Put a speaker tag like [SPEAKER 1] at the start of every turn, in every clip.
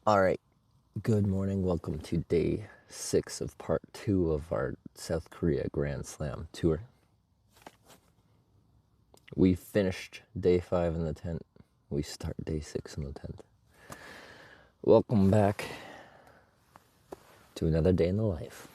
[SPEAKER 1] All right. Good morning. Welcome to day 6 of part 2 of our South Korea Grand Slam tour. We finished day 5 in the tent. We start day 6 in the tent. Welcome back to another day in the life.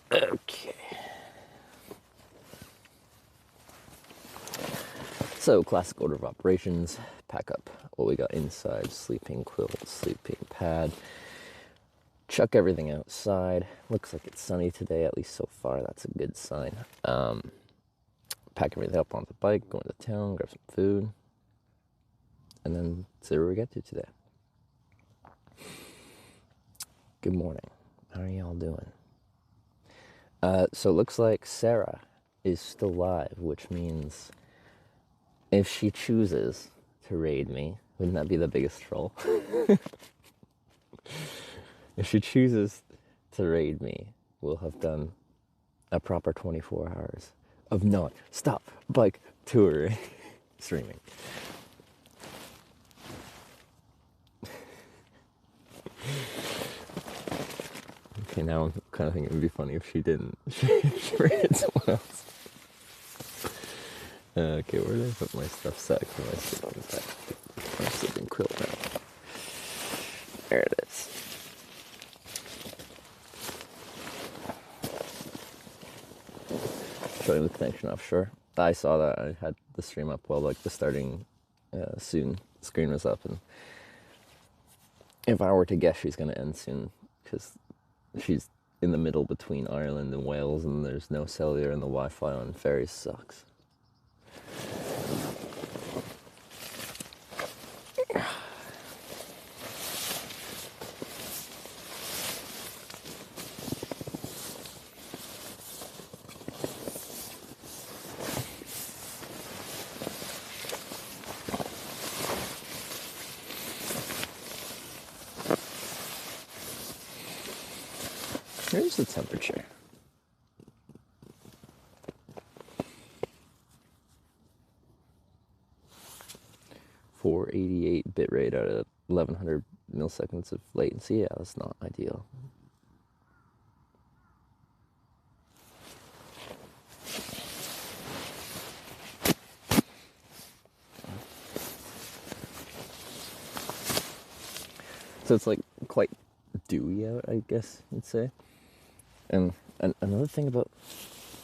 [SPEAKER 1] Okay. So, classic order of operations. Pack up what we got inside: sleeping quilt, sleeping pad. Chuck everything outside. Looks like it's sunny today, at least so far. That's a good sign. Pack everything up on the bike, go into town, grab some food, and then see where we get to today. Good morning. How are y'all doing? So it looks like Sarah is still alive, which means if she chooses to raid me, wouldn't that be the biggest troll? If she chooses to raid me, we'll have done a proper 24 hours of non-stop bike touring, streaming. Okay, now I'm kind of thinking it would be funny if she didn't. She raided someone else. Okay, where did I put my stuff set? My sleeping quilt now. There it is. Showing the connection offshore. I saw that. I had the stream up while like the starting soon screen was up, and if I were to guess, she's going to end soon because she's in the middle between Ireland and Wales, and there's no cellular, and the Wi-Fi on ferries sucks. Here's the temperature. .488 bitrate out of 1100 milliseconds of latency. Yeah, that's not ideal. So it's like quite dewy out, I guess you'd say. And another thing about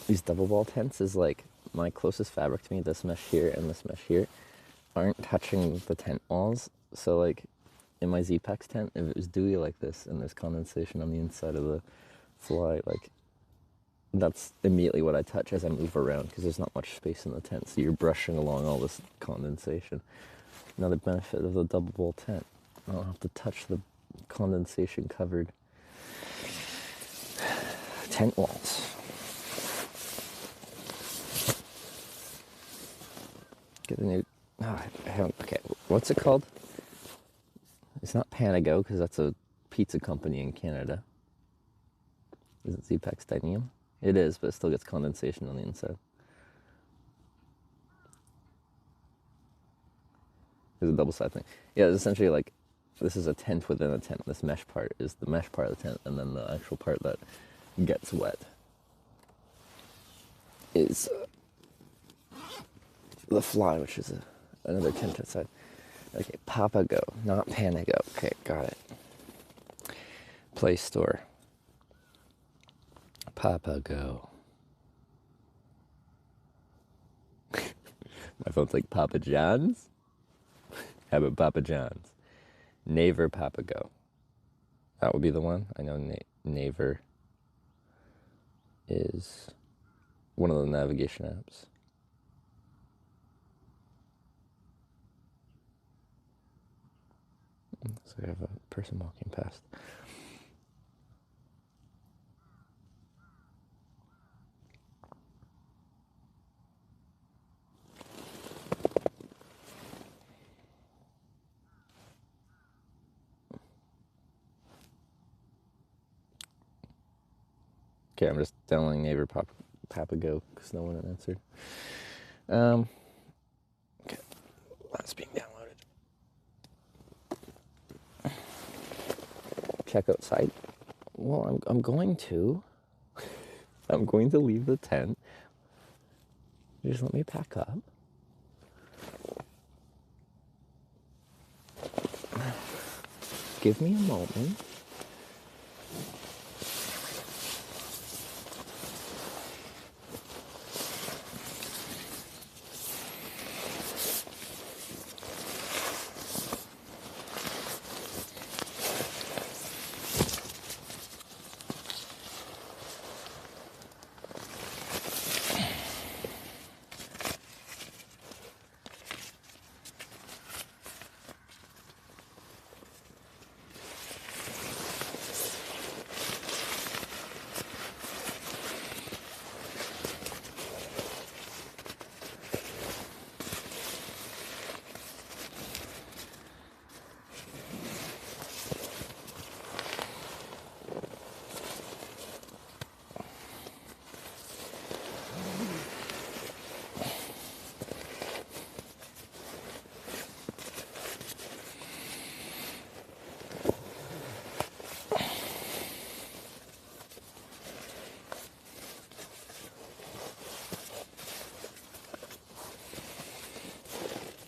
[SPEAKER 1] these double wall tents is like my closest fabric to me, this mesh here and this mesh here, aren't touching the tent walls. So like in my Z-Pax tent, if it was dewy like this and there's condensation on the inside of the fly, like that's immediately what I touch as I move around because there's not much space in the tent. So you're brushing along all this condensation. Another benefit of the double wall tent, I don't have to touch the condensation covered tent walls. Get a new, I haven't, okay, what's it called? It's not Panago because that's a pizza company in Canada. Is it Z-Pax Titanium? It is, but it still gets condensation on the inside. It's a double side thing. Yeah, it's essentially like this is a tent within a tent. This mesh part is the mesh part of the tent, and then the actual part that gets wet is the fly, which is another tent outside. Okay, Papago, not Panago. Okay, got it. Play Store. Papago. My phone's like Papa John's. How about Papa John's? Naver Papago. That would be the one. I know Naver is one of the navigation apps. So we have a person walking past. Okay, I'm just downloading Neighbor Papago because no one answered. Okay, that's being downloaded. Check out site. Well, I'm going to. I'm going to leave the tent. Just let me pack up. Give me a moment.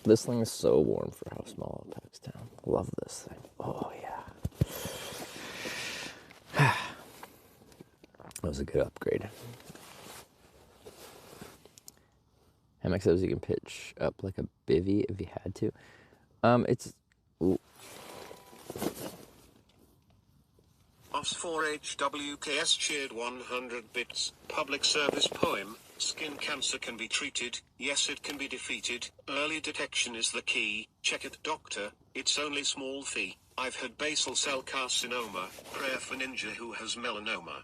[SPEAKER 1] This thing is so warm for how small it packs down. Love this thing. Oh, yeah. That was a good upgrade. Hammock says you can pitch up like a bivvy if you had to. It's... Ooh.
[SPEAKER 2] Os4HWKS cheered 100 bits. Public service poem. Skin cancer can be treated. Yes, it can be defeated. Early detection is the key. Check it, doctor. It's only small fee. I've had basal cell carcinoma. Prayer for ninja who has melanoma.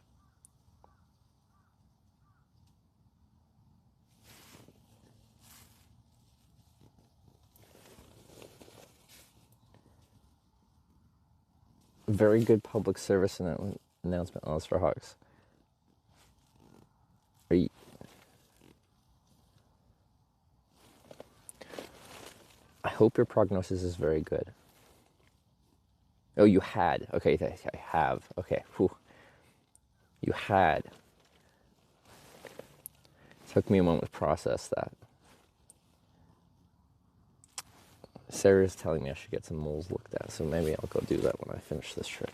[SPEAKER 1] Very good public service announcement on us for Hawks. Are you... I hope your prognosis is very good. Oh, you had. Okay, I have. Okay, whew. You had. Took me a moment to process that. Sarah's telling me I should get some moles looked at, so maybe I'll go do that when I finish this trip.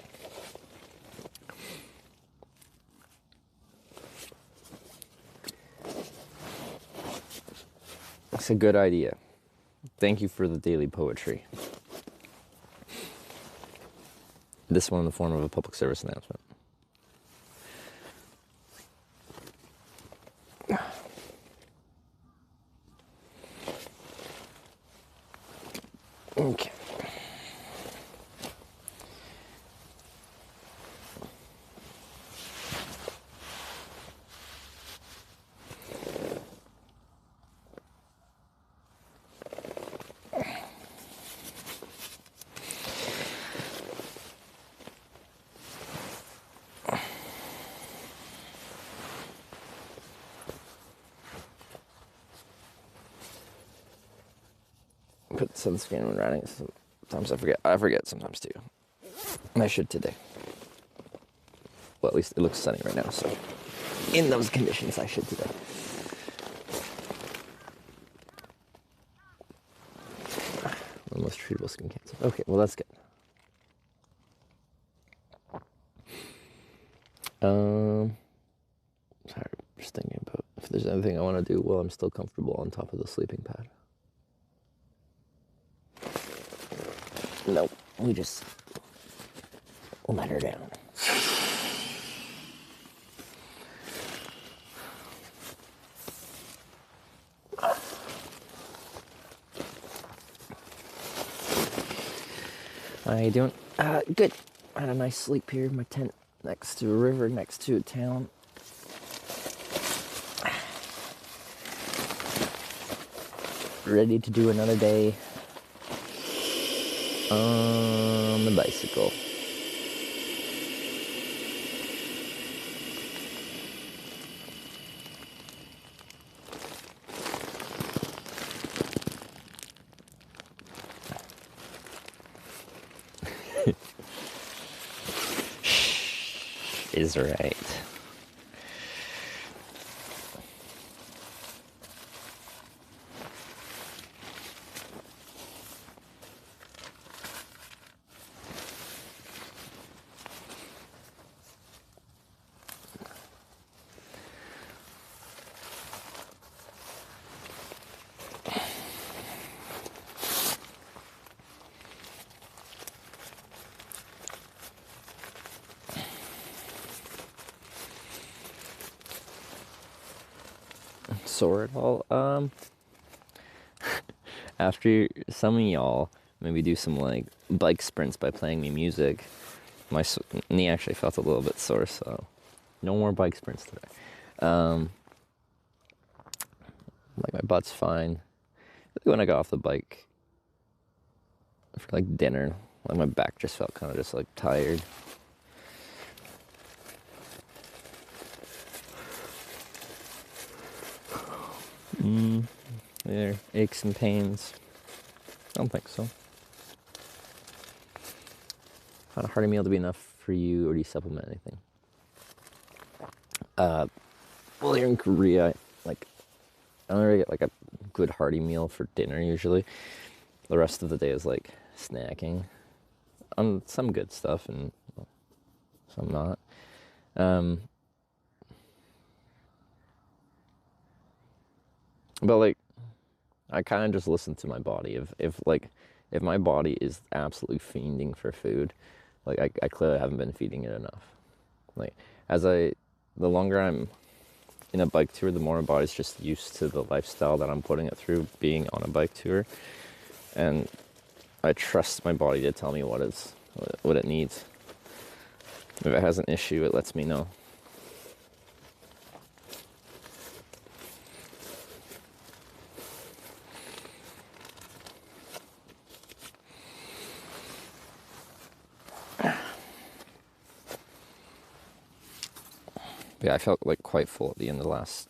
[SPEAKER 1] That's a good idea. Thank you for the daily poetry. This one in the form of a public service announcement. Okay. Put sunscreen when riding. Sometimes I forget. I forget sometimes too. And I should today. Well, at least it looks sunny right now, so in those conditions I should today. The most treatable skin cancer. Okay, well that's good. Sorry, just thinking about if there's anything I want to do while I'm still comfortable on top of the sleeping pad. Nope, we just let her down. How you doing? Good. I had a nice sleep here. My tent next to a river, next to a town. Ready to do another day on the bicycle. is right. Sore at all? After some of y'all maybe do some like bike sprints by playing me music, my knee actually felt a little bit sore, so no more bike sprints today. Like my butt's fine. When I got off the bike for like dinner, like my back just felt kind of just like tired. There, aches and pains. I don't think so. Find a hearty meal to be enough for you, or do you supplement anything? Well, here in Korea, like I don't really get like a good hearty meal for dinner usually. The rest of the day is like snacking on some good stuff and some not. But like I kind of just listen to my body. If my body is absolutely fiending for food, like I clearly haven't been feeding it enough. Like the longer I'm in a bike tour, the more my body's just used to the lifestyle that I'm putting it through being on a bike tour, and I trust my body to tell me what it needs. If it has an issue, it lets me know. But yeah, I felt like quite full at the end of the last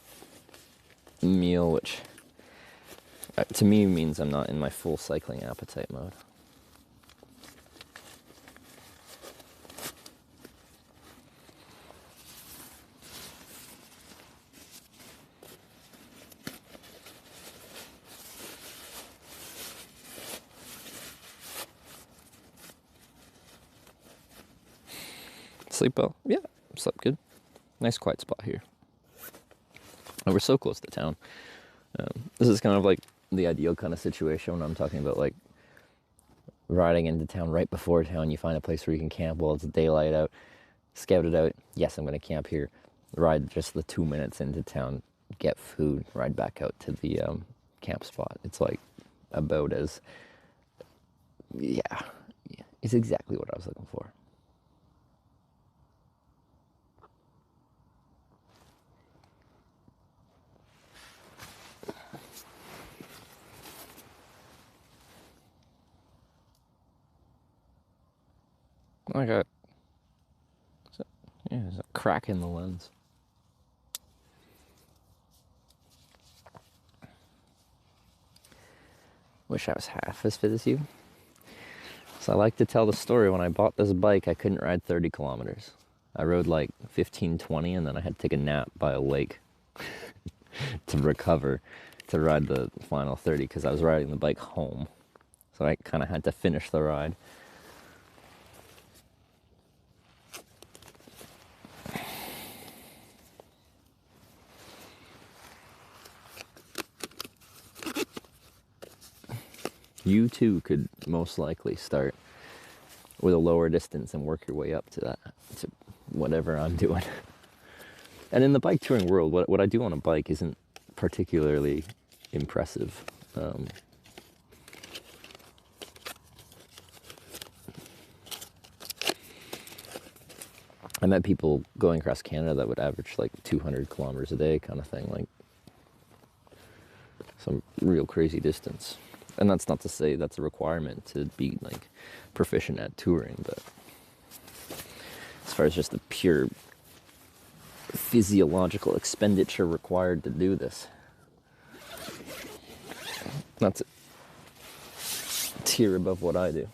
[SPEAKER 1] meal, which to me means I'm not in my full cycling appetite mode. Sleep well? Yeah, slept good. Nice quiet spot here. And we're so close to town. This is kind of like the ideal kind of situation when I'm talking about like riding into town right before town. You find a place where you can camp while it's daylight out, scout it out. Yes, I'm going to camp here. Ride just the 2 minutes into town, get food, ride back out to the camp spot. It's like about as, yeah, it's exactly what I was looking for. I got, there's a crack in the lens. Wish I was half as fit as you. So I like to tell the story. When I bought this bike, I couldn't ride 30 kilometers. I rode like 15, 20, and then I had to take a nap by a lake to recover to ride the final 30 because I was riding the bike home. So I kind of had to finish the ride. You too could most likely start with a lower distance and work your way up to that, to whatever I'm doing. And in the bike touring world, what I do on a bike isn't particularly impressive. I met people going across Canada that would average like 200 kilometers a day kind of thing, like some real crazy distance. And that's not to say that's a requirement to be like proficient at touring, but as far as just the pure physiological expenditure required to do this, that's a tier above what I do.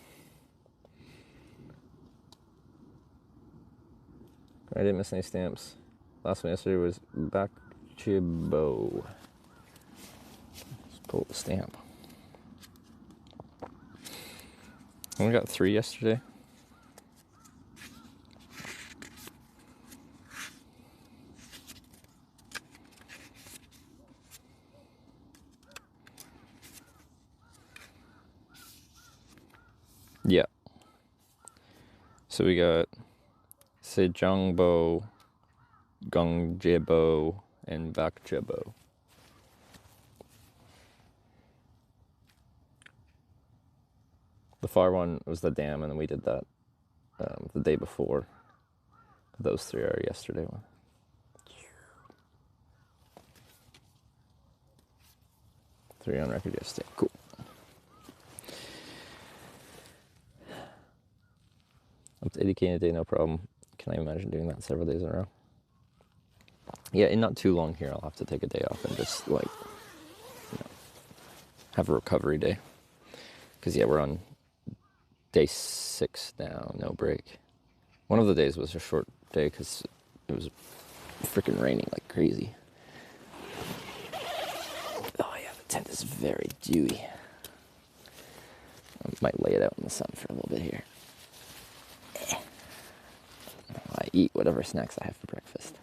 [SPEAKER 1] I didn't miss any stamps. Last one yesterday was Bakchibo. Let's pull the stamp. I got 3 yesterday. Yeah. So we got Sejongbo, Ganggyeong, and Bakchibo. The far one was the dam, and then we did that the day before. Those 3 are yesterday one. Three on record yesterday. Cool. Up to 80K in a day, no problem. Can I imagine doing that several days in a row? Yeah, in not too long here, I'll have to take a day off and just like, have a recovery day. Because yeah, we're on day 6 now, no break. One of the days was a short day because it was freaking raining like crazy. Oh yeah, the tent is very dewy. I might lay it out in the sun for a little bit here. I eat whatever snacks I have for breakfast.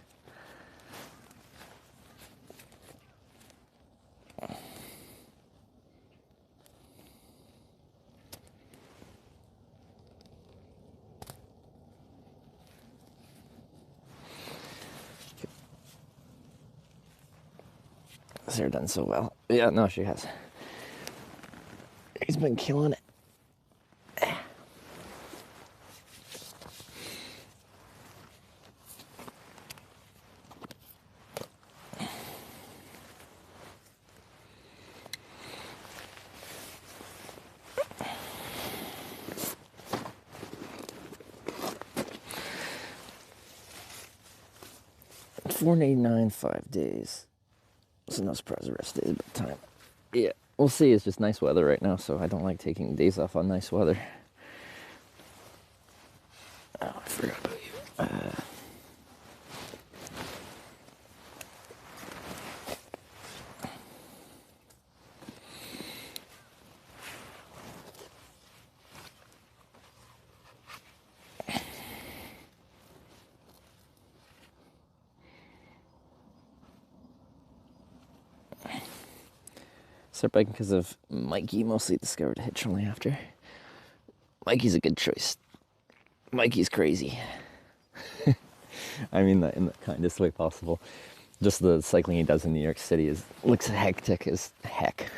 [SPEAKER 1] Sarah done so well. Yeah, no, she has. He's been killing it. 489, 5 days. So no surprise the rest of the day but time. Yeah, we'll see. It's just nice weather right now, so I don't like taking days off on nice weather. Oh, I forgot about you. Start biking because of Mikey. Mostly discovered a hitch only after. Mikey's a good choice. Mikey's crazy. I mean that in the kindest way possible. Just the cycling he does in New York City looks hectic as heck.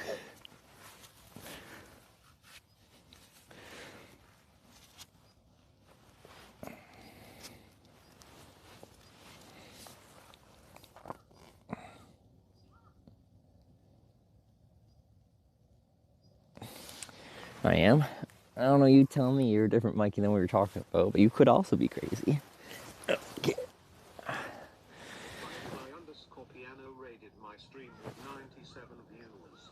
[SPEAKER 1] I am. I don't know, you tell me. You're a different Mikey than we were talking about, but you could also be crazy. Okay.
[SPEAKER 2] My underscore piano rated my stream with 97 views.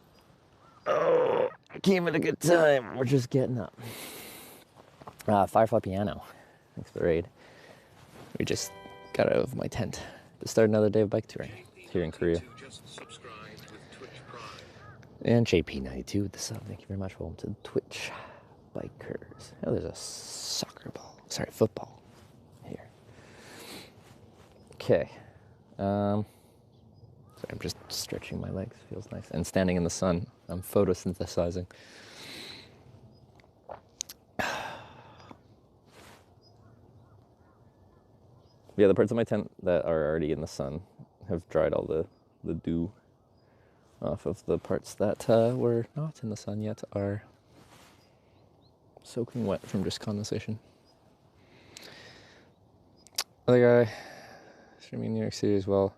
[SPEAKER 1] Oh, came at a good time. We're just getting up. Firefly Piano. Thanks for the raid. We just got out of my tent to start another day of bike touring here in Korea.
[SPEAKER 2] Just subscribed with Twitch Prime.
[SPEAKER 1] And JP92 with the sub. Thank you very much. Welcome to the Twitch Bikers. Oh, there's a football here. Okay. Sorry, I'm just stretching my legs. Feels nice. And standing in the sun. I'm photosynthesizing. Yeah, the parts of my tent that are already in the sun have dried all the dew off of. The parts that were not in the sun yet are soaking wet from just condensation. Other guy streaming in New York City as well.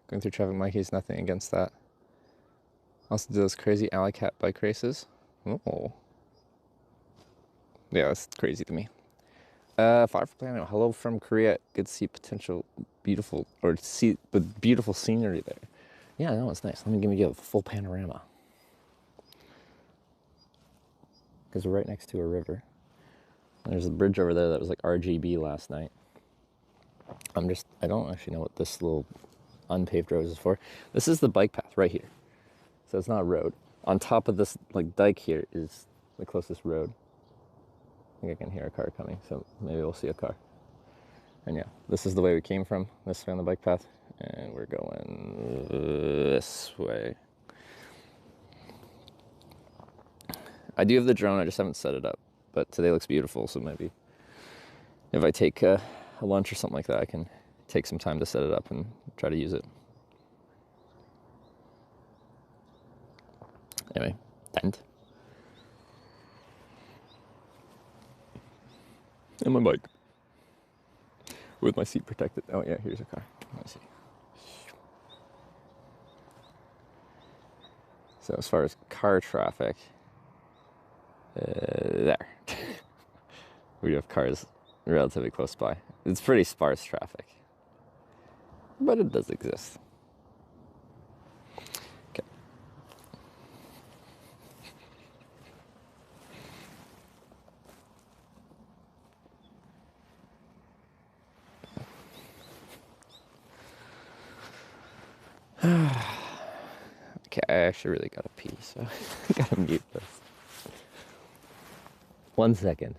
[SPEAKER 1] Going through traffic, Mikey's nothing against that. Also do those crazy alley cat bike races. Oh. Yeah, that's crazy to me. Fire for Planet. Hello from Korea. Good to see beautiful scenery there. Yeah, no, it's nice. Let me give you a full panorama. Because we're right next to a river. And there's a bridge over there that was like RGB last night. I don't actually know what this little unpaved road is for. This is the bike path right here. So it's not a road. On top of this like dike here is the closest road. I think I can hear a car coming, so maybe we'll see a car. And yeah, this is the way we came from, this way on the bike path, and we're going this way. I do have the drone, I just haven't set it up, but today looks beautiful, so maybe if I take a lunch or something like that, I can take some time to set it up and try to use it. Anyway, tent. And my bike. With my seat protected. Oh yeah, here's a car. Let's see. So as far as car traffic, there. We have cars relatively close by. It's pretty sparse traffic, but it does exist. Okay. Okay, I actually really gotta pee, so I gotta mute this. 1 second.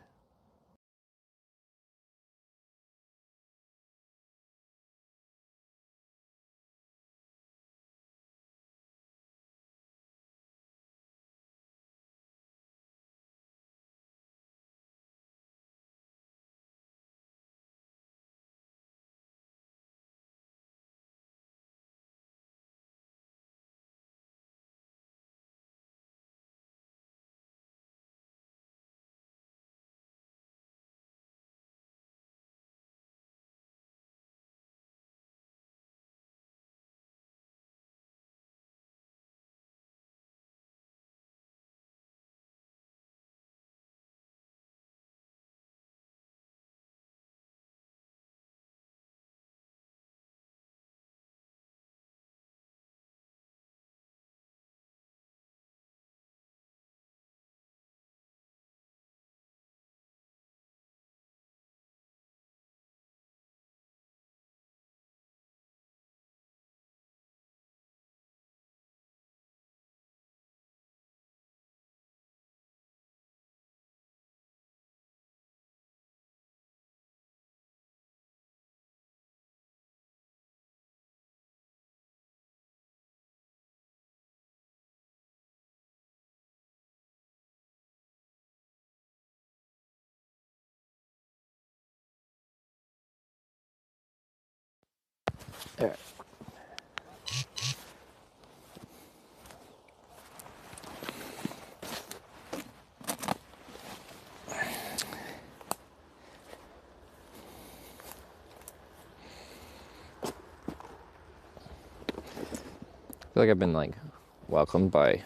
[SPEAKER 1] All right. I feel like I've been like welcomed by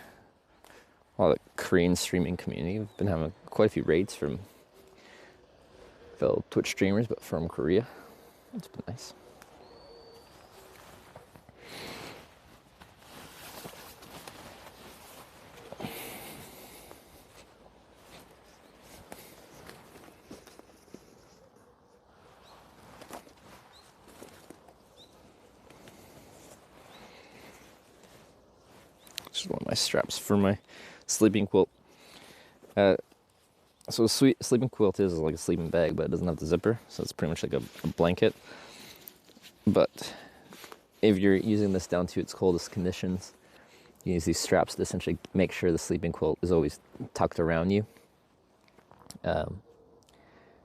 [SPEAKER 1] all the Korean streaming community. I've been having quite a few raids from fellow Twitch streamers, but from Korea. It's been nice. This is one of my straps for my sleeping quilt. So a sleeping quilt is like a sleeping bag, but it doesn't have the zipper, so it's pretty much like a blanket. But if you're using this down to its coldest conditions, you use these straps to essentially make sure the sleeping quilt is always tucked around you,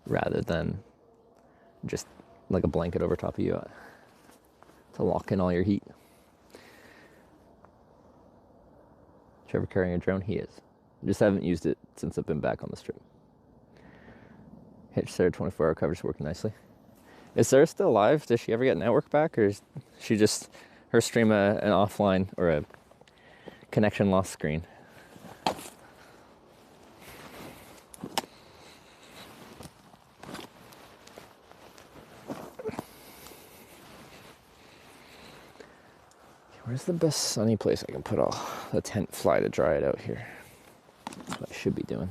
[SPEAKER 1] rather than just like a blanket over top of you to lock in all your heat. Trevor carrying a drone? He is. Just haven't used it since I've been back on this trip. Hitch Sarah 24-hour coverage working nicely. Is Sarah still alive? Does she ever get network back, or is she just her stream an offline or a connection loss screen? Where's the best sunny place I can put all the tent fly to dry it out here? That's what I should be doing.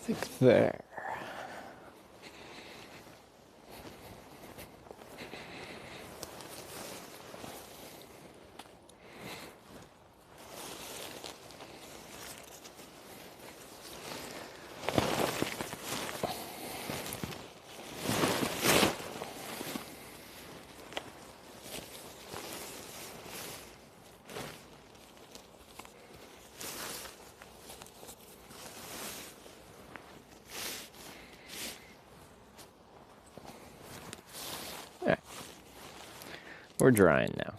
[SPEAKER 1] think there. Alright. We're drying now.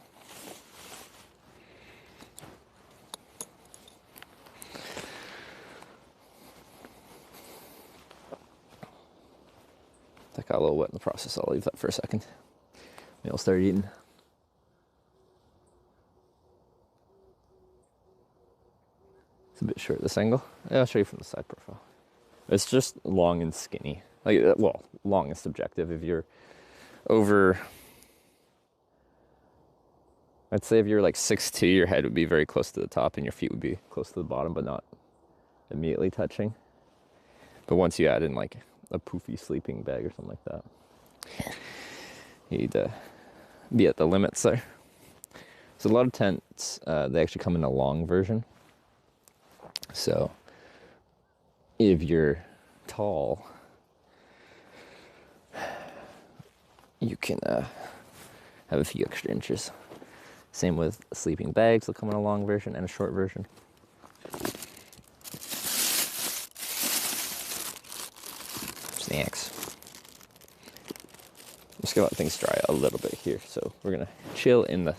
[SPEAKER 1] That got a little wet in the process. I'll leave that for a second. Maybe I'll start eating. It's a bit short, this angle. Yeah, I'll show you from the side profile. It's just long and skinny. Like, well, long is subjective. If you're over, I'd say if you're like 6'2", your head would be very close to the top and your feet would be close to the bottom, but not immediately touching. But once you add in like a poofy sleeping bag or something like that, you'd be at the limits there. So a lot of tents, they actually come in a long version. So if you're tall, you can have a few extra inches. Same with sleeping bags, they'll come in a long version and a short version. Snacks. I'm just gonna let things dry a little bit here. So we're gonna chill in the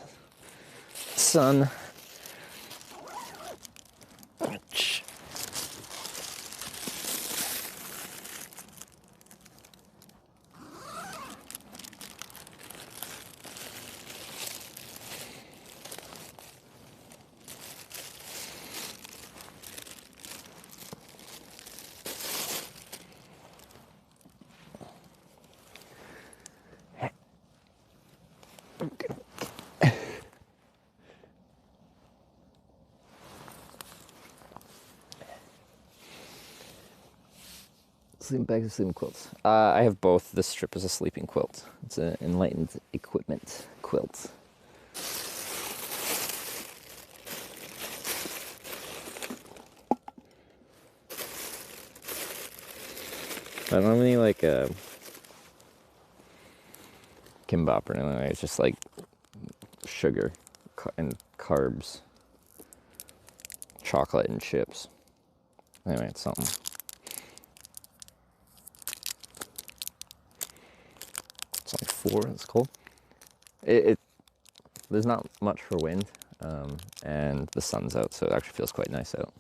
[SPEAKER 1] sun. Sleeping bags or sleeping quilts? I have both. This strip is a sleeping quilt. It's an Enlightened Equipment quilt. I don't have any like kimbap or anything. It's just like sugar and carbs, chocolate and chips. Anyway, it's something. It's like 4. It's cold. There's not much for wind, and the sun's out, so it actually feels quite nice out.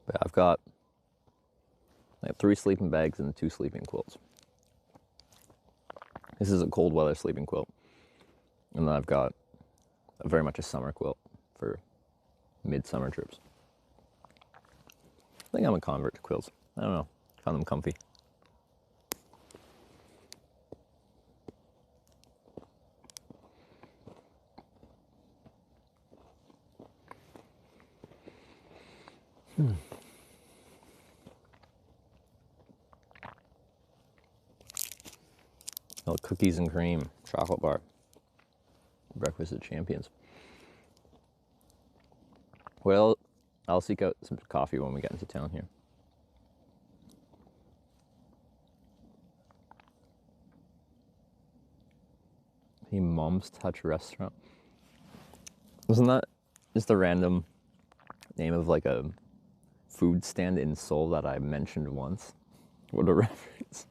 [SPEAKER 1] But I've got like 3 sleeping bags and 2 sleeping quilts. This is a cold weather sleeping quilt. And then I've got very much a summer quilt for midsummer trips. I think I'm a convert to quilts. I don't know. Found them comfy. Oh, cookies and cream, chocolate bar. Breakfast of champions. Well, I'll seek out some coffee when we get into town here. The Mom's Touch restaurant. Wasn't that just a random name of like a food stand in Seoul that I mentioned once? What a reference.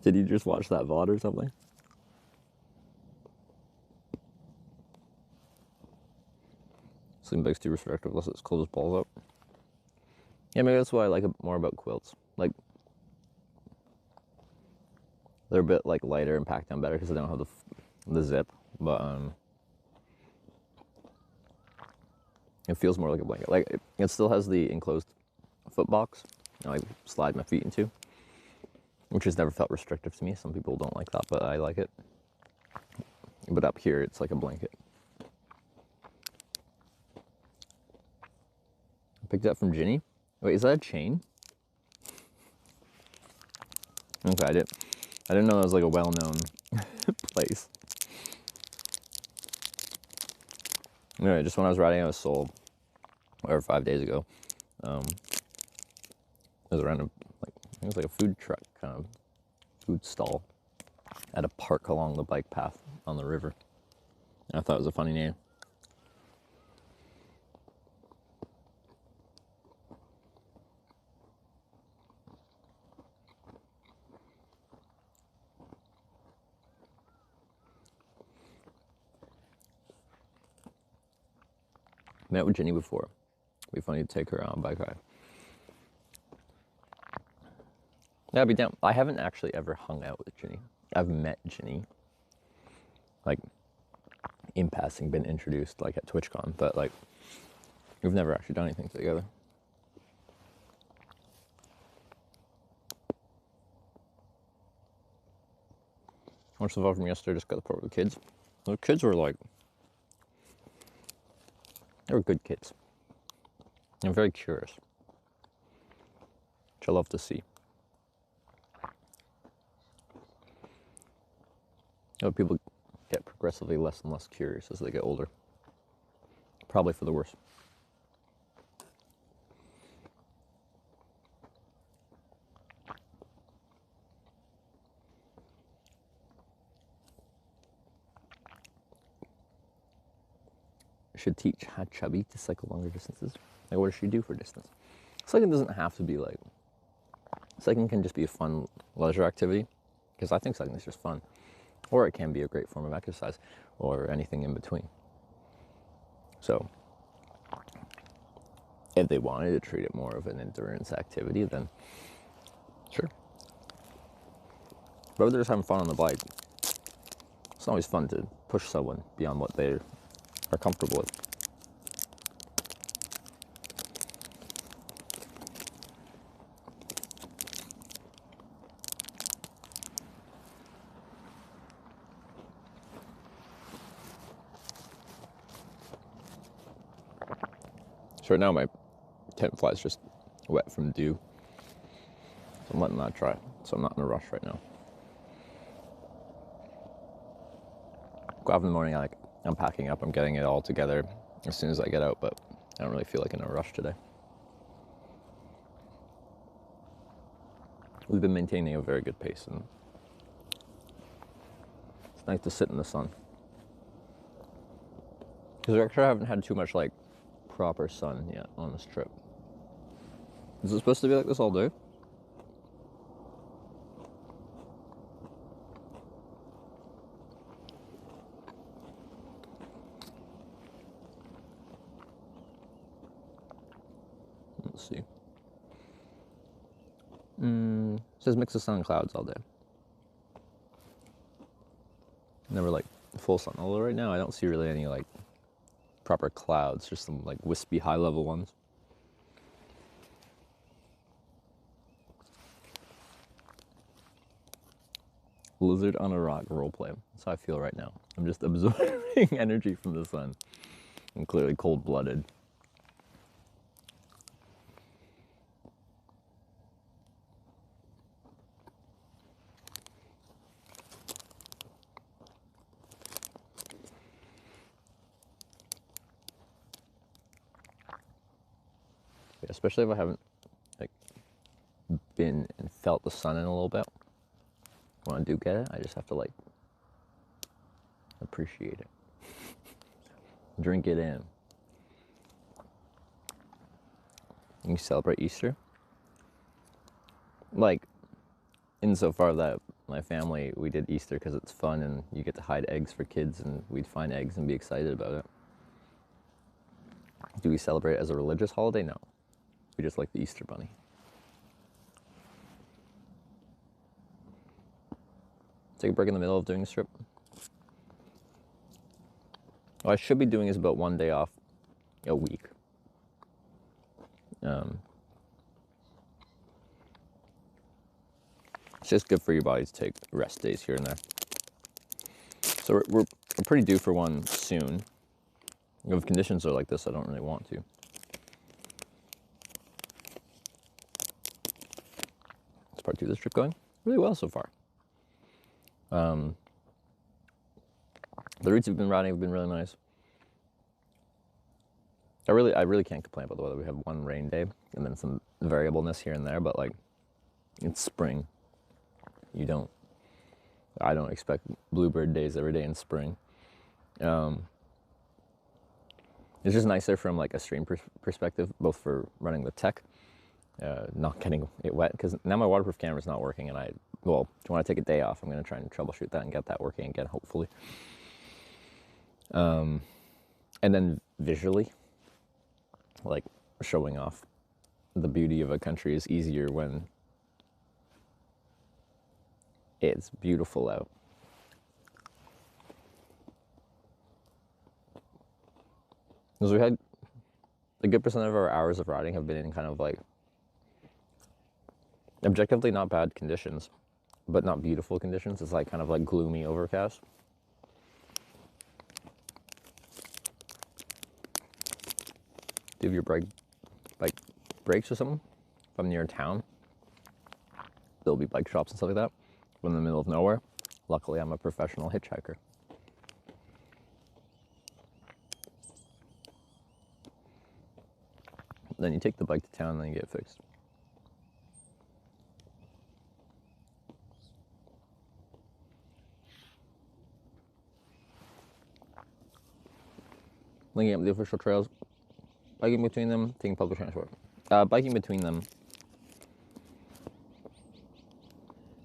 [SPEAKER 1] Did you just watch that VOD or something? Sleeping bags too restrictive unless it's cold as balls out. Yeah, maybe that's why I like it more about quilts. Like, They're a bit like lighter and packed down better because they don't have the zip, but it feels more like a blanket. Like it still has the enclosed foot box, you know, I slide my feet into, which has never felt restrictive to me. Some people don't like that, but I like it. But up here, it's like a blanket. I picked it up from Ginny. Wait, is that a chain? Okay, I didn't know that was like a well-known place. Anyway, just when I was riding out of Seoul, or 5 days ago, it was around it was like a food truck kind of food stall at a park along the bike path on the river. And I thought it was a funny name. Met with Ginny before. It'd be funny to take her on a bike ride. Yeah, I'd be down. I haven't actually ever hung out with Ginny. I've met Ginny, like, in passing, been introduced, like, at TwitchCon, but, like, we've never actually done anything together. Watched the vlog from yesterday, just got the part with the kids. The kids were, like, they were good kids. And very curious, which I love to see. You know, people get progressively less and less curious as they get older. Probably for the worse. Should teach Chubby to cycle longer distances. Like, what does she do for distance? Cycling doesn't have to be like, cycling can just be a fun leisure activity, because I think cycling is just fun. Or it can be a great form of exercise, or anything in between. So, if they wanted to treat it more of an endurance activity, then sure. But if they're just having fun on the bike, it's not always fun to push someone beyond what they are comfortable with. So right now my tent fly is just wet from dew. So I'm letting that dry. So I'm not in a rush right now. Go out in the morning, I'm packing up, I'm getting it all together as soon as I get out, but I don't really feel like in a rush today. We've been maintaining a very good pace, and it's nice to sit in the sun. Because we actually haven't had too much like proper sun yet on this trip. Is it supposed to be like this all day? Let's see. It says mix of sun and clouds all day. Never like full sun. Although right now I don't see really any like proper clouds, just some like wispy high level ones. Lizard on a rock roleplay. That's how I feel right now. I'm just absorbing energy from the sun. I'm clearly cold-blooded. Yeah, especially if I haven't like been and felt the sun in a little bit. When I do get it, I just have to like appreciate it. Drink it in. You celebrate Easter? Like, insofar that my family, we did Easter because it's fun and you get to hide eggs for kids, and we'd find eggs and be excited about it. Do we celebrate it as a religious holiday? No. We just like the Easter bunny. take a break in the middle of doing this trip. What I should be doing is about 1 day off a week. It's just good for your body to take rest days here and there. So we're pretty due for one soon. If conditions are like this, I don't really want to. It's part 2 of this trip going really well so far. The routes we've been riding have been really nice. I really can't complain about the weather. We have one rain day and then some variableness here and there, but like it's spring. I don't expect bluebird days every day in spring. It's just nicer from like a stream perspective, both for running the tech, not getting it wet, because now my waterproof camera is not working, and do you want to take a day off? I'm going to try and troubleshoot that and get that working again, hopefully. And then visually, like showing off the beauty of a country is easier when it's beautiful out. Because we had a good percent of our hours of riding have been in kind of like objectively not bad conditions, but not beautiful conditions. It's like kind of like gloomy overcast. Do you have your bike breaks or something? If I'm near a town, there'll be bike shops and stuff like that. If I'm in the middle of nowhere, luckily I'm a professional hitchhiker. Then you take the bike to town and then you get it fixed. Linking up the official trails, biking between them, taking public transport. Biking between them.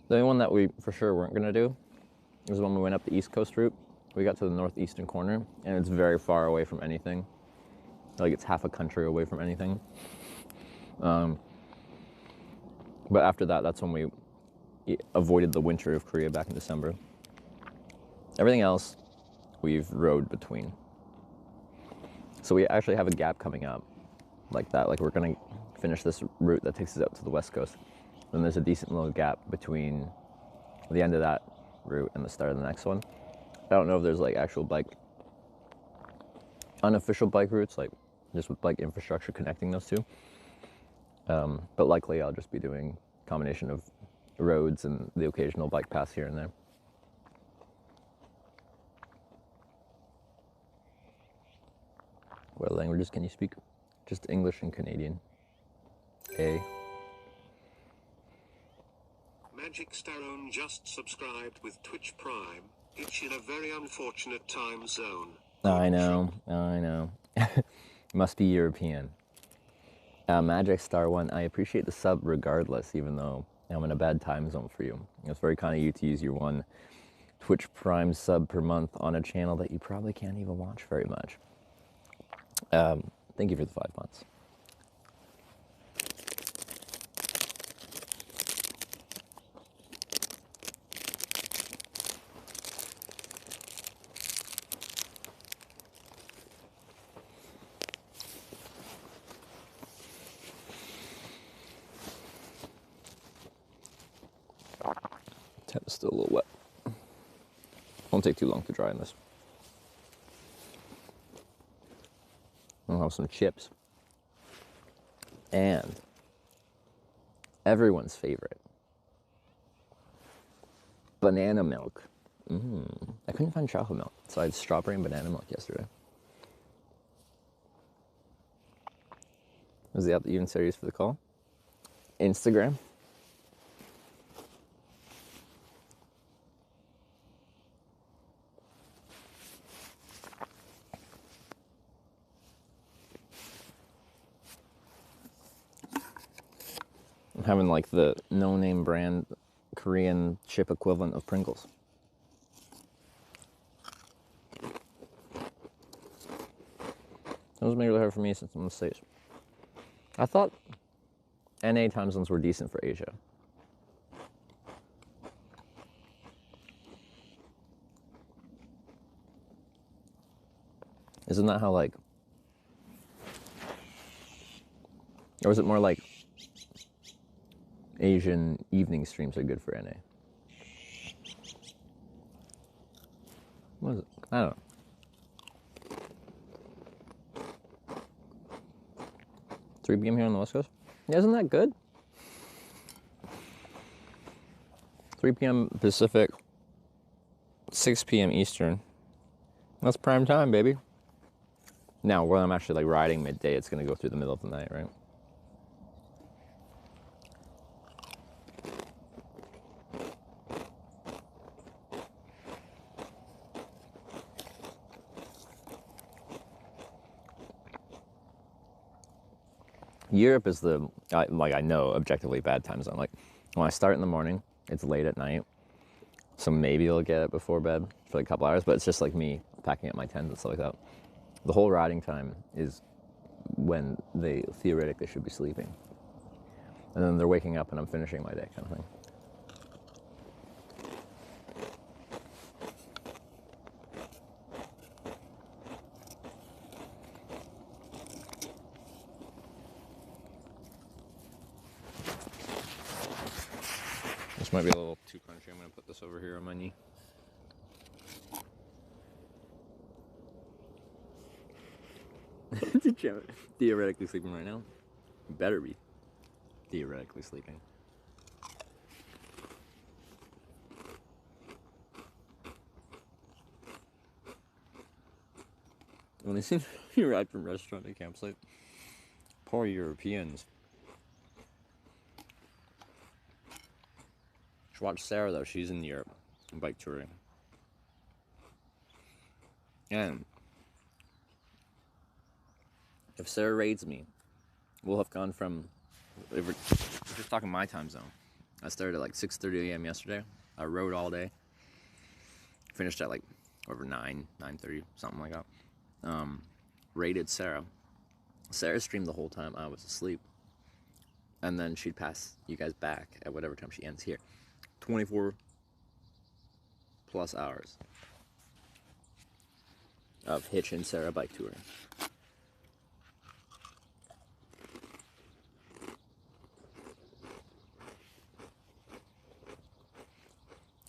[SPEAKER 1] The only one that we for sure weren't going to do was when we went up the East Coast route. We got to the northeastern corner, and it's very far away from anything. Like, it's half a country away from anything. But after that, that's when we avoided the winter of Korea back in December. Everything else, we've rode between. So we actually have a gap coming up like that. Like, we're going to finish this route that takes us out to the West Coast. Then there's a decent little gap between the end of that route and the start of the next one. I don't know if there's like actual unofficial bike routes, like just with bike infrastructure connecting those two. But likely I'll just be doing a combination of roads and the occasional bike pass here and there. What languages can you speak? Just English and Canadian.
[SPEAKER 2] Magic Starone just subscribed with Twitch Prime. It's in a very unfortunate time zone.
[SPEAKER 1] I know. Must be European. Magic Star 1, I appreciate the sub regardless, even though I'm in a bad time zone for you. It's very kind of you to use your one Twitch Prime sub per month on a channel that you probably can't even watch very much. Thank you for the 5 months. It's still a little wet. Won't take too long to dry in this. I'll have some chips. And everyone's favorite, banana milk. I couldn't find chocolate milk, so I had strawberry and banana milk yesterday. Was the app that you and Sarah used for the call? Instagram? I'm having like the no-name brand Korean chip equivalent of Pringles. That was really hard for me since I'm in the States. I thought NA time zones were decent for Asia. Isn't that how, like, or is it more like Asian evening streams are good for NA? What is it? I don't know. 3 p.m. here on the West Coast? Yeah, isn't that good? 3 p.m. Pacific, 6 p.m. Eastern. That's prime time, baby. Now, when I'm actually like riding midday, it's gonna go through the middle of the night, right? Europe is the, I know, objectively bad time zone. Like, when I start in the morning, it's late at night. So maybe I'll get it before bed for like a couple hours, but it's just like me packing up my tents and stuff like that. The whole riding time is when they theoretically should be sleeping. And then they're waking up and I'm finishing my day, kind of thing. This might be a little too crunchy. I'm going to put this over here on my knee. Theoretically sleeping right now. You better be theoretically sleeping. When they seem to ride from restaurant to campsite, poor Europeans. Should watch Sarah though. She's in Europe, bike touring, and if Sarah raids me, we'll have gone from, if we're just talking my time zone, I started at like 6:30 a.m. yesterday. I rode all day. Finished at like over 9:30, something like that. Raided Sarah. Sarah streamed the whole time I was asleep. And then she'd pass you guys back at whatever time she ends here. 24 plus hours of Hitch and Sarah bike touring.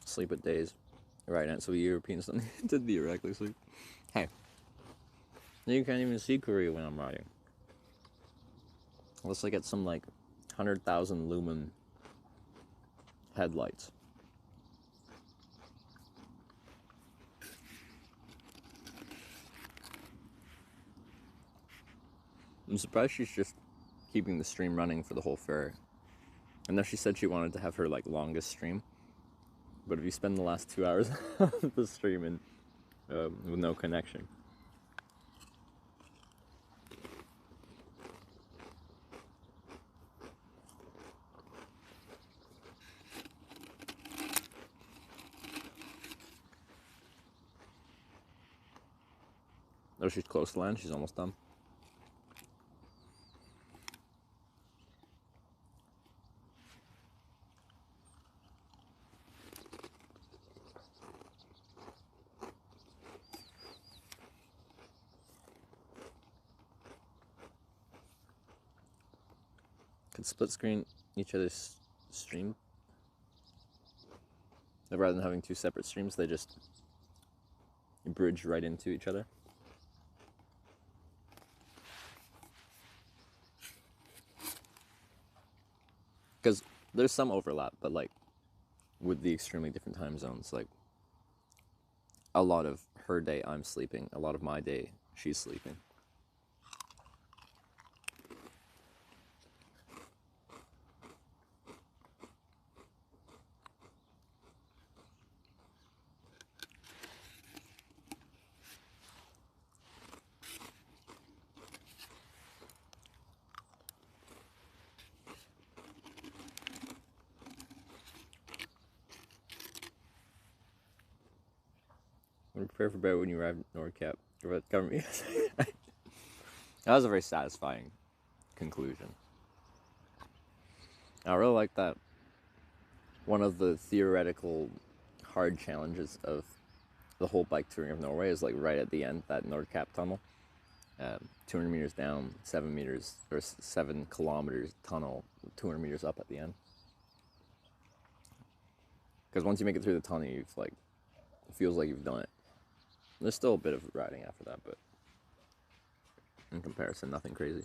[SPEAKER 1] Sleep at days. Right now, so Europeans don't need to theoretically sleep. Hey, you can't even see Korea when I'm riding. Unless I get some like 100,000 lumen headlights. I'm surprised she's just keeping the stream running for the whole fair. I know she said she wanted to have her like longest stream, but if you spend the last 2 hours of the stream and with no connection. Oh, she's close to land. She's almost done. Could split screen each other's stream. Rather than having two separate streams, they just bridge right into each other. Because there's some overlap, but like with the extremely different time zones, like a lot of her day I'm sleeping, a lot of my day she's sleeping. Prepare for bed when you arrive at NordCap. Cover me. That was a very satisfying conclusion. I really like that. One of the theoretical hard challenges of the whole bike touring of Norway is like right at the end, that Nordkapp tunnel. 200 meters down, 7 meters or 7 kilometers tunnel, 200 meters up at the end. Because once you make it through the tunnel, you've like, it feels like you've done it. There's still a bit of riding after that, but in comparison, nothing crazy.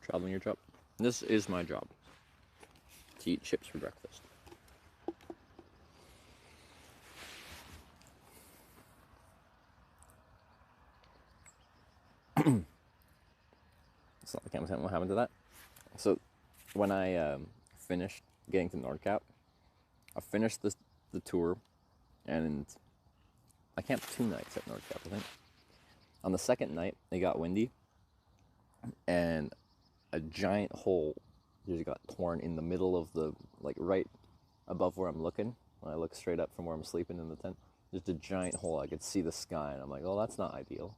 [SPEAKER 1] Traveling your job. This is my job. To eat chips for breakfast. It's not the camera tent. What happened to that? So when I finished getting to Nordkapp, I finished the tour, and I camped 2 nights at Nordkapp, I think. On the second night, it got windy, and a giant hole just got torn in the middle of the, like right above where I'm looking. When I look straight up from where I'm sleeping in the tent, just a giant hole. I could see the sky, and I'm like, oh, that's not ideal.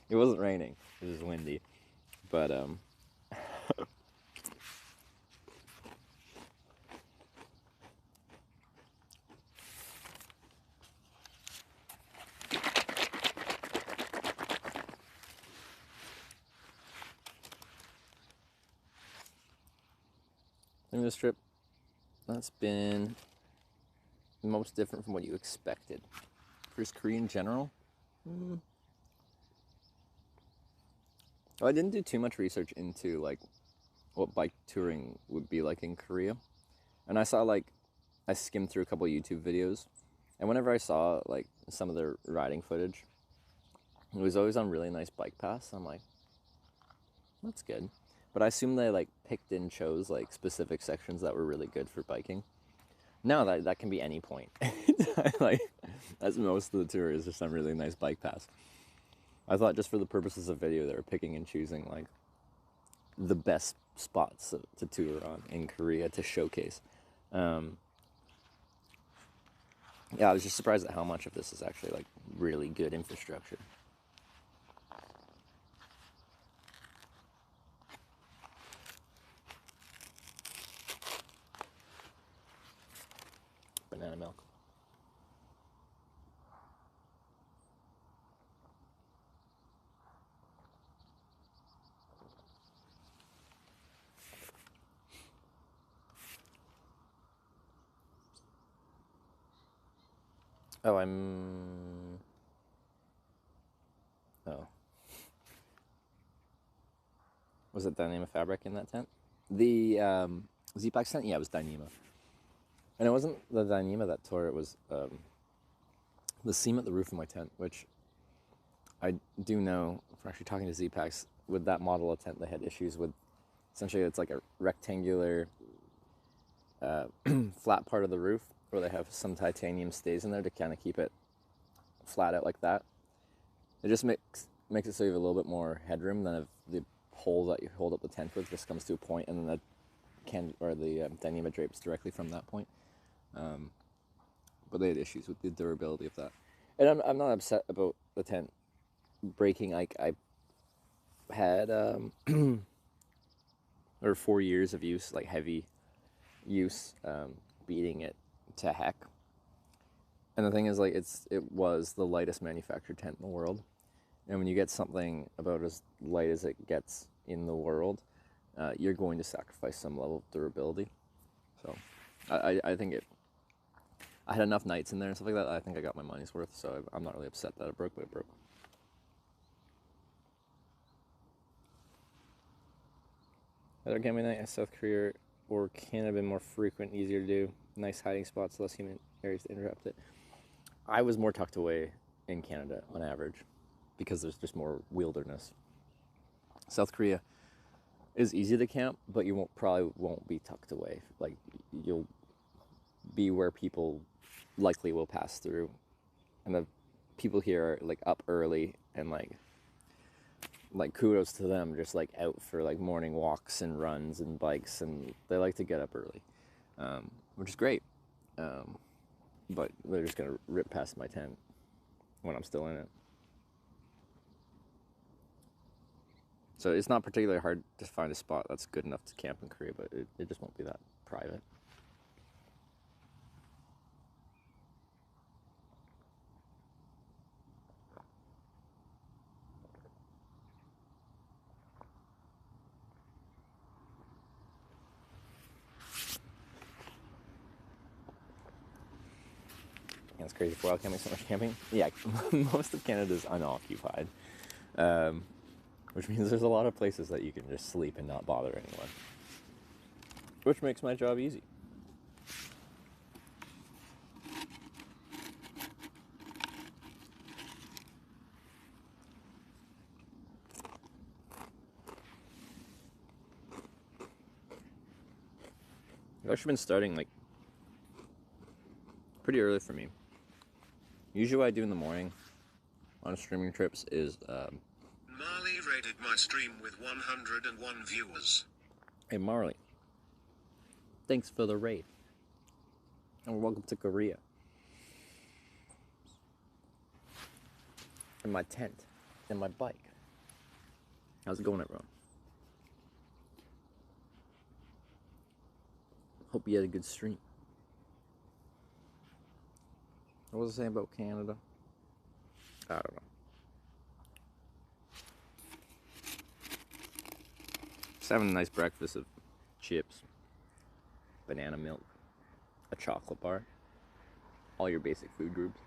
[SPEAKER 1] It wasn't raining, it was windy, but in this trip, that's been the most different from what you expected. For Korea in general, I didn't do too much research into like what bike touring would be like in Korea, and I skimmed through a couple of YouTube videos, and whenever I saw like some of their riding footage, it was always on really nice bike paths. I'm like, that's good. But I assume they like picked and chose like specific sections that were really good for biking. No, that can be any point. Like, that's most of the tour is just some really nice bike paths. I thought just for the purposes of video, they were picking and choosing like the best spots to tour on in Korea to showcase. Yeah, I was just surprised at how much of this is actually like really good infrastructure. Banana milk. Oh, oh. Was it Dyneema fabric in that tent? The Z-Pack tent? Yeah, it was Dyneema. And it wasn't the Dyneema that tore, it was the seam at the roof of my tent, which I do know from actually talking to Z-Packs, with that model of tent, they had issues with, essentially it's like a rectangular flat part of the roof where they have some titanium stays in there to kind of keep it flat out like that. It just makes it so you have a little bit more headroom than if the hole that you hold up the tent with just comes to a point, and then the Dyneema drapes directly from that point. But they had issues with the durability of that, and I'm not upset about the tent breaking. Like, I had or 4 years of use, like heavy use, beating it to heck. And the thing is, like, it was the lightest manufactured tent in the world. And when you get something about as light as it gets in the world, you're going to sacrifice some level of durability. So I think I had enough nights in there and stuff like that. I think I got my money's worth, so I'm not really upset that it broke, but it broke. Other camping night in South Korea or Canada been more frequent, easier to do, nice hiding spots, less human areas to interrupt it. I was more tucked away in Canada on average because there's just more wilderness. South Korea is easy to camp, but you probably won't be tucked away. Like, you'll be where people likely will pass through, and the people here are like up early, and like kudos to them, just like out for like morning walks and runs and bikes, and they like to get up early, which is great. But they're just gonna rip past my tent when I'm still in it. So it's not particularly hard to find a spot that's good enough to camp in Korea, but it just won't be that private. Yeah, it's crazy for wild camping, so much camping. Yeah, most of Canada is unoccupied, which means there's a lot of places that you can just sleep and not bother anyone, which makes my job easy. I've actually been starting like pretty early for me. Usually what I do in the morning on streaming trips is
[SPEAKER 2] Marley rated my stream with 101 viewers.
[SPEAKER 1] hey Marley, thanks for the raid, and welcome to Korea. And my tent, and my bike. How's it going, everyone? Hope you had a good stream. What was I saying about Canada? I don't know. Just having a nice breakfast of chips, banana milk, a chocolate bar, all your basic food groups.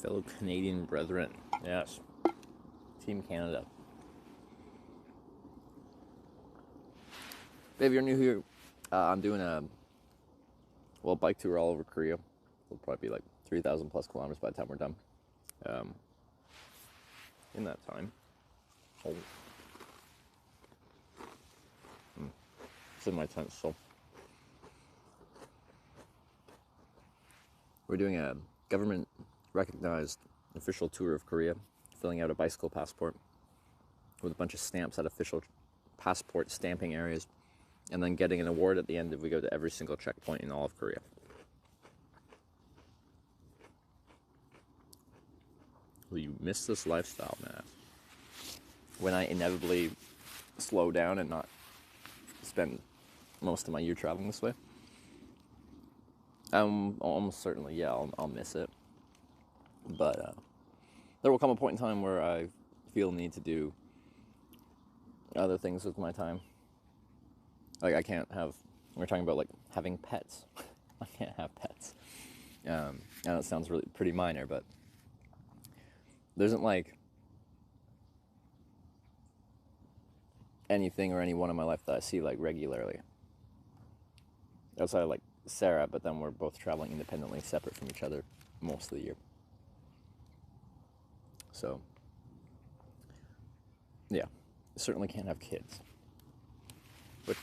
[SPEAKER 1] Fellow Canadian brethren, yes. Team Canada. If you're new here, I'm doing a bike tour all over Korea. It'll probably be like 3,000 plus kilometers by the time we're done. In that time, it's in my tent still. We're doing a government recognized official tour of Korea, filling out a bicycle passport with a bunch of stamps at official passport stamping areas, and then getting an award at the end if we go to every single checkpoint in all of Korea. Will you miss this lifestyle, man? When I inevitably slow down and not spend most of my year traveling this way? Almost certainly, yeah, I'll miss it. But there will come a point in time where I feel the need to do other things with my time. Like, I can't have, we're talking about like having pets. I can't have pets. I know it sounds really pretty minor, but there isn't like anything or anyone in my life that I see like regularly. Outside of like Sarah, but then we're both traveling independently, separate from each other most of the year. So, yeah, certainly can't have kids. But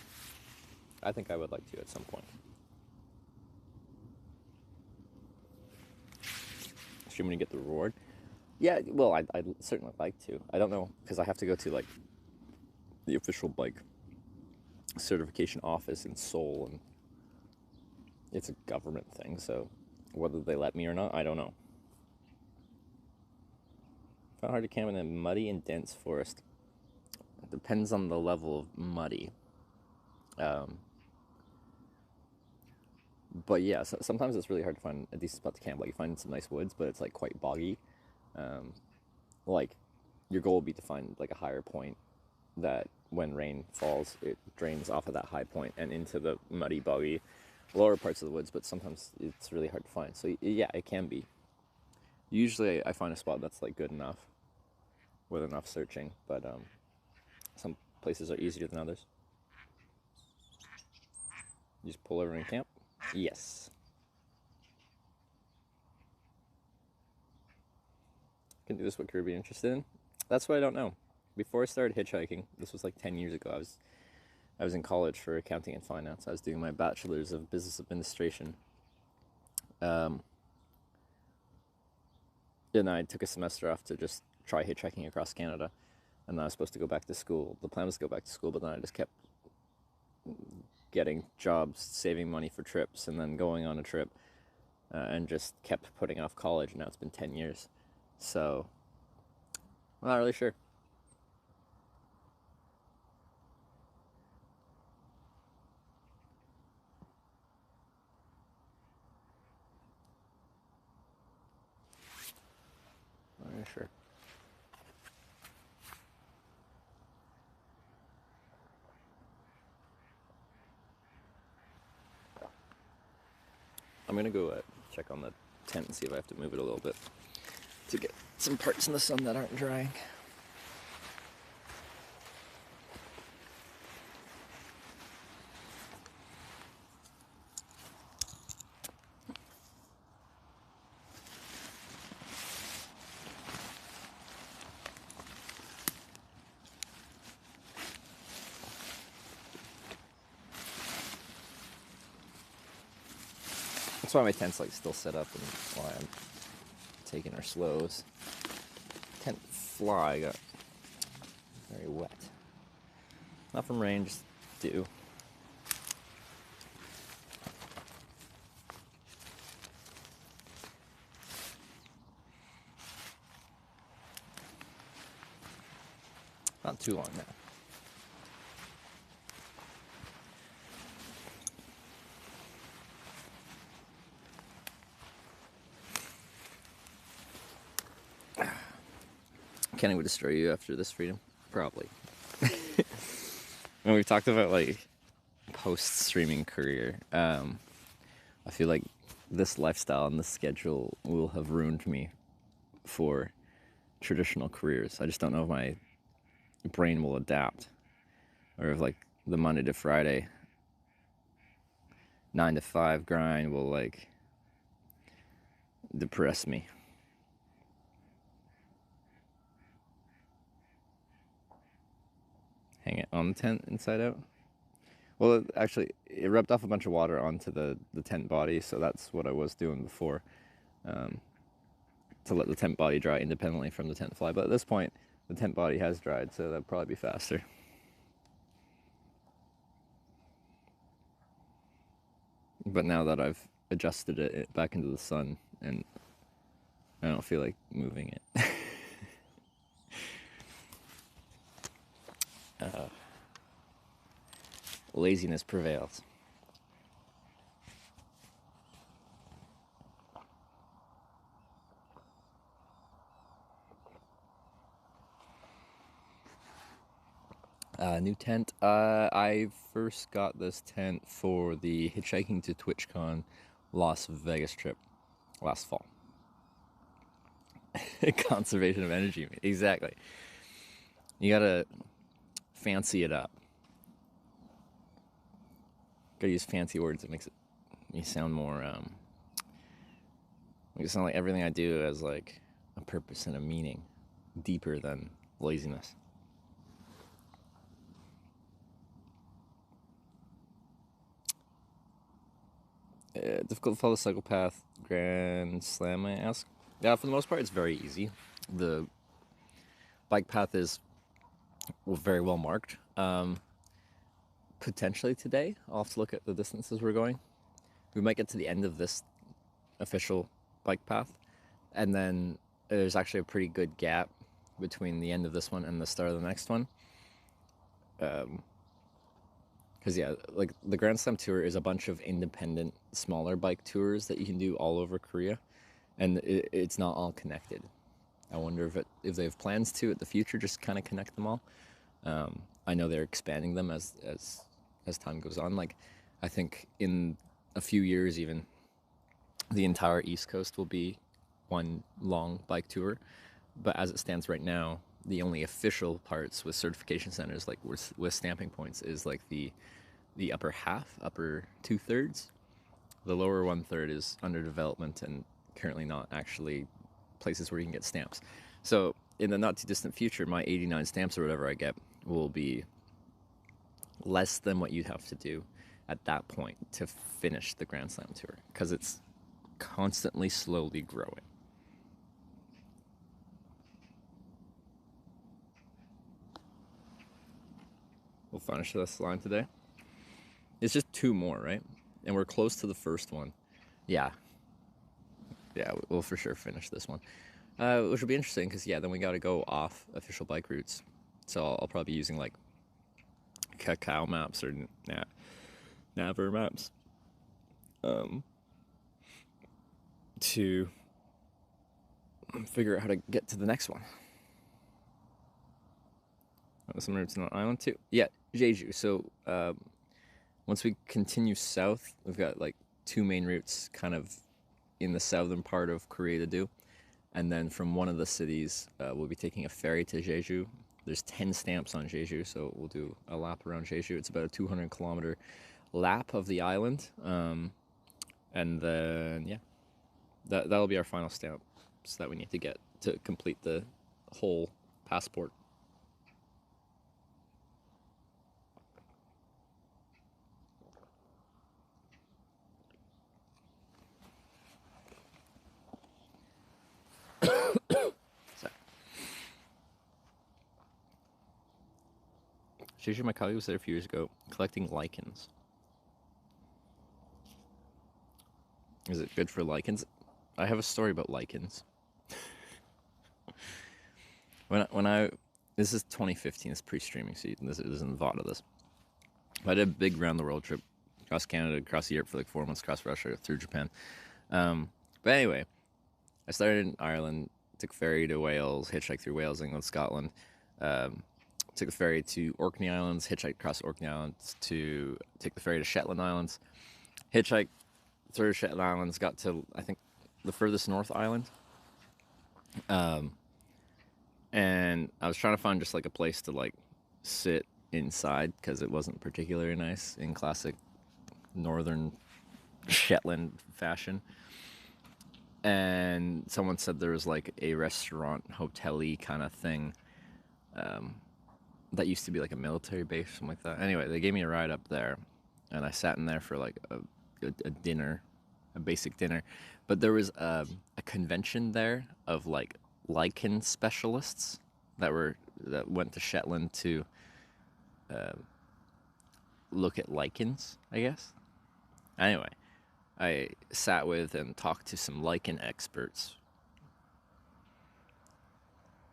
[SPEAKER 1] I think I would like to at some point. Assuming to get the reward. Yeah, well, I'd certainly like to. I don't know, because I have to go to like the official bike certification office in Seoul, and it's a government thing, so whether they let me or not, I don't know. Found hard to camp in a muddy and dense forest. It depends on the level of muddy. But yeah, so sometimes it's really hard to find a decent spot to camp. Like, you find some nice woods, but it's like quite boggy. Like, your goal would be to find like a higher point that when rain falls, it drains off of that high point and into the muddy, boggy lower parts of the woods, but sometimes it's really hard to find. So yeah, it can be. Usually I find a spot that's like good enough with enough searching, but some places are easier than others. You just pull over and camp? Yes. Can do this, what career be interested in? That's what I don't know. Before I started hitchhiking, this was like 10 years ago, I was in college for accounting and finance. I was doing my bachelor's of business administration. And I took a semester off to just try hitchhiking across Canada, and then I was supposed to go back to school. The plan was to go back to school, but then I just kept getting jobs, saving money for trips, and then going on a trip, and just kept putting off college. And now it's been 10 years, so I'm not really sure. Not really sure. I'm gonna go check on the tent and see if I have to move it a little bit to get some parts in the sun that aren't drying. That's why my tent's like still set up and why I'm taking our slows. Tent fly got very wet. Not from rain, just dew. Not too long now. Kenny would destroy you after this freedom, probably. When we've talked about like post-streaming career, I feel like this lifestyle and this schedule will have ruined me for traditional careers. I just don't know if my brain will adapt, or if like the Monday to Friday 9 to 5 grind will like depress me. Hang it on the tent inside out. Well, actually, it rubbed off a bunch of water onto the tent body, so that's what I was doing before, to let the tent body dry independently from the tent fly. But at this point, the tent body has dried, so that'd probably be faster. But now that I've adjusted it back into the sun, and I don't feel like moving it. Laziness prevails. New tent. I first got this tent for the Hitchhiking to TwitchCon Las Vegas trip last fall. Conservation of energy. Exactly. You gotta fancy it up. Gotta use fancy words. It makes me sound more. Make it sound like everything I do has like a purpose and a meaning, deeper than laziness. Difficult to follow the cycle path. Grand Slam, I ask. Yeah, for the most part, it's very easy. The bike path is very well marked. Potentially today, I'll have to look at the distances we're going. We might get to the end of this official bike path, and then there's actually a pretty good gap between the end of this one and the start of the next one. Because yeah, like the Grand Slam tour is a bunch of independent, smaller bike tours that you can do all over Korea, and it's not all connected. I wonder if they have plans to, at the future, just kind of connect them all. I know they're expanding them as time goes on. Like, I think in a few years, even the entire East Coast will be one long bike tour. But as it stands right now, the only official parts with certification centers, like with stamping points, is like the upper half, upper 2/3. The lower 1/3 is under development and currently not actually places where you can get stamps. So in the not too distant future, my 89 stamps or whatever I get will be less than what you'd have to do at that point to finish the Grand Slam tour, because it's constantly slowly growing. we'll finish this line today. It's just 2 more, right? And we're close to the first one. Yeah, we'll for sure finish this one, which will be interesting because then we got to go off official bike routes. So I'll probably be using like Kakao maps or Naver maps to figure out how to get to the next one. Some routes on island too. Yeah, Jeju. So once we continue south, we've got like 2 main routes kind of in the southern part of Korea to do. And then from one of the cities, we'll be taking a ferry to Jeju. There's 10 stamps on Jeju, so we'll do a lap around Jeju. It's about a 200-kilometer lap of the island. And then, that'll be our final stamp that we need to get to complete the whole passport. Jeju, my colleague was there a few years ago collecting lichens. Is it good for lichens? I have a story about lichens. This is 2015, it's pre-streaming, so this isn't the VOD of this. I did a big round-the-world trip across Canada, across Europe for like 4 months, across Russia, through Japan. But anyway, I started in Ireland, took ferry to Wales, hitchhiked through Wales, England, Scotland. Took the ferry to Orkney Islands, hitchhiked across Orkney Islands to take the ferry to Shetland Islands, hitchhiked through Shetland Islands, got to, I think, the furthest north island. And I was trying to find just like a place to like sit inside because it wasn't particularly nice in classic northern Shetland fashion. And someone said there was like a restaurant, hotel-y kind of thing that used to be like a military base, something like that. Anyway, they gave me a ride up there, and I sat in there for like a dinner, a basic dinner. But there was a convention there of like lichen specialists that went to Shetland to look at lichens, I guess. Anyway, I sat with and talked to some lichen experts.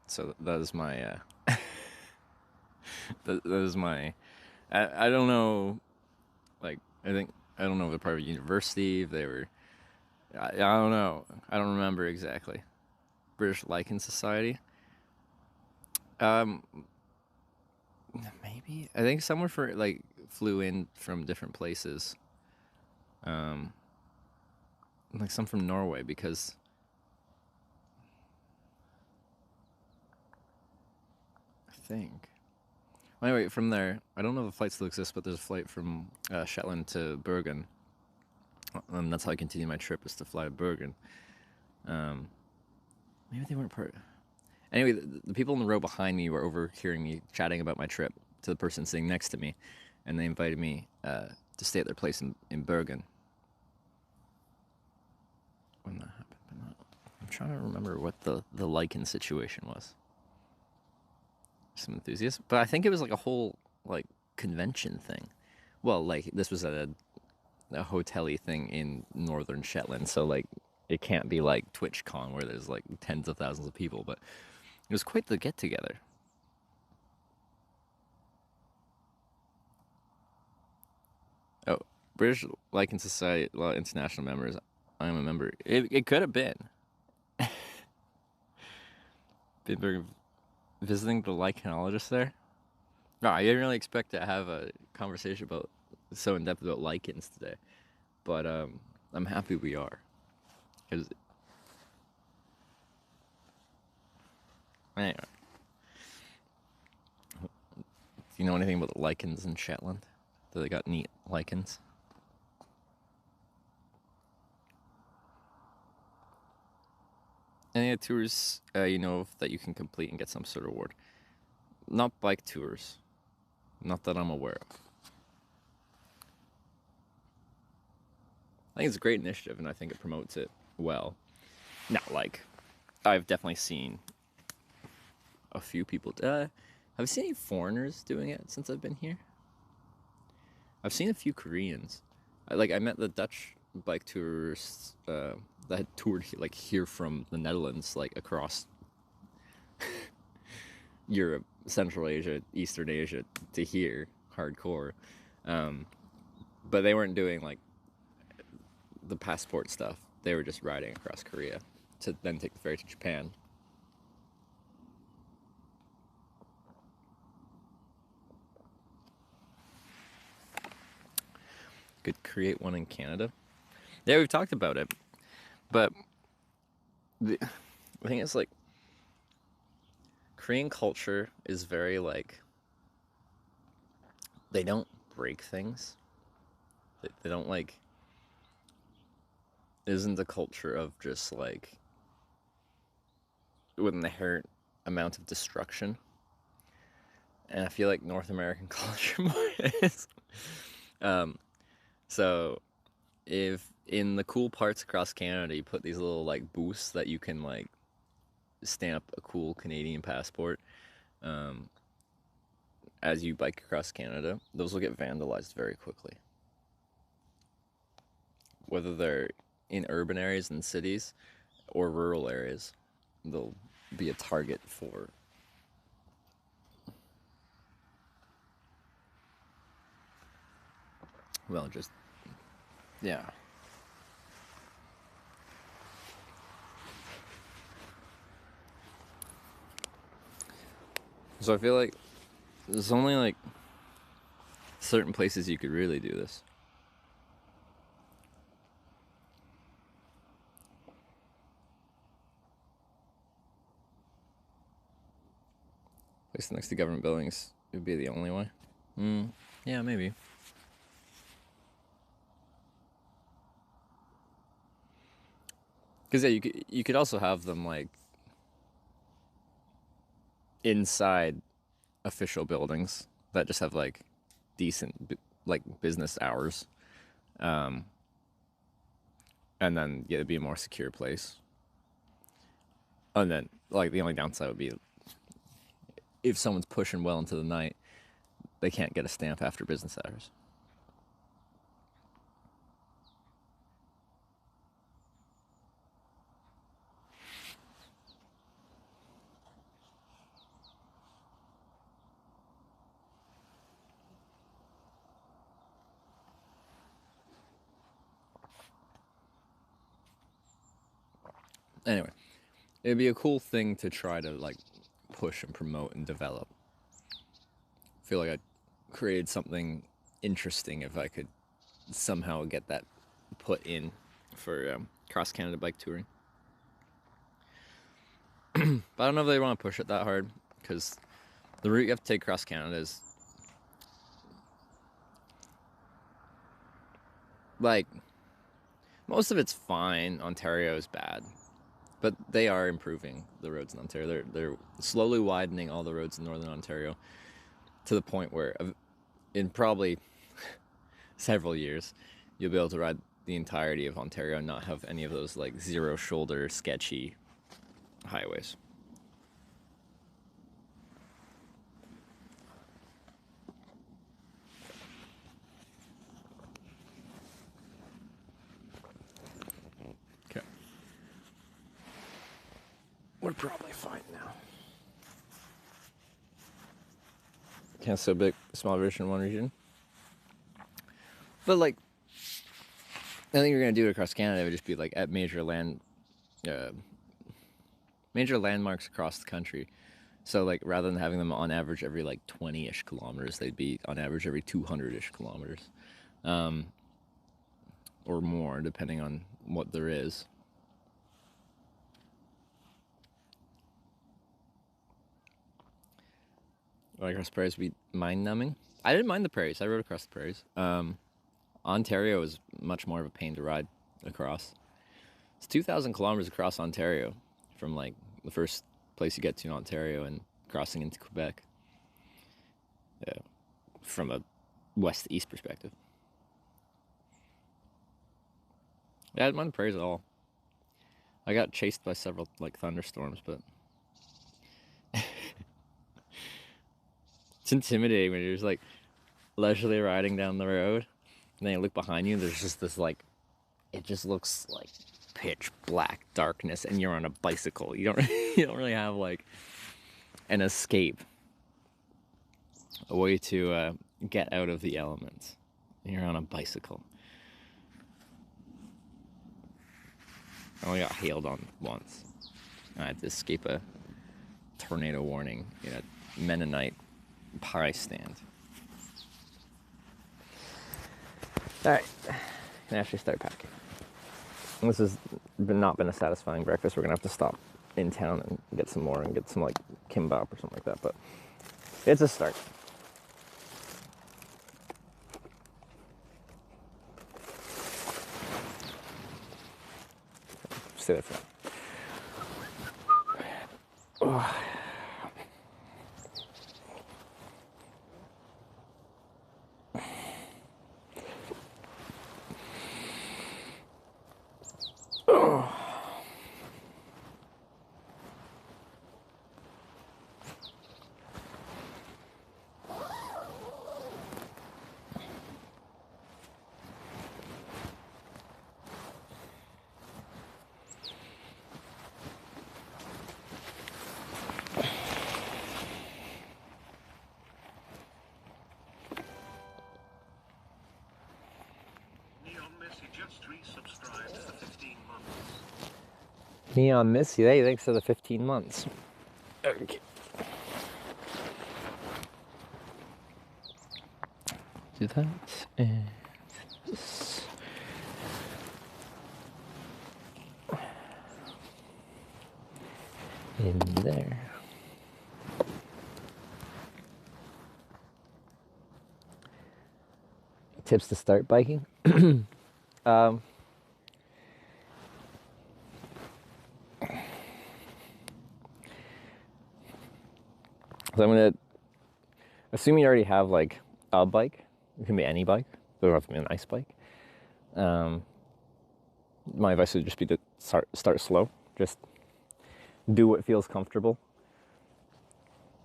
[SPEAKER 1] So that is my that is my I don't know, like I don't know if they're part of a university, if they were I don't know. I don't remember exactly. British Lichen Society. Maybe I think someone flew in from different places. Like some from Norway because I think. Anyway, from there, I don't know if the flight still exists, but there's a flight from Shetland to Bergen. And that's how I continue my trip, is to fly to Bergen. Maybe they weren't part. Anyway, the people in the row behind me were overhearing me chatting about my trip to the person sitting next to me, and they invited me to stay at their place in Bergen. When that happened, I'm trying to remember what the lichen situation was. Some enthusiasts, but I think it was like a whole like convention thing. Well, like this was a hotel-y thing in northern Shetland, so like it can't be like TwitchCon where there's like tens of thousands of people, but it was quite the get-together. Oh, British Lichen Society, a lot of international members. I'm a member. It could have been. Been visiting the lichenologist there. No, I didn't really expect to have a conversation about so in depth about lichens today, but I'm happy we are. Cause anyway, do you know anything about the lichens in Shetland? Do they got neat lichens? Any tours you know of that you can complete and get some sort of reward? Not bike tours, not that I'm aware of. I think it's a great initiative, and I think it promotes it well. Now, like, I've definitely seen a few people. Have you seen any foreigners doing it since I've been here? I've seen a few Koreans. I met the Dutch bike tourists that had toured like here from the Netherlands, like across Europe, Central Asia, Eastern Asia to here, hardcore. But they weren't doing like the passport stuff. They were just riding across Korea to then take the ferry to Japan. Could create one in Canada. Yeah, we've talked about it, but the thing is, like, Korean culture is very like, they don't break things. They don't like. Isn't a culture of just like with an inherent amount of destruction, and I feel like North American culture more is. So if in the cool parts across Canada you put these little like booths that you can like stamp a cool Canadian passport, as you bike across Canada, those will get vandalized very quickly. Whether they're in urban areas and cities or rural areas, they'll be a target for. Well, just, yeah. So I feel like there's only like certain places you could really do this. Place next to government buildings would be the only way. Yeah, maybe. Because yeah, you could also have them like inside official buildings that just have like decent like business hours, and then yeah, it'd be a more secure place. And then like the only downside would be if someone's pushing well into the night, they can't get a stamp after business hours. Anyway, it'd be a cool thing to try to like push and promote and develop. I feel like I created something interesting if I could somehow get that put in for cross Canada bike touring. But I don't know if they want to push it that hard, because the route you have to take across Canada is like, most of it's fine. Ontario is bad, but they are improving the roads in Ontario. They're slowly widening all the roads in northern Ontario to the point where in probably several years you'll be able to ride the entirety of Ontario and not have any of those like zero shoulder sketchy highways. Okay. We're probably fine now. Can't so big, small version, one region. But like, I think you're gonna do it across Canada. It would just be like at major landmarks across the country. So like, rather than having them on average every like 20-ish kilometers, they'd be on average every 200-ish kilometers, or more, depending on what there is. Like across the prairies would be mind-numbing. I didn't mind the prairies. I rode across the prairies. Ontario is much more of a pain to ride across. It's 2,000 kilometers across Ontario, from like the first place you get to in Ontario and crossing into Quebec. Yeah, from a west to east perspective. Yeah, I didn't mind the prairies at all. I got chased by several like thunderstorms, but it's intimidating when you're just like, leisurely riding down the road, and then you look behind you, there's just this like, it just looks like pitch black darkness, and you're on a bicycle. You don't you don't really have like an escape, a way to get out of the elements. You're on a bicycle. I only got hailed on once. I had to escape a tornado warning in a Mennonite pie stand. Alright, can actually start packing. This has not been a satisfying breakfast. We're gonna have to stop in town and get some more and get some like kimbap or something like that, but it's a start. Say that for now. Neon Missy, hey, thanks for the 15 months. Okay. Do that and this. In there. Tips to start biking. So I'm gonna, assuming you already have like a bike, it can be any bike, it doesn't have to be an ice bike. My advice would just be to start slow, just do what feels comfortable.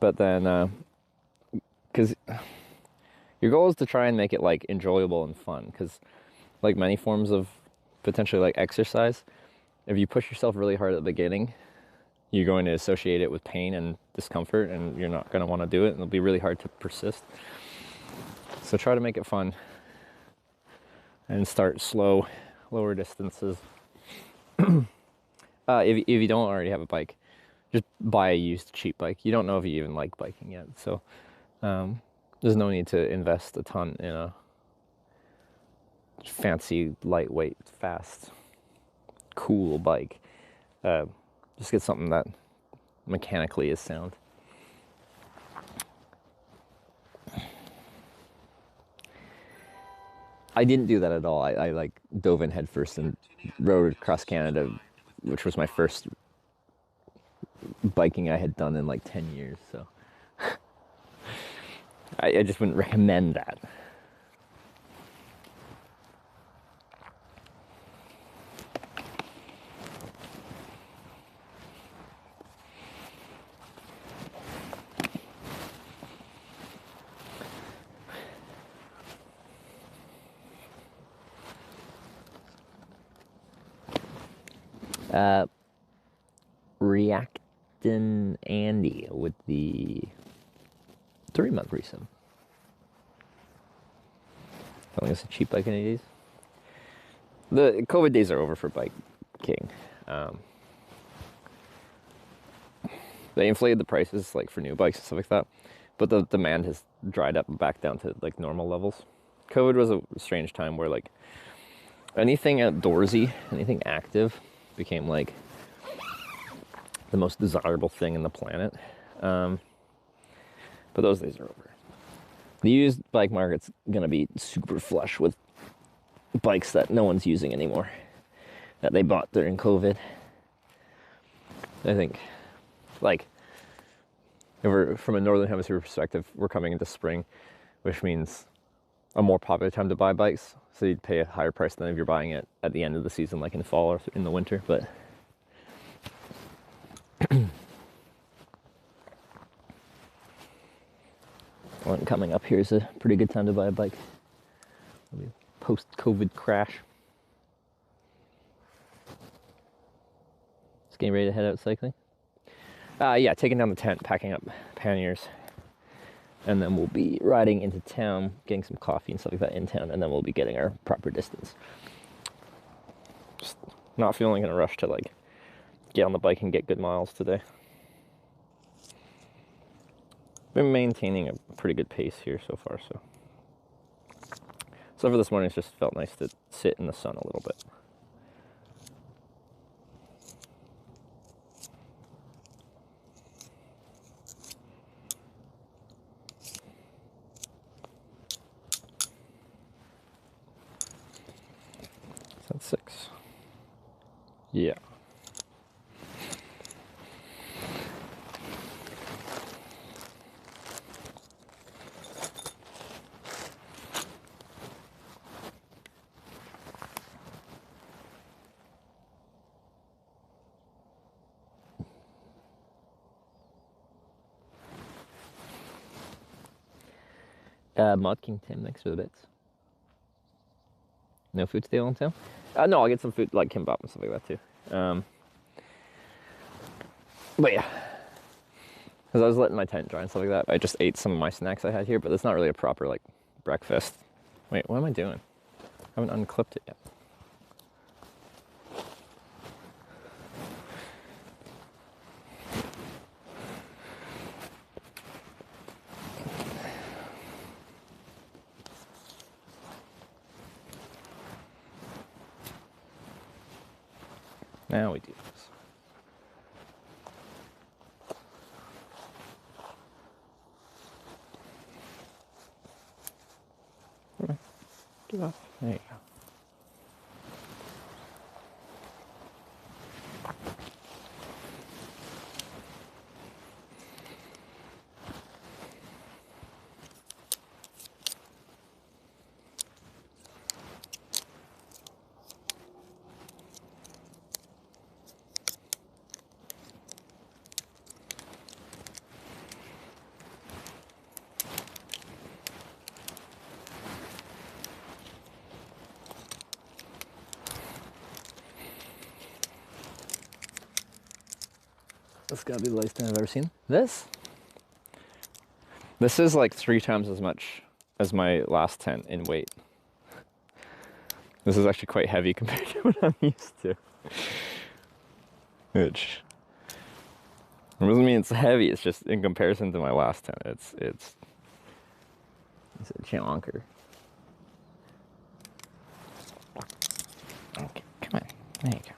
[SPEAKER 1] But then, because your goal is to try and make it like enjoyable and fun, because like many forms of potentially like exercise, if you push yourself really hard at the beginning, you're going to associate it with pain and discomfort, and you're not going to want to do it, and it'll be really hard to persist. So try to make it fun and start slow, lower distances. If you don't already have a bike, just buy a used cheap bike. You don't know if you even like biking yet, so there's no need to invest a ton in a fancy, lightweight, fast, cool bike. Just get something that mechanically is sound. I didn't do that at all. I like dove in headfirst and rode across Canada, which was my first biking I had done in like 10 years. So I just wouldn't recommend that. Reactin' Andy with the 3-month resub. Telling us a cheap bike in the days. The COVID days are over for biking. They inflated the prices like for new bikes and stuff like that, but the demand has dried up back down to like normal levels. COVID was a strange time where like anything outdoorsy, anything active became like the most desirable thing in the planet. But those days are over. The used bike market's gonna be super flush with bikes that no one's using anymore, that they bought during COVID. I think, like, if we're from a northern hemisphere perspective, we're coming into spring, which means a more popular time to buy bikes. So you'd pay a higher price than if you're buying it at the end of the season, like in fall or in the winter. But when coming up here is a pretty good time to buy a bike. Post-COVID crash. Just getting ready to head out cycling. Yeah, taking down the tent, packing up panniers, and then we'll be riding into town, getting some coffee and stuff like that in town, and then we'll be getting our proper distance. Just not feeling in a rush to like get on the bike and get good miles today. Been maintaining a pretty good pace here so far, so for this morning, it's just felt nice to sit in the sun a little bit. That's 6. Yeah. Mod King Tim, thanks for the bits. No food stale in town? No, I'll get some food like kimbap and stuff like that too. But yeah, because I was letting my tent dry and stuff like that. I just ate some of my snacks I had here, but it's not really a proper like breakfast. Wait, what am I doing? I haven't unclipped it yet. Now we do this. Get off. There you go. This gotta be the lightest thing I've ever seen. This is like 3 times as much as my last tent in weight. This is actually quite heavy compared to what I'm used to. Which doesn't mean it's heavy, it's just in comparison to my last tent, it's a chonker. Okay, come on. There you go.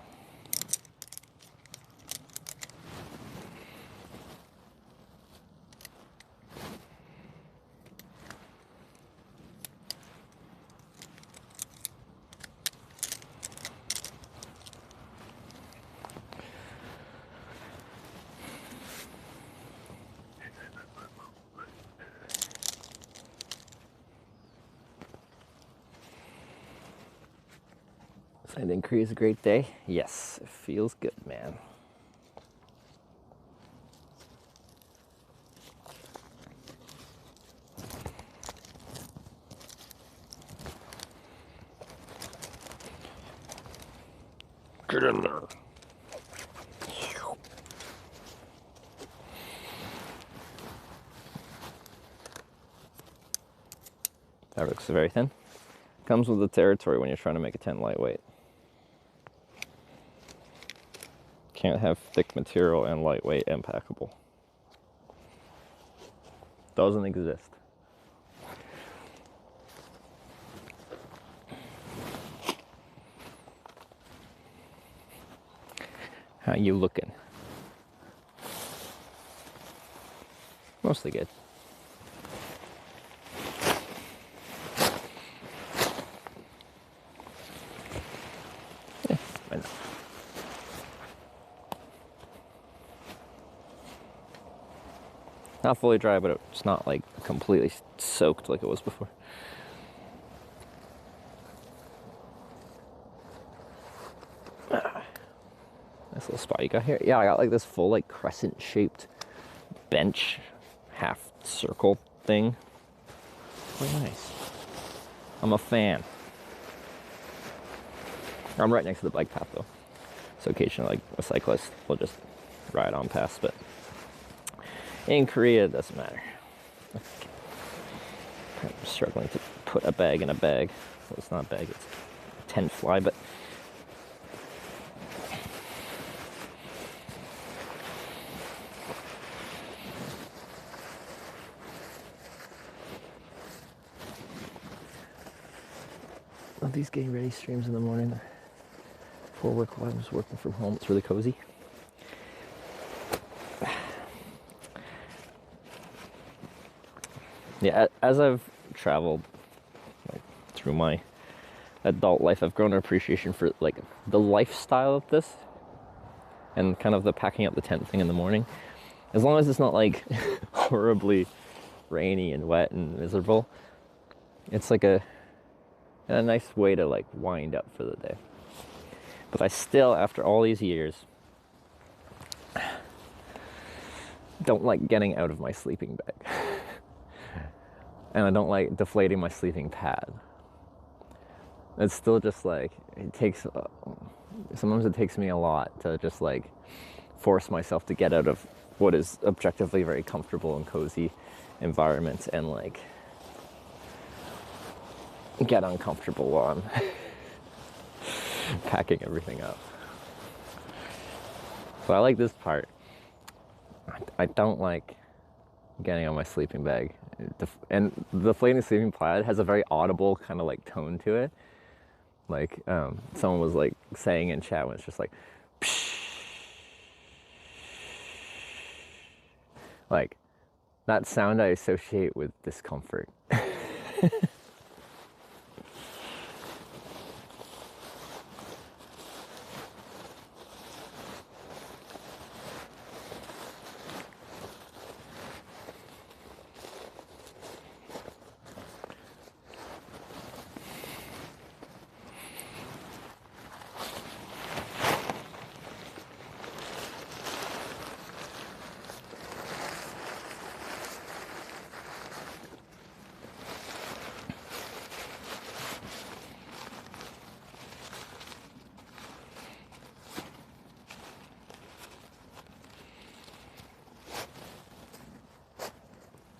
[SPEAKER 1] I think Korea's a great day. Yes, it feels good, man. Get in there. Fabric's very thin. Comes with the territory when you're trying to make a tent lightweight. Can't have thick material and lightweight and packable. Doesn't exist. How you looking? Mostly good. Yeah, I know. Not fully dry, but it's not like completely soaked like it was before. Nice little spot you got here. Yeah, I got like this full like crescent shaped bench, half circle thing quite nice. I'm a fan. I'm right next to the bike path though, so occasionally like a cyclist will just ride on past, but in Korea it doesn't matter. I'm struggling to put a bag in a bag. Well, it's not a bag, it's a tent fly, but these getting ready streams in the morning before work while I was working from home. It's really cozy. Yeah, as I've traveled like, through my adult life, I've grown an appreciation for like the lifestyle of this and kind of the packing up the tent thing in the morning. As long as it's not like horribly rainy and wet and miserable, it's like a nice way to like wind up for the day. But I still, after all these years, don't like getting out of my sleeping bag. And I don't like deflating my sleeping pad. It's still just like, it takes, sometimes it takes me a lot to just like force myself to get out of what is objectively very comfortable and cozy environments and like get uncomfortable while I'm packing everything up. But I like this part. I don't like getting on my sleeping bag. And the deflating sleeping pad has a very audible kind of like tone to it. Like someone was like saying in chat when it's just like, psh. Like that sound I associate with discomfort.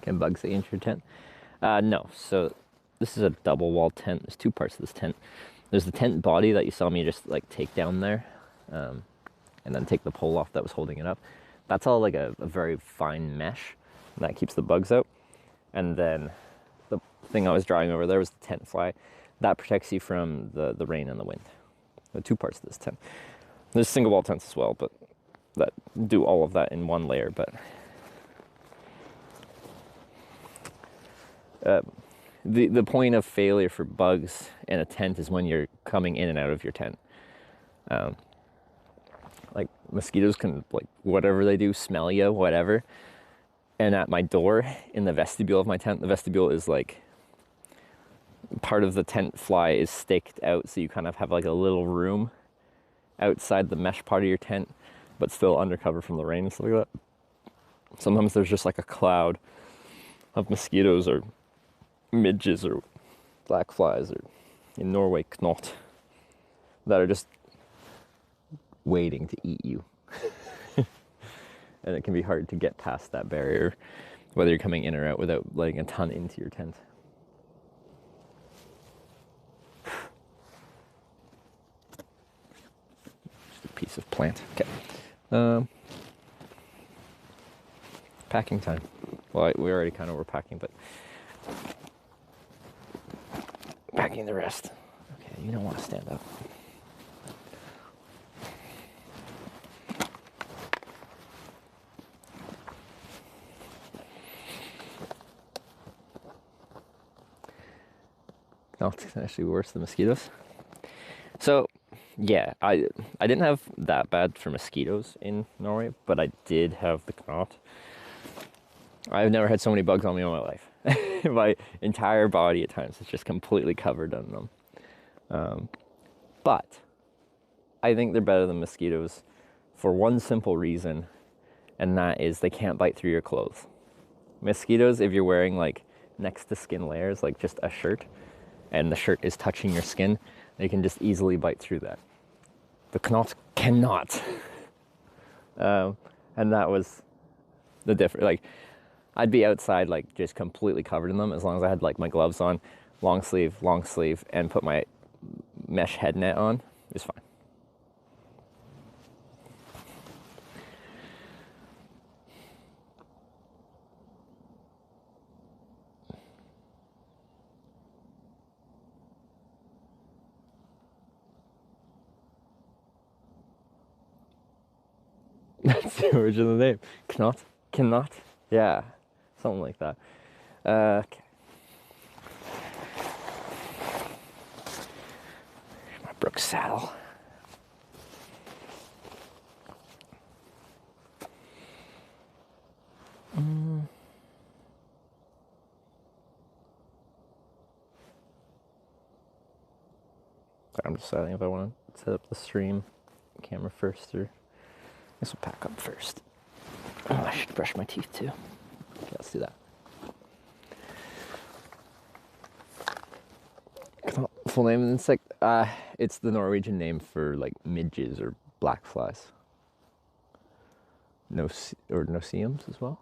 [SPEAKER 1] Can bugs get into your tent? No. So this is a double wall tent. There's two parts of this tent. There's the tent body that you saw me just like take down there, and then take the pole off that was holding it up. That's all like a very fine mesh that keeps the bugs out. And then the thing I was drawing over there was the tent fly. That protects you from the rain and the wind. The two parts of this tent. There's single wall tents as well, but that do all of that in one layer. But the point of failure for bugs in a tent is when you're coming in and out of your tent. Like mosquitoes can, like whatever they do, smell you, whatever. And at my door in the vestibule of my tent, the vestibule is like part of the tent fly is staked out, so you kind of have like a little room outside the mesh part of your tent, but still undercover from the rain and stuff like that. Sometimes there's just like a cloud of mosquitoes or midges or black flies, or in Norway knot, that are just waiting to eat you. And it can be hard to get past that barrier, whether you're coming in or out, without letting a ton into your tent. Just a piece of plant. Okay. Packing time. Well, we already kind of were packing, but packing the rest. Okay, you don't want to stand up. No, it's actually worse than mosquitoes. So, yeah, I didn't have that bad for mosquitoes in Norway, but I did have the knot. I've never had so many bugs on me in my life. My entire body at times is just completely covered in them. But I think they're better than mosquitoes for one simple reason, and that is they can't bite through your clothes. Mosquitoes, if you're wearing like next to skin layers, like just a shirt, and the shirt is touching your skin, they can just easily bite through that. The knot cannot. And that was the difference. Like, I'd be outside, like, just completely covered in them as long as I had, like, my gloves on, long sleeve, and put my mesh head net on. It was fine. That's the origin of the name. Knot? Cannot? Yeah, something like that. Okay. My Brooks saddle. I'm deciding if I want to set up the stream camera first, or I guess we'll pack up first. Oh, I should brush my teeth too. Okay, let's do that. Full name of the insect? It's the Norwegian name for like midges or black flies. Noceums as well.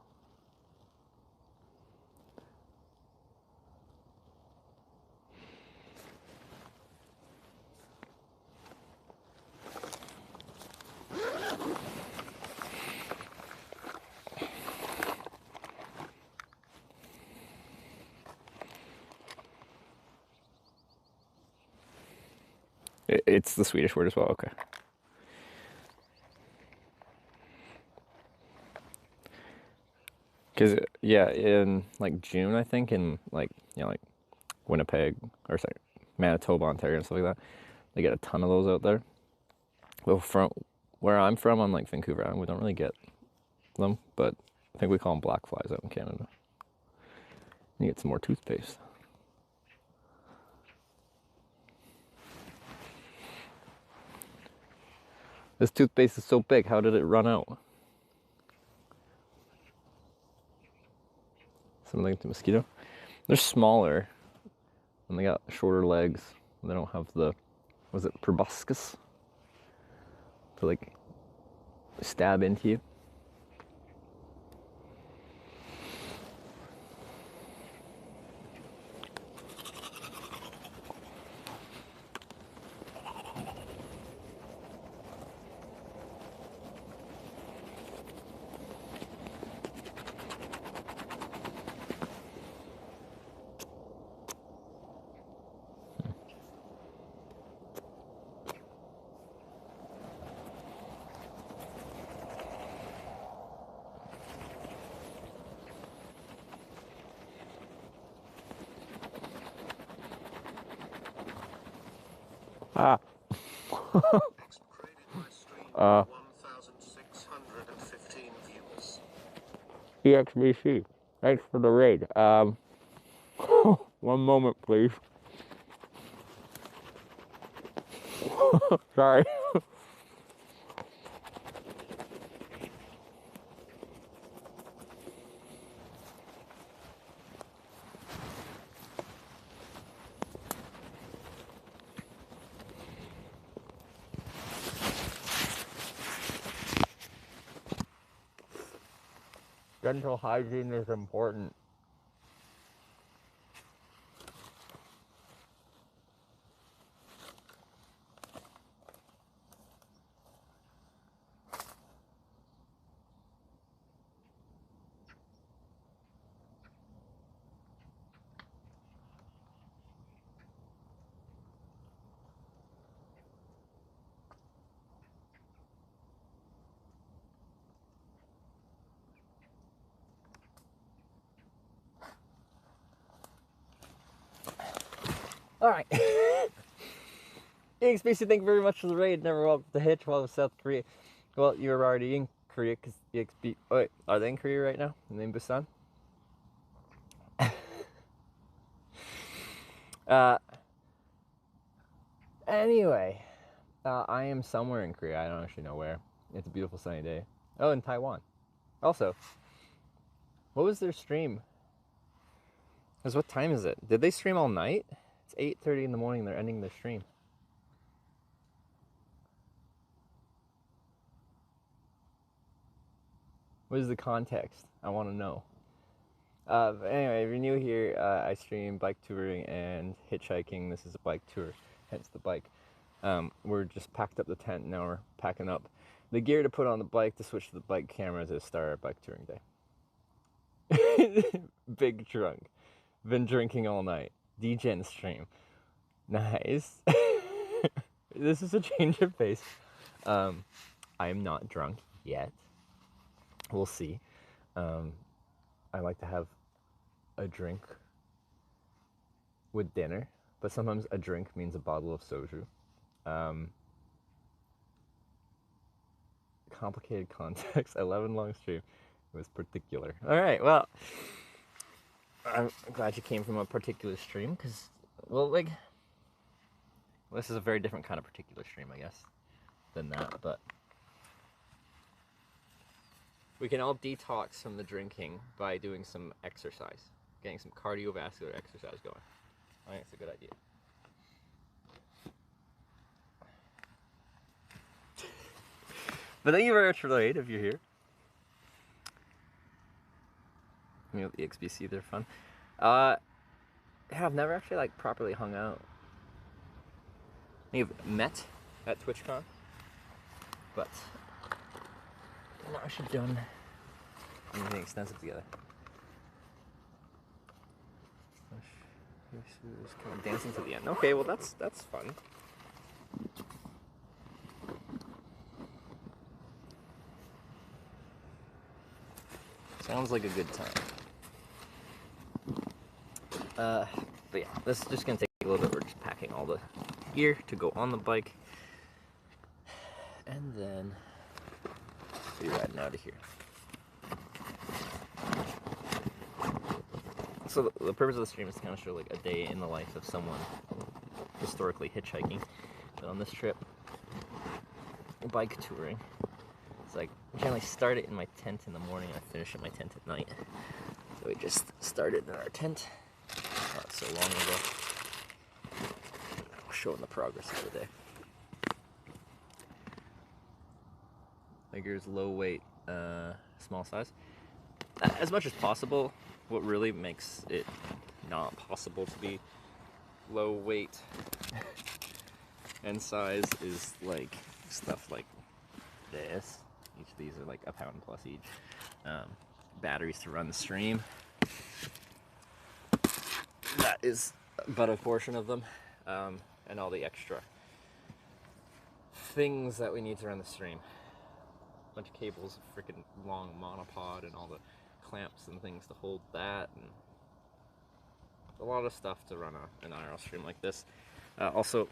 [SPEAKER 1] It's the Swedish word as well, okay. Because, yeah, in like June, I think, in like, like Winnipeg, or sorry, Manitoba, Ontario, and stuff like that, they get a ton of those out there. Well, from where I'm from, on like Vancouver Island, we don't really get them, but I think we call them black flies out in Canada. You get some more toothpaste. This toothpaste is so big, how did it run out? Something like the mosquito. They're smaller, and they got shorter legs. They don't have the, was it proboscis? To like stab into you. Ah.
[SPEAKER 2] 1,615 viewers.
[SPEAKER 1] EXBC, thanks for the raid. One moment, please. Sorry. Dental hygiene is important. All right. EXBC, thank you very much for the raid. Never walked the hitch while I was South Korea. Well, you were already in Korea because EXB. Oh, wait, are they in Korea right now? In Busan? Anyway, I am somewhere in Korea. I don't actually know where. It's a beautiful sunny day. Oh, in Taiwan. Also, what was their stream? Because what time is it? Did they stream all night? It's 8:30 in the morning. They're ending their stream. What is the context? I want to know. Anyway, if you're new here, I stream bike touring and hitchhiking. This is a bike tour, hence the bike. We're just packed up the tent. Now we're packing up the gear to put on the bike to switch to the bike camera to start our bike touring day. Big drunk. Been drinking all night. DGen stream. Nice. This is a change of pace. I am not drunk yet. We'll see. I like to have a drink with dinner, but sometimes a drink means a bottle of soju. Complicated context. 11 long stream. It was particular. All right, well, I'm glad you came from a particular stream, because, well, like, this is a very different kind of particular stream, I guess, than that, but we can all detox from the drinking by doing some exercise, getting some cardiovascular exercise going. I think it's a good idea. But thank you very much for the aid if you're here. You know, the XBC, they're fun. Yeah, I've never actually like properly hung out. We've met at TwitchCon, but I'm not actually done anything extensive together. Just kind of dancing to the end. Okay, well that's fun. Sounds like a good time. But yeah, this is just gonna take a little bit. We're just packing all the gear to go on the bike, and then we'll be riding out of here. So the purpose of the stream is to kind of show like a day in the life of someone historically hitchhiking. But on this trip, bike touring, it's like I generally start it in my tent in the morning and I finish at my tent at night. So we just started in our tent not so long ago, showing the progress of the day. Figures low weight, small size. As much as possible. What really makes it not possible to be low weight and size is like stuff like this. Each of these are like a pound plus each. Batteries to run the stream. That is but a portion of them. And all the extra things that we need to run the stream. A bunch of cables, a freaking long monopod, and all the clamps and things to hold that, and a lot of stuff to run an IRL stream like this. Also,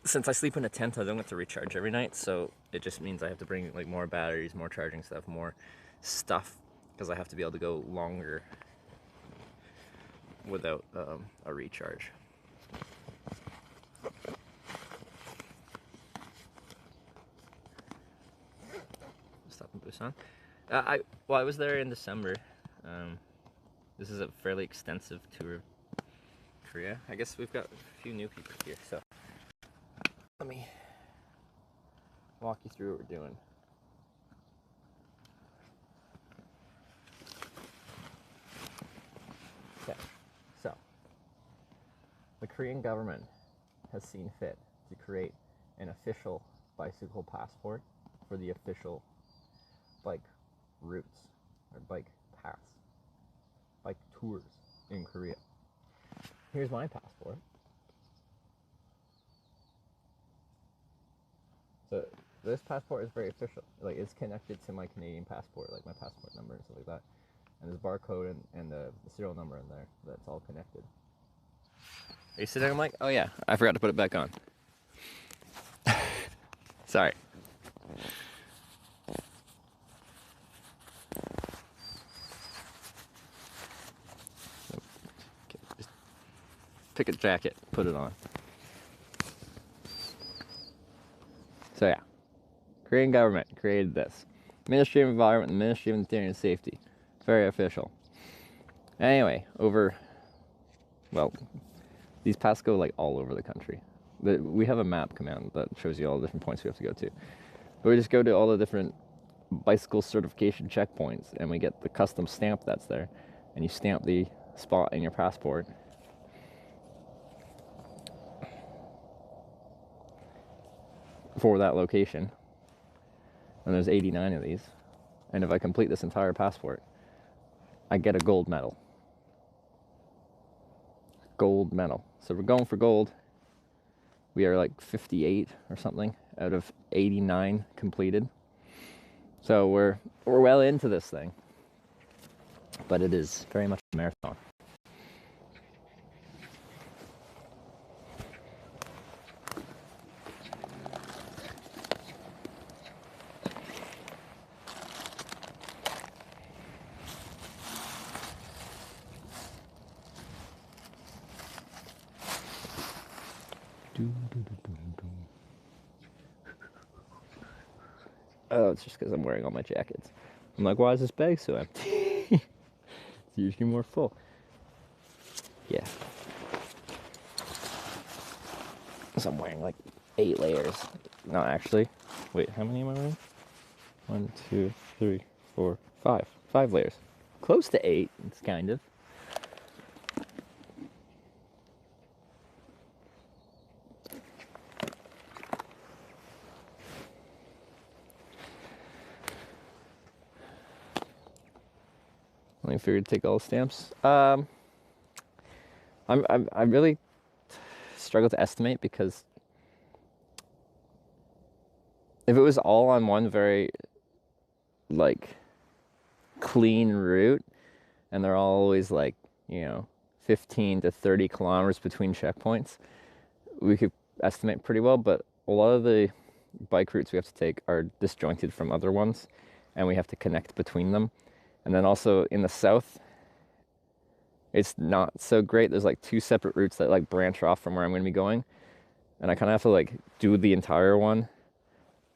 [SPEAKER 1] since I sleep in a tent, I don't get to recharge every night, so it just means I have to bring like more batteries, more charging stuff, more stuff, because I have to be able to go longer without a recharge. Stop in Busan. I was there in December. This is a fairly extensive tour of Korea. I guess we've got a few new people here, so let me walk you through what we're doing. Okay, so the Korean government has seen fit to create an official bicycle passport for the official bike routes or bike paths, bike tours in Korea. Here's my passport. So this passport is very official. Like, it's connected to my Canadian passport, like my passport number and stuff like that. And there's barcode and the serial number in there. So that's all connected. Are you sitting there, Mike? Oh yeah, I forgot to put it back on. Sorry. Pick a jacket, put it on. So yeah, Korean government created this. Ministry of Environment and Ministry of Interior and Safety. Very official. Anyway, over well, these pass go like all over the country. We have a map command that shows you all the different points we have to go to. But we just go to all the different bicycle certification checkpoints, and we get the custom stamp that's there, and you stamp the spot in your passport. For that location. And there's 89 of these. And if I complete this entire passport, I get a gold medal. Gold medal. So we're going for gold. We are like 58 or something out of 89 completed. So we're well into this thing. But it is very much a marathon. Oh, it's just because I'm wearing all my jackets. I'm like, why is this bag so empty? It's usually more full. Yeah. So I'm wearing like 8 layers. Not actually. Wait, how many am I wearing? 1, 2, 3, 4, 5. 5 layers. Close to 8, it's kind of. I figured to take all the stamps. I really struggle to estimate, because if it was all on one very like clean route, and they're always like, 15 to 30 kilometers between checkpoints, we could estimate pretty well. But a lot of the bike routes we have to take are disjointed from other ones, and we have to connect between them. And then also in the south, it's not so great. There's like 2 separate routes that like branch off from where I'm going to be going. And I kind of have to like do the entire one,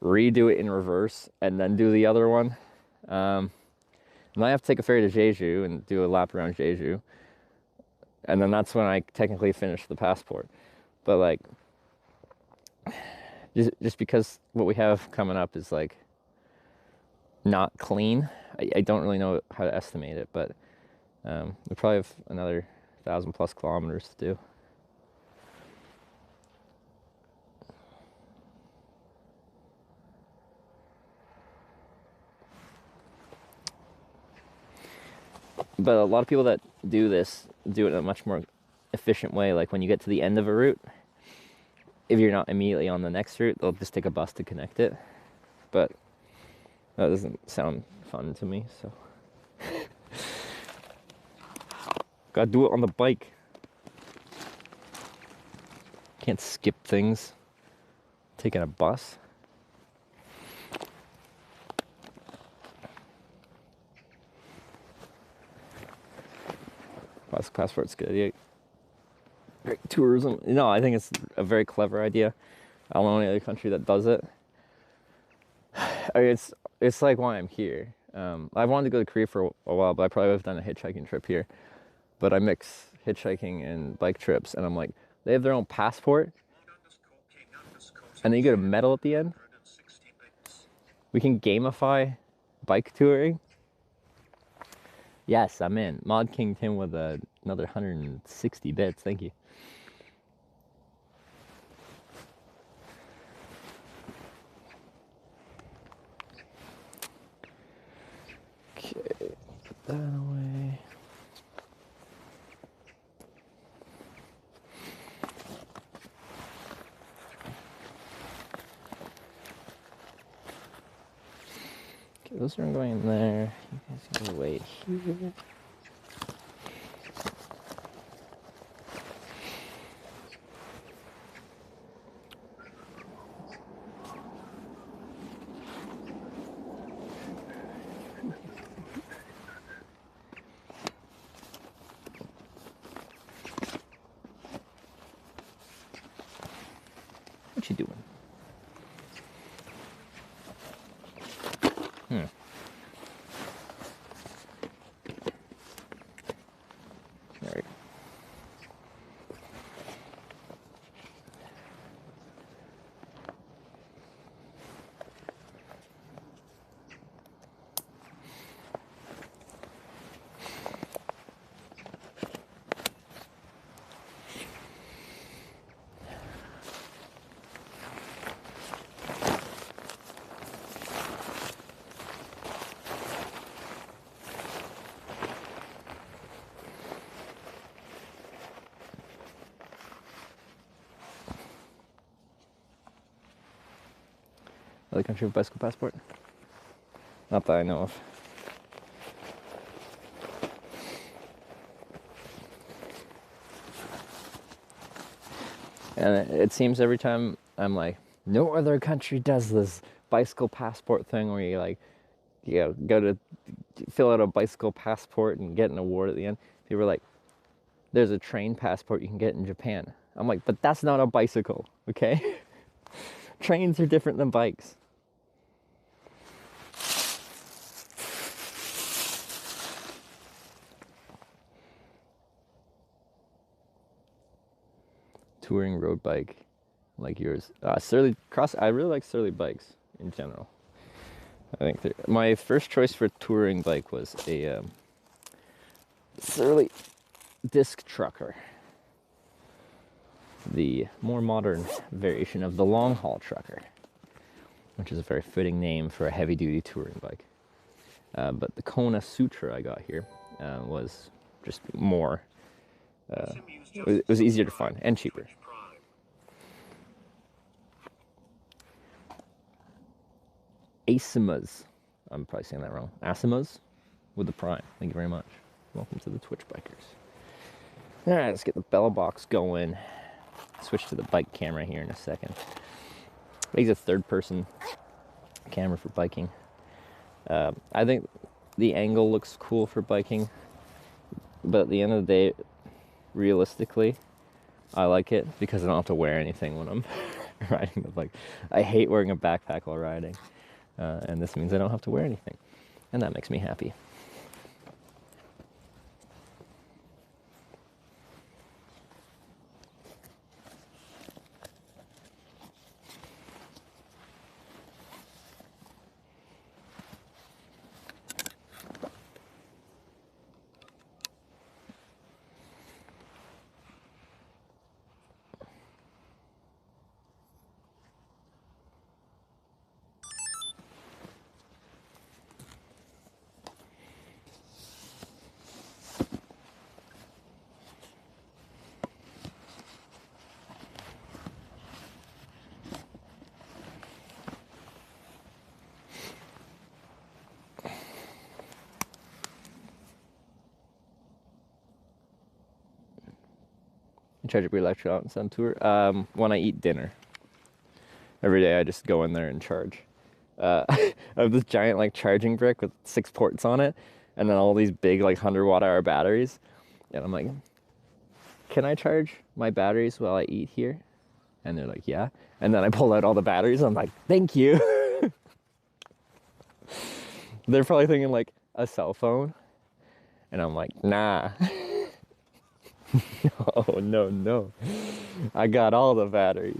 [SPEAKER 1] redo it in reverse, and then do the other one. And I have to take a ferry to Jeju and do a lap around Jeju. And then that's when I technically finish the passport. But like, just because what we have coming up is like not clean, I don't really know how to estimate it, but we probably have another 1,000+ kilometers to do. But a lot of people that do this do it in a much more efficient way. Like when you get to the end of a route, if you're not immediately on the next route, they'll just take a bus to connect it. But that doesn't sound fun to me, so. Gotta do it on the bike. Can't skip things. Taking a bus. Passport's good. Yeah. Great tourism. No, I think it's a very clever idea. I don't know any other country that does it. I mean, it's like why I'm here. I wanted to go to Korea for a while, but I probably would have done a hitchhiking trip here. But I mix hitchhiking and bike trips, and I'm like, they have their own passport, and then you get a medal at the end. We can gamify bike touring. Yes, I'm in. Mod King Tim with another 160 bits. Thank you. Okay, put that away. Okay, those are going in there. You guys can wait here. What you doing? other country with bicycle passport? Not that I know of. And it seems every time I'm like, no other country does this bicycle passport thing where you like, you know, go to fill out a bicycle passport and get an award at the end. People are like, there's a train passport you can get in Japan. I'm like, but that's not a bicycle, okay? Trains are different than bikes. Touring road bike like yours. Surly cross. I really like Surly bikes in general. I think my first choice for touring bike was a Surly disc trucker, the more modern variation of the long haul trucker, which is a very fitting name for a heavy duty touring bike. But the Kona Sutra I got here was just more. It was easier to find and cheaper. Asimas. I'm probably saying that wrong. Asimas with the Prime. Thank you very much. Welcome to the Twitch Bikers. All right, let's get the bell box going. Switch to the bike camera here in a second. I use a third-person camera for biking. I think the angle looks cool for biking, but at the end of the day, realistically, I like it because I don't have to wear anything when I'm riding. Like, I hate wearing a backpack while riding, and this means I don't have to wear anything, and that makes me happy. Charge up your electric out and sun tour. When I eat dinner, every day I just go in there and charge. I have this giant like charging brick with 6 ports on it, and then all these big like 100 watt-hour batteries. And I'm like, can I charge my batteries while I eat here? And they're like, yeah. And then I pull out all the batteries. I'm like, thank you. They're probably thinking like a cell phone, and I'm like, nah. Oh, no. I got all the batteries.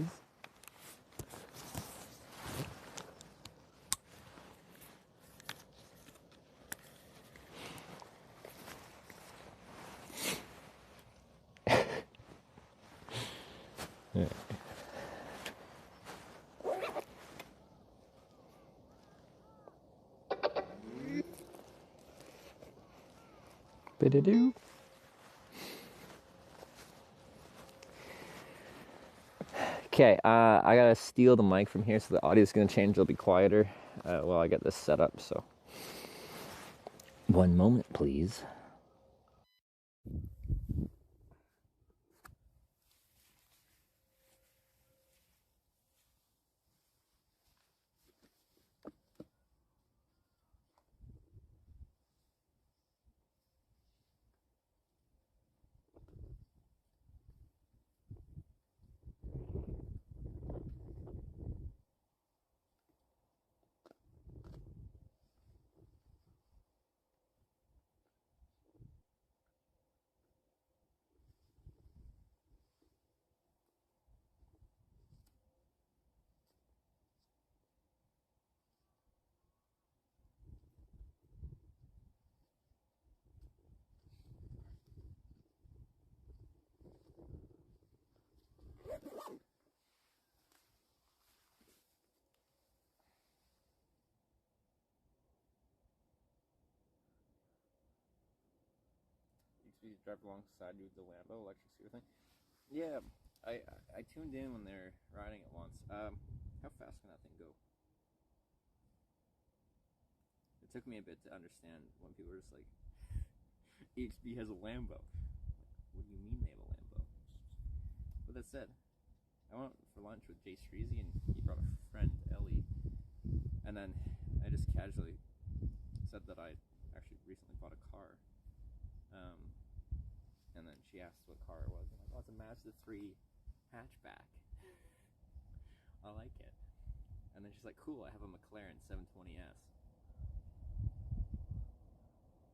[SPEAKER 1] Yeah. Ba-da-doo. Okay, I gotta steal the mic from here, so the audio's gonna change. It'll be quieter while I get this set up. So, one moment, please. You drive alongside you with the Lambo electric scooter thing. Yeah, I tuned in when they're riding it once. How fast can that thing go? took me a bit to understand when people were just like, HB has a Lambo. What do you mean they have a Lambo? But that said, I went for lunch with Jay Streezy, and he brought a friend, Ellie. And then I just casually said that I actually recently bought a car. And then she asked what car it was. I'm like, oh, it's a Mazda 3 hatchback. I like it. And then she's like, cool, I have a McLaren 720S.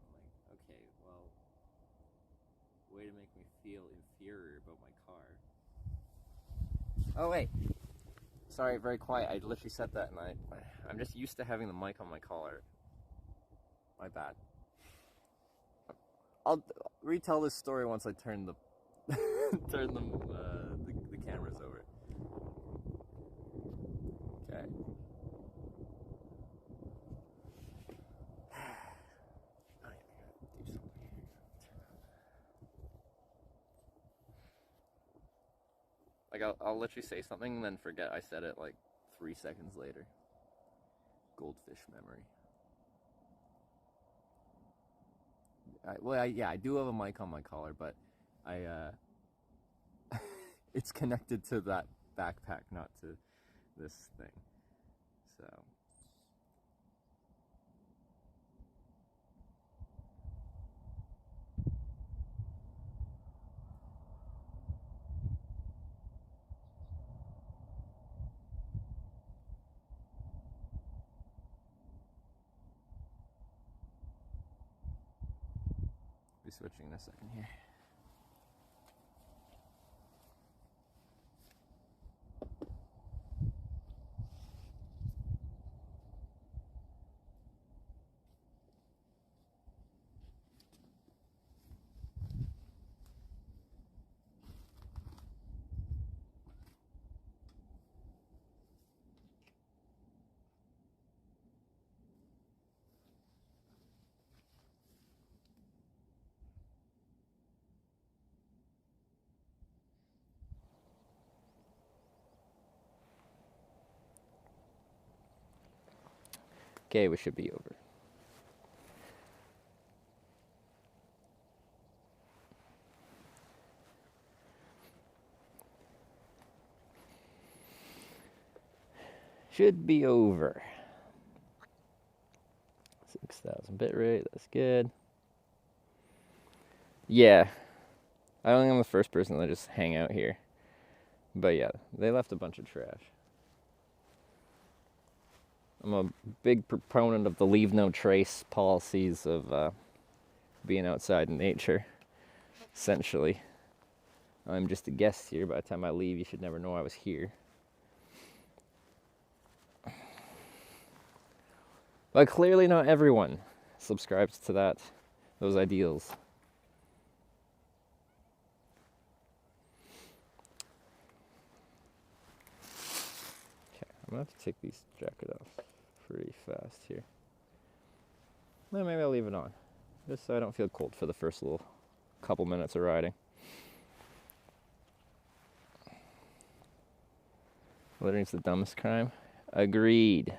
[SPEAKER 1] I'm like, okay, well, way to make me feel inferior about my car. Oh, wait. Sorry, very quiet. I literally said that, and I'm just used to having the mic on my collar. My bad. I'll retell this story once I turn the the cameras over. Okay. Do something here. Like I'll literally say something and then forget I said it like 3 seconds later. Goldfish memory. I do have a mic on my collar, but it's connected to that backpack, not to this thing. So. Be switching in a second here. Okay, we should be over. Should be over. 6,000 bit rate, that's good. Yeah, I don't think I'm the first person to just hang out here. But yeah, they left a bunch of trash. I'm a big proponent of the leave no trace policies of being outside in nature. Essentially, I'm just a guest here. By the time I leave, you should never know I was here. But clearly not everyone subscribes to those ideals. Okay, I'm gonna have to take this jacket off pretty fast here. Well, maybe I'll leave it on, just so I don't feel cold for the first little couple minutes of riding. Littering's the dumbest crime. Agreed.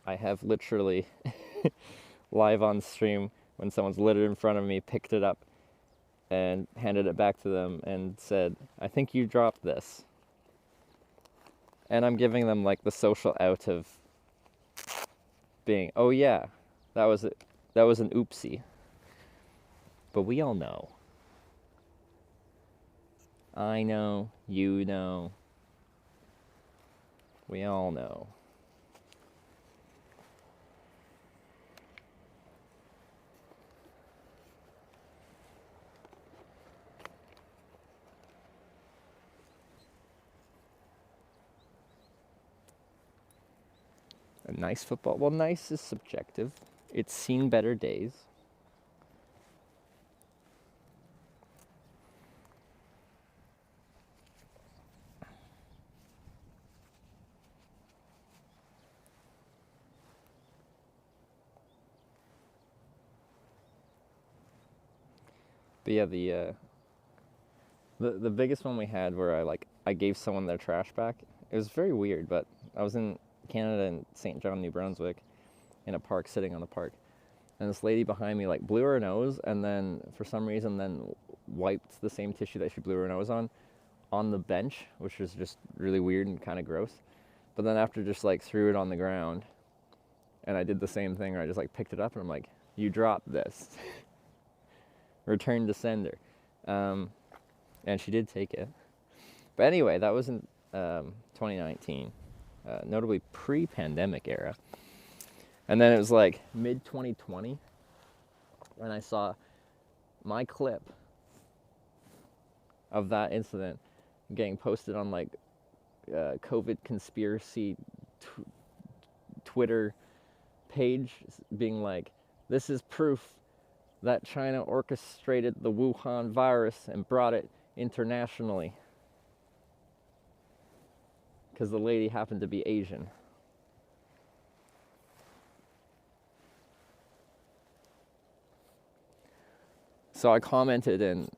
[SPEAKER 1] I have literally, live on stream, when someone's littered in front of me, picked it up and handed it back to them and said, I think you dropped this. And I'm giving them like the social out of being, oh yeah, that was an oopsie. But we all know. I know, you know, we all know. A nice football. Well, nice is subjective. It's seen better days. But yeah, the biggest one we had where I gave someone their trash back. It was very weird, but I was in Canada and St. John, New Brunswick, in a park, sitting on the park. And this lady behind me like blew her nose, and then for some reason then wiped the same tissue that she blew her nose on the bench, which was just really weird and kind of gross. But then after just like threw it on the ground, and I did the same thing, or I just like picked it up and I'm like, you dropped this. Return to sender. And she did take it. But anyway, that was in 2019, notably pre-pandemic era. And then it was like mid-2020 when I saw my clip of that incident getting posted on like COVID conspiracy Twitter page, being like, this is proof that China orchestrated the Wuhan virus and brought it internationally. Because the lady happened to be Asian. So I commented and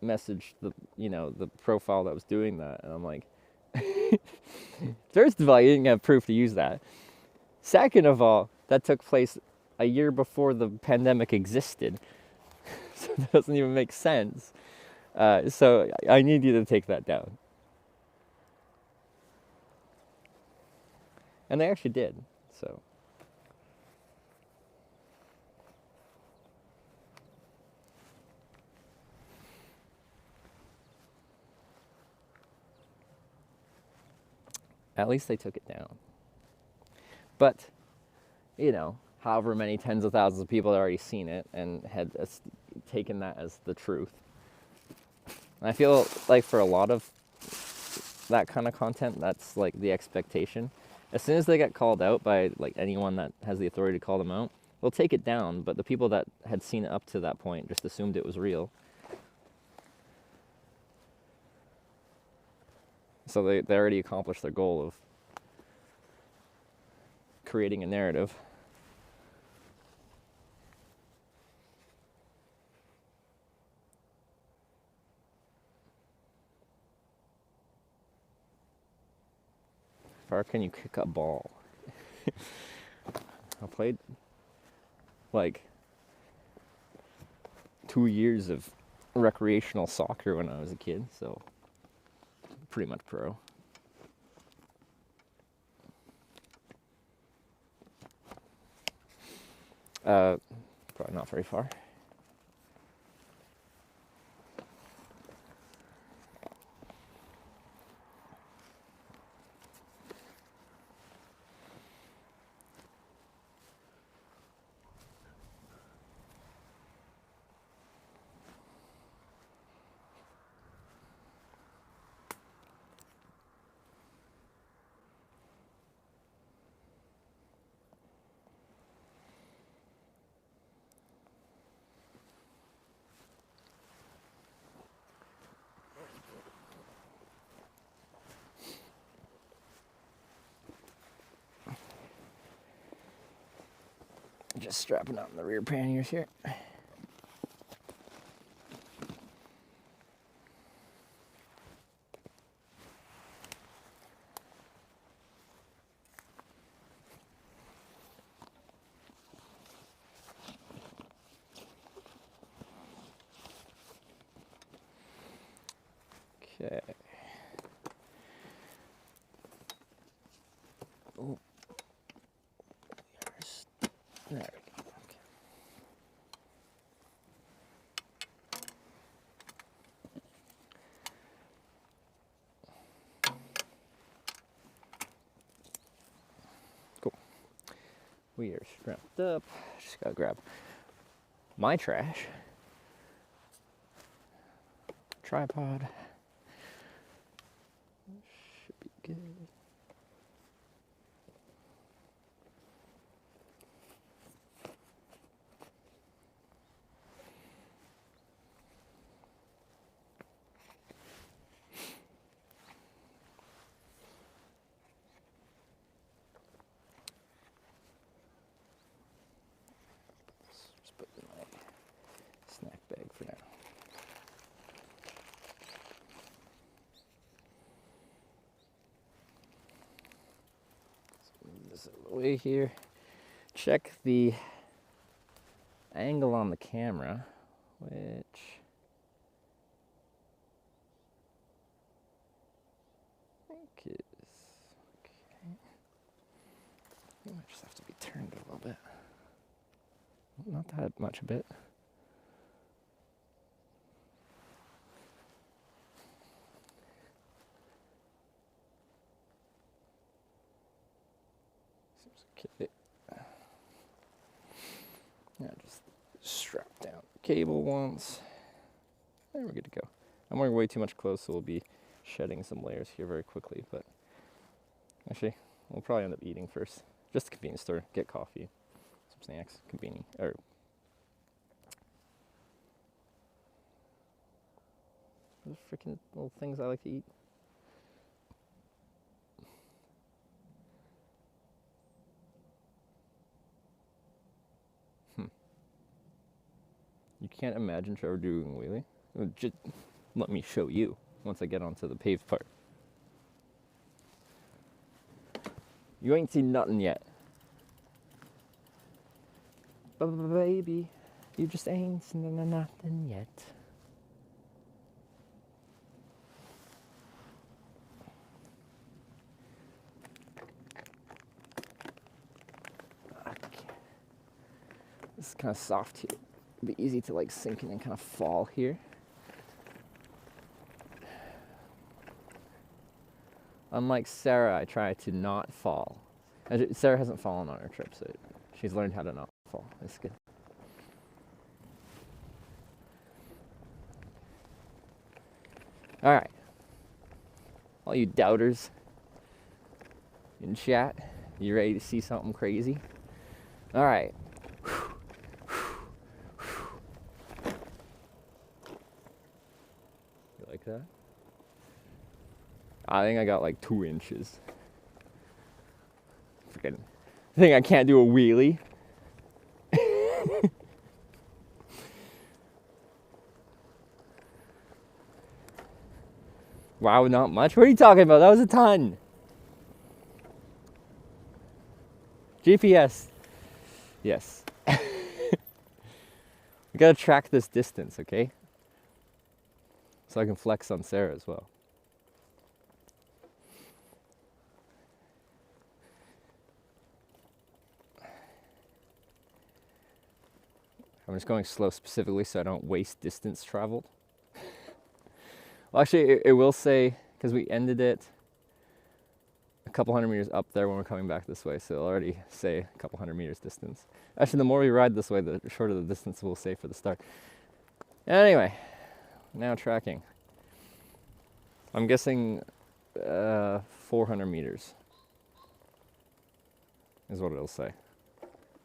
[SPEAKER 1] messaged the profile that was doing that, and I'm like, first of all, you didn't have proof to use that. Second of all, that took place a year before the pandemic existed, so that doesn't even make sense. So I need you to take that down. And they actually did. So. At least they took it down. But, however many tens of thousands of people had already seen it and had taken that as the truth. And I feel like for a lot of that kind of content, that's like the expectation. As soon as they get called out by like anyone that has the authority to call them out, they'll take it down. But the people that had seen it up to that point just assumed it was real. So they already accomplished their goal of creating a narrative. How far can you kick a ball? I played like 2 years of recreational soccer when I was a kid, so pretty much pro. Probably not very far. Just strapping on the rear panniers here. Okay. Oh. There we go. Okay. Cool. We are strapped up. Just gotta grab my trash. Tripod. Should be good. Just put in my snack bag for now. this out of the way here. Check the angle on the camera, which I think is okay. It might just have to be turned a little bit. Not that much a bit. Seems okay. Now just strap down the cable once. And we're good to go. I'm wearing way too much clothes, so we'll be shedding some layers here very quickly, but actually, we'll probably end up eating first. Just a convenience store, get coffee, some snacks, convenient, or those freaking little things I like to eat. You can't imagine Trevor doing a wheelie? Just let me show you once I get onto the paved part. You ain't seen nothing yet. Baby, you just ain't seen nothing yet. Okay. This is kind of soft here. It'll be easy to like sink in and kind of fall here. Unlike Sarah, I try to not fall. Sarah hasn't fallen on her trip, so she's learned how to not fall. It's good. All right. All you doubters in chat, you ready to see something crazy? All right. You like that? I think I got like 2 inches. Freaking, I think I can't do a wheelie. Wow, not much. What are you talking about? That was a ton. GPS. Yes. We gotta track this distance, okay? So I can flex on Sarah as well. I'm just going slow specifically so I don't waste distance traveled. Well, actually, it will say, because we ended it a couple hundred meters up there when we're coming back this way, so it'll already say a couple hundred meters distance. Actually, the more we ride this way, the shorter the distance we'll say for the start. Anyway, now tracking. I'm guessing 400 meters is what it'll say.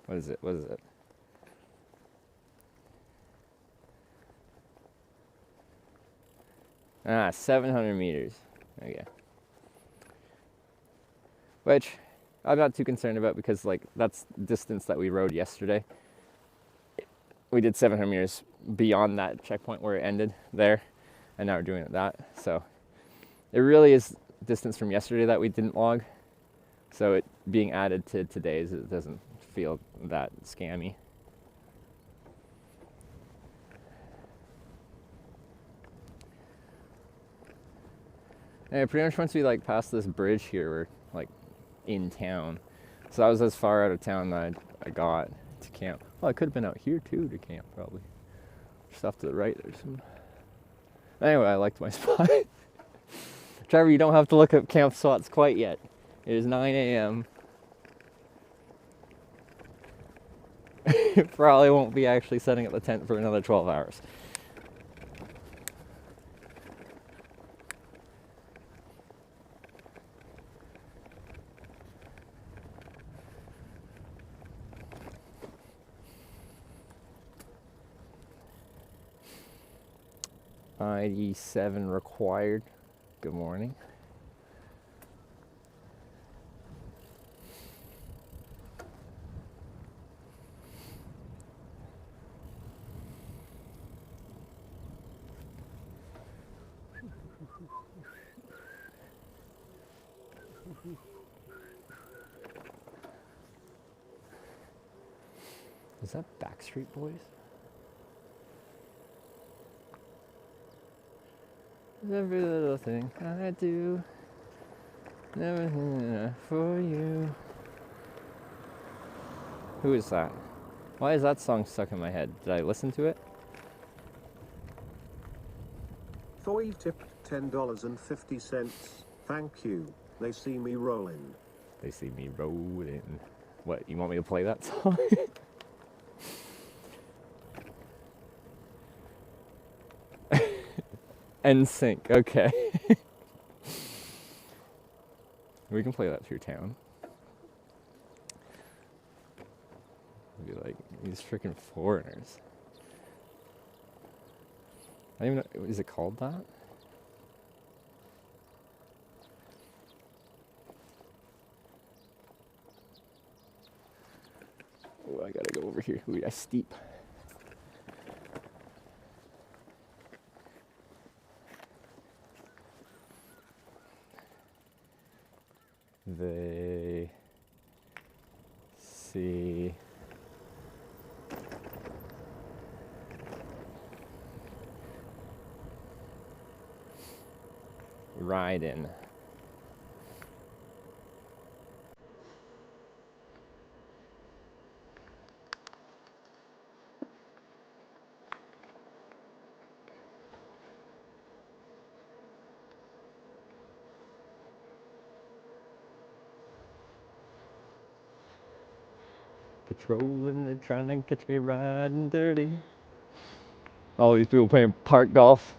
[SPEAKER 1] What is it? What is it? Ah, 700 meters. Okay. Which I'm not too concerned about because like that's distance that we rode yesterday. We did 700 meters beyond that checkpoint where it ended there, and now we're doing it that. So it really is distance from yesterday that we didn't log. So it being added to today's, it doesn't feel that scammy. And pretty much once we like passed this bridge here, we're like in town. So that was as far out of town that I got to camp. Well, I could have been out here too to camp probably. Just off to the right there's some. Anyway, I liked my spot. Trevor, you don't have to look up camp spots quite yet. It is 9 a.m. Probably won't be actually setting up the tent for another 12 hours. ID 7 required. Good morning. Is that Backstreet Boys? Every little thing I do, never enough for you. Who is that? Why is that song stuck in my head? Did I listen to it?
[SPEAKER 2] Thoy tipped $10.50. Thank you. They see me rolling.
[SPEAKER 1] They see me rolling. What, you want me to play that song? NSYNC, okay. We can play that through town. Be like, these freaking foreigners. I don't even know, is it called that? Oh, I gotta go over here. Ooh, that's steep. They see riding. Patrolling, they're trying to catch me riding dirty. All these people playing park golf.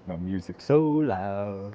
[SPEAKER 1] My music's so loud.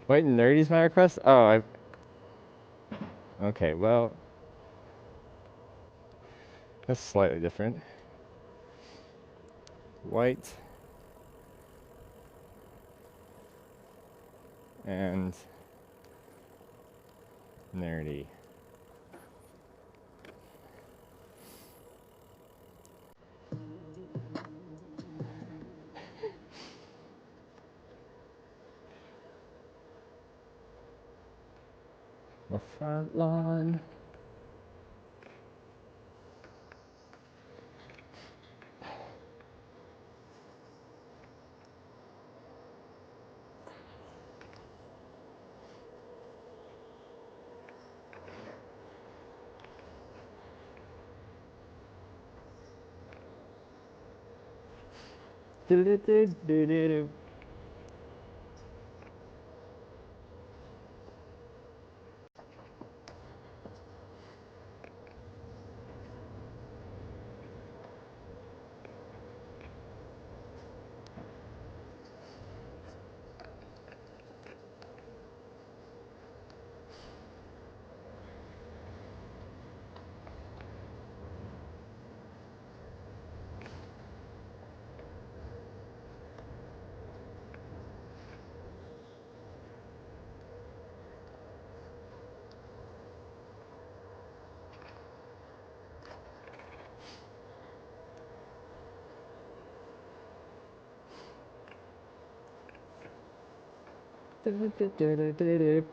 [SPEAKER 1] Wait, nerdy's my request? Oh, I. Okay, well. That's slightly different. White. And. Nerdy. The front lawn. Do-do-do-do-do-do. Do-do-do-do-do-do.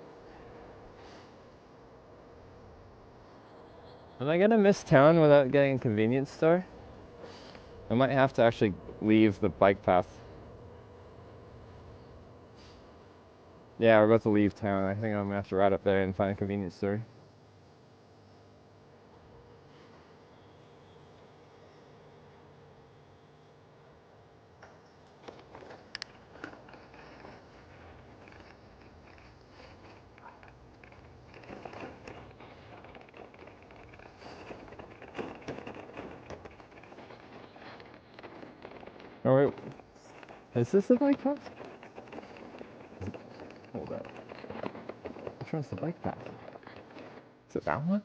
[SPEAKER 1] Am I gonna miss town without getting a convenience store? I might have to actually leave the bike path. Yeah, we're about to leave town. I think I'm gonna have to ride up there and find a convenience store. Oh wait, is this the bike path? Hold up. Which one's the bike path? Is it that one?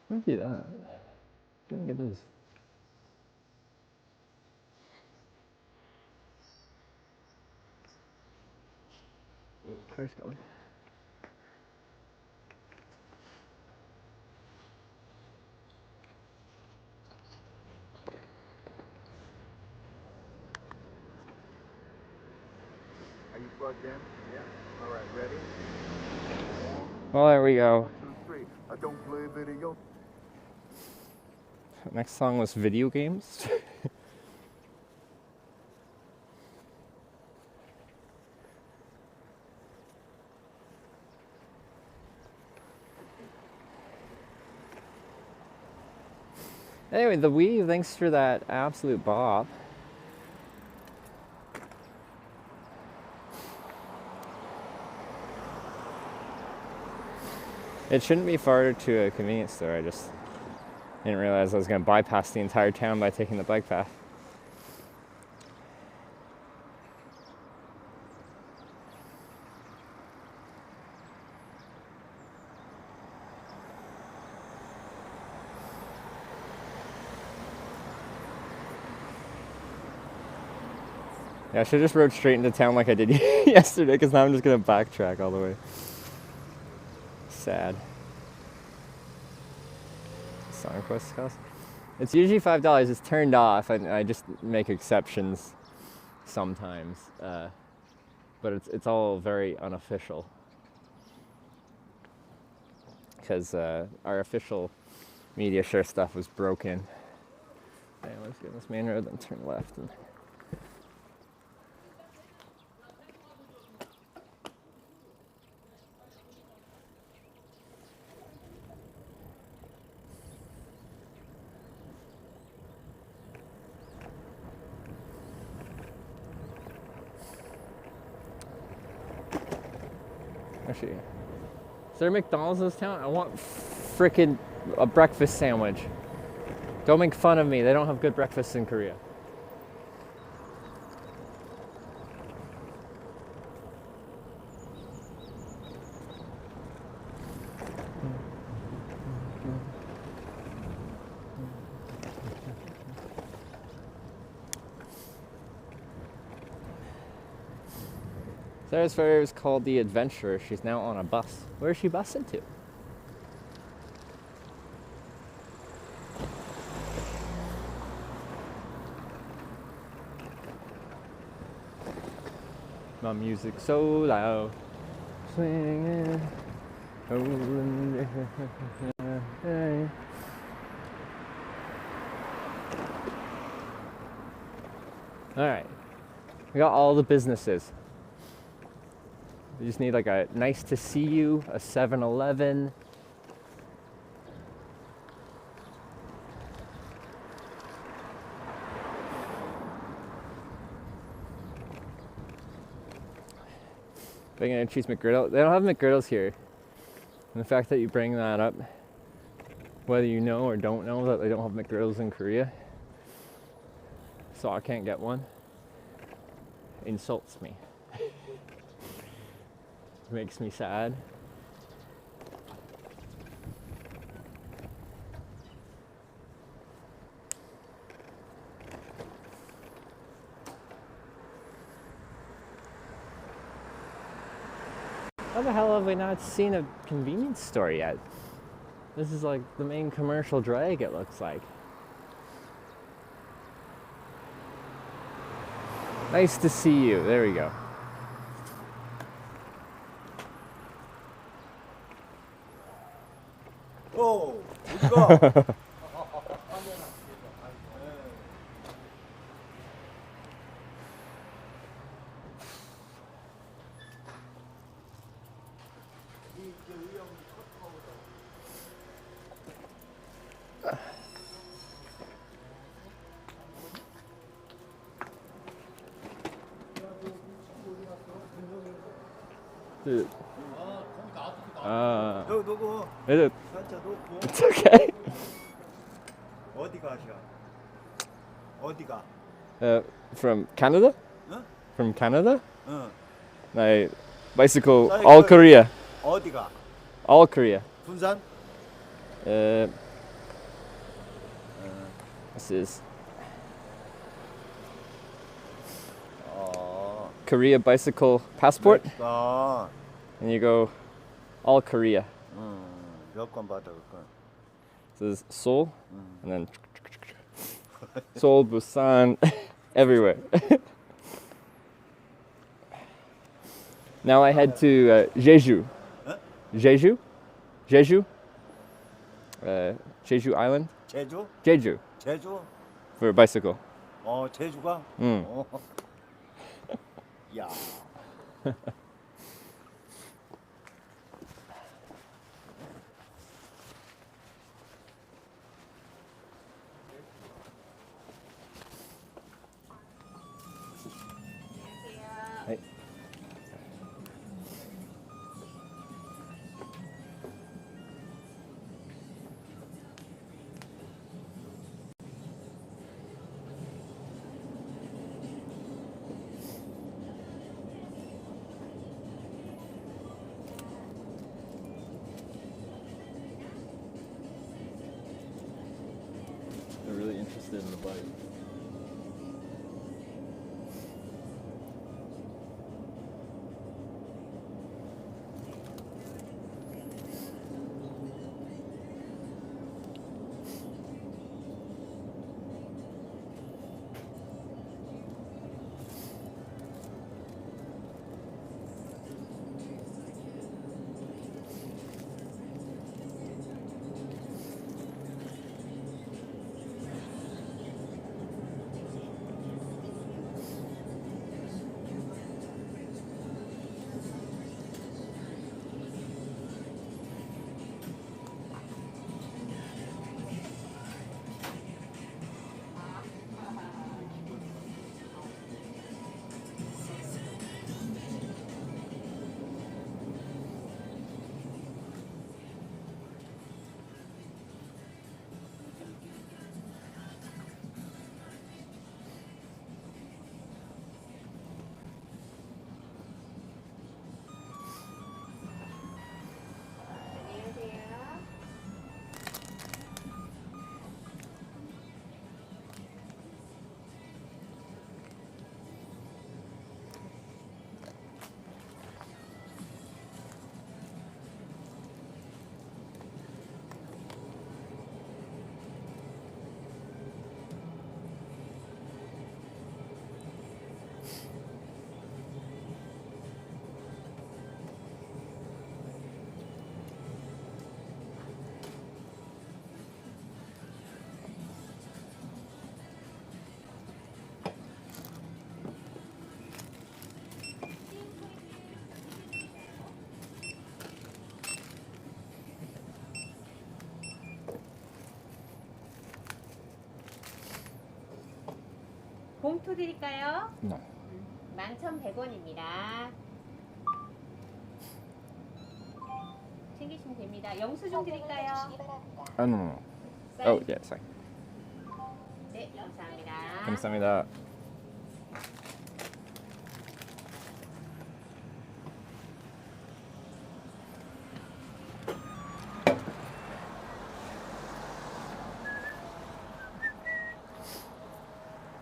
[SPEAKER 1] Might be that. I think it is. Car's going.
[SPEAKER 3] Are you plugged in? Yeah. All right, ready?
[SPEAKER 1] Well, there we go.
[SPEAKER 3] 1, 2, 3. I don't play video.
[SPEAKER 1] Next song was video games. Anyway, the Wii, thanks for that absolute bop. It shouldn't be far to a convenience store. I just didn't realize I was going to bypass the entire town by taking the bike path. Yeah, I should have just rode straight into town like I did yesterday, because now I'm just going to backtrack all the way. Sad. Song quest cost? It's usually $5. It's turned off. I just make exceptions sometimes. But it's all very unofficial. Because our official media share stuff was broken. Okay, let's get on this main road, then turn left. And actually, is there a McDonald's in this town? I want frickin' a breakfast sandwich. Don't make fun of me. They don't have good breakfasts in Korea. Sarah's ferry was called the Adventurer. She's now on a bus. Where is she busing to? My music so loud, swinging. All right, we got all the businesses. We just need like a nice to see you, a 7-Eleven. Bacon and cheese McGriddle. They don't have McGriddles here. And the fact that you bring that up, whether you know or don't know that they don't have McGriddles in Korea, so I can't get one, insults me. Makes me sad. How the hell have we not seen a convenience store yet? This is like the main commercial drag, it looks like. Nice to see you. There we go.
[SPEAKER 3] Oh, 이거.
[SPEAKER 1] Dude.
[SPEAKER 3] 너 누구?
[SPEAKER 1] It,
[SPEAKER 3] 살짝 놓고.
[SPEAKER 1] it's okay.
[SPEAKER 3] 어디 가셔? 어디가?
[SPEAKER 1] From Canada?
[SPEAKER 3] 응?
[SPEAKER 1] From Canada?
[SPEAKER 3] 응.
[SPEAKER 1] I bicycle
[SPEAKER 3] Like,
[SPEAKER 1] all Korea.
[SPEAKER 3] 어디가?
[SPEAKER 1] All Korea.
[SPEAKER 3] 군산?
[SPEAKER 1] This is
[SPEAKER 3] 어.
[SPEAKER 1] Korea bicycle passport,
[SPEAKER 3] 아.
[SPEAKER 1] and you go all Korea.
[SPEAKER 3] 여권 받아 여권.
[SPEAKER 1] This is Seoul, and then Seoul, Busan, everywhere. Now I head to Jeju.
[SPEAKER 3] Huh?
[SPEAKER 1] Jeju? Jeju? Jeju Island?
[SPEAKER 3] 제주?
[SPEAKER 1] Jeju
[SPEAKER 3] 제주?
[SPEAKER 1] for a bicycle.
[SPEAKER 3] 어 제주가?
[SPEAKER 1] 응.
[SPEAKER 3] 어. 야.
[SPEAKER 1] Hey. They're really interested in the bike.
[SPEAKER 4] 봉투 드릴까요?
[SPEAKER 1] No.
[SPEAKER 4] 11,100원입니다. 챙기시면 됩니다. 영수증 드릴까요?
[SPEAKER 1] No, no, no.
[SPEAKER 4] 사인.
[SPEAKER 1] Oh, yeah, sorry.
[SPEAKER 4] 네, 감사합니다.
[SPEAKER 1] 감사합니다.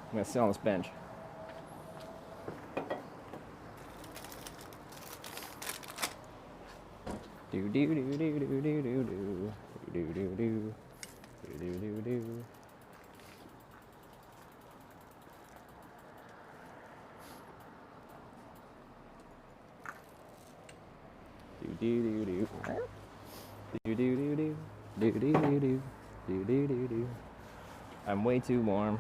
[SPEAKER 1] I'm gonna sit on this bench. Do do do do do do do do do do do do do do. Do do do do. Do do do do. Do do do do. Do do do do. I'm way too warm.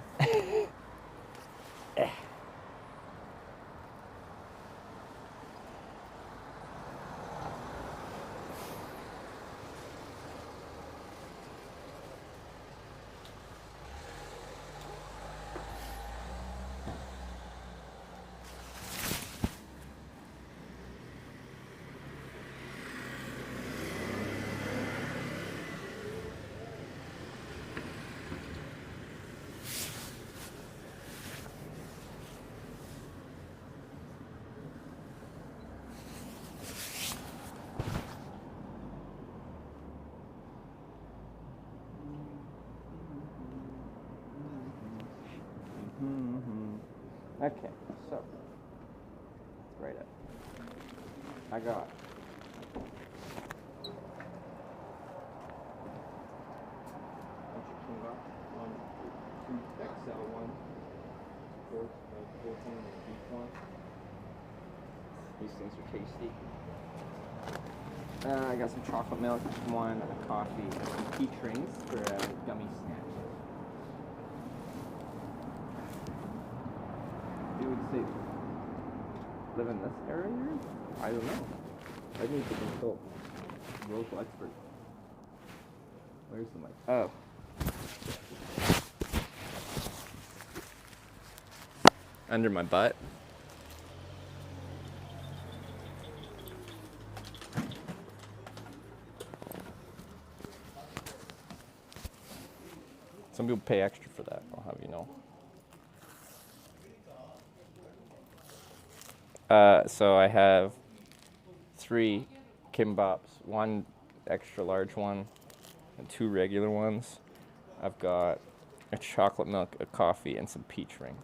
[SPEAKER 1] Okay, so right up. I got bunch of kimbap, two XL ones, pork, 14 and beef one. These things are tasty. I got some chocolate milk, one, a coffee, and some peach rings for a gummy snack. You would say live in this area? I don't know. I need to consult local expert. Where's the mic? Oh. Under my butt. Some people pay extra for that, I'll have you know. So I have 3 kimbaps, 1 extra large one, and 2 regular ones. I've got a chocolate milk, a coffee, and some peach rings.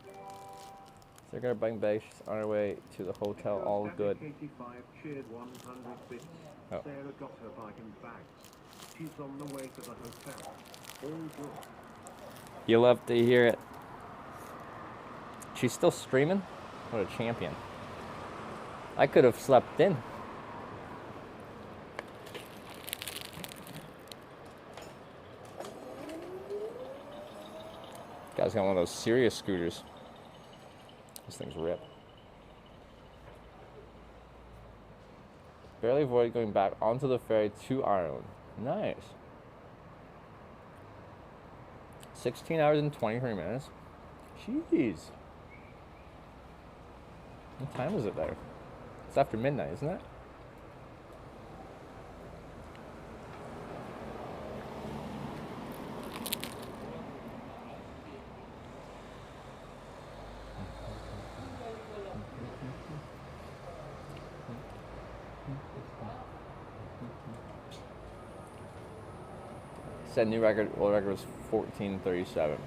[SPEAKER 1] So we're gonna bring bags on our way to the hotel, all good.
[SPEAKER 2] 85 cheered 100 bits.
[SPEAKER 1] Oh.
[SPEAKER 2] Sarah got her bike and bags. She's on the way to the hotel. All good.
[SPEAKER 1] You love to hear it. She's still streaming? What a champion. I could have slept in. Guy's got one of those serious scooters. This thing's rip. Barely avoid going back onto the ferry to Ireland. Nice. 16 hours and 23 minutes. Jeez. What time is it there? It's after midnight, isn't it? Said new record, world record was 14:37.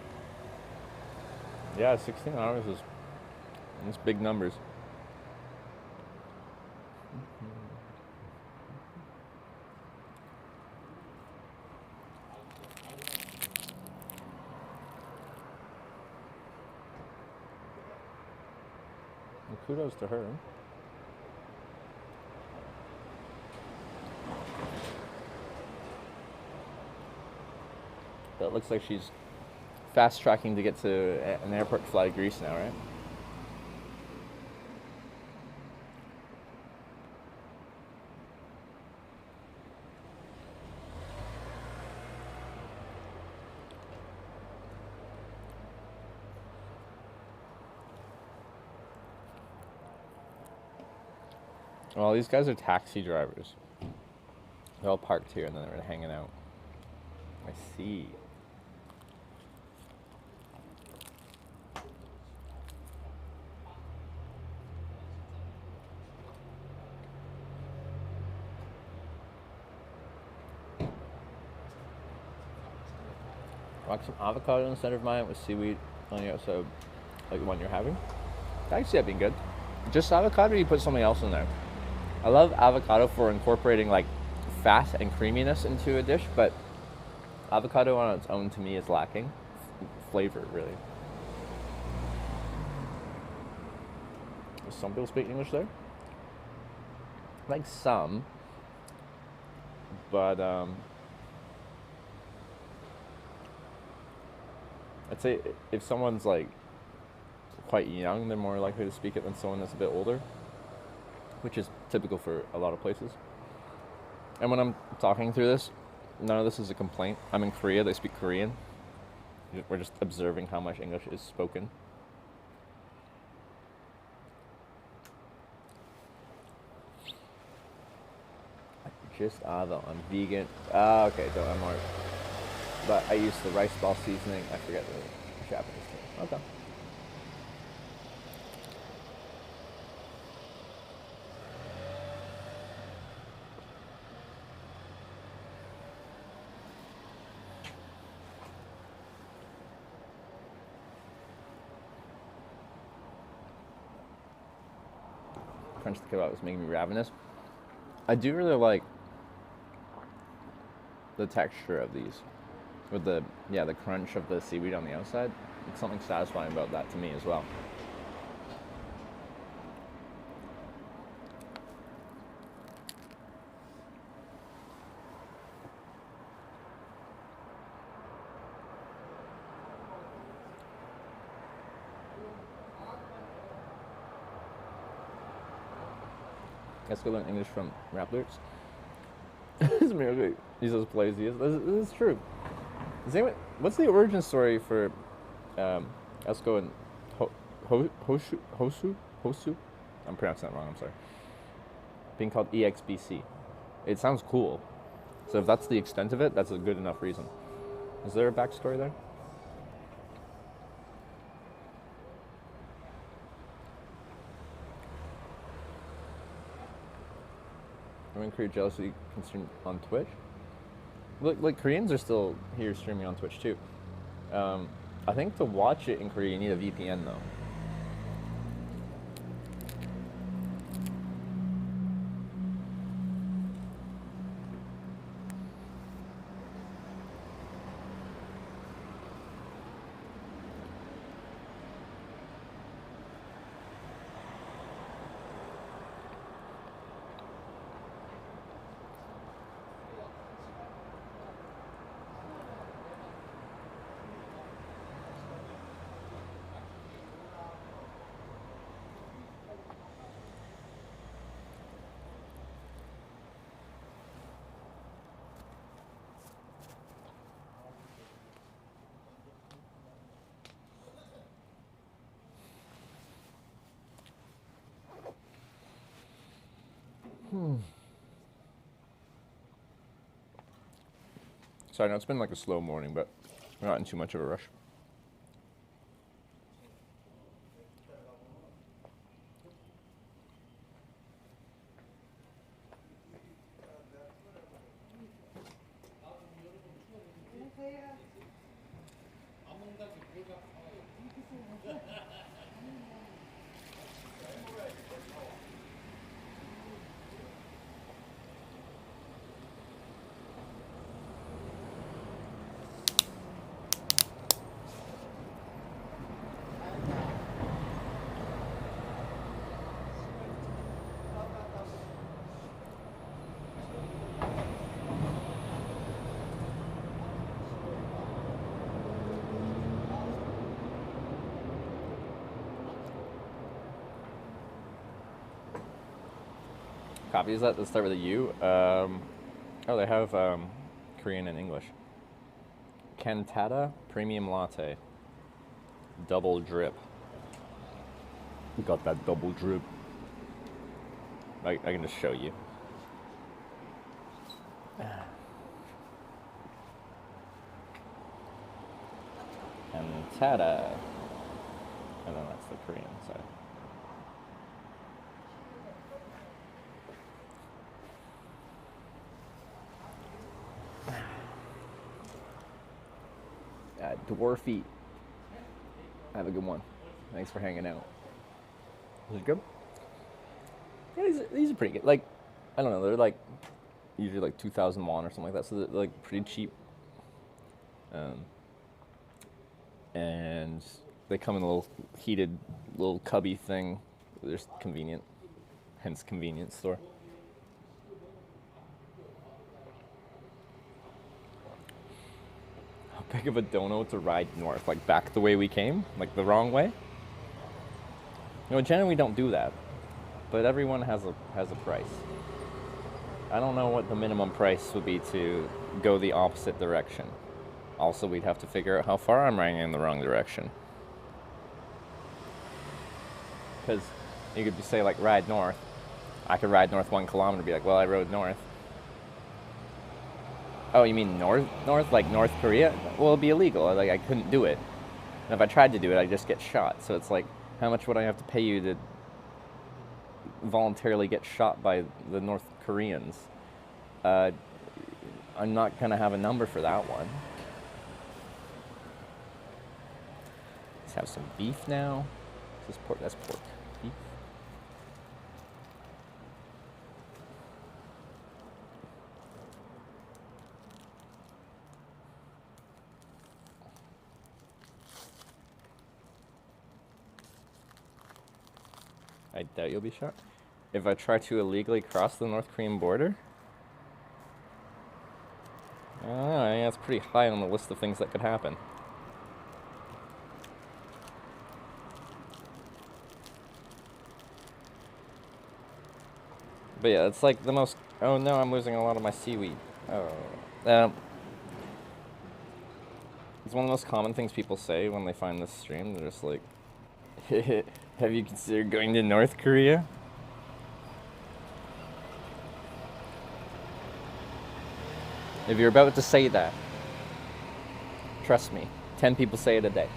[SPEAKER 1] Yeah, 16 hours is that's big numbers. Well, kudos to her. But it looks like she's fast tracking to get to an airport to fly to Greece now, right? Well, these guys are taxi drivers. They're all parked here and then they're hanging out. I see. Rock some avocado in the center of mine with seaweed on the outside, like the one you're having. I can see that being good. Just avocado, or you put something else in there? I love avocado for incorporating like fat and creaminess into a dish, but avocado on its own to me is lacking flavor, really. Some people speak English there. Like some, but I'd say if someone's like quite young, they're more likely to speak it than someone that's a bit older, which is typical for a lot of places. And when I'm talking through this, none of this is a complaint. I'm in Korea, they speak Korean. We're just observing how much English is spoken. Just avo, I'm vegan. Ah, okay, don't I'm more. But I use the rice ball seasoning. I forget the Japanese name. Okay. crunched the kebab was making me ravenous. I do really like the texture of these, with the crunch of the seaweed on the outside. It's something satisfying about that to me as well. Let's go learn English from rap lyrics. This man, he's as plays he is. This is true. What's the origin story for Esco and Hosu? I'm pronouncing that wrong, I'm sorry. Being called EXBC. It sounds cool. So if that's the extent of it, that's a good enough reason. Is there a backstory there? I'm in Korea jealously concerned on Twitch. Like Koreans are still here streaming on Twitch too. I think to watch it in Korea you need a VPN though. Sorry, no, it's been like a slow morning, but we're not in too much of a rush. Copies that start with a U. Oh, they have Korean and English. Cantata Premium Latte. Double drip. We got that double drip. I can just show you. Cantata. And then that's the Korean side. Dwarfy. Have a good one. Thanks for hanging out. Was it good? Yeah, these are pretty good. Like, I don't know, they're like usually like 2,000 won or something like that, so they're like pretty cheap. And they come in a little heated little cubby thing. They're convenient, hence convenience store. Big of a dono to ride north, like back the way we came, like the wrong way. You know, generally we don't do that, but everyone has a price. I don't know what the minimum price would be to go the opposite direction. Also, we'd have to figure out how far I'm riding in the wrong direction. Because you could say like ride north. I could ride north 1 kilometer and be like, well, I rode north. Oh, you mean north, like North Korea? Well, it'd be illegal. Like, I couldn't do it. And if I tried to do it, I'd just get shot. So it's like, how much would I have to pay you to voluntarily get shot by the North Koreans? I'm not going to have a number for that one. Let's have some beef now. Is this pork? That's pork. Beef. I doubt you'll be shot. If I try to illegally cross the North Korean border? I don't know, I think that's pretty high on the list of things that could happen. But yeah, it's like the most... Oh no, I'm losing a lot of my seaweed. Oh. It's one of the most common things people say when they find this stream. They're just like, have you considered going to North Korea? If you're about to say that, trust me, 10 people say it a day.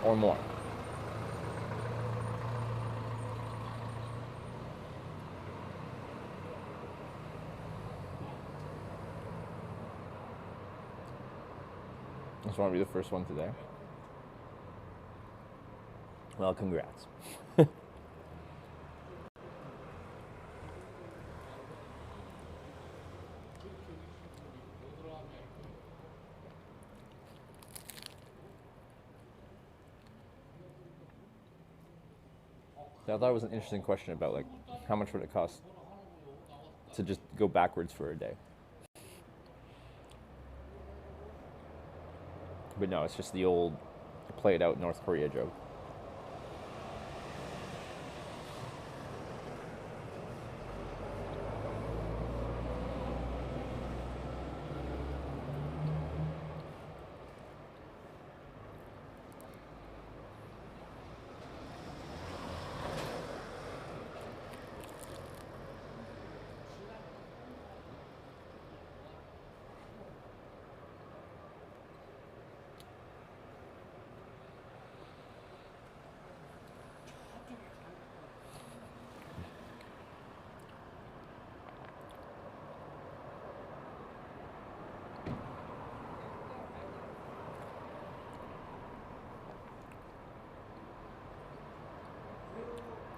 [SPEAKER 1] Or more. I just want to be the first one today. Well, congrats. I thought it was an interesting question about like how much would it cost to just go backwards for a day. But no, it's just the old played out North Korea joke.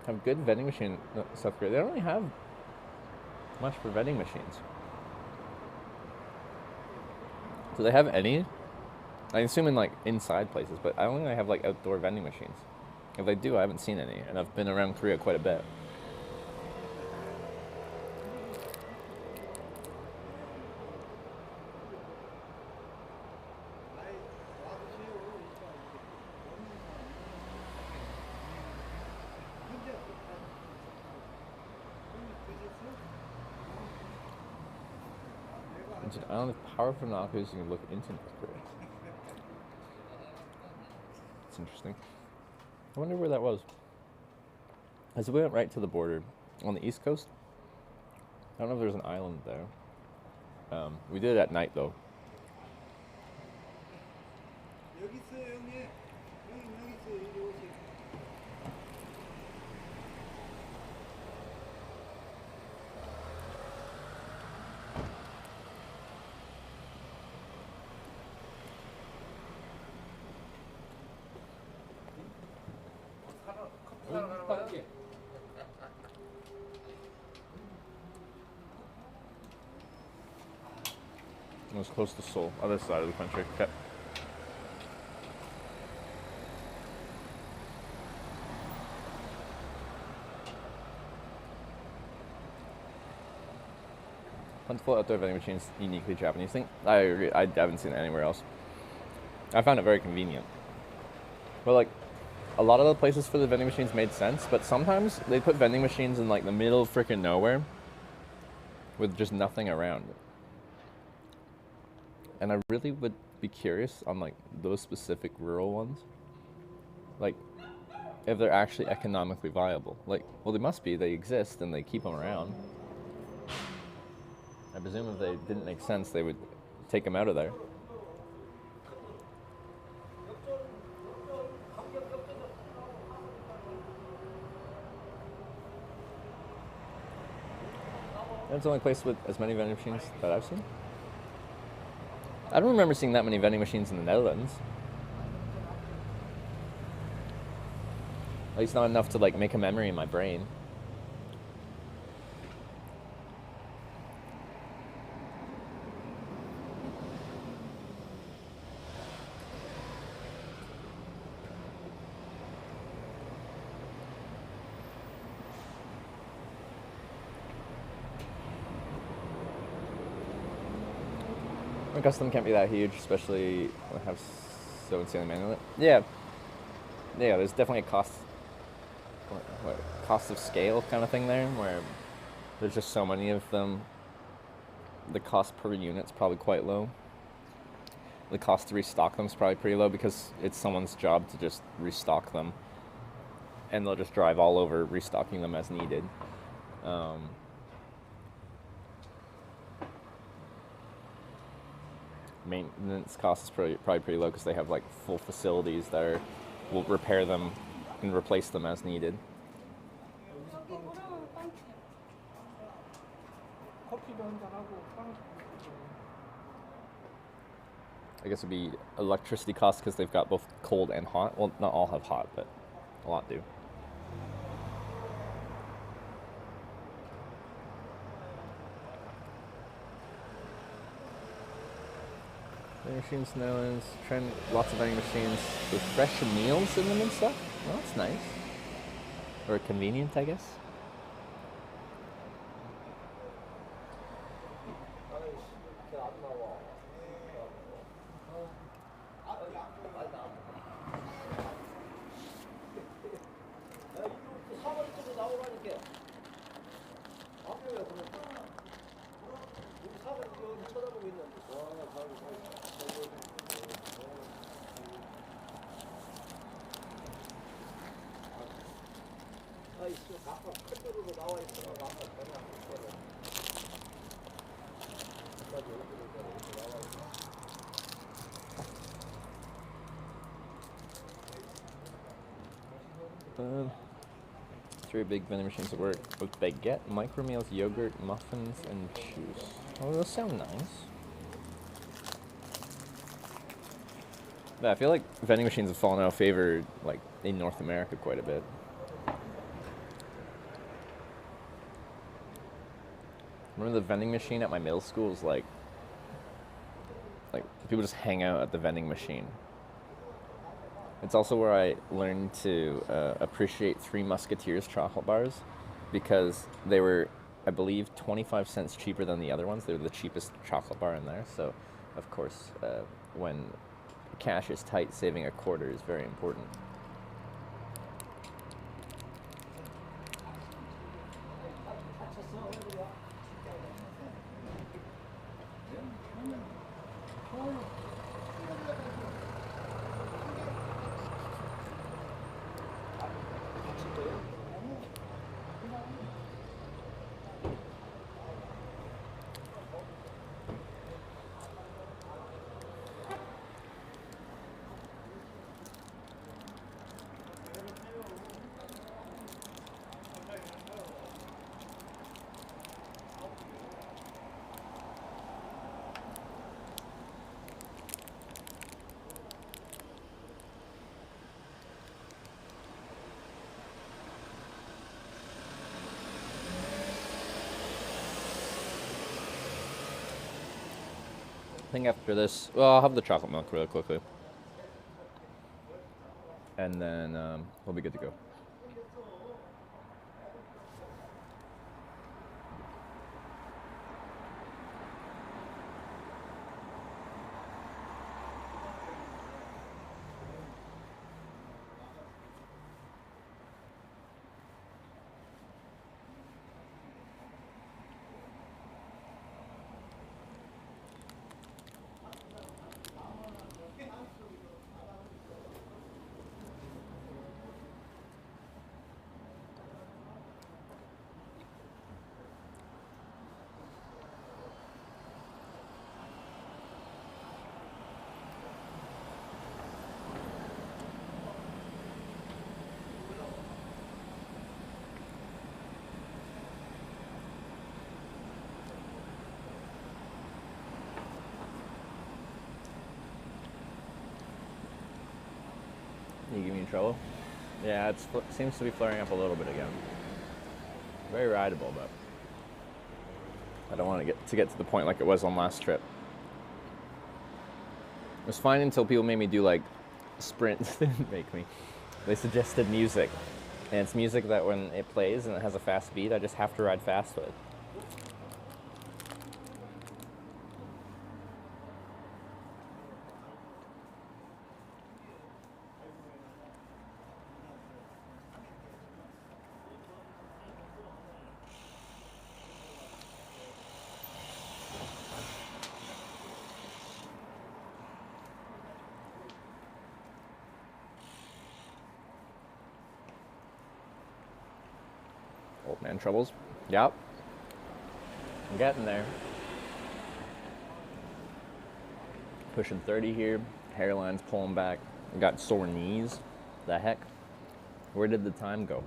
[SPEAKER 1] Have good vending machine South Korea. They don't really have much for vending machines. Do they have any? I assume in like inside places, but I don't think they have like outdoor vending machines. If they do, I haven't seen any, and I've been around Korea quite a bit. I don't know if powerful binoculars you can look into North Korea. It's interesting. I wonder where that was. As we went right to the border on the East Coast, I don't know if there's an island there. We did it at night though. It was close to Seoul, other side of the country. Okay. Plentiful outdoor vending machines, uniquely Japanese thing. I agree. I haven't seen it anywhere else. I found it very convenient. But like, a lot of the places for the vending machines made sense, but sometimes they put vending machines in like the middle of freaking nowhere with just nothing around it. And I really would be curious on like those specific rural ones, like if they're actually economically viable. Like, well, they must be. They exist and they keep them around. I presume if they didn't make sense, they would take them out of there. That's the only place with as many vending machines that I've seen. I don't remember seeing that many vending machines in the Netherlands. At least not enough to like make a memory in my brain. The custom can't be that huge, especially when I have so insanely manual it. Yeah. Yeah, there's definitely a cost of scale kind of thing there, where there's just so many of them. The cost per unit's probably quite low. The cost to restock them is probably pretty low because it's someone's job to just restock them, and they'll just drive all over restocking them as needed. Maintenance cost is probably pretty low because they have like full facilities that will repair them and replace them as needed. I guess it'd be electricity costs because they've got both cold and hot. Well, not all have hot, but a lot do. Vending machines, no one's trying lots of vending machines with fresh meals in them and stuff. Well, that's nice. Or convenient, I guess. Three big vending machines at work with baguette, micro meals, yogurt, muffins, and juice. Oh, those sound nice. Yeah, I feel like vending machines have fallen out of favor, like in North America, quite a bit. Remember the vending machine at my middle school was like people just hang out at the vending machine. It's also where I learned to appreciate Three Musketeers chocolate bars because they were, I believe, 25 cents cheaper than the other ones. They were the cheapest chocolate bar in there. So, of course, when cash is tight, saving a quarter is very important. I think after this, well, I'll have the chocolate milk really quickly. And then we'll be good to go. You get me in trouble? Yeah, it seems to be flaring up a little bit again. Very rideable, but I don't want to get to the point like it was on last trip. It was fine until people made me do like sprints. They didn't make me. They suggested music, and it's music that when it plays and it has a fast beat, I just have to ride fast with. Old man troubles. Yep. I'm getting there. Pushing 30 here. Hairline's pulling back. I got sore knees. The heck? Where did the time go?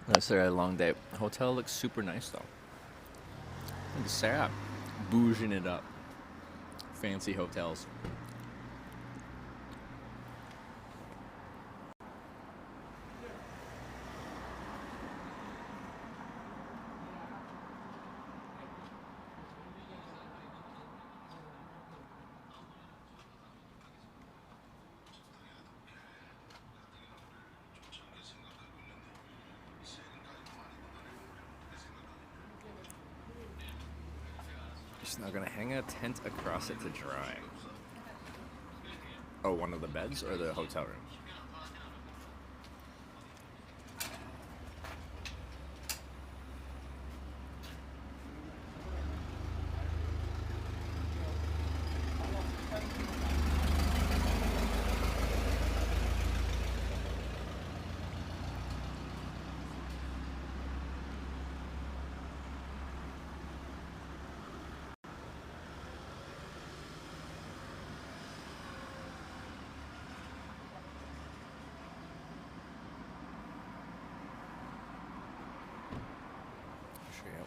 [SPEAKER 1] That's a long day. Hotel looks super nice though. Look at Sarah bouging it up. Fancy hotels. Just now gonna hang a tent across it to dry. Oh, one of the beds or the hotel room?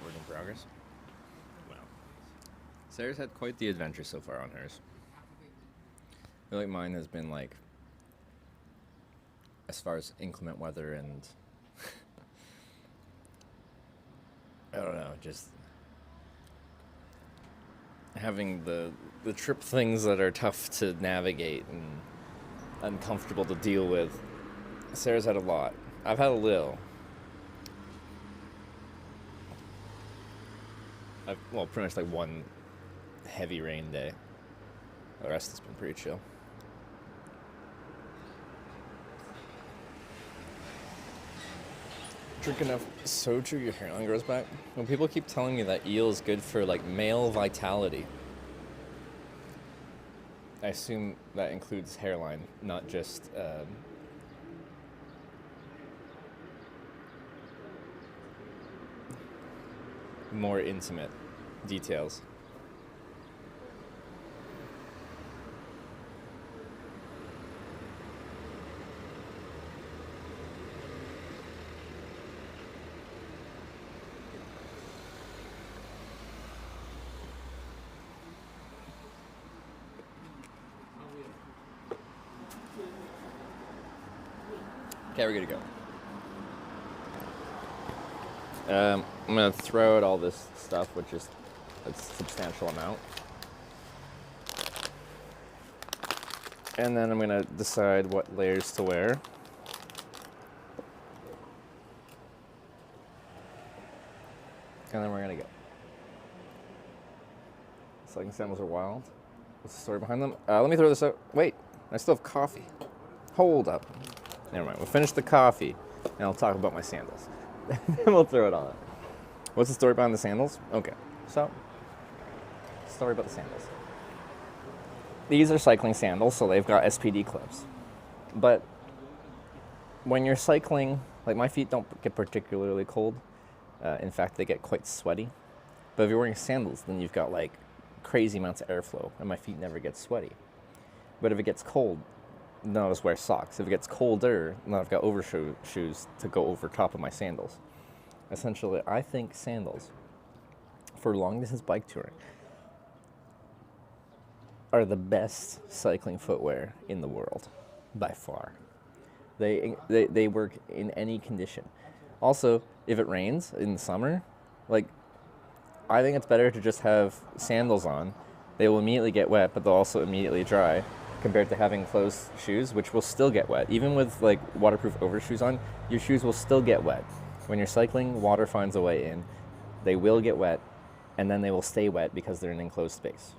[SPEAKER 1] Work in progress. Wow. Sarah's had quite the adventure so far on hers. I feel like mine has been like, as far as inclement weather and I don't know, just having the trip things that are tough to navigate and uncomfortable to deal with. Sarah's had a lot. I've had a little. Well, pretty much like one heavy rain day. The rest has been pretty chill. Drink enough soju, your hairline grows back. When people keep telling me that eel is good for like male vitality, I assume that includes hairline, not just more intimate details. Okay, we're good to go. I'm gonna throw out all this stuff, which is a substantial amount. And then I'm gonna decide what layers to wear. And then we're gonna go. Cycling sandals are wild. What's the story behind them? Let me throw this out. Wait, I still have coffee. Hold up. Never mind, we'll finish the coffee and I'll talk about my sandals. Then we'll throw it on. What's the story behind the sandals? Okay, so, story about the sandals. These are cycling sandals, so they've got SPD clips. But when you're cycling, like my feet don't get particularly cold. In fact, they get quite sweaty. But if you're wearing sandals, then you've got like crazy amounts of airflow and my feet never get sweaty. But if it gets cold, then I'll just wear socks. If it gets colder, then I've got overshoes to go over top of my sandals. essentially, I think sandals for long distance bike touring are the best cycling footwear in the world, by far. They work in any condition. Also, if it rains in the summer, like, I think it's better to just have sandals on. They will immediately get wet, but they'll also immediately dry, compared to having closed shoes, which will still get wet. Even with like waterproof overshoes on, your shoes will still get wet. When you're cycling, water finds a way in. They will get wet, and then they will stay wet because they're in an enclosed space.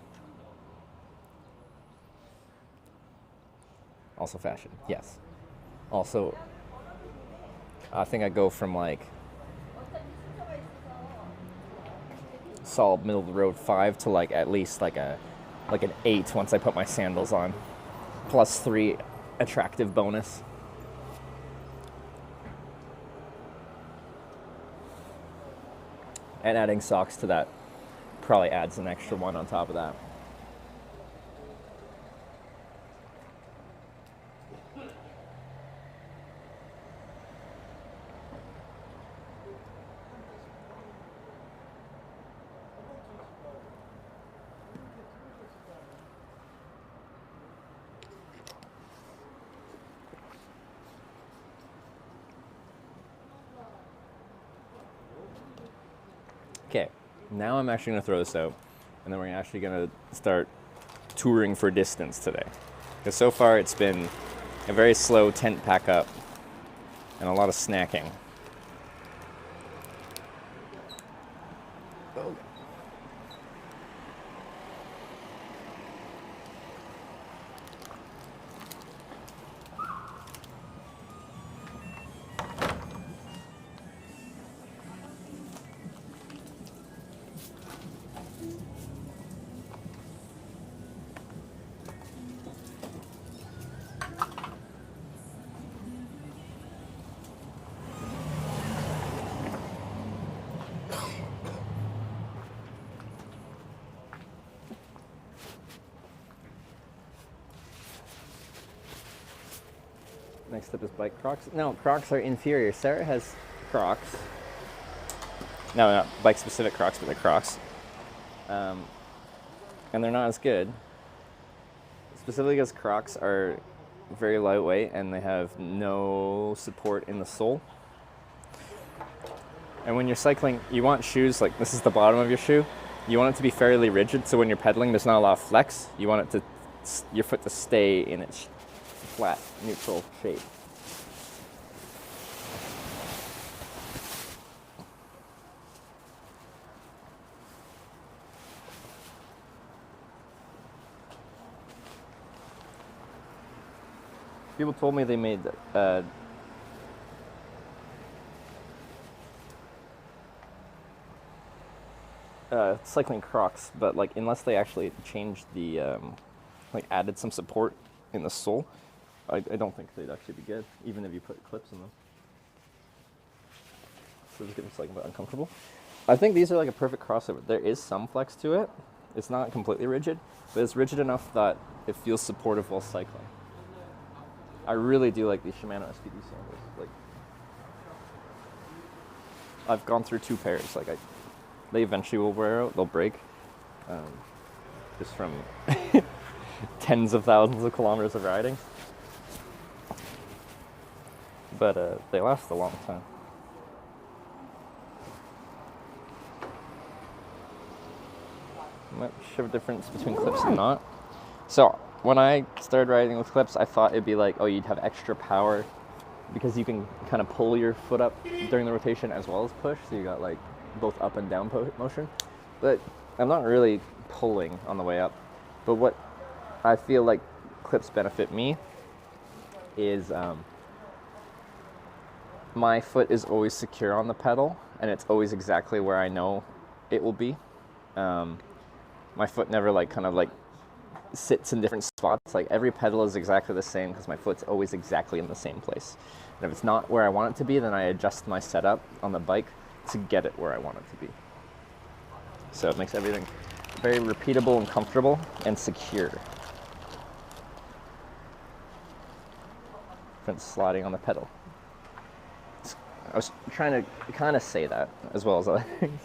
[SPEAKER 1] Also fashion, yes. Also, I think I go from like solid middle of the road 5 to like at least like an 8 once I put my sandals on, plus 3 attractive bonus. And adding socks to that probably adds an extra 1 on top of that. Okay, now I'm actually going to throw this out, and then we're actually going to start touring for distance today. Because so far it's been a very slow tent pack up and a lot of snacking. Oh. Next up is bike Crocs. No, Crocs are inferior. Sarah has Crocs. No, not bike-specific Crocs, but they're Crocs. And they're not as good. Specifically because Crocs are very lightweight and they have no support in the sole. And when you're cycling, you want shoes, like this is the bottom of your shoe. You want it to be fairly rigid, so when you're pedaling, there's not a lot of flex. You want it to, your foot to stay in its flat, neutral shape. People told me they made cycling Crocs, but like unless they actually changed the like added some support in the sole, I don't think they'd actually be good, even if you put clips in them. So it's getting like uncomfortable. I think these are like a perfect crossover. There is some flex to it. It's not completely rigid, but it's rigid enough that it feels supportive while cycling. I really do like these Shimano SPD sandals. Like, I've gone through 2 pairs. Like, they eventually will wear out. They'll break, just from tens of thousands of kilometers of riding. But they last a long time. Might show a difference between clips and not. So when I started riding with clips, I thought it'd be like, oh, you'd have extra power because you can kind of pull your foot up during the rotation as well as push. So you got like both up and down motion. But I'm not really pulling on the way up. But what I feel like clips benefit me is my foot is always secure on the pedal, and it's always exactly where I know it will be. My foot never like kind of like sits in different spots. Like every pedal is exactly the same because my foot's always exactly in the same place. And if it's not where I want it to be, then I adjust my setup on the bike to get it where I want it to be. So it makes everything very repeatable and comfortable and secure. Prevents sliding on the pedal. I was trying to kind of say that as well as other things.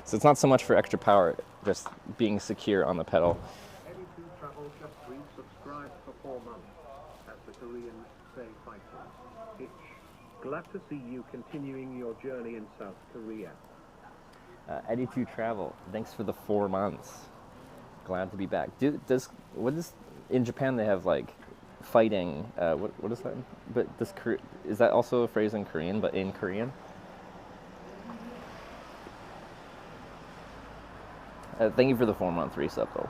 [SPEAKER 1] So it's not so much for extra power, just being secure on the pedal.
[SPEAKER 5] Any two travel just resubscribed for 4 months. As the Koreans say, fighting. Hitch. Glad to see you continuing your journey in South Korea.
[SPEAKER 1] Eddie to travel. Thanks for the 4 months. Glad to be back. In Japan they have like fighting? What is that? But is that also a phrase in Korean? But in Korean? Thank you for the 4-month resub though.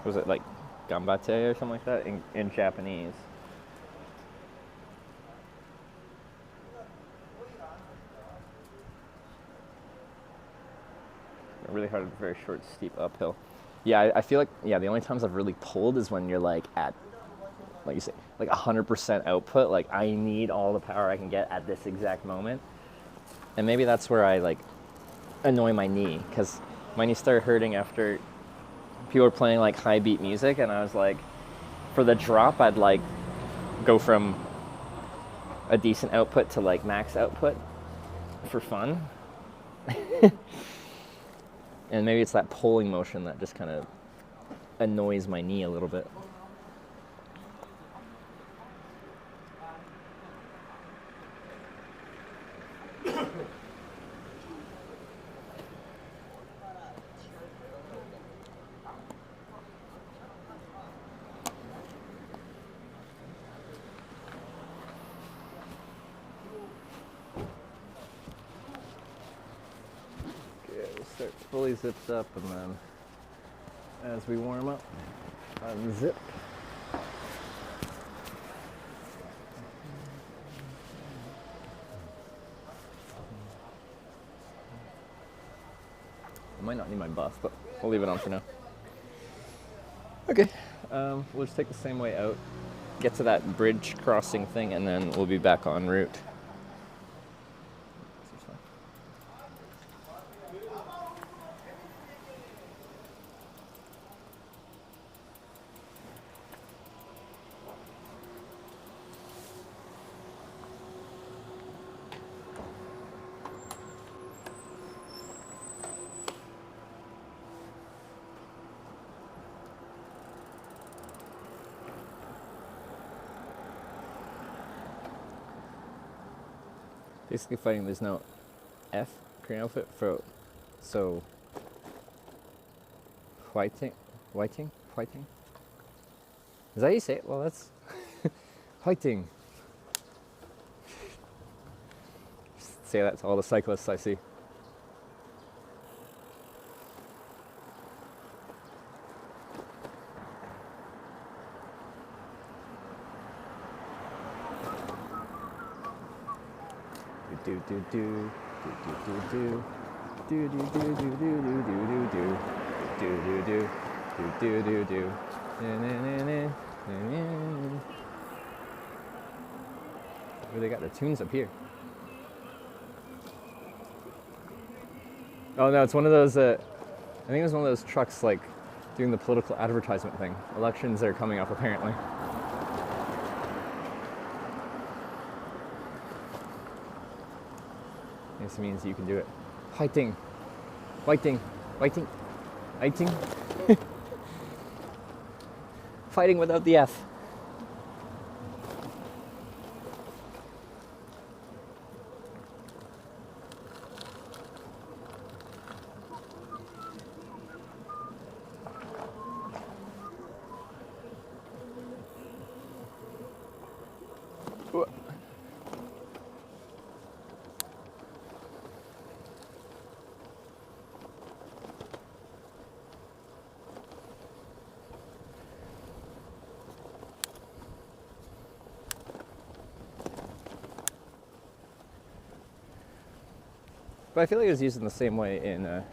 [SPEAKER 1] Was it like gambate or something like that in Japanese? Really hard, very short, steep uphill. Yeah, I feel like, the only times I've really pulled is when you're like at, like you say, like 100% output. Like I need all the power I can get at this exact moment. And maybe that's where I like annoy my knee, because my knee started hurting after people were playing like high beat music, and I was like, for the drop, I'd like go from a decent output to like max output for fun. And maybe it's that pulling motion that just kind of annoys my knee a little bit. Start fully zipped up, and then as we warm up, unzip. I might not need my buff, but we'll leave it on for now. Okay, we'll just take the same way out, get to that bridge crossing thing, and then we'll be back en route. Basically fighting, there's no F Korean outfit for, so whiting. Is that how you say it? Well, that's whiting. Say that to all the cyclists I see. Do do do do do do do do do do do do do do do do do do do. They got the tunes up here. Oh no, it's one of those. I think it was one of those trucks like doing the political advertisement thing. Elections are coming up apparently. This means you can do it. Fighting. Fighting. Fighting. Fighting. Fighting without the F. But I feel like it was used in the same way in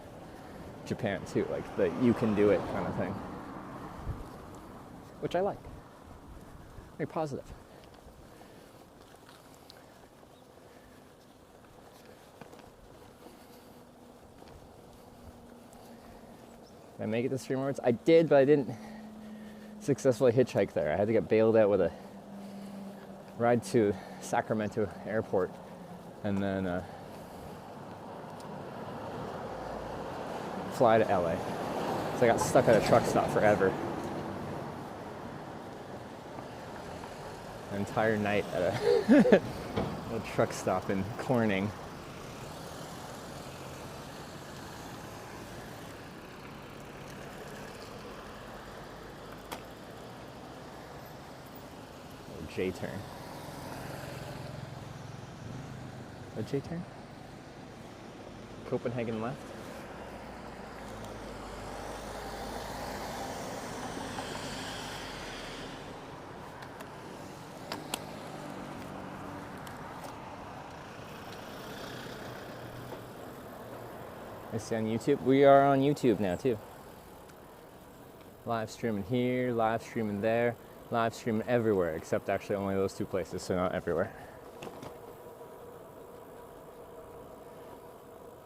[SPEAKER 1] Japan too, like the "you can do it" kind of thing, which I like. Very positive. Did I make it to 3 more words? I did, but I didn't successfully hitchhiked there. I had to get bailed out with a ride to Sacramento airport and then fly to LA. So I got stuck at a truck stop forever. An entire night at a truck stop in Corning. J-turn. A J-turn? Copenhagen left? I see on YouTube. We are on YouTube now too. Live streaming here, live streaming there. Live streaming everywhere, except actually only those two places, so not everywhere.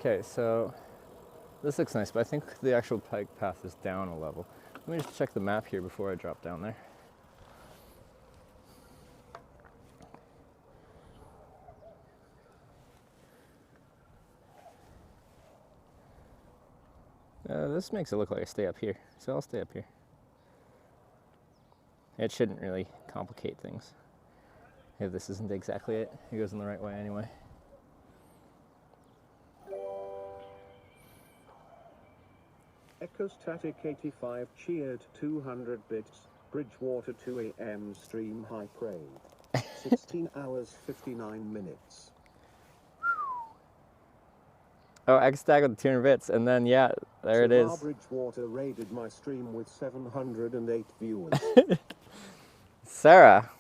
[SPEAKER 1] Okay, so this looks nice, but I think the actual bike path is down a level. Let me just check the map here before I drop down there. This makes it look like I stay up here, so I'll stay up here. It shouldn't really complicate things. If this isn't exactly it, it goes in the right way anyway.
[SPEAKER 5] Echostatic 85 cheered 200 bits. Bridgewater 2 a.m. stream high praise. 16 hours 59 minutes.
[SPEAKER 1] Oh, X-Tag with 200 bits, and then yeah, there it is.
[SPEAKER 5] Bridgewater raided my stream with 708 viewers.
[SPEAKER 1] Sarah,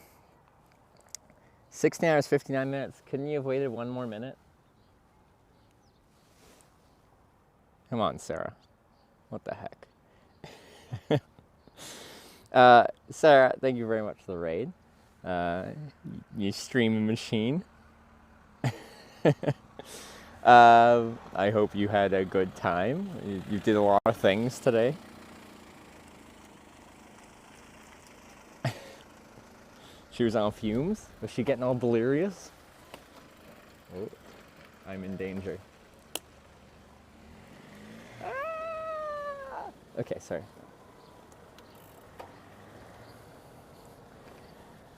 [SPEAKER 1] 16 hours 59 minutes. Couldn't you have waited one more minute? Come on, Sarah. What the heck? Sarah, thank you very much for the raid. You streaming machine. I hope you had a good time. You did a lot of things today. She was on fumes. Was she getting all delirious? Oh, I'm in danger. Ah! Okay, sorry.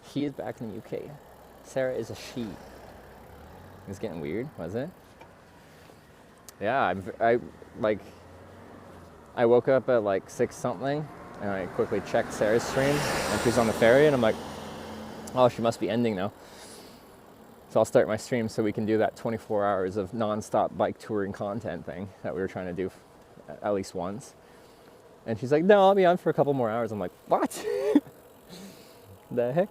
[SPEAKER 1] He is back in the UK. Sarah is a she. It was getting weird, was it? Yeah, I woke up at like 6 something and I quickly checked Sarah's stream and she was on the ferry and I'm like, oh, she must be ending now. So I'll start my stream so we can do that 24 hours of non-stop bike touring content thing that we were trying to do at least once. And she's like, no, I'll be on for a couple more hours. I'm like, what? The heck?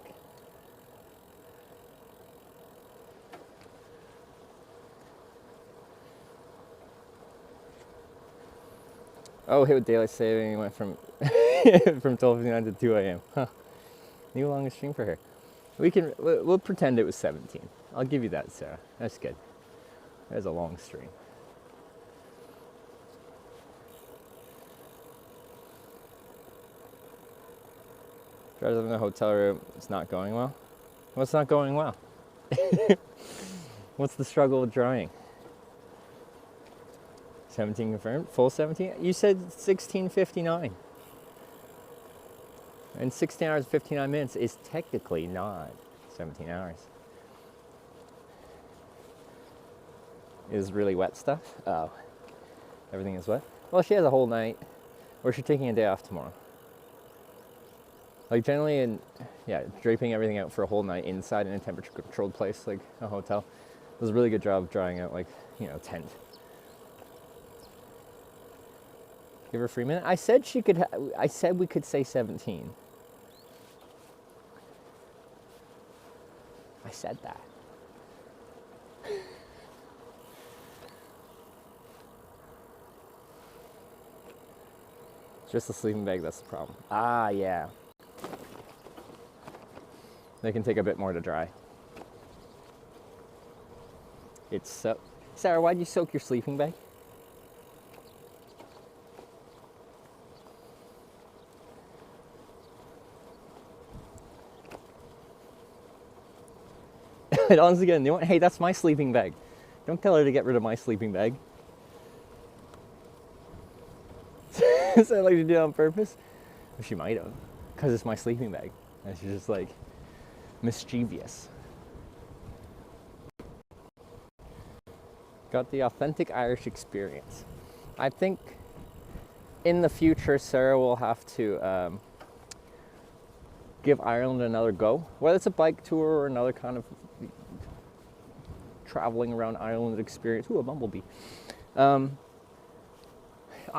[SPEAKER 1] Oh, hit with daylight saving went from from 12:59 to 2 a.m. Huh. New longest stream for her. We'll pretend it was 17. I'll give you that, Sarah. That's good. That's a long stream. Drives in the hotel room. It's not going well. What's not going well? What's the struggle with drying? 17 confirmed? Full 17? You said 16:59. And 16 hours and 59 minutes is technically not 17 hours. Is really wet stuff? Oh. Everything is wet? Well, she has a whole night. Or she's taking a day off tomorrow. Like generally, draping everything out for a whole night inside in a temperature controlled place like a hotel does a really good job of drying out, like, tent. Give her a free minute. I said she could. I said we could say 17. I said that. It's just a sleeping bag. That's the problem. Ah, yeah. They can take a bit more to dry. It's so. Sarah, why'd you soak your sleeping bag? it on again. You know what? Hey, that's my sleeping bag. Don't tell her to get rid of my sleeping bag. So I like to do it on purpose. Well, she might have, because it's my sleeping bag. And she's just like mischievous. Got the authentic Irish experience. I think in the future, Sarah will have to give Ireland another go, whether it's a bike tour or another kind of traveling around Ireland experience. Ooh, a bumblebee. I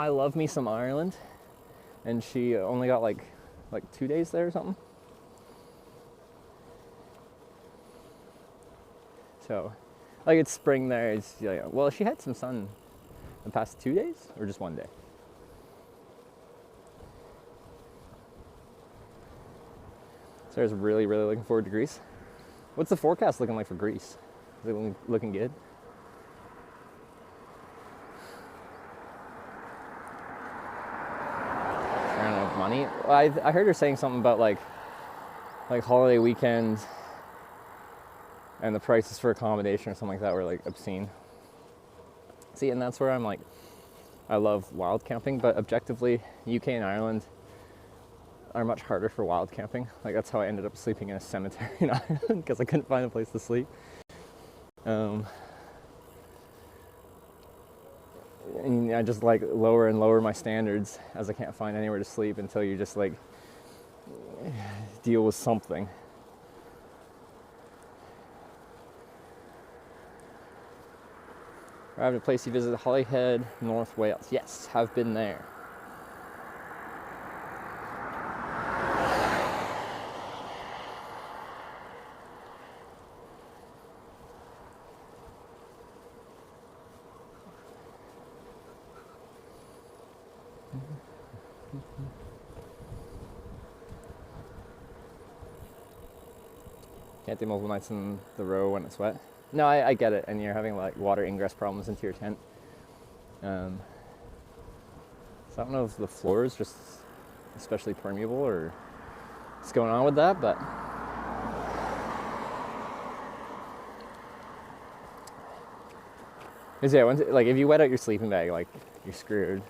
[SPEAKER 1] love me some Ireland, and she only got like 2 days there or something. So, like, it's spring there. It's well, she had some sun the past 2 days, or just 1 day. Sarah's really, really looking forward to Greece. What's the forecast looking like for Greece? Is it looking good? Ran out of money. I heard her saying something about like holiday weekends, and the prices for accommodation or something like that were like obscene. See, and that's where I'm like, I love wild camping, but objectively, UK and Ireland are much harder for wild camping. Like, that's how I ended up sleeping in a cemetery in Ireland, because I couldn't find a place to sleep. And I just like lower and lower my standards as I can't find anywhere to sleep until you just like deal with something. Arrived at a place you visited, Holyhead, North Wales. Yes, have been there. Can't do multiple nights in the row when it's wet. No, I get it, and you're having like water ingress problems into your tent. So I don't know if the floor is just especially permeable or what's going on with that, but like if you wet out your sleeping bag, like you're screwed.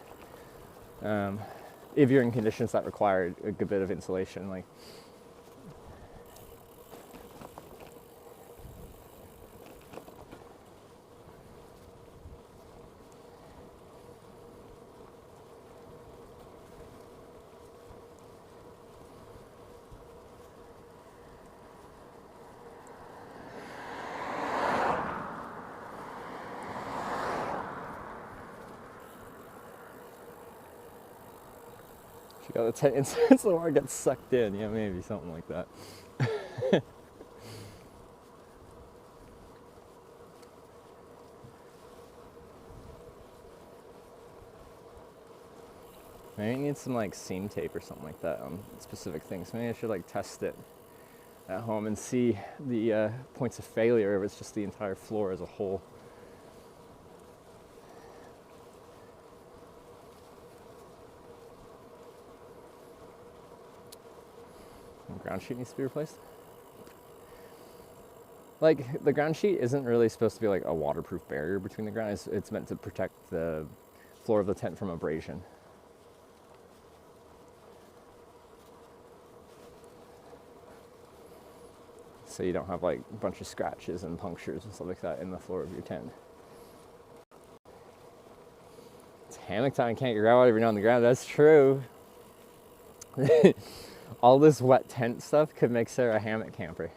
[SPEAKER 1] If you're in conditions that require a good bit of insulation, like. She got the tent inside so the water gets sucked in. Yeah, maybe something like that. Maybe I need some like seam tape or something like that on specific things. Maybe I should like test it at home and see the points of failure if it's just the entire floor as a whole. Ground sheet needs to be replaced. Like, the ground sheet isn't really supposed to be like a waterproof barrier between the ground. It's meant to protect the floor of the tent from abrasion. So you don't have like a bunch of scratches and punctures and stuff like that in the floor of your tent. It's hammock time, can't get your out every now on the ground. That's true. All this wet tent stuff could make Sarah a hammock camper.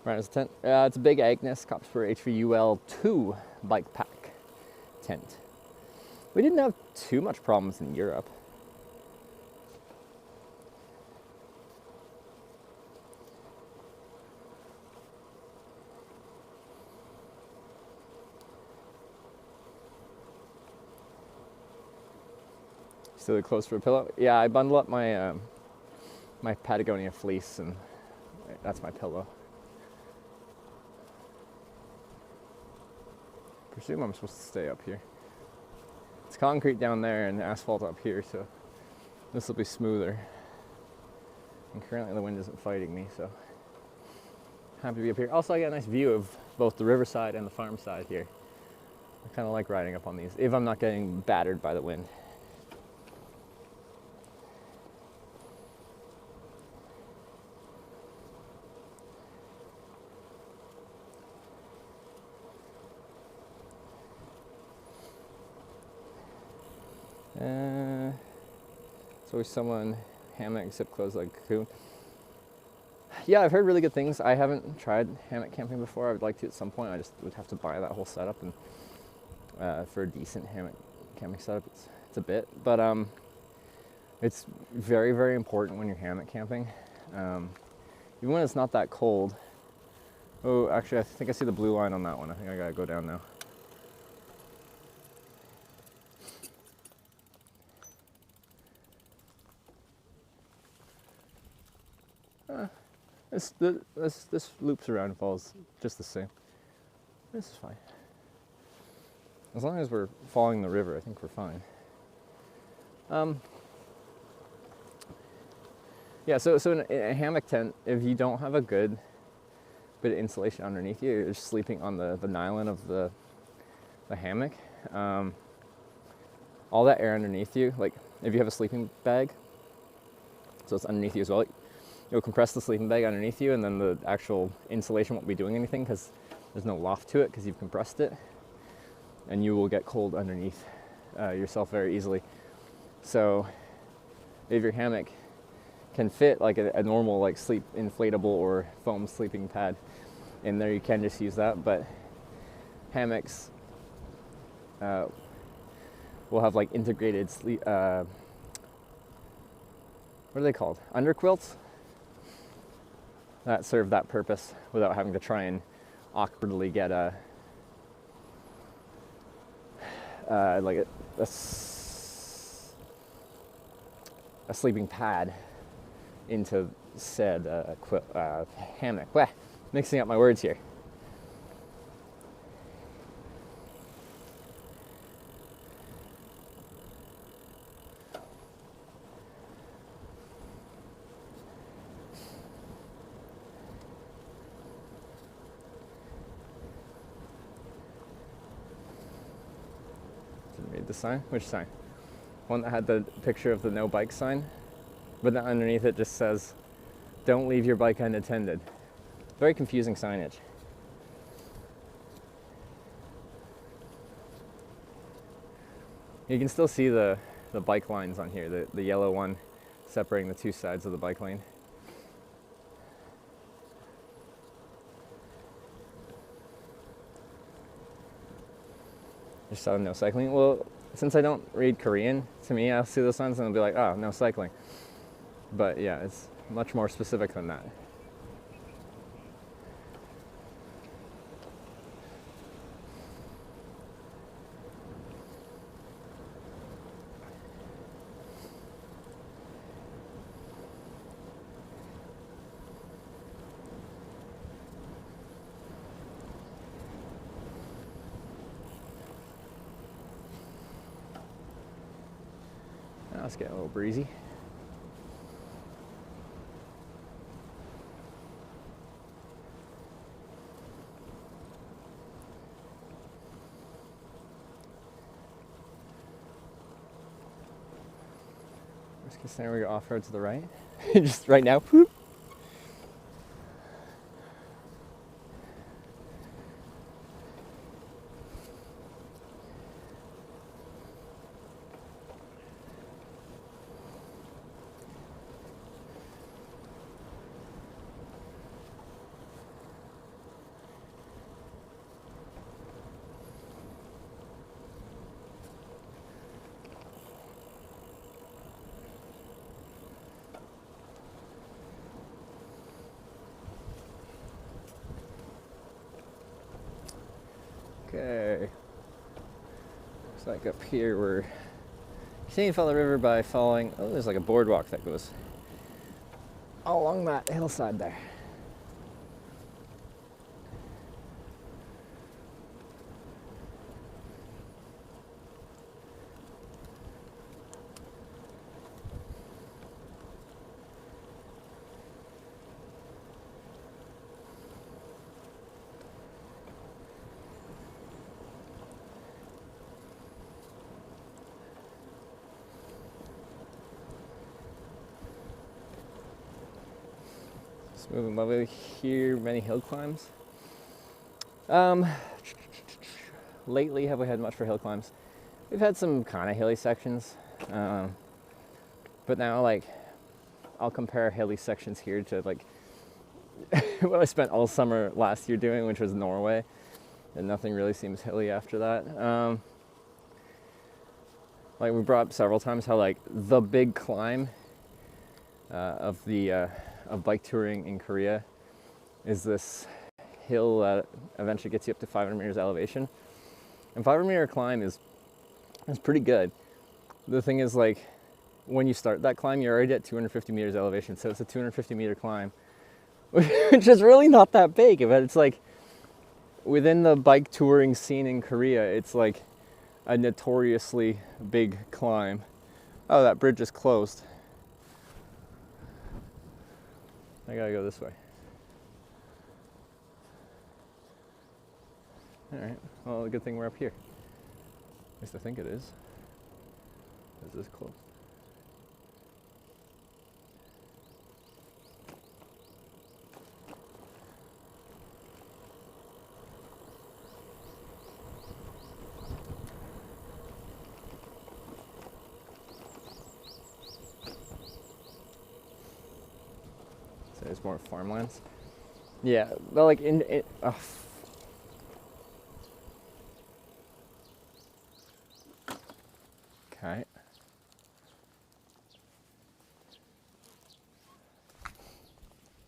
[SPEAKER 1] Right, it's a tent. It's a big Agnes Copspur HVUL2 bike pack tent. We didn't have too much problems in Europe. Still close for a pillow? Yeah, I bundle up my my Patagonia fleece, and that's my pillow. Presume I'm supposed to stay up here. It's concrete down there and asphalt up here, so this will be smoother. And currently the wind isn't fighting me, so happy to be up here. Also, I get a nice view of both the riverside and the farm side here. I kind of like riding up on these, if I'm not getting battered by the wind. It's always someone hammock, zip closed like a cocoon. Yeah, I've heard really good things. I haven't tried hammock camping before. I would like to at some point. I just would have to buy that whole setup, and for a decent hammock camping setup, it's a bit. But it's very, very important when you're hammock camping. Even when it's not that cold. Oh, actually, I think I see the blue line on that one. I think I gotta go down now. This loops around and falls just the same. This is fine. As long as we're following the river, I think we're fine. Yeah, so in a hammock tent, if you don't have a good bit of insulation underneath you, you're just sleeping on the nylon of the hammock. All that air underneath you, like if you have a sleeping bag, so it's underneath you as well, you'll compress the sleeping bag underneath you, and then the actual insulation won't be doing anything because there's no loft to it because you've compressed it, and you will get cold underneath yourself very easily. So if your hammock can fit like a normal like sleep inflatable or foam sleeping pad in there, you can just use that. But hammocks will have like integrated sleep, what are they called? Underquilts? That serve that purpose without having to try and awkwardly get a sleeping pad into said hammock. Mixing up my words here. Read the sign? Which sign? One that had the picture of the no bike sign, but then underneath it just says, "Don't leave your bike unattended." Very confusing signage. You can still see the bike lines on here, the yellow one separating the two sides of the bike lane. Just saw no cycling. Well, since I don't read Korean, to me, I'll see those signs and I'll be like, oh, no cycling. But yeah, it's much more specific than that. Now it's getting a little breezy. Worst case scenario, we go off-road to the right. Just right now. Whoop. Okay. Looks like up here we're continuing to follow the river by following, oh, there's like a boardwalk that goes all along that hillside there. moving lovely here. Many hill climbs. Um, lately, have we had much for hill climbs? We've had some kind of hilly sections, but now like I'll compare hilly sections here to like what I spent all summer last year doing, which was Norway, and nothing really seems hilly after that. Like we brought up several times how like the big climb of bike touring in Korea is this hill that eventually gets you up to 500 meters elevation, and 500-meter climb is pretty good. The thing is, like, when you start that climb, you're already at 250 meters elevation, so it's a 250-meter climb, which is really not that big, but it's like, within the bike touring scene in Korea, it's like a notoriously big climb. Oh, that bridge is closed. I gotta go this way. Alright, well, good thing we're up here. At least I think it is. Is this close? So there's more farmlands. Yeah, but like okay.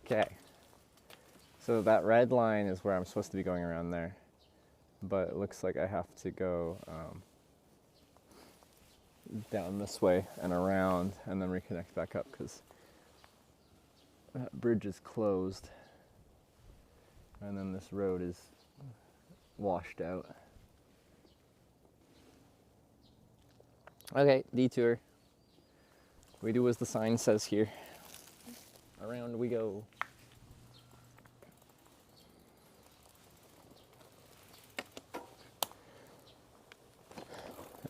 [SPEAKER 1] Okay. So that red line is where I'm supposed to be going around there, but it looks like I have to go down this way and around and then reconnect back up because that bridge is closed and then this road is washed out. Okay, detour. We do as the sign says here. Around we go.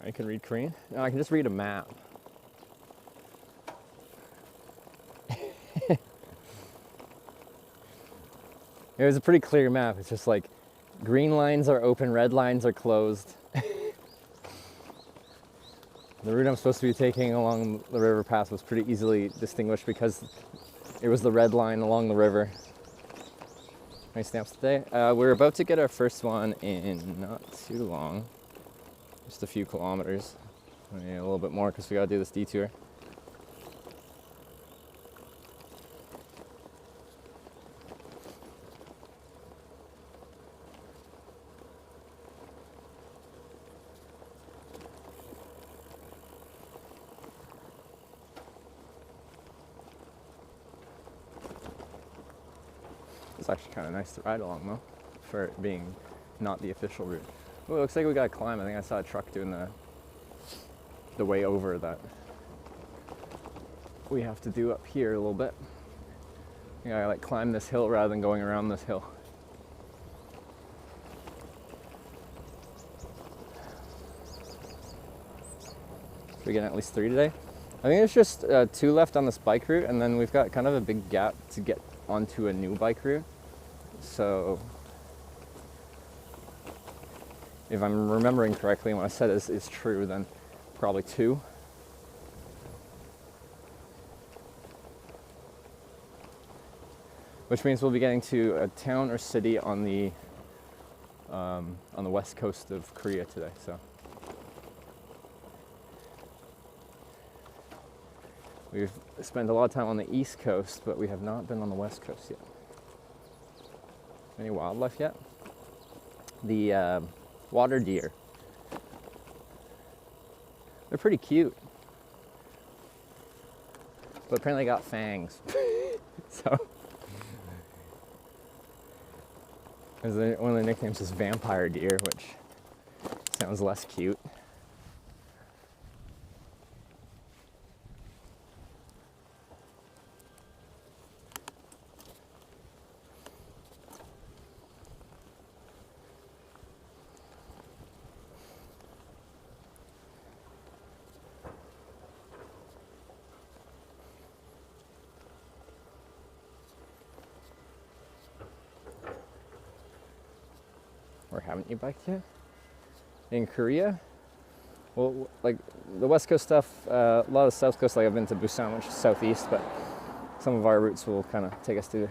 [SPEAKER 1] I can read Korean? No, I can just read a map. It was a pretty clear map. It's just like green lines are open, red lines are closed. The route I'm supposed to be taking along the river path was pretty easily distinguished because it was the red line along the river. Any snaps today? We're about to get our first one in not too long. Just a few kilometers. Maybe a little bit more because we gotta do this detour. It's actually kind of nice to ride along though, for it being not the official route. Oh, it looks like we gotta climb. I think I saw a truck doing the way over that we have to do up here a little bit. I gotta like climb this hill rather than going around this hill. So we get at least 3 today. I think there's just 2 left on this bike route, and then we've got kind of a big gap to get onto a new bike route. So if I'm remembering correctly and what I said is true, then probably 2. Which means we'll be getting to a town or city on the west coast of Korea today. So we've spent a lot of time on the east coast, but we have not been on the west coast yet. Any wildlife yet? The water deer. They're pretty cute, but apparently got fangs. So one of the nicknames is vampire deer, which sounds less cute. Or haven't you biked yet? In Korea? Well, like the West Coast stuff, a lot of the South Coast, like I've been to Busan, which is southeast, but some of our routes will kind of take us to a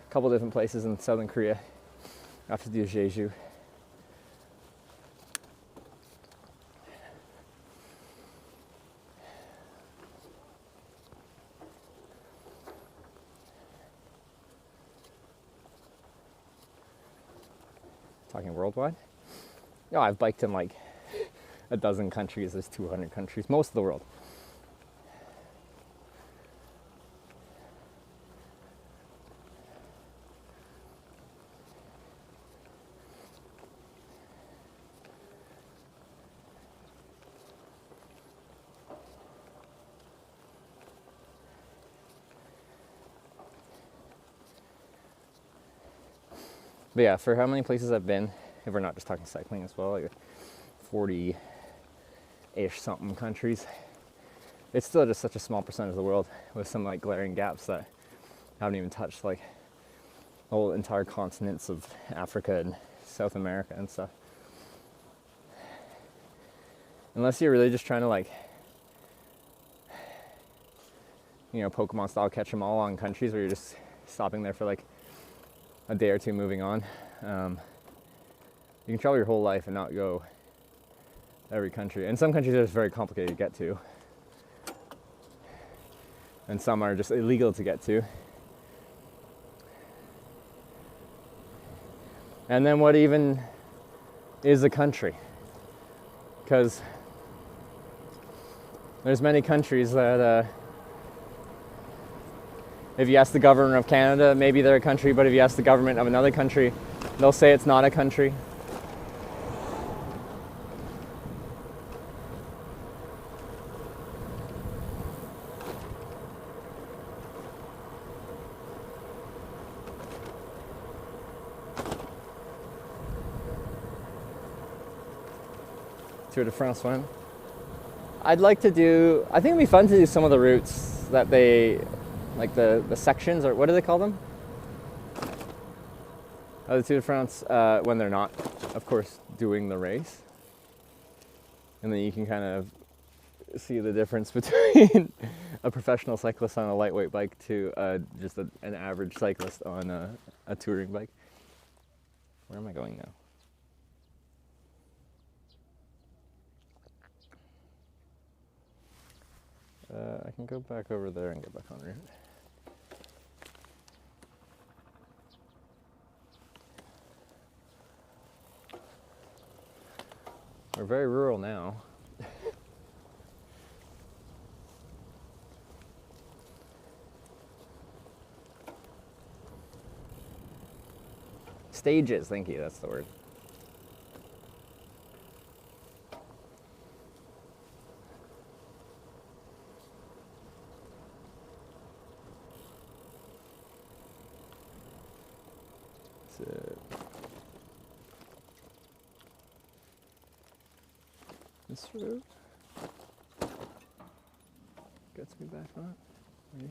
[SPEAKER 1] couple different places in southern Korea. I have to do Jeju. Talking worldwide? No, I've biked in like a dozen countries. There's 200 countries, most of the world. But yeah, for how many places I've been, if we're not just talking cycling as well, like 40-ish something countries, it's still just such a small percentage of the world with some like glaring gaps that I haven't even touched, like the whole entire continents of Africa and South America and stuff. Unless you're really just trying to like, you know, Pokemon style catch them all on countries where you're just stopping there for like a day or two moving on. You can travel your whole life and not go every country. And some countries are just very complicated to get to. And some are just illegal to get to. And then what even is a country? Because there's many countries that if you ask the government of Canada, maybe they're a country, but if you ask the government of another country, they'll say it's not a country. Tour de France one. I'd like to do, I think it'd be fun to do some of the routes that they, like the sections, or what do they call them? The Tour de France, when they're not, of course, doing the race. And then you can kind of see the difference between a professional cyclist on a lightweight bike to just an average cyclist on a touring bike. Where am I going now? I can go back over there and get back on route. We're very rural now. Stages, thank you, that's the word. This route gets me back on. Right.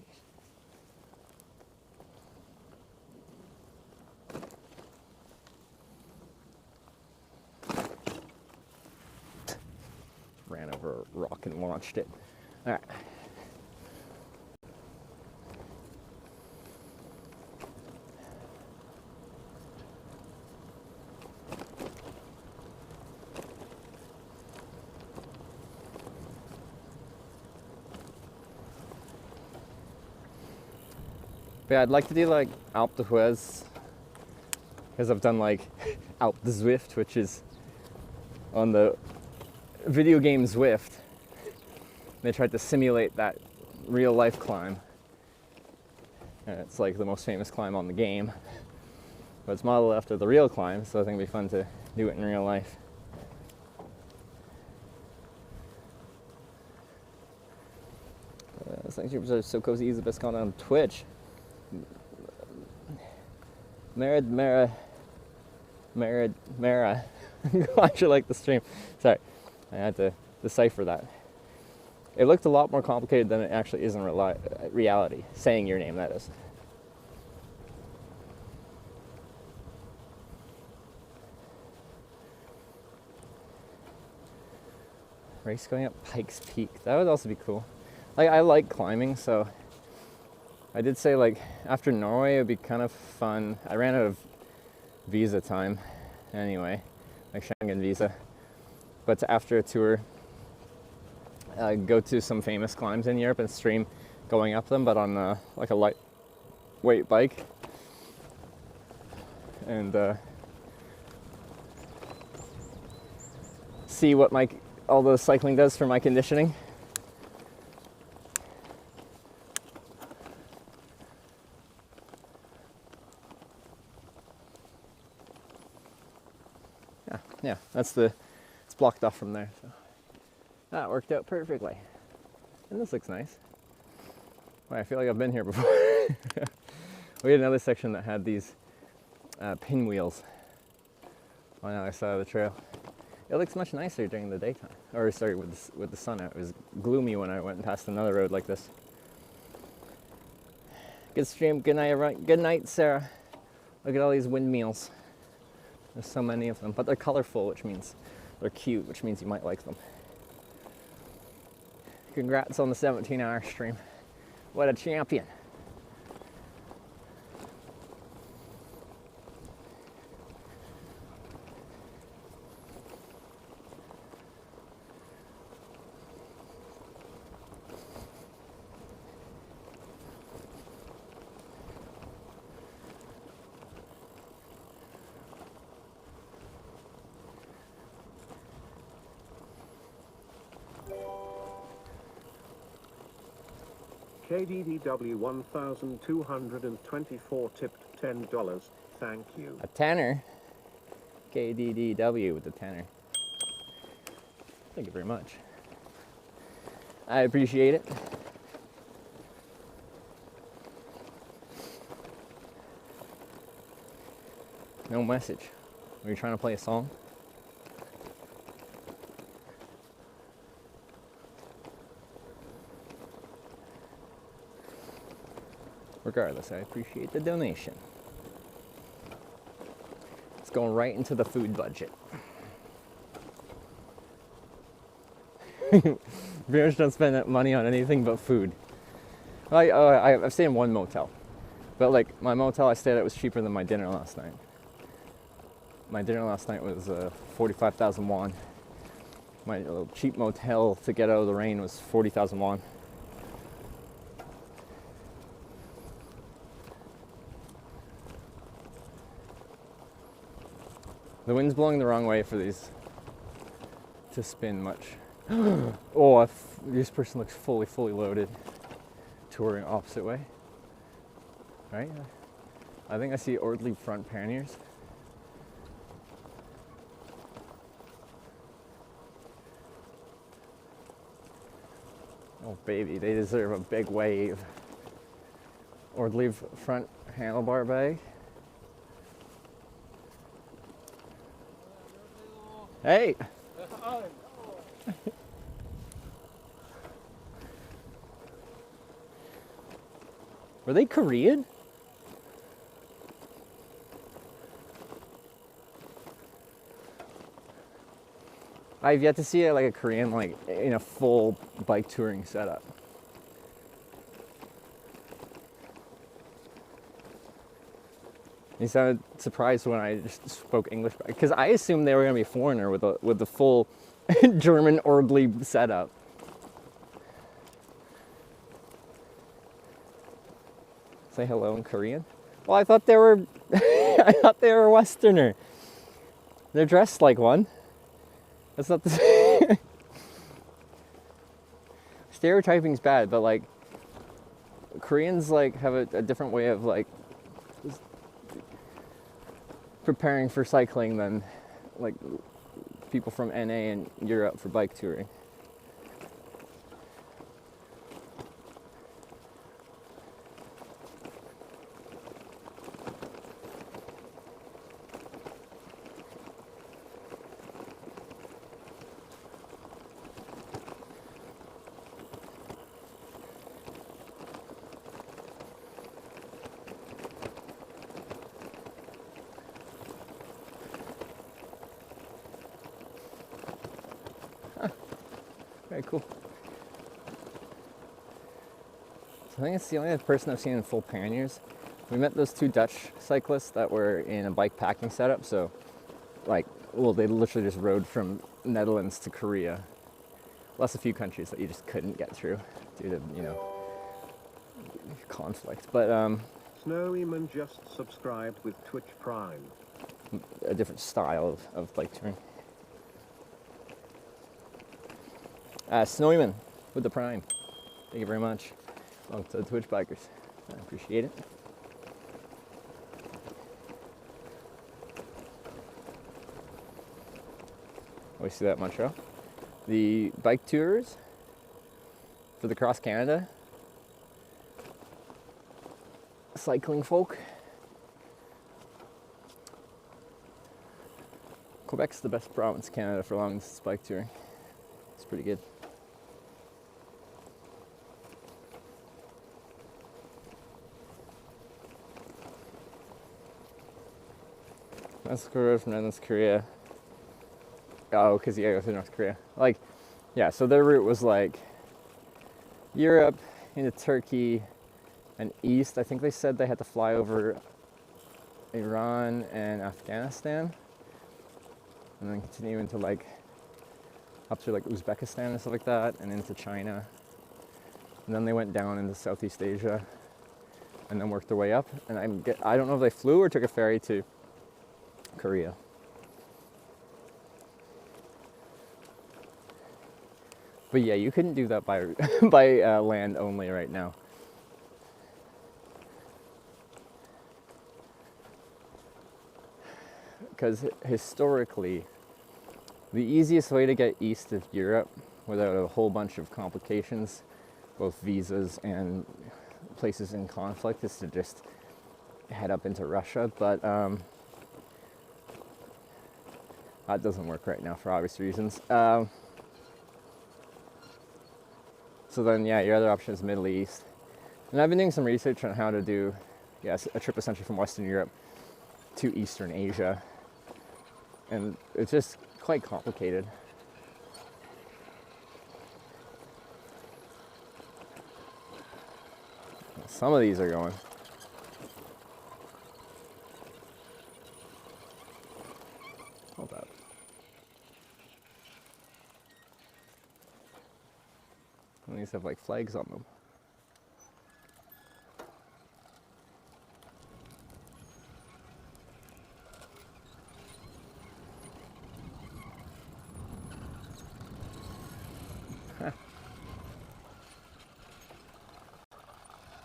[SPEAKER 1] Ran over a rock and launched it. All right. But yeah, I'd like to do like Alpe d'Huez, because I've done like Alpe de Zwift, which is on the video game Zwift. They tried to simulate that real life climb. And it's like the most famous climb on the game. But it's modeled after the real climb, so I think it'd be fun to do it in real life. Thanks for so cozy. Is the best content on Twitch. Mara. Glad you like the stream. Sorry, I had to decipher that. It looked a lot more complicated than it actually is in reality. Saying your name, that is. Race going up Pikes Peak. That would also be cool. Like, I like climbing, so I did say, like, after Norway, it would be kind of fun. I ran out of visa time anyway, like Schengen visa. But after a tour, go to some famous climbs in Europe and stream going up them, but on like a lightweight bike. And see what all the cycling does for my conditioning. Yeah, it's blocked off from there, so that worked out perfectly. And this looks nice. Boy, I feel like I've been here before. We had another section that had these pinwheels on the other side of the trail. It looks much nicer during the daytime, or sorry, with the sun out. It was gloomy when I went past another road like this. Good stream. Good night, everyone. Good night, Sarah. Look at all these windmills. There's so many of them, but they're colorful, which means they're cute, which means you might like them. Congrats on the 17-hour stream. What a champion.
[SPEAKER 5] KDDW 1224 tipped $10. Thank you.
[SPEAKER 1] A tenner. KDDW with the tenner. Thank you very much. I appreciate it. No message. Were you trying to play a song? Regardless, I appreciate the donation. It's going right into the food budget. Pretty much don't spend that money on anything but food. I've stayed in one motel, but like my motel I stayed at was cheaper than my dinner last night. My dinner last night was 45,000 won. My little cheap motel to get out of the rain was 40,000 won. The wind's blowing the wrong way for these to spin much. Oh, this person looks fully loaded. Touring opposite way. Right? I think I see Ordley front panniers. Oh baby, they deserve a big wave. Ordley front handlebar bag. Hey! Were they Korean? I've yet to see like a Korean like in a full bike touring setup. He sounded surprised when I just spoke English because I assumed they were going to be a foreigner with the full German Ordley setup. Say hello in Korean. Well, I thought they were I thought they were Westerner. They're dressed like one. That's not the same. Stereotyping's bad, but like Koreans like have a different way of like preparing for cycling than like people from NA and Europe for bike touring. Very cool. So I think it's the only other person I've seen in full panniers. We met those two Dutch cyclists that were in a bike packing setup. So, like, well, they literally just rode from Netherlands to Korea. Plus a few countries that you just couldn't get through due to, you know, conflict. But
[SPEAKER 5] Snowyman just subscribed with Twitch Prime.
[SPEAKER 1] a different style of bike touring. Snowyman with the Prime. Thank you very much. Welcome to the Twitch Bikers. I appreciate it. Always see that in Montreal. The bike tours for the Cross Canada cycling folk. Quebec's the best province in Canada for long distance bike touring. It's pretty good. That's Korea from North Korea. Oh, because you gotta go through North Korea. Like, yeah, so their route was like Europe into Turkey and east. I think they said they had to fly over Iran and Afghanistan and then continue into like up through like Uzbekistan and stuff like that and into China. And then they went down into Southeast Asia and then worked their way up. And I don't know if they flew or took a ferry to Korea. But yeah, you couldn't do that by by land only right now. Because historically, the easiest way to get east of Europe without a whole bunch of complications, both visas and places in conflict, is to just head up into Russia. But that doesn't work right now for obvious reasons. So then, yeah, your other option is Middle East. And I've been doing some research on how to do, yes, a trip essentially from Western Europe to Eastern Asia. And it's just quite complicated. Some of these are going. Hold up. And these have like flags on them.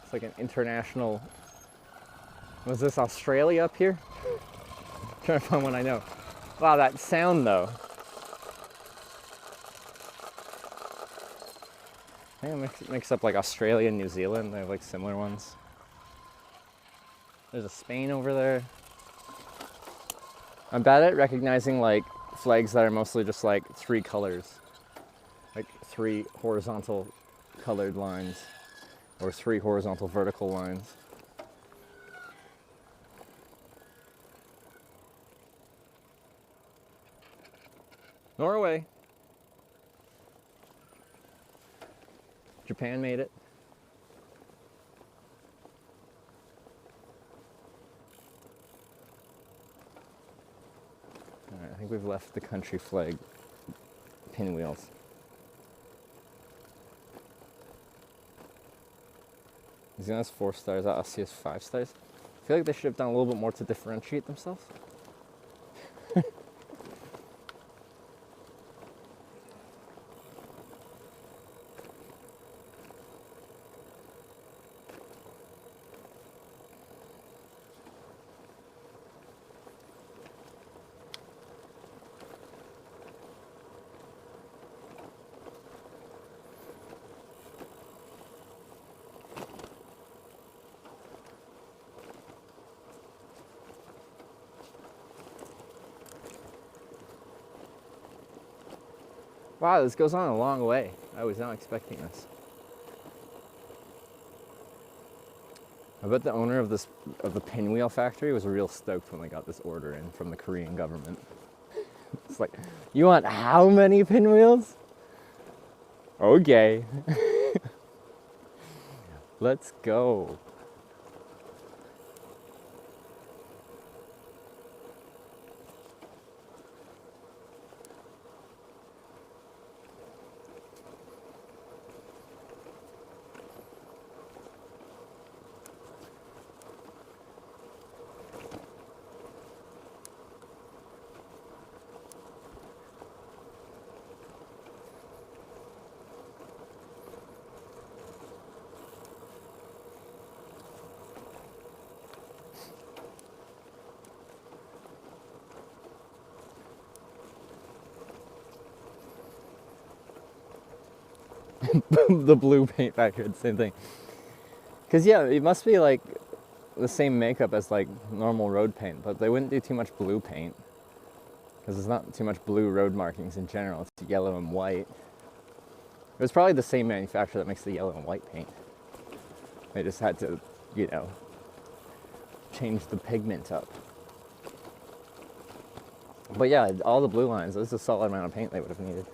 [SPEAKER 1] It's like an international. Was this Australia up here? I'm trying to find one I know. Wow, that sound though. I think it mix up like Australia and New Zealand. They have like similar ones. There's a Spain over there. I'm bad at recognizing like flags that are mostly just like three colors. Like three horizontal colored lines. Or three horizontal vertical lines. Norway. Japan made it. All right, I think we've left the country flag pinwheels. New Zealand's 4 stars, Aussie is 5 stars. I feel like they should have done a little bit more to differentiate themselves. Wow, this goes on a long way. I was not expecting this. I bet the owner of the pinwheel factory was real stoked when they got this order in from the Korean government. It's like, you want how many pinwheels? Okay. Let's go. The blue paint back here, the same thing. Cause yeah, it must be like the same makeup as like normal road paint, but they wouldn't do too much blue paint because there's not too much blue road markings in general. It's yellow and white. It was probably the same manufacturer that makes the yellow and white paint. They just had to, you know, change the pigment up. But yeah, all the blue lines, this is a solid amount of paint they would have needed.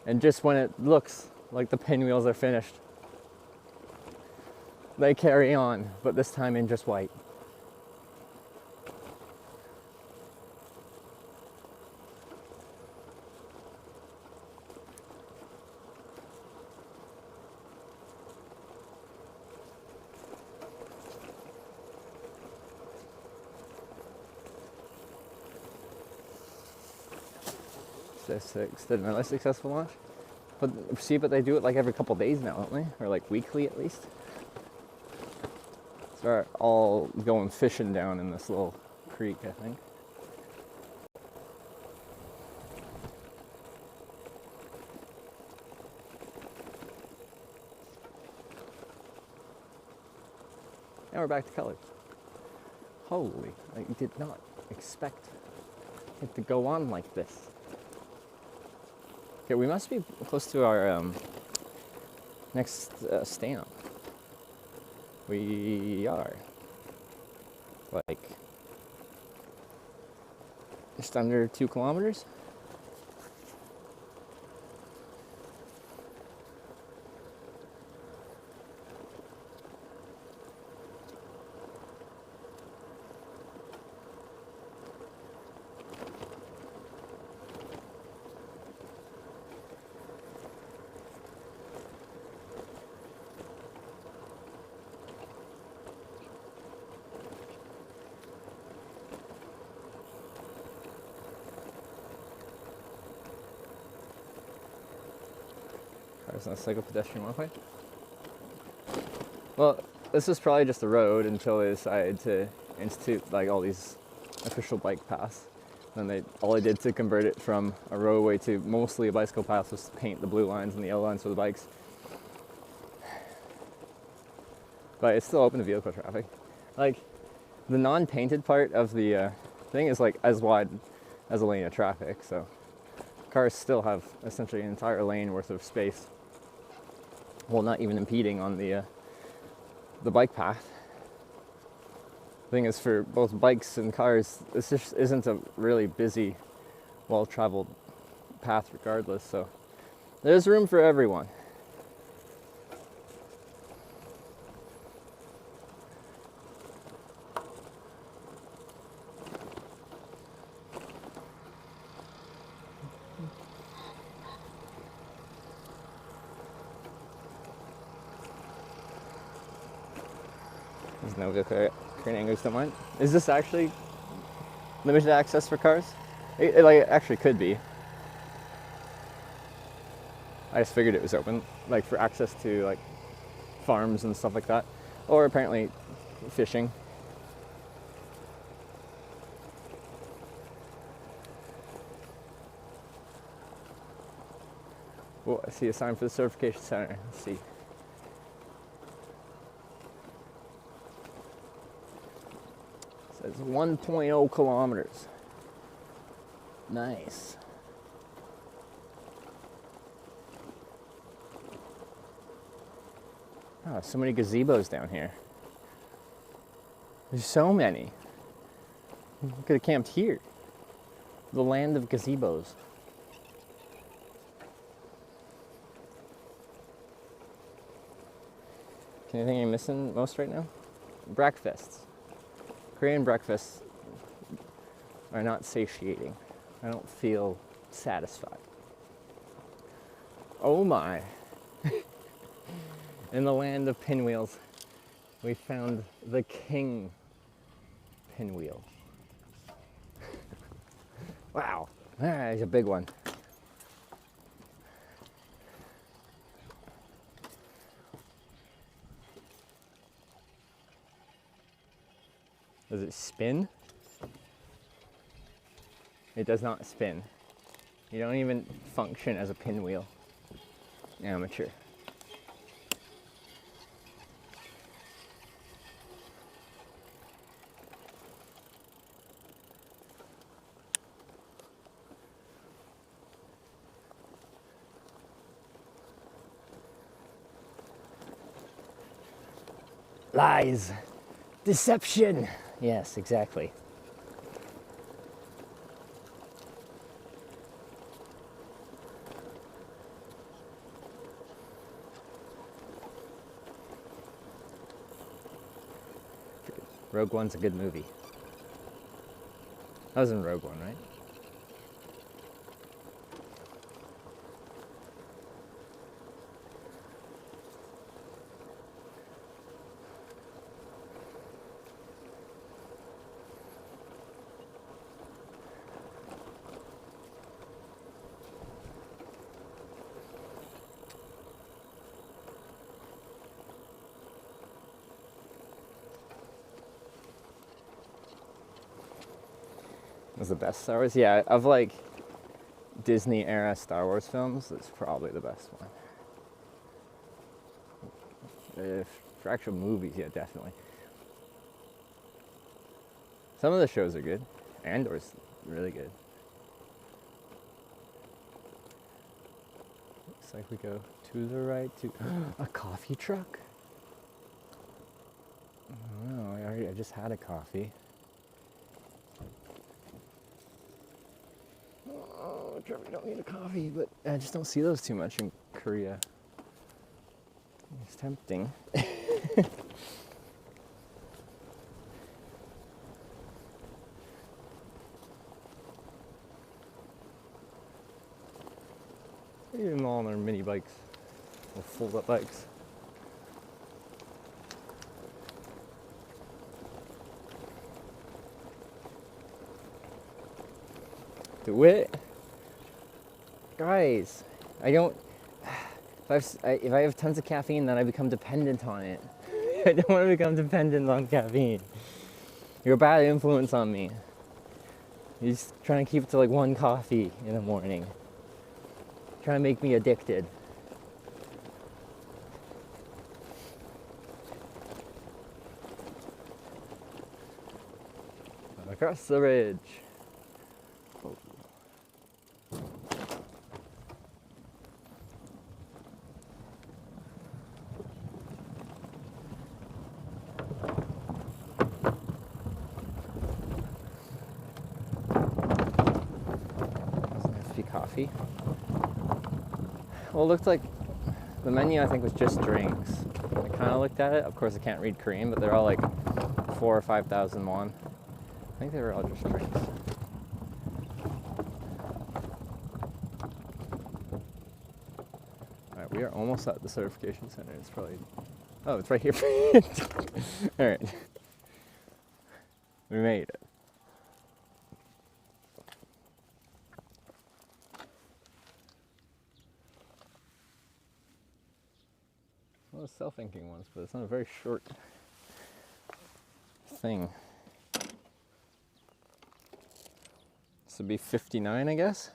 [SPEAKER 1] And just when it looks like the pinwheels are finished, they carry on, but this time in just white. Extended another successful launch. But see, but they do it like every couple days now, don't they? Or like weekly at least. So they're all going fishing down in this little creek, I think. Now we're back to colors. Holy, I did not expect it to go on like this. Okay, we must be close to our next stamp. We are. Like, just under 2 kilometers. Cars on a cycle pedestrian walkway. Well, this is probably just a road until they decided to institute like all these official bike paths. And all they did to convert it from a roadway to mostly a bicycle path was to paint the blue lines and the yellow lines for the bikes. But it's still open to vehicle traffic. Like, the non-painted part of the thing is like as wide as a lane of traffic, so cars still have essentially an entire lane worth of space. Well, not even impeding on the bike path. The thing is, for both bikes and cars, this just isn't a really busy, well-traveled path regardless, so there's room for everyone. There's no vehicle current angles don't mind. Is this actually limited access for cars? It like actually could be. I just figured it was open, like for access to like farms and stuff like that, or apparently fishing. Well, I see a sign for the certification center. Let's see. It says 1.0 kilometers. Nice. Oh, so many gazebos down here. There's so many. We could have camped here. The land of gazebos. Anything you're missing most right now? Breakfasts. Korean breakfasts are not satiating. I don't feel satisfied. Oh my. In the land of pinwheels, we found the king pinwheel. Wow, there's a big one. Does it spin? It does not spin. You don't even function as a pinwheel. Amateur. Lies. Deception. Yes, exactly. Rogue One's a good movie. That was in Rogue One, right? Was the best Star Wars? Yeah, of like Disney era Star Wars films, it's probably the best one. For actual movies, yeah, definitely. Some of the shows are good. Andor's really good. Looks like we go to the right to a coffee truck. Oh, I just had a coffee. Oh, Trevor, you don't need a coffee, but I just don't see those too much in Korea. It's tempting. Even all on their mini bikes, or fold up bikes. Do it, guys. I don't. If I have tons of caffeine, then I become dependent on it. I don't want to become dependent on caffeine. You're a bad influence on me. You're just trying to keep it to like one coffee in the morning. Trying to make me addicted. Across the ridge. Oh. Doesn't have to be coffee. Well, it looked like the menu, I think, was just drinks. I kind of looked at it. Of course, I can't read Korean, but they're all like 4,000 or 5,000 won. I think they were all just drinks. Alright, we are almost at the certification center. It's probably... Oh, it's right here. Alright. We made it. One of those self-inking ones, but it's not a very short thing. This would be 59, I guess.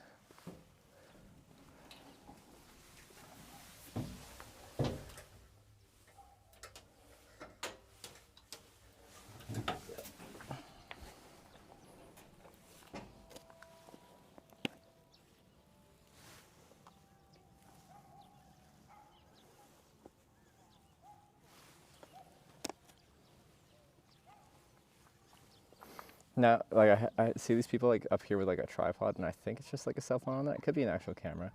[SPEAKER 1] Now, like I see these people like up here with like a tripod, and I think it's just like a cell phone on that. It could be an actual camera,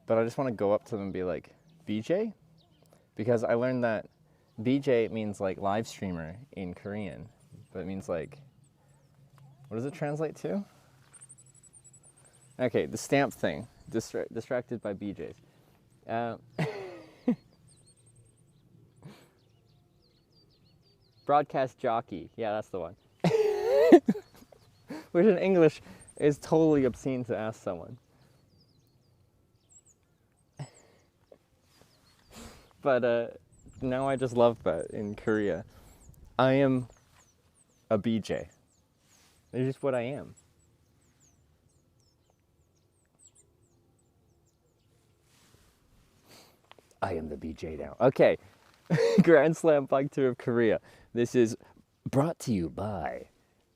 [SPEAKER 1] but I just want to go up to them and be like, BJ, because I learned that BJ means like live streamer in Korean, but it means like, what does it translate to? Okay, the stamp thing. Distracted by BJ's. Broadcast jockey. Yeah, that's the one. Which in English is totally obscene to ask someone. But now I just love that in Korea. I am a BJ. It's just what I am. I am the BJ now. Okay. Grand Slam Bike Tour of Korea. This is brought to you by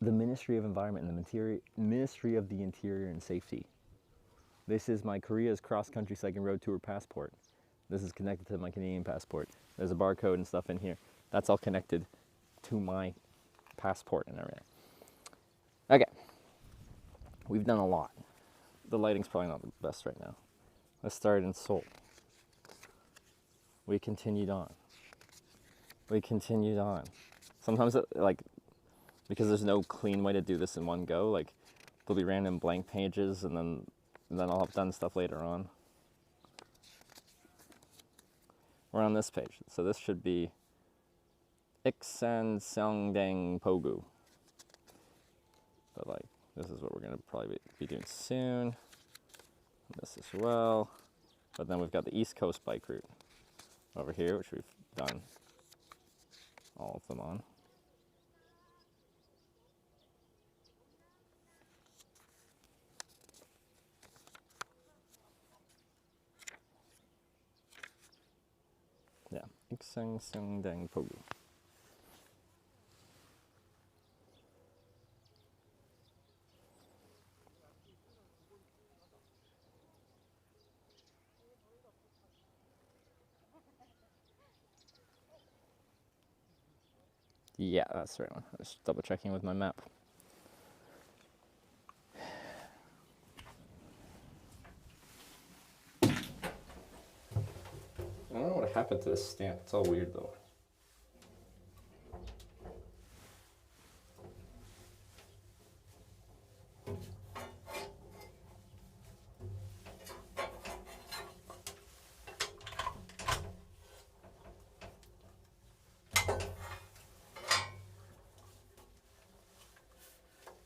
[SPEAKER 1] the Ministry of Environment and the Ministry of the Interior and Safety. This is my Korea's cross-country second road tour passport. This is connected to my Canadian passport. There's a barcode and stuff in here. That's all connected to my passport and everything. Okay. We've done a lot. The lighting's probably not the best right now. Let's start in Seoul. We continued on. We continued on. Sometimes, like, because there's no clean way to do this in one go, like, there'll be random blank pages, and then I'll have done stuff later on. We're on this page, so this should be Iksan Seongdang Pogu. But, like, this is what we're going to probably be doing soon. This as well. But then we've got the East Coast bike route over here, which we've done all of them on. Yeah, Iksan Seongdang Pogu. Yeah, that's the right one. Just double checking with my map. I don't know what happened to this stamp. It's all weird though.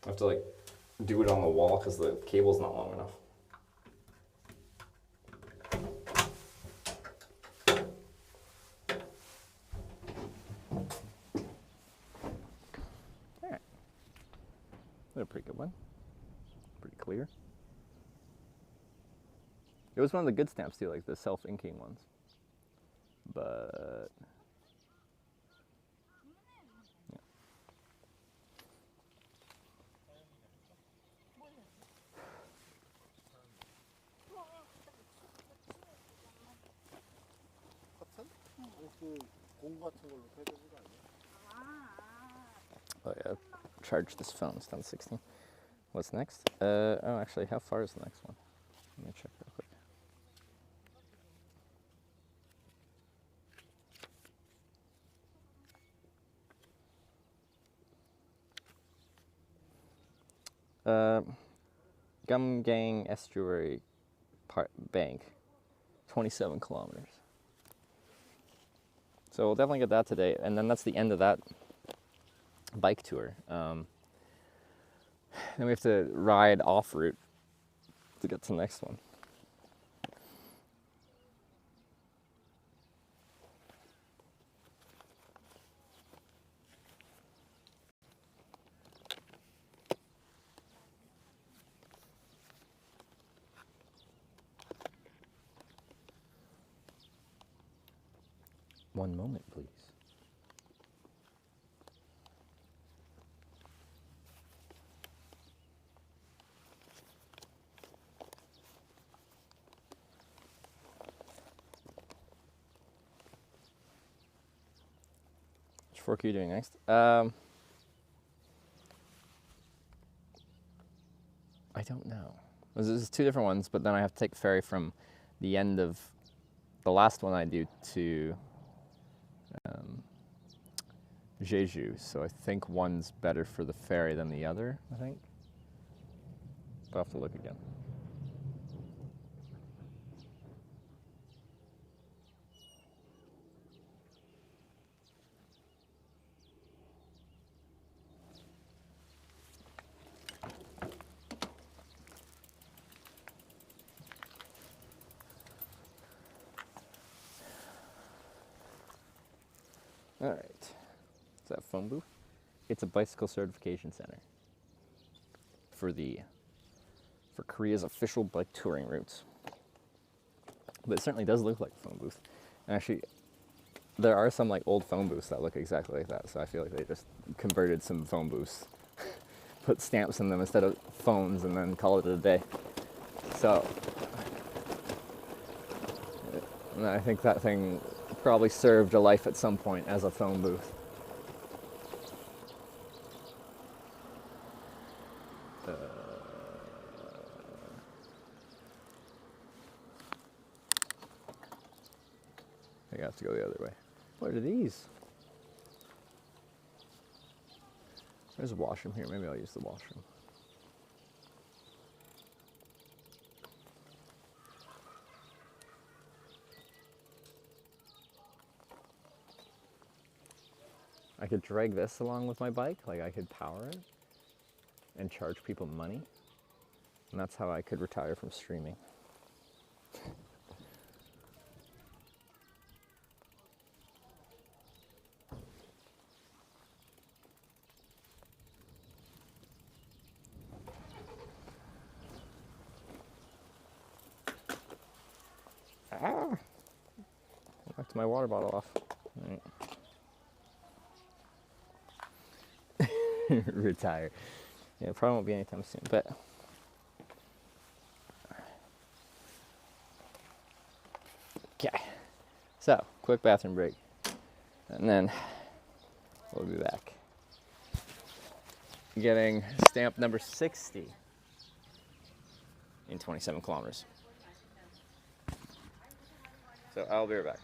[SPEAKER 1] I have to like do it on the wall because the cable's not long enough. Alright. That's a pretty good one. Pretty clear. It was one of the good stamps too, like the self-inking ones. But
[SPEAKER 3] 공 같은 걸로 패드는 거 아니야?
[SPEAKER 1] oh yeah, charge this phone. It's done 16. What's next? Oh, actually, how far is the next one? Let me check real quick. Ganggyeong Estuary Bank, 27 kilometers. So we'll definitely get that today, and then that's the end of that bike tour. Then we have to ride off route to get to the next one. One moment, please. Which fork are you doing next? don't know. There's two different ones, but then I have to take the ferry from the end of the last one I do to Jeju. So I think one's better for the ferry than the other, I think. I'll have to look again. All right, is that phone booth? It's a bicycle certification center for Korea's official bike touring routes. But it certainly does look like a phone booth. And actually, there are some like old phone booths that look exactly like that. So I feel like they just converted some phone booths, put stamps in them instead of phones, and then call it a day. So and I think that thing probably served a life at some point as a phone booth. I have to go the other way. What are these? There's a washroom here. Maybe I'll use the washroom. I could drag this along with my bike, like I could power it and charge people money. And that's how I could retire from streaming. Ah! Knocked my water bottle off. All right. Retire. Yeah, it probably won't be anytime soon, but okay. So, quick bathroom break, and then we'll be back. Getting stamp number 60 in 27 kilometers. So I'll be right back.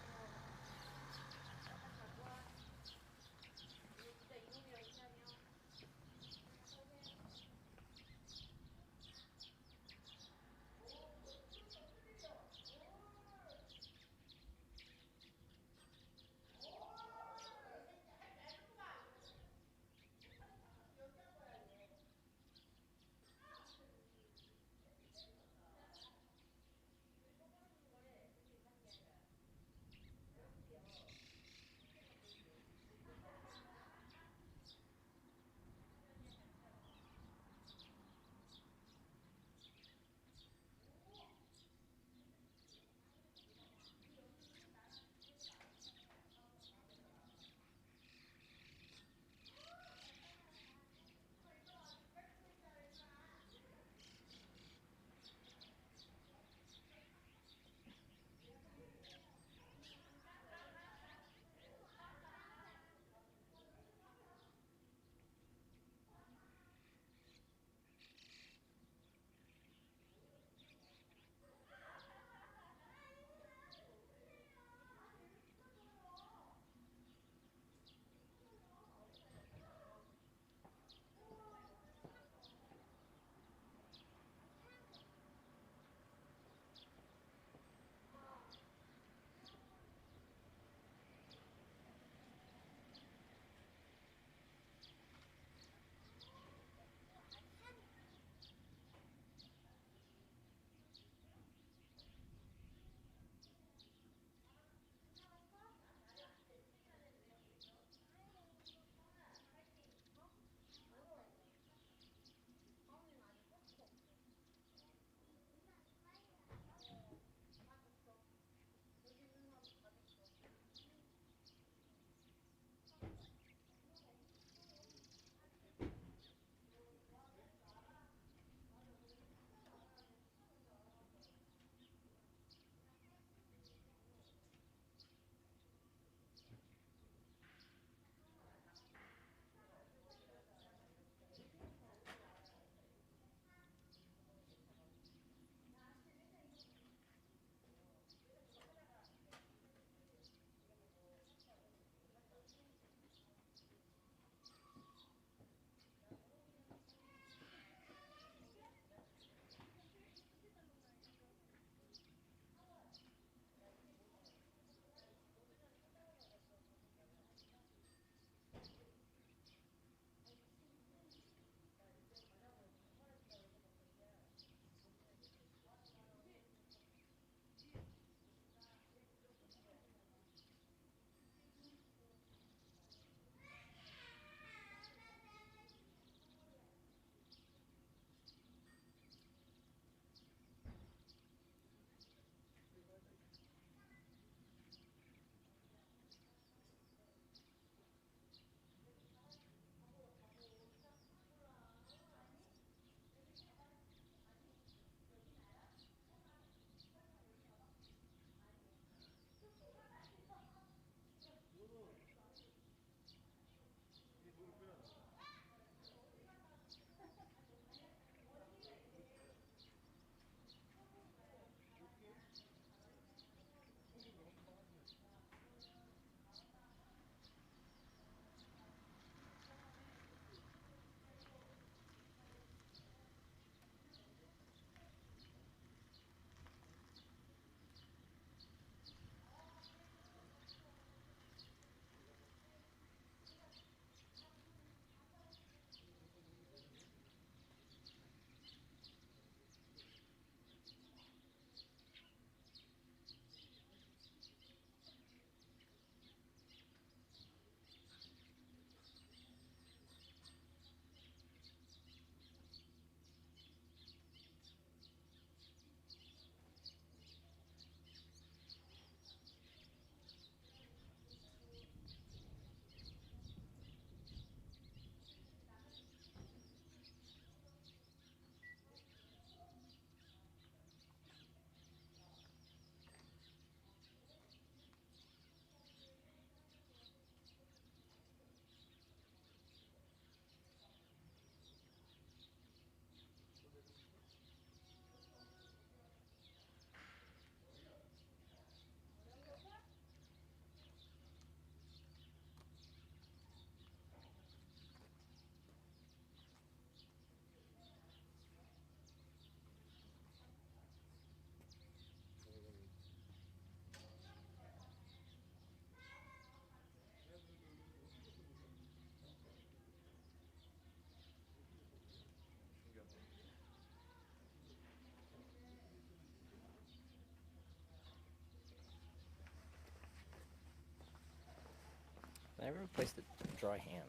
[SPEAKER 1] I never replaced the dry hands.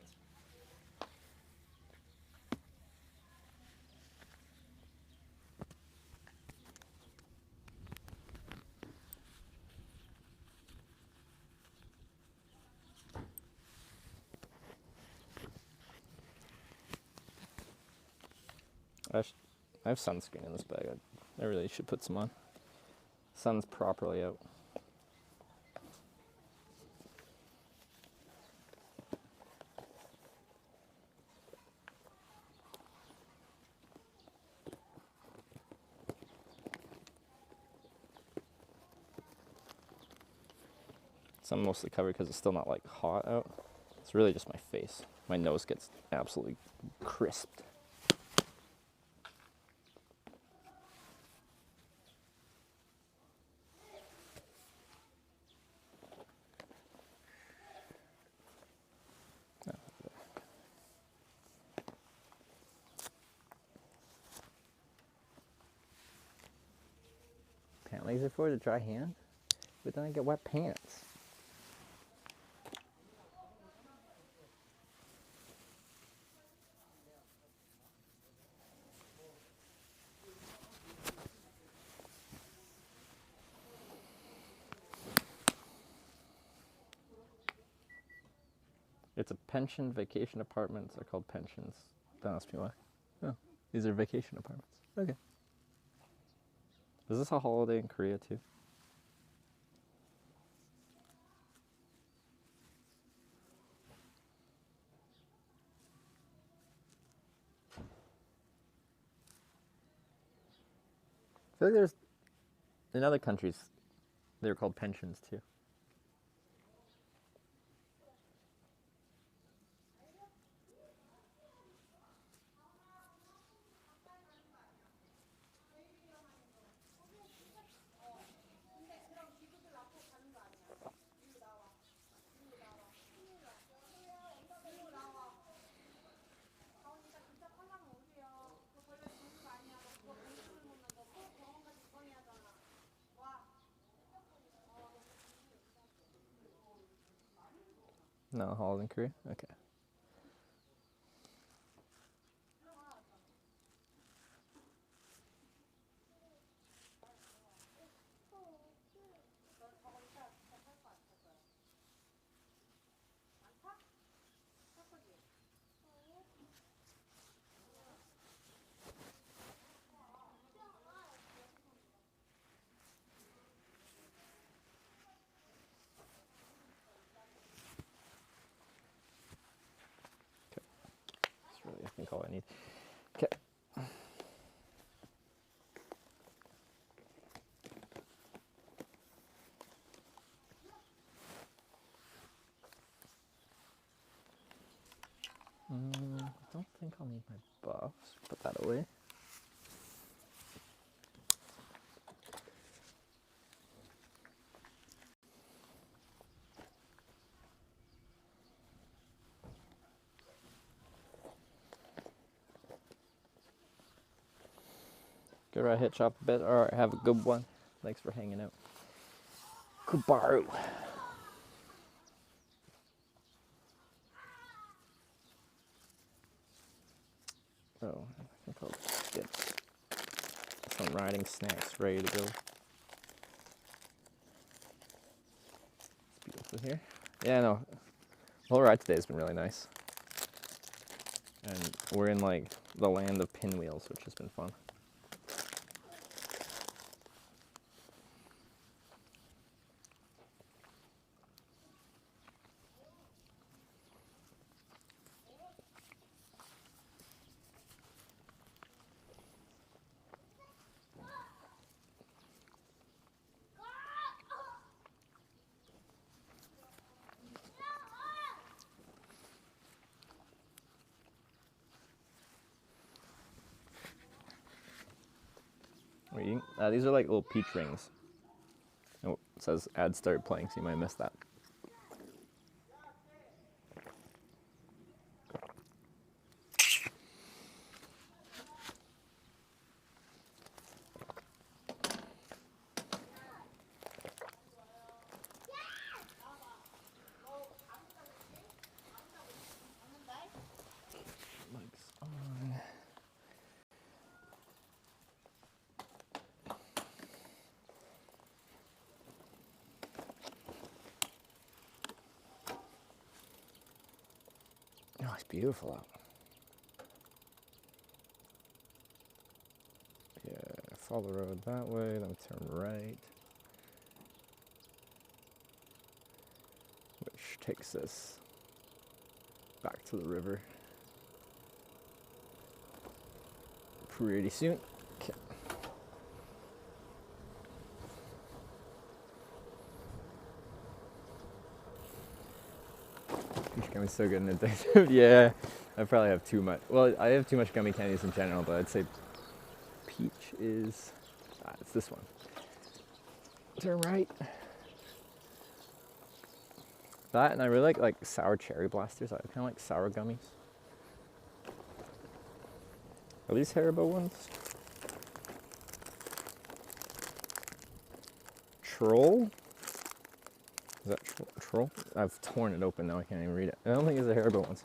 [SPEAKER 1] I have sunscreen in this bag. I really should put some on. Sun's properly out. So I'm mostly covered because it's still not like hot out. It's really just my face. My nose gets absolutely crisped. Pant legs are for the dry hand, but then I get wet pants. It's a pension. Vacation apartments are called pensions. Don't ask me why. Oh, these are vacation apartments. Okay. Is this a holiday in Korea too? I feel like there's in other countries they're called pensions too. No holiday in Korea? Okay. That's really, I think, all I need. Okay. I don't think I'll need my buffs. Put that away. Good ride, hit shop a bit. Alright, have a good one. Thanks for hanging out. Kubaru. Oh, I think I'll get some riding snacks ready to go. It's beautiful here. Yeah, no. The whole ride today has been really nice. And we're in like the land of pinwheels, which has been fun. These are like little peach rings. Oh, it says ad started playing, so you might miss that. it's beautiful out. Yeah, follow the road that way, then turn right. Which takes us back to the river pretty soon. Okay. Peach gummies so good and addictive. Yeah, I probably have too much. Well, I have too much gummy candies in general, but I'd say peach is. It's this one. Turn right. That, and I really like sour cherry blasters. I kind of like sour gummies. Are these Haribo ones? Troll? Is that troll? I've torn it open now, I can't even read it. I don't think it's the Haribo ones.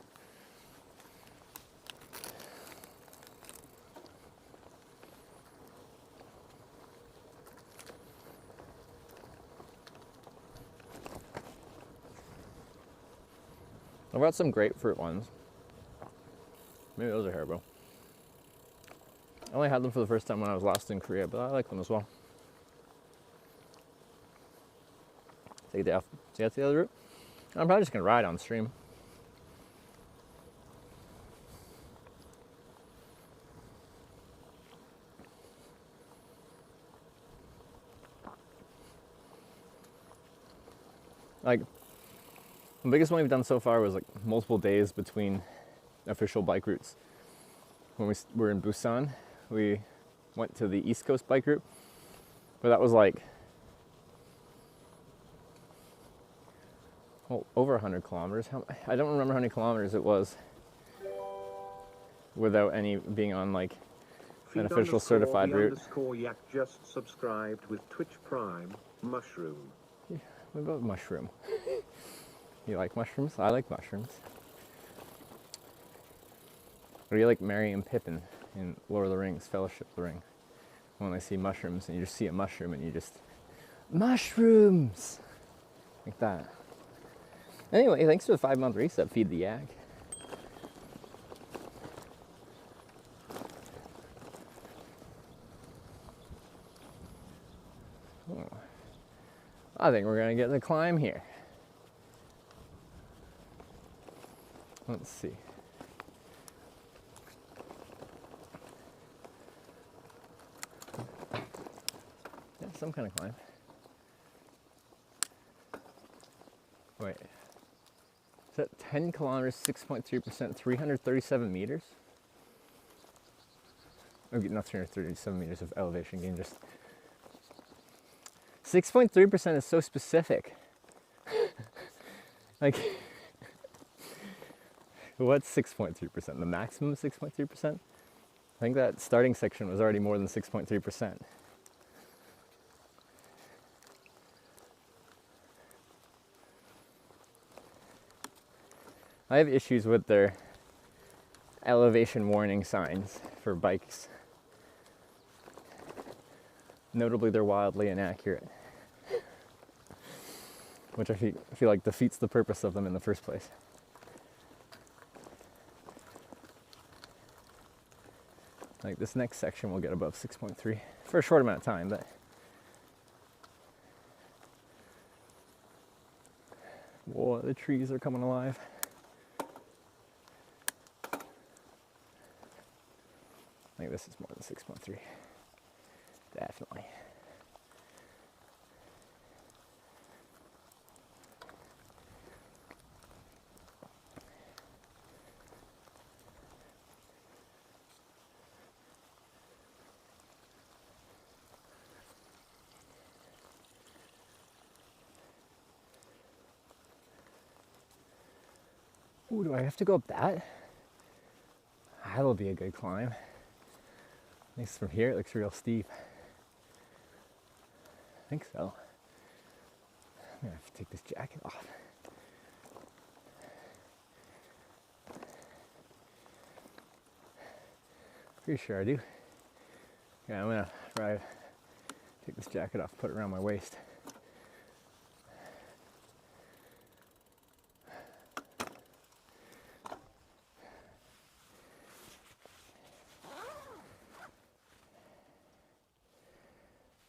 [SPEAKER 1] I've got some grapefruit ones. Maybe those are Haribo. I only had them for the first time when I was last in Korea, but I like them as well. Take a day off to get to the other route. I'm probably just gonna ride on stream. Like, the biggest one we've done so far was like multiple days between official bike routes. When we were in Busan, we went to the East Coast bike route, but that was like over 100 kilometers. I don't remember how many kilometers it was without any being on like an official certified route.
[SPEAKER 5] Yak just subscribed with Twitch Prime Mushroom.
[SPEAKER 1] Yeah, what about mushroom? You like mushrooms? I like mushrooms. Or you like Merry and Pippin in Lord of the Rings, Fellowship of the Ring? When they see mushrooms and you just see a mushroom and you just, mushrooms! Like that. Anyway, thanks for the 5-month reset, Feed the Yak. Oh. I think we're gonna get the climb here. Let's see. Yeah, some kind of climb. Wait. Is that 10 kilometers, 6.3%, 337 meters? Okay, not 337 meters of elevation gain, just 6.3% is so specific. Like, what's 6.3%? The maximum is 6.3%? I think that starting section was already more than 6.3%. I have issues with their elevation warning signs for bikes. Notably, they're wildly inaccurate, which I feel like defeats the purpose of them in the first place. Like this next section will get above 6.3 for a short amount of time, but whoa, the trees are coming alive. I think this is more than 6.3. Definitely. Ooh, do I have to go up that? That'll be a good climb. At least from here it looks real steep. I think so. I'm gonna have to take this jacket off. Pretty sure I do. Yeah, I'm gonna arrive, take this jacket off, put it around my waist.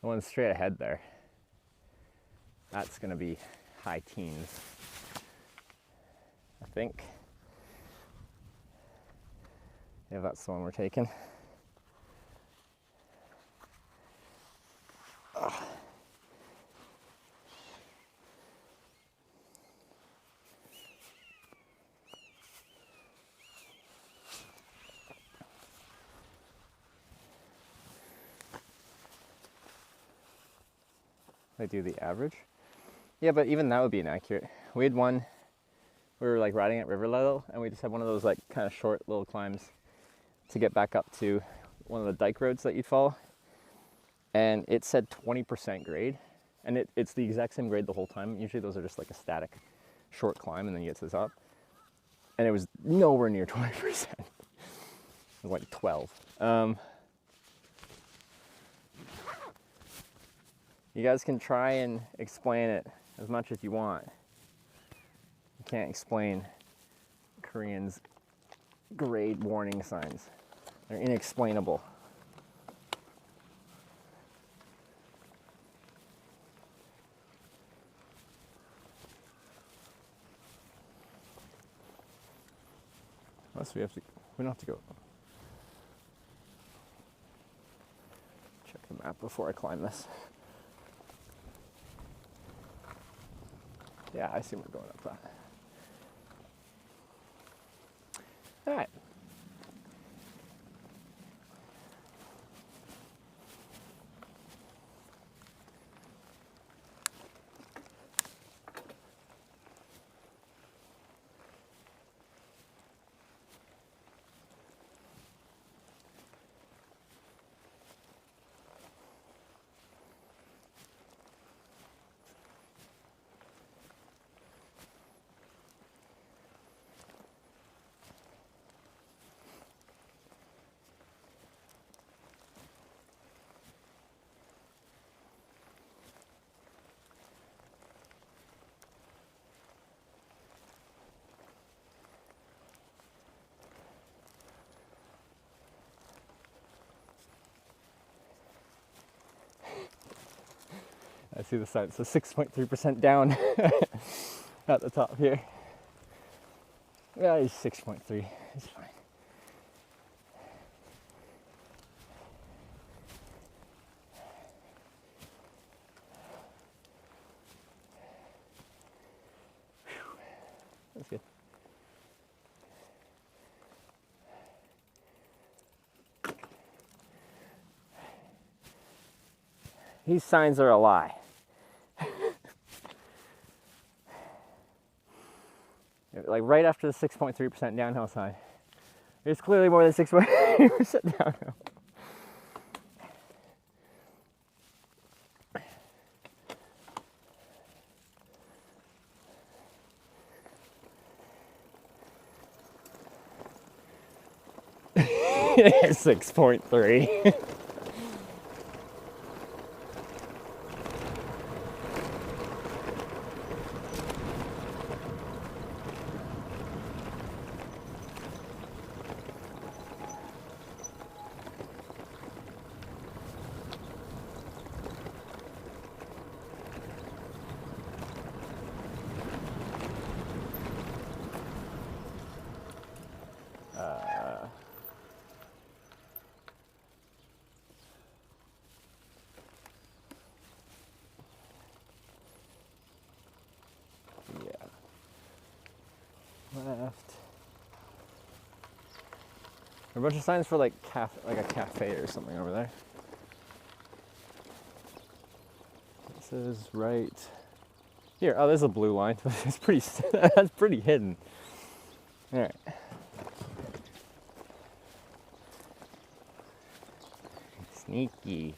[SPEAKER 1] The one straight ahead there, that's gonna be high teens, I think. Yeah, that's the one we're taking. I do the average. Yeah, but even that would be inaccurate. We had one, we were like riding at river level, and we just had one of those like kind of short little climbs to get back up to one of the dike roads that you'd follow. And it said 20% grade, and it's the exact same grade the whole time. Usually those are just like a static short climb and then you get to the top. And it was nowhere near 20%. It was like 12. You guys can try and explain it as much as you want. You can't explain Koreans' grade warning signs. They're inexplainable. Unless we don't have to go. Check the map before I climb this. Yeah, I see we're going up that. All right. I see the sign. So 6.3% down at the top here. Yeah, it's 6.3. It's fine. Whew. That's good. These signs are a lie. Like right after the 6.3% downhill sign, there's clearly more than 6.3% downhill. It's 6.3. Left. There are a bunch of signs for like a cafe or something over there. This is right here. Oh, there's a blue line. It's pretty. That's pretty hidden. All right. Sneaky.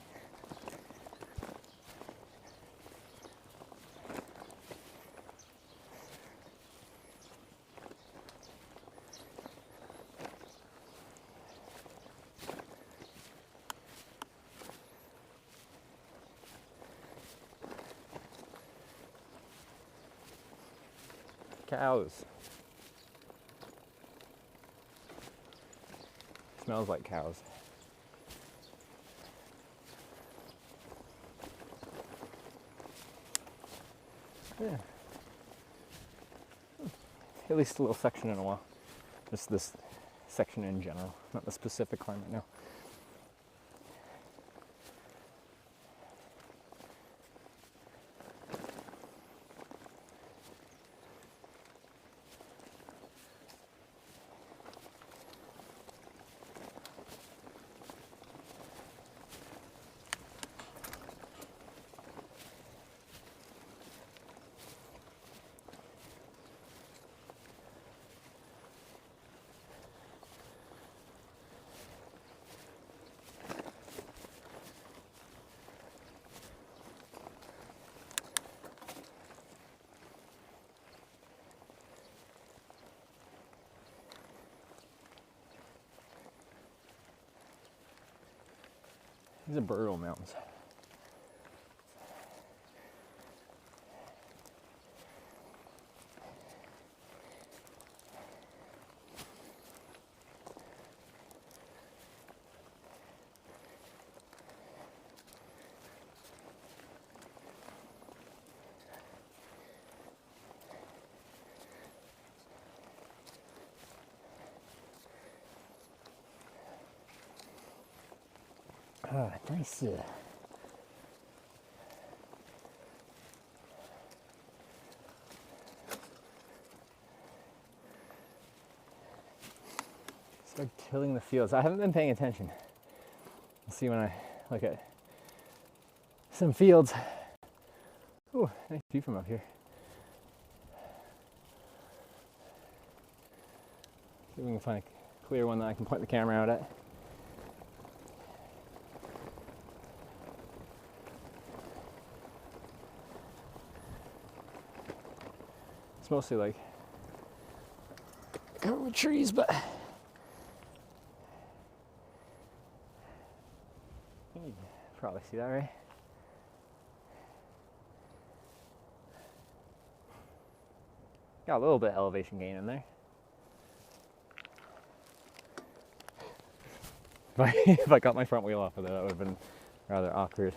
[SPEAKER 1] Cows. Smells like cows. Yeah. At least a little section in a while. Just this section in general, not the specific climate now. These are burial mountains. Ah, nice. Start tilling the fields. I haven't been paying attention. Let's see when I look at some fields. Ooh, nice view from up here. See if we can find a clear one that I can point the camera out at. It's mostly like covered with trees, but you can probably see that, right? Got a little bit of elevation gain in there. If I got my front wheel off of it, that would have been rather awkward.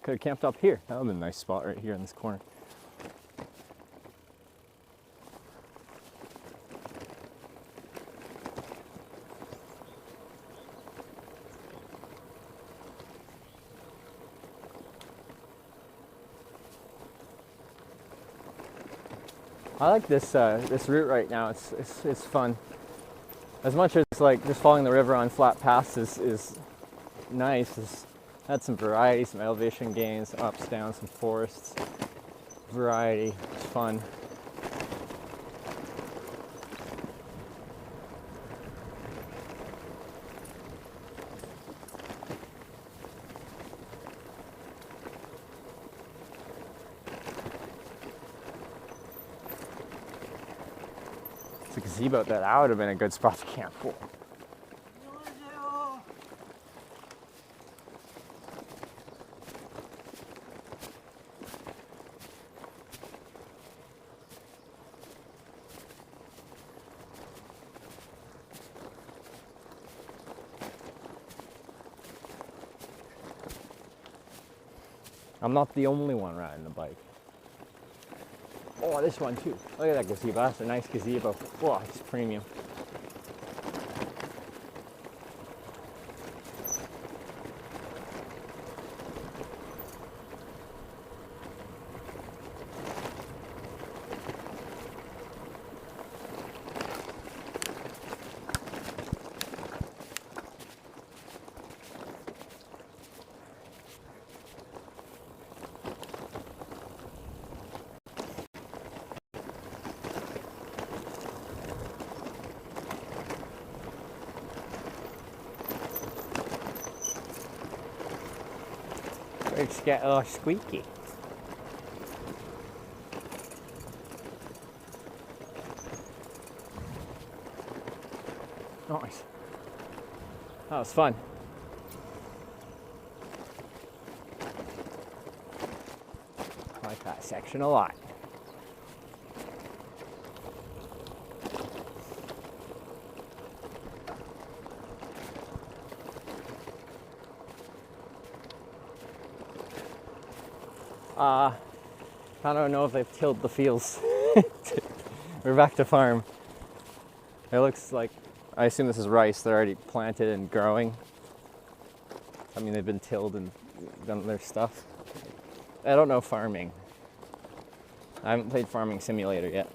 [SPEAKER 1] Could have camped up here. That would have been a nice spot right here in this corner. I like this this route right now. It's fun. As much as like just following the river on flat paths is nice. It's had some variety, some elevation gains, ups, downs, some forests. Variety. It's fun. It's a gazebo that would have been a good spot to camp for. I'm not the only one riding the bike. Oh, this one too. Look at that gazebo. That's a nice gazebo. Whoa, it's premium. It's get a little squeaky. Nice. That was fun. I like that section a lot. I don't know if they've tilled the fields. We're back to farm. It looks like, I assume this is rice. They're already planted and growing. I mean, they've been tilled and done their stuff. I don't know farming. I haven't played Farming Simulator yet.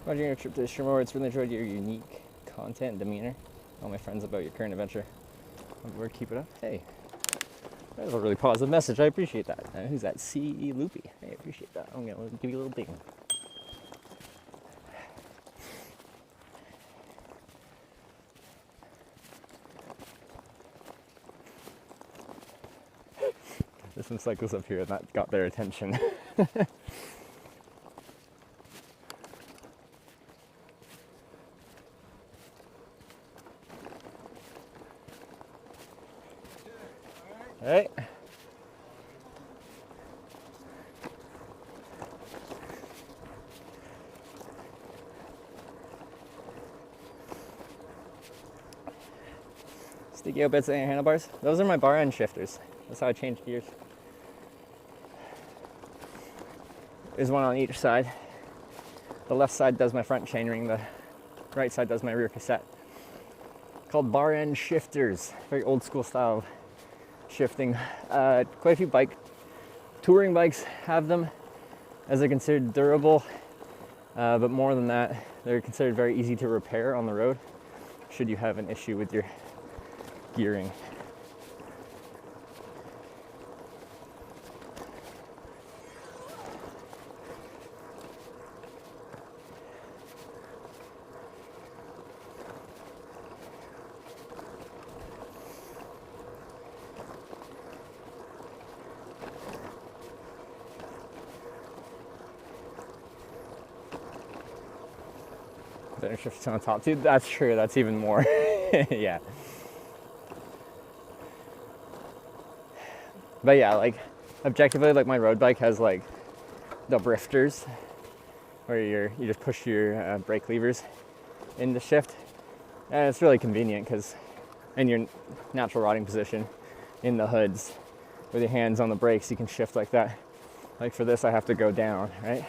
[SPEAKER 1] Roger your trip to the Shimmer. It's really enjoyed your unique content and demeanor. All my friends about your current adventure. We're keep it up. Hey, that was a really positive message. I appreciate that. Who's that? C. Loopy. Hey, I appreciate that. I'm gonna give you a little ding. There's some cyclists up here and that got their attention. Alright. Sticky out bits of handlebars. Those are my bar end shifters. That's how I change gears. There's one on each side. The left side does my front chainring, the right side does my rear cassette. Called bar end shifters. Very old school style of shifting. Quite a few touring bikes have them, as they're considered durable, but more than that, they're considered very easy to repair on the road should you have an issue with your gearing. Better shift on top too. That's true. That's even more. Yeah. But yeah, like objectively, like my road bike has like the brifters, where you just push your brake levers in the shift, and it's really convenient because in your natural riding position in the hoods with your hands on the brakes, you can shift like that. Like for this, I have to go down, right?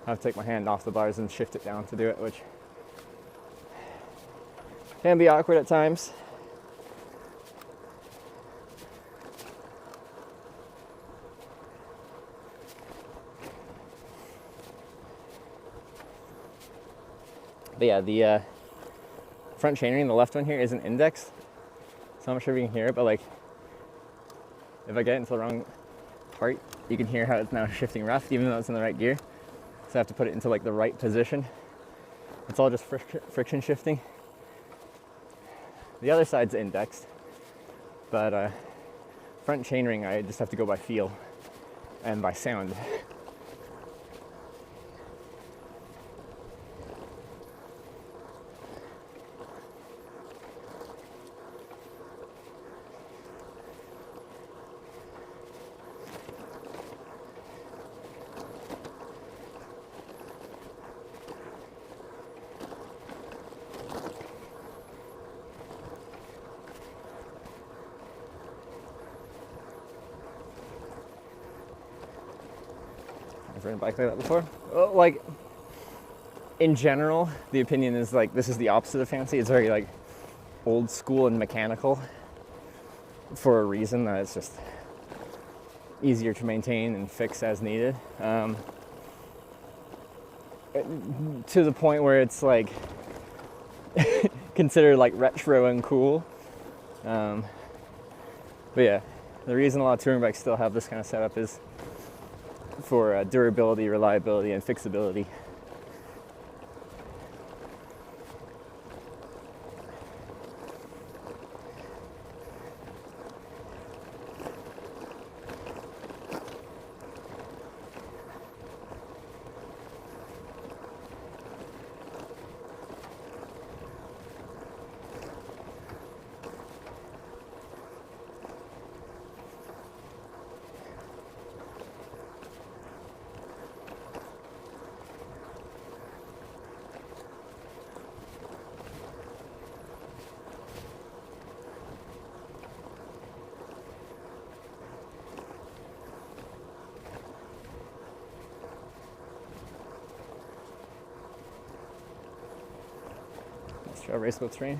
[SPEAKER 1] I have to take my hand off the bars and shift it down to do it, which can be awkward at times. But yeah, the front chainring, the left one here, is an index. So I'm not sure if you can hear it, but like if I get into the wrong part, you can hear how it's now shifting rough, even though it's in the right gear. So I have to put it into like the right position. It's all just friction shifting. The other side's indexed, but front chainring, I just have to go by feel and by sound. I've ridden a bike like that before. Well, like, in general, the opinion is like this is the opposite of fancy. It's very like old school and mechanical for a reason that it's just easier to maintain and fix as needed. To the point where it's like considered like retro and cool. But yeah, the reason a lot of touring bikes still have this kind of setup is for durability, reliability, and fixability.
[SPEAKER 6] Let's try race boat terrain.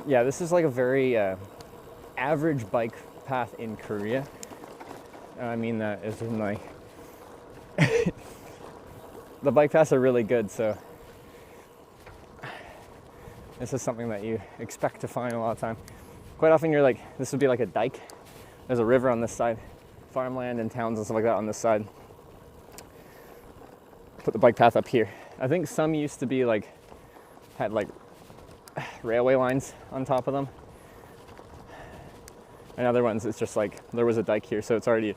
[SPEAKER 6] Yeah, this is like a very average bike path in Korea. I mean that as in like the bike paths are really good, so this is something that you expect to find a lot of time. Quite often you're like, this would be like a dike. There's a river on this side, farmland and towns and stuff like that on this side. Put the bike path up here. I think some used to be like, had like railway lines on top of them. And other ones, it's just like, there was a dike here, so it's already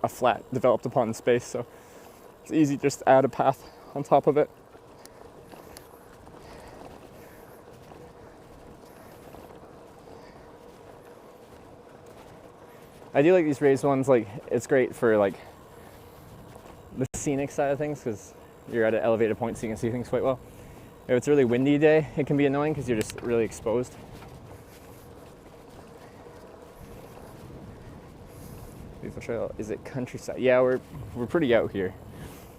[SPEAKER 6] a flat developed upon space, so it's easy just to add a path on top of it. I do like these raised ones, like it's great for like the scenic side of things because you're at an elevated point so you can see things quite well. If it's a really windy day, it can be annoying because you're just really exposed. Beautiful trail. Is it countryside? Yeah, we're pretty out here.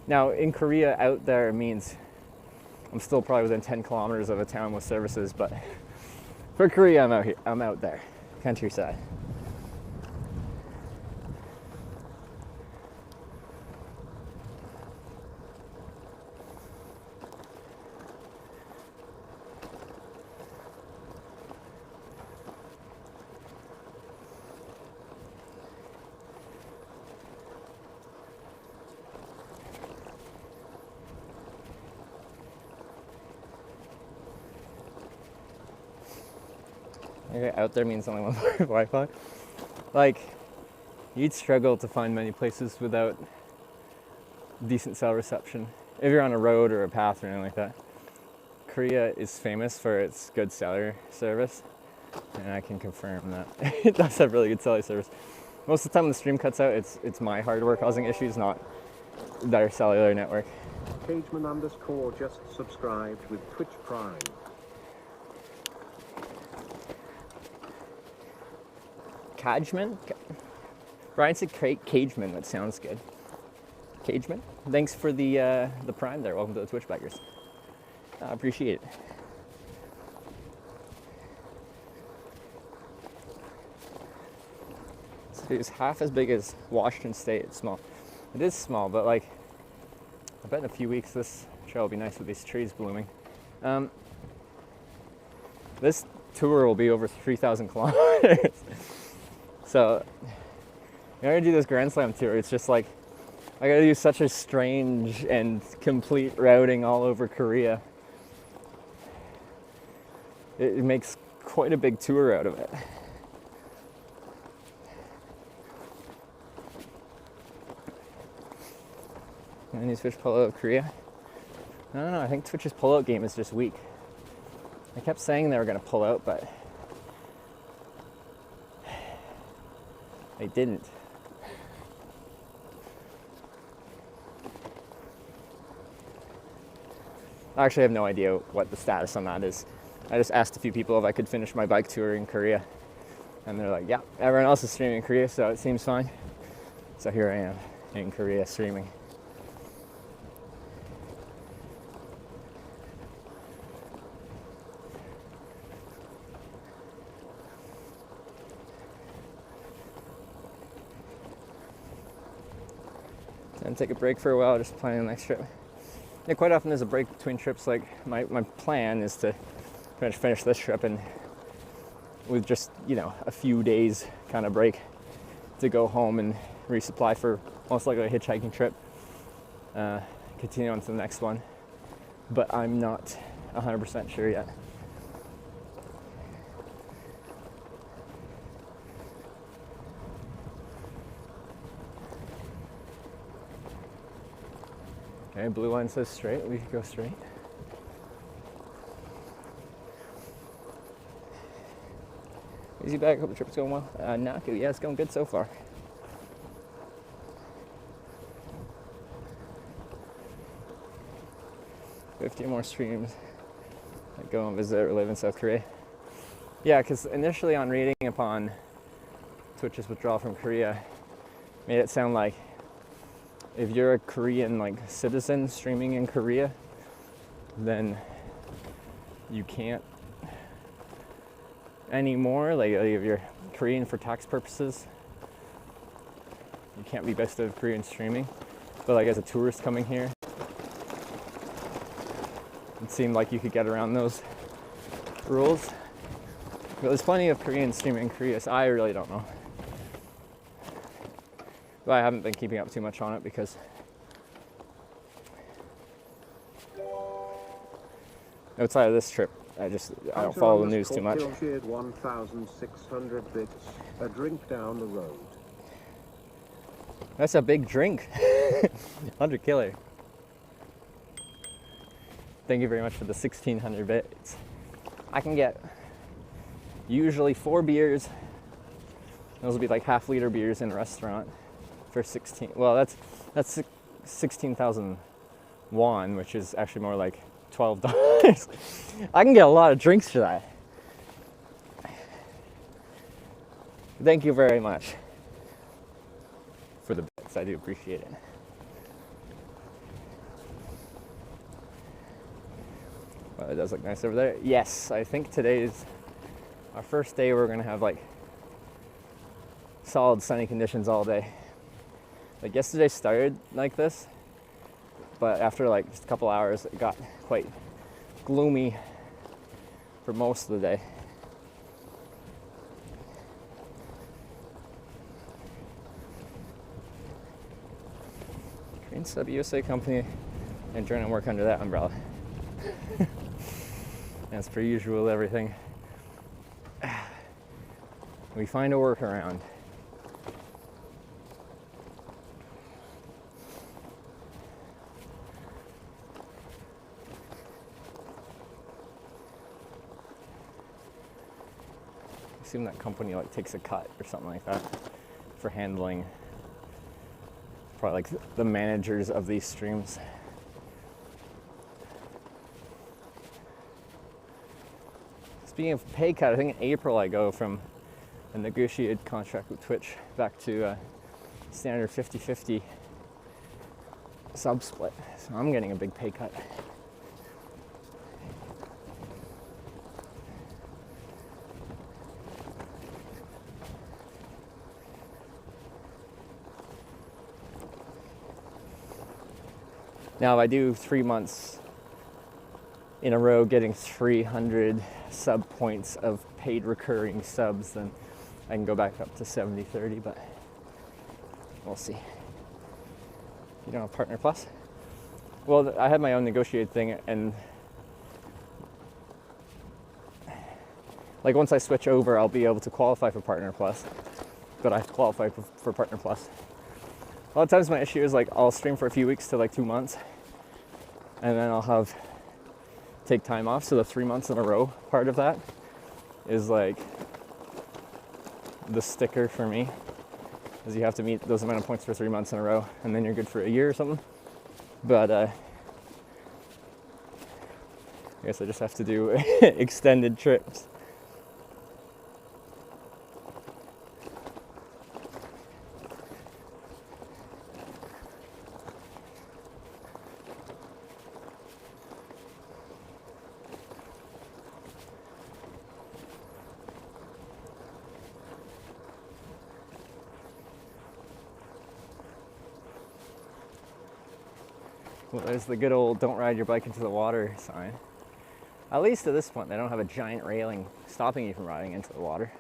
[SPEAKER 6] Now in Korea, out there means I'm still probably within 10 kilometers of a town with services, but for Korea, I'm out here. I'm out there, countryside. Okay, out there means only one Wi-Fi. Like, you'd struggle to find many places without decent cell reception. If you're on a road or a path or anything like that. Korea is famous for its good cellular service, and I can confirm that it does have really good cellular service. Most of the time when the stream cuts out, it's my hardware causing issues, not their cellular network.
[SPEAKER 5] Cageman_ just subscribed with Twitch Prime.
[SPEAKER 6] Cageman? Brian said Cageman, that sounds good. Cageman? Thanks for the prime there. Welcome to the Twitch backers. I appreciate it. So it's half as big as Washington State. It's small. It is small, but like, I bet in a few weeks this trail will be nice with these trees blooming. This tour will be over 3,000 kilometers. So, in order to do this Grand Slam tour, it's just like, I gotta do such a strange and complete routing all over Korea. It makes quite a big tour out of it. Chinese fish pull out of Korea? I don't know, I think Twitch's pullout game is just weak. I kept saying they were gonna pull out, but they didn't. I actually have no idea what the status on that is. I just asked a few people if I could finish my bike tour in Korea. And they're like, yeah, everyone else is streaming in Korea, so it seems fine. So here I am in Korea streaming. And take a break for a while, just planning the next trip. Yeah, quite often there's a break between trips. Like my plan is to finish this trip and with just, you know, a few days kind of break to go home and resupply for most likely a hitchhiking trip. Continue on to the next one. But I'm not 100% sure yet. Okay, blue line says straight. We could go straight. Easy back. Hope the trip's going well. Naku, yeah, it's going good so far. $50 more streams. I go and visit or live in South Korea. Yeah, because initially on reading upon Twitch's withdrawal from Korea, made it sound like if you're a Korean like citizen streaming in Korea, then you can't anymore. Like if you're Korean for tax purposes, you can't be best of Korean streaming. But like as a tourist coming here, it seemed like you could get around those rules. But there's plenty of Korean streaming in Korea, so I really don't know. But I haven't been keeping up too much on it because outside of this trip, I don't follow the news too much.
[SPEAKER 5] 1,600 bits, a drink down the road.
[SPEAKER 6] That's a big drink. 100 killer. Thank you very much for the 1,600 bits. I can get usually 4 beers. Those will be like half-liter beers in a restaurant for 16. Well, that's 16,000 won, which is actually more like $12. I can get a lot of drinks for that. Thank you very much for the bits. I do appreciate it. Well, it does look nice over there. Yes, I think today is our first day we're gonna have like solid sunny conditions all day. Like yesterday started like this, but after like just a couple hours it got quite gloomy for most of the day. Korean Sub USA company and trying to work under that umbrella. As per usual, everything. We find a workaround. I assume that company like takes a cut or something like that for handling probably like the managers of these streams. Speaking of pay cut, I think in April I go from a negotiated contract with Twitch back to standard 50-50 sub split. So I'm getting a big pay cut. Now if I do 3 months in a row getting 300 sub points of paid recurring subs, then I can go back up to 70-30, but we'll see. You don't have Partner Plus? Well, I had my own negotiated thing, and like once I switch over, I'll be able to qualify for Partner Plus, but I have to qualify for Partner Plus. A lot of times my issue is like I'll stream for a few weeks to like 2 months, and then I'll take time off. So the 3 months in a row part of that is like the sticker for me, is you have to meet those amount of points for 3 months in a row, and then you're good for a year or something. But I guess I just have to do extended trips. Well, there's the good old "don't ride your bike into the water" sign. At least at this point, they don't have a giant railing stopping you from riding into the water.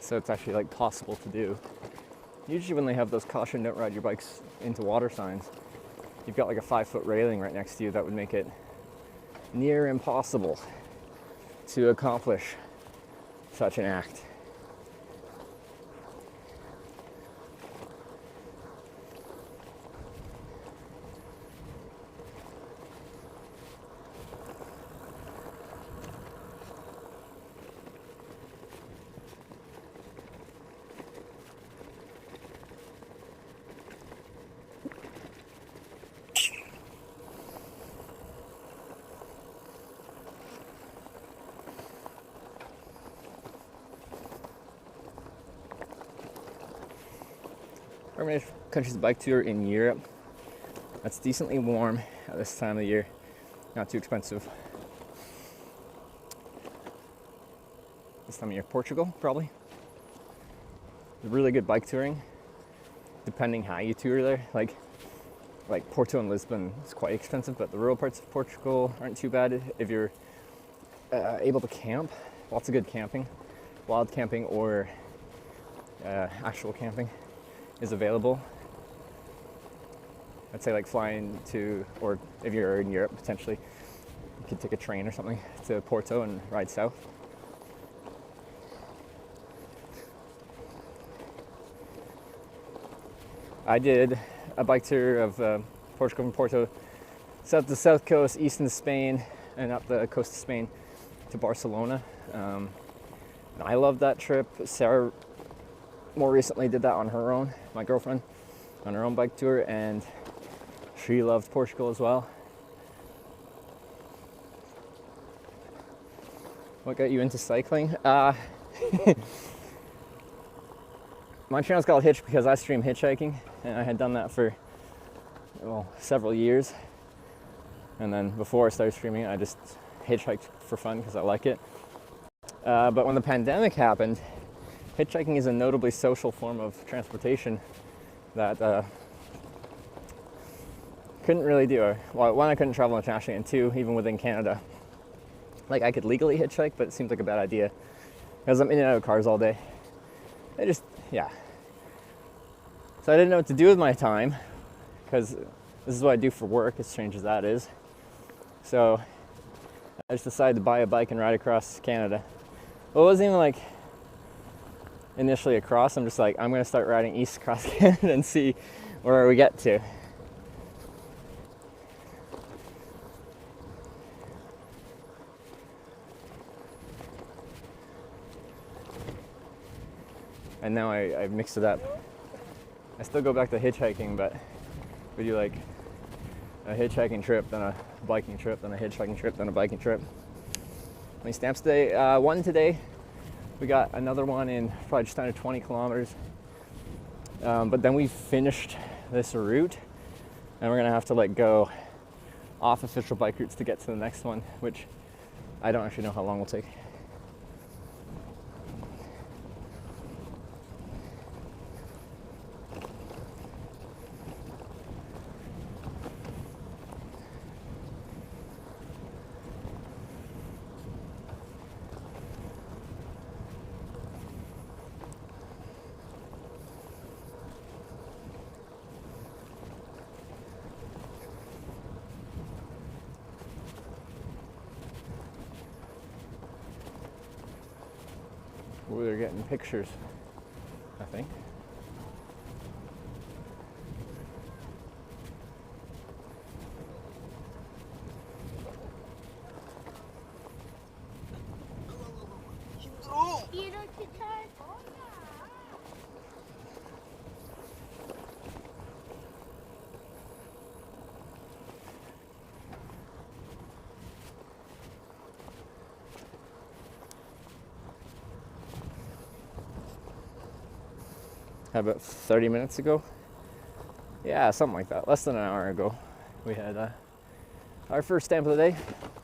[SPEAKER 6] So it's actually like possible to do. Usually when they have those "caution, don't ride your bikes into water" signs, you've got like a 5-foot railing right next to you that would make it near impossible to accomplish such an act. How many countries bike tour in Europe? that's decently warm at this time of the year, not too expensive. This time of year, Portugal, probably. Really good bike touring, depending how you tour there. Like Porto and Lisbon is quite expensive, but the rural parts of Portugal aren't too bad if you're able to camp. Lots of good camping, wild camping or actual camping is available. I'd say like flying to, or if you're in Europe potentially, you could take a train or something to Porto and ride south. I did a bike tour of Portugal from Porto, south to south coast, east into Spain, and up the coast of Spain to Barcelona. And I loved that trip. Sarah more recently did that on her own, my girlfriend, on her own bike tour, and she loved Portugal as well. What got you into cycling? My channel's called Hitch because I stream hitchhiking, and I had done that for, well, several years. And then before I started streaming, I just hitchhiked for fun because I like it. But when the pandemic happened, hitchhiking is a notably social form of transportation that couldn't really do. Well, one, I couldn't travel internationally, and two, even within Canada. Like, I could legally hitchhike, but it seems like a bad idea because I'm in and out of cars all day. I just, yeah. So I didn't know what to do with my time because this is what I do for work, as strange as that is. So I just decided to buy a bike and ride across Canada. Well, it wasn't even like initially across. I'm just like, I'm gonna start riding east across Canada and see where we get to. And now I've mixed it up. I still go back to hitchhiking, but we do like a hitchhiking trip, then a biking trip, then a hitchhiking trip, then a biking trip. How many stamps today? One today. We got another one in probably just under 20 kilometers. But then we finished this route, and we're gonna have to like go off official bike routes to get to the next one, which I don't actually know how long will take. They're getting pictures, I think. About 30 minutes ago, yeah, something like that, less than an hour ago, we had our first stamp of the day.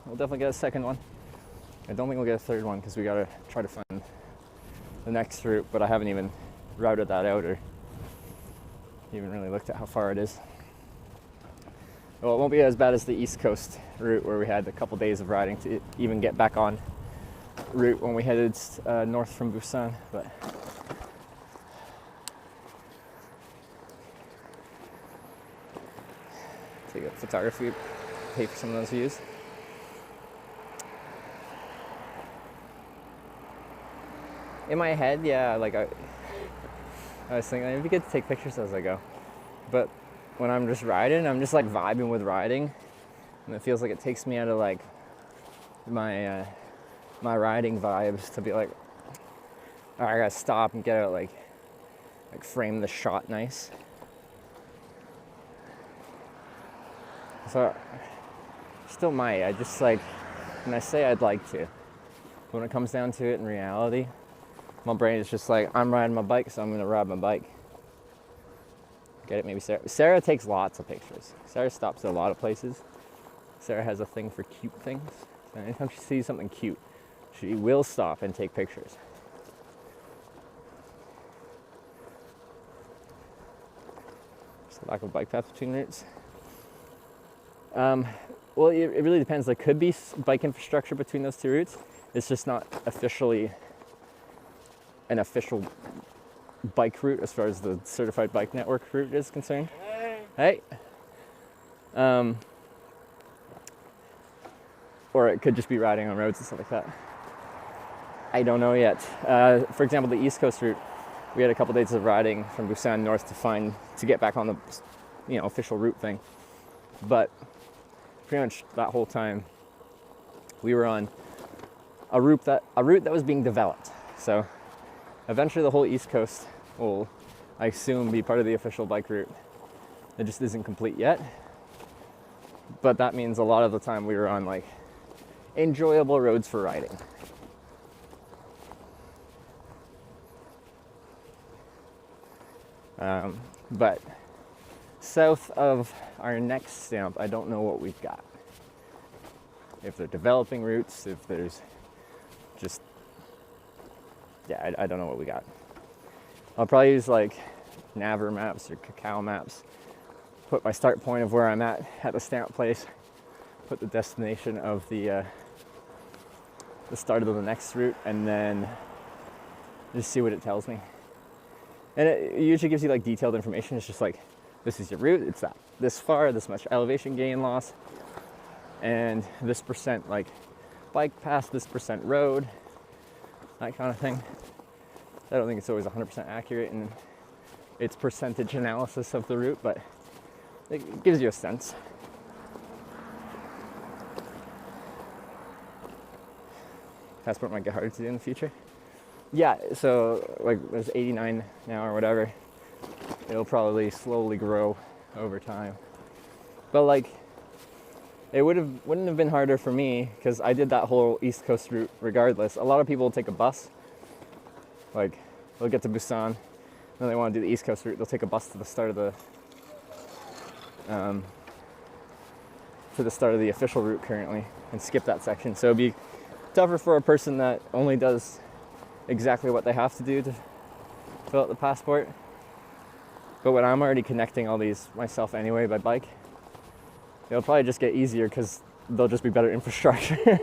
[SPEAKER 6] We'll definitely get a second one. I don't think we'll get a third one because we gotta try to find the next route, but I haven't even routed that out or even really looked at how far it is. Well, it won't be as bad as the East Coast route where we had a couple days of riding to even get back on route when we headed north from Busan, but take a photography, pay for some of those views. In my head, yeah, like I was thinking it'd be good to take pictures as I go. But when I'm just riding, I'm just like vibing with riding, and it feels like it takes me out of like my my riding vibes to be like, all right, I gotta stop and get out, like frame the shot nice. So, still might. I just like, and I say I'd like to. But when it comes down to it in reality, my brain is just like, I'm riding my bike, so I'm gonna ride my bike. Get it? Maybe Sarah. Sarah takes lots of pictures. Sarah stops at a lot of places. Sarah has a thing for cute things. So anytime she sees something cute, she will stop and take pictures. Just a lack of bike path between routes. Well, it really depends. There could be bike infrastructure between those two routes. It's just not officially an official bike route as far as the certified bike network route is concerned. Hey. Or it could just be riding on roads and stuff like that. I don't know yet. For example, the East Coast route, we had a couple days of riding from Busan north to get back on the, official route thing. But pretty much that whole time, we were on a route that was being developed. So eventually, the whole East Coast will, I assume, be part of the official bike route. It just isn't complete yet. But that means a lot of the time we were on like enjoyable roads for riding. But south of our next stamp, I don't know what we've got. If they're developing routes, if there's just, I don't know what we got. I'll probably use like Naver maps or Kakao maps, put my start point of where I'm at the stamp place, put the destination of the start of the next route, and then just see what it tells me. And it usually gives you like detailed information. It's just like, this is your route, it's that this far, this much elevation gain loss, and this percent like bike path, this percent road, that kind of thing. I don't think it's always 100% accurate in its percentage analysis of the route, but it gives you a sense. Passport might get harder to do in the future. Yeah, so like there's 89 now or whatever. It'll probably slowly grow over time. But like, it wouldn't have been harder for me because I did that whole East Coast route regardless. A lot of people will take a bus. Like, they'll get to Busan, then they want to do the East Coast route. They'll take a bus to the start of the official route currently and skip that section. So it'd be tougher for a person that only does exactly what they have to do to fill out the passport. But when I'm already connecting all these myself anyway by bike, it'll probably just get easier because there'll just be better infrastructure.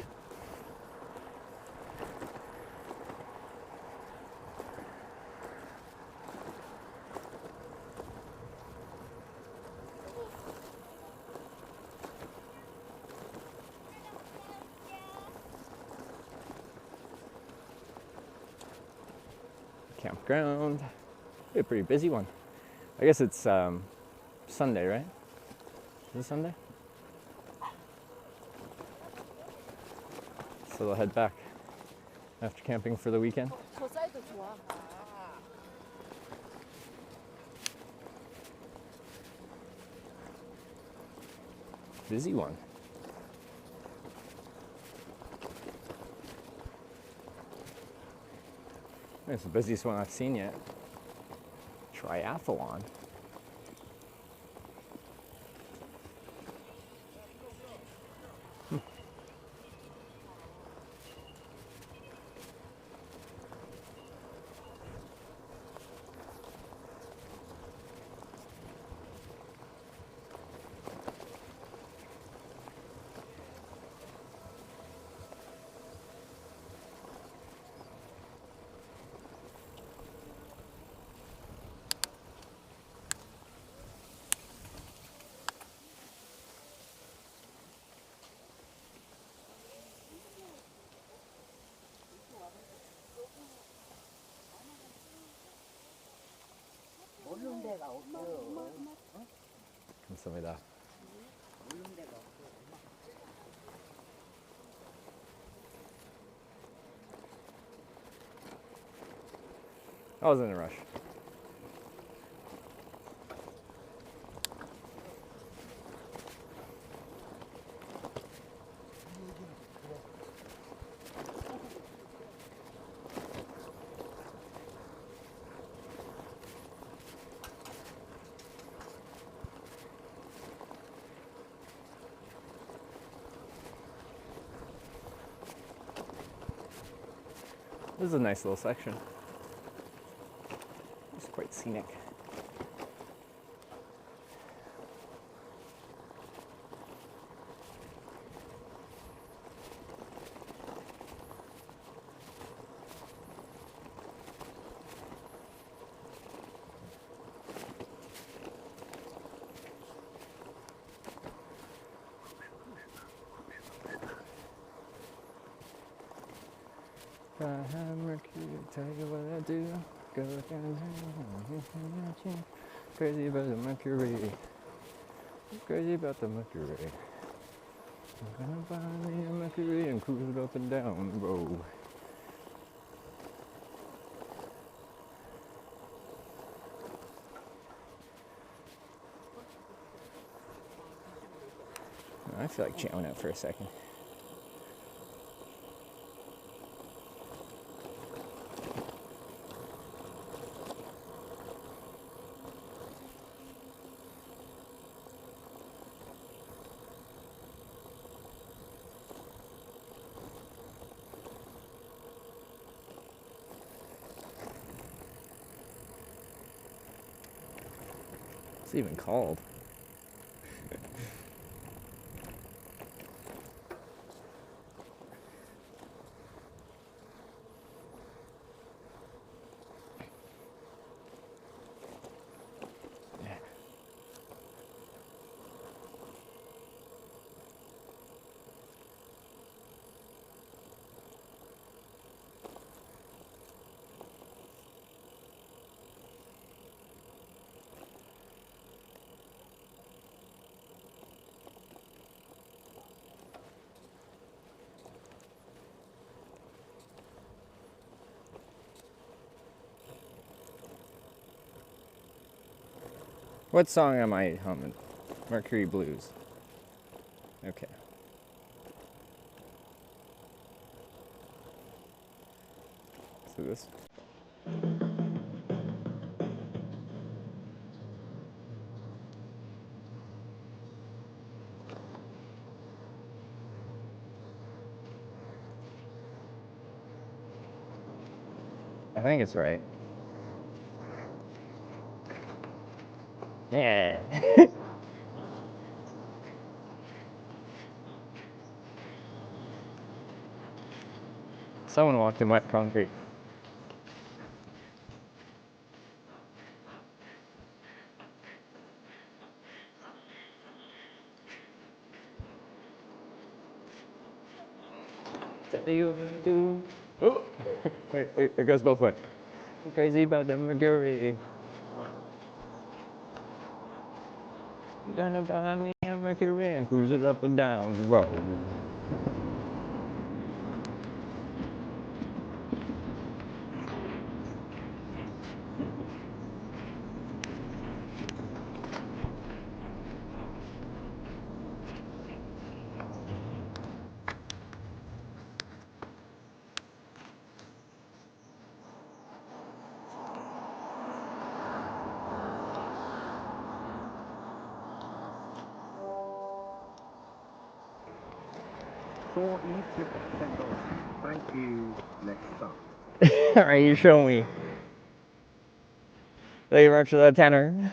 [SPEAKER 6] Campground. A pretty busy one. I guess it's Sunday, right? Is it Sunday? So they'll head back after camping for the weekend.
[SPEAKER 7] 저 사이드 좋아.
[SPEAKER 6] Busy one. It's the busiest one I've seen yet. Triathlon.
[SPEAKER 7] 모르는 데가 없어요.
[SPEAKER 6] 감사합니다.
[SPEAKER 7] 모르는 데가 없어.
[SPEAKER 6] I was in a rush. This is a nice little section. It's quite scenic. If I had Mercury, tell you what I do. Go down, crazy about the Mercury. Crazy about the Mercury. I'm gonna buy me a Mercury and cruise it up and down the road. I feel like chowing out for a second. It's even cold. What song am I humming? Mercury Blues. Okay. So this. I think it's right. Yeah. Someone walked in wet concrete. Oh. Wait, it goes both ways. I'm crazy about the Mercury. Gonna buy me a Mercury and cruise it up and down the road.
[SPEAKER 5] Saw E-Flip $10. Thank you. Next stop.
[SPEAKER 6] Alright, you show me. Thank you very much for that tenor.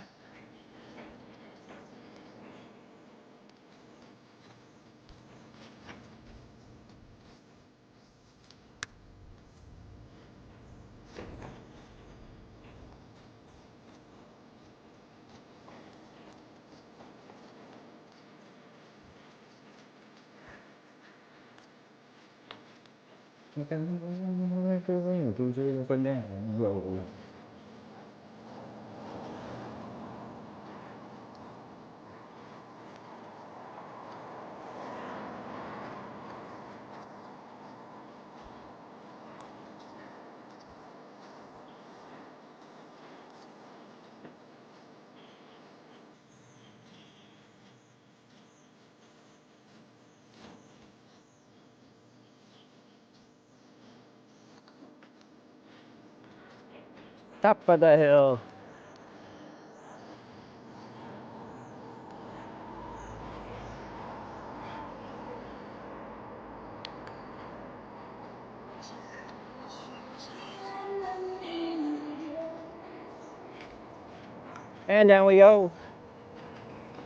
[SPEAKER 6] Top of the hill. And down we go.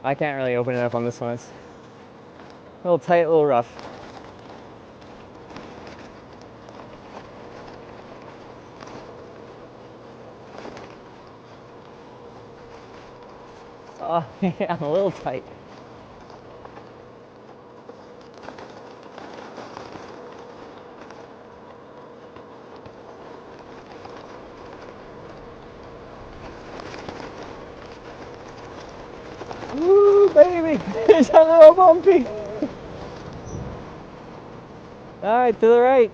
[SPEAKER 6] I can't really open it up on this one. It's a little tight, a little rough. Oh, yeah, I'm a little tight. Woo, baby! It's a little bumpy. All right, to the right.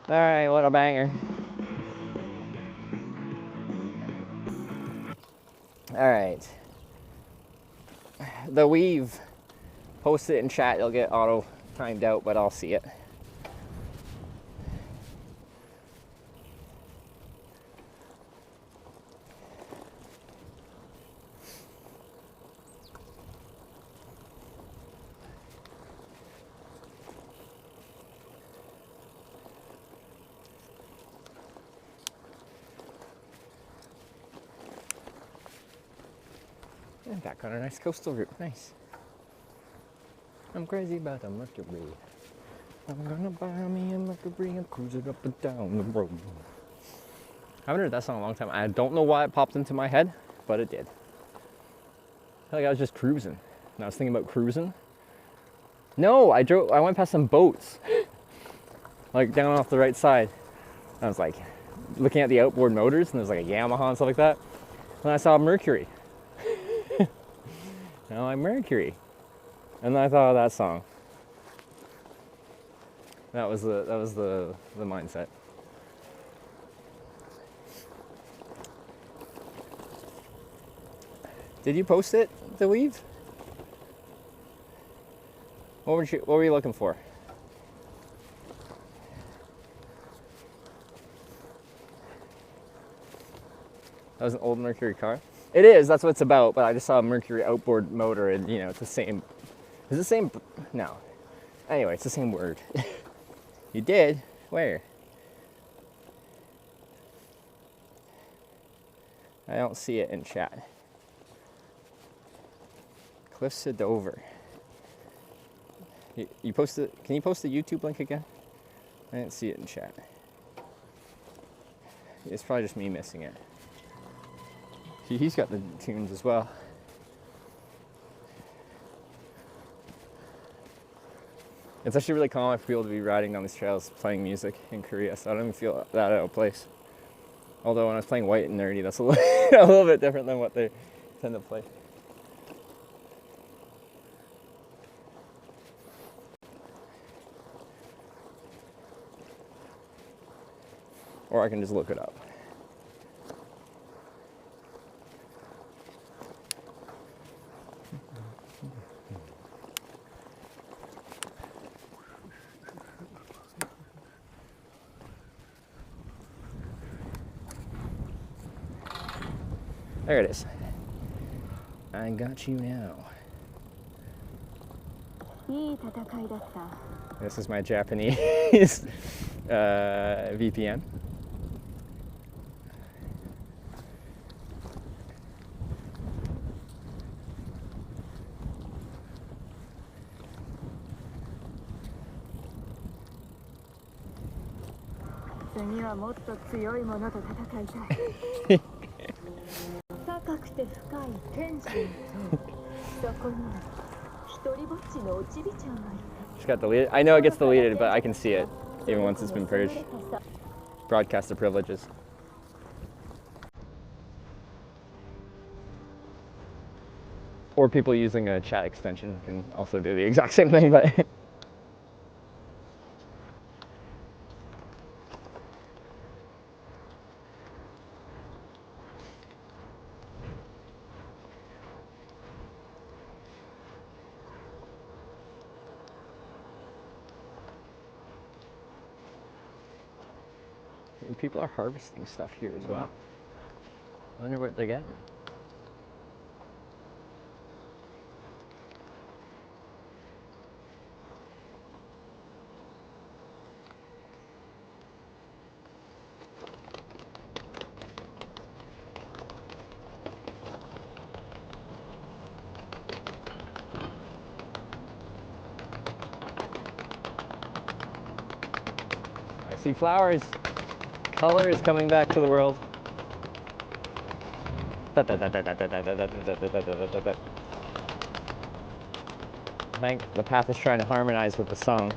[SPEAKER 6] All right, what a banger. All right. The weave. Post it in chat. It'll get auto timed out, but I'll see it. And back on a nice coastal route. Nice. I'm crazy about a Mercury. I'm gonna buy me a Mercury and cruise it up and down the road. I haven't heard that song in a long time. I don't know why it popped into my head, but it did. I feel like I was just cruising. And I was thinking about cruising. No, I went past some boats. Like down off the right side. I was like looking at the outboard motors, and there's like a Yamaha and stuff like that. And I saw a Mercury. And I'm like, Mercury. And then I thought of that song. That was the mindset. Did you post it, the weave? What were you looking for? That was an old Mercury car. It is. That's what it's about. But I just saw a Mercury outboard motor, and you know, it's the same. Is it the same? No. Anyway, it's the same word. You did? Where? I don't see it in chat. Cliffs to Dover. You posted. Can you post the YouTube link again? I didn't see it in chat. It's probably just me missing it. See, he's got the tunes as well. It's actually really common for people to be riding down these trails playing music in Korea, so I don't even feel that out of place. Although when I was playing White and Nerdy, that's a little bit different than what they tend to play. Or I can just look it up. There it is. I got you now. This is my Japanese VPN. Just got deleted. I know it gets deleted, but I can see it even once it's been purged. Broadcaster privileges. Or people using a chat extension can also do the exact same thing, but and people are harvesting stuff here as well. I wonder what they're getting. See flowers. Color is coming back to the world. I think the path is trying to harmonize with the song.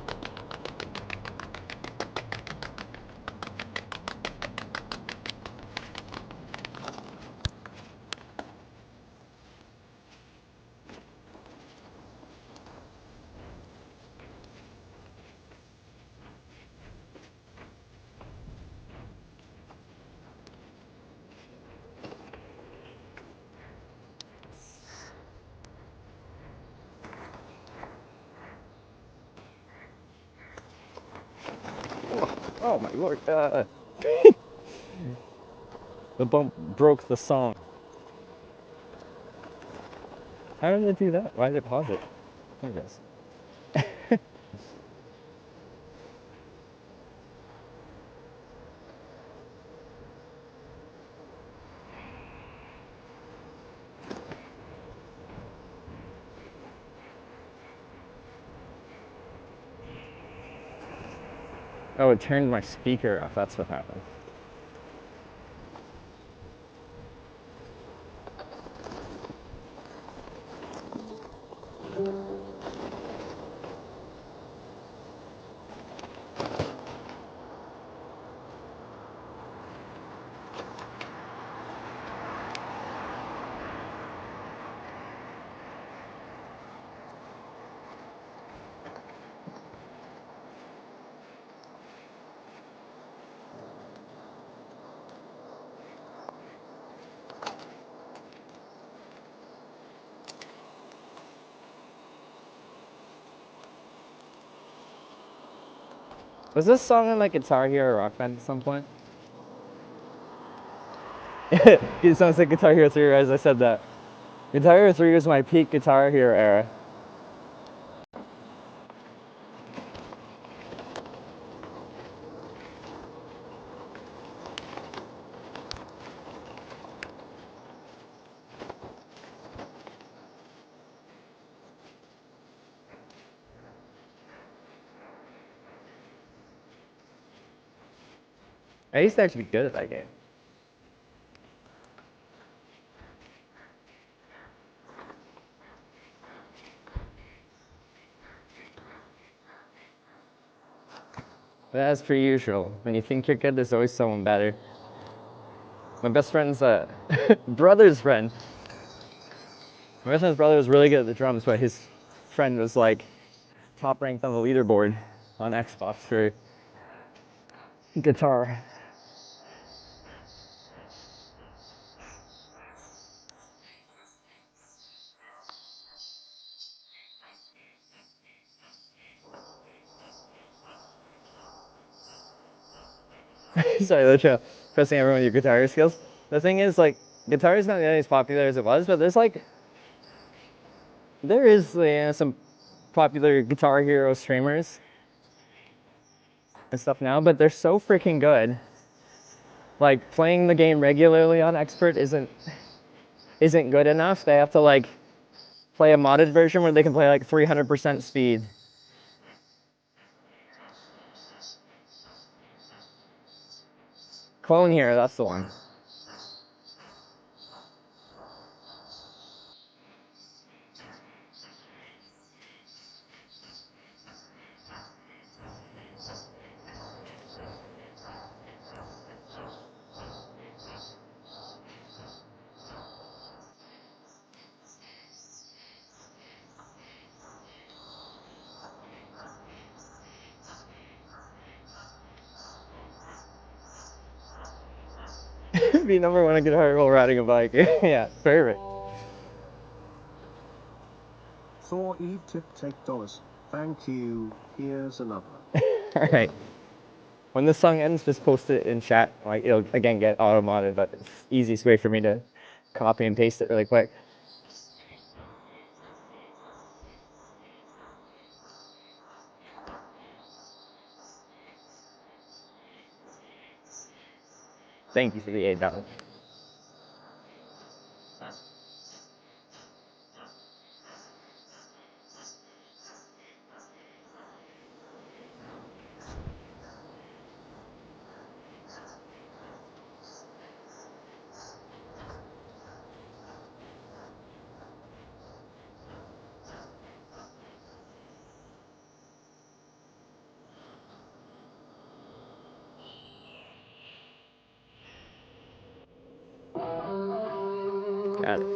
[SPEAKER 6] Oh my lord. The bump broke the song. How did it do that? Why did it pause it? There it is. Oh, it turned my speaker off. That's what happened. Was this song in like Guitar Hero Rock Band at some point? It sounds like Guitar Hero 3 as I said that. Guitar Hero 3 was my peak Guitar Hero era. I used to actually be good at that game. But as per usual, when you think you're good, there's always someone better. My best friend's brother's friend. My best friend's brother was really good at the drums, but his friend was like top ranked on the leaderboard on Xbox for guitar. Sorry, Lucha, pressing everyone with your guitar skills. The thing is, like, guitar is not nearly as popular as it was, but there is some popular Guitar Hero streamers and stuff now, but they're so freaking good. Like, playing the game regularly on Expert isn't good enough. They have to, like, play a modded version where they can play, like, 300% speed. Clone Hero, that's the one. Be number one in Guitar Hero while riding a bike. Yeah, perfect.
[SPEAKER 5] For Eve tip take dollars. Thank you. Here's another.
[SPEAKER 6] Alright. When this song ends, just post it in chat. Like, it'll again get auto-modded, but it's the easiest way for me to copy and paste it really quick. Thank you for the $8. Got it.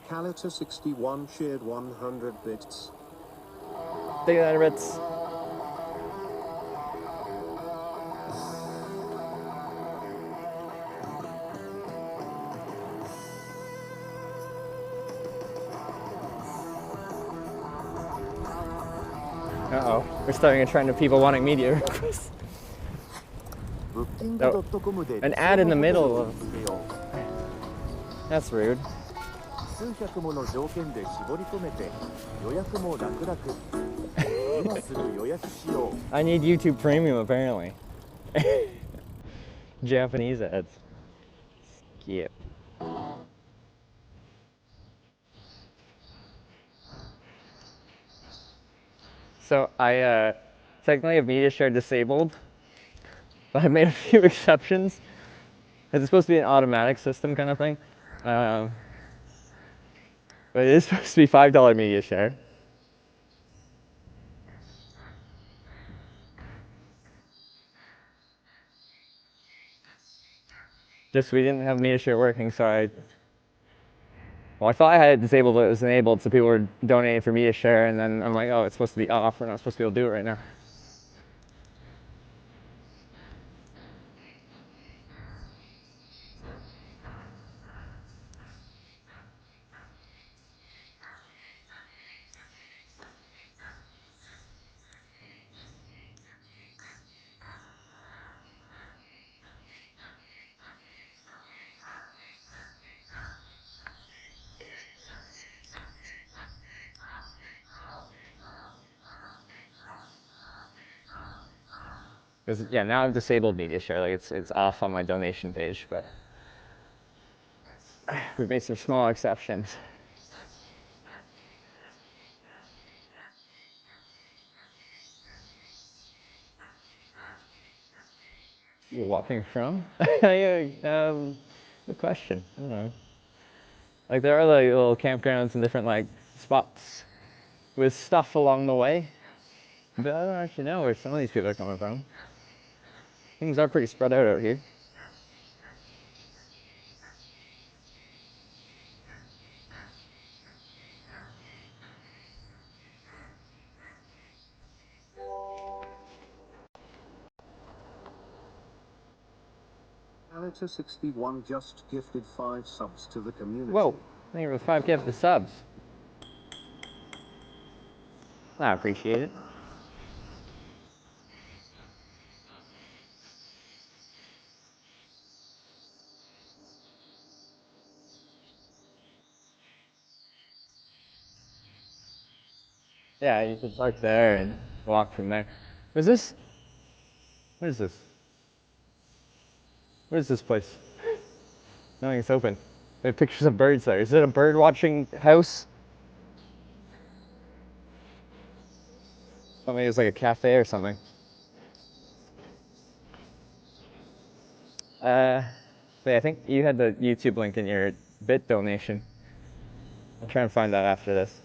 [SPEAKER 2] Calita 61 shared 100 bits.
[SPEAKER 6] Take that, Ritz. Uh-oh. We're starting a trend of people wanting media requests. An ad in the middle of... That's rude.
[SPEAKER 3] 数百もの条件で絞り込めて予約も楽々今すぐ予約しよう
[SPEAKER 6] I need YouTube Premium, apparently. Japanese ads. Skip. So I technically have media share disabled, but I made a few exceptions. It's supposed to be an automatic system kind of thing. But it is supposed to be $5 media share. Just we didn't have media share working, so I thought I had it disabled, but it was enabled, so people were donating for media share, and then I'm like, oh, it's supposed to be off. We're not supposed to be able to do it right now. Because yeah, now I've disabled media share. Like it's off on my donation page, but we've made some small exceptions. You're walking from? Yeah, good question. I don't know. Like there are like little campgrounds and different like spots with stuff along the way, but I don't actually know where some of these people are coming from. Things are pretty spread out here.
[SPEAKER 2] Calita 61 just gifted 5 subs to the community.
[SPEAKER 6] Whoa, thank you for the 5 gifted subs. I appreciate it. Yeah, you can park there and walk from there. What is this? What is this? What is this place? Nothing, it's open. They have pictures of birds there. Is it a bird watching house? Maybe it's like a cafe or something. But I think you had the YouTube link in your bit donation. I'll try and find that after this.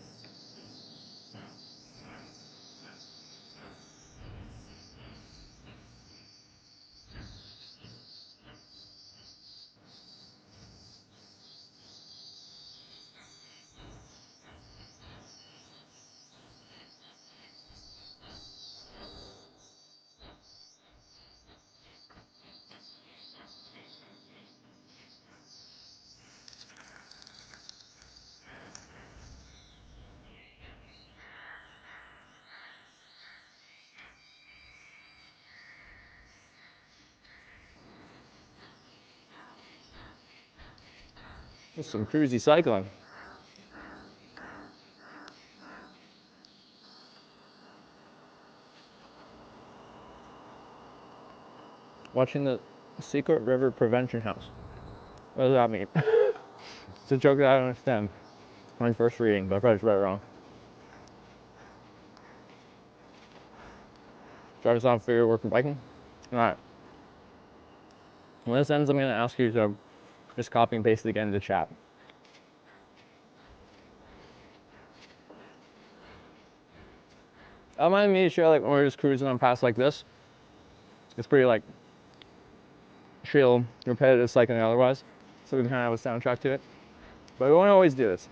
[SPEAKER 6] There's some cruisy cycling. Watching the Secret River Prevention House. What does that mean? It's a joke that I don't understand. My first reading, but I probably read it wrong. Drives on for your work and biking? Alright. When this ends, I'm going to ask you to just copy and paste it again into chat. I mind me to share, like, when we're just cruising on paths like this. It's pretty, like, chill, repetitive cycling otherwise. So we can kind of have a soundtrack to it. But we won't always do this.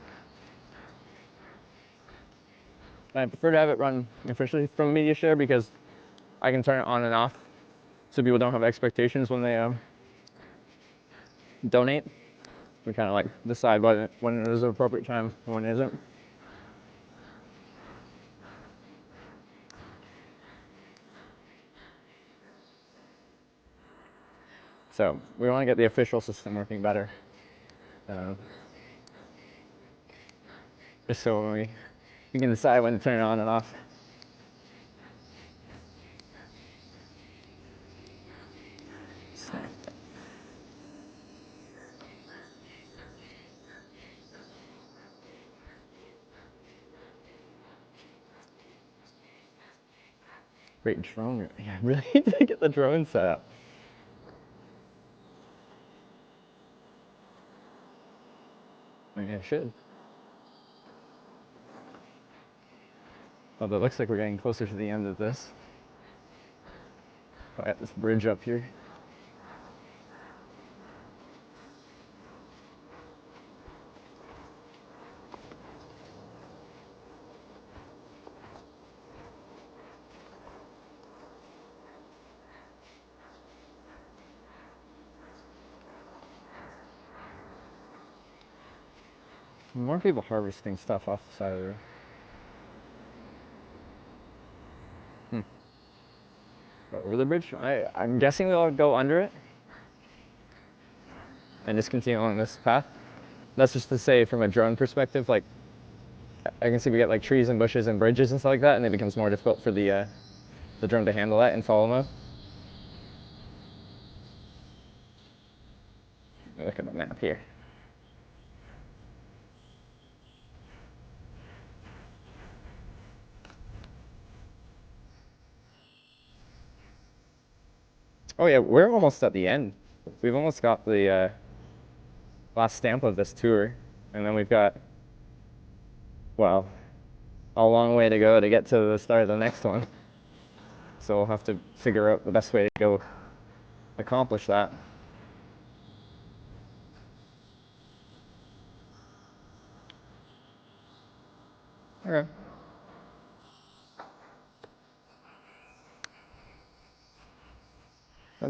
[SPEAKER 6] I prefer to have it run officially from media share because I can turn it on and off so people don't have expectations when they donate. We kind of like decide when it is an appropriate time and when it isn't. So we want to get the official system working better. Just so we can decide when to turn it on and off. Great drone. Yeah, I really need to get the drone set up. Maybe I should. Although it looks like we're getting closer to the end of this. I got this bridge up here. More people harvesting stuff off the side of the road. Over the bridge? I'm guessing we'll go under it and just continue along this path. That's just to say from a drone perspective, like I can see we get like trees and bushes and bridges and stuff like that, and it becomes more difficult for the drone to handle that in follow mode. Look at the map here. Oh yeah, we're almost at the end. We've almost got the last stamp of this tour, and then we've got, well, a long way to go to get to the start of the next one. So we'll have to figure out the best way to go accomplish that. Okay.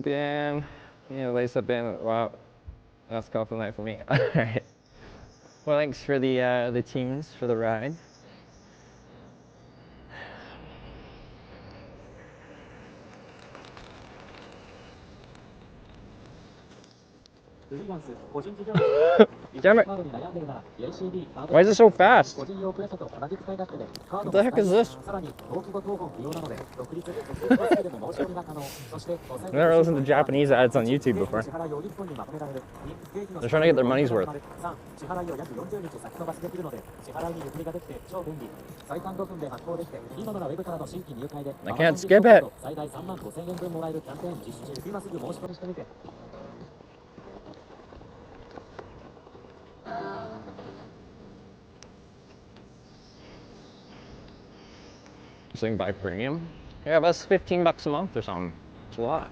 [SPEAKER 6] Damn. Yeah, lace up in. Wow. That's compliment for me. Alright. Well, thanks for the teams for the ride. Damn it. Why is it so fast? What the heck is this? I've never listened to Japanese ads on YouTube before. They're trying to get their money's worth. I can't skip it. So you can buy premium? Yeah, that's 15 bucks a month or something. It's a lot.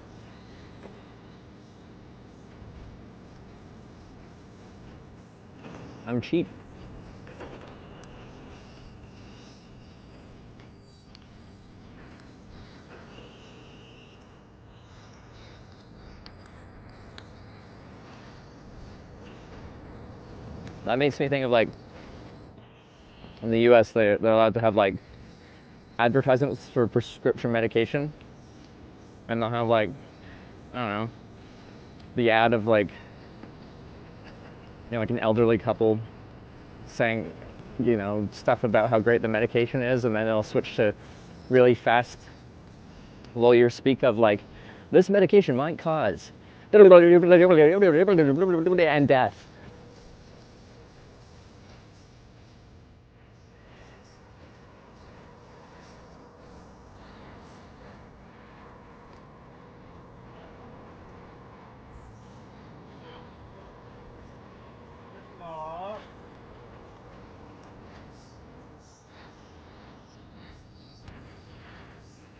[SPEAKER 6] I'm cheap. That makes me think of like, in the US, they're allowed to have like advertisements for prescription medication, and they'll have like, I don't know, the ad of like, like an elderly couple saying, stuff about how great the medication is, and then they'll switch to really fast lawyer speak of like, This medication might cause and death.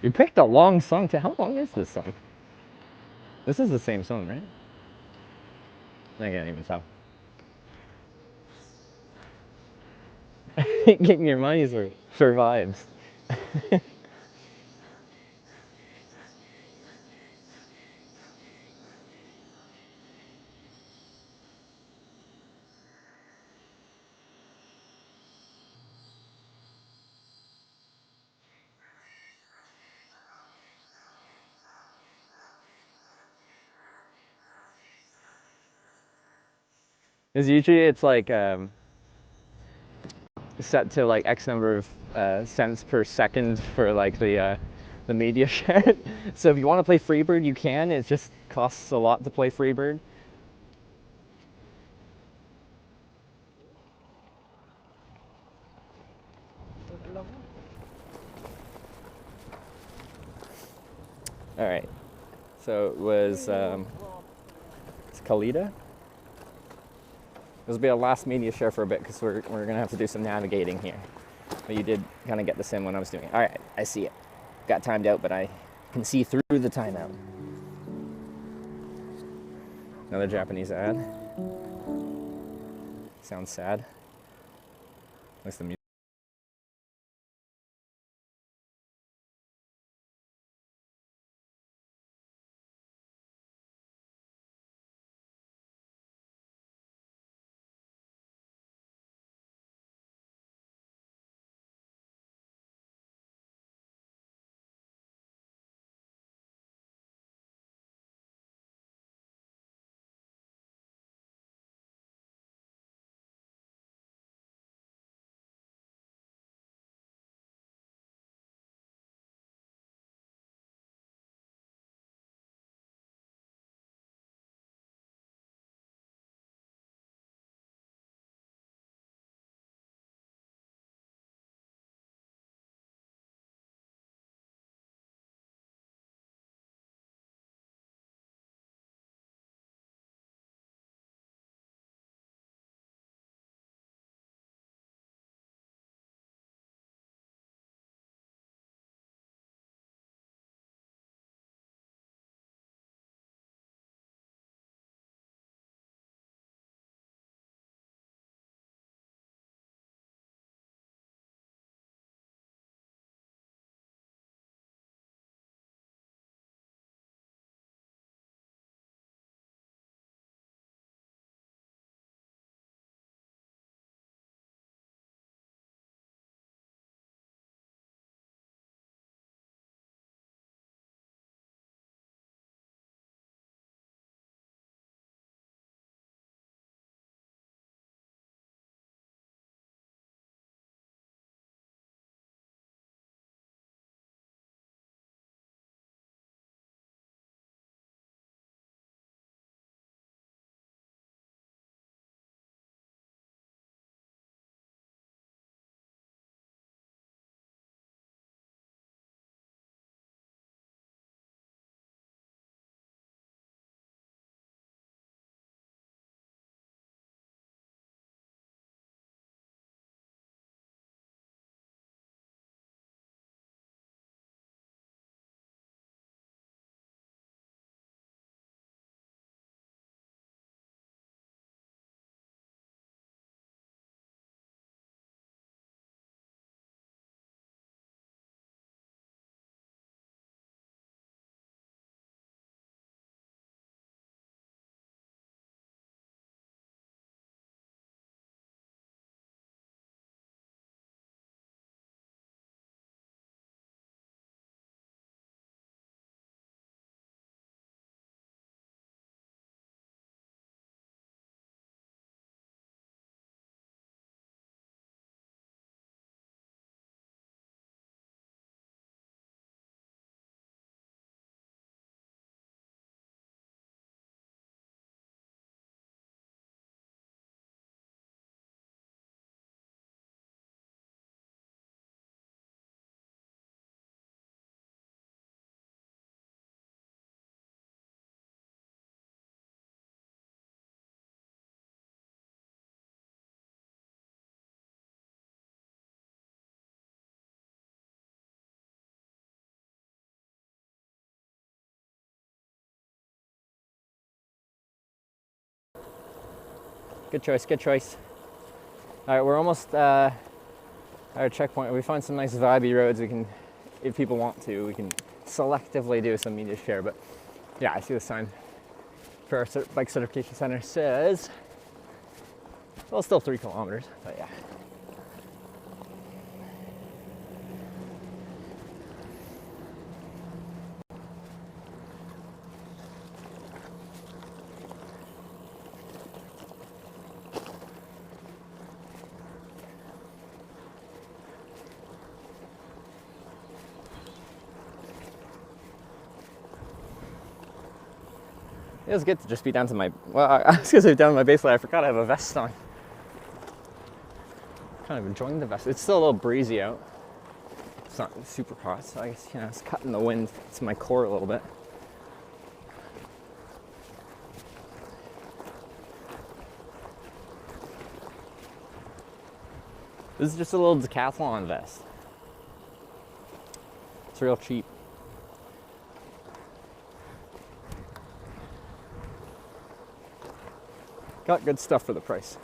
[SPEAKER 6] You picked a long song. How long is this song? This is the same song, right? I can't even tell. Getting your money's worth for vibes. Because usually it's like set to like X number of cents per second for like the media share. So if you want to play Freebird, you can. It just costs a lot to play Freebird. All right. So it was it's Kalita. This will be our last media share for a bit because we're gonna have to do some navigating here. But you did kind of get this in when I was doing it. All right, I see it. Got timed out, but I can see through the timeout. Another Japanese ad. Sounds sad. At least the music. Good choice, good choice. All right, we're almost at our checkpoint. We find some nice vibey roads. We can, if people want to, we can selectively do some media share. But yeah, I see the sign for our bike certification center says, well, still 3 kilometers, but yeah. It was good to just be down to my, well, I was gonna say down to my base layer. I forgot I have a vest on. Kind of enjoying the vest. It's still a little breezy out. It's not super hot, so I guess, you know, it's cutting the wind to my core a little bit. This is just a little decathlon vest. It's real cheap. Got good stuff for the price.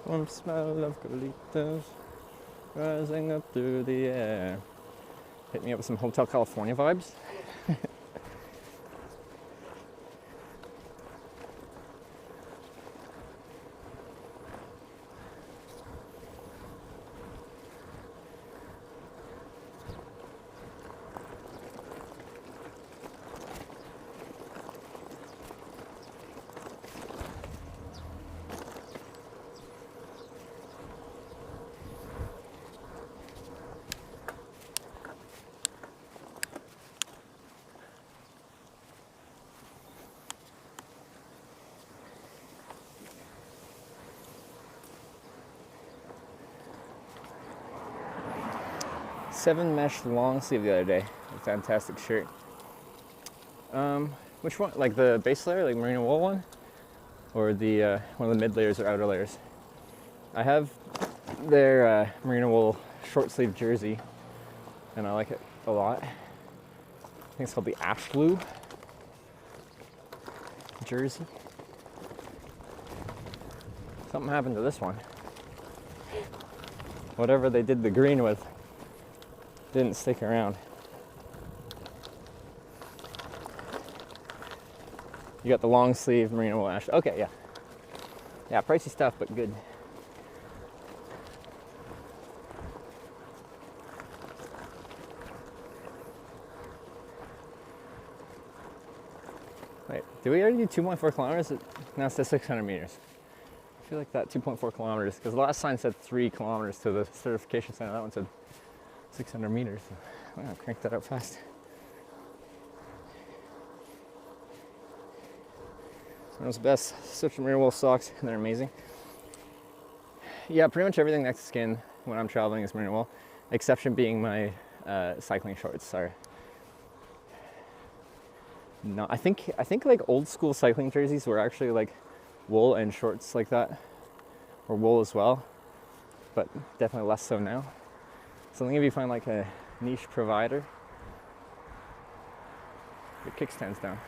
[SPEAKER 6] Warm smell of colitas rising up through the air. Hit me up with some Hotel California vibes. Seven mesh long sleeve the other day. A fantastic shirt. Which one? Like the base layer, like merino wool one, or the one of the mid layers or outer layers? I have their merino wool short sleeve jersey, and I like it a lot. I think it's called the ash blue jersey. Something happened to this one. Whatever they did the green with didn't stick around. You got the long sleeve merino wool ash. Okay, yeah. Yeah, pricey stuff, but good. Wait, did we already do 2.4 kilometers? Now it says 600 meters. I feel like that 2.4 kilometers, because the last sign said 3 kilometers to the certification center. That one said 600 meters. I'm gonna crank that up fast. Those best Switch merino wool socks, and they're amazing. Yeah, pretty much everything next to skin when I'm traveling is merino wool, exception being my cycling shorts are not. I think like old school cycling jerseys were actually like wool and shorts like that, or wool as well, but definitely less so now. So I think if you find like a niche provider, your kickstand's down.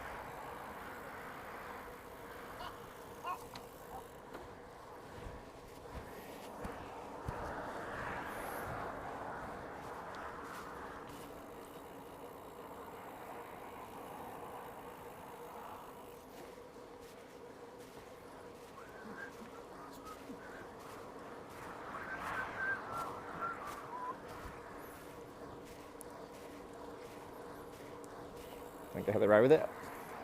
[SPEAKER 6] I think I have the ride with it.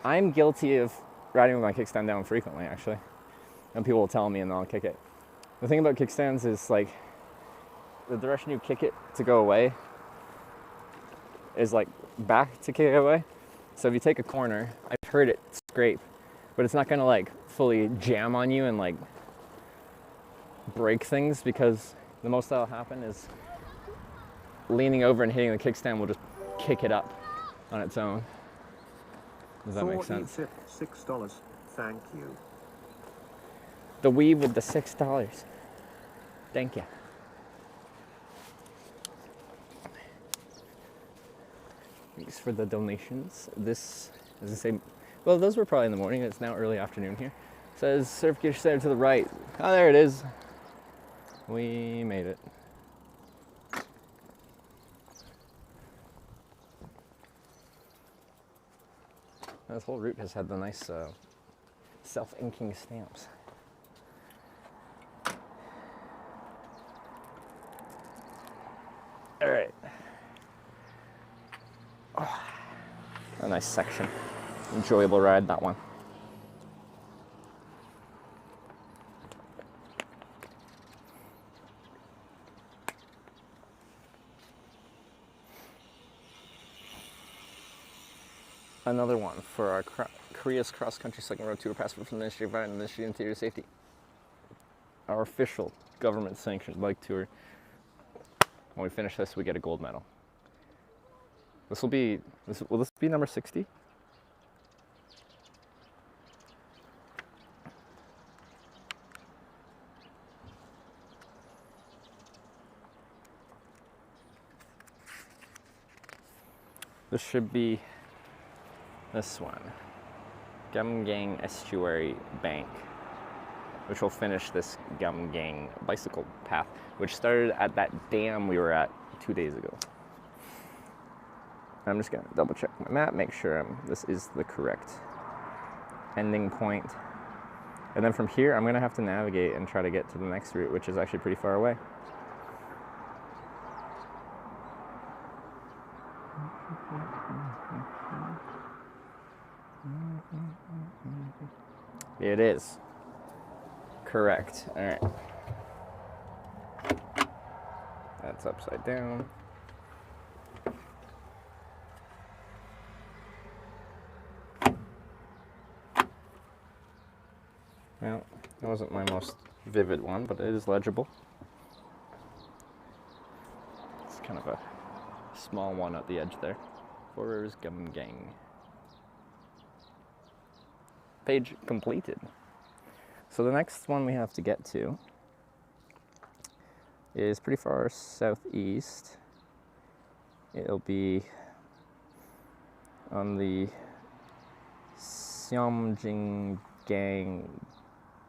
[SPEAKER 6] I'm guilty of riding with my kickstand down frequently, actually. And people will tell me and then I'll kick it. The thing about kickstands is like the direction you kick it to go away is like back to kick it away. So if you take a corner, I've heard it scrape, but it's not gonna like fully jam on you and like break things, because the most that'll happen is leaning over and hitting the kickstand will just kick it up on its own. Does that make sense?
[SPEAKER 5] $6. Thank you.
[SPEAKER 6] The weave with the $6. Thank you. Thanks for the donations. This, as I say, well, those were probably in the morning. It's now early afternoon here. It says certification center to the right. Oh, there it is. We made it. This whole route has had the nice self-inking stamps. All right. Oh, a nice section. Enjoyable ride, that one. Another one for our Korea's cross-country cycling road tour passport from the Ministry of Environment and the Ministry of Interior Safety. Our official government-sanctioned bike tour. When we finish this, we get a gold medal. Will this be number 60? This should be this one. Ganggyeong Estuary Bank, which will finish this Ganggyeong bicycle path, which started at that dam we were at 2 days ago. I'm just gonna double check my map, make sure this is the correct ending point. And then from here, I'm gonna have to navigate and try to get to the next route, which is actually pretty far away. It is. Correct. All right. That's upside down. Well, that wasn't my most vivid one, but it is legible. It's kind of a small one at the edge there. Forest Ganggyeong. Page completed. So the next one we have to get to is pretty far southeast. It'll be on the Seomjingang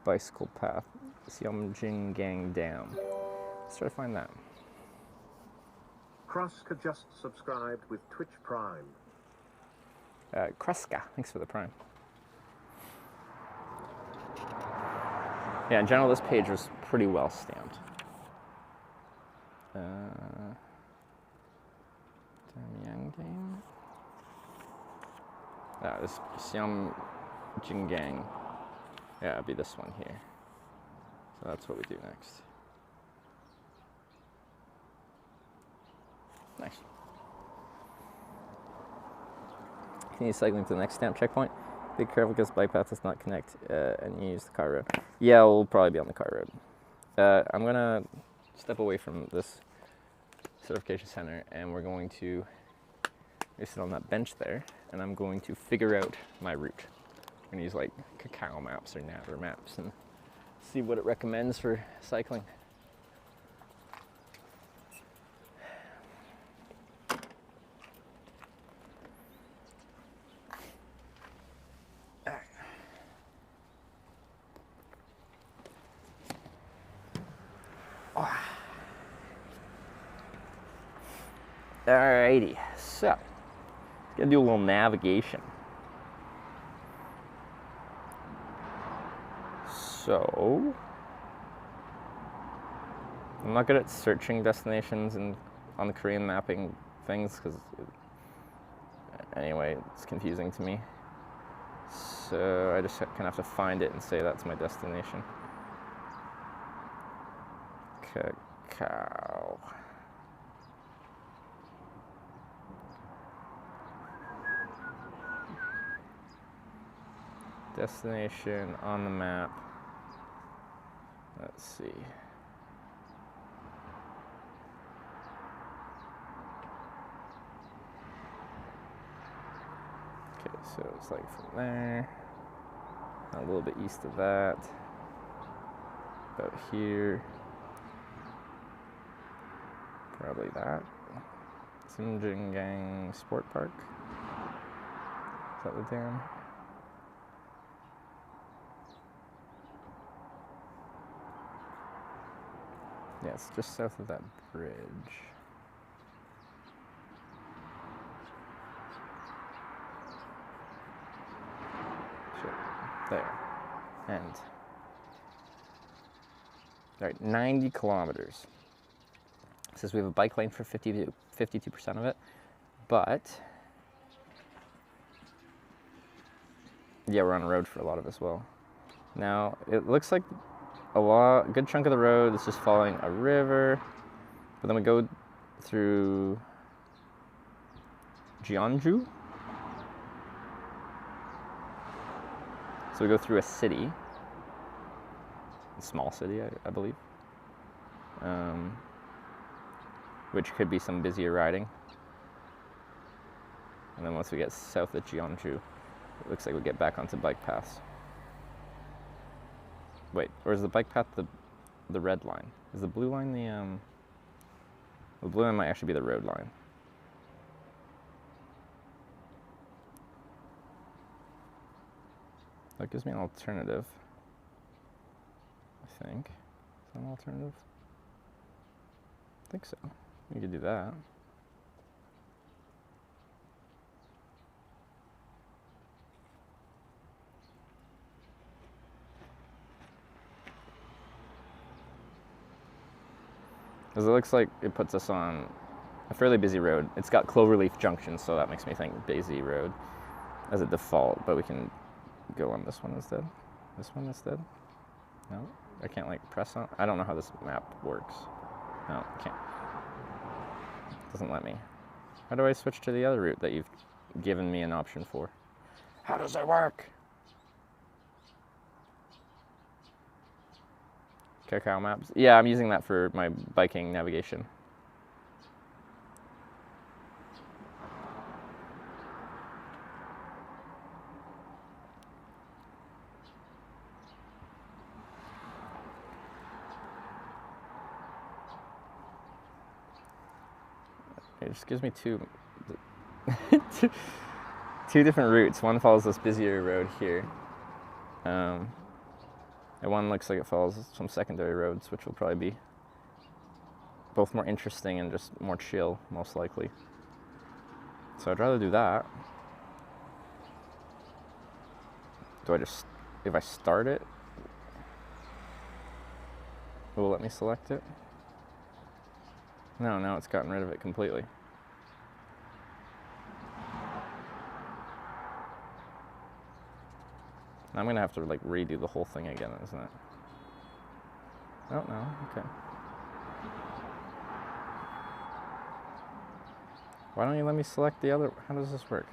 [SPEAKER 6] bicycle path, Seomjingang Dam. Let's try to find that.
[SPEAKER 5] Kruska just subscribed with Twitch Prime.
[SPEAKER 6] Kruska, thanks for the prime. Yeah, in general, this page was pretty well stamped. Damyangang? This Seomjingang. Yeah, it'll be this one here. So that's what we do next. Nice. Continue cycling to the next stamp checkpoint. Be careful because bike path does not connect and you use the car road. Yeah, we'll probably be on the car road. I'm gonna step away from this certification center and we're going to sit on that bench there and I'm going to figure out my route. I'm gonna use like Kakao maps or Naver maps and see what it recommends for cycling. Alrighty, so gonna do a little navigation. So I'm not good at searching destinations and on the Korean mapping things because anyway, it's confusing to me. So I just kind of have to find it and say that's my destination. Kakao. Destination on the map. Let's see. Okay, so it's like from there, a little bit east of that, about here, Probably that. Ganggyeong Sport Park. Is that the dam? Yeah, it's just south of that bridge. Shit. There. And. Alright, 90 kilometers. It says we have a bike lane for 52% of it, but yeah, we're on a road for a lot of it as well. Now, it looks like a good chunk of the road is just following a river, but then we go through Jeonju. So we go through a city, a small city, I believe, which could be some busier riding. And then once we get south of Jeonju, it looks like we get back onto bike paths. Wait, or is the bike path the red line? Is the blue line the blue line might actually be the road line. That gives me an alternative, I think. Is that an alternative? I think so. We could do that. Because it looks like it puts us on a fairly busy road. It's got Cloverleaf Junction, so that makes me think busy road as a default, but we can go on this one instead. This one instead? No? I can't like press on. I don't know how this map works. No, I can't. It doesn't let me. How do I switch to the other route that you've given me an option for? How does it work? Kakao Maps? Yeah, I'm using that for my biking navigation. It just gives me two different routes. One follows this busier road here. And one looks like it follows some secondary roads, which will probably be both more interesting and just more chill, most likely. So I'd rather do that. Do I just, if I start it, it will let me select it? No, now it's gotten rid of it completely. I'm gonna have to like redo the whole thing again, isn't it? Oh, no, okay. Why don't you let me select the other, how does this work?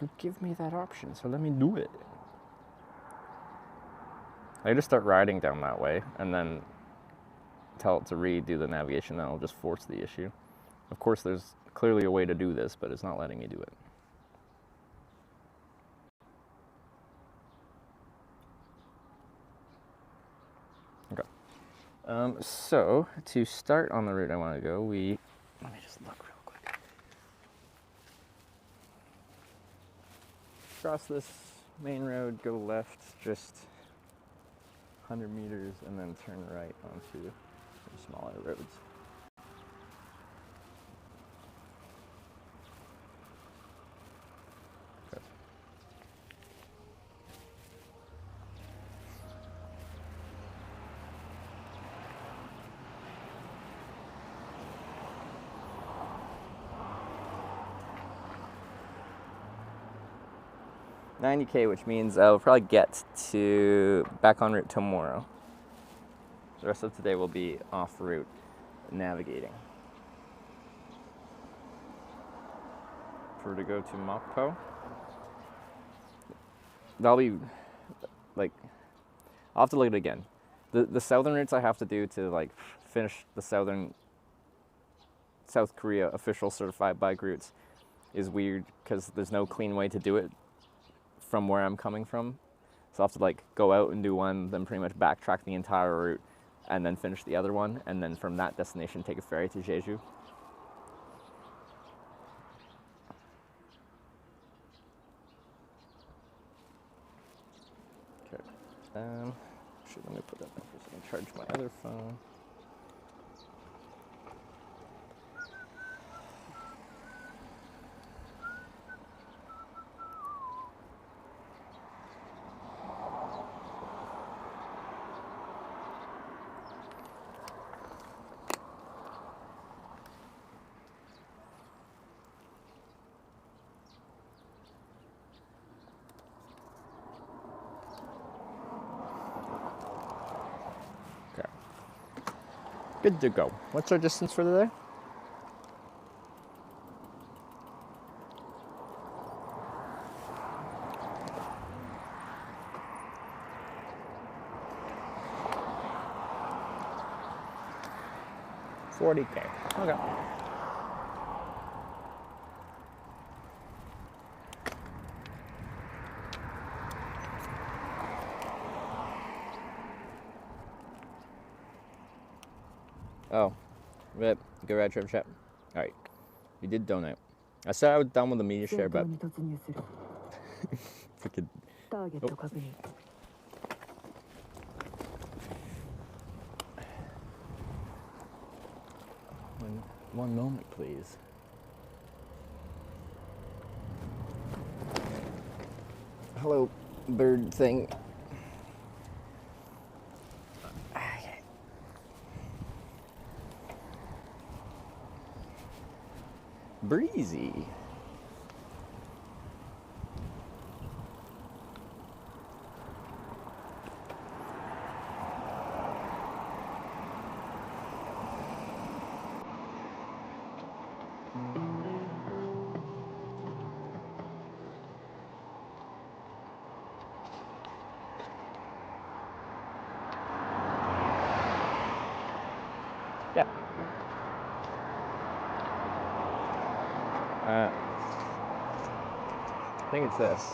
[SPEAKER 6] You give me that option, so let me do it. I just start riding down that way and then tell it to redo the navigation, then I'll just force the issue. Of course, there's clearly a way to do this, but it's not letting me do it. Okay. So, to start on the route I want to go, let me just look real quick. Cross this main road, go left just 100 meters, and then turn right onto smaller roads. Okay. 90K, which means I'll probably get to back en route tomorrow. The rest of today will be off route navigating. For to go to Mokpo, that'll be like, I'll have to look at it again. The southern routes I have to do to like finish the South Korea official certified bike routes is weird because there's no clean way to do it from where I'm coming from. So I'll have to like go out and do one, then pretty much backtrack the entire route, and then finish the other one, and then from that destination take a ferry to Jeju. Okay. Actually, let me put that down for a second. Charge my other phone. Okay. Good to go. What's our distance for the day? $40K. Okay. Oh, rip. Good ride, trip chat. All right. You did donate. I said I was done with the media share, but
[SPEAKER 7] に突入する
[SPEAKER 6] freaking.
[SPEAKER 7] ターゲット確認
[SPEAKER 6] One moment, please. Hello, bird thing. Breezy. Yeah. I think it's this.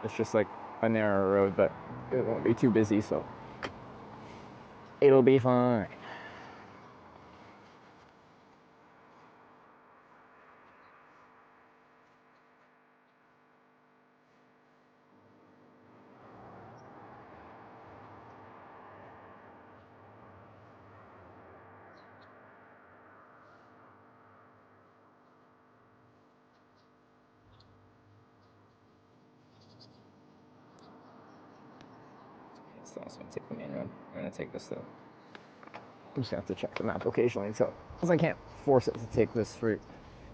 [SPEAKER 6] It's just like a narrow road, but it won't be too busy, so it'll be fine. It's also gonna take the main road. I'm gonna take this though. I'm just gonna have to check the map occasionally, so because I can't force it to take this route.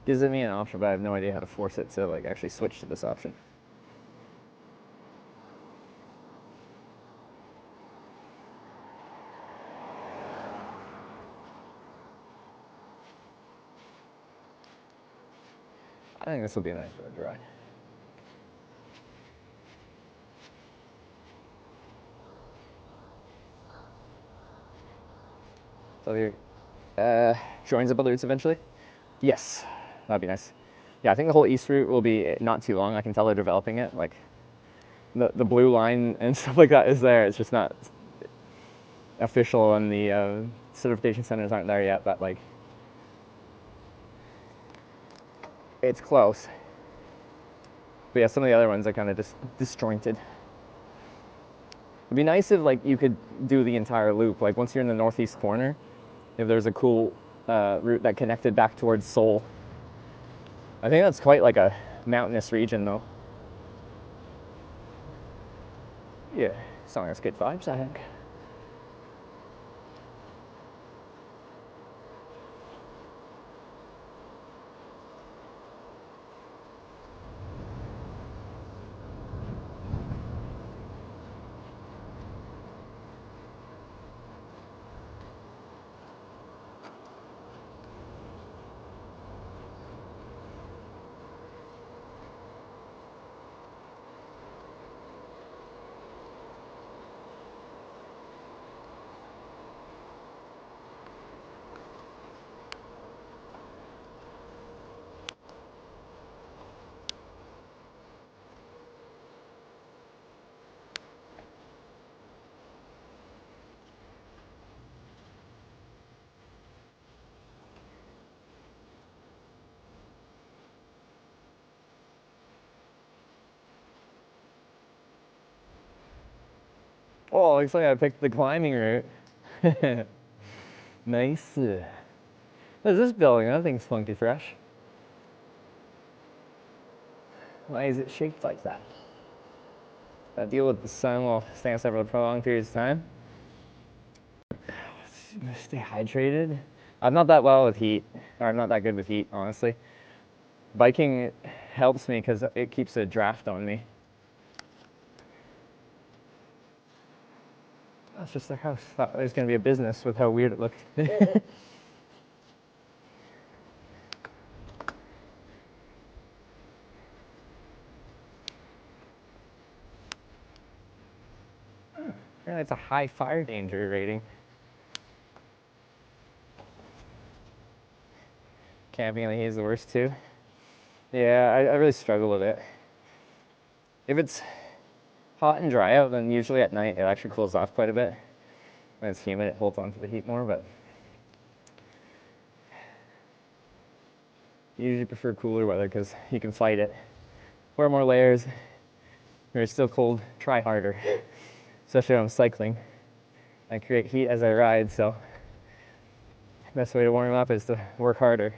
[SPEAKER 6] Gives me an option, but I have no idea how to force it to like actually switch to this option. I think this will be a nice road to ride. So there, joins up routes eventually? Yes, that'd be nice. Yeah, I think the whole east route will be not too long. I can tell they're developing it. Like the blue line and stuff like that is there. It's just not official, and the certification centers aren't there yet. But like, it's close. But yeah, some of the other ones are kind of just disjointed. It'd be nice if like you could do the entire loop. Like once you're in the northeast corner, if there's a cool route that connected back towards Seoul. I think that's quite like a mountainous region though. Yeah, song has good vibes, I think. Oh, looks like I picked the climbing route. Nice. What is this building? That thing's funky fresh. Why is it shaped like that? I deal with the sun while staying outside for prolonged periods of time. Stay hydrated. I'm not that well with heat, or I'm not that good with heat, honestly. Biking it helps me because it keeps a draft on me. That's just their house. Thought it was gonna be a business with how weird it looked. Apparently it's a high fire danger rating. Camping in the heat is the worst too. Yeah, I really struggle with it. If it's hot and dry out, then usually at night it actually cools off quite a bit. When it's humid, it holds on to the heat more, but I usually prefer cooler weather because you can fight it. Wear more layers. When it's still cold, try harder. Especially when I'm cycling. I create heat as I ride, so the best way to warm up is to work harder.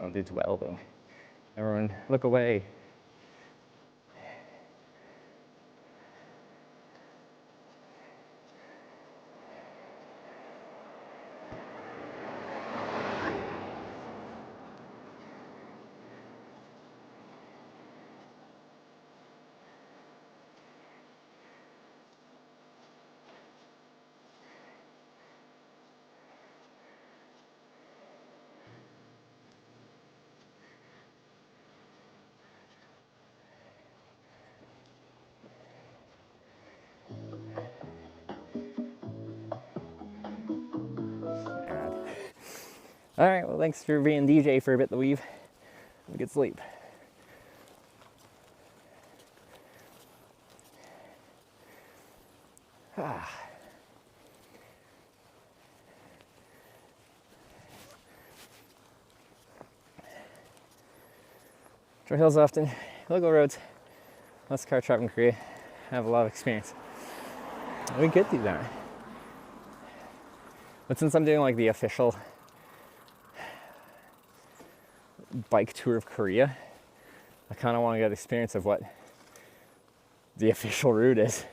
[SPEAKER 6] Don't do well though. Everyone, look away. All right, well, thanks for being DJ for a bit, the weave. Have a good sleep. Trail hills often, local roads, less car traffic in Korea. I have a lot of experience. We could do that. But since I'm doing like the official bike tour of Korea, I kind of want to get experience of what the official route is.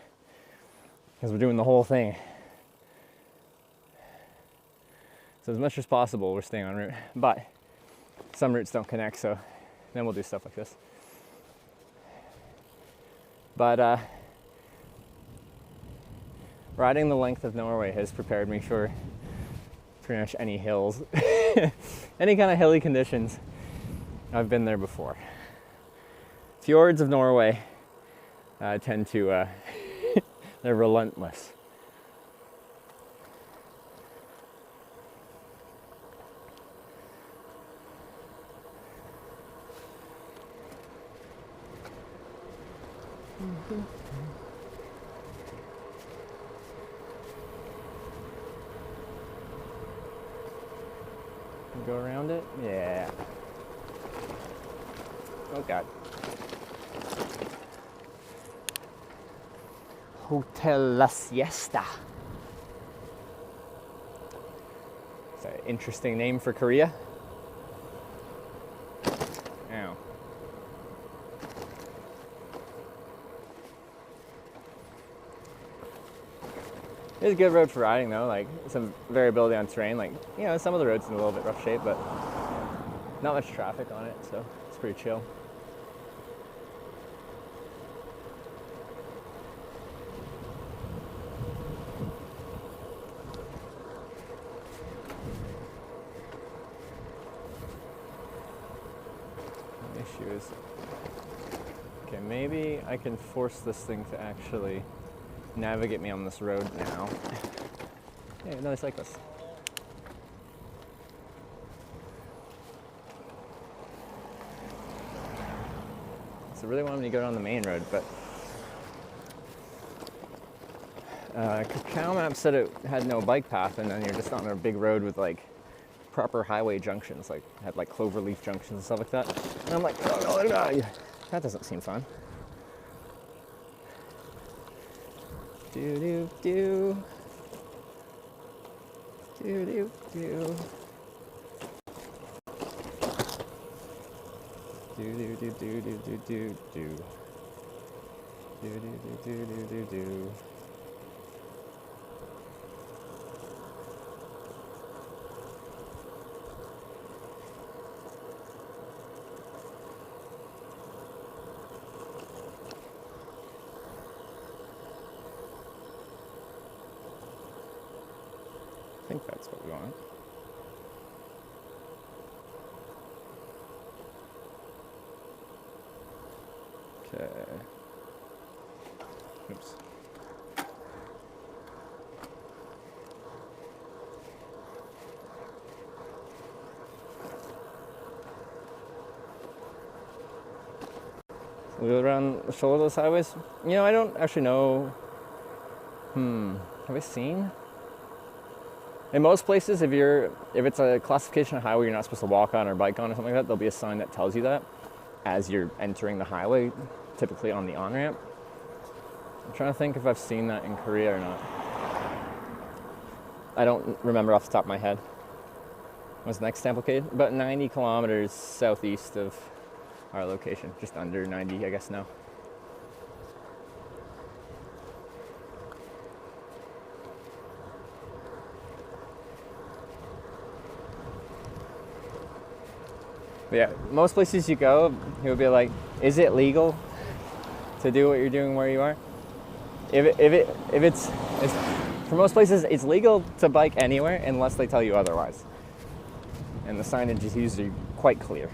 [SPEAKER 6] Because we're doing the whole thing. So as much as possible, we're staying on route. But some routes don't connect, so then we'll do stuff like this. But riding the length of Norway has prepared me for pretty much any hills. Any kind of hilly conditions. I've been there before. Fjords of Norway tend to, they're relentless. Go around it? Yeah. Oh God. Hotel La Siesta. It's an interesting name for Korea. Ow. It's a good road for riding though, like some variability on terrain. Like, you know, some of the roads in a little bit rough shape, but not much traffic on it, so it's pretty chill. The issue is, okay, maybe I can force this thing to actually navigate me on this road now. Hey, another cyclist. So really wanted me to go down the main road, but Kakao Map said it had no bike path, and then you're just on a big road with like proper highway junctions, like had like cloverleaf junctions and stuff like that. And I'm like, oh, no, that doesn't seem fun. Do do do. Do do do. Do do do do do do do do. Do do do do do do do. I think that's what we want. Okay. Oops. We go around the shoulder of those highways. You know, I don't actually know. Have I seen? In most places, if it's a classification of highway you're not supposed to walk on or bike on or something like that, there'll be a sign that tells you that as you're entering the highway, typically on the on-ramp. I'm trying to think if I've seen that in Korea or not. I don't remember off the top of my head. What's the next stamp located? About 90 kilometers southeast of our location. Just under 90, I guess now. But yeah, most places you go, he'll be like, is it legal to do what you're doing where you are? If it's for most places, it's legal to bike anywhere unless they tell you otherwise. And the signage is usually quite clear.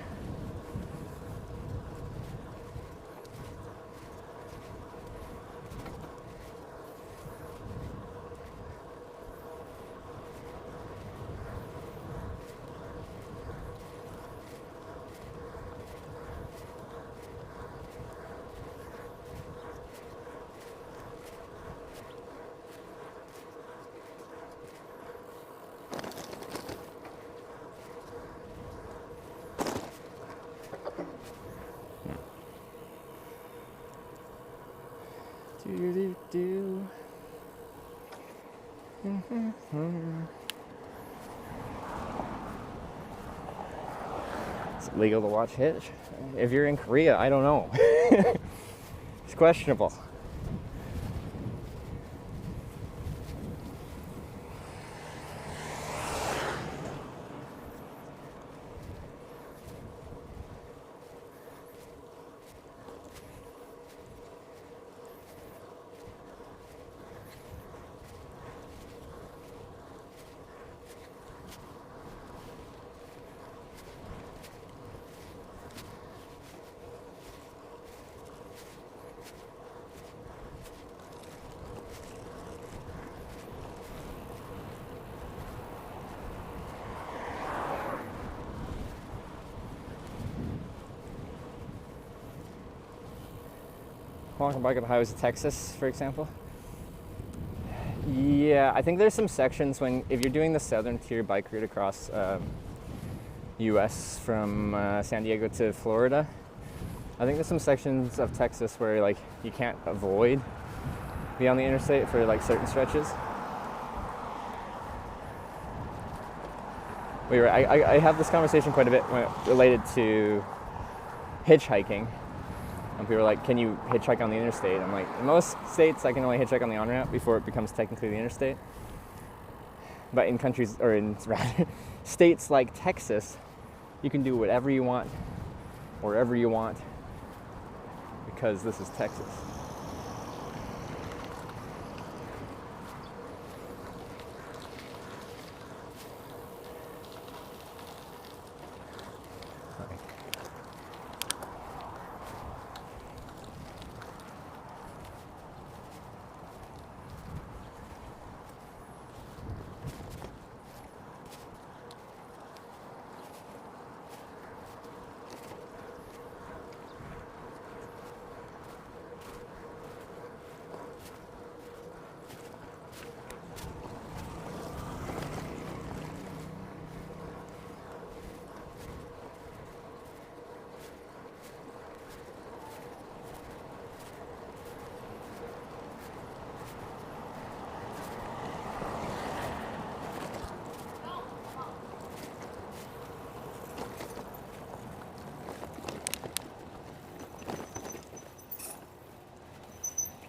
[SPEAKER 6] Do. Is it legal to watch Hitch? If you're in Korea, I don't know. It's questionable. Walking bike on the highways of Texas, for example. Yeah, I think there's some sections if you're doing the southern tier bike route across U.S. from San Diego to Florida, I think there's some sections of Texas where like you can't avoid be on the interstate for like certain stretches. I have this conversation quite a bit related to hitchhiking. And people are like, can you hitchhike on the interstate? I'm like, in most states, I can only hitchhike on the on-ramp before it becomes technically the interstate. But in countries, or in rather, states like Texas, you can do whatever you want, wherever you want, because this is Texas.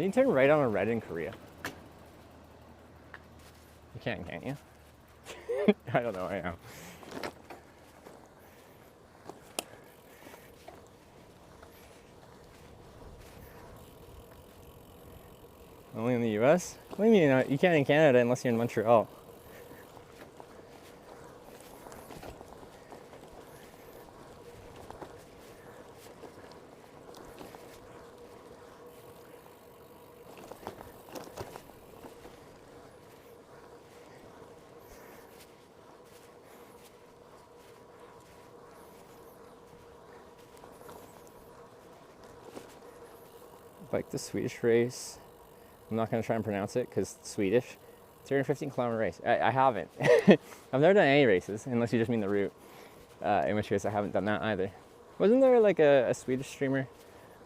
[SPEAKER 6] Can you turn right on a red in Korea? You can, can't you? I don't know, I am. Only in the US? What do you mean? You can't in Canada unless you're in Montreal. Like the Swedish race. I'm not going to try and pronounce it because it's Swedish. 315-kilometer race. I haven't. I've never done any races, unless you just mean the route. In which case I haven't done that either. Wasn't there like a Swedish streamer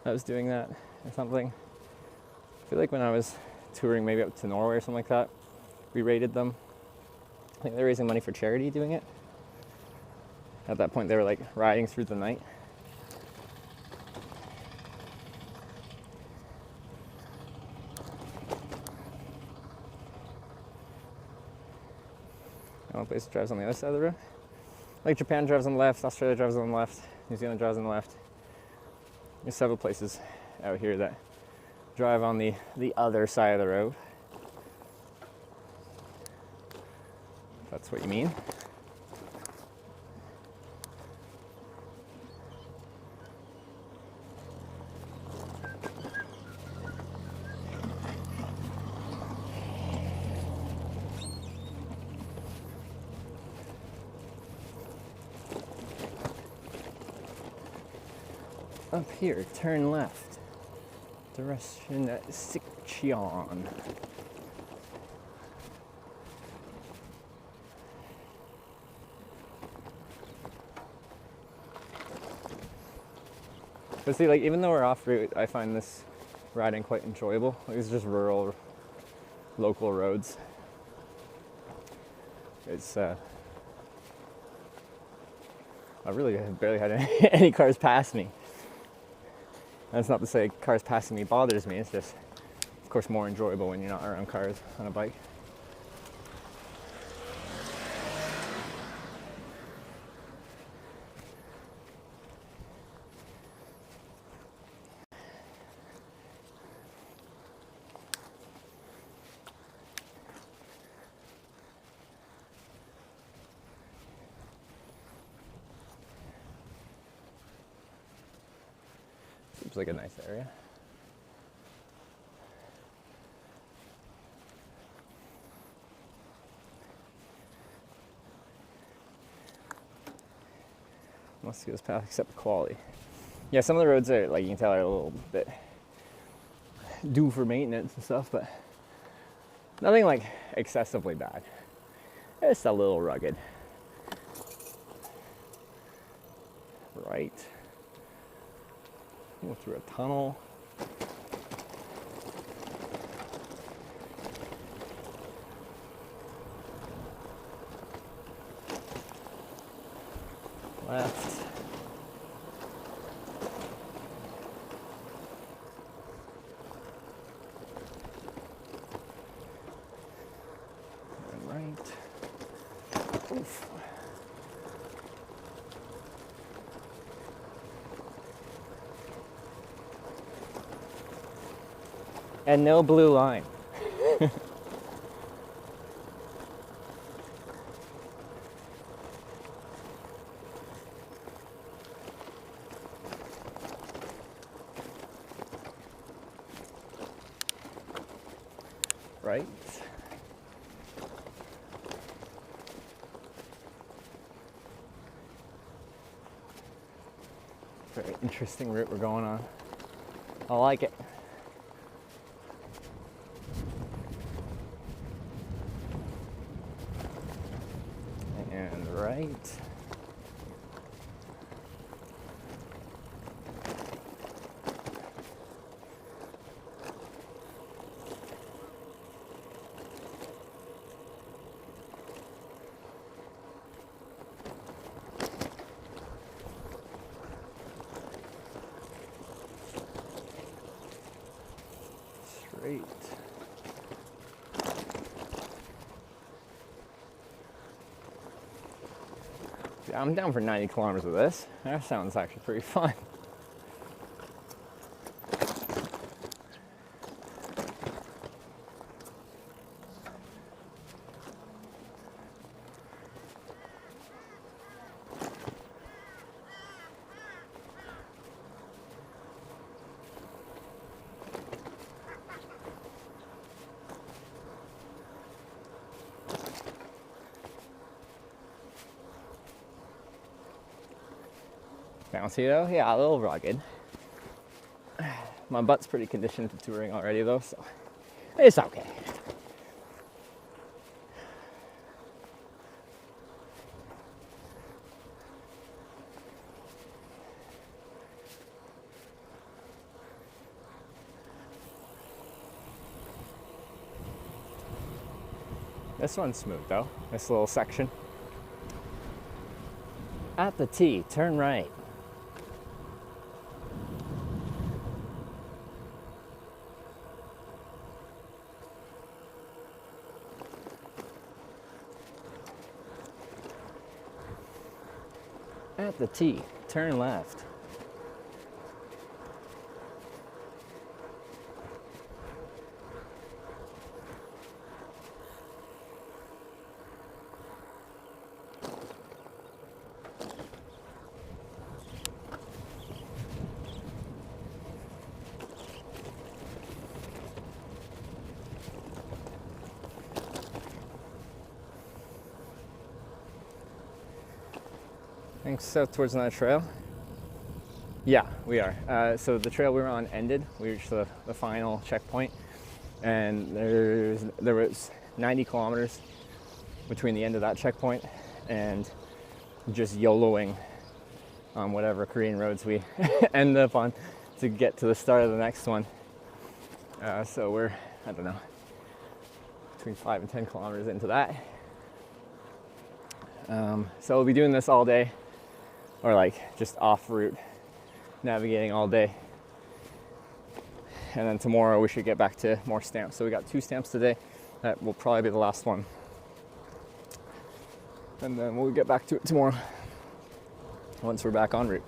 [SPEAKER 6] that was doing that or something? I feel like when I was touring maybe up to Norway or something like that, we rated them. I think they're raising money for charity doing it. At that point they were like riding through the night. One place drives on the other side of the road. Like Japan drives on the left, Australia drives on the left, New Zealand drives on the left. There's several places out here that drive on the other side of the road. If that's what you mean. Up here, turn left. Direction at Sikcheon. But see, like, even though we're off route, I find this riding quite enjoyable. Like, it's just rural, local roads. It's, I really have barely had any cars pass me. That's not to say cars passing me bothers me, it's just, of course, more enjoyable when you're not around cars on a bike. Seems like a nice area. Most of this path except the quality. Yeah, some of the roads are, like, you can tell, are a little bit due for maintenance and stuff, but nothing like excessively bad. It's a little rugged. Right. Go through a tunnel. Left. And right. Oof. And no blue line. Right. Very interesting route we're going on. I like it. And right. I'm down for 90 kilometers of this. That sounds actually pretty fun. Bouncy though, yeah, a little rugged. My butt's pretty conditioned to touring already though, so it's okay. This one's smooth though, this little section. At the T, turn right. At the T, turn left. Heading south towards another trail. Yeah, we are. So the trail we were on ended. We reached the final checkpoint, and there was 90 kilometers between the end of that checkpoint and just YOLOing on whatever Korean roads we end up on to get to the start of the next one. So we're, I don't know, between 5 and 10 kilometers into that. So we'll be doing this all day, or like just off route navigating all day. And then tomorrow we should get back to more stamps. So we got 2 stamps today. That will probably be the last one. And then we'll get back to it tomorrow once we're back en route.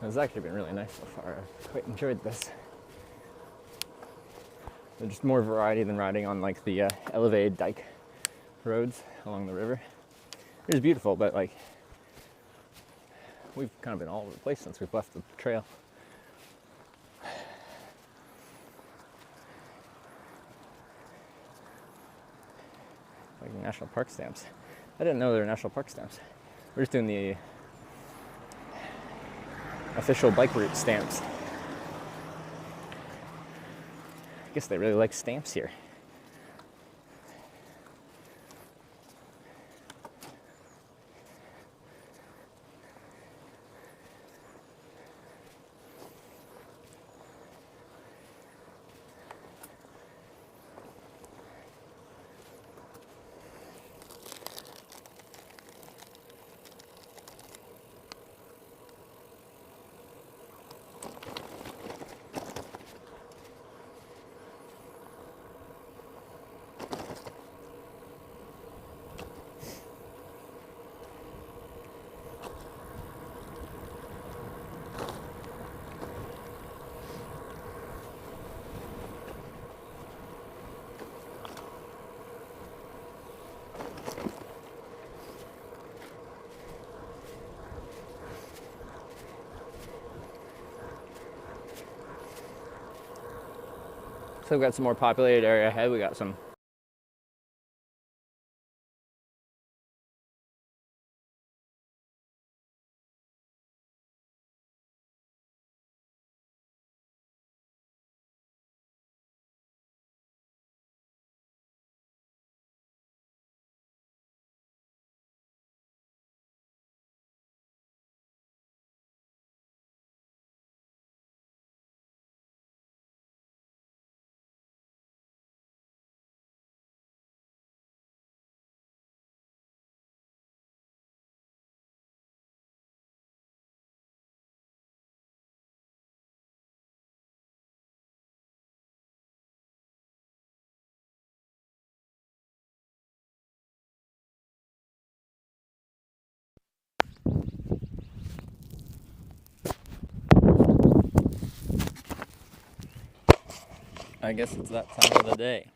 [SPEAKER 6] It's actually been really nice so far. I've quite enjoyed this. There's just more variety than riding on like the elevated dike roads along the river. It is beautiful, but like we've kind of been all over the place since we've left the trail. Like national park stamps. I didn't know there were national park stamps. We're just doing the official bike route stamps. I guess they really like stamps here. So we've got some more populated area ahead. We got some I guess it's that time of the day.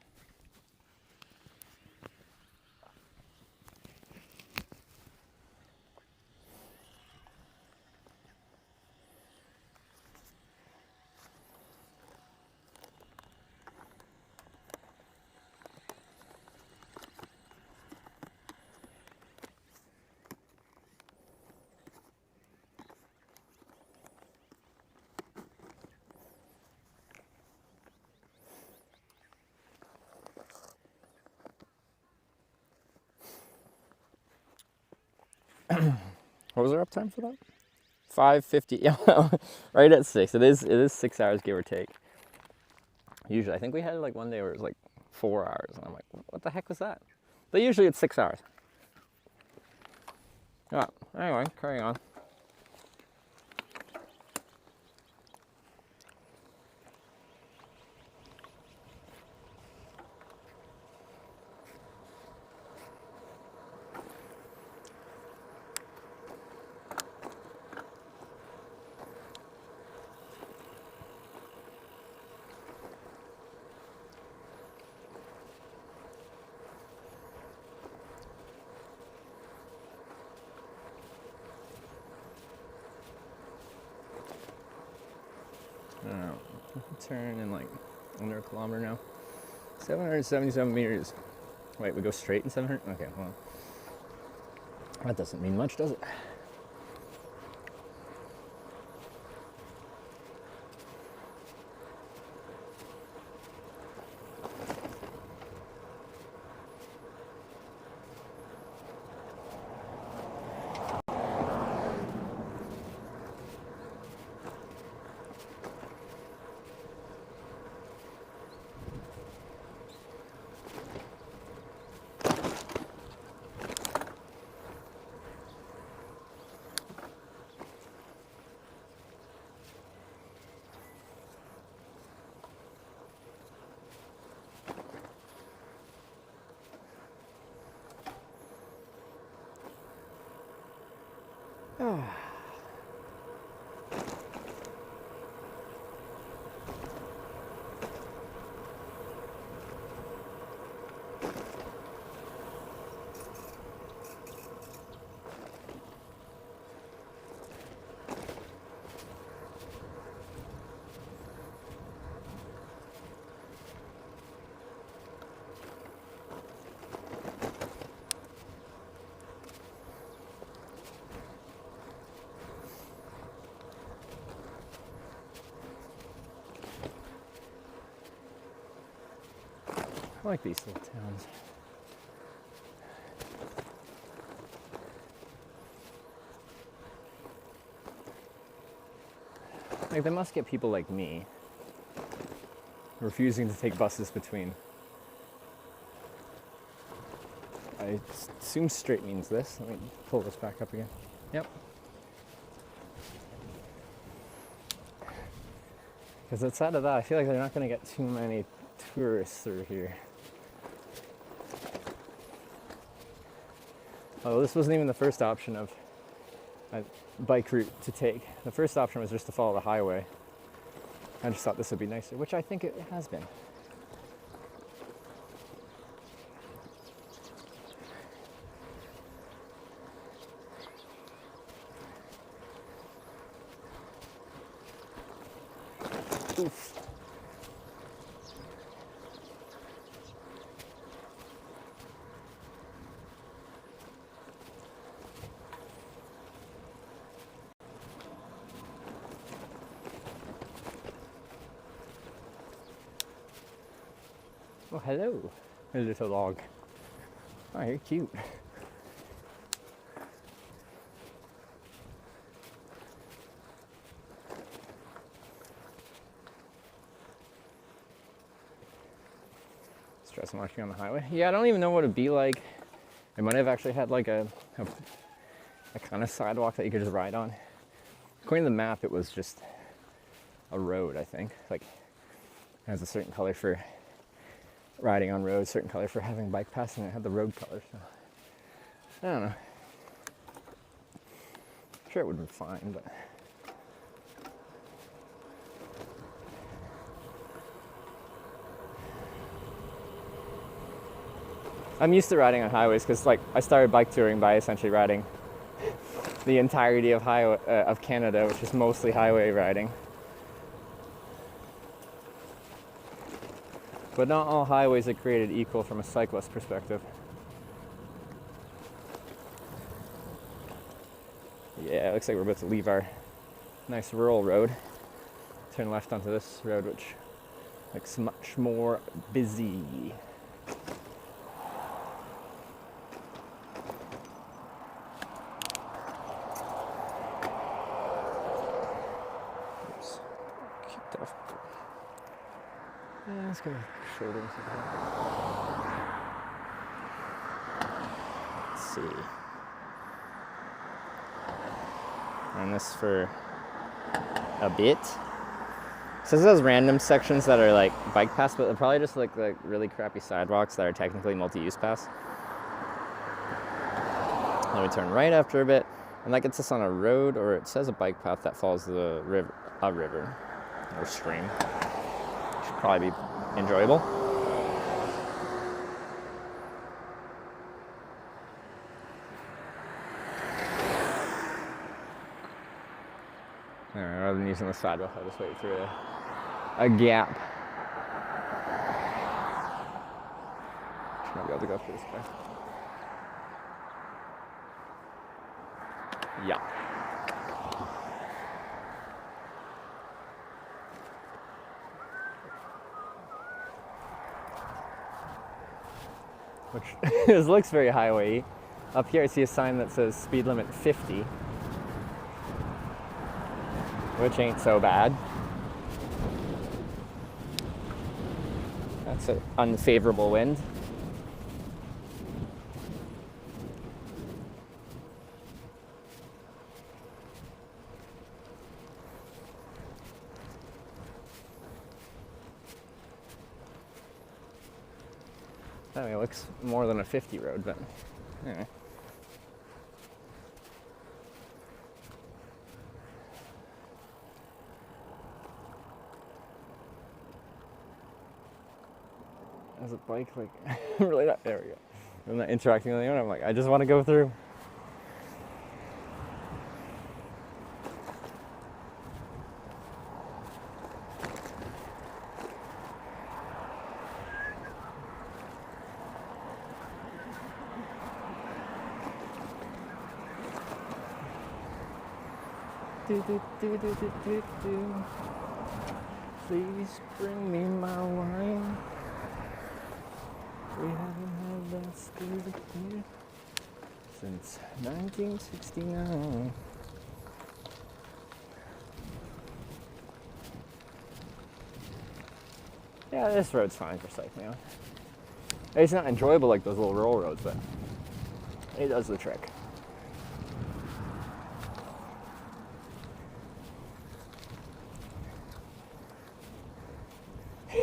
[SPEAKER 6] What was our uptime for that? 5:50. Yeah, right at 6. It is 6 hours, give or take. Usually, I think we had like one day where it was like 4 hours, and I'm like, what the heck was that? But usually it's 6 hours. Yeah. Anyway, carrying on. I don't know. Turn in like under a kilometer now. 777 meters. Wait, we go straight in 700? Okay, well, that doesn't mean much, does it? I like these little towns. Like, they must get people like me refusing to take buses between. I assume straight means this. Let me pull this back up again. Yep. Because outside of that, I feel like they're not going to get too many tourists through here. Oh, this wasn't even the first option of a bike route to take. The first option was just to follow the highway. I just thought this would be nicer, which I think it has been. Oof. Oh, hello, little dog. Oh, you're cute. Stress marching on the highway. Yeah, I don't even know what it'd be like. It might have actually had like a kind of sidewalk that you could just ride on. According to the map, it was just a road, I think. Like, it has a certain color for riding on roads, certain color for having bike paths, and it had the road color, so I don't know. I'm sure it would have been fine, but I'm used to riding on highways because like I started bike touring by essentially riding the entirety of of Canada, which is mostly highway riding. But not all highways are created equal from a cyclist perspective. Yeah, it looks like we're about to leave our nice rural road. Turn left onto this road, which looks much more busy. Oops. Kicked off. Yeah, let's go shoulder. Let's see. Run this for a bit. So this has random sections that are like bike paths, but they're probably just like really crappy sidewalks that are technically multi-use paths. Then we turn right after a bit, and that gets us on a road, or it says a bike path that follows the river or stream. Should probably be enjoyable. Rather than using the sidewalk, I'll just wait through a gap. Should not be able to go through this way. Yeah. Which this looks very highway-y. Up here I see a sign that says speed limit 50. Which ain't so bad. That's an unfavorable wind. I mean, it looks more than a 50 road, but anyway. As a bike, like, really not, there we go. I'm not interacting with anyone, I'm like, I just want to go through. Please bring me my wine. We haven't had that spirit here since 1969. Yeah, this road's fine for cycling on. It's not enjoyable like those little rural roads, but it does the trick.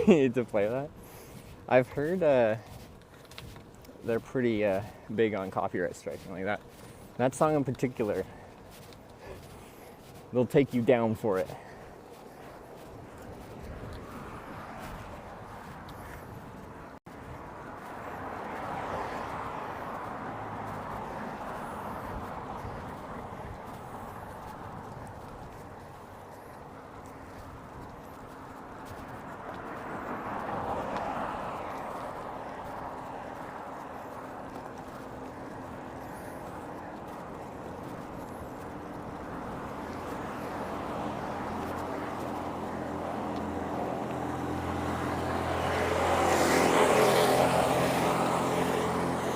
[SPEAKER 6] You need to play that? I've heard they're pretty big on copyright striking like that. That song in particular, they'll take you down for it.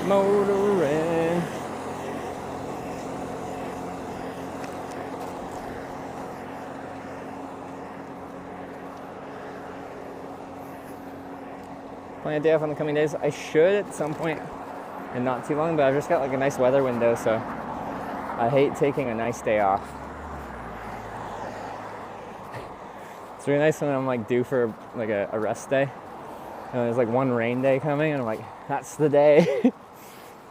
[SPEAKER 6] Motoring. Plan a day off in the coming days. I should at some point, and not too long, but I've just got like a nice weather window, so I hate taking a nice day off. It's really nice when I'm like due for like a rest day, and there's like one rain day coming, and I'm like, that's the day.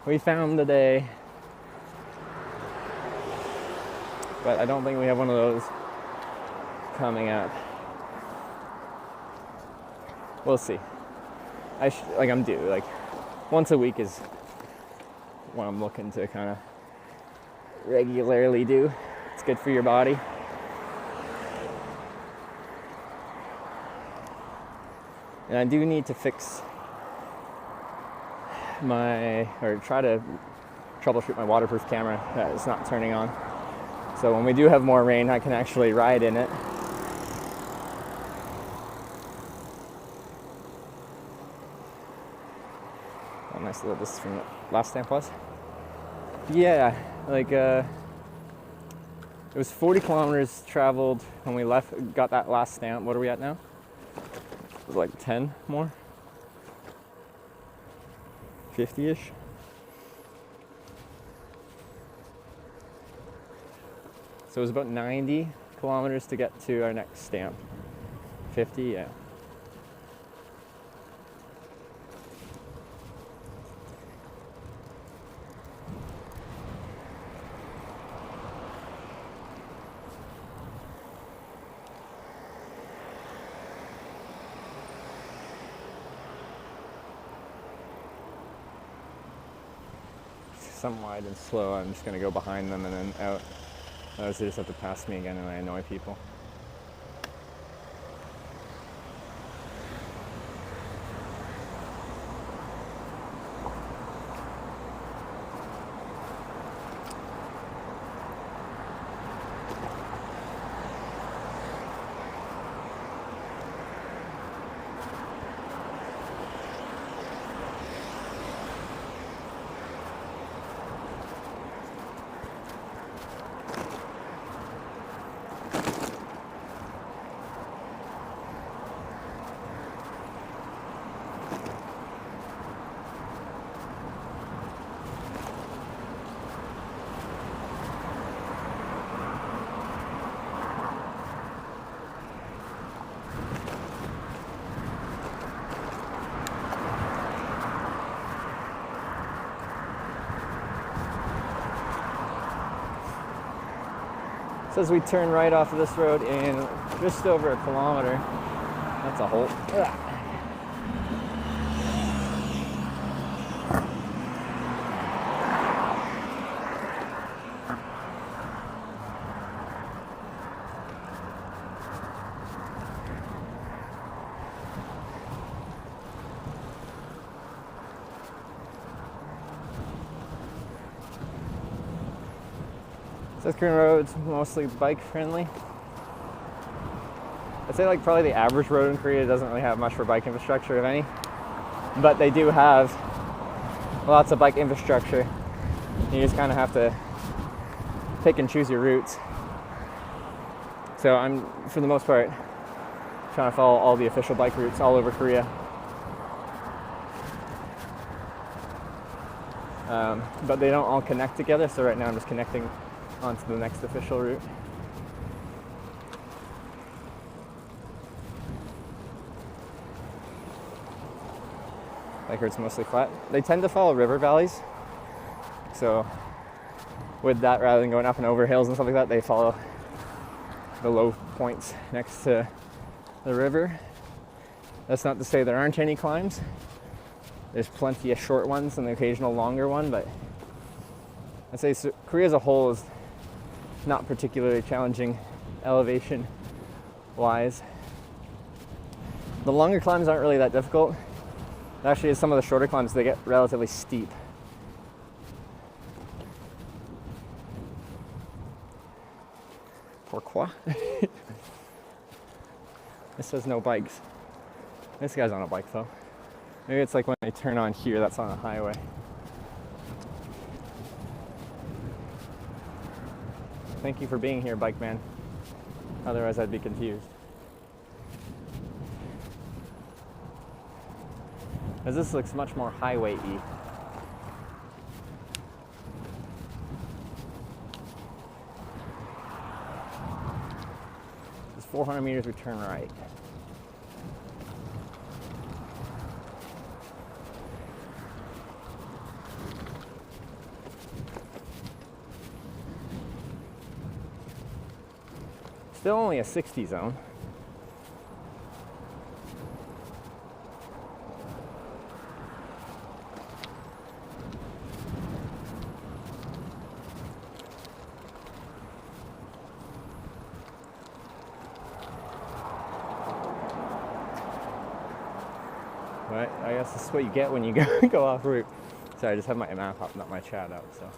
[SPEAKER 6] We found the day. But I don't think we have one of those coming up. We'll see. I'm due, like, once a week is what I'm looking to kind of regularly do. It's good for your body. And I do need to fix try to troubleshoot my waterproof camera that is not turning on. So when we do have more rain, I can actually ride in it. How nice little this from the last stamp was. Yeah, like it was 40 kilometers traveled when we got that last stamp. What are we at now? It was like 10 more? 50-ish? So it was about 90 kilometers to get to our next stamp. 50, yeah. Some wide and slow, I'm just going to go behind them and then out. Otherwise they just have to pass me again and I annoy people. So as we turn right off of this road in just over a kilometer, that's a halt. South Korean roads mostly bike friendly. I'd say like probably the average road in Korea doesn't really have much for bike infrastructure, if any. But they do have lots of bike infrastructure. You just kind of have to pick and choose your routes. So I'm, for the most part, trying to follow all the official bike routes all over Korea. But they don't all connect together, so right now I'm just connecting onto the next official route. Like it's mostly flat. They tend to follow river valleys. So with that, rather than going up and over hills and stuff like that, they follow the low points next to the river. That's not to say there aren't any climbs. There's plenty of short ones and the occasional longer one, but I'd say Korea as a whole is not particularly challenging elevation wise. The longer climbs aren't really that difficult. Actually, some of the shorter climbs, they get relatively steep. Pourquoi? This says no bikes. This guy's on a bike though. Maybe it's like when they turn on here, that's on a highway. Thank you for being here, bike man. Otherwise I'd be confused. Because this looks much more highway-y. It's 400 meters, we turn right. Still only a 60 zone. right? I guess this is what you get when you go off route. Sorry, I just have my map up, not my chat out, so.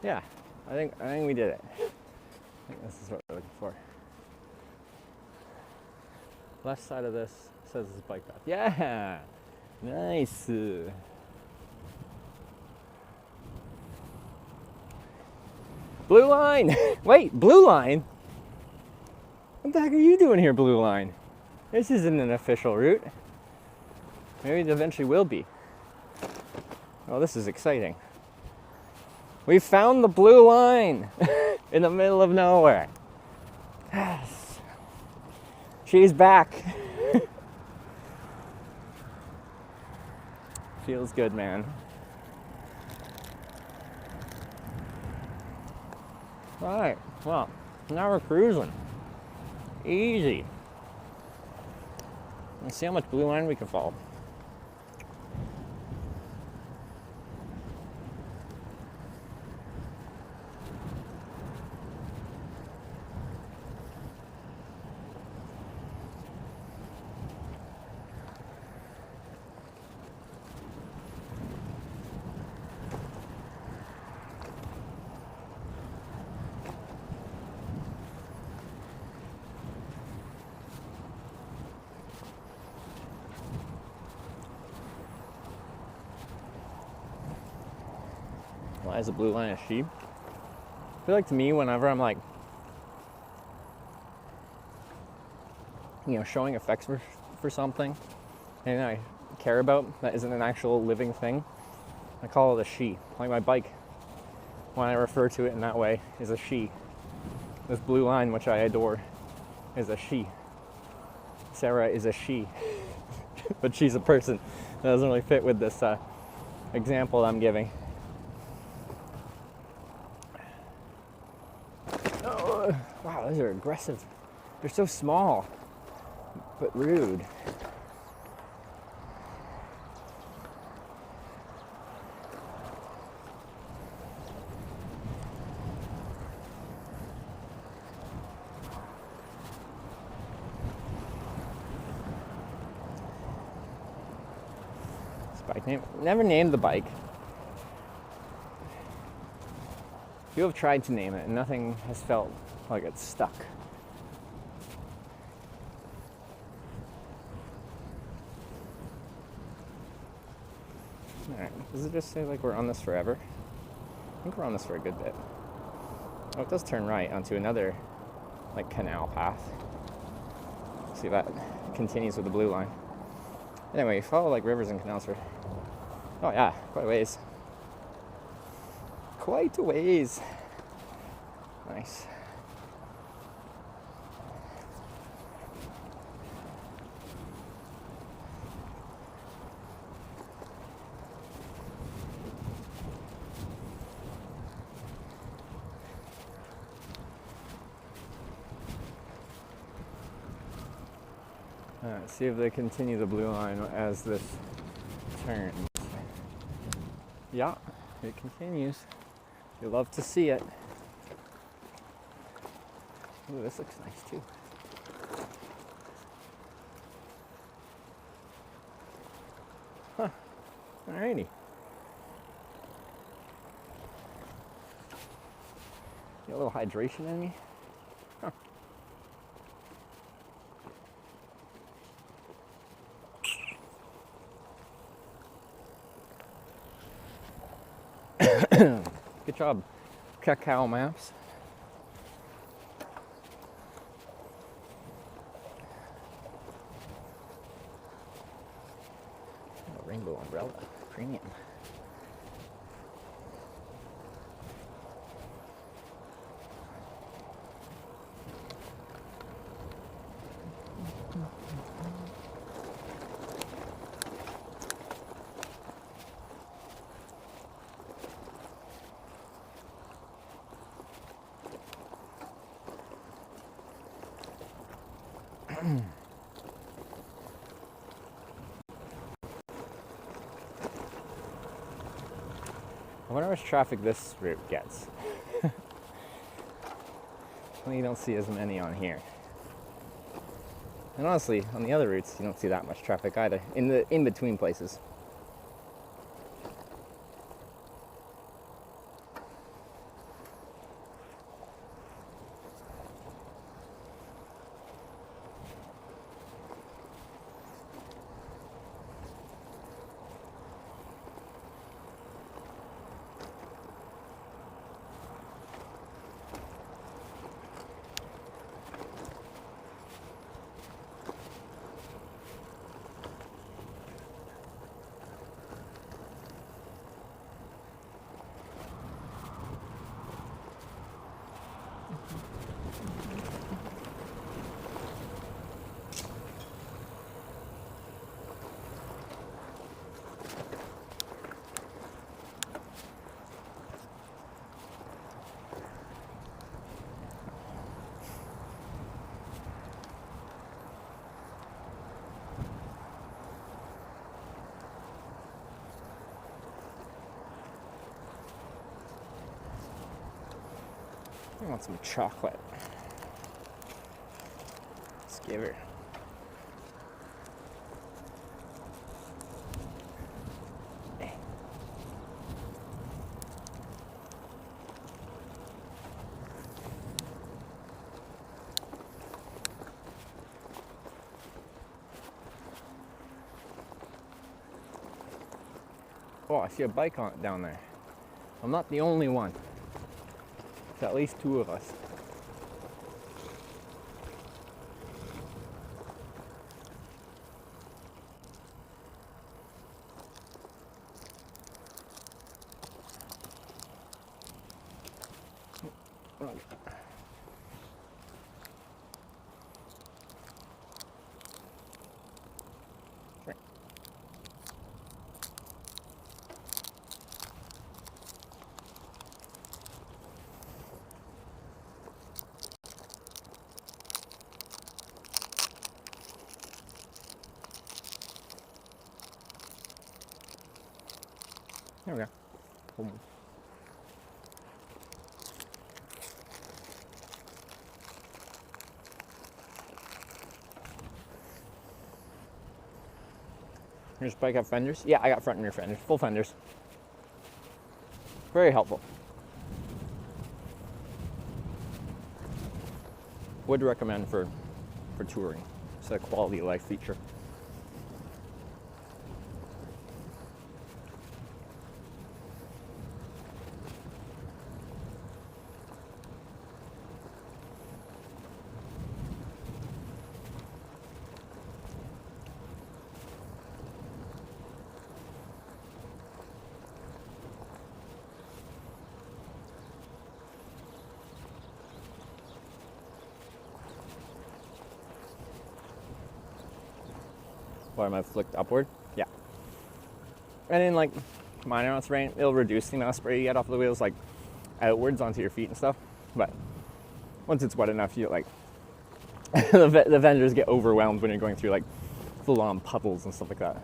[SPEAKER 6] Yeah, I think we did it. I think this is what we're looking for. Left side of this says it's bike path. Yeah, nice. Blue line. Wait, blue line. What the heck are you doing here, blue line? This isn't an official route. Maybe it eventually will be. Oh, this is exciting. We found the blue line in the middle of nowhere. Yes. She's back. Feels good, man. All right, well, now we're cruising. Easy. Let's see how much blue line we can follow. Why is the blue line a sheep? I feel like to me, whenever I'm like, you know, showing effects for something, and I care about that isn't an actual living thing, I call it a she. Like my bike, when I refer to it in that way, is a she. This blue line, which I adore, is a she. Sarah is a she, but she's a person. That doesn't really fit with this example I'm giving. Oh, wow, those are aggressive. They're so small, but rude. This bike name, never named the bike. You have tried to name it and nothing has felt like it's stuck. Alright, does it just say like we're on this forever? I think we're on this for a good bit. Oh, it does turn right onto another like canal path. See, that continues with the blue line. Anyway, you follow like rivers and canals for, oh yeah, quite a ways. Quite a ways. Nice. Alright, see if they continue the blue line as this turns. Yeah, it continues. You love to see it. Ooh, this looks nice too. Huh. Alrighty. Get a little hydration in me. Huh. Good job, Cacao Maps. Oh, rainbow umbrella, premium. I wonder how much traffic this route gets. Well, you don't see as many on here. And honestly, on the other routes, you don't see that much traffic either, in the in-between places. I want some chocolate. Let's give her. Oh, I see a bike on down there. I'm not the only one. It's at least two of us. There we go. Boom. Here's bike have fenders. Yeah, I got front and rear fenders, full fenders. Very helpful. Would recommend for touring. It's a quality of life feature. What am I flicked upward? Yeah. And in like minor amounts of rain, it'll reduce the amount of spray you get off the wheels, like outwards onto your feet and stuff. But once it's wet enough, you like the vendors get overwhelmed when you're going through like full-on puddles and stuff like that.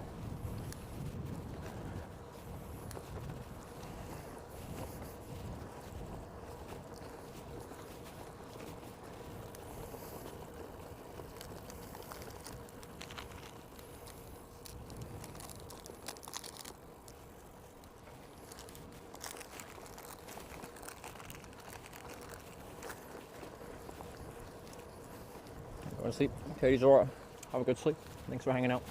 [SPEAKER 6] Go to sleep. Okay, Zora. Have a good sleep. Thanks for hanging out.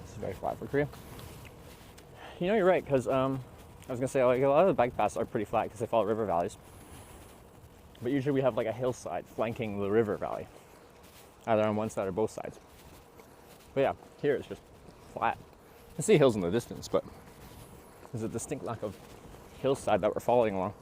[SPEAKER 6] This is very flat for Korea. You know, you're right, because I was gonna say like a lot of the bike paths are pretty flat because they follow river valleys. But usually we have like a hillside flanking the river valley, either on one side or both sides. But yeah, here it's just flat. I see hills in the distance, but there's a distinct lack of hillside that we're following along.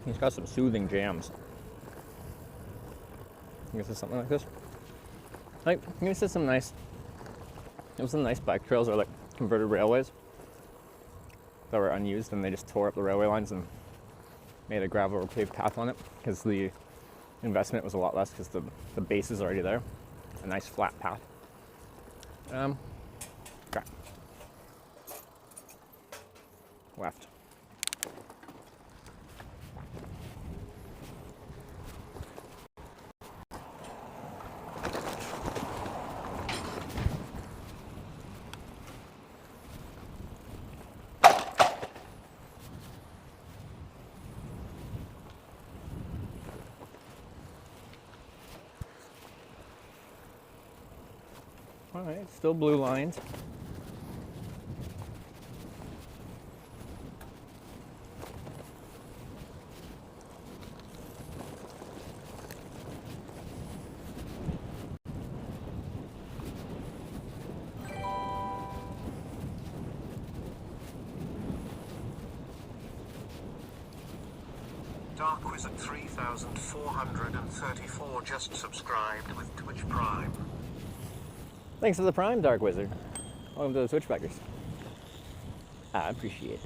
[SPEAKER 6] He's got some soothing jams. I guess it's something like this. Like, he said some nice bike trails or like converted railways that were unused, and they just tore up the railway lines and made a gravel or paved path on it because the investment was a lot less because the base is already there. A nice flat path. Okay. Left. All right, still blue lines.
[SPEAKER 2] Dark Wizard 3434 just subscribed with Twitch Prime.
[SPEAKER 6] Thanks for the Prime, Dark Wizard. Welcome to the Switchbackers. I appreciate it.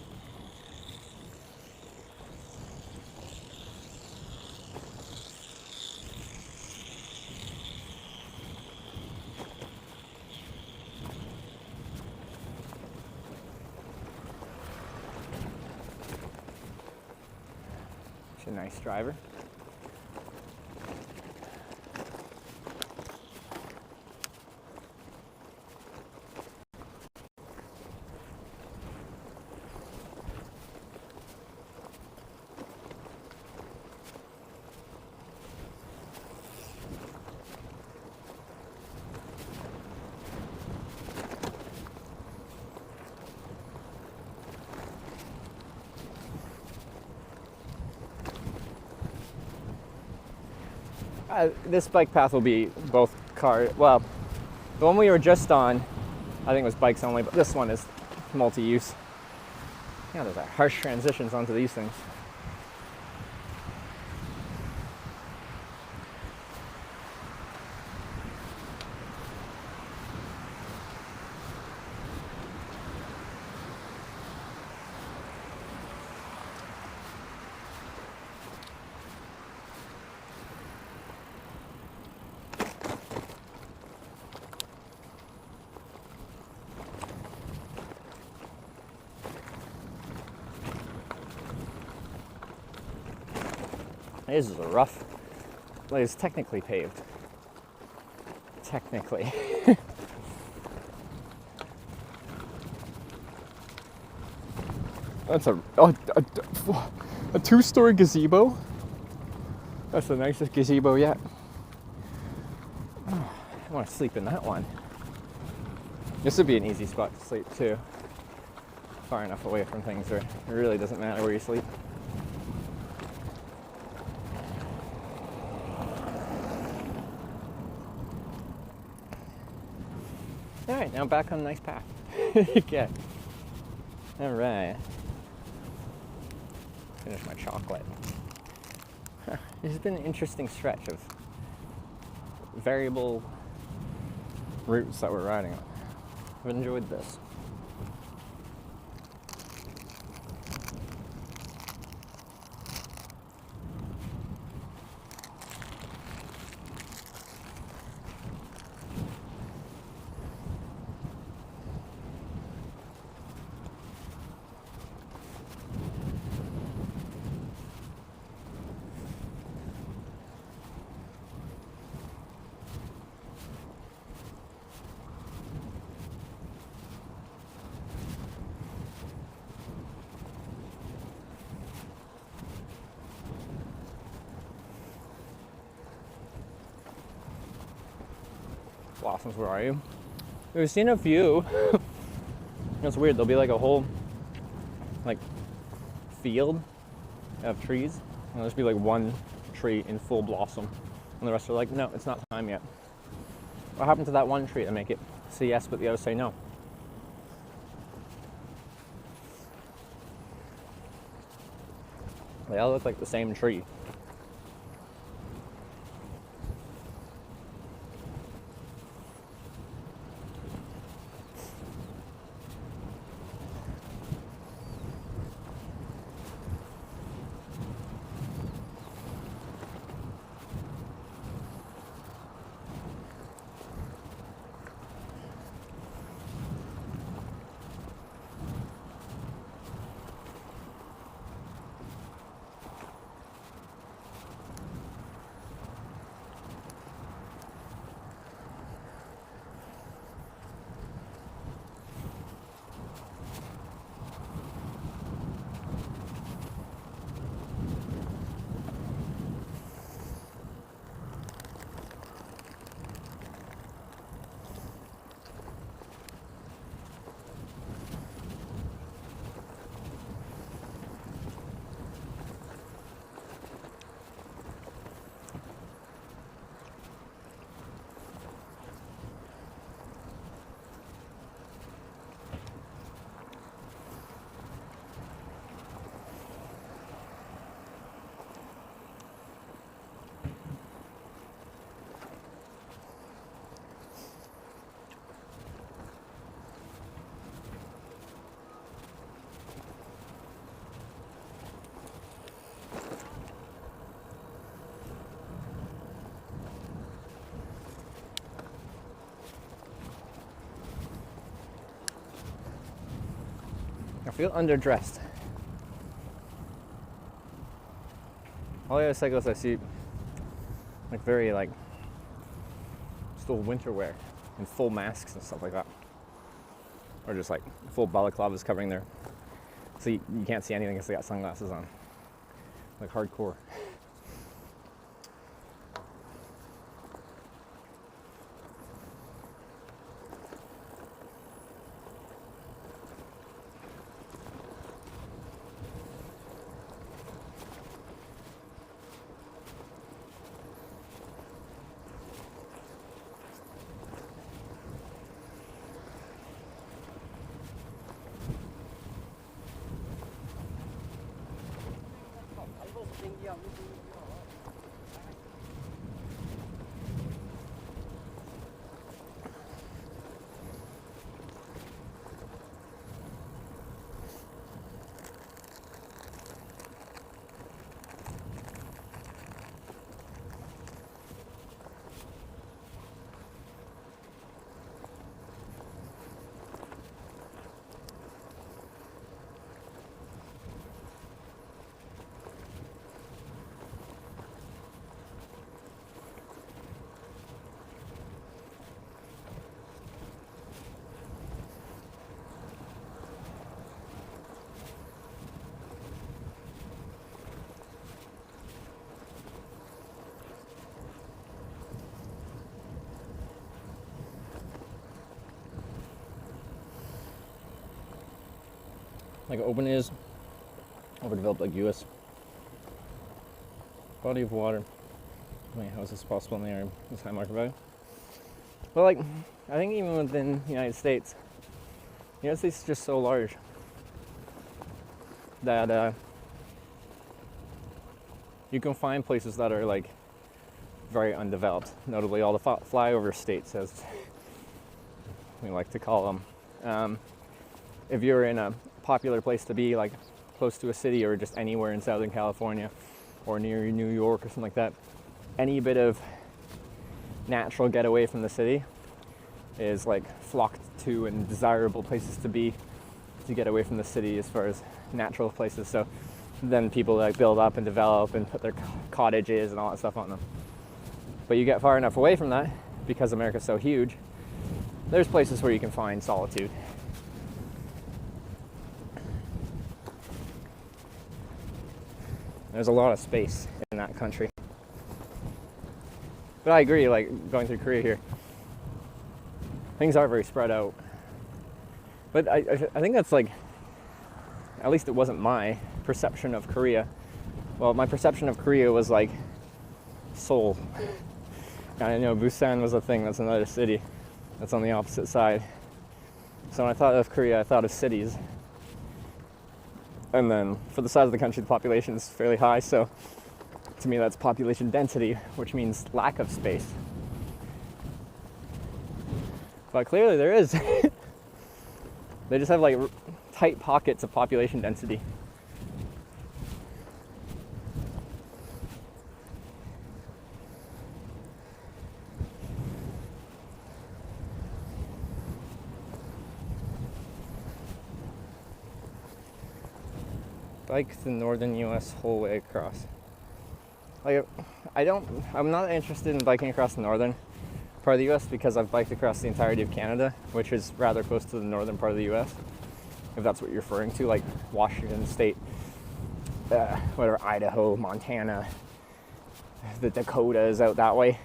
[SPEAKER 6] She's a nice driver. This bike path will be both car. Well, the one we were just on, I think was bikes only, but this one is multi-use. Yeah, there's harsh transitions onto these things. This is a rough, like it's technically paved. Technically. That's a two-story gazebo. That's the nicest gazebo yet. Oh, I want to sleep in that one. This would be an easy spot to sleep too. Far enough away from things where it really doesn't matter where you sleep. Alright, now back on a nice path. Okay. Alright. Finish my chocolate. This has been an interesting stretch of variable routes that we're riding on. I've enjoyed this. Blossoms, where are you? We've seen a few. It's weird, there'll be like a whole like field of trees, and there'll just be like one tree in full blossom, and the rest are like, no, it's not time yet. What happened to that one tree to make it say yes but the others say no? They all look like the same tree. I feel underdressed. All the other cyclists I see, like very like still winter wear and full masks and stuff like that, or just like full balaclavas covering their, so you can't see anything because they got sunglasses on, like hardcore. Like open is overdeveloped like US. Body of water. How is this possible in the area? This high market value. But like, I think even within the United States is just so large that you can find places that are like very undeveloped. Notably, all the flyover states, as we like to call them. If you're in a popular place to be, like close to a city or just anywhere in Southern California or near New York or something like that, any bit of natural getaway from the city is like flocked to and desirable places to be, to get away from the city as far as natural places. So then people like build up and develop and put their cottages and all that stuff on them. But you get far enough away from that, because America's so huge, there's places where you can find solitude. There's a lot of space in that country. But I agree, like going through Korea here, things are very spread out. But I think that's like, at least it wasn't my perception of Korea. Well, my perception of Korea was like Seoul. I know Busan was a thing, that's another city that's on the opposite side. So when I thought of Korea, I thought of cities. And then for the size of the country, the population is fairly high, so to me that's population density, which means lack of space. But clearly there is. They just have like tight pockets of population density. Bike the northern US whole way across. Like, I'm not interested in biking across the northern part of the US because I've biked across the entirety of Canada, which is rather close to the northern part of the US, if that's what you're referring to, like Washington State, whatever, Idaho, Montana, the Dakotas out that way.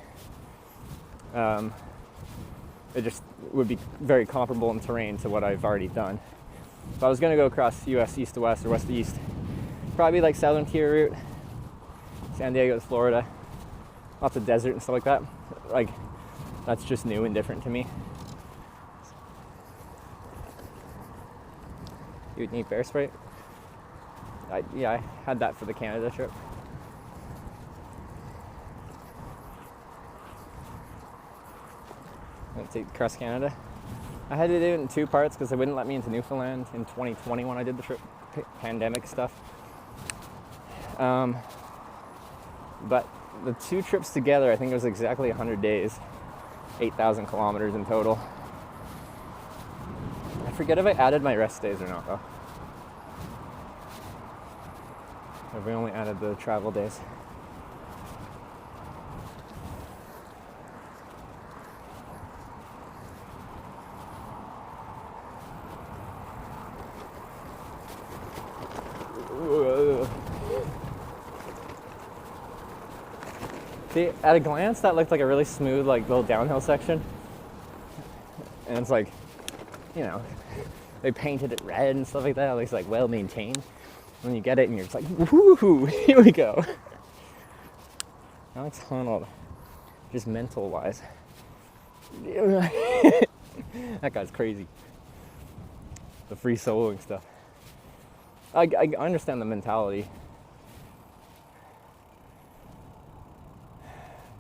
[SPEAKER 6] It just would be very comparable in terrain to what I've already done. If I was going to go across US east to west or west to east, probably like southern tier route, San Diego to Florida, lots of desert and stuff like that. Like, that's just new and different to me. You'd need bear spray? Yeah, I had that for the Canada trip. I'm gonna take across Canada. I had to do it in two parts because they wouldn't let me into Newfoundland in 2020 when I did the trip, pandemic stuff. But the two trips together, I think it was exactly 100 days, 8,000 kilometers in total. I forget if I added my rest days or not though. Or if we only added the travel days. See, at a glance, that looked like a really smooth, like, little downhill section. And it's like, you know, they painted it red and stuff like that. It looks like well maintained. When you get it and you're just like, woohoo, here we go. Alex Honnold, just mental wise. That guy's crazy. The free soloing stuff. I understand the mentality.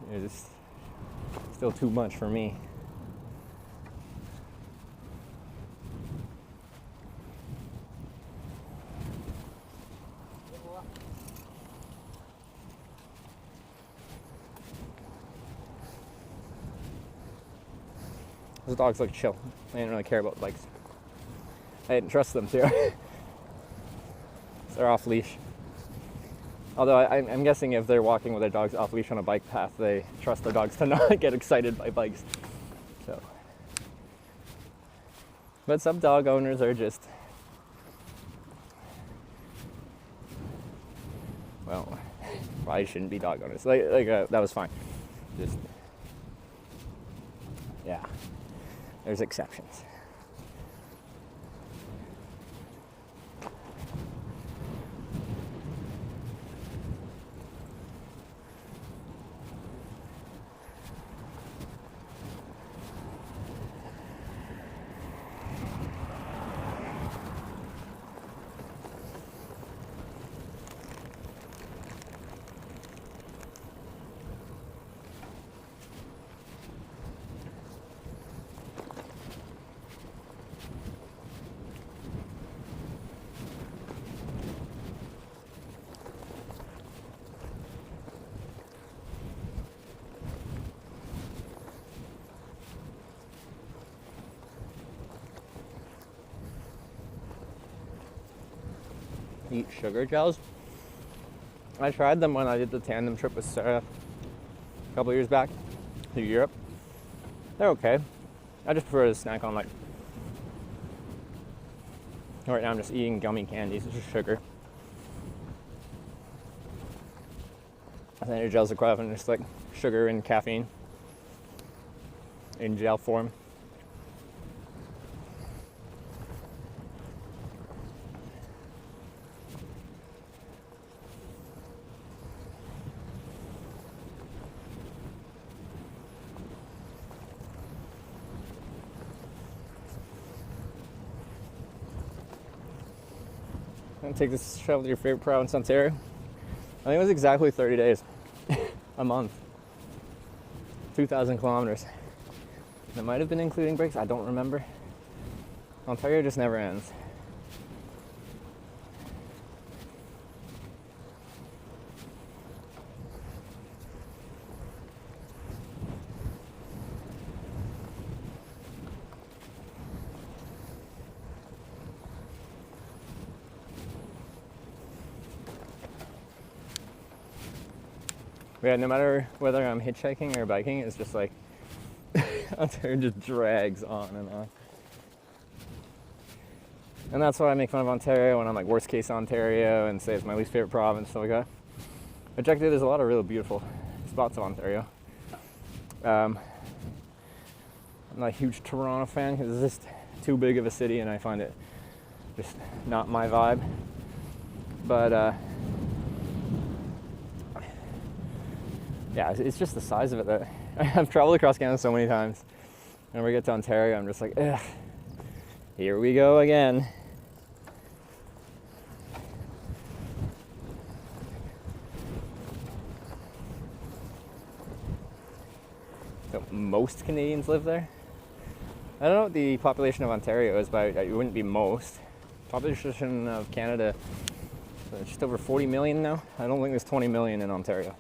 [SPEAKER 6] It's just still too much for me. Those dogs look chill. They didn't really care about bikes. I didn't trust them too. They're off leash. Although I'm guessing if they're walking with their dogs off leash on a bike path, they trust their dogs to not get excited by bikes. So, but some dog owners are just, well, probably shouldn't be dog owners. That was fine. Just, yeah, there's exceptions. Eat sugar gels. I tried them when I did the tandem trip with Sarah a couple years back to Europe. They're okay. I just prefer to snack on, like, right now I'm just eating gummy candies, it's just sugar. I think your gels are quite often just like sugar and caffeine in gel form. and take this travel to your favorite province, Ontario. I think it was exactly 30 days, a month, 2,000 kilometers. It might have been including breaks, I don't remember. Ontario just never ends. Yeah, no matter whether I'm hitchhiking or biking, it's just like Ontario just drags on and on. And that's why I make fun of Ontario when I'm like worst case Ontario and say it's my least favorite province, stuff like that. Objective, there's a lot of really beautiful spots of Ontario. I'm not a huge Toronto fan because it's just too big of a city and I find it just not my vibe. But yeah, it's just the size of it that I've traveled across Canada so many times. When we get to Ontario, I'm just like, ugh, here we go again. So most Canadians live there. I don't know what the population of Ontario is, but it wouldn't be most. Population of Canada, just over 40 million now. I don't think there's 20 million in Ontario.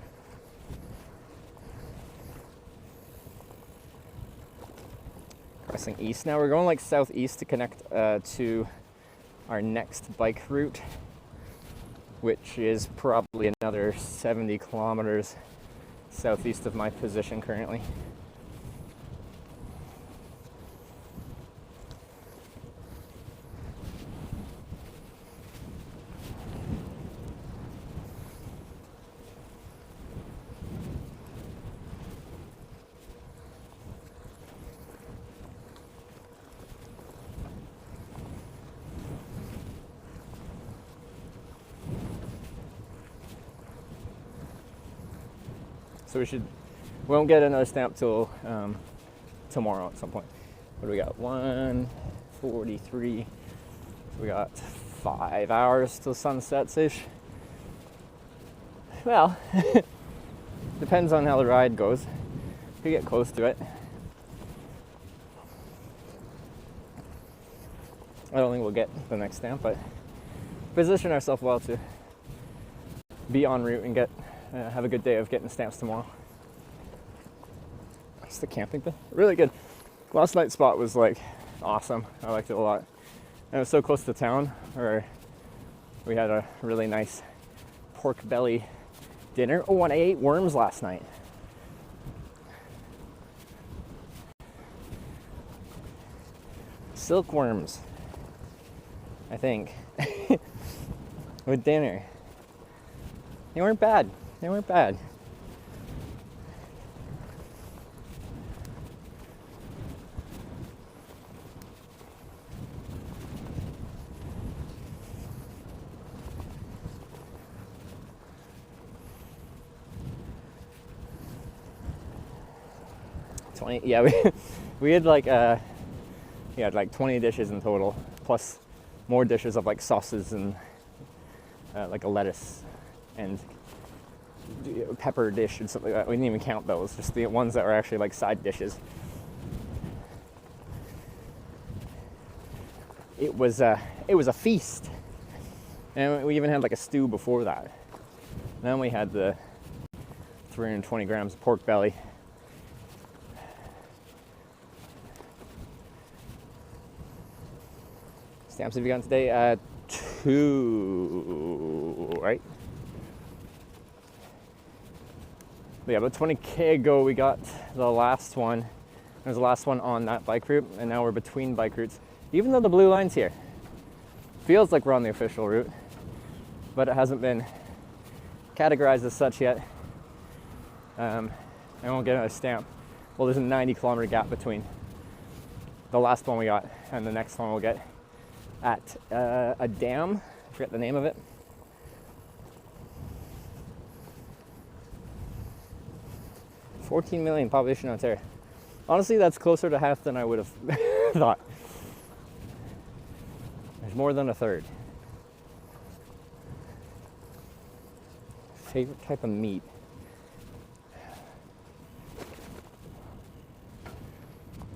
[SPEAKER 6] Pressing east now. We're going like southeast to connect to our next bike route, which is probably another 70 kilometers southeast of my position currently. So we won't get another stamp till tomorrow at some point. What do we got? 1:43. We got 5 hours till sunsets-ish. Well, depends on how the ride goes. Could get close to it. I don't think we'll get the next stamp, but position ourselves well to be en route and have a good day of getting stamps tomorrow. That's the camping thing. Really good. Last night's spot was like awesome. I liked it a lot. And it was so close to town where we had a really nice pork belly dinner. Oh, and I ate worms last night. Silkworms, I think, with dinner. They weren't bad. They weren't bad. Yeah, we had like 20 dishes in total, plus more dishes of like sauces and like a lettuce and pepper dish and something like that. We didn't even count those, just the ones that were actually like side dishes. It was a feast, and we even had like a stew before that. Then we had the 320 grams of pork belly. Stamps have you gotten today? 2, right? But yeah, about 20K ago we got the last one. It was the last one on that bike route, and now we're between bike routes. Even though the blue line's here, feels like we're on the official route, but it hasn't been categorized as such yet. I won't get a stamp. Well, there's a 90-kilometer gap between the last one we got and the next one we'll get at a dam. I forget the name of it. $14 million population in Ontario. Honestly, that's closer to half than I would have thought. There's more than a third. Favorite type of meat.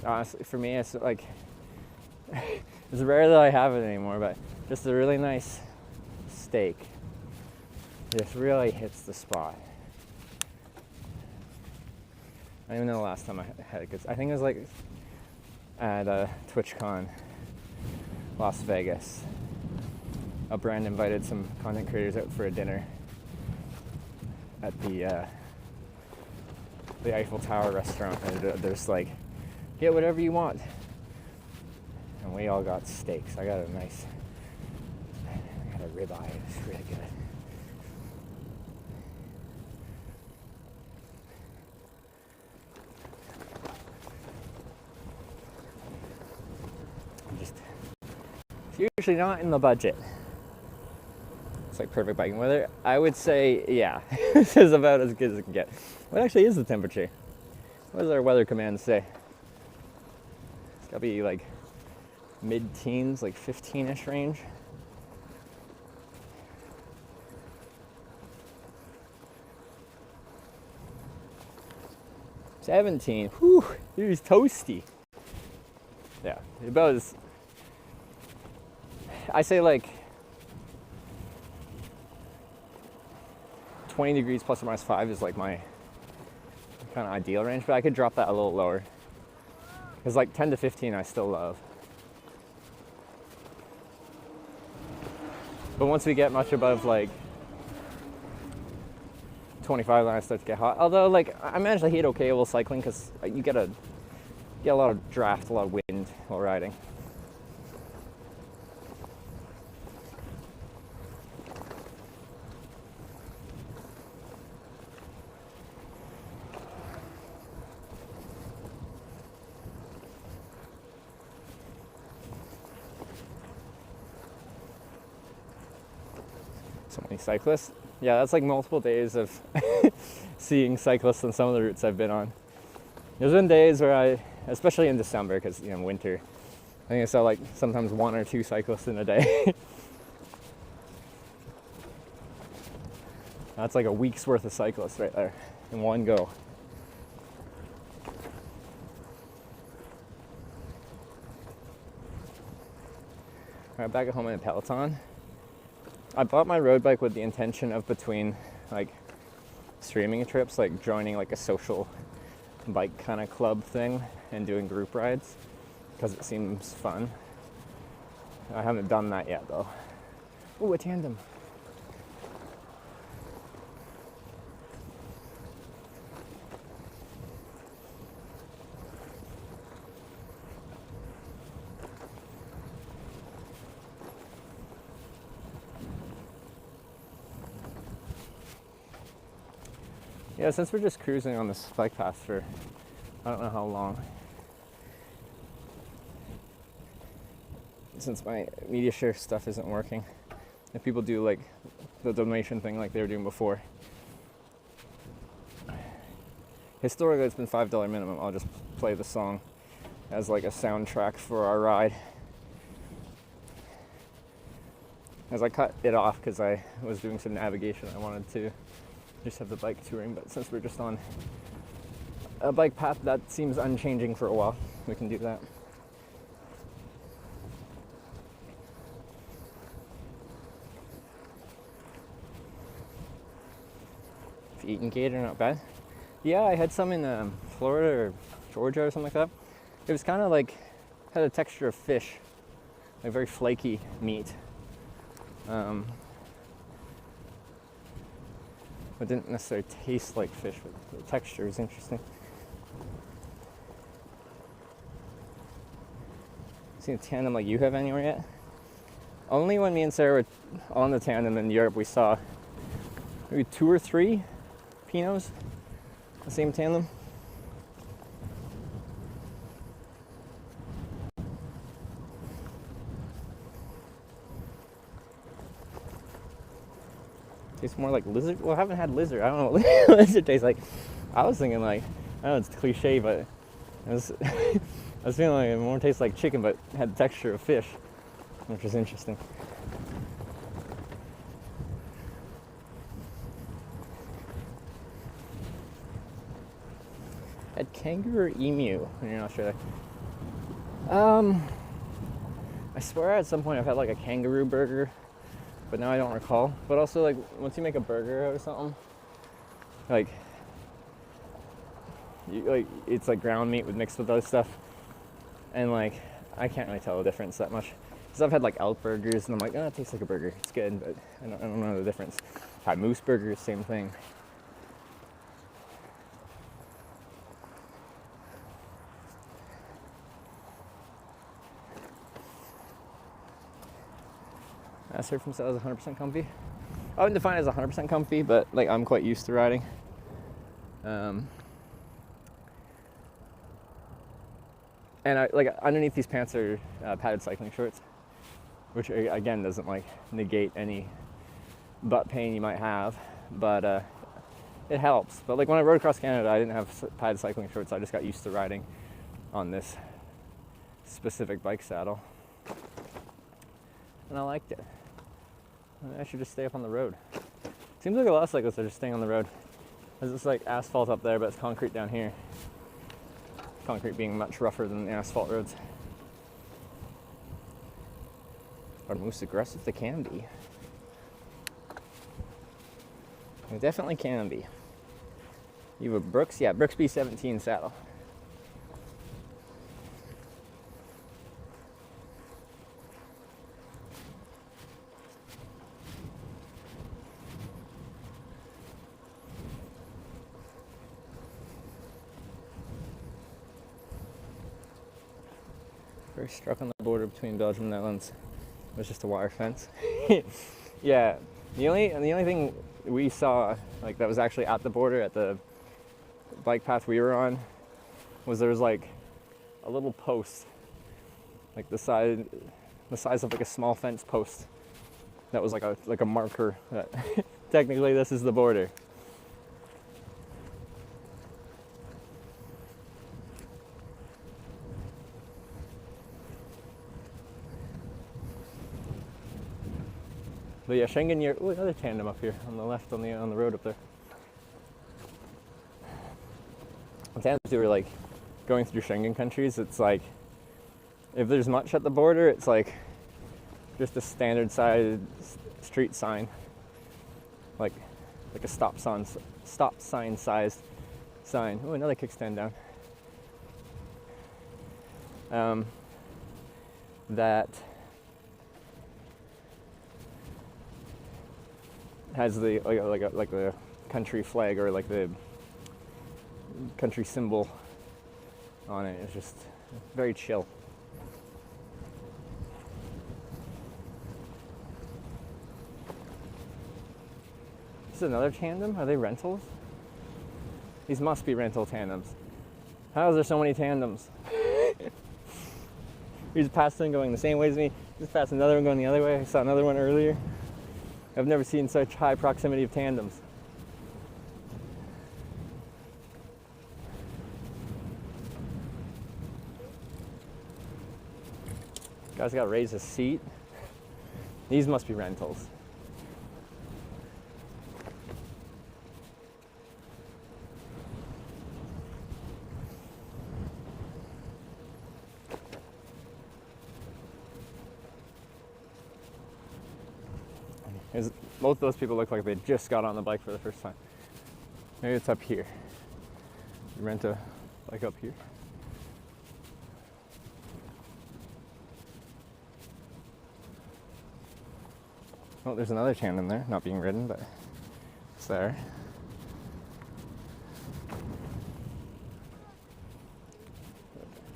[SPEAKER 6] Honestly, for me, it's like, it's rare that I have it anymore, but just a really nice steak just really hits the spot. I don't even know the last time I had it, because I think it was like at TwitchCon, Las Vegas. A brand invited some content creators out for a dinner at the Eiffel Tower restaurant, and they're just like, get whatever you want. And we all got steaks. I got a ribeye. It's really good. It's usually not in the budget. It's like perfect biking weather. I would say, yeah, this is about as good as it can get. What actually is the temperature? What does our weather command say? It's gotta be like mid-teens, like 15-ish range. $17. Whew, it was toasty. Yeah, about as, I say like 20 degrees plus or minus 5 is like my kind of ideal range, but I could drop that a little lower. Because like 10 to 15 I still love. But once we get much above like 25, then I start to get hot. Although like I manage the heat okay while cycling, because you get a lot of draft, a lot of wind while riding. So many cyclists. Yeah, that's like multiple days of seeing cyclists on some of the routes I've been on. There's been days where I, especially in December, because you know, winter, I think I saw like sometimes 1 or 2 cyclists in a day. That's like a week's worth of cyclists right there in one go. All right, back at home in a Peloton. I bought my road bike with the intention of, between like streaming trips, like joining like a social bike kind of club thing and doing group rides, because it seems fun. I haven't done that yet though. Ooh, a tandem. Yeah, since we're just cruising on this bike path for I don't know how long, since my media share stuff isn't working, if people do like the donation thing like they were doing before, historically it's been $5 minimum. I'll just play the song as like a soundtrack for our ride. As I cut it off because I was doing some navigation, I wanted to just have the bike touring, but since we're just on a bike path that seems unchanging for a while, we can do that. Eating gator, not bad. Yeah, I had some in Florida or Georgia or something like that. It was kind of like, had a texture of fish, like very flaky meat. It didn't necessarily taste like fish, but the texture is interesting. Seen a tandem like you have anywhere yet? Only when me and Sarah were on the tandem in Europe, we saw maybe 2 or 3 Pinots, the same tandem. Tastes more like lizard. Well, I haven't had lizard. I don't know what lizard tastes like. I was thinking like, I know it's cliche, but I was feeling like it more tastes like chicken, but had the texture of fish, which is interesting. kangaroo or emu when you're in Australia? I swear at some point I've had like a kangaroo burger, but now I don't recall. But also, like, once you make a burger out of something, like, it's like ground meat with mixed with other stuff, and like I can't really tell the difference that much. Because I've had like elk burgers and I'm like, oh, it tastes like a burger. It's good, but I don't know the difference. I've had moose burgers, same thing. I surf from Seattle is 100% comfy. I wouldn't define it as 100% comfy, but like I'm quite used to riding. And I like underneath these pants are padded cycling shorts, which again doesn't like negate any butt pain you might have, but it helps. But like when I rode across Canada, I didn't have padded cycling shorts. I just got used to riding on this specific bike saddle, and I liked it. I should just stay up on the road. Seems like a lot of cyclists are just staying on the road. There's this like asphalt up there, but it's concrete down here. Concrete being much rougher than the asphalt roads. Are moose aggressive? They can be. They definitely can be. You have a Brooks? Yeah, Brooks B17 saddle. First struck on the border between Belgium and Netherlands. It was just a wire fence. Yeah, the only thing we saw like that was actually at the border at the bike path we were on was there was like a little post, like the size of like a small fence post. That was like a marker that technically this is the border. But yeah, Schengen year. Oh, another tandem up here on the left on the road up there. The tandems who are like going through Schengen countries, it's like if there's much at the border, it's like just a standard sized street sign, like a stop sign sized sign. Oh, another kickstand down. That has the like the country flag or like the country symbol on it. It's just very chill. This is another tandem? Are they rentals? These must be rental tandems. How is there so many tandems? We just passed one going the same way as me. Just passed another one going the other way. I saw another one earlier. I've never seen such high proximity of tandems. Guy's got to raise his seat. These must be rentals. Both those people look like they just got on the bike for the first time. Maybe it's up here. You rent a bike up here. Oh, there's another tandem there, not being ridden, but it's there.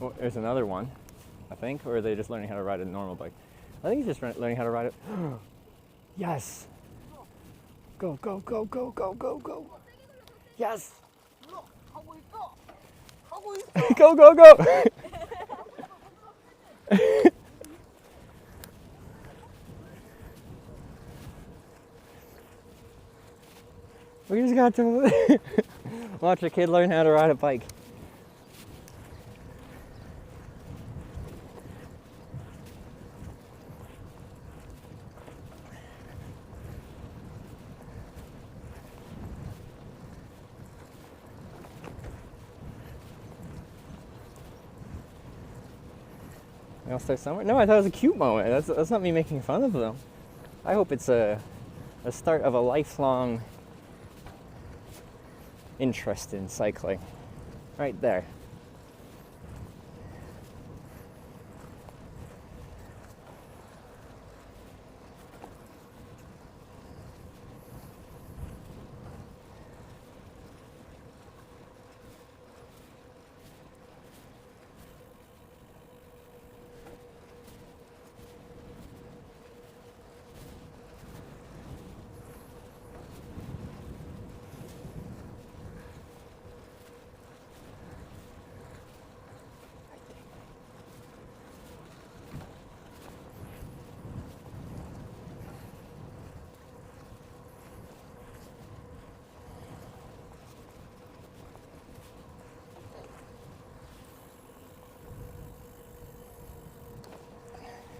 [SPEAKER 6] Oh, there's another one, I think, or are they just learning how to ride a normal bike? I think he's just learning how to ride it. Yes! Go, go, go, go, go, go, go. Yes! Go, go, go! We just got to watch a kid learn how to ride a bike. They'll start somewhere. No, I thought it was a cute moment. That's not me making fun of them. I hope it's a start of a lifelong interest in cycling. Right there.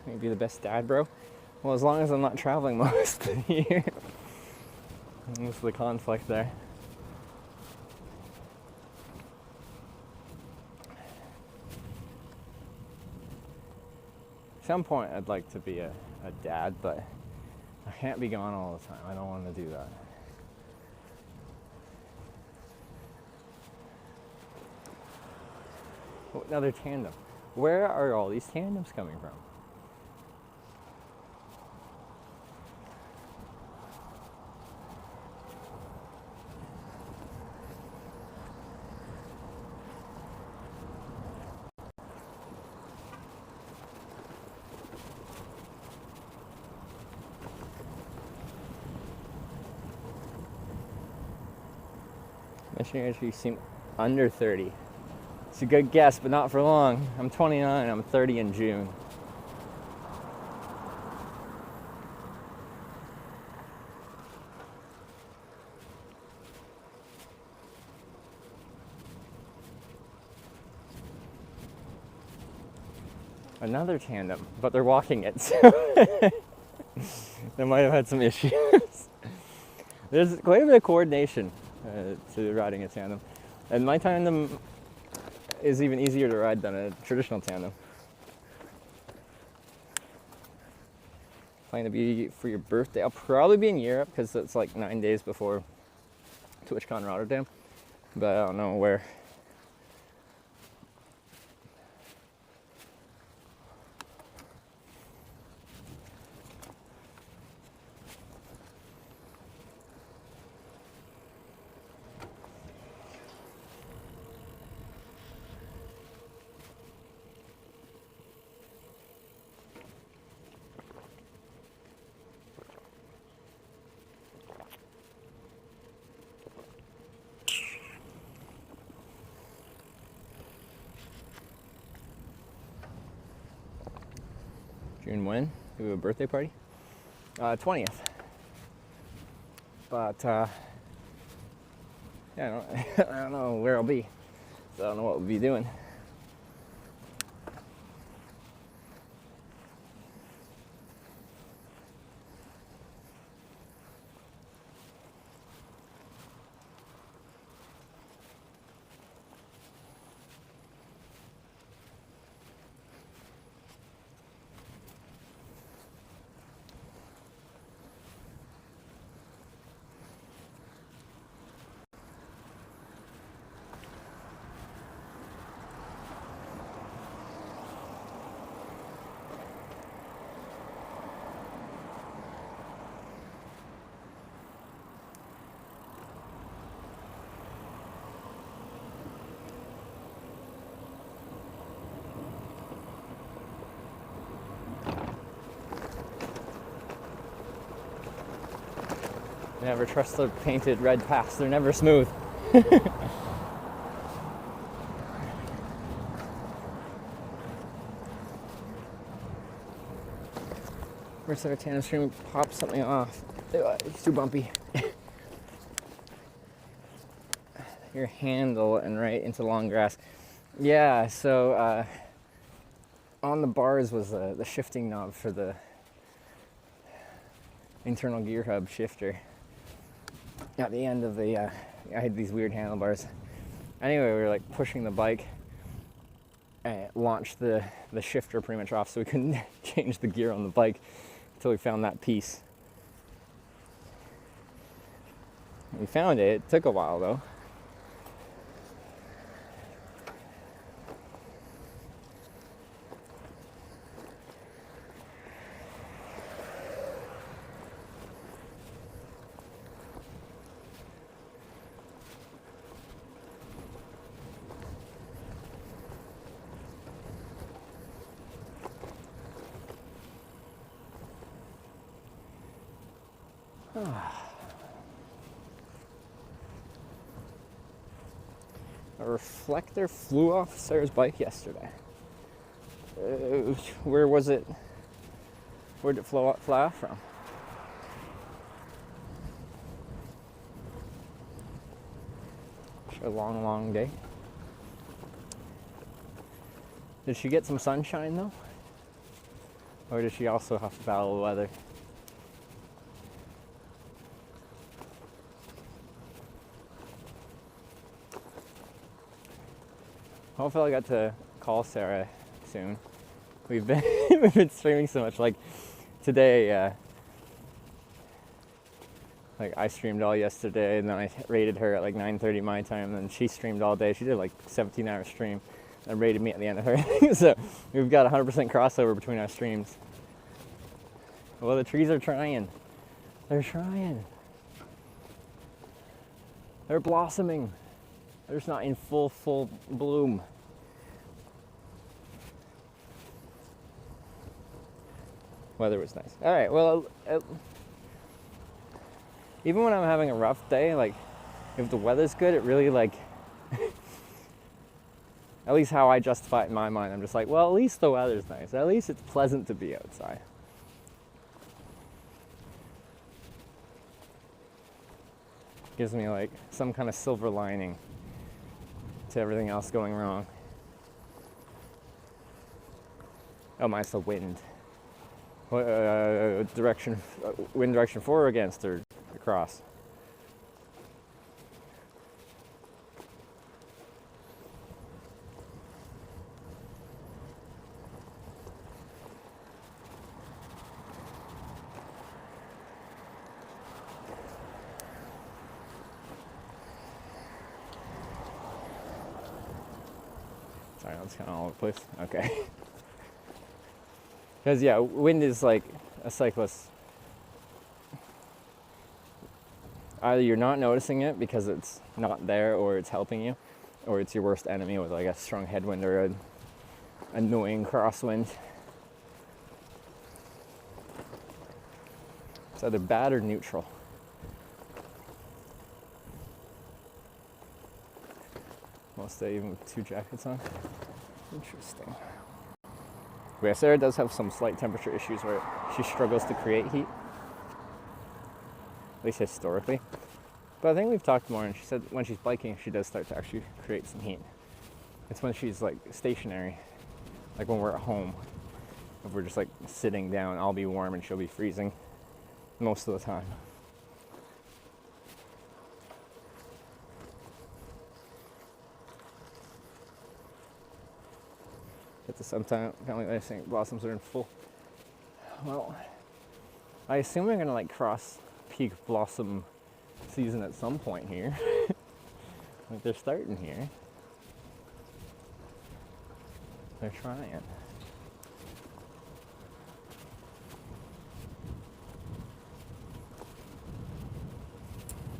[SPEAKER 6] Maybe the best dad, bro. Well, as long as I'm not traveling most of the year. That's the conflict there. At some point, I'd like to be a dad, but I can't be gone all the time. I don't want to do that. Oh, another tandem. Where are all these tandems coming from? Missionaries who seem under 30. It's a good guess, but not for long. I'm 29, I'm 30 in June. Another tandem, but they're walking it, so they might have had some issues. There's quite a bit of coordination to riding a tandem. And my tandem is even easier to ride than a traditional tandem. Planning to be for your birthday. I'll probably be in Europe because it's like 9 days before TwitchCon Rotterdam, but I don't know where. June when? Do we have a birthday party? 20th. But yeah, I don't know where I'll be. So I don't know what we'll be doing. Never trust the painted red paths, they're never smooth. First ever tandem stream popped something off. It's too bumpy. Your handle and right into long grass. Yeah, so on the bars was the shifting knob for the internal gear hub shifter. At the end of the, I had these weird handlebars. Anyway, we were like pushing the bike launched the shifter pretty much off, so we couldn't change the gear on the bike until we found that piece. We found it. It took a while though. A reflector flew off Sarah's bike yesterday. Where was it? Where did it fly off from? It's a long, long day. Did she get some sunshine though? Or did she also have to battle the weather? Hopefully I got to call Sarah soon. We've been streaming so much. Like today, like I streamed all yesterday, and then I rated her at like 9:30 my time, and then she streamed all day. She did like 17-hour stream and rated me at the end of her. So we've got 100% crossover between our streams. Well, the trees are trying. They're trying. They're blossoming. They're just not in full bloom. Weather was nice. All right, well, even when I'm having a rough day, like, if the weather's good, it really, like, at least how I justify it in my mind, I'm just like, well, at least the weather's nice. At least it's pleasant to be outside. Gives me, like, some kind of silver lining to everything else going wrong. Oh, minus the wind. What direction? Wind direction for or against or across? Sorry, that's kind of all over the place. Okay. Because, yeah, wind is like a cyclist. Either you're not noticing it because it's not there or it's helping you, or it's your worst enemy with like a strong headwind or an annoying crosswind. It's either bad or neutral. Most day even with 2 jackets on. Interesting. Yeah, Sarah does have some slight temperature issues where she struggles to create heat, at least historically. But I think we've talked more, and she said when she's biking, she does start to actually create some heat. It's when she's like stationary, like when we're at home. If we're just like sitting down, I'll be warm and she'll be freezing most of the time. At the same time, kind of like I think blossoms are in full. Well, I assume we're gonna like cross peak blossom season at some point here. Like they're starting here. They're trying.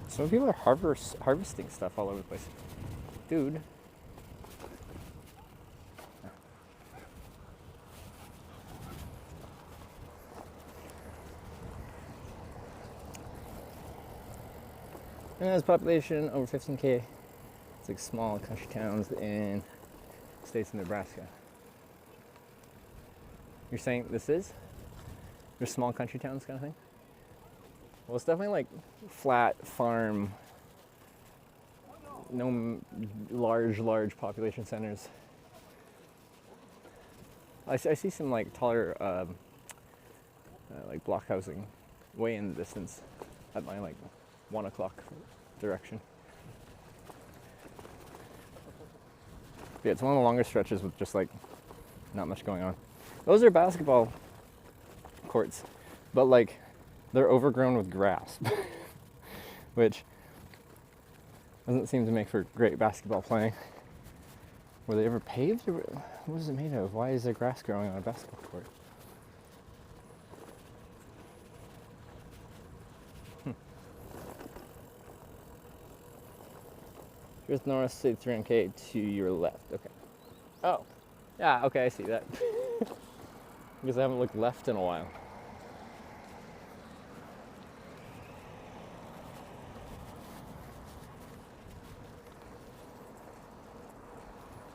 [SPEAKER 6] Some people are harvesting stuff all over the place. Dude. And has population over 15K. It's like small country towns in states of Nebraska. You're saying this is? There's small country towns kind of thing? Well, it's definitely like flat farm, no large population centers. I see some like taller like block housing way in the distance at my like 1 o'clock direction. Yeah, it's one of the longer stretches with just like not much going on. Those are basketball courts, but like they're overgrown with grass, which doesn't seem to make for great basketball playing. Were they ever paved, or what is it made of? Why is there grass growing on a basketball court? Just north, say 300K to your left. Okay. Oh, yeah. Okay, I see that. Because I haven't looked left in a while.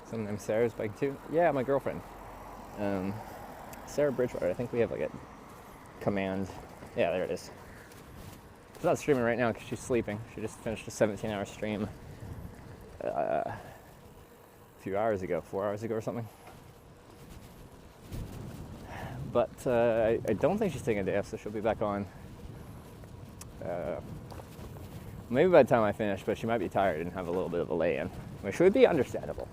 [SPEAKER 6] Someone named Sarah's bike too. Yeah, my girlfriend. Sarah Bridgewater. I think we have like a command. Yeah, there it is. She's not streaming right now because she's sleeping. She just finished a 17-hour stream a few hours ago, 4 hours ago or something. But I don't think she's taking a day off, so she'll be back on. Maybe by the time I finish, but she might be tired and have a little bit of a lay-in, which would be understandable.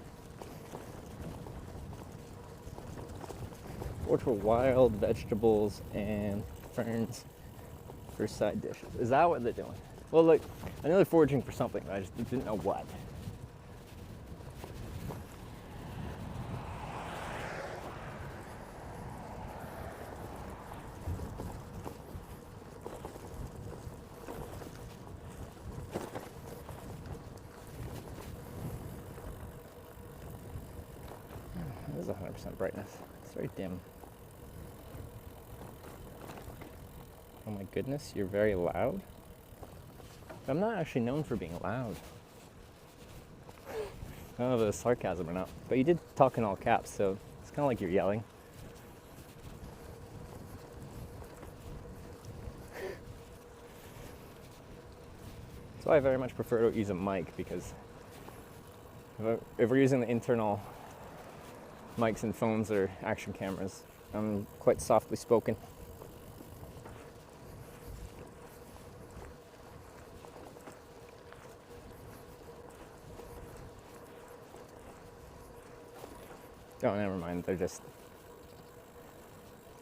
[SPEAKER 6] Or for wild vegetables and ferns for side dishes. Is that what they're doing? Well, look, I know they're foraging for something, but I just didn't know what. It is 100% brightness. It's very dim. Oh my goodness, you're very loud? I'm not actually known for being loud. I don't know if it was sarcasm or not, but you did talk in all caps, so it's kind of like you're yelling. So I very much prefer to use a mic because if we're using the internal mics and phones or action cameras, I'm quite softly spoken. Oh, never mind. They're just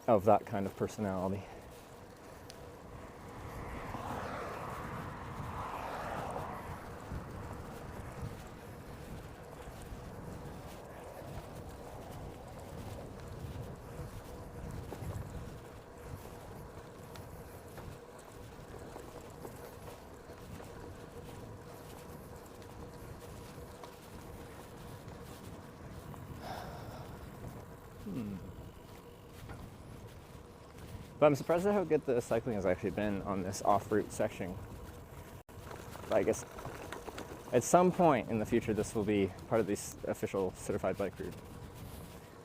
[SPEAKER 6] of that kind of personality. But I'm surprised at how good the cycling has actually been on this off-route section. But I guess at some point in the future this will be part of the official certified bike route.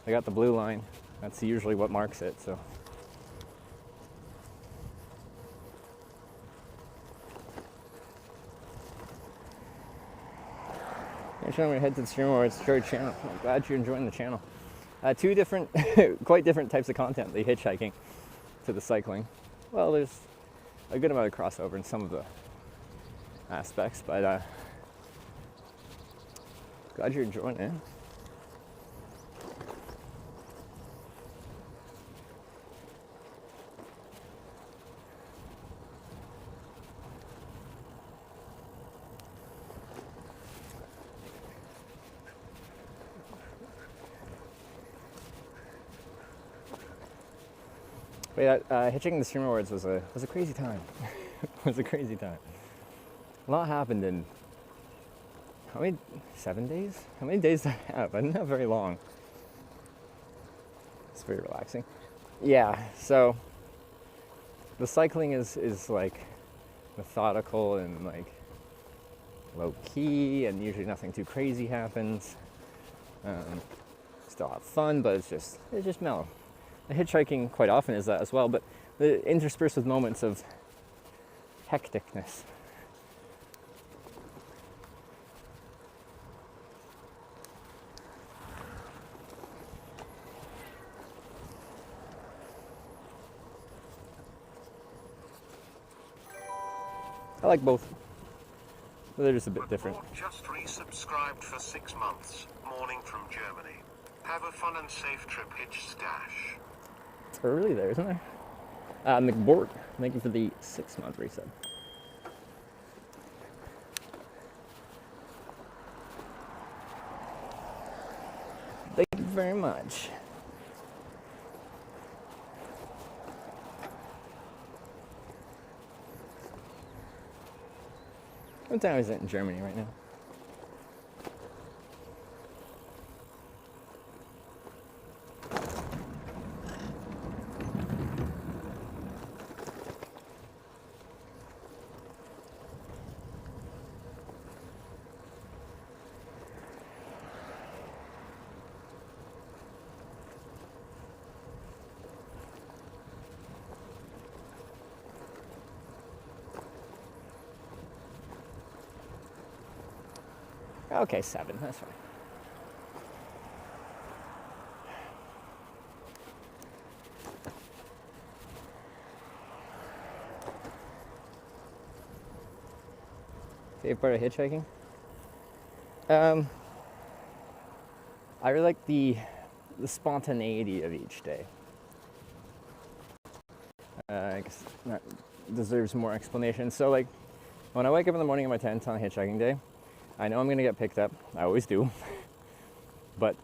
[SPEAKER 6] I got the blue line. That's usually what marks it, so. Next time I'm gonna head to the stream where it's George channel. I'm glad you're enjoying the channel. Two different, quite different types of content, the hitchhiking to the cycling. Well, there's a good amount of crossover in some of the aspects, but glad you're enjoying it. But yeah, hitching the Stream Awards was a crazy time. It was a crazy time. A lot happened in, how many, 7 days? How many days did I have? I didn't have very long. It's very relaxing. Yeah, so the cycling is like methodical and like low key, and usually nothing too crazy happens. Still have fun, but it's just mellow. The hitchhiking quite often is that as well, but interspersed with moments of hecticness. I like both. But they're just a bit different.
[SPEAKER 2] Just resubscribed for 6 months. morning from Germany. Have a fun and safe trip, Hitch Stash.
[SPEAKER 6] It's early there, isn't it? McBort, thank you for the 6-month reset. Thank you very much. What time is it in Germany right now? Okay, 7, that's fine. Favorite part of hitchhiking? I really like the spontaneity of each day. I guess that deserves more explanation. So, like, when I wake up in the morning in my tent on a hitchhiking day, I know I'm gonna get picked up. I always do. But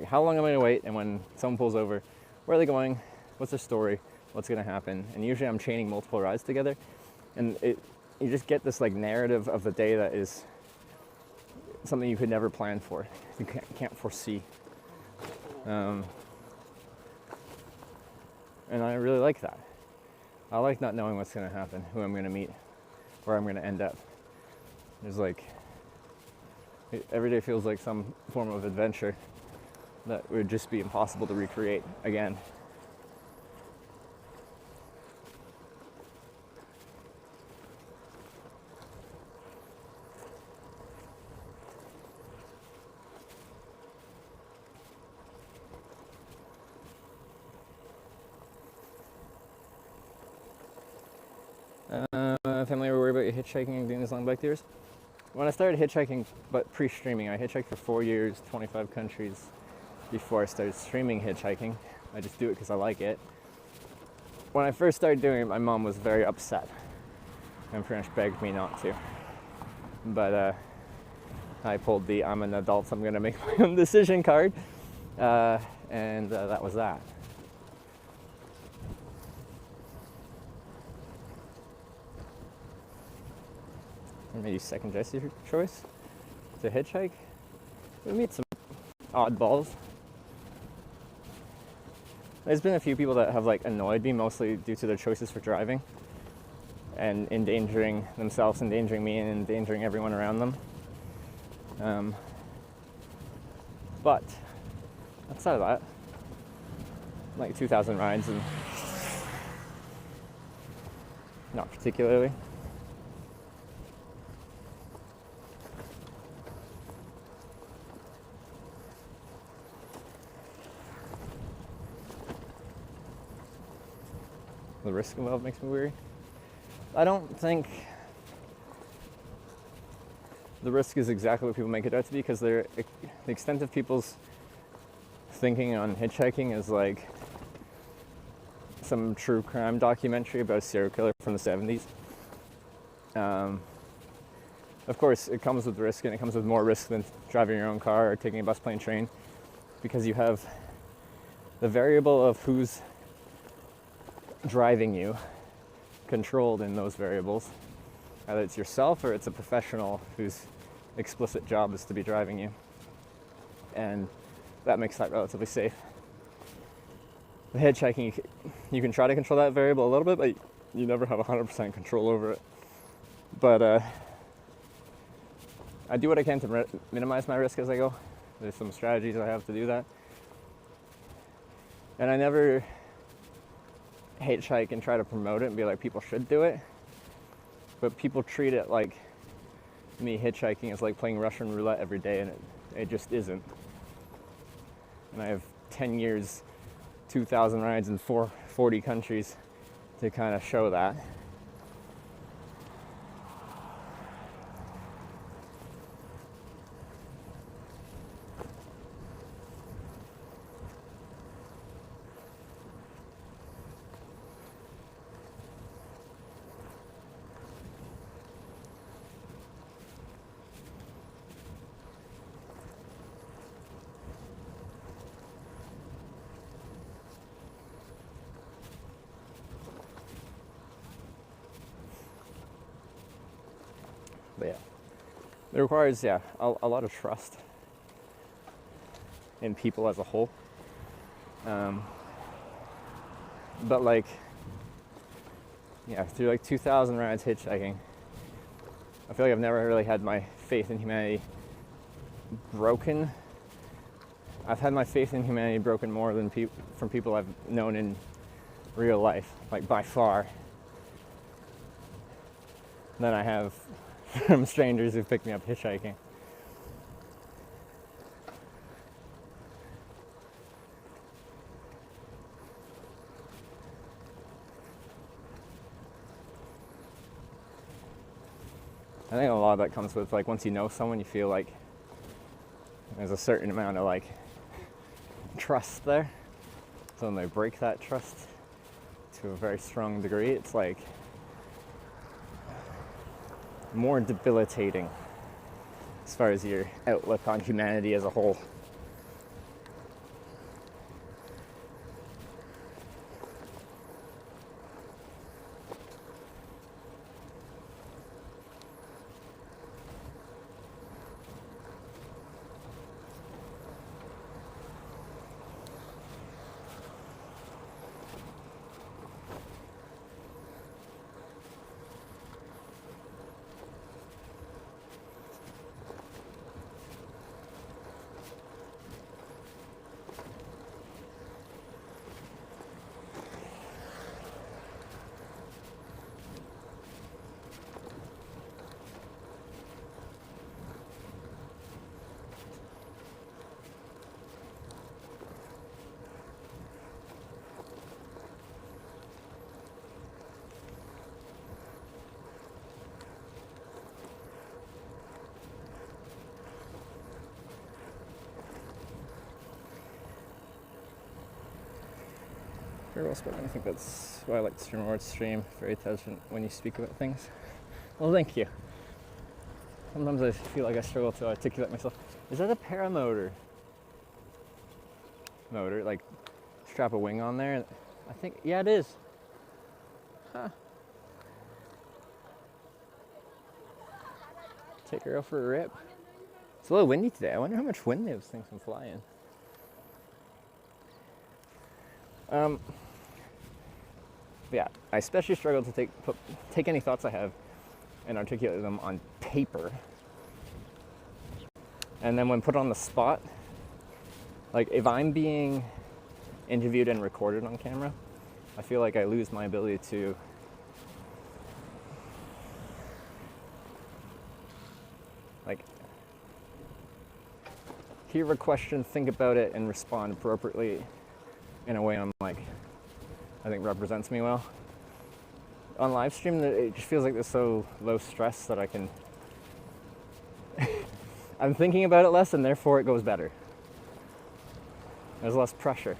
[SPEAKER 6] how long am I gonna wait? And when someone pulls over, where are they going? What's their story? What's gonna happen? And usually I'm chaining multiple rides together, and you just get this like narrative of the day that is something you could never plan for. You can't foresee. And I really like that. I like not knowing what's gonna happen, who I'm gonna meet, where I'm gonna end up. There's like, every day feels like some form of adventure that would just be impossible to recreate again. Family ever worry about your hitchhiking and doing these long bike tours? When I started hitchhiking, but pre-streaming, I hitchhiked for 4 years, 25 countries before I started streaming hitchhiking. I just do it because I like it. When I first started doing it, my mom was very upset and pretty much begged me not to. But I pulled the I'm an adult, so I'm going to make my own decision card. And that was that. Maybe second choice to hitchhike. We meet some oddballs. There's been a few people that have like annoyed me, mostly due to their choices for driving and endangering themselves, endangering me, and endangering everyone around them. But outside of that, like 2,000 rides, and not particularly. The risk involved makes me weary. I don't think the risk is exactly what people make it out to be, because the extent of people's thinking on hitchhiking is like some true crime documentary about a serial killer from the 70s. Of course, it comes with risk, and it comes with more risk than driving your own car or taking a bus, plane, train, because you have the variable of who's driving you controlled in those variables. Either it's yourself or it's a professional whose explicit job is to be driving you. And that makes that relatively safe. The hitchhiking, you can try to control that variable a little bit, but you never have 100% control over it. But I do what I can to minimize my risk as I go. There's some strategies I have to do that. And I never hitchhike and try to promote it and be like, people should do it. But people treat it like me hitchhiking is like playing Russian roulette every day, and it just isn't. And I have 10 years, 2,000 rides in 40 countries to kind of show that. But yeah, it requires a lot of trust in people as a whole. But like, yeah, through like 2,000 rides hitchhiking, I feel like I've never really had my faith in humanity broken. I've had my faith in humanity broken more than from people I've known in real life, like by far, than I have from strangers who've picked me up hitchhiking. I think a lot of that comes with like once you know someone, you feel like there's a certain amount of like trust there. So when they break that trust to a very strong degree, it's like more debilitating as far as your outlook on humanity as a whole. Very well spoken. I think that's why I like to stream. Very intelligent when you speak about things. Well, thank you. Sometimes I feel like I struggle to articulate myself. Is that a paramotor? Motor, like strap a wing on there? I think, yeah, it is. Huh. Take her out for a rip. It's a little windy today. I wonder how much wind those things can fly in. Yeah, I especially struggle to take any thoughts I have and articulate them on paper. And then when put on the spot, like if I'm being interviewed and recorded on camera, I feel like I lose my ability to like hear a question, think about it, and respond appropriately in a way I think represents me well. On live stream, it just feels like there's so low stress that I can I'm thinking about it less, and therefore it goes better. There's less pressure.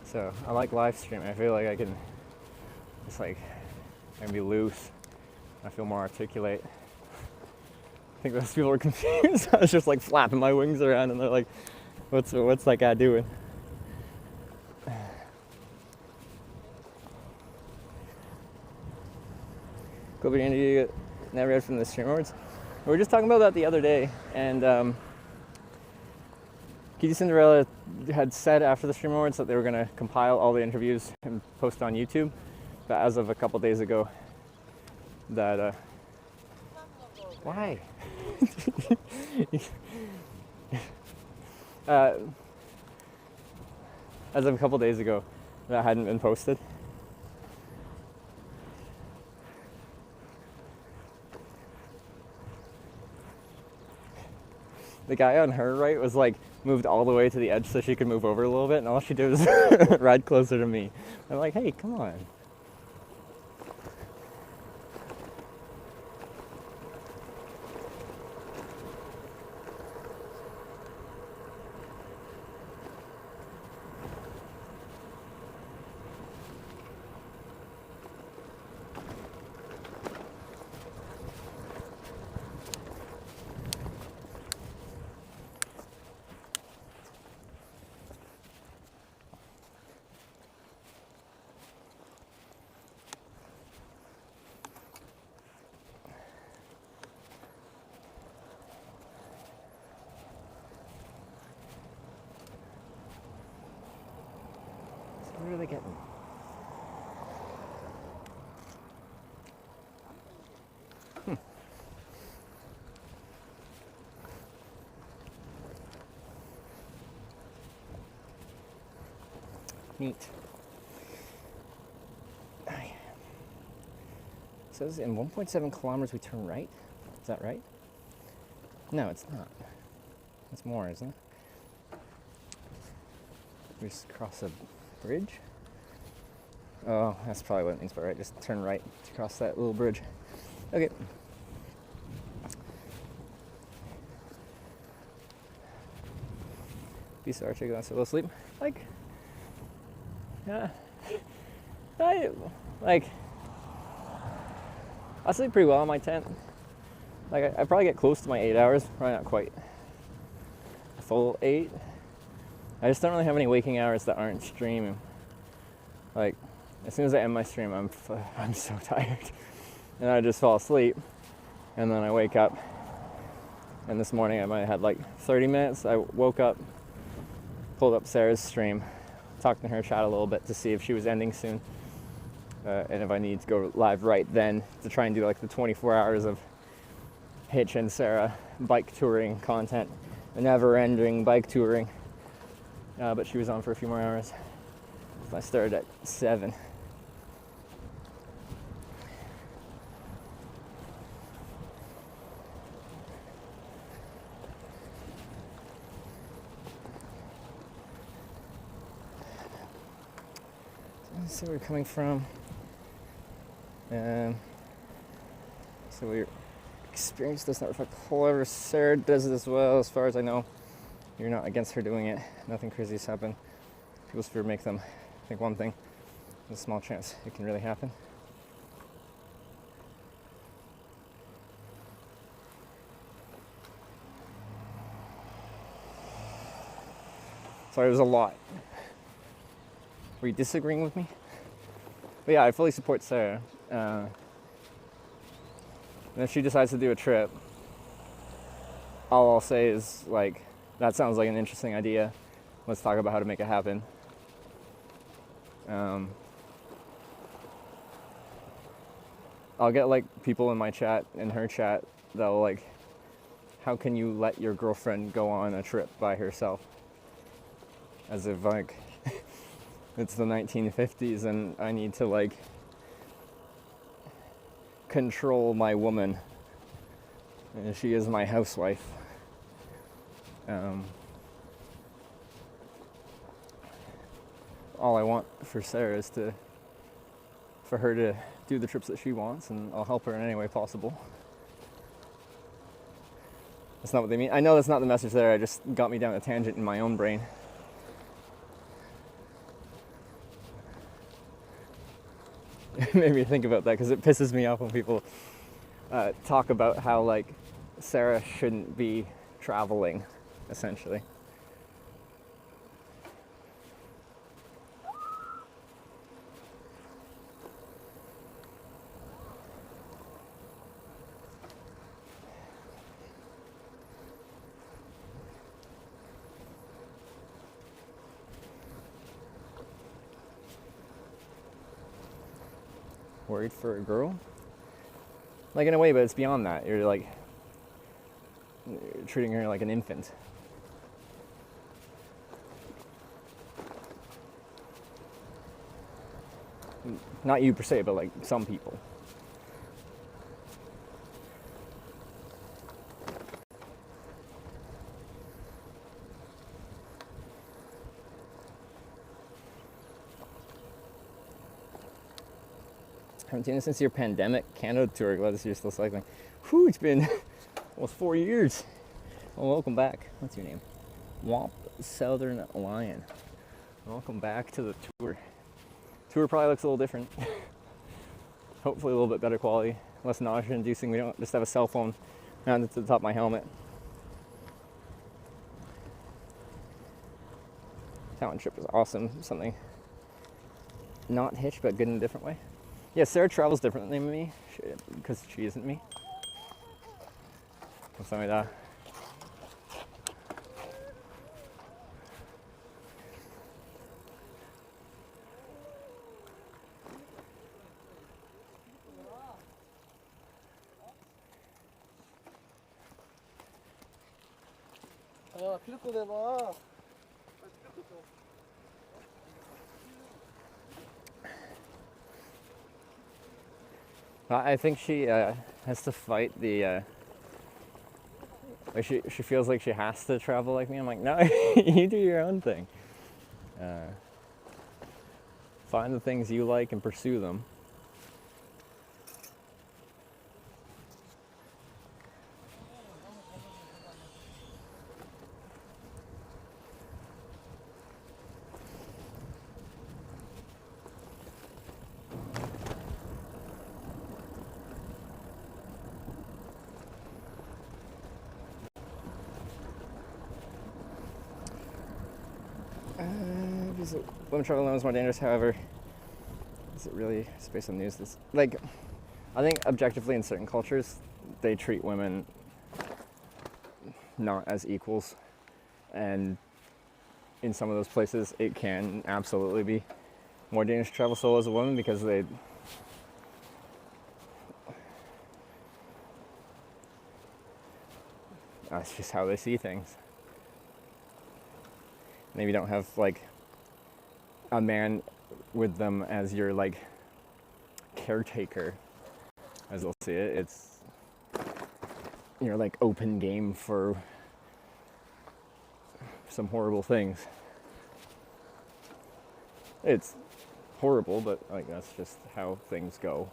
[SPEAKER 6] So I like live streaming. I feel like I can just like I can be loose. I feel more articulate. I think those people are confused. I was just like flapping my wings around, and they're like, "What's that guy doing?" Cool being interview narrated from the stream awards. We were just talking about that the other day, and Kitty Cinderella had said after the stream awards that they were going to compile all the interviews and post on YouTube. But as of a couple days ago, that why? As of a couple days ago, that hadn't been posted. The guy on her right was like moved all the way to the edge so she could move over a little bit, and all she did was ride closer to me. I'm like, hey, come on. What are they getting? Neat. It says in 1.7 kilometers we turn right. Is that right? No, it's not. It's more, isn't it? We just cross a bridge? Oh, that's probably what it means by right. Just turn right to cross that little bridge. Okay. Piece of Archie going to a little sleep. Like, yeah. I sleep pretty well in my tent. Like, I probably get close to my 8 hours. Probably not quite a full 8. I just don't really have any waking hours that aren't streaming. Like, as soon as I end my stream, I'm so tired. And I just fall asleep. And then I wake up. And this morning I might have had like 30 minutes. I woke up, pulled up Sarah's stream, talked to her, chat a little bit to see if she was ending soon. And if I need to go live right then to try and do like the 24 hours of Hitch and Sarah bike touring content, the never-ending bike touring. But she was on for a few more hours. So I started at 7. Let's see where we're coming from. So your experience does not reflect however Sarah does it as well, as far as I know. You're not against her doing it. Nothing crazy has happened. People's fear make them think one thing. There's a small chance it can really happen. Sorry, it was a lot. Were you disagreeing with me? But yeah, I fully support Sarah. And if she decides to do a trip, all I'll say is, like, that sounds like an interesting idea. Let's talk about how to make it happen. I'll get like people in my chat, in her chat, that'll like, how can you let your girlfriend go on a trip by herself? As if like it's the 1950s and I need to like control my woman. And she is my housewife. All I want for Sarah is for her to do the trips that she wants, and I'll help her in any way possible. That's not what they mean. I know that's not the message there. I just got me down a tangent in my own brain. It made me think about that because it pisses me off when people talk about how like Sarah shouldn't be traveling, essentially. Worried for a girl? Like in a way, but it's beyond that. You're treating her like an infant. Not you per se, but like some people. Haven't seen it since your pandemic Canada tour. Glad to see you're still cycling. Whew, it's been almost 4 years. Well, welcome back. What's your name? Womp Southern Lion. Welcome back to the tour. Tour probably looks a little different. Hopefully a little bit better quality. Less nausea inducing. We don't just have a cell phone mounted to the top of my helmet. Talent trip is awesome. Something not Hitch, but good in a different way. Yeah, Sarah travels differently than me because she isn't me. Something like that. I think she has to fight the. Like she feels like she has to travel like me. I'm like, no, you do your own thing. Find the things you like and pursue them. Women travel alone is more dangerous, however, is it really it's based on news? This like, I think objectively in certain cultures, they treat women not as equals, and in some of those places, it can absolutely be more dangerous to travel solo as a woman because that's just how they see things. Maybe don't have like a man with them as your like caretaker, as they'll see it. It's you're like open game for some horrible things. It's horrible, but like that's just how things go.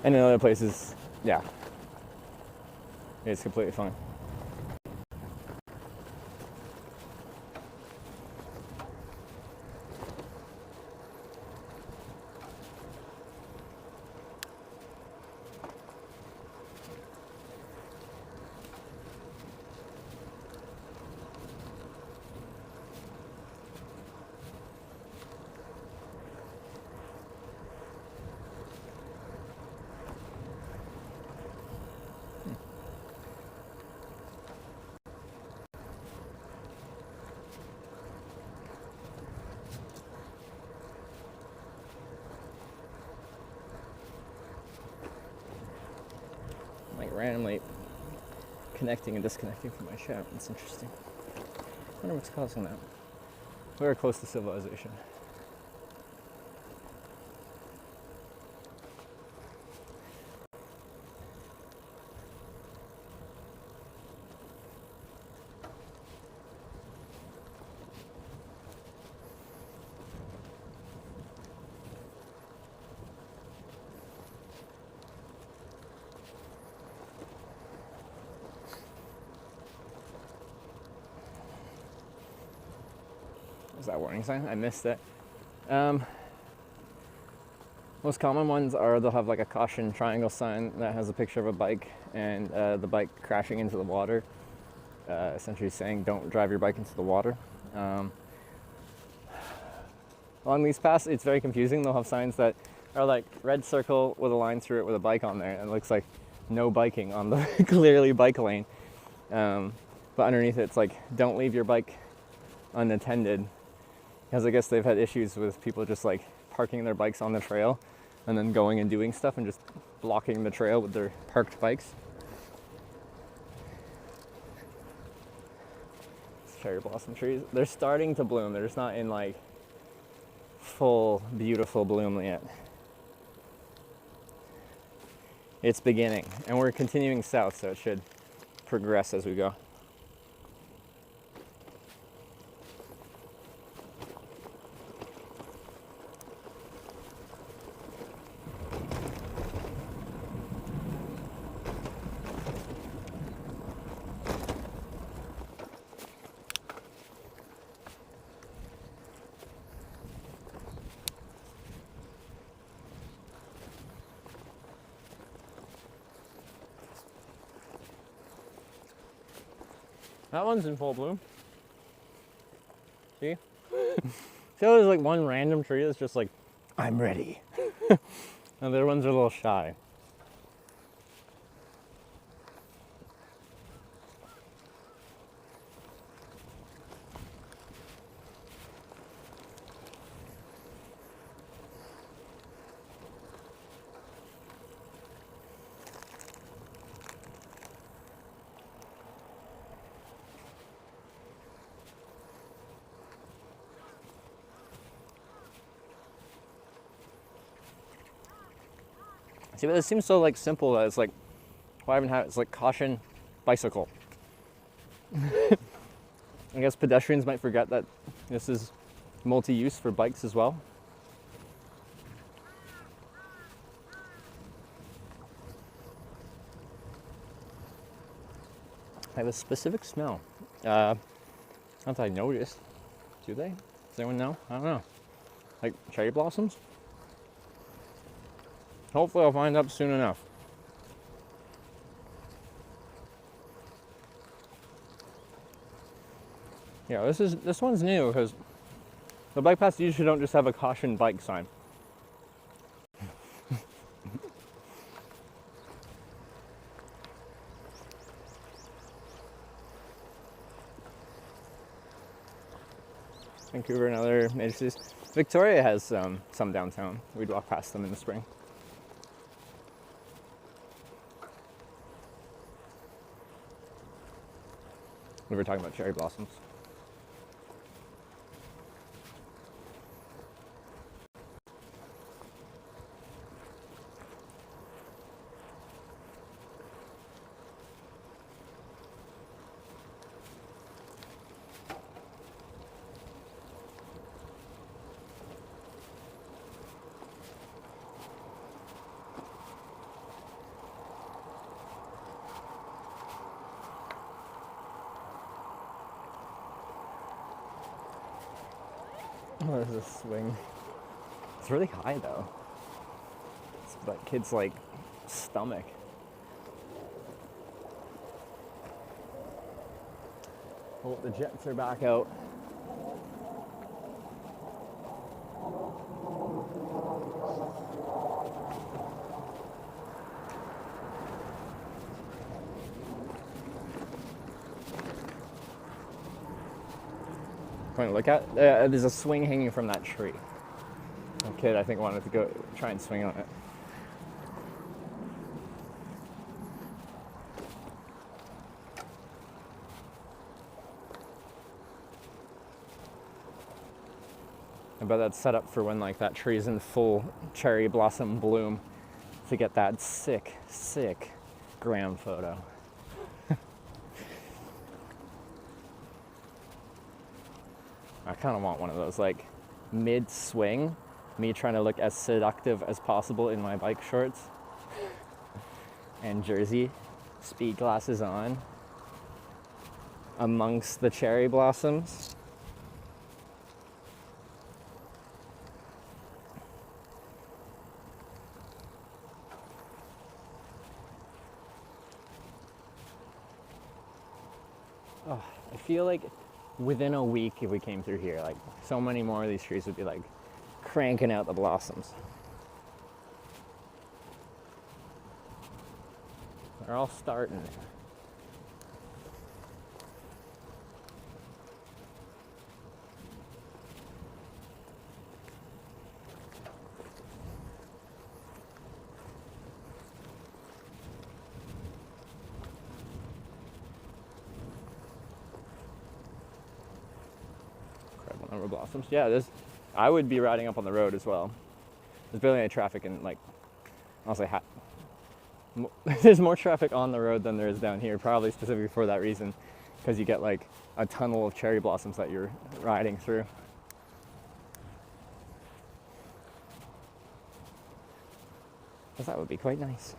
[SPEAKER 6] And in other places, yeah, it's completely fine. Like randomly connecting and disconnecting from my chat. It's interesting. I wonder what's causing that. We're close to civilization. Is that a warning sign? I missed it. Most common ones are they'll have like a caution triangle sign that has a picture of a bike and the bike crashing into the water, essentially saying don't drive your bike into the water. Along these paths, it's very confusing. They'll have signs that are like red circle with a line through it with a bike on there, and it looks like no biking on the clearly bike lane. But underneath it, it's like don't leave your bike unattended, because I guess they've had issues with people just like parking their bikes on the trail and then going and doing stuff and just blocking the trail with their parked bikes. It's cherry blossom trees. They're starting to bloom. They're just not in like full beautiful bloom yet. It's beginning, and we're continuing south, so it should progress as we go. That one's in full bloom. See? See how there's like one random tree that's just like, I'm ready. And the other ones are a little shy. See, but it seems so like simple that it's like, why haven't had it's like caution, bicycle. I guess pedestrians might forget that this is multi-use for bikes as well. I have a specific smell. Not that I noticed. Do they? Does anyone know? I don't know. Like cherry blossoms? Hopefully I'll find out soon enough. Yeah, this one's new because the bike paths usually don't just have a caution bike sign. Vancouver and other major cities. Victoria has some downtown. We'd walk past them in the spring. We were talking about cherry blossoms. Oh, there's a swing. It's really high though. It's that kid's like stomach. Oh, the jets are back out. Point to look at. There's a swing hanging from that tree. A kid, I think, wanted to go try and swing on it. I bet that's set up for when like that tree's in full cherry blossom bloom to get that sick gram photo. I kind of want one of those, like mid-swing, me trying to look as seductive as possible in my bike shorts and jersey, speed glasses on, amongst the cherry blossoms. Oh, I feel like within a week, if we came through here, like so many more of these trees would be like cranking out the blossoms. They're all starting. Incredible number of blossoms. Yeah, I would be riding up on the road as well. There's barely any traffic and like, I'll say there's more traffic on the road than there is down here, probably specifically for that reason, because you get like a tunnel of cherry blossoms that you're riding through. Because that would be quite nice.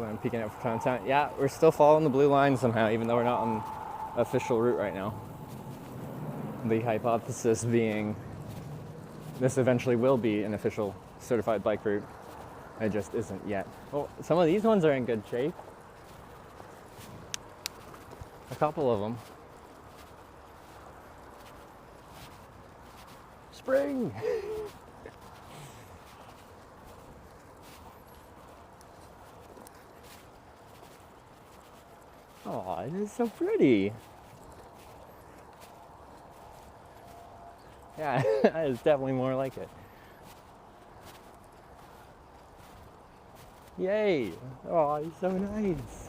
[SPEAKER 6] I'm peeking out for content. Yeah, we're still following the blue line somehow, even though we're not on official route right now. The hypothesis being this eventually will be an official certified bike route. It just isn't yet. Well, some of these ones are in good shape. A couple of them. Spring! Oh, it is so pretty. That is definitely more like it. Yay! Oh, he's so nice.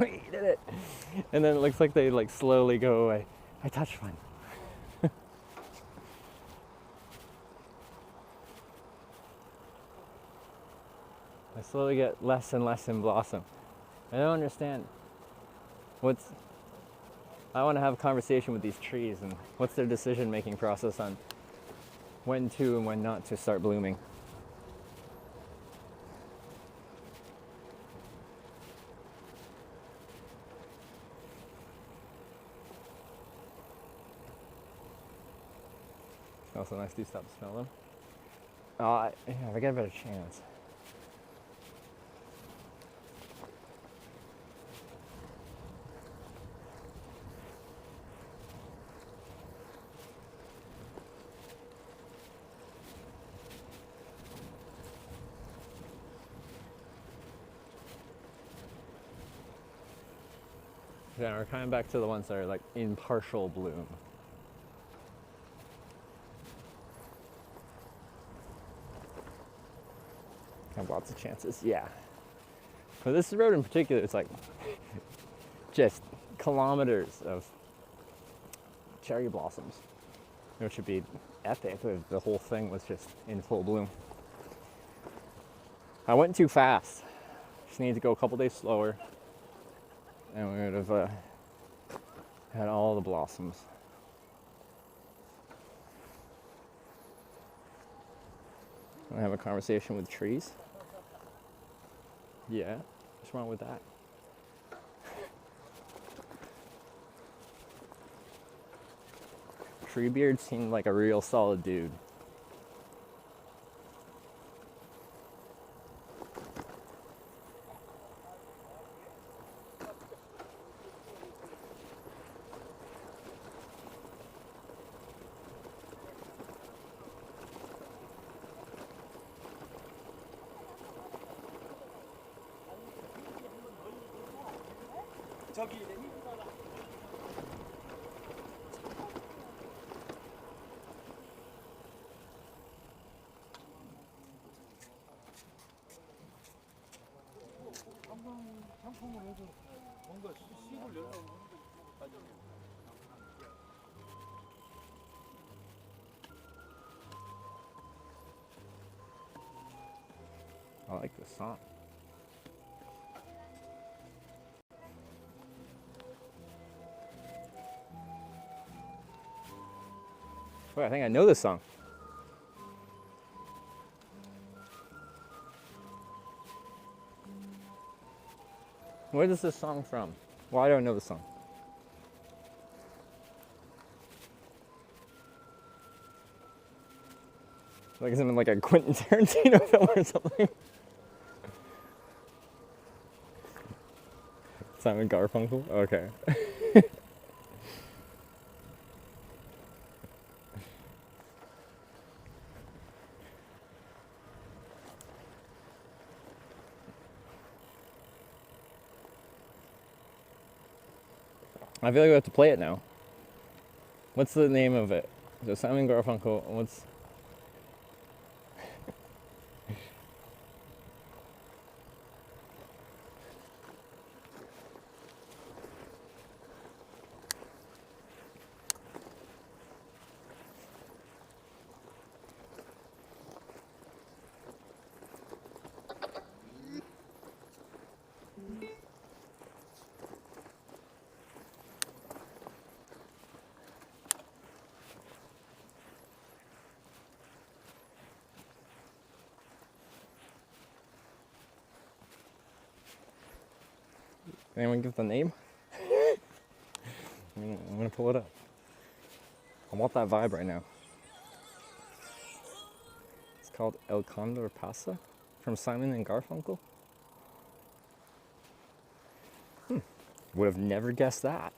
[SPEAKER 6] We did it. And then it looks like they like slowly go away. I touched one. I slowly get less and less in blossom. I don't understand I want to have a conversation with these trees and what's their decision making process on when to and when not to start blooming. Smells so nice. Do you stop to smell them? Yeah, if I get a better chance. Yeah, we're coming back to the ones that are like in partial bloom. Have lots of chances, yeah. But this road in particular, it's like just kilometers of cherry blossoms, which would be epic if the whole thing was just in full bloom. I went too fast. Just needed to go a couple days slower, and we would have had all the blossoms. I have a conversation with trees. Yeah, what's wrong with that? Treebeard seemed like a real solid dude. I like this song. Wait, I think I know this song. Where is this song from? Why do I know this song? Like, is it in like a Quentin Tarantino film or something? Simon Garfunkel? Okay. I feel like we have to play it now. What's the name of it? So Simon Garfunkel, what's... Anyone give the name? I'm gonna pull it up. I want that vibe right now. It's called El Condor Pasa from Simon and Garfunkel. Would have never guessed that.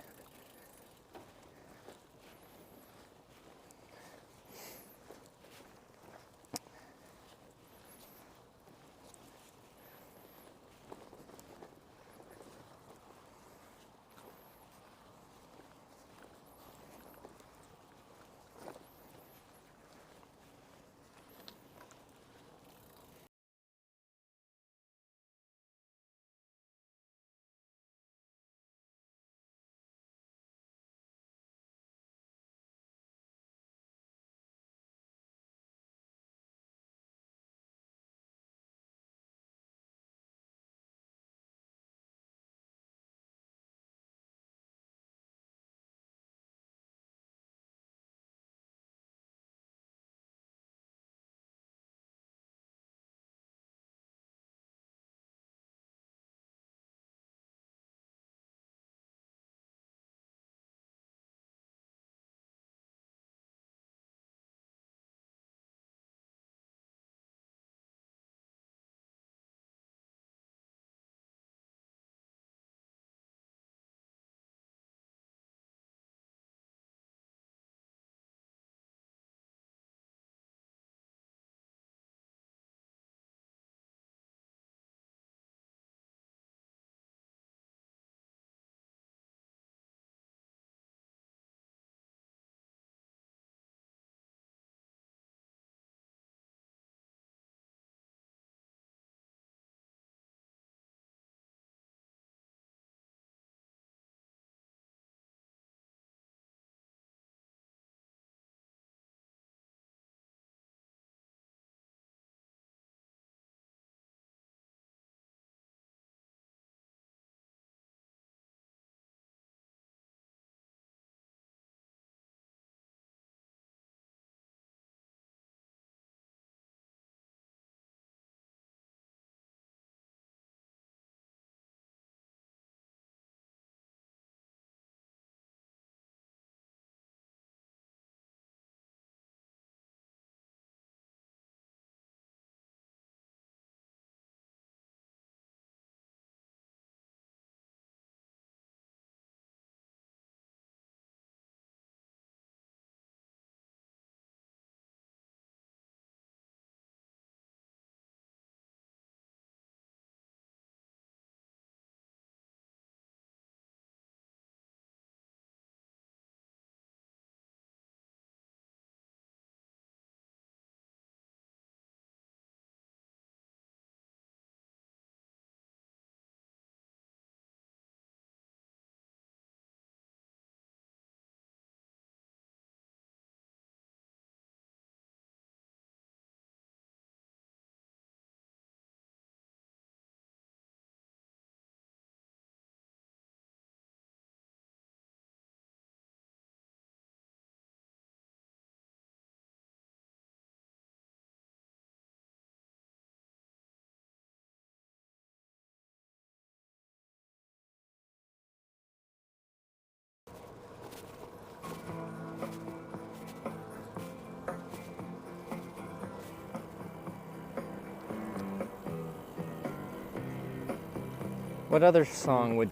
[SPEAKER 6] What other song would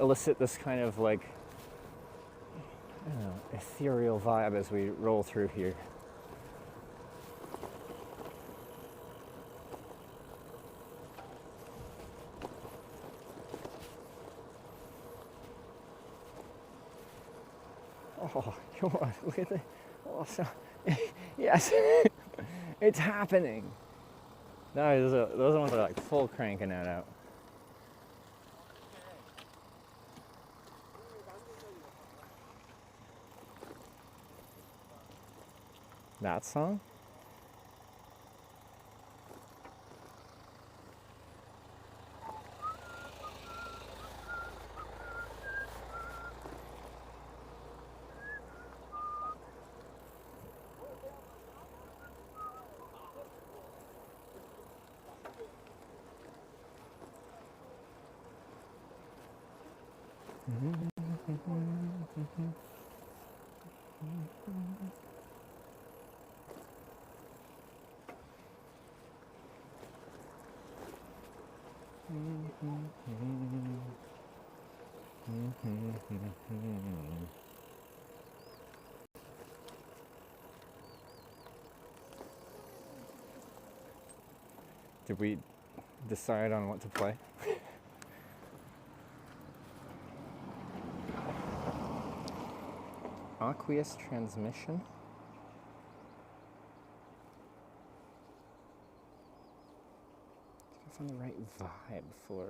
[SPEAKER 6] elicit this kind of like, I don't know, ethereal vibe as we roll through here? Oh, look at the, oh, so, yes, it's happening. No, those ones are like full cranking that out. That song? Did we decide on what to play? Aqueous transmission? I found the right vibe for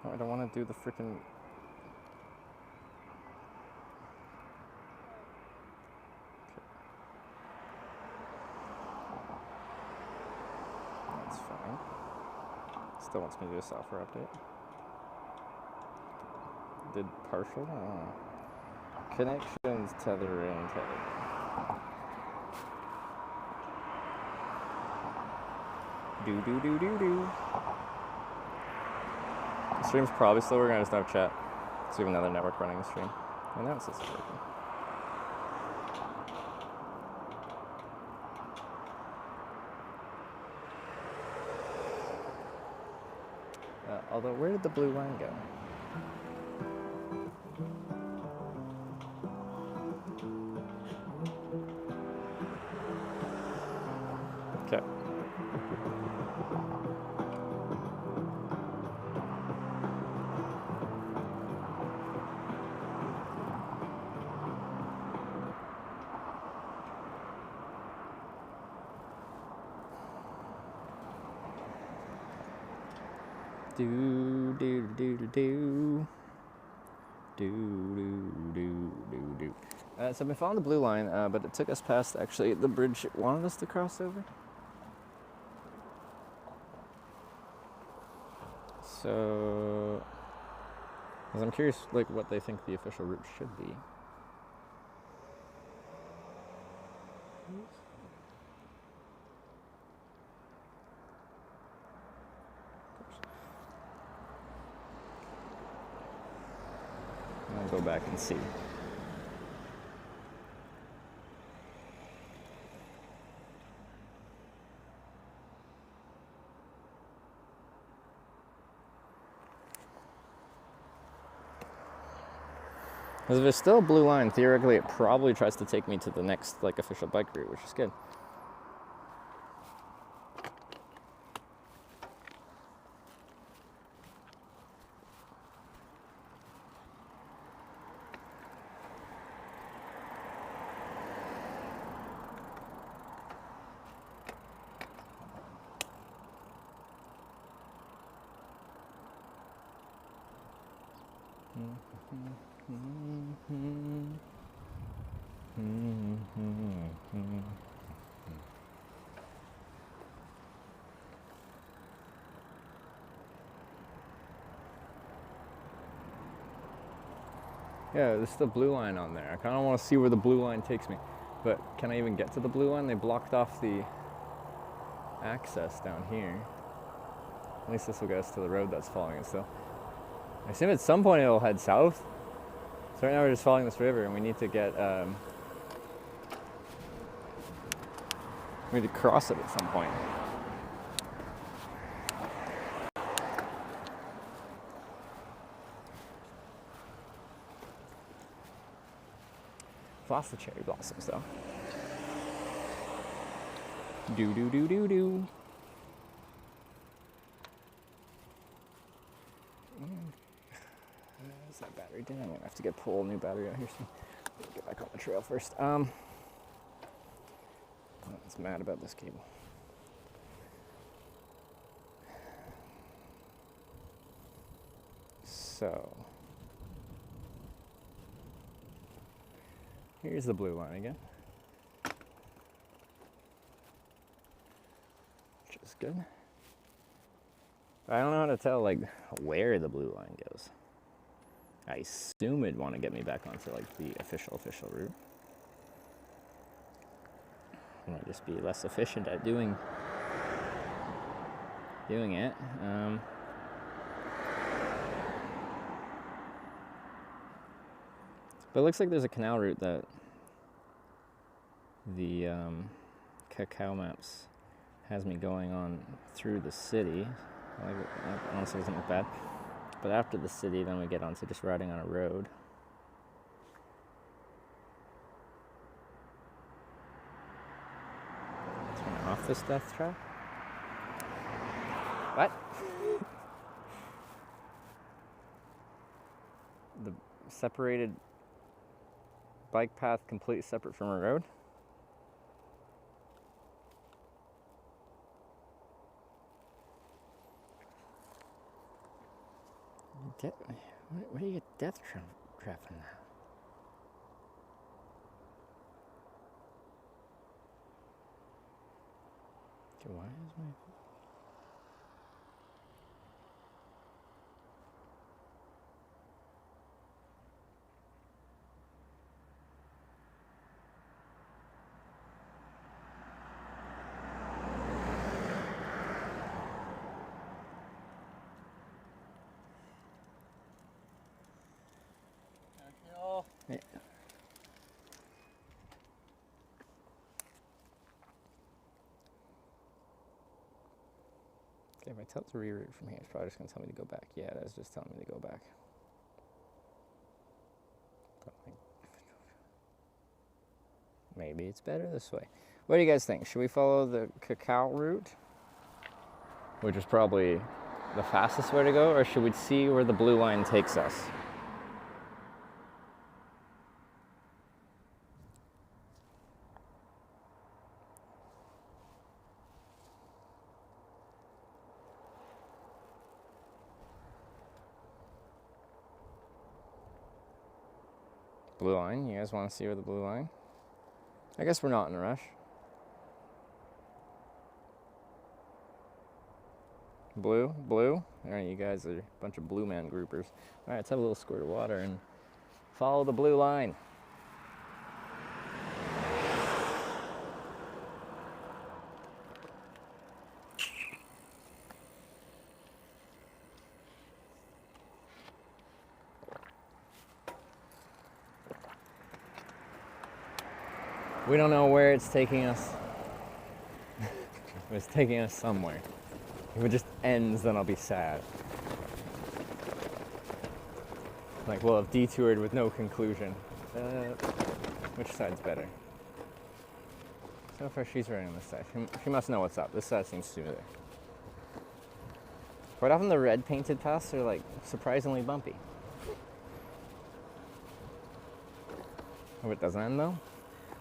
[SPEAKER 6] Oh, I don't want to do the freaking. That's fine. Still wants me to do a software update. Did partial? Oh. Connections, tethering. Do. The stream's probably still working, I just don't have chat. So we have another network running the stream. And now it's just working. Although, where did the blue line go? Okay. So I've been following the blue line, but it took us past actually the bridge it wanted us to cross over. So, because I'm curious, like, what they think the official route should be. I'll go back and see. Because if there's still a blue line, theoretically it probably tries to take me to the next like official bike route, which is good. Yeah, there's still blue line on there. I kind of want to see where the blue line takes me. But can I even get to the blue line? They blocked off the access down here. At least this will get us to the road that's following it still. I assume at some point it'll head south. So right now we're just following this river and we need to get, we need to cross it at some point. I've lost the cherry blossoms though. Do. Is that battery dead? I'm gonna have to pull a new battery out here soon. Get back on the trail first. I was mad about this cable. So here's the blue line again, which is good. I don't know how to tell like where the blue line goes. I assume it'd want to get me back onto like the official route. I might just be less efficient at doing it. But it looks like there's a canal route that the Cacao Maps has me going on through the city. That honestly doesn't look bad. But after the city, then we get onto just riding on a road. Turn off this death trap. What? The separated bike path completely separate from a road? Where do you get death trap from that? Okay, why is my... Yeah. Okay, if I tell it to reroute from here, it's probably just going to tell me to go back. Yeah, that's just telling me to go back. Maybe it's better this way. What do you guys think? Should we follow the cacao route, which is probably the fastest way to go, or should we see where the blue line takes us? Blue line, you guys want to see where the blue line? I guess we're not in a rush. Blue. All right, you guys are a bunch of blue man groupers. All right, let's have a little squirt of water and follow the blue line. We don't know where it's taking us. It's taking us somewhere. If it just ends, then I'll be sad. Like, we'll have detoured with no conclusion. Which side's better? So far, she's right on this side. She must know what's up. This side seems smoother. Quite often, the red painted paths are like surprisingly bumpy. Hope it doesn't end though.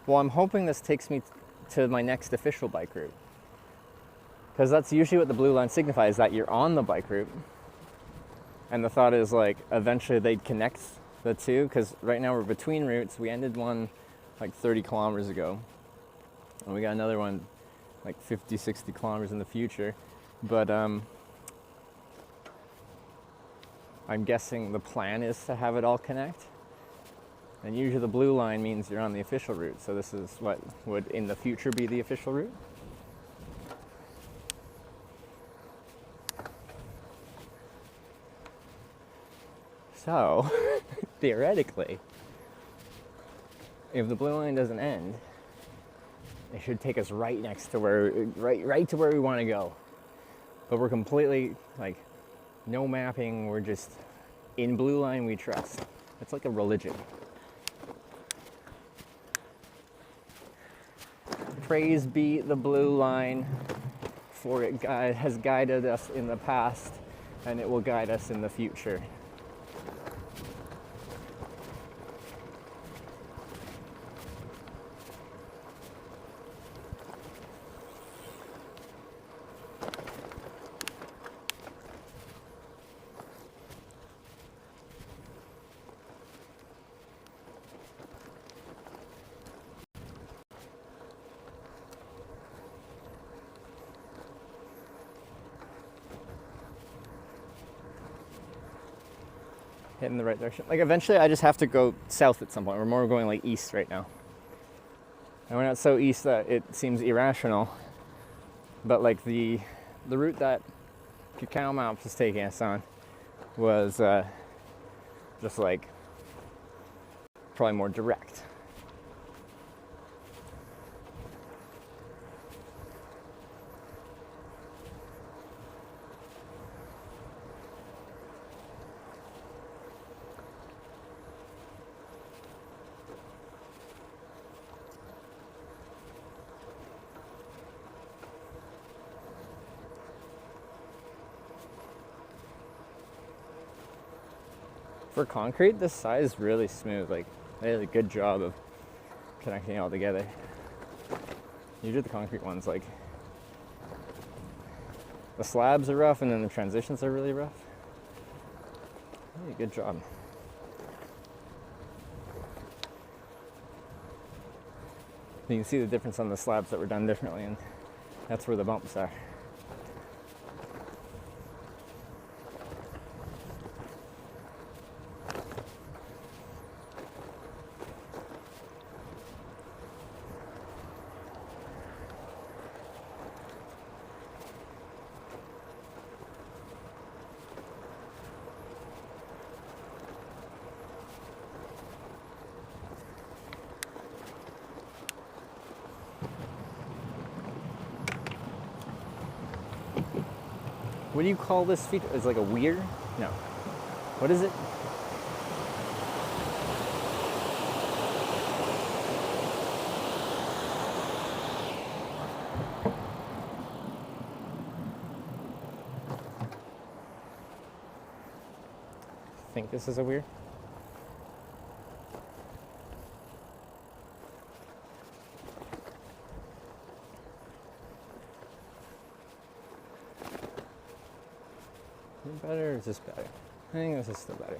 [SPEAKER 6] Well, I'm hoping this takes me to my next official bike route. Because that's usually what the blue line signifies, that you're on the bike route. And the thought is like, eventually they'd connect the two, because right now we're between routes. We ended one like 30 kilometers ago. And we got another one like 50, 60 kilometers in the future. But I'm guessing the plan is to have it all connect. And usually the blue line means you're on the official route. So this is what would in the future be the official route. So, theoretically, if the blue line doesn't end, it should take us right next to right to where we want to go. But we're completely, like, no mapping, we're just in blue line we trust. It's like a religion. Praise be the blue line, for it has guided us in the past, and it will guide us in the future. In the right direction. Like eventually I just have to go south at some point. We're more going like east right now. And we're not so east that it seems irrational. But like the route that Cacao Maps was taking us on was just like probably more direct. For concrete, this side is really smooth. Like, they did a good job of connecting it all together. Usually the concrete ones, like, the slabs are rough and then the transitions are really rough. Hey, good job. You can see the difference on the slabs that were done differently, and that's where the bumps are. What do you call this feature? It's like a weir? No. What is it? I think this is a weir. Better or is this better? I think this is still better.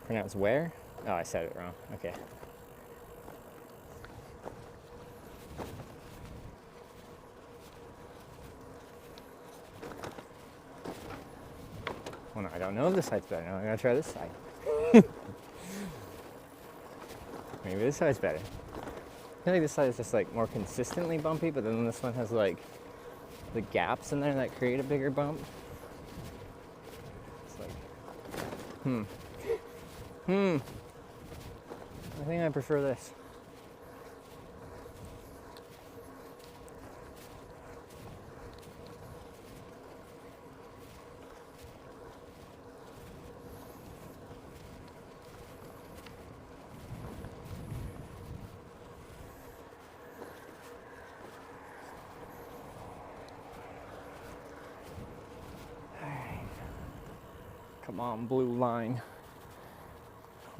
[SPEAKER 6] Pronounce where? Oh, I said it wrong. Okay. Well, no, I don't know if this side's better. Now I'm gonna try this side. Maybe this side's better. I feel like this side is just like more consistently bumpy, but then this one has like the gaps in there that create a bigger bump. It's like, I think I prefer this. Come on, blue line.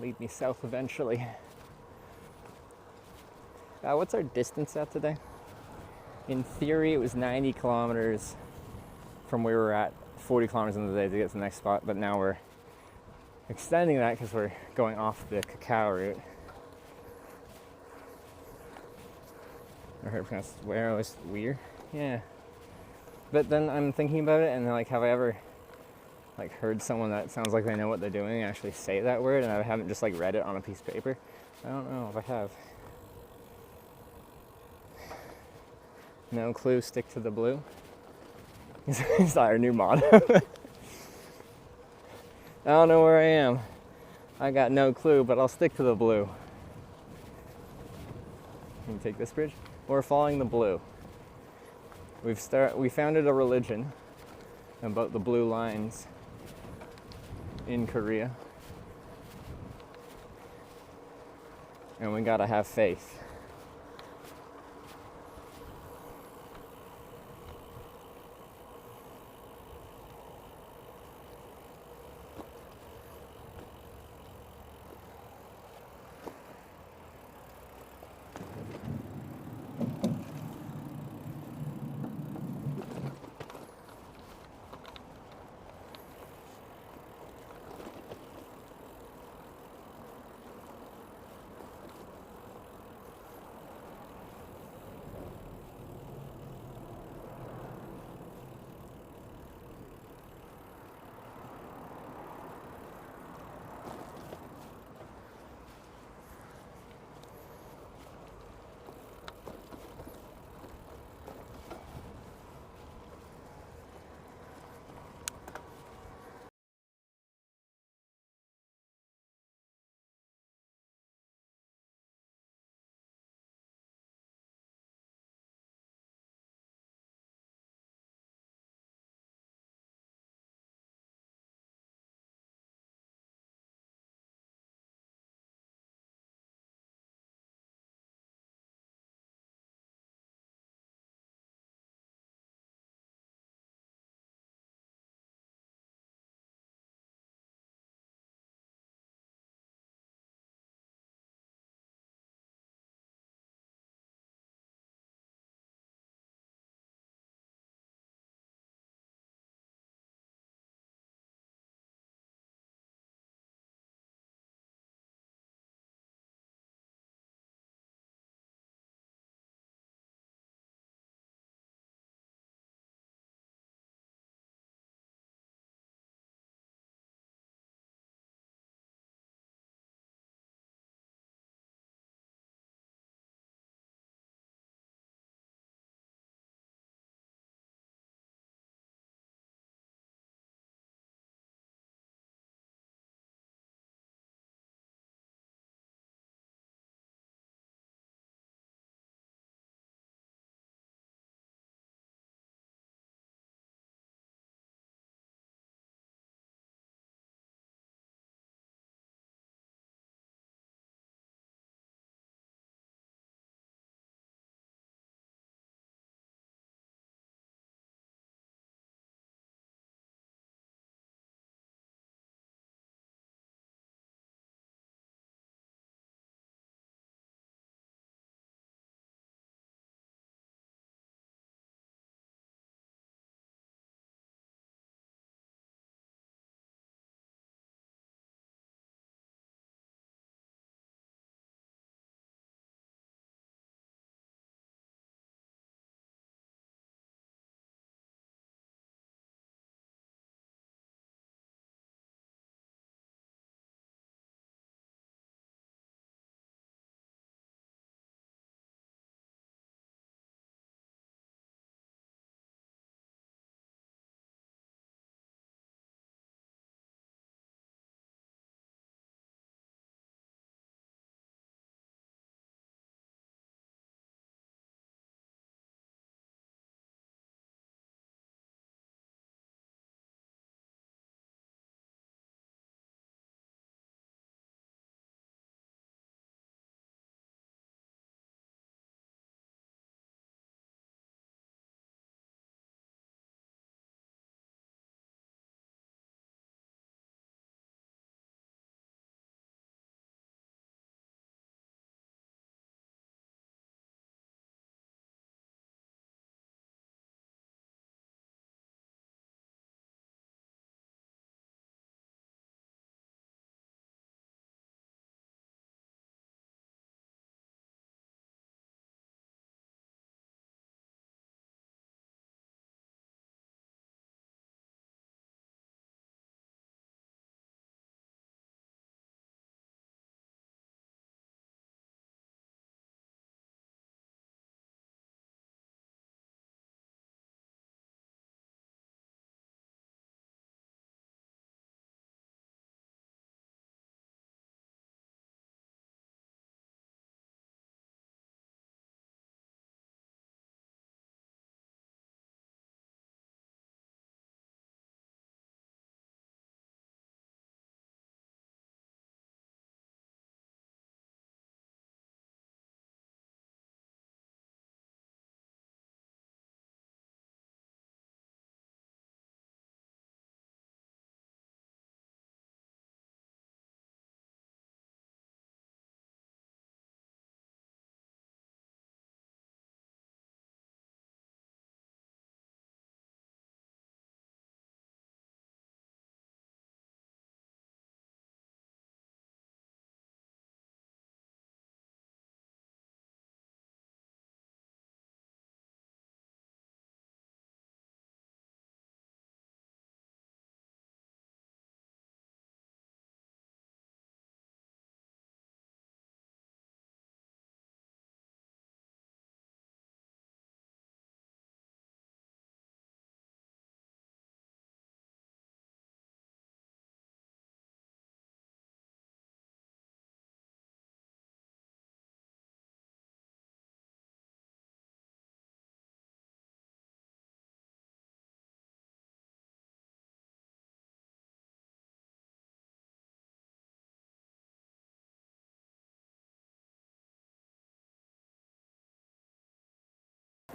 [SPEAKER 6] Lead me south eventually. What's our distance at today? In theory, it was 90 kilometers from where we're at, 40 kilometers in the day to get to the next spot, but now we're extending that because we're going off the cacao route. I heard it pronounced where it was weird. Yeah. But then I'm thinking about it, and like, have I ever like heard someone that sounds like they know what they're doing actually say that word, and I haven't just like read it on a piece of paper? I don't know if I have. No clue, stick to the blue. Is that our new motto? I don't know where I am. I got no clue, but I'll stick to the blue. Can you take this bridge? We're following the blue. We founded a religion about the blue lines in Korea. And we gotta have faith.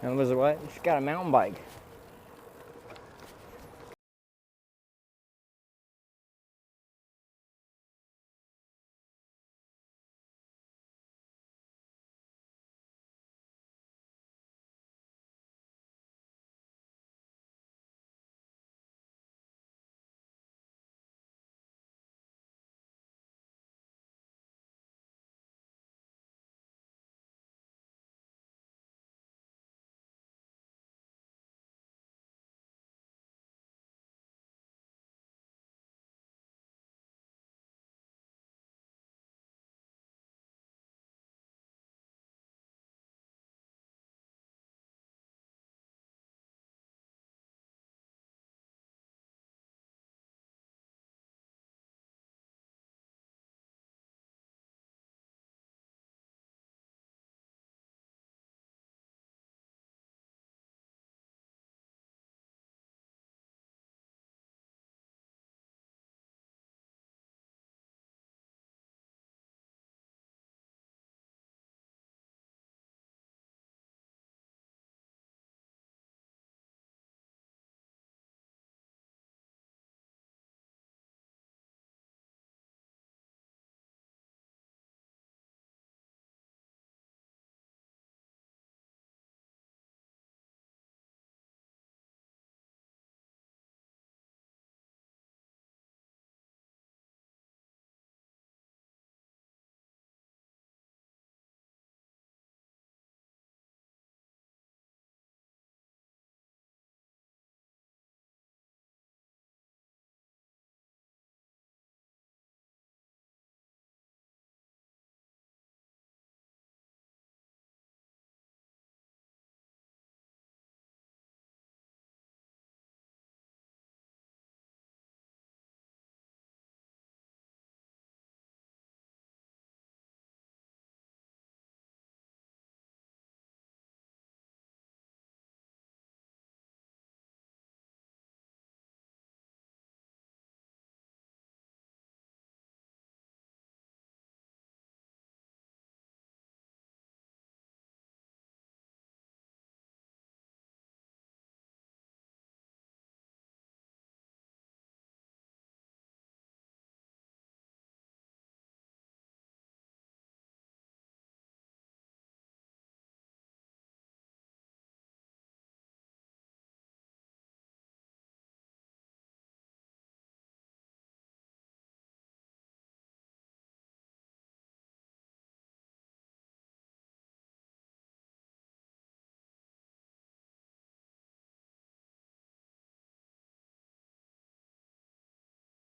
[SPEAKER 6] And Liz, what? She's got a mountain bike.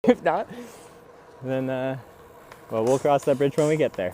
[SPEAKER 6] If not, then well, we'll cross that bridge when we get there.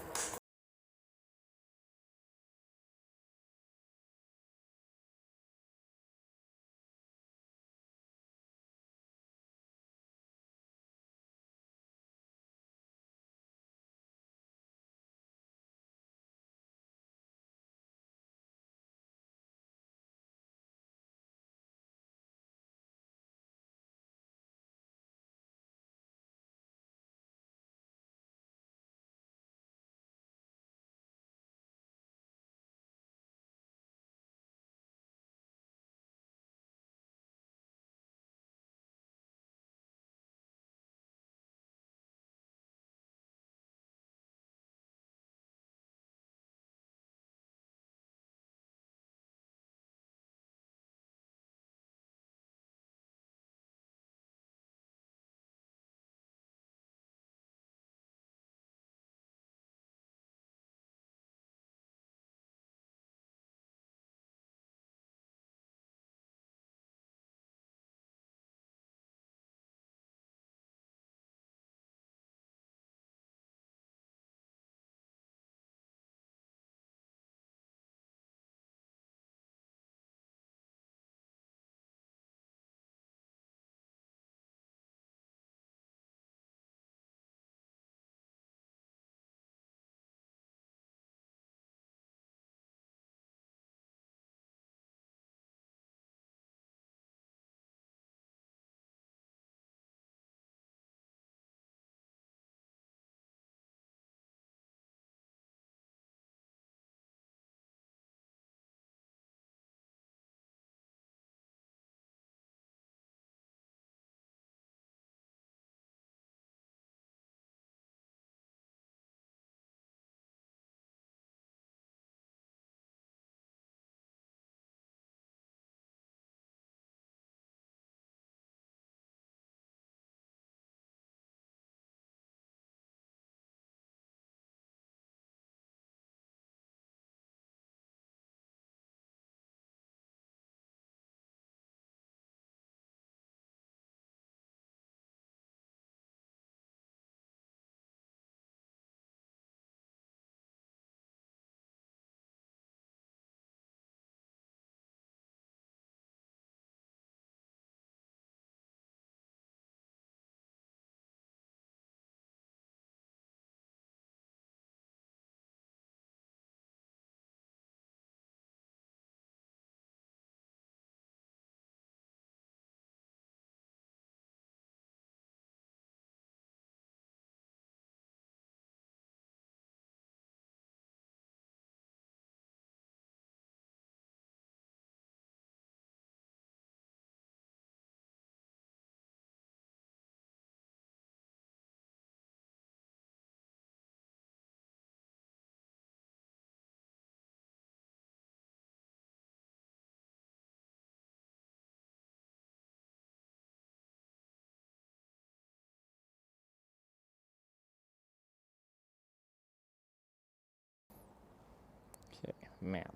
[SPEAKER 6] map.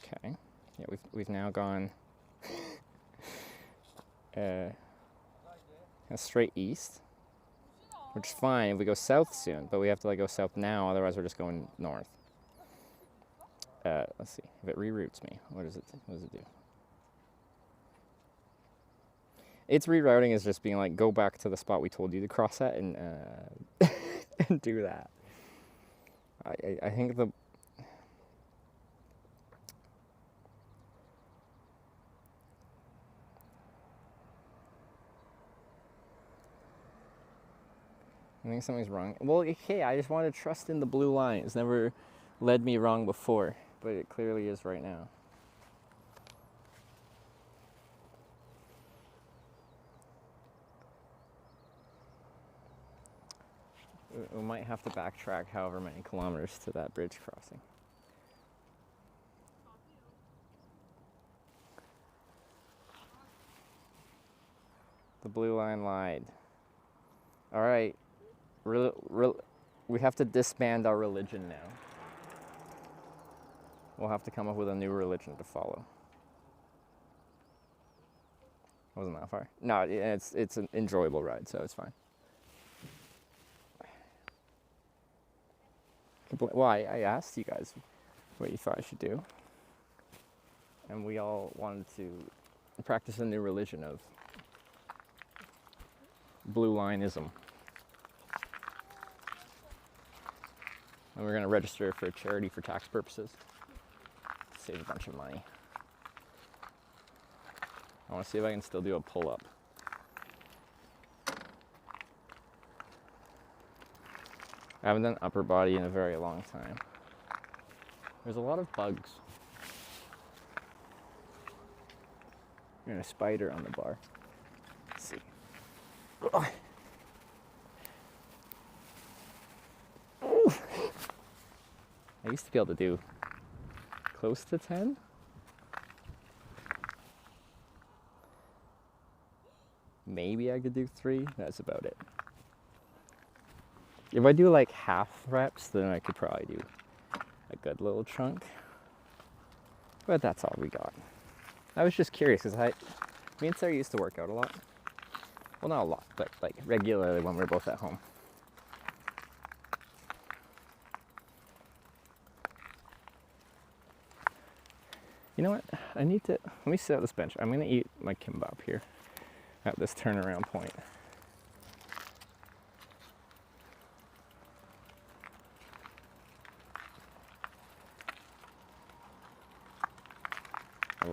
[SPEAKER 6] Okay. Yeah, we've now gone straight east, which is fine if we go south soon, but we have to like go south now, otherwise we're just going north. Let's see if it reroutes me. What does it do? Its rerouting is just being like, go back to the spot we told you to cross at and and do that. I think the I think something's wrong. Well, okay, I just want to trust in the blue line. It's never led me wrong before, but it clearly is right now. We might have to backtrack however many kilometers to that bridge crossing. The blue line lied. All right, we have to disband our religion now. We'll have to come up with a new religion to follow. Wasn't that far? No, it's an enjoyable ride, so it's fine. Well, I asked you guys what you thought I should do, and we all wanted to practice a new religion of blue lineism. And we're going to register for a charity for tax purposes. Save a bunch of money. I want to see if I can still do a pull-up. I haven't done upper body in a very long time. There's a lot of bugs. And a spider on the bar. Let's see. Ugh. I used to be able to do close to 10. Maybe I could do 3. That's about it. If I do like half reps, then I could probably do a good little chunk. But that's all we got. I was just curious because me and Sarah used to work out a lot. Well, not a lot, but like regularly when we were both at home. You know what? Let me sit at this bench. I'm gonna eat my kimbap here at this turnaround point.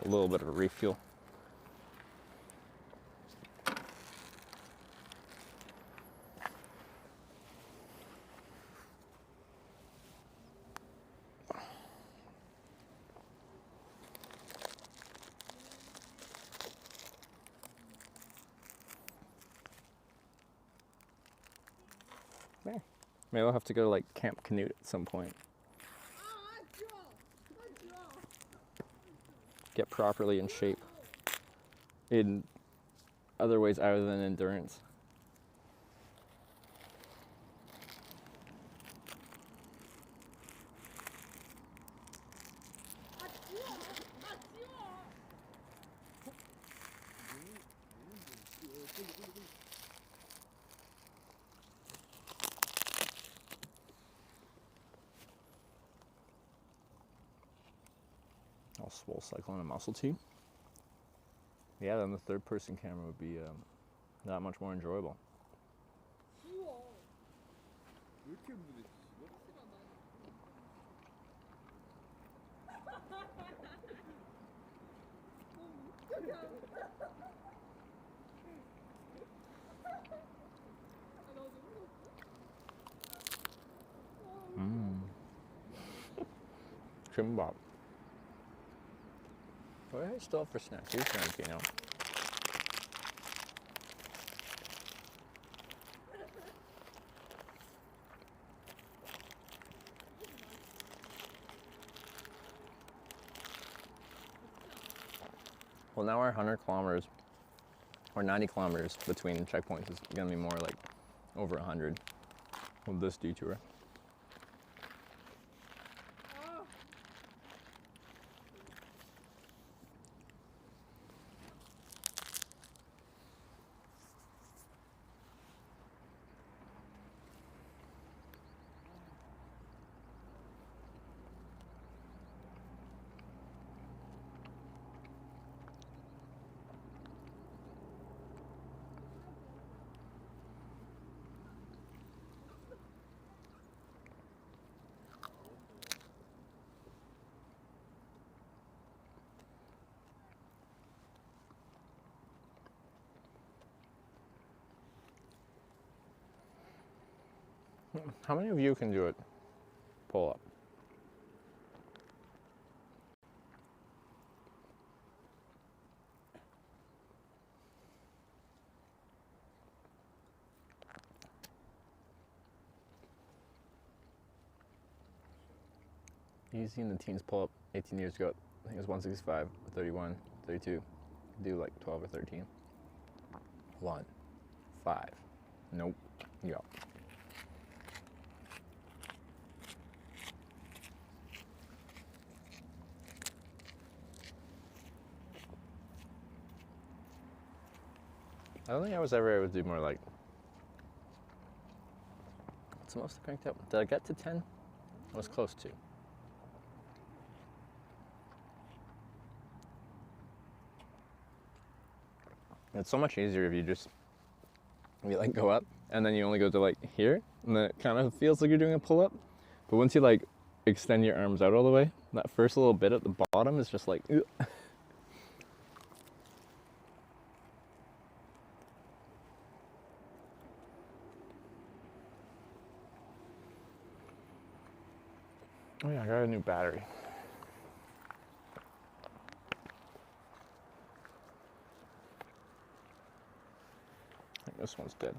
[SPEAKER 6] A little bit of a refuel. Yeah. Maybe I'll have to go to like Camp Canute at some point. Get properly in shape in other ways other than endurance. All swole cycle on a muscle tee. Yeah, then the third person camera would be that much more enjoyable. Kimbap. What do I still have for snacks? Here's snacks, you know. Well, now our 100 kilometers or 90 kilometers between checkpoints is going to be more like over 100 with this detour. How many of you can do it? Pull up. Easy in the teens pull up 18 years ago. I think it was 165, 31, 32. Do like 12 or 13. 1, 5. Nope. Yo. I don't think I was ever able to do more like. What's the most I cranked out? Did I get to 10? I was close to. It's so much easier if you like go up and then you only go to like here, and then it kind of feels like you're doing a pull up. But once you like extend your arms out all the way, that first little bit at the bottom is just like. Ugh. Oh yeah, I got a new battery. I think this one's dead.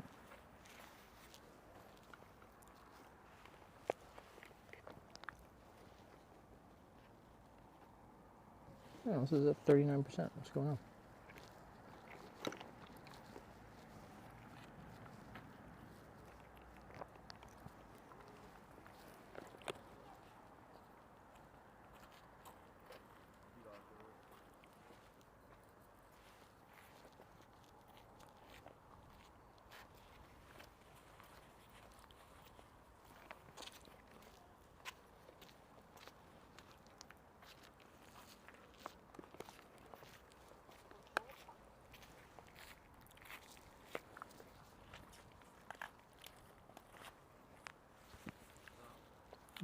[SPEAKER 6] Yeah, this is at 39%. What's going on?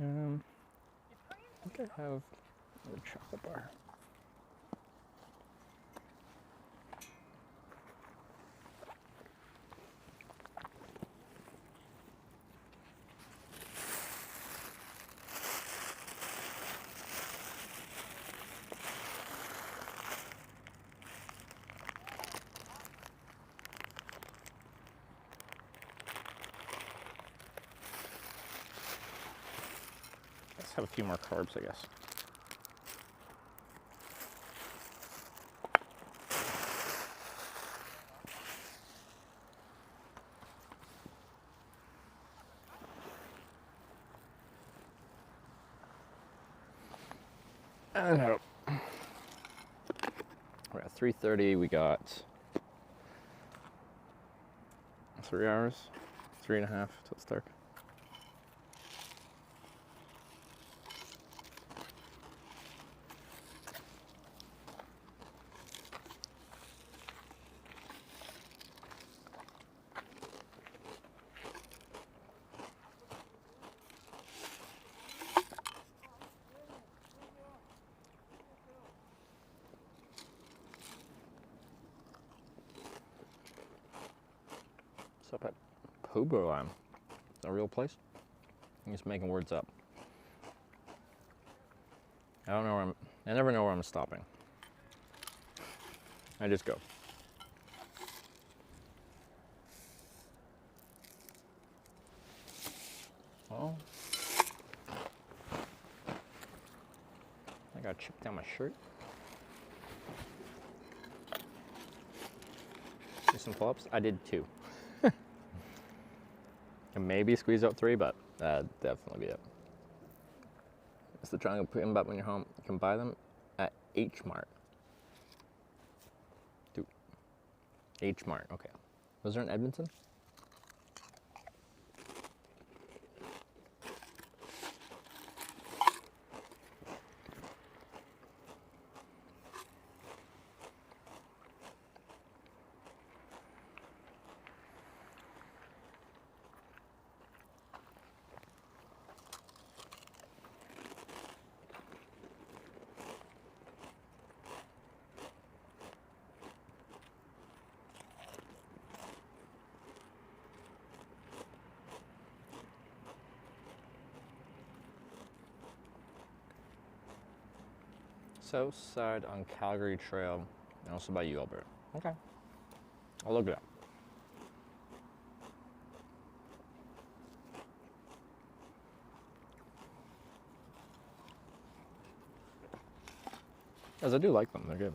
[SPEAKER 6] I think I have a chocolate bar. Let's have a few more carbs, I guess. No. We're at 3:30. We got 3 hours, 3.5 till it's dark. What's up at Pobolam? Is that a real place? I'm just making words up. I don't know where I never know where I'm stopping. I just go. Oh. I got chipped down my shirt. Do some pull-ups? I did 2. And maybe squeeze out 3, but that'd definitely be it. It's the triangle bibimbap when you're home. You can buy them at H Mart. Dude. H Mart, okay. Was there in Edmonton? South side on Calgary Trail, and also by you, Alberta. Okay. I'll look it up. As I do like them, they're good.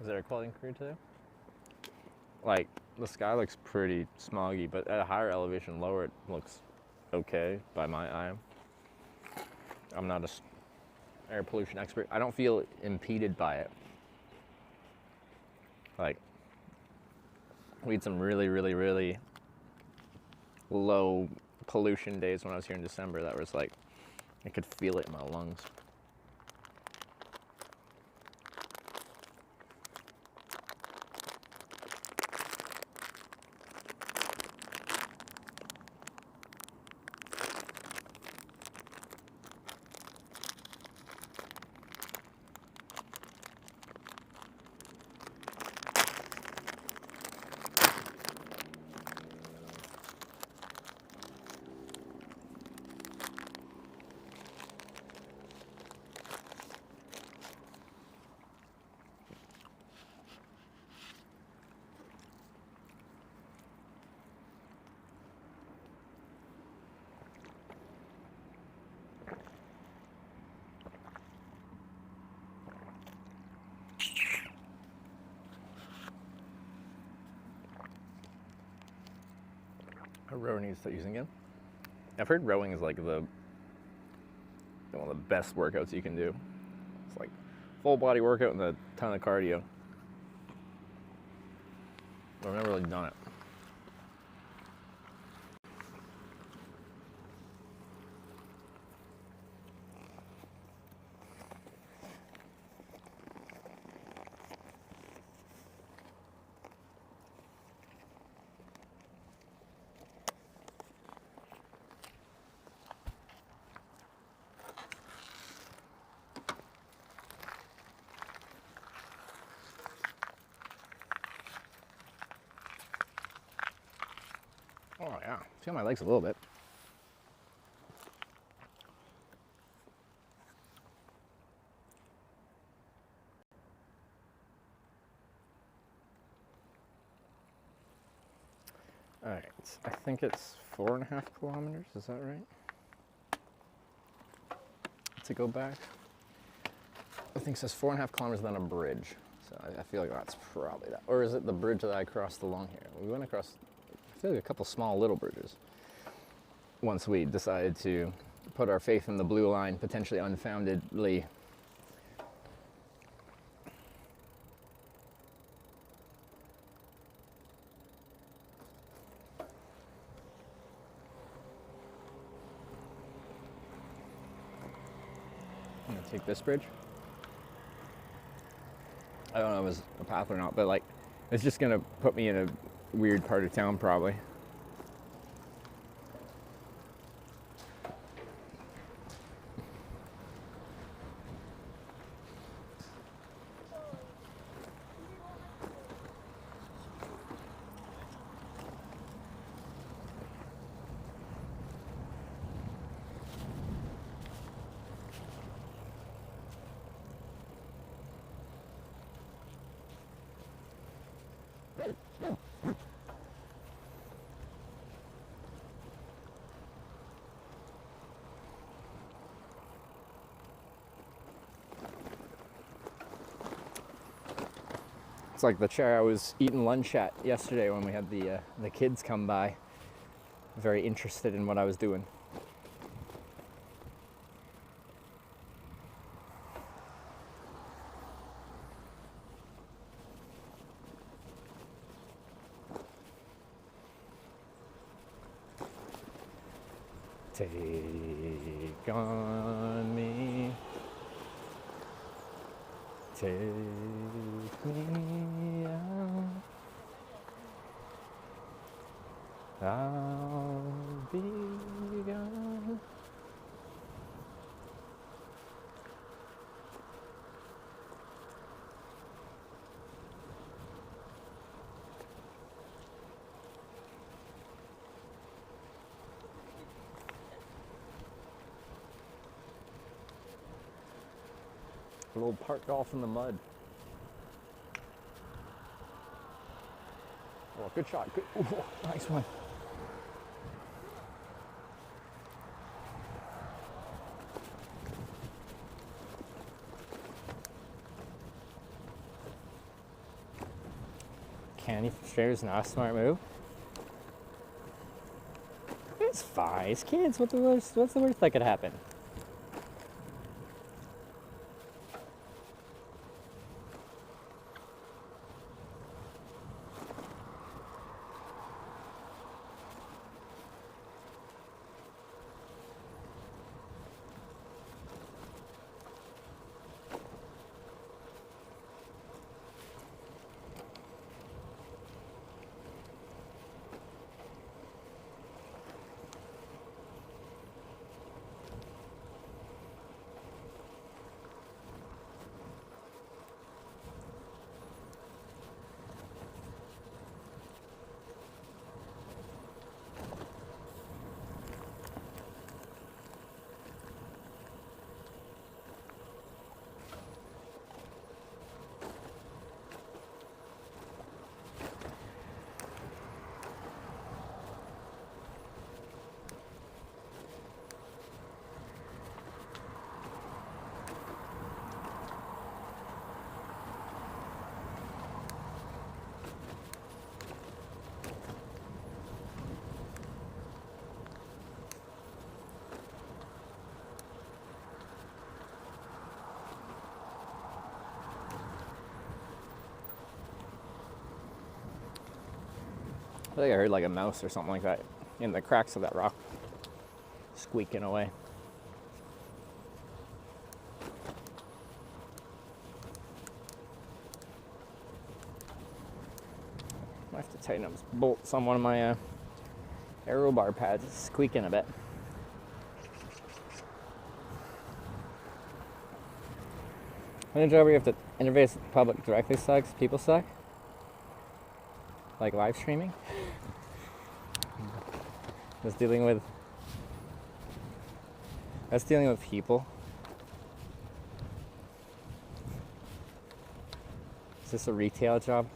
[SPEAKER 6] Is there a quality crew today? Like, the sky looks pretty smoggy, but at a higher elevation, lower, it looks okay by my eye. I'm not an air pollution expert. I don't feel impeded by it. Like, we had some really, really, really low pollution days when I was here in December that was like, I could feel it in my lungs. Rowing needs to start using again. I've heard rowing is like one of the best workouts you can do. It's like full body workout and a ton of cardio. But I've never really done it. Oh yeah, feel my legs a little bit. All right, I think it's 4.5 kilometers, is that right? To go back. I think it says 4.5 kilometers, then a bridge. So I feel like that's probably that. Or is it the bridge that I crossed along here? We went across, I feel like a couple small little bridges. Once we decided to put our faith in the blue line, potentially unfoundedly. I'm gonna take this bridge. I don't know if it's a path or not, but like, it's just gonna put me in a weird part of town probably. It's like the chair I was eating lunch at yesterday when we had the kids come by, very interested in what I was doing. Take on me, take me out, I'll be gone. A little park golf in the mud. Oh, good shot. Good. Ooh, nice one. Candy straight is not a smart move. It's fine. It's kids. What's the worst that could happen? I think I heard like a mouse or something like that in the cracks of that rock squeaking away. I have to tighten up this bolts on one of my aero bar pads. It's squeaking a bit. When a job where you have to interface with the public directly sucks, people suck. Like live streaming. That's dealing with people. Is this a retail job?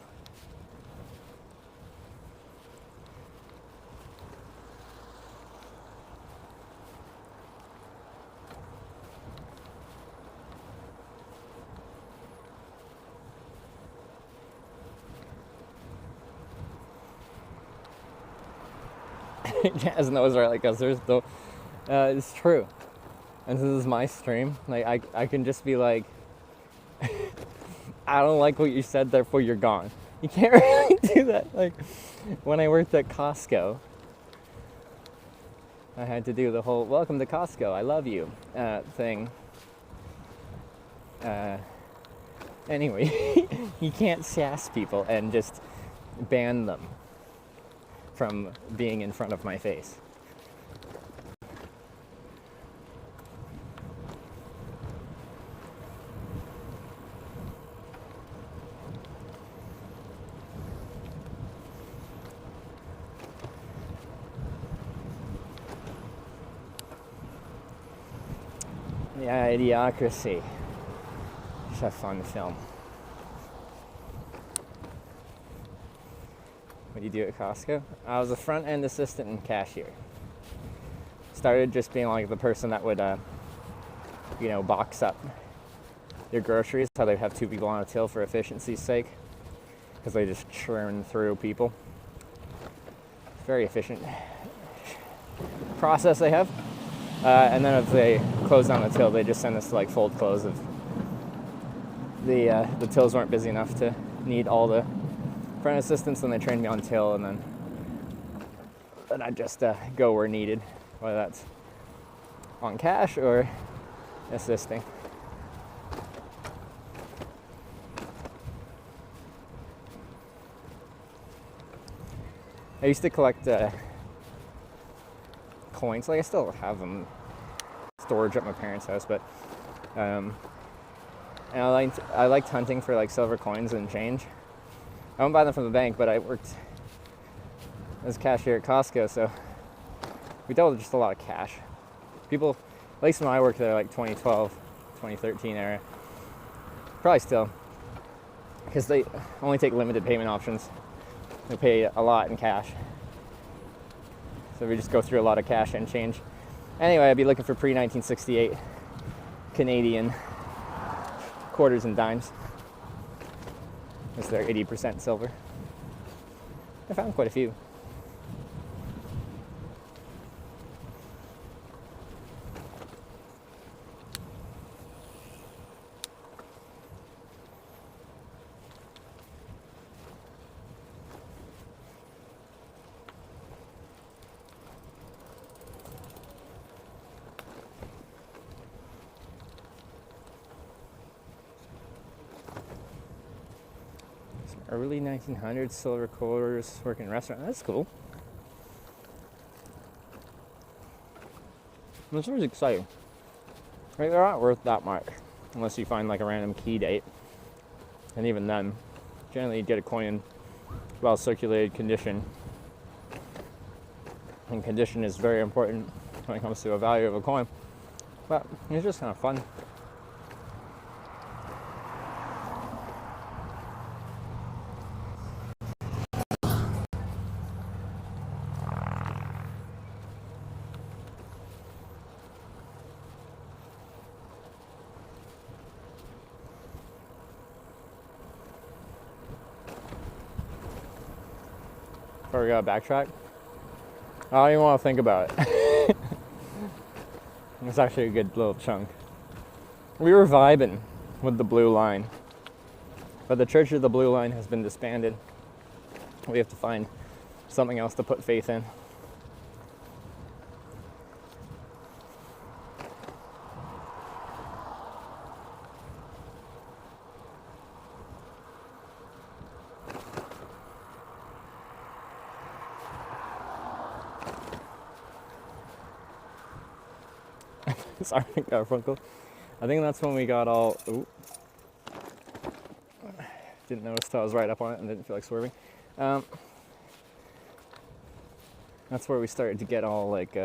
[SPEAKER 6] Jazz knows, right? Like, cause there's the, it's true. And this is my stream. Like, I can just be like, I don't like what you said, therefore you're gone. You can't really do that. Like, when I worked at Costco, I had to do the whole "Welcome to Costco, I love you" thing. Anyway, you can't sass people and just ban them from being in front of my face. The Idiocracy. It's a fun film. What do you do at Costco? I was a front-end assistant and cashier. Started just being like the person that would, box up your groceries. How they'd have two people on a till for efficiency's sake. because they just churn through people. Very efficient process they have. And then if they close down the till, they just send us to like fold close if the tills weren't busy enough to need all the front assistance. Then they train me on till, and then I just go where needed, whether that's on cash or assisting. I used to collect coins. Like, I still have them storage at my parents' house, but and I liked hunting for like silver coins and change. I won't buy them from the bank, but I worked as a cashier at Costco, so we dealt with just a lot of cash. People, at least when I worked there, like 2012, 2013 era, probably still, because they only take limited payment options. They pay a lot in cash. So we just go through a lot of cash and change. Anyway, I'd be looking for pre-1968 Canadian quarters and dimes. Because they're 80% silver. I found quite a few. Early 1900s silver quarters, working in a restaurant. That's cool. This was exciting. Like, they're not worth that much unless you find like a random key date. And even then, generally you get a coin in well circulated condition. And condition is very important when it comes to the value of a coin. But it's just kind of fun. Or we gotta backtrack. I don't even want to think about it. It's actually a good little chunk. We were vibing with the Blue Line, but the Church of the Blue Line has been disbanded. We have to find something else to put faith in. Sorry, Garfunkel. I think that's when we got all. Ooh. Didn't notice till I was right up on it and didn't feel like swerving. That's where we started to get all like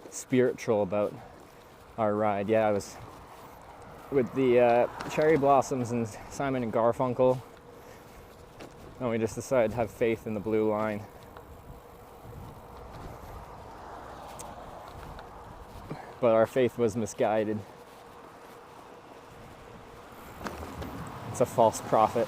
[SPEAKER 6] spiritual about our ride. Yeah, I was with the Cherry Blossoms and Simon and Garfunkel, and we just decided to have faith in the Blue Line. But our faith was misguided. It's a false prophet.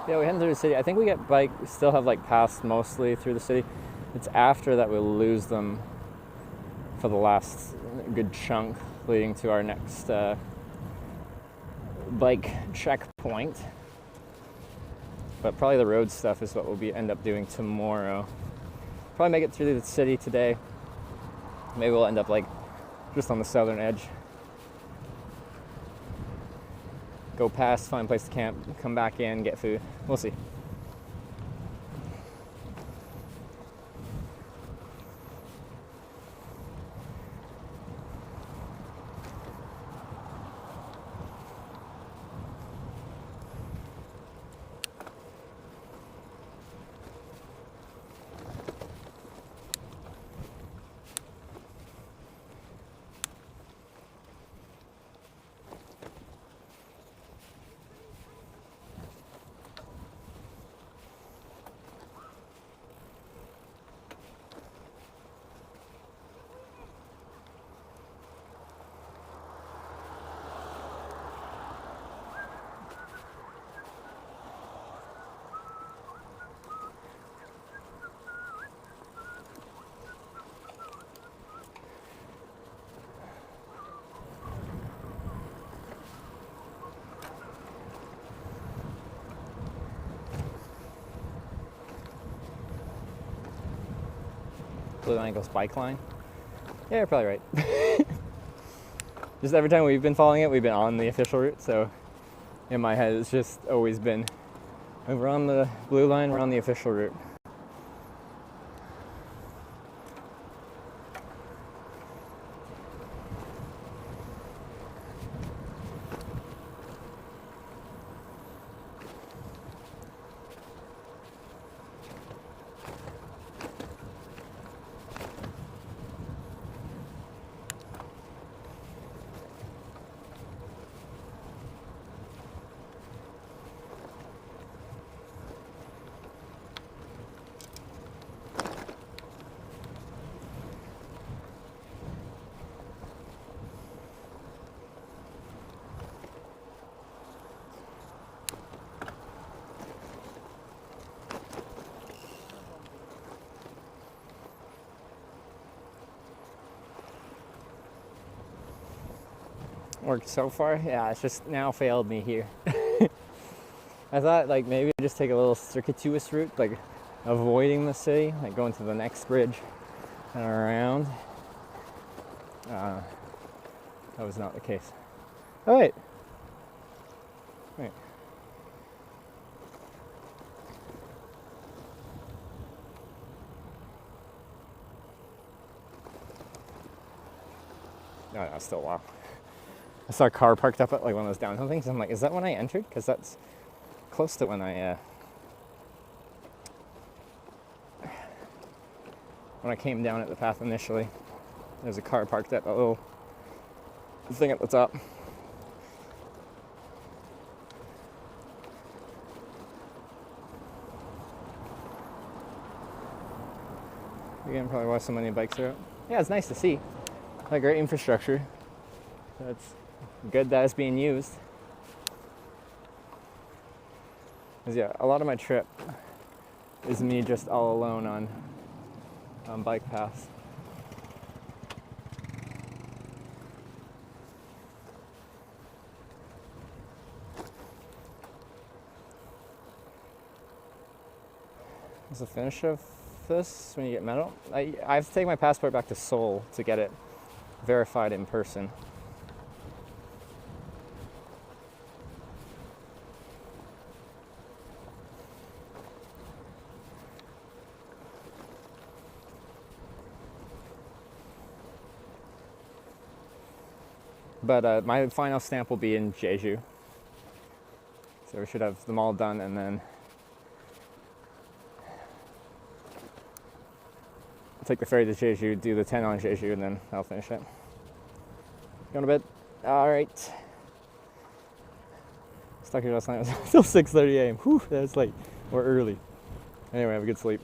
[SPEAKER 6] Yeah, we heading through the city. I think we still have like passed mostly through the city. It's after that we'll lose them for the last good chunk leading to our next bike checkpoint. But probably the road stuff is what we'll end up doing tomorrow. Probably make it through the city today. Maybe we'll end up like just on the southern edge. Go past, find a place to camp, come back in, get food. We'll see. Blue Line goes bike line. Yeah, you're probably right. Just every time we've been following it, we've been on the official route, so in my head it's just always been, when we're on the Blue Line, we're on the official route. Worked so far? Yeah, it's just now failed me here. I thought like maybe I'd just take a little circuitous route, like avoiding the city, like going to the next bridge and around. That was not the case. Oh wait. Wait. No, no, still a while. I saw a car parked up at like one of those downhill things. I'm like, is that when I entered? Because that's close to when I came down at the path initially. There's a car parked at a little thing at the top. Again, probably why so many bikes are out. Yeah, it's nice to see. Like great infrastructure. That's good that it's being used. Because yeah, a lot of my trip is me just all alone on bike paths. Is the finish of this when you get medal? I have to take my passport back to Seoul to get it verified in person. But my final stamp will be in Jeju. So we should have them all done and then take the ferry to Jeju, do the 10 on Jeju, and then I'll finish it. Going to bed? Alright. Stuck here last night. It was still 6:30 a.m. Whew, that's late. Or early. Anyway, have a good sleep.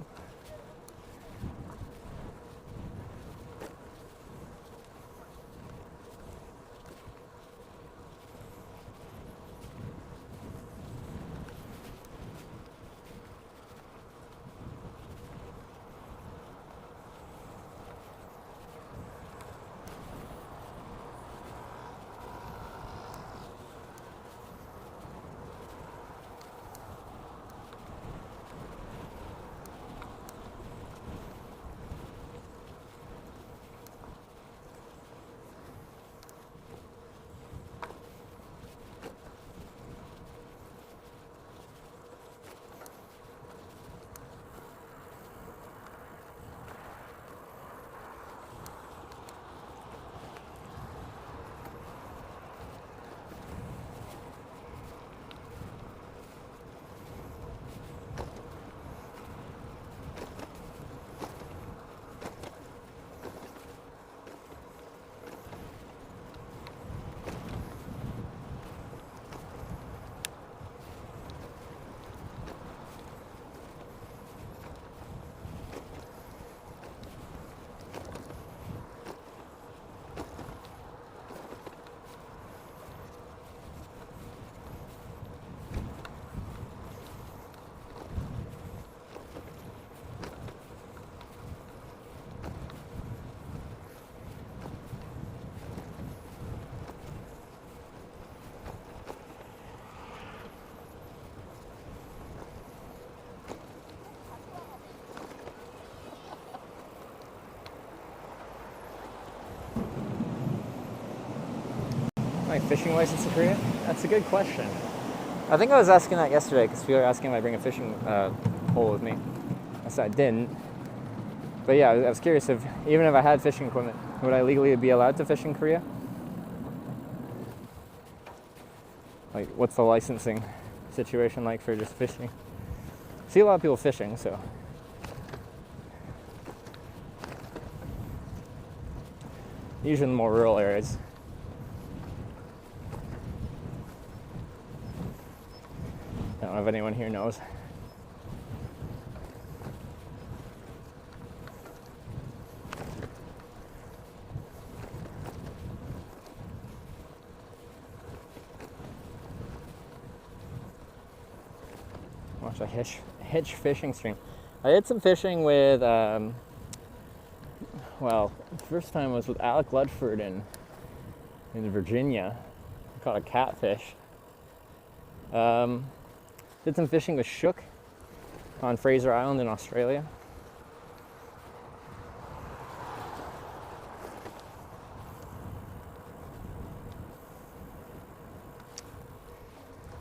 [SPEAKER 6] my fishing license in Korea? That's a good question. I think I was asking that yesterday because people were asking if I bring a fishing pole with me. I said I didn't. But yeah, I was curious if, even if I had fishing equipment, would I legally be allowed to fish in Korea? Like, what's the licensing situation like for just fishing? See a lot of people fishing, so. Usually in the more rural areas. I don't know if anyone here knows. Watch a hitch fishing stream. I did some fishing with, well, the first time was with Alec Ludford in Virginia. I caught a catfish. Did some fishing with Shook on Fraser Island in Australia.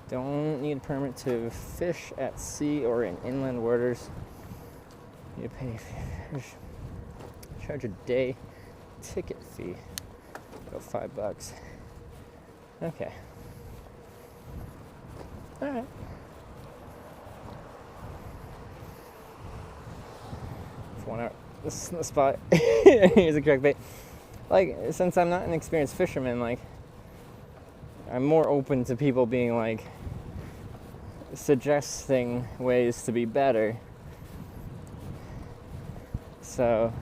[SPEAKER 6] Don't need a permit to fish at sea or in inland waters. You pay charge a day ticket fee. About $5. Okay. All right. It's 1 hour. This is the spot. Here's a crankbait. Like, since I'm not an experienced fisherman, like, I'm more open to people being like, suggesting ways to be better. So,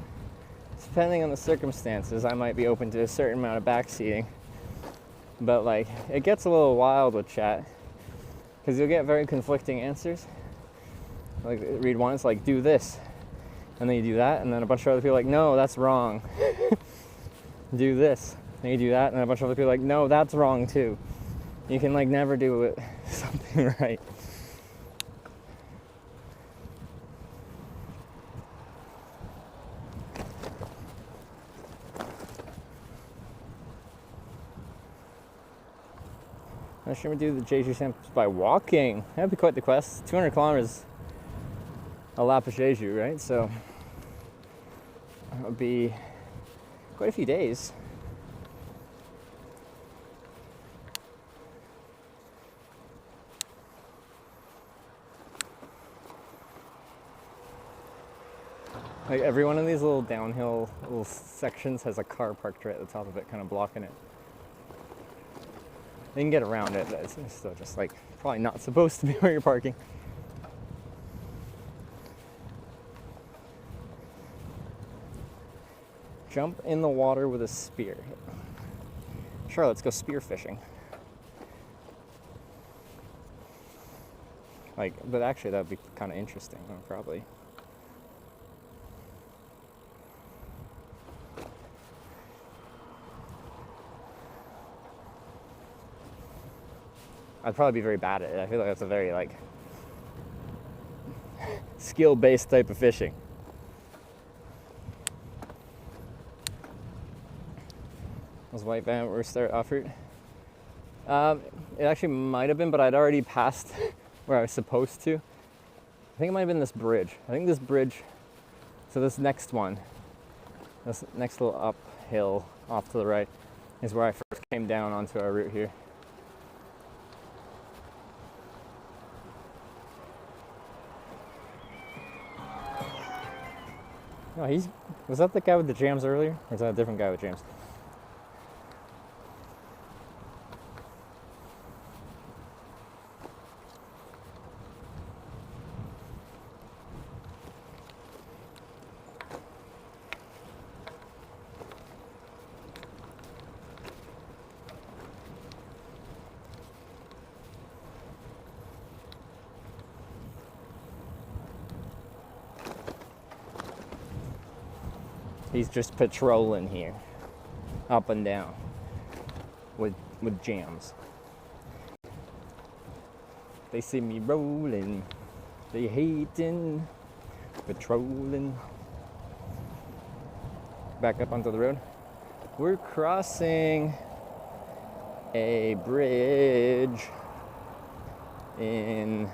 [SPEAKER 6] depending on the circumstances, I might be open to a certain amount of backseating. But like, it gets a little wild with chat because you'll get very conflicting answers. Like, read one, it's like, do this, and then you do that, and then a bunch of other people are like, no, that's wrong. Do this, and you do that, and then a bunch of other people are like, no, that's wrong too. You can like never do it something right. I should we do the Jeju Samps by walking? That'd be quite the quest. 200 kilometers, a lap of Jeju, right? So that would be quite a few days. Like, every one of these little downhill little sections has a car parked right at the top of it, kind of blocking it. You can get around it, but it's still just like probably not supposed to be where you're parking. Jump in the water with a spear. Sure, let's go spear fishing. Like, but actually that'd be kind of interesting, probably. I'd probably be very bad at it. I feel like that's a very like skill-based type of fishing. Was white band where we start off route? It actually might have been, but I'd already passed where I was supposed to. I think it might have been this bridge. I think this bridge, so this next one, this next little uphill off to the right, is where I first came down onto our route here. Oh, was that the guy with the jams earlier? Or is that a different guy with jams? He's just patrolling here, up and down, with jams. They see me rolling, they hating, patrolling. Back up onto the road. We're crossing a bridge in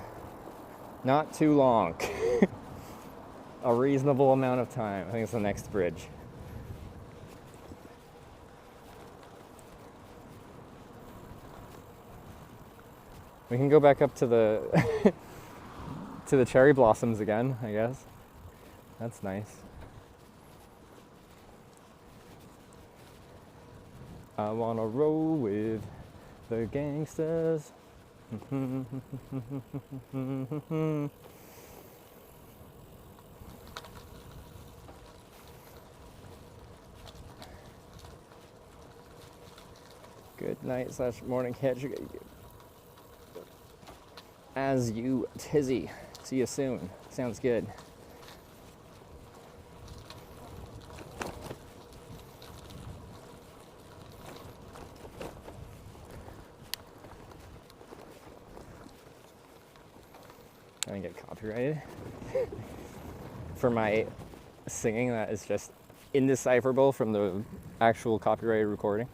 [SPEAKER 6] not too long. A reasonable amount of time. I think it's the next bridge. We can go back up to the to the cherry blossoms again, I guess. That's nice. I wanna roll with the gangsters. Good night / morning catch. As you tizzy. See you soon. Sounds good. I didn't get copyrighted for my singing that is just indecipherable from the actual copyrighted recording.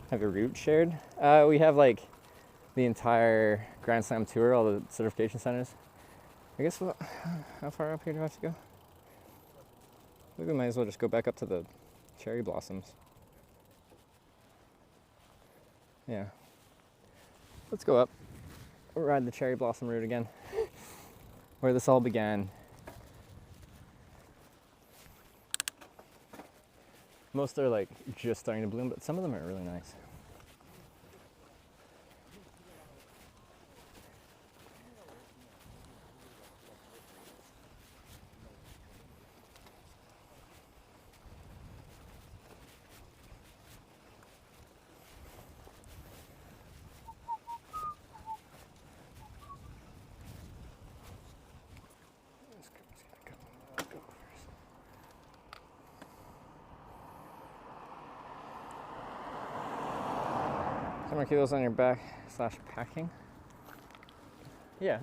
[SPEAKER 6] Have your route shared? We have like the entire Grand Slam tour, all the certification centers. I guess, how far up here do I have to go? Maybe we might as well just go back up to the cherry blossoms. Yeah. Let's go up. We'll ride the cherry blossom route again. Where this all began. Most are like just starting to bloom, but some of them are really nice. How many kilos on your back / packing? Yeah.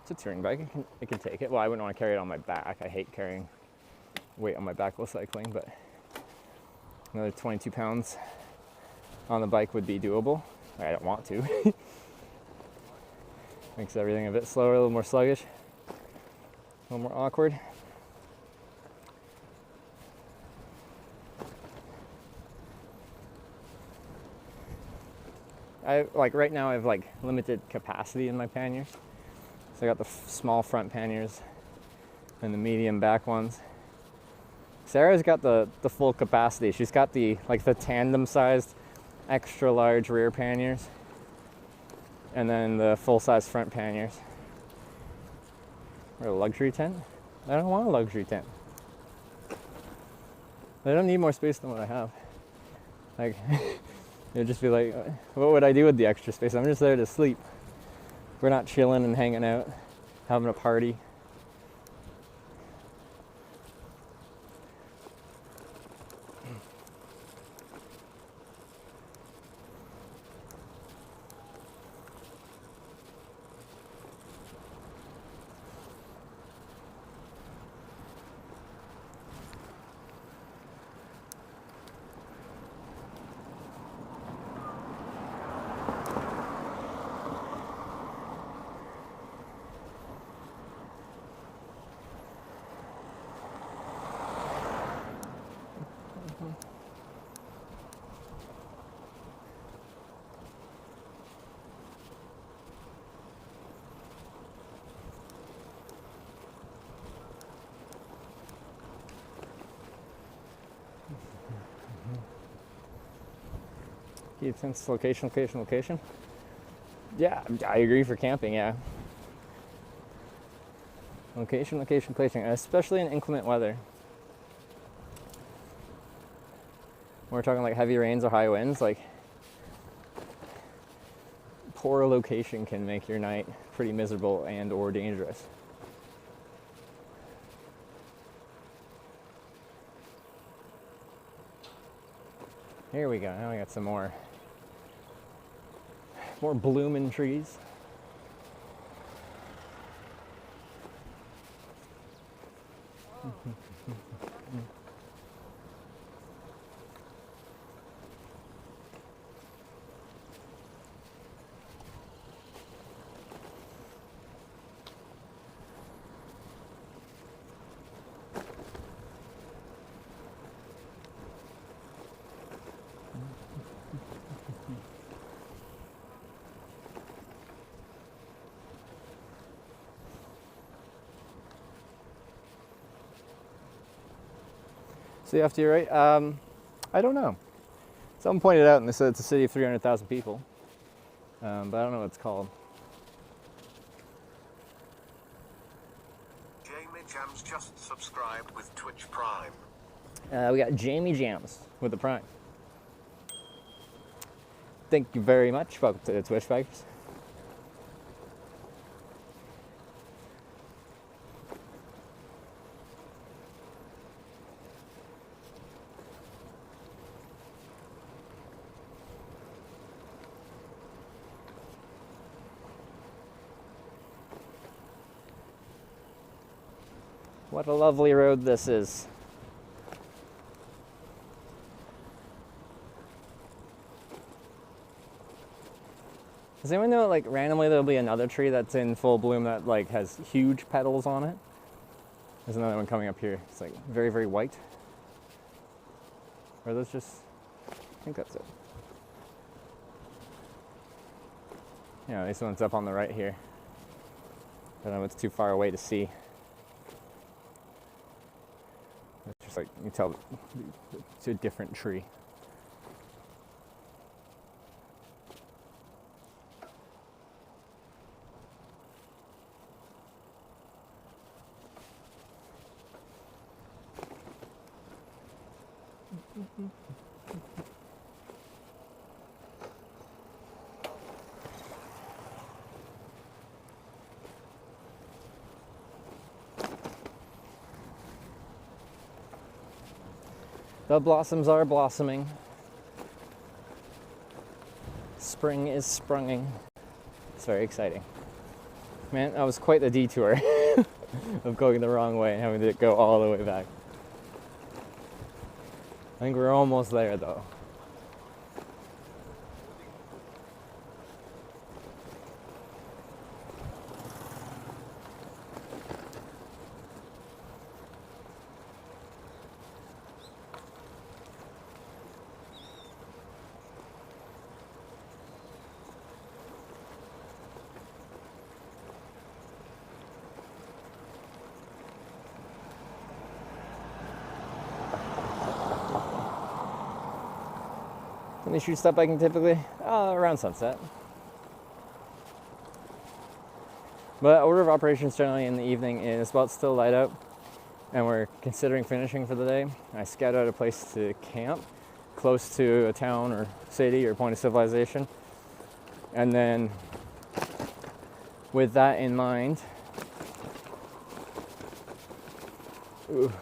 [SPEAKER 6] It's a touring bike. It can take it. Well, I wouldn't want to carry it on my back. I hate carrying weight on my back while cycling, but another 22 pounds on the bike would be doable. I don't want to. Makes everything a bit slower, a little more sluggish, a little more awkward. Like right now I have like limited capacity in my panniers. So I got the small front panniers and the medium back ones. Sarah's got the full capacity. She's got the tandem sized extra large rear panniers and then the full size front panniers. Or a luxury tent? I don't want a luxury tent. I don't need more space than what I have. Like it'd just be like, what would I do with the extra space? I'm just there to sleep. We're not chilling and hanging out, having a party. Key tents, location, location, location. Yeah, I agree for camping, yeah. Location, location, location, especially in inclement weather. When we're talking like heavy rains or high winds, like poor location can make your night pretty miserable and or dangerous. Here we go, now we got some more blooming trees. See after you're right. I don't know. Someone pointed out and they said it's a city of 300,000 people, but I don't know what it's called.
[SPEAKER 2] Jamie Jams just subscribed with Twitch Prime.
[SPEAKER 6] We got Jamie Jams with the Prime. Thank you very much. Welcome to the Twitch Bikers. What a lovely road this is. Does anyone know, like, randomly there'll be another tree that's in full bloom that, like, has huge petals on it? There's another one coming up here. It's, like, very, very white. Or are those just... I think that's it. Yeah, this one's up on the right here. I don't know, it's too far away to see. It's just like, you can tell it's a different tree. The blossoms are blossoming. Spring is sprunging. It's very exciting. Man, that was quite the detour of going the wrong way and having to go all the way back. I think we're almost there though. When they shoot stop biking typically? Around sunset. But order of operations generally in the evening is while it's still light out and we're considering finishing for the day, I scout out a place to camp close to a town or city or point of civilization. And then with that in mind, ooh,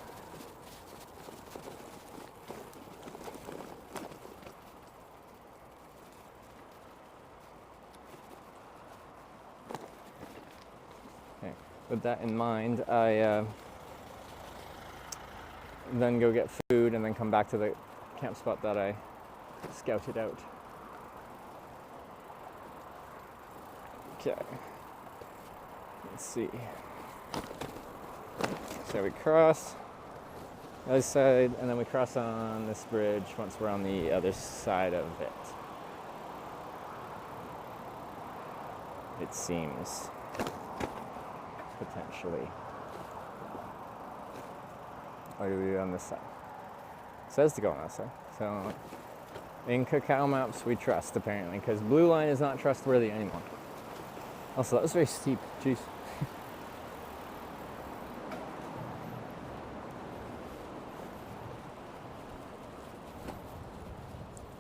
[SPEAKER 6] with that in mind, I then go get food and then come back to the camp spot that I scouted out. Okay, let's see. So we cross the other side and then we cross on this bridge once we're on the other side of it. It seems. Potentially. Or do we on this side? It says to go on that side. So in Cacao Maps we trust apparently, because Blue Line is not trustworthy anymore. Also, that was very steep. Jeez.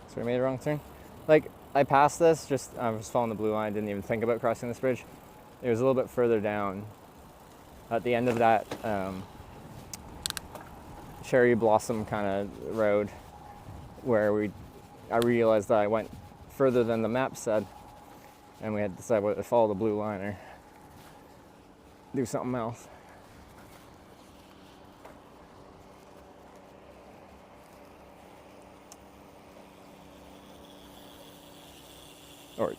[SPEAKER 6] So we made a wrong turn. Like, I passed this, just I was following the Blue Line, didn't even think about crossing this bridge. It was a little bit further down at the end of that cherry blossom kind of road where I realized that I went further than the map said, and we had to decide whether to follow the Blue Line or do something else. or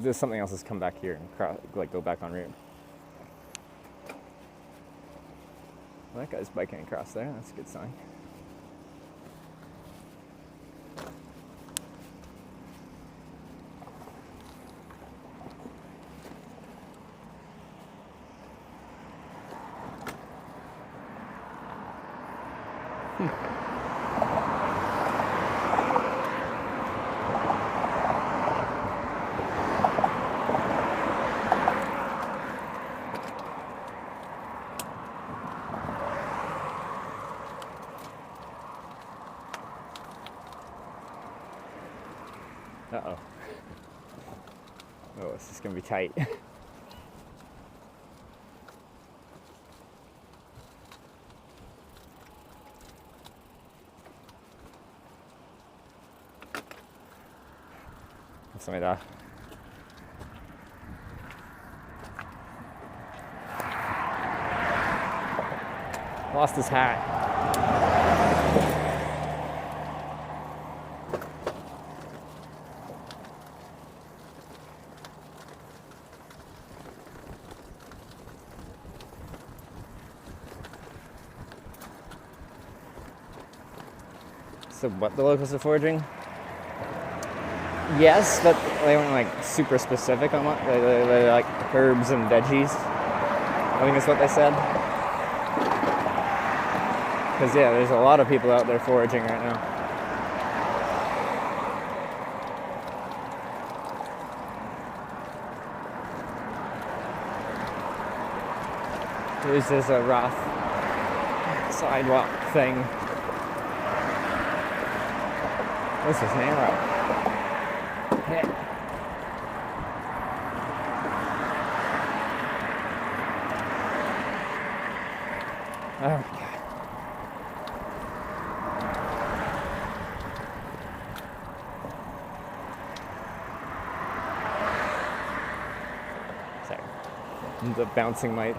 [SPEAKER 6] there's something else has come back here and like go back en route. Well, that guy's biking across there. That's a good sign. Uh-oh. Oh, this is gonna be tight. 감사합니다. Lost his hat. So what the locals are foraging? Yes, but they weren't like super specific on what they like herbs and veggies. I think that's what they said. Because yeah, there's a lot of people out there foraging right now. There's just a rough sidewalk thing. This is narrow. Yeah. Oh my God. Sorry. The bouncing my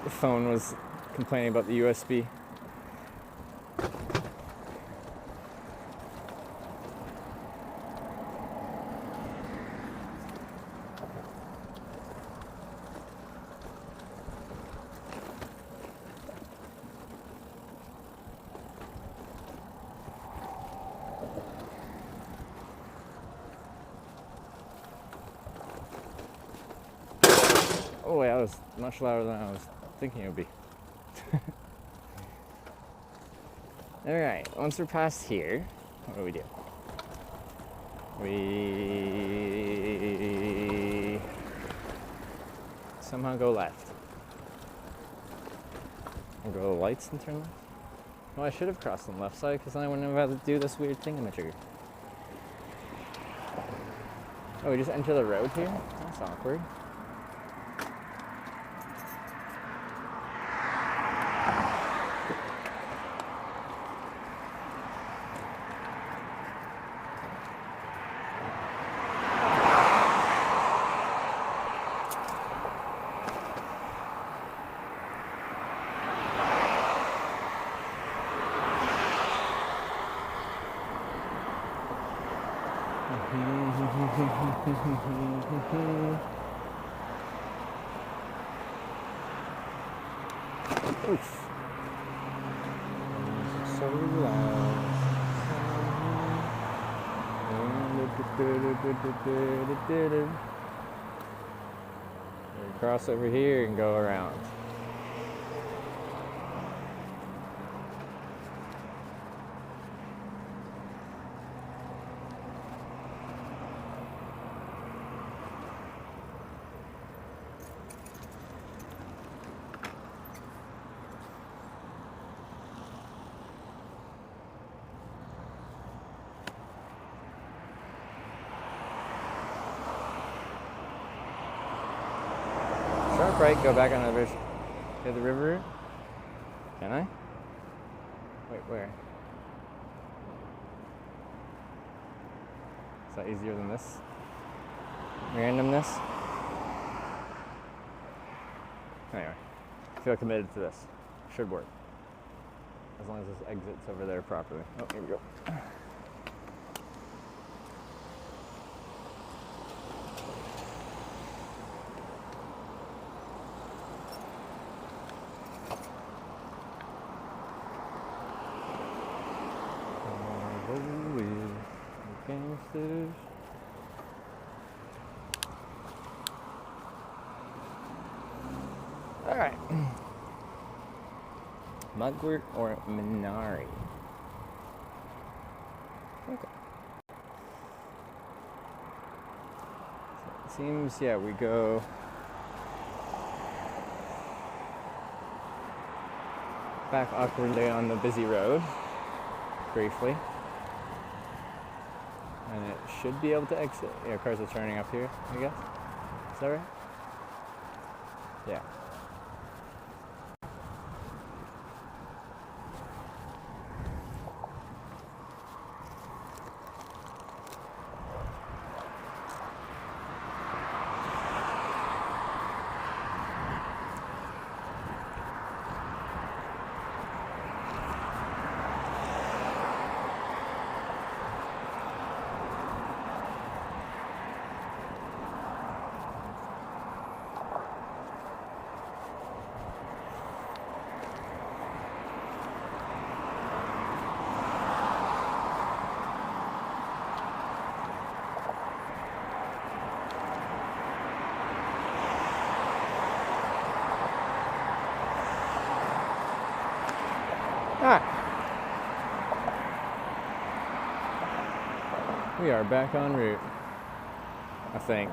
[SPEAKER 6] phone was complaining about the USB. Oh, yeah, that was much louder than I was thinking it would be. Alright, once we're past here, what do we do? We somehow go left. Or go to the lights and turn left? Well, I should have crossed on the left side because then I wouldn't have had to do this weird thingamajigger. Oh, we just enter the road here? That's awkward. Oof. So loud. Cross over here and go around. Sharp right, go back on the bridge. To the river route? Can I? Wait, where? Is that easier than this? Randomness? Anyway, I feel committed to this. Should work. As long as this exits over there properly. Oh, here we go. Alright. Mugwort or Minari? Okay. So it seems, yeah, we go back awkwardly on the busy road, briefly. And it should be able to exit. Yeah, cars are turning up here, I guess. Is that right? Yeah. We are back en route, I think.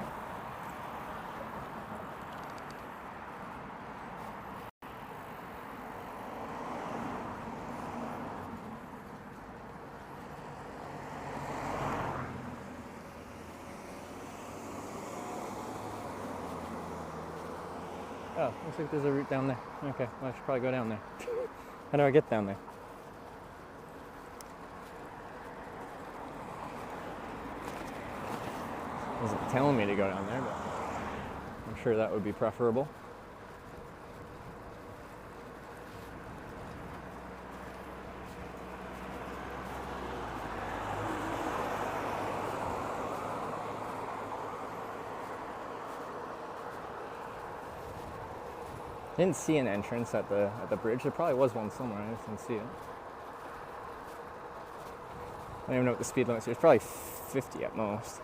[SPEAKER 6] Oh, looks like there's a route down there. Okay, well, I should probably go down there. How do I get down there? It wasn't telling me to go down there, but I'm sure that would be preferable. Didn't see an entrance at the bridge. There probably was one somewhere. I just didn't see it. I don't even know what the speed limit is. It's probably 50 at most.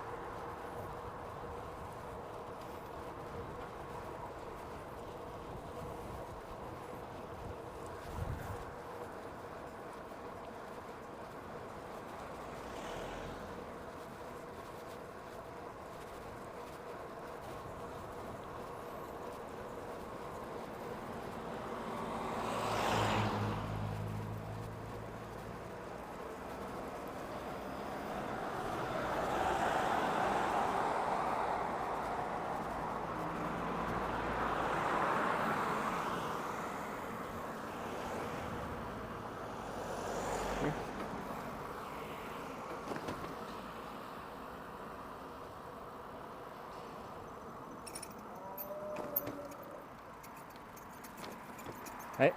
[SPEAKER 6] Right?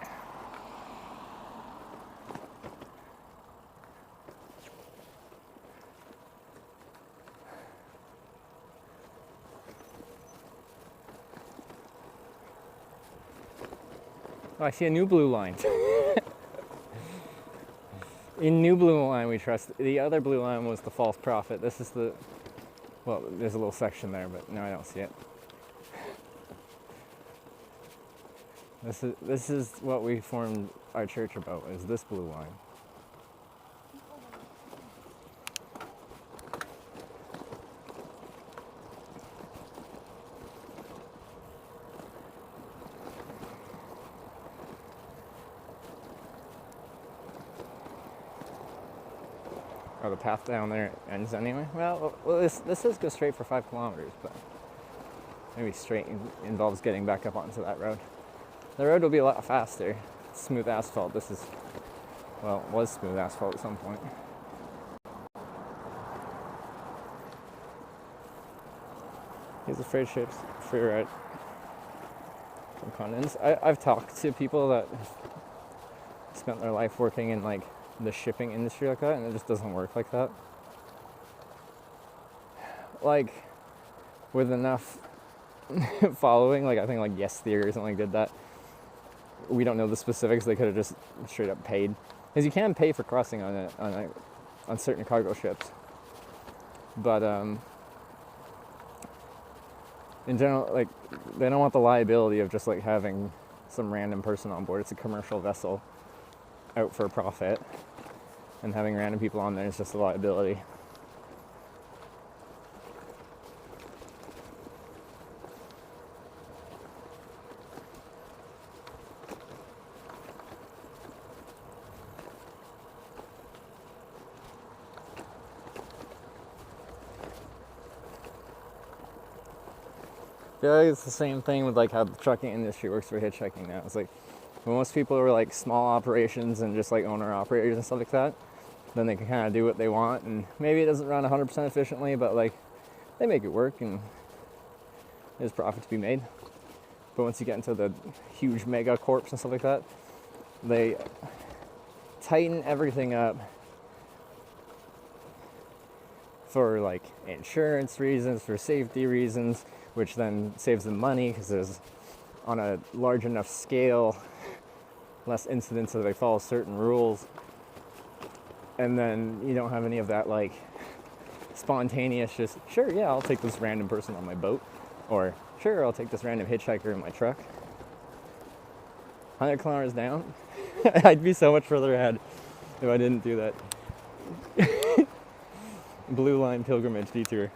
[SPEAKER 6] Oh, I see a new blue line. In new blue line we trust. The other blue line was the false prophet. This is the, well, there's a little section there, but no, I don't see it. This is what we formed our church about, is this blue line. Oh, the path down there ends anyway? Well, this says go straight for 5 kilometers, but maybe straight involves getting back up onto that road. The road will be a lot faster. It's smooth asphalt. This is, well, it was smooth asphalt at some point. He's afraid ships free ride from Condens. I've talked to people that have spent their life working in like the shipping industry like that, and it just doesn't work like that. Like with enough following, like I think like Yes Theory or something did that. We don't know the specifics. They could have just straight up paid, because you can pay for crossing on certain cargo ships. But in general, like they don't want the liability of just like having some random person on board. It's a commercial vessel out for profit, and having random people on there is just a liability. Yeah, it's the same thing with like how the trucking industry works for hitchhiking now. It's like when most people are like small operations and just like owner operators and stuff like that, then they can kind of do what they want, and maybe it doesn't run 100% efficiently, but like they make it work and there's profit to be made. But once you get into the huge mega corps and stuff like that, they tighten everything up for like insurance reasons, for safety reasons, which then saves them money because there's, on a large enough scale, less incidents so they follow certain rules. And then you don't have any of that like spontaneous just, sure, yeah, I'll take this random person on my boat, or sure, I'll take this random hitchhiker in my truck. 100 kilometers down, I'd be so much further ahead if I didn't do that. Blue Line pilgrimage detour.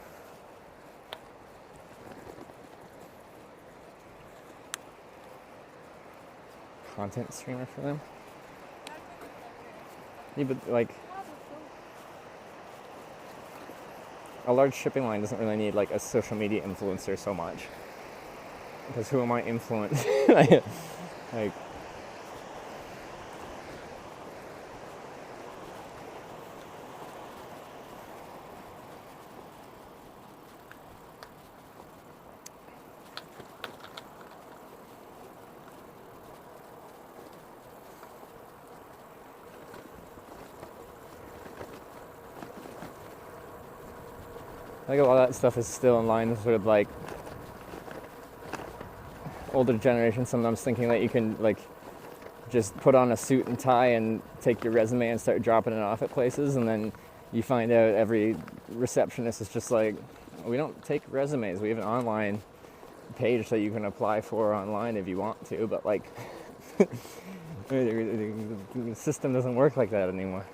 [SPEAKER 6] Content streamer for them. Yeah, but like a large shipping line doesn't really need like a social media influencer so much, because who am I influence? like I think a lot of that stuff is still in line with like older generation sometimes thinking that you can like just put on a suit and tie and take your resume and start dropping it off at places, and then you find out every receptionist is just like, we don't take resumes, we have an online page that you can apply for online if you want to, but like the system doesn't work like that anymore.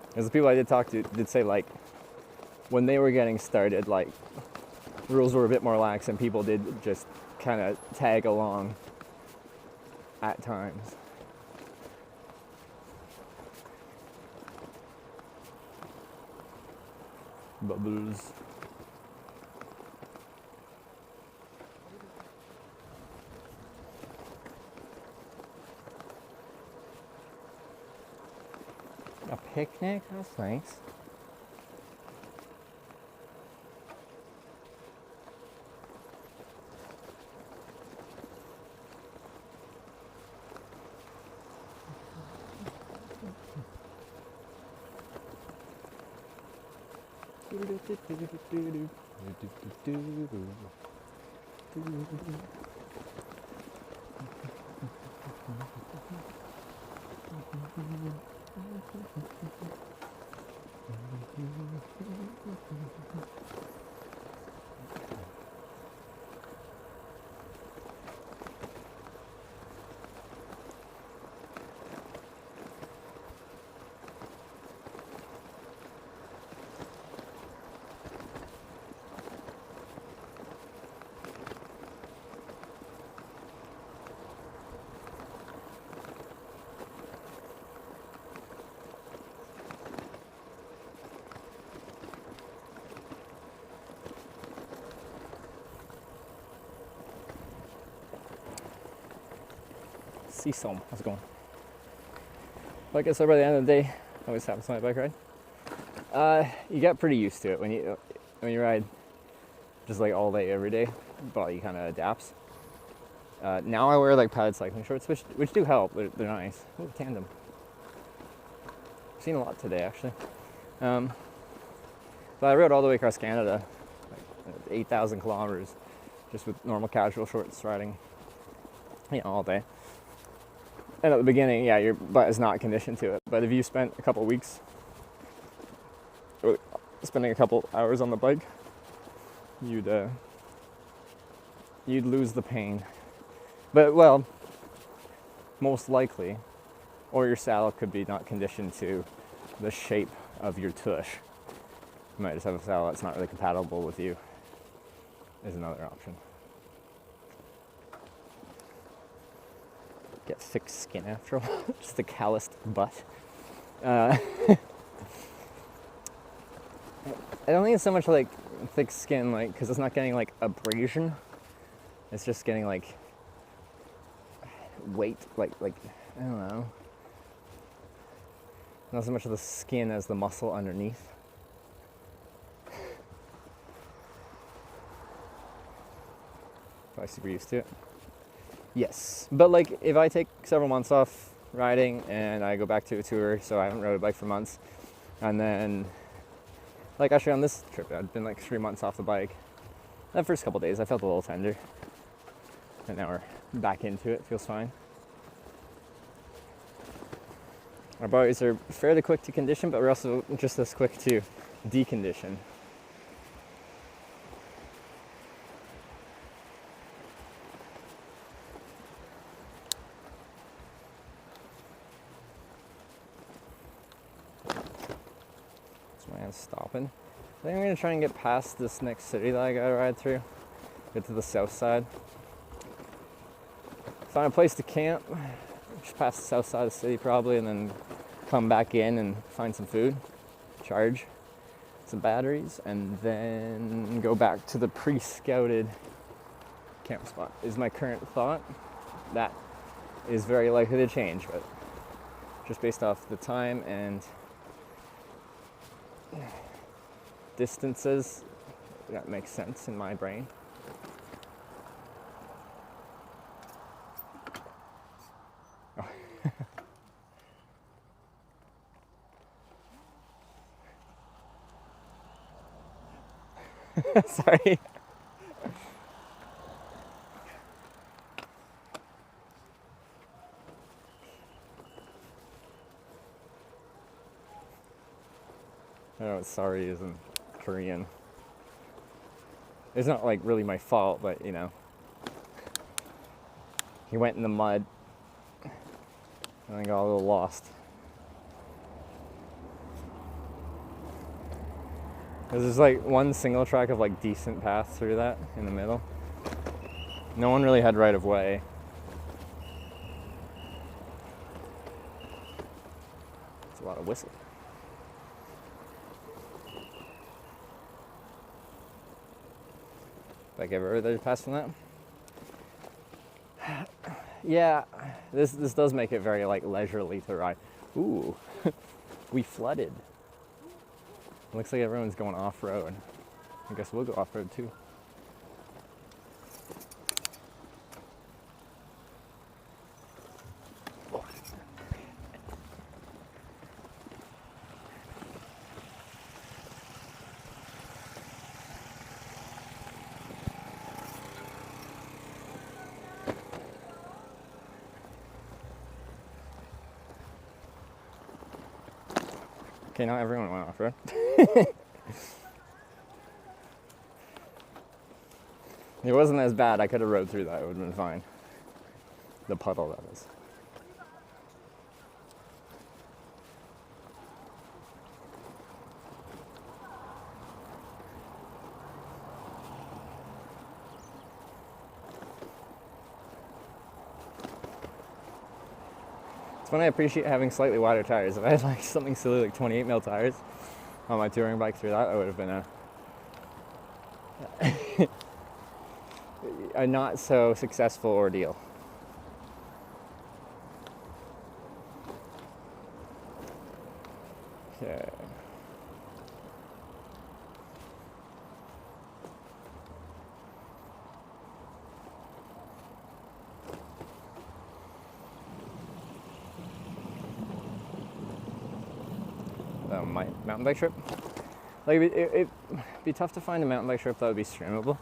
[SPEAKER 6] Because the people I did talk to did say like when they were getting started, like rules were a bit more lax and people did just kind of tag along at times. Bubbles. A picnic? That's nice. Seasom, how's it going? Like I said, by the end of the day, always happens to my bike ride. You get pretty used to it when you ride just like all day every day. Body kind of adapts. Now I wear like padded cycling shorts, which do help. They're nice. Ooh, tandem. I've seen a lot today actually. But I rode all the way across Canada, like 8,000 kilometers, just with normal casual shorts riding, all day. And at the beginning, yeah, your butt is not conditioned to it. But if you spent a couple weeks spending a couple hours on the bike, you'd lose the pain. But well, most likely, or your saddle could be not conditioned to the shape of your tush. You might just have a saddle that's not really compatible with you, is another option. Get thick skin after a while, just a calloused butt. I don't think it's so much like thick skin, like, because it's not getting like abrasion. It's just getting like weight, like I don't know. Not so much of the skin as the muscle underneath. Probably super used to it. Yes, but like if I take several months off riding and I go back to a tour, so I haven't rode a bike for months, and then like actually on this trip I'd been like 3 months off the bike. That first couple days I felt a little tender, and now we're back into it. Feels fine. Our bodies are fairly quick to condition, but we're also just as quick to decondition. So my hand's stopping. I think I'm gonna try and get past this next city that I gotta ride through. Get to the south side. Find a place to camp, just past the south side of the city probably, and then come back in and find some food, charge some batteries, and then go back to the pre-scouted camp spot is my current thought. That is very likely to change, but just based off the time and distances, that makes sense in my brain. Sorry. I don't know what sorry is in Korean. It's not like really my fault, but you know. He went in the mud and I got a little lost. There's like one single track of like decent path through that in the middle. No one really had right of way. It's a lot of whistle. Like ever there passing that? Yeah, this does make it very like leisurely to ride. Ooh, we flooded. Looks like everyone's going off-road. I guess we'll go off-road too. Okay, not everyone went off-road. It wasn't as bad. I could have rode through that. It would have been fine. The puddle, that is. It's funny, I appreciate having slightly wider tires. If I had like something silly like 28 mil tires on my touring bike through that, would have been a not so successful ordeal. Okay. My mountain bike trip. Like it'd be tough to find a mountain bike trip that would be streamable.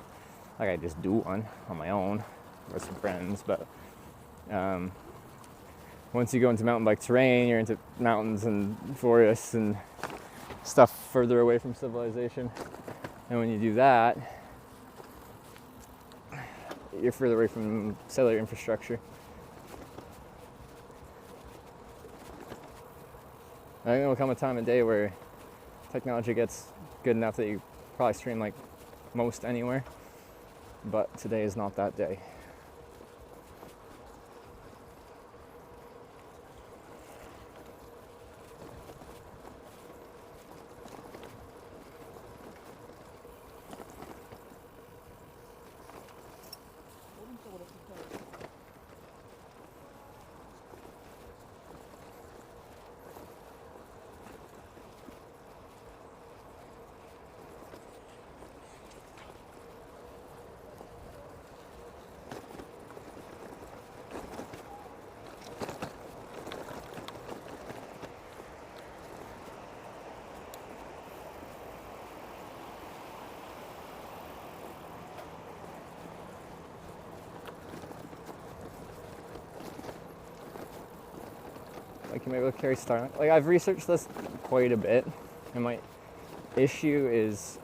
[SPEAKER 6] Like I just do one on my own with some friends, but once you go into mountain bike terrain, you're into mountains and forests and stuff further away from civilization. And when you do that, you're further away from cellular infrastructure. I think there will come a time and day where technology gets good enough that you probably stream like most anywhere, but today is not that day. Like you might be able to carry Starlink. Like I've researched this quite a bit, and my issue is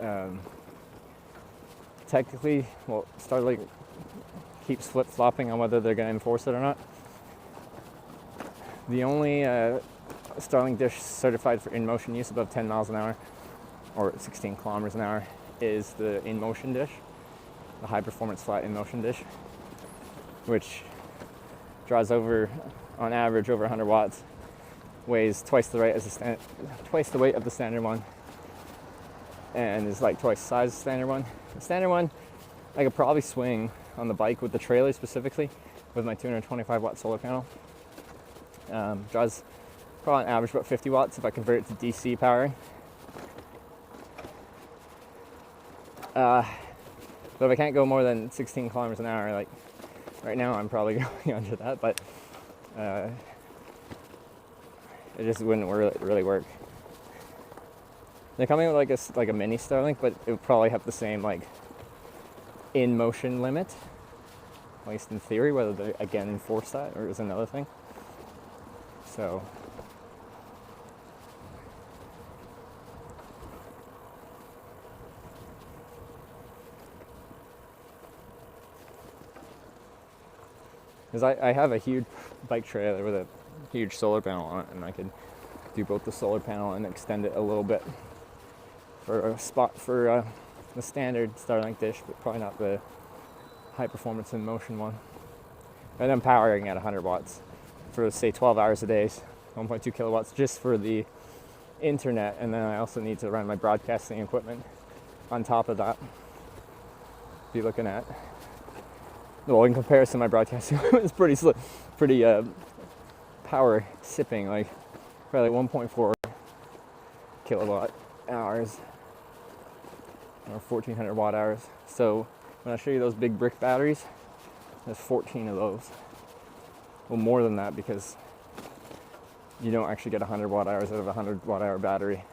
[SPEAKER 6] technically, well, Starlink keeps flip-flopping on whether they're going to enforce it or not. The only Starlink dish certified for in-motion use above 10 miles an hour or 16 kilometers an hour is the in-motion dish, the high-performance flat in-motion dish, which draws over, on average, over 100 watts, weighs twice the weight of the standard one, and is like twice the size of the standard one. The standard one, I could probably swing on the bike with the trailer specifically with my 225 watt solar panel. Draws probably on average about 50 watts if I convert it to DC power. But if I can't go more than 16 kilometers an hour, like right now I'm probably going under that, but it just wouldn't really work. They're coming with like a mini Starlink, but it would probably have the same like in motion limit, at least in theory. Whether they again enforce that or is another thing. So because I have a huge bike trailer with a huge solar panel on it, and I could do both the solar panel and extend it a little bit for a spot for the standard Starlink dish, but probably not the high performance in motion one. And I'm powering at 100 watts for say 12 hours a day, 1.2 kilowatts just for the internet, and then I also need to run my broadcasting equipment on top of that. Be looking at, well, in comparison, my broadcasting equipment is pretty power sipping, like probably 1.4 kilowatt hours or 1400 watt hours. So when I show you those big brick batteries, there's 14 of those. Well, more than that, because you don't actually get 100 watt hours out of a 100 watt hour battery.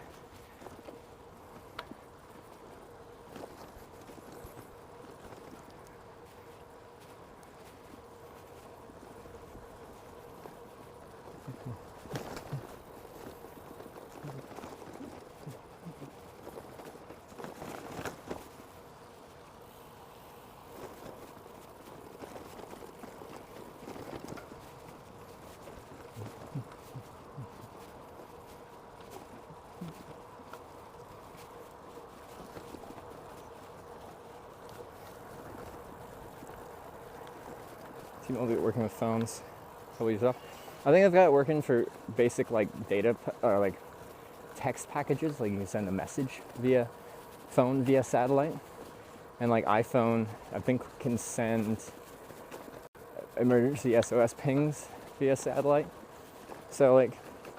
[SPEAKER 6] I'll do it working with phones. I think I've got it working for basic like data or like text packages. Like you can send a message via phone via satellite, and like iPhone I think can send emergency SOS pings via satellite. So like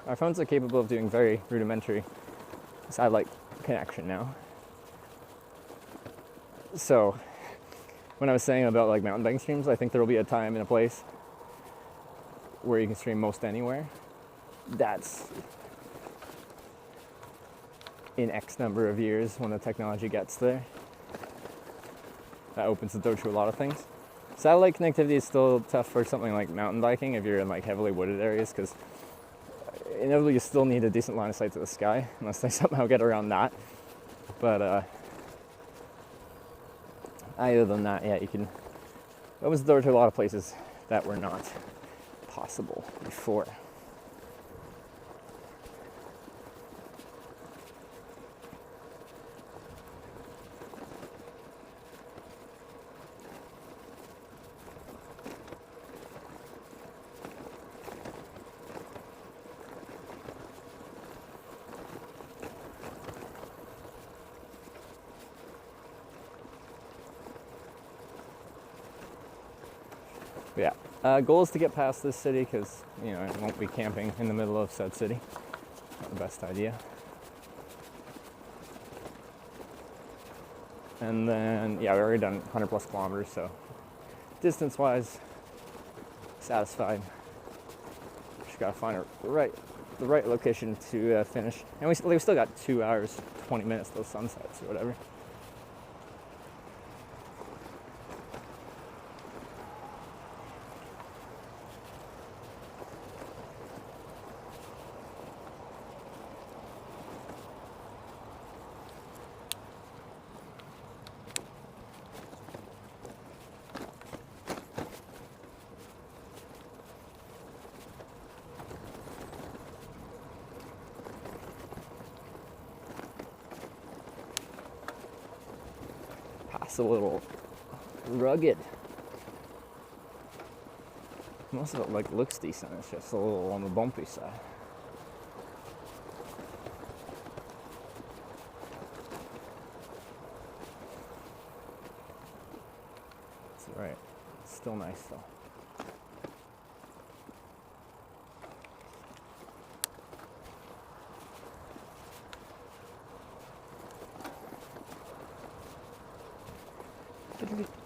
[SPEAKER 6] our phones are capable of doing very rudimentary satellite connection now. So when I was saying about like mountain biking streams, I think there will be a time and a place where you can stream most anywhere. That's in X number of years when the technology gets there. That opens the door to a lot of things. Satellite connectivity is still tough for something like mountain biking if you're in like heavily wooded areas, because inevitably you still need a decent line of sight to the sky, unless they somehow get around that. But other than that, yeah, you can open the door to a lot of places that were not possible before. Yeah, goal is to get past this city because, you know, I won't be camping in the middle of said city. Not the best idea. And then, yeah, we've already done 100 plus kilometers, so distance-wise, satisfied. Just gotta find the right location to finish. And we still got 2 hours, 20 minutes till sunsets or whatever. It's a little rugged. Most of it like looks decent. It's just a little on the bumpy side. It's alright. It's still nice though.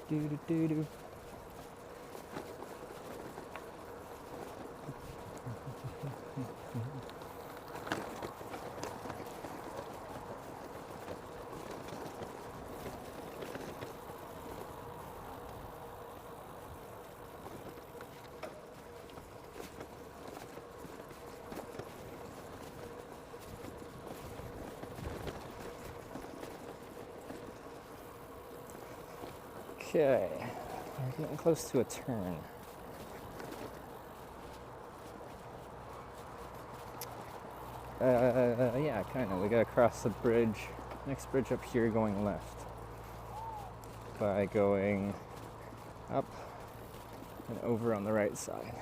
[SPEAKER 6] Do-do-do-do-do. Okay, we're getting close to a turn. Yeah, kind of. We gotta cross the bridge, next bridge up here going left by going up and over on the right side.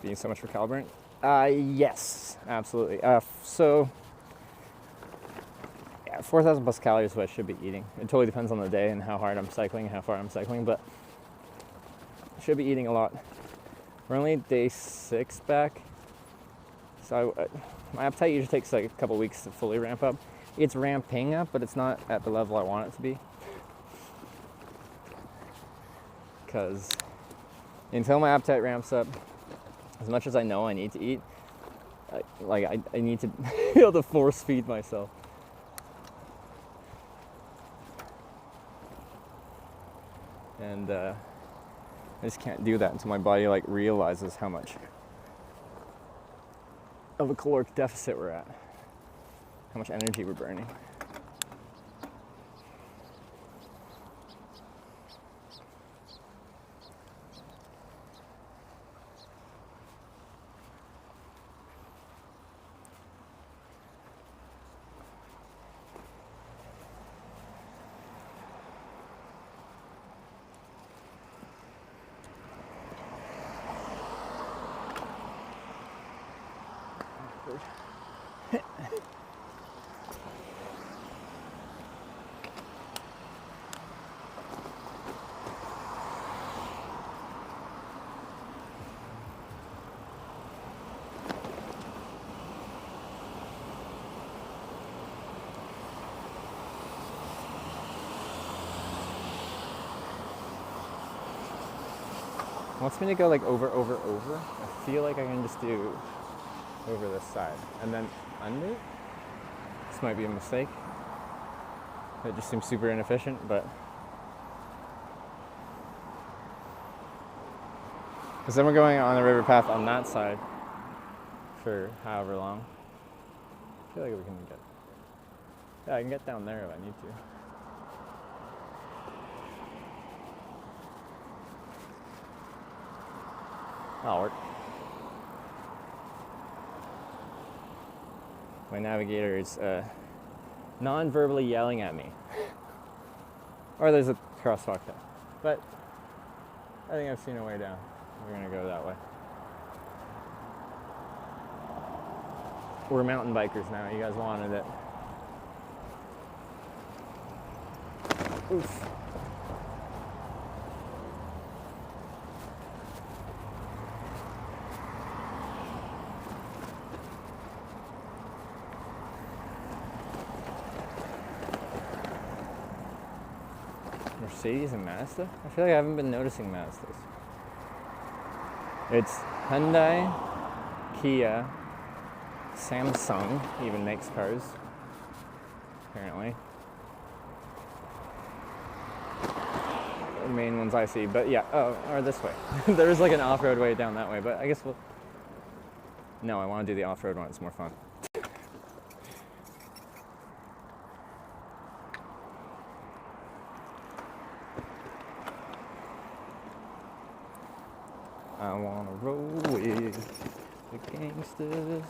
[SPEAKER 6] Being so much for calibrant? Yes, absolutely. So, yeah, 4,000 plus calories is what I should be eating. It totally depends on the day and how hard I'm cycling and how far I'm cycling, but I should be eating a lot. We're only day 6 back, so my appetite usually takes like a couple weeks to fully ramp up. It's ramping up, but it's not at the level I want it to be. Because until my appetite ramps up, as much as I know I need to eat, I need to be able to force feed myself. And I just can't do that until my body like realizes how much of a caloric deficit we're at, how much energy we're burning. wants me to go like over. I feel like I can just do over this side and then under. This might be a mistake. It just seems super inefficient, but because then we're going on the river path on that side for however long. I feel like we can get. Yeah, I can get down there if I need to. That'll work. My navigator is non-verbally yelling at me. Or there's a crosswalk there. But I think I've seen a way down. We're gonna go that way. We're mountain bikers now. You guys wanted it. Oof. Mercedes and Mazda? I feel like I haven't been noticing Mazdas. It's Hyundai, Kia, Samsung even makes cars, apparently. The main ones I see, but yeah, or this way. There's like an off-road way down that way, but I guess we'll... No, I want to do the off-road one, it's more fun. I wanna roll with the gangsters.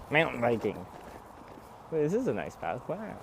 [SPEAKER 6] Mountain biking. Wait, this is a nice path. Wow.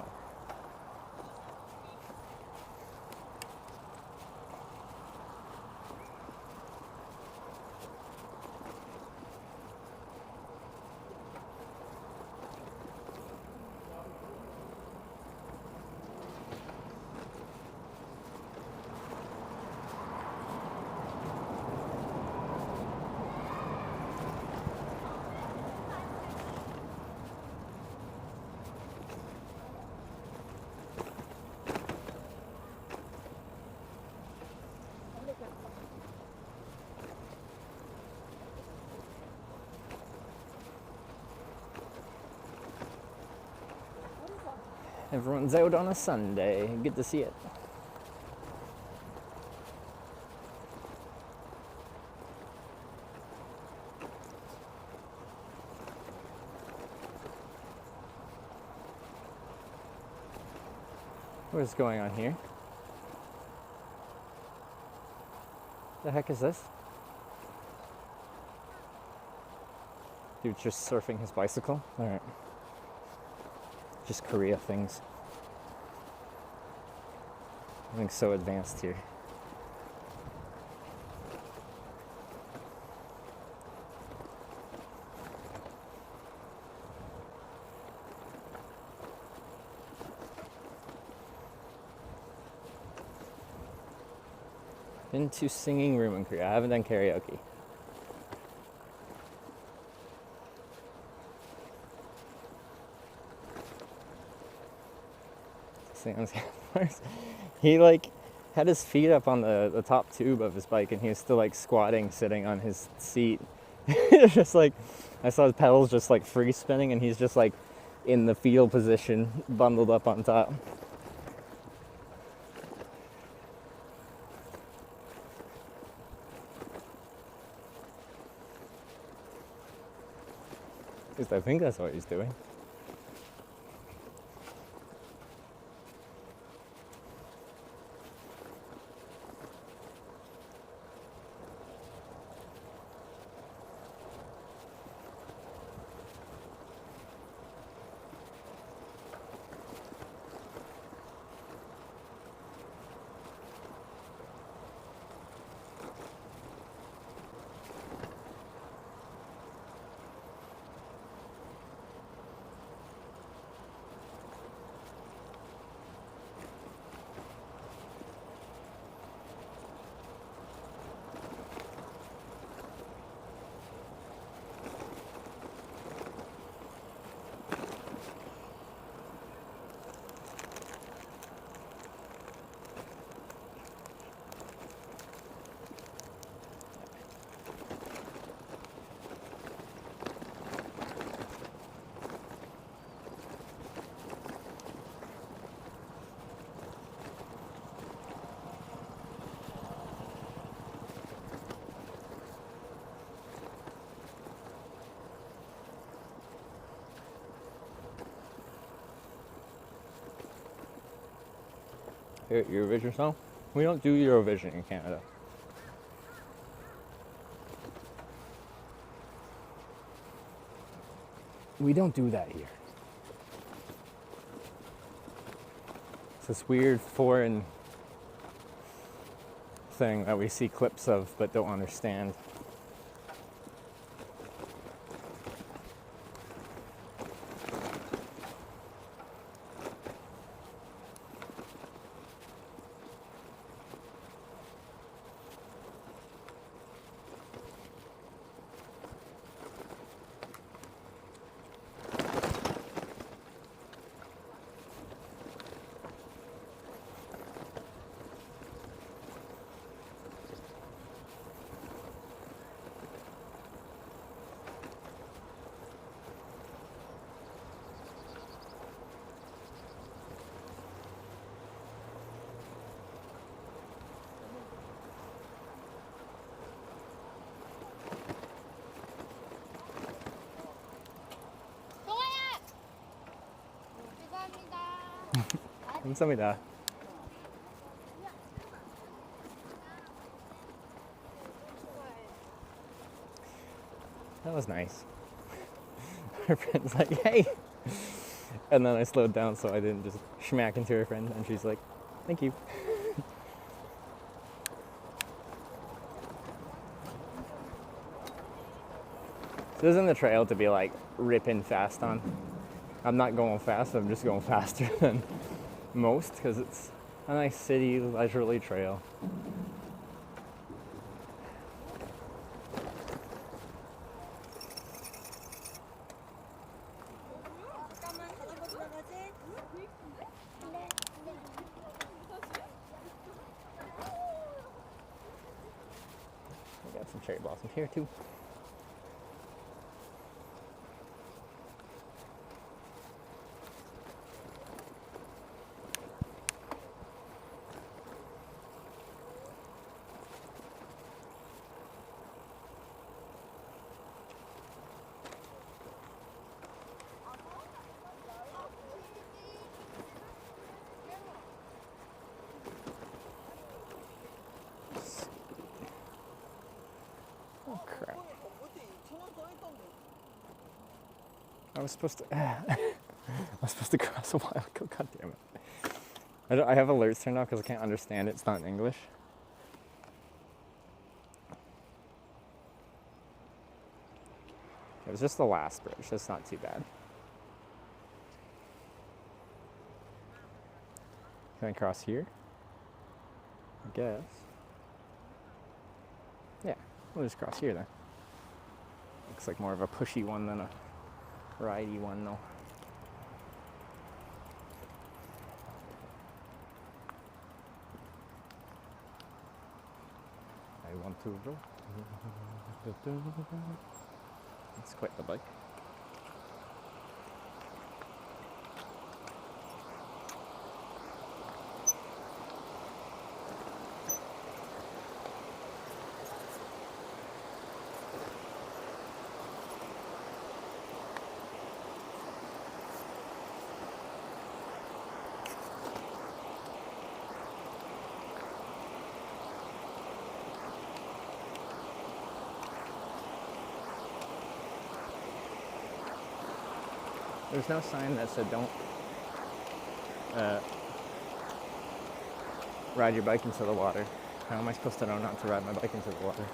[SPEAKER 6] Everyone's out on a Sunday. Good to see it. What's going on here? The heck is this? Dude's just surfing his bicycle? Alright. Just Korea things. Everything's so advanced here. Been to singing room in Korea. I haven't done karaoke. He like had his feet up on the top tube of his bike and he was still like squatting, sitting on his seat. Just like, I saw his pedals just like free spinning and he's just like in the fetal position, bundled up on top. At least I think that's what he's doing. Favorite Eurovision song? We don't do Eurovision in Canada. We don't do that here. It's this weird foreign thing that we see clips of but don't understand. 감사합니다. That was nice. Her friend's like, hey! And then I slowed down so I didn't just smack into her friend, and she's like, thank you. This isn't the trail to be like ripping fast on. I'm not going fast, I'm just going faster than most because it's a nice city, leisurely trail. We got some cherry blossoms here too. Oh crap. I was supposed to cross a while ago, god damn it. I have alerts turned off because I can't understand it, it's not in English. It was just the last bridge, that's not too bad. Can I cross here? I guess. Yeah, we'll just cross here then. Looks like more of a pushy one than a ridey one though. I want to roll. It's quite the bike. There's no sign that said don't ride your bike into the water. How am I supposed to know not to ride my bike into the water?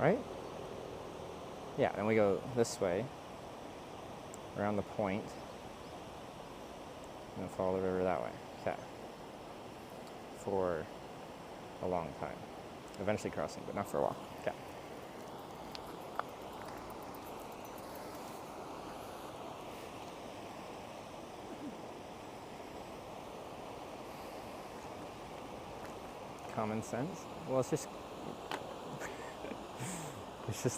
[SPEAKER 6] Right? Yeah, and we go this way, around the point, and follow the river that way. Okay. For a long time. Eventually crossing, but not for a while. Okay. Common sense? Well, it's just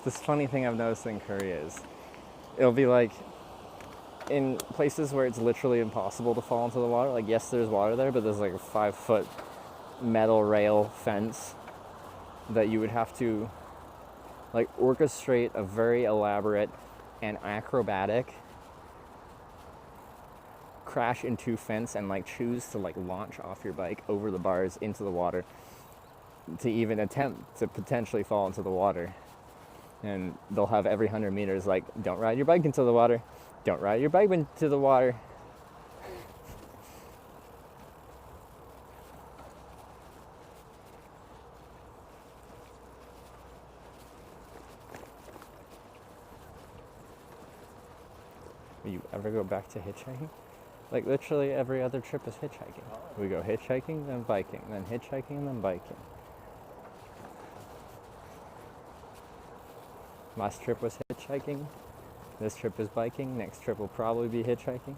[SPEAKER 6] this funny thing I've noticed in Korea is it'll be like in places where it's literally impossible to fall into the water, like yes, there's water there, but there's like a 5-foot metal rail fence that you would have to like orchestrate a very elaborate and acrobatic crash into fence and like choose to like launch off your bike over the bars into the water to even attempt to potentially fall into the water. And they'll have every 100 meters like, don't ride your bike into the water, don't ride your bike into the water. Will you ever go back to hitchhiking? Like literally every other trip is hitchhiking. We go hitchhiking, then biking, then hitchhiking, then biking. Last trip was hitchhiking. This trip is biking. Next trip will probably be hitchhiking.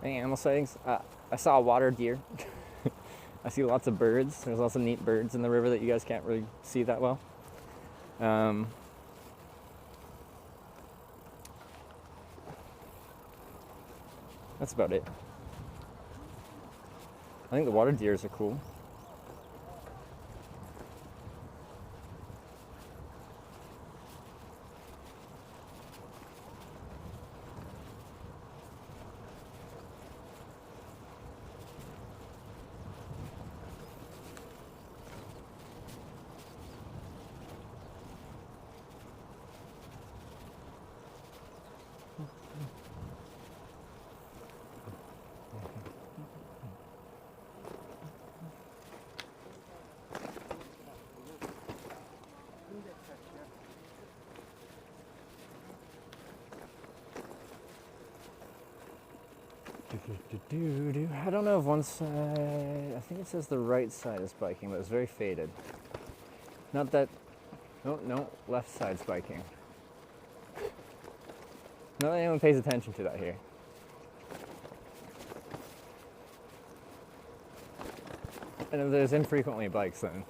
[SPEAKER 6] Any animal sightings? I saw a water deer. I see lots of birds. There's lots of neat birds in the river that you guys can't really see that well. That's about it. I think the water deers are cool. I don't know if one side, I think it says the right side is biking, but it's very faded. Not that, no, left side's biking. Not that anyone pays attention to that here. And if there's infrequently bikes, then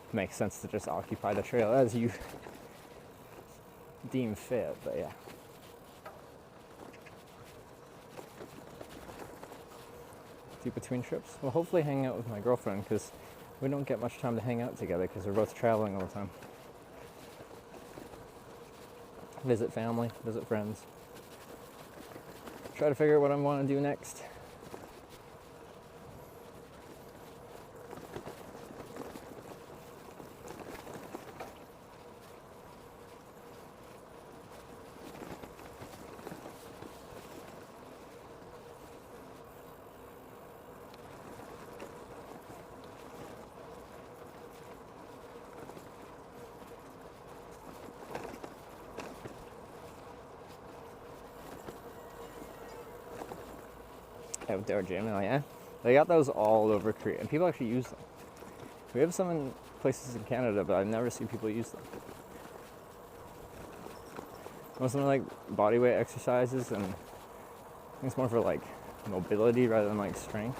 [SPEAKER 6] it makes sense to just occupy the trail as you deem fit, but yeah. Between trips? Well, hopefully hang out with my girlfriend, because we don't get much time to hang out together because we're both traveling all the time. Visit family, visit friends. Try to figure out what I want to do next. Outdoor gym, oh yeah. They got those all over Korea, and people actually use them. We have some in places in Canada, but I've never seen people use them. Most of them are like bodyweight exercises, and I think it's more for like mobility rather than like strength.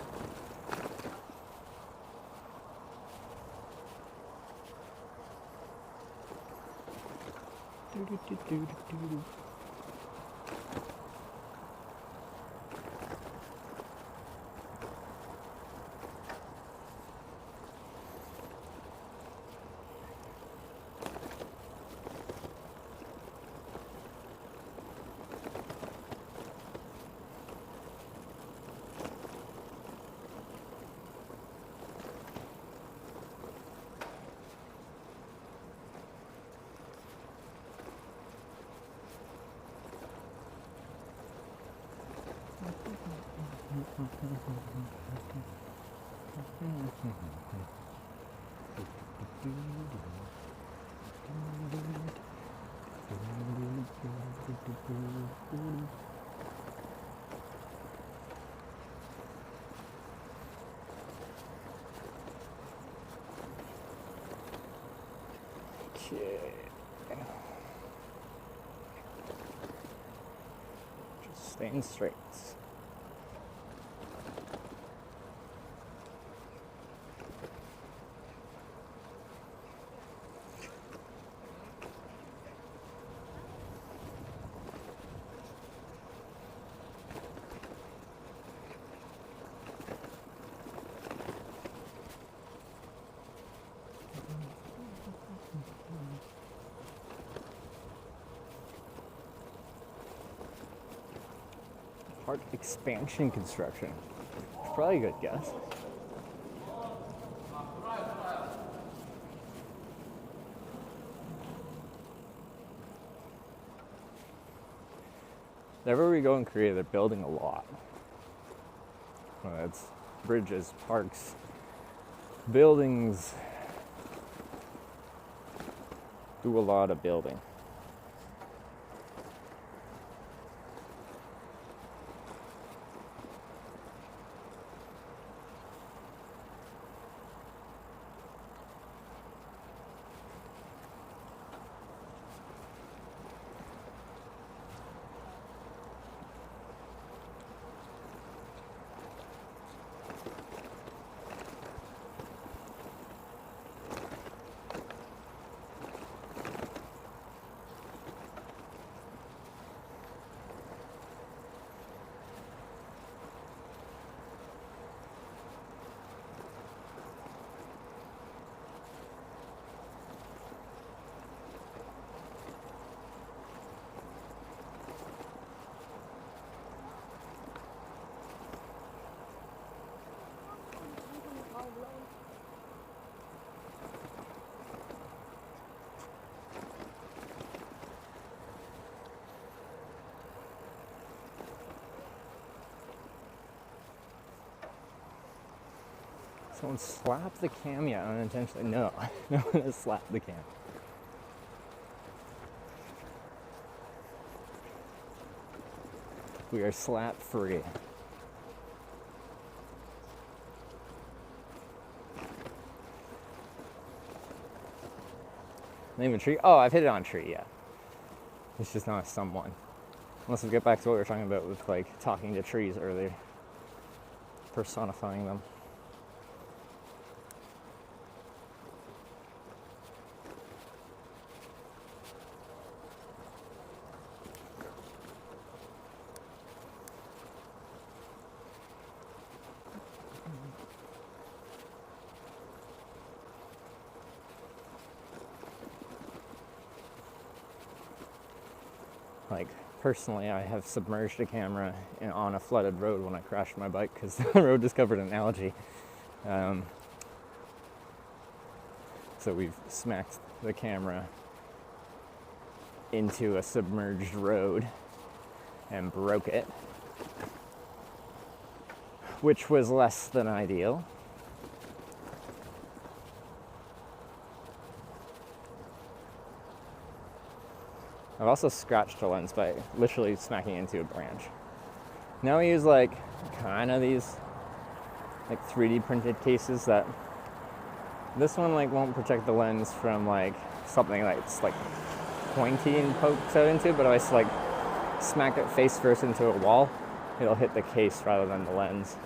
[SPEAKER 6] Okay. Just staying straight. Park expansion construction. It's probably a good guess. Wherever we go in Korea, they're building a lot. It's bridges, parks, buildings. Do a lot of building. Someone slapped the cam yet unintentionally? No, no one has slapped the cam. We are slap free. Name a tree? Oh, I've hit it on a tree, yeah. It's just not a someone. Unless we get back to what we were talking about with like talking to trees earlier. Personifying them. Like, personally, I have submerged a camera on a flooded road when I crashed my bike because the road is covered in algae. So we've smacked the camera into a submerged road and broke it, which was less than ideal. I've also scratched a lens by literally smacking into a branch. Now we use like kind of these like 3D printed cases that this one like won't protect the lens from like something that's like pointy and pokes out into, but if I like smack it face first into a wall, it'll hit the case rather than the lens.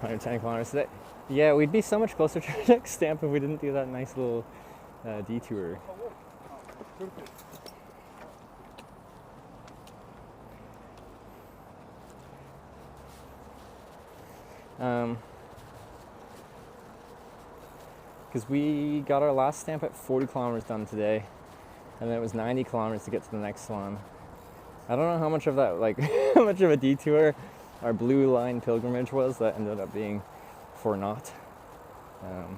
[SPEAKER 6] 110 kilometers today. Yeah, we'd be so much closer to our next stamp if we didn't do that nice little detour. Because we got our last stamp at 40 kilometers done today, and then it was 90 kilometers to get to the next one. I don't know how much of that, like, how much of a detour our blue line pilgrimage was that ended up being for naught. Anyway,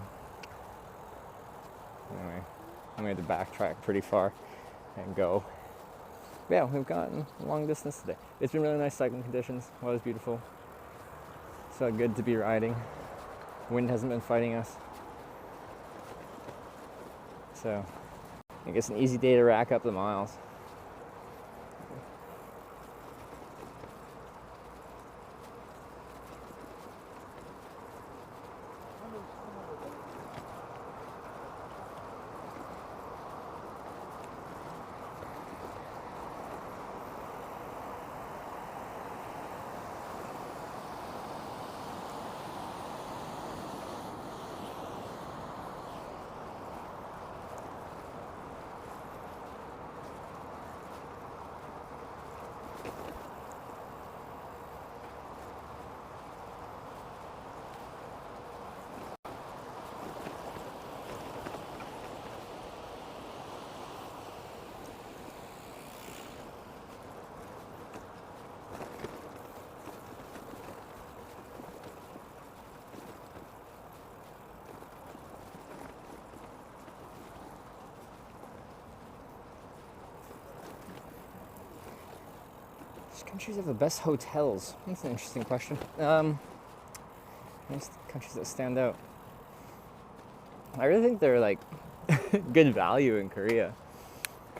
[SPEAKER 6] we had to backtrack pretty far and go. But yeah, we've gotten a long distance today. It's been really nice cycling conditions. Weather's beautiful. So good to be riding. Wind hasn't been fighting us. So I guess an easy day to rack up the miles. Which countries have the best hotels? That's an interesting question. Nice countries that stand out. I really think they're like good value in Korea.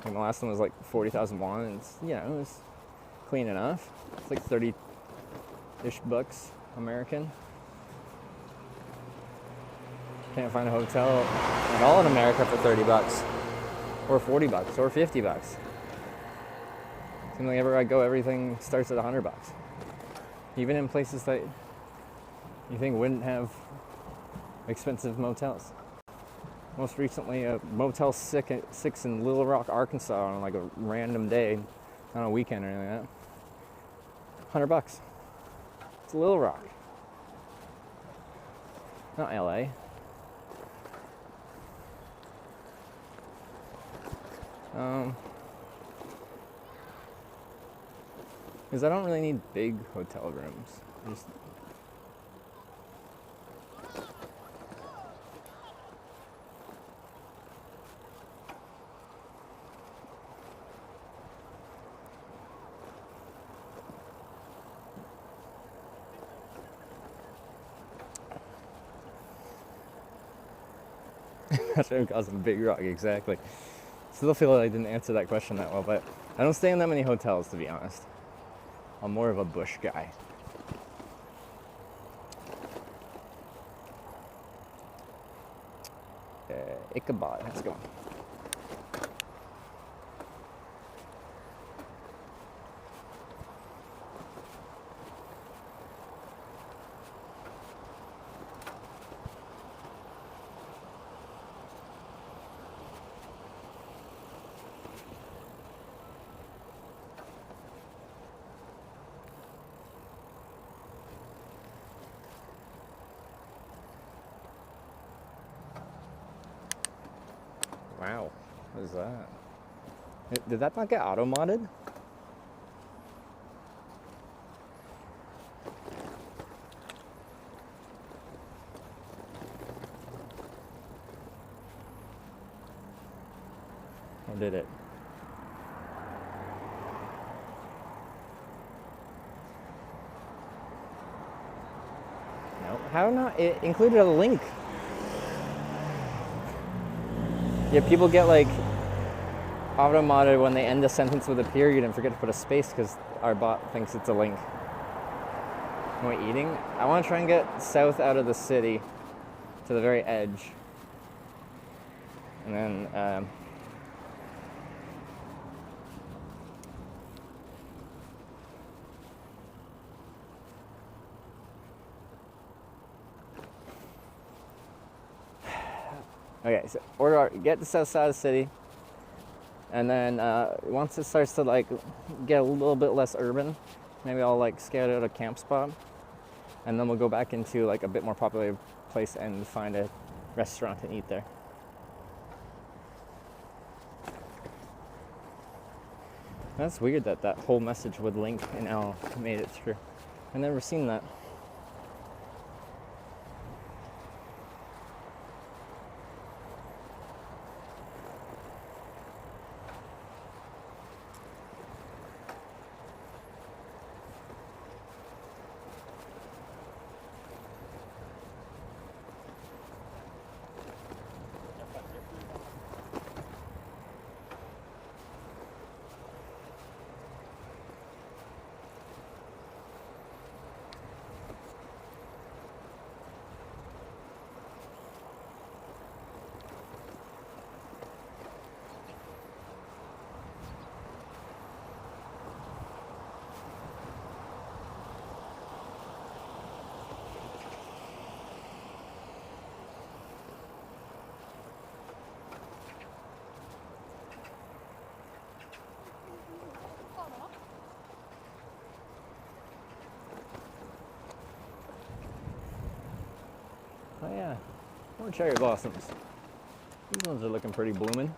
[SPEAKER 6] I mean, the last one was like 40,000 won, and it's, you know, it was clean enough. It's like 30-ish bucks American. Can't find a hotel at all in America for 30 bucks, or 40 bucks, or 50 bucks. Seems like everywhere I go, everything starts at 100 bucks. Even in places that you think wouldn't have expensive motels. Most recently, a Motel 6 in Little Rock, Arkansas on like a random day, on a weekend or anything like that. 100 bucks. It's Little Rock. Not LA. Because I don't really need big hotel rooms. Just that's what caused a big rock, exactly. Still feel like I didn't answer that question that well, but I don't stay in that many hotels, to be honest. I'm more of a bush guy. Ichabod, let's go. Wow, what is that? Did that not get auto-modded? Or did it? No, how not? It included a link. Yeah, people get like auto-modded when they end a sentence with a period and forget to put a space because our bot thinks it's a link. Am I eating? I want to try and get south out of the city to the very edge. And then okay, so get to south side of the city, and then once it starts to like get a little bit less urban, maybe I'll like scout out a camp spot, and then we'll go back into like a bit more populated place and find a restaurant and eat there. That's weird that that whole message would link and L made it through. I've never seen that. More cherry blossoms. These ones are looking pretty blooming.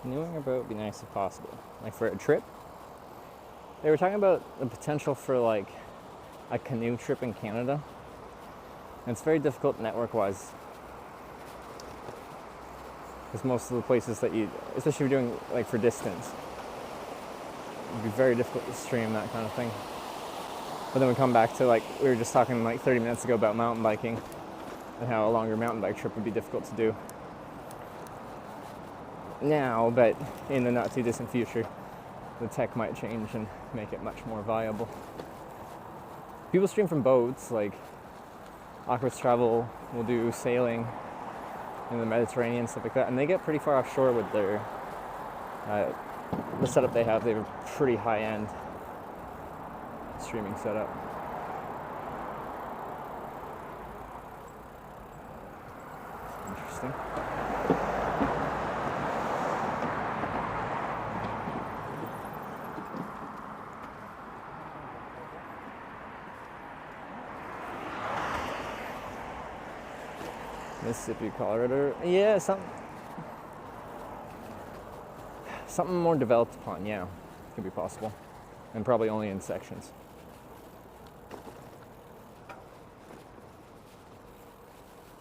[SPEAKER 6] Canoeing a boat would be nice if possible. Like for a trip. They were talking about the potential for like a canoe trip in Canada. And it's very difficult network-wise. Because most of the places that you, especially if you're doing like for distance, it'd be very difficult to stream that kind of thing. But then we come back to like, we were just talking like 30 minutes ago about mountain biking and how a longer mountain bike trip would be difficult to do now, but in the not too distant future, the tech might change and make it much more viable. People stream from boats, like Aquas Travel will do sailing in the Mediterranean, stuff like that, and they get pretty far offshore with their the setup they have. They have a pretty high-end streaming setup. Interesting. Mississippi, Colorado. Yeah, something more developed upon, yeah, could be possible. And probably only in sections.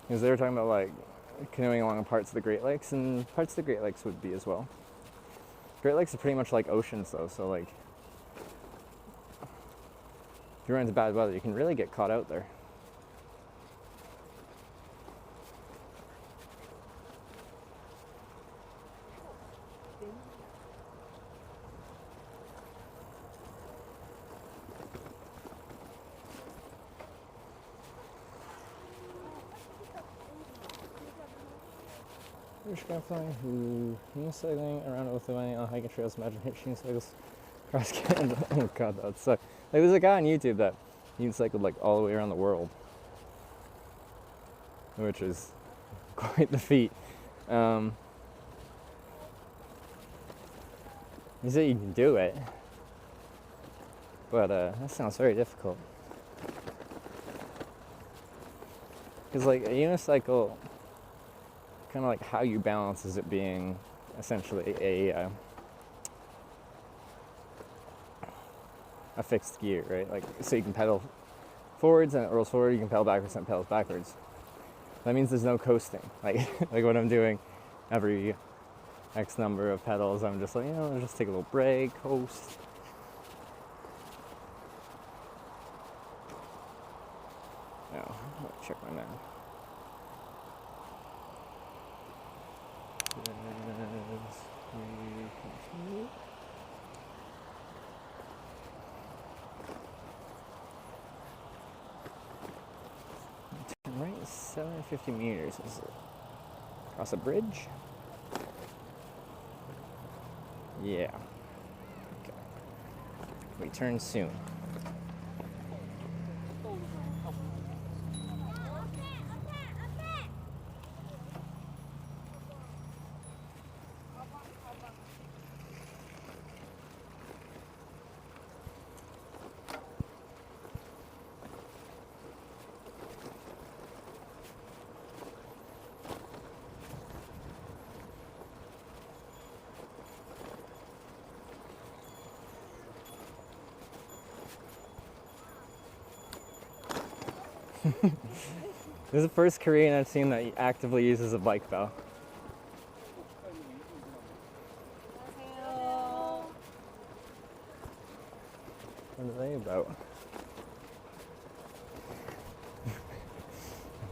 [SPEAKER 6] Because they were talking about like canoeing along parts of the Great Lakes, and parts of the Great Lakes would be as well. Great Lakes are pretty much like oceans though, so like if you run into bad weather, you can really get caught out there. British guy flying who cycling around Lithuania on hiking trails. Imagine hitching cycles across Canada. Oh god, that would suck. Like there's a guy on YouTube that he cycled like all the way around the world, which is quite the feat. He said you can do it, but that sounds very difficult. Because like a unicycle, kind of like how you balance is it being essentially a fixed gear, right? Like so you can pedal forwards and it rolls forward, you can pedal backwards and it pedals backwards. That means there's no coasting. Like like what I'm doing every X number of pedals, I'm just like, I'll just take a little break, coast. Now, let's check my map. As we continue. Turn right 750 meters. Is it across a bridge? Yeah. Okay. We turn soon. This is the first Korean I've seen that actively uses a bike bow.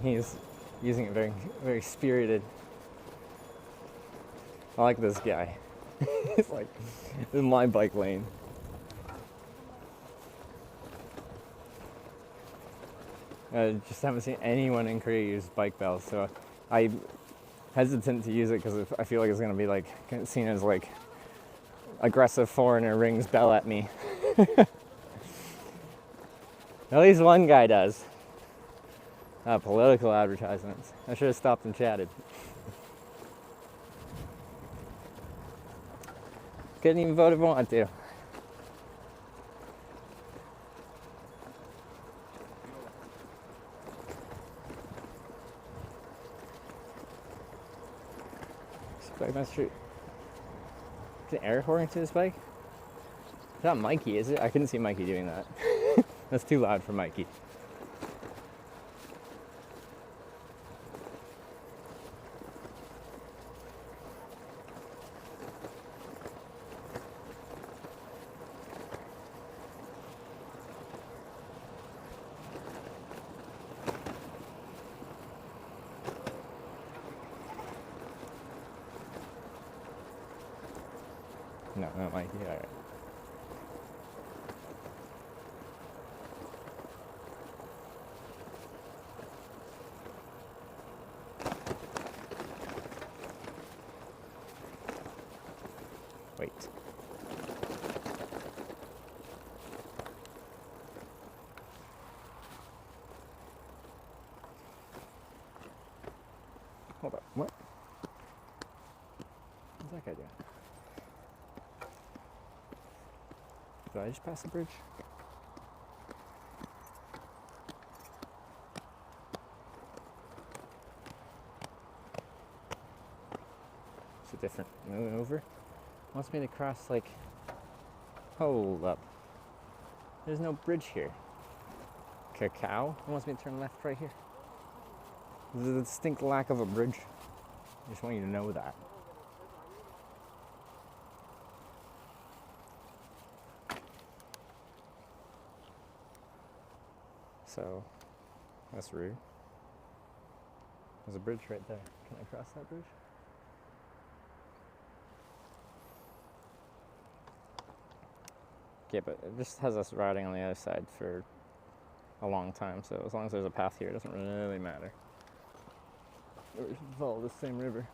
[SPEAKER 6] he's using it very, very spirited. I like this guy. It's like, this is my bike lane. I just haven't seen anyone in Korea use bike bells, so I'm hesitant to use it because I feel like it's gonna be like seen as like aggressive foreigner rings bell at me. At least one guy does. Political advertisements. I should have stopped and chatted. Couldn't even vote if I wanted to. Bike Master Street. Is it air horning to this bike? It's not Mikey, is it? I couldn't see Mikey doing that. That's too loud for Mikey. No, not Mikey. All right. Wait. Hold up. What? What's that guy doing? Did I just pass the bridge? It's a different over. Wants me to cross like. Hold up. There's no bridge here. Cacao? It wants me to turn left right here. There's a distinct lack of a bridge. I just want you to know that. So, that's rude. There's a bridge right there. Can I cross that bridge? Yeah, but it just has us riding on the other side for a long time, so as long as there's a path here, it doesn't really matter. We should follow the same river.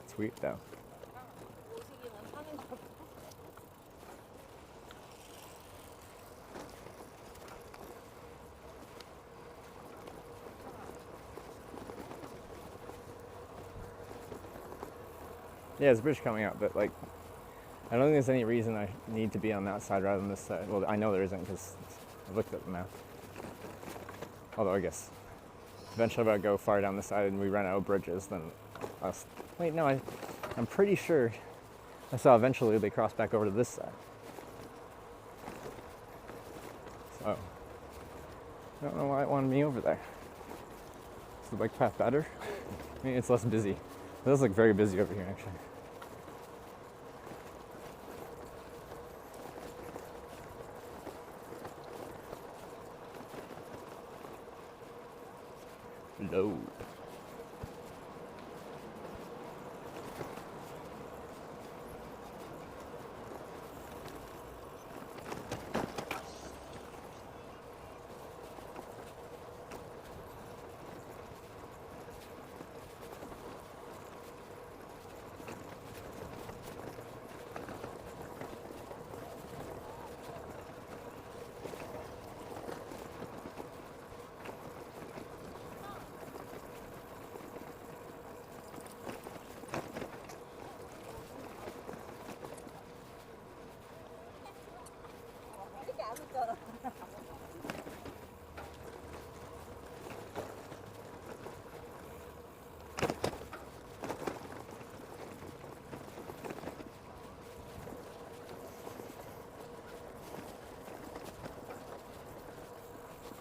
[SPEAKER 6] It's weird though. Yeah, there's a bridge coming out, but like, I don't think there's any reason I need to be on that side rather than this side. Well, I know there isn't because I looked at the map. Although I guess eventually if I go far down the side and we run out of bridges, then I'll... Wait, no, I'm pretty sure I saw eventually they cross back over to this side. So, I don't know why it wanted me over there. Is the bike path better? I mean, it's less busy. It does look very busy over here, actually. Low.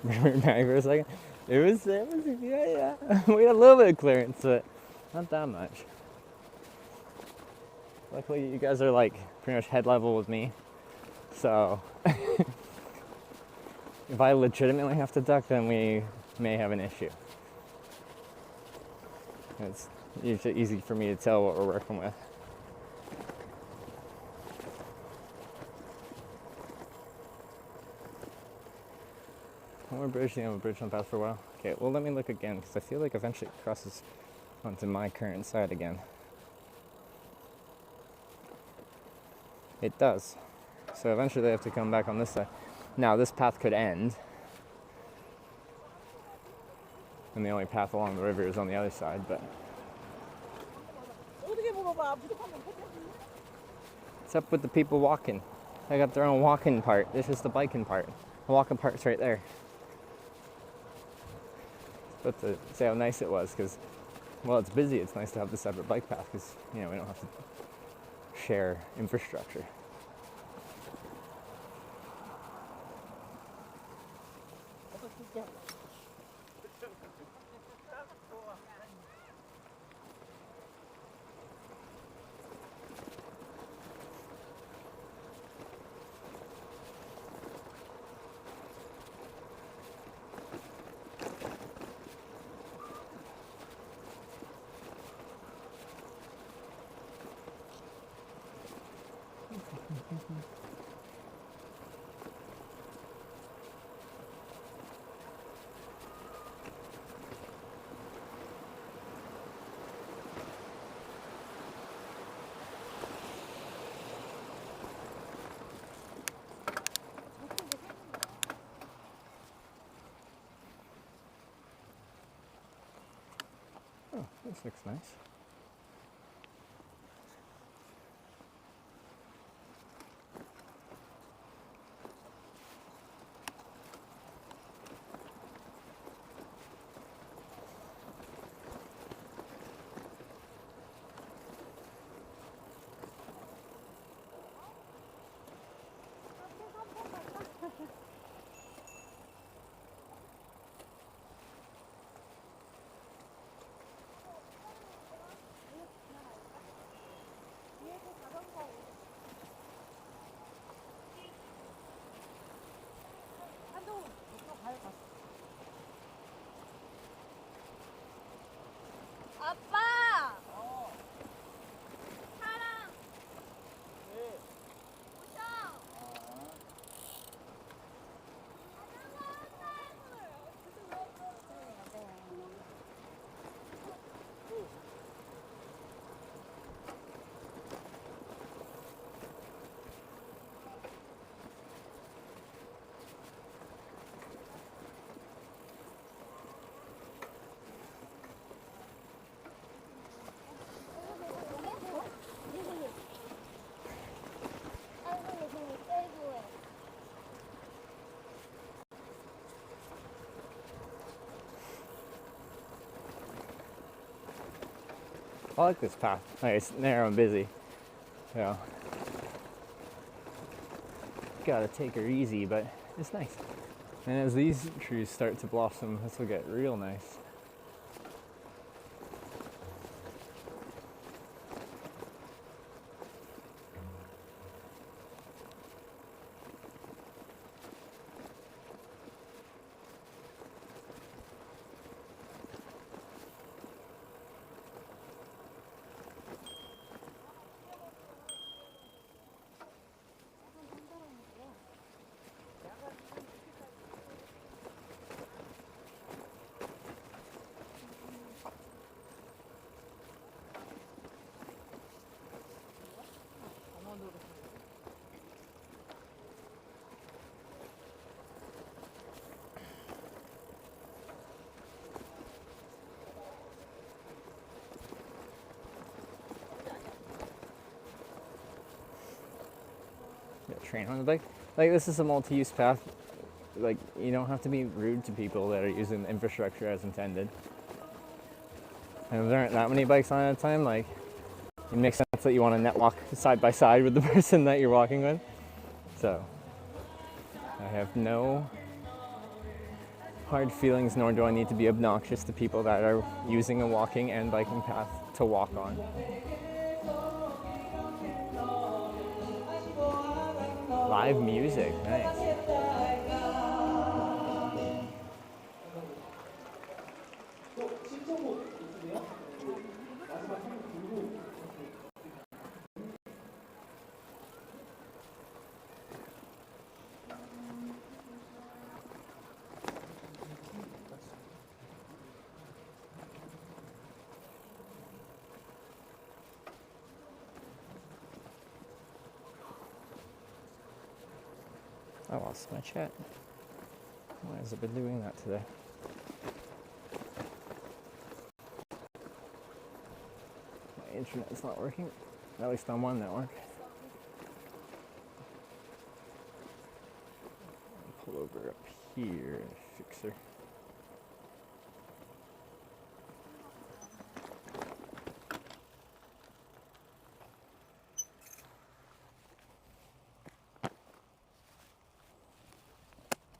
[SPEAKER 6] Back for a second. It was yeah. We had a little bit of clearance, but not that much. Luckily, you guys are like pretty much head level with me. So if I legitimately have to duck, then we may have an issue. It's usually easy for me to tell what we're working with. One more bridge, a bridge on the path for a while. Okay, well let me look again, because I feel like eventually it crosses onto my current side again. It does. So eventually they have to come back on this side. Now this path could end, and the only path along the river is on the other side, but what's up with the people walking? They got their own walking part. This is the biking part. The walking part's right there. But to say how nice it was, because while it's busy, it's nice to have the separate bike path, because we don't have to share infrastructure. Oh, this looks nice.
[SPEAKER 8] 아빠! 사랑! 오셔!
[SPEAKER 6] I like this path. Like, it's narrow and busy. Gotta take her easy, but it's nice. And as these trees start to blossom, this will get real nice. Train on the bike. Like, this is a multi-use path. Like, you don't have to be rude to people that are using the infrastructure as intended. And if there aren't that many bikes on at a time, like, it makes sense that you want to net walk side by side with the person that you're walking with. So, I have no hard feelings, nor do I need to be obnoxious to people that are using a walking and biking path to walk on. Live music, nice. I lost my chat. Why has it been doing that today? My internet's not working, at least on one network. I'll pull over up here and fix her.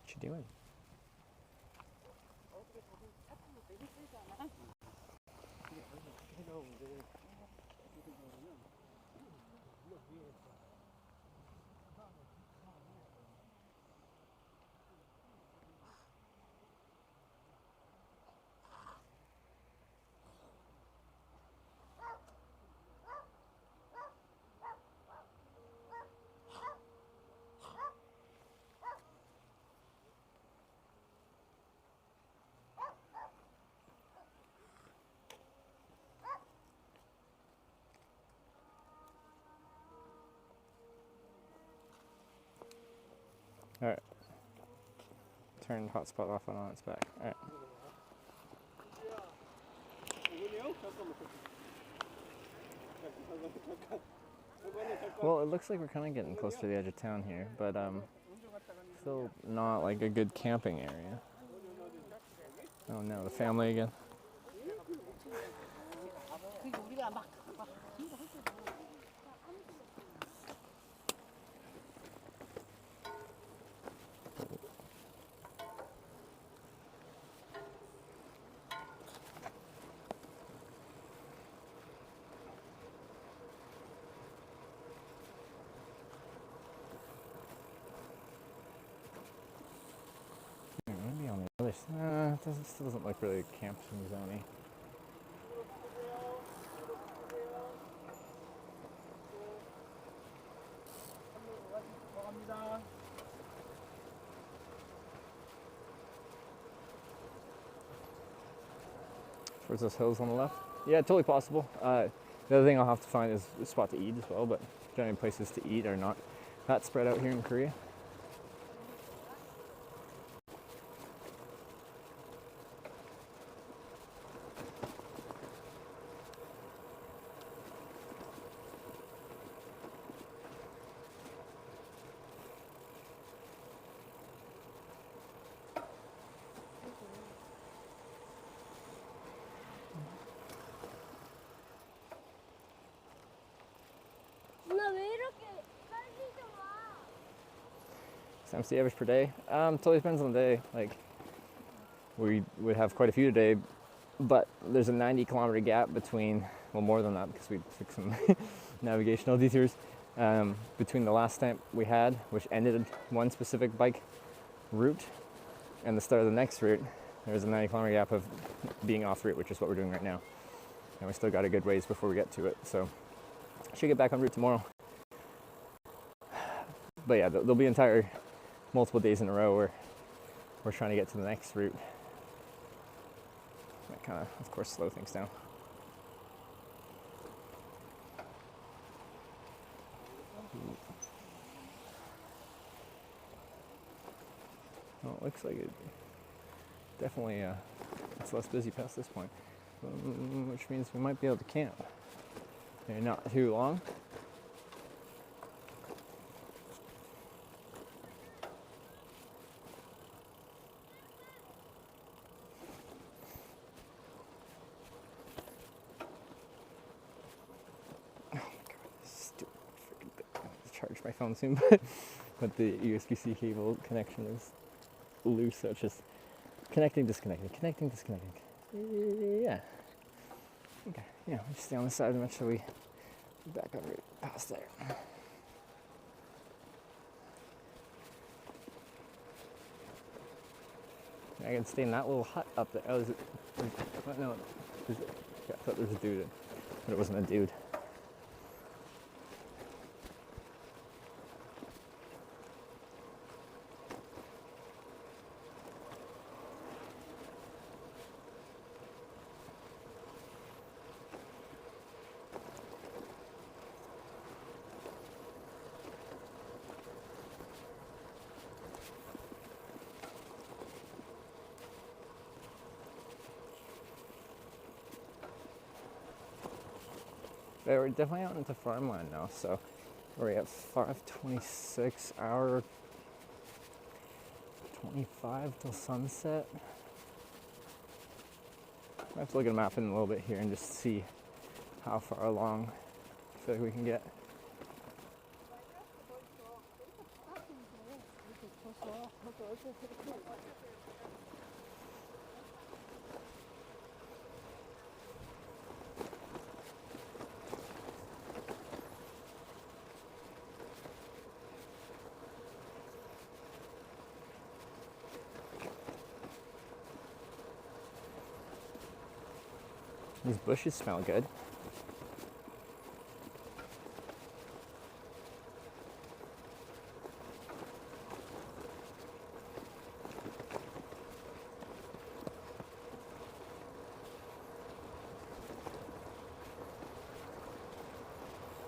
[SPEAKER 6] What you doing? All right. Turn hotspot off and on its back. All right. Well, it looks like we're kind of getting close to the edge of town here, but still not like a good camping area. Oh no, the family again. Maybe on the other side. It still doesn't look really camping zone-y. Towards those hills on the left? Yeah, totally possible. The other thing I'll have to find is a spot to eat as well, but generally places to eat are not that spread out here in Korea.
[SPEAKER 8] 누나 왜 이렇게 빨리 좀 와?
[SPEAKER 6] Times the average per day? Totally depends on the day. Like, we would have quite a few today, but there's a 90-kilometer gap between, well, more than that because we took some navigational detours, between the last stamp we had, which ended one specific bike route, and the start of the next route. There's a 90-kilometer gap of being off route, which is what we're doing right now. And we still got a good ways before we get to it, so should get back on route tomorrow. But yeah, there'll be multiple days in a row where we're trying to get to the next route. That kind of course, slow things down. Well, it looks like it definitely it's less busy past this point, which means we might be able to camp. Maybe not too long. Oh my god, this stupid freaking thing. I have to charge my phone soon, but the USB-C cable connection is loose, so it's just connecting, disconnecting, connecting, disconnecting. Yeah. Okay, yeah, we just stay on this side eventually we back on route past there. I can stay in that little hut up there. Oh, is it? No, is it? Yeah, I thought there was a dude, but it wasn't a dude. But we're definitely out into farmland now, so we're at 5:26 hour 25 till sunset. I have to look at a map in a little bit here and just see how far along I feel like we can get. These bushes smell good.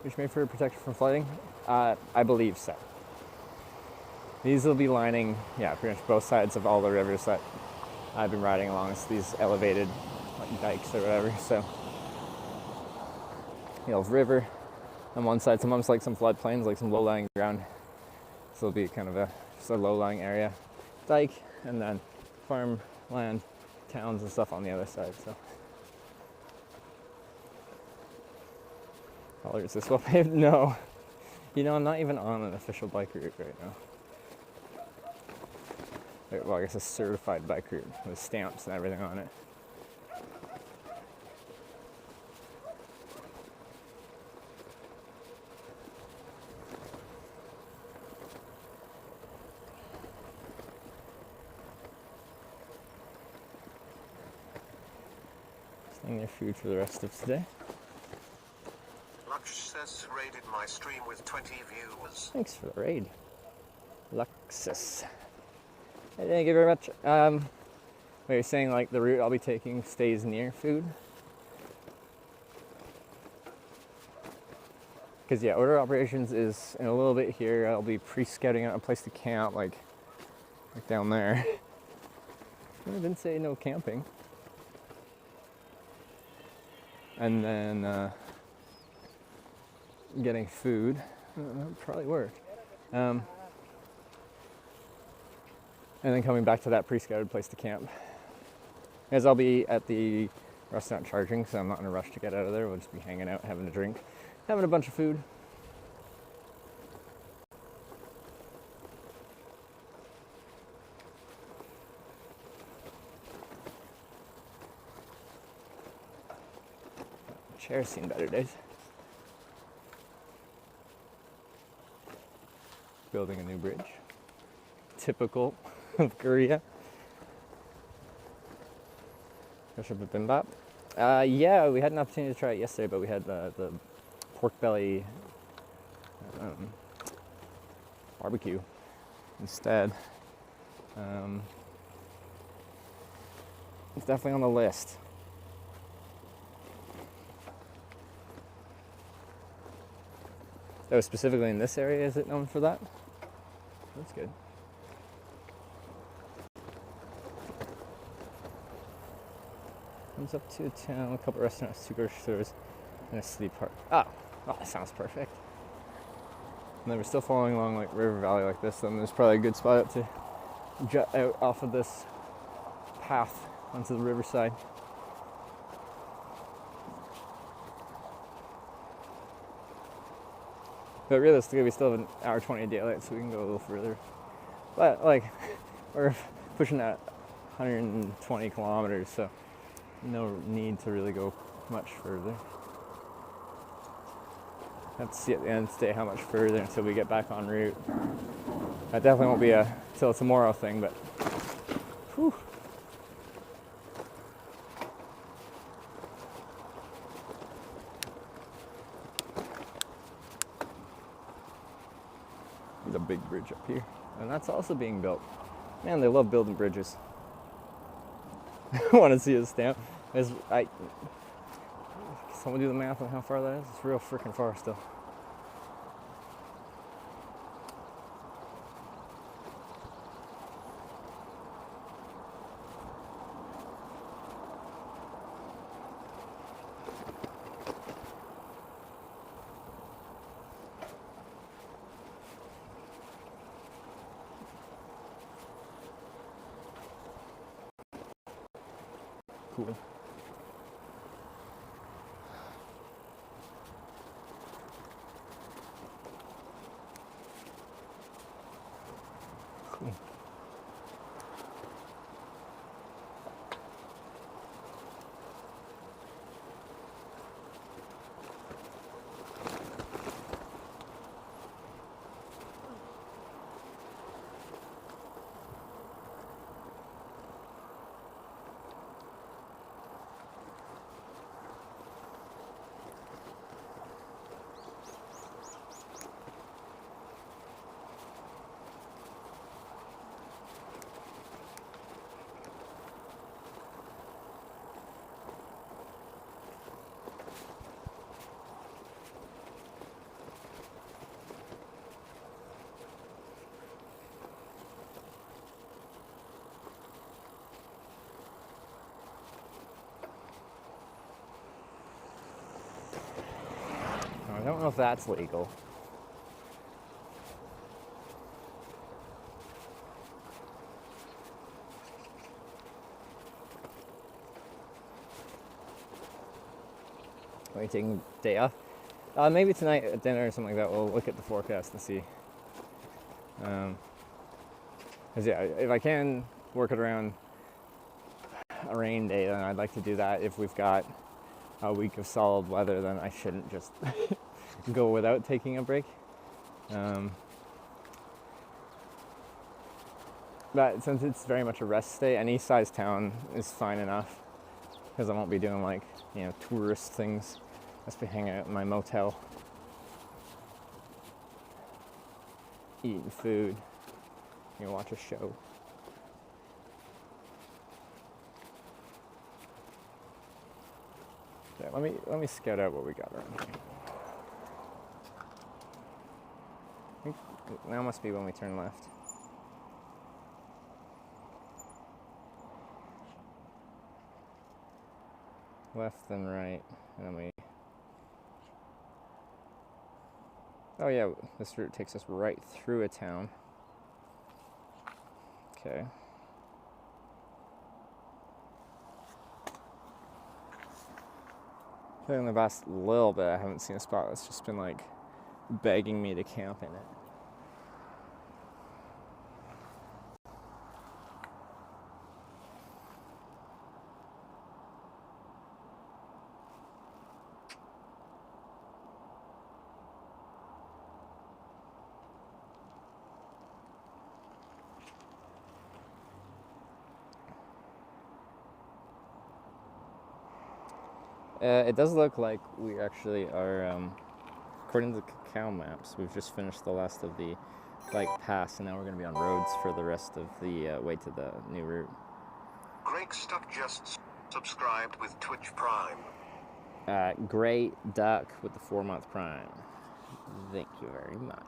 [SPEAKER 6] Which made for protection from flooding? I believe so. These will be lining, yeah, pretty much both sides of all the rivers that I've been riding along. It's these elevated like dikes or whatever. So, you know, river on one side, sometimes like some floodplains, like some low-lying ground. So it'll be kind of just a low-lying area, dike, and then farmland, towns and stuff on the other side. So, oh, is this well paved? No. You know, I'm not even on an official bike route right now. Well, I guess a certified bike route with stamps and everything on it. Staying near food for the rest of today.
[SPEAKER 2] Luxus raided my stream with 20 viewers.
[SPEAKER 6] Thanks for the raid, Luxus. Hey, thank you very much. What you're saying, like the route I'll be taking stays near food? Because yeah, order operations is in a little bit here. I'll be pre-scouting out a place to camp, like down there. I didn't say no camping. And then getting food. That would probably work. And then coming back to that pre-scouted place to camp. As I'll be at the restaurant charging, so I'm not in a rush to get out of there. We'll just be hanging out, having a drink, having a bunch of food. Chair's seen better days. Building a new bridge. Typical of Korea. Gosh, a bibimbap. Yeah, we had an opportunity to try it yesterday, but we had the pork belly barbecue instead. It's definitely on the list. Oh, specifically in this area, is it known for that? That's good. Comes up to a town, a couple restaurants, 2 grocery stores, and a city park. Oh, that sounds perfect. And then we're still following along like river valley like this, then there's probably a good spot up to jut out off of this path onto the riverside. But realistically, we still have an hour 20 of daylight, so we can go a little further. But like, we're pushing that 120 kilometers, so no need to really go much further. Have to see at the end of the day how much further until we get back en route. That definitely won't be a till tomorrow thing, but whew, There's a big bridge up here, and that's also being built. Man, they love building bridges. I want to see a stamp. Someone do the math on how far that is? It's real freaking far still. Cool. Cool. I don't know if that's legal. Are you taking a day off? Maybe tonight at dinner or something like that, we'll look at the forecast and see. Because yeah, if I can work it around a rain day, then I'd like to do that. If we've got a week of solid weather, then I shouldn't just go without taking a break. But since it's very much a rest stay, any size town is fine enough, because I won't be doing like, you know, tourist things. I'll just be hanging out in my motel, eating food, you know, watch a show. Yeah, let me scout out what we got around here. I think now must be when we turn left. Left then right, and then we... Oh yeah, this route takes us right through a town. Okay. I think in the past little bit I haven't seen a spot that's just been like begging me to camp in it. It does look like we actually are, according to the Cacao maps, we've just finished the last of the bike pass, and now we're going to be on roads for the rest of the way to the new route.
[SPEAKER 2] Greg Stuck just subscribed with Twitch Prime.
[SPEAKER 1] Great Duck with the 4-month prime. Thank you very much.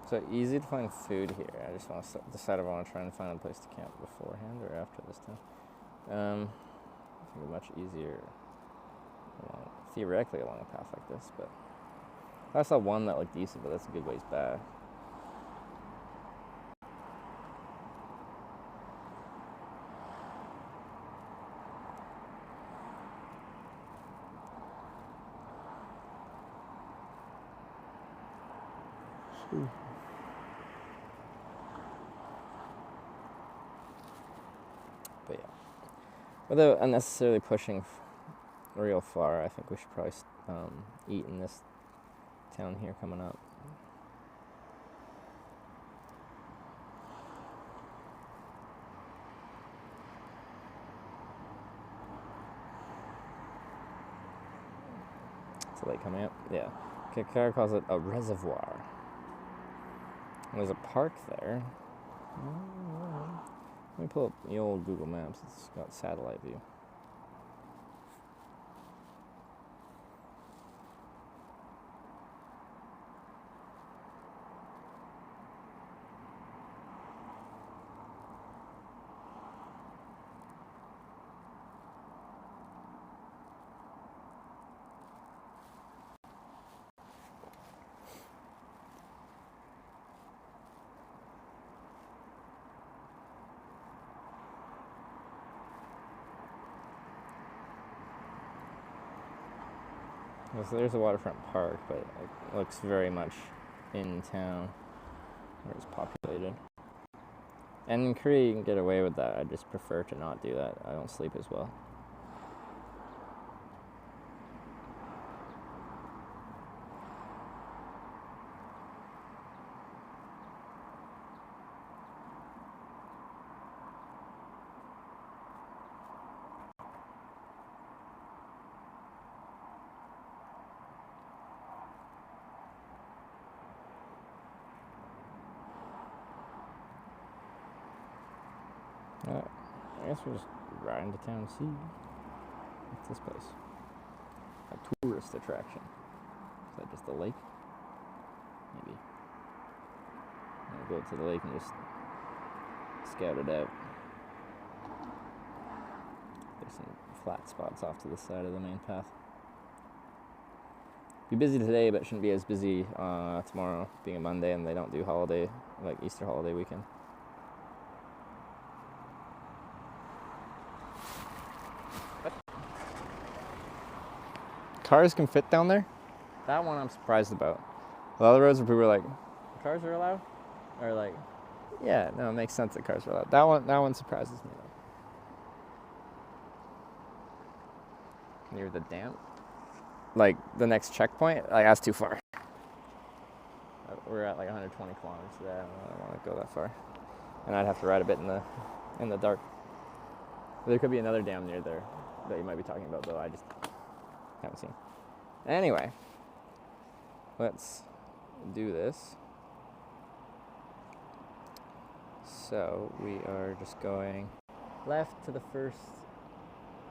[SPEAKER 1] So easy to find food here. I just want to decide if I want to try and find a place to camp beforehand or after this time. I think it's much easier, theoretically, along a path like this, but
[SPEAKER 6] I saw one that looked decent, but that's a good ways back. But yeah, without unnecessarily pushing real far, I think we should probably eat in this town here coming up. Is the lake coming up? Yeah. Kakar calls it a reservoir. And there's a park there. Let me pull up the old Google Maps. It's got satellite view. So there's a waterfront park, but it looks very much in town where it's populated. And in Korea you can get away with that. I just prefer to not do that. I don't sleep as well. I guess we're just riding to town and see. What's this place? A tourist attraction. Is that just a lake? Maybe. I'll go to the lake and just scout it out. There's some flat spots off to the side of the main path. Be busy today, but shouldn't be as busy tomorrow, being a Monday, and they don't do holiday, like Easter holiday weekend. Cars can fit down there? That one I'm surprised about. The other roads where people are like, cars are allowed? Or like, yeah, no, it makes sense that cars are allowed. That one surprises me though. Near the dam? Like the next checkpoint? Like that's too far. We're at like 120 kilometers today. I don't want to go that far. And I'd have to ride a bit in the dark. There could be another dam near there that you might be talking about, though I just haven't seen. Anyway, let's do this. So we are just going left to the first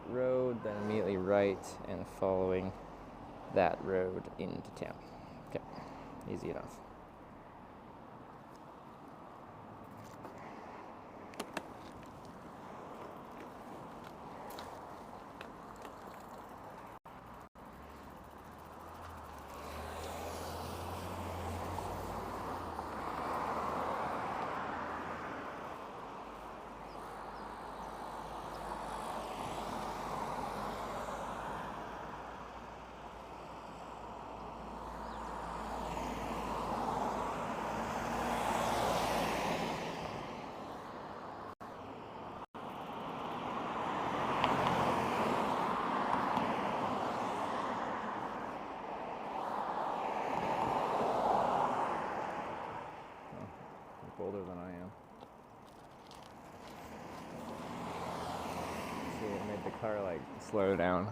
[SPEAKER 6] road, then immediately right, and following that road into town. Okay, easy enough. Older than I am. See, it made the car like slow down.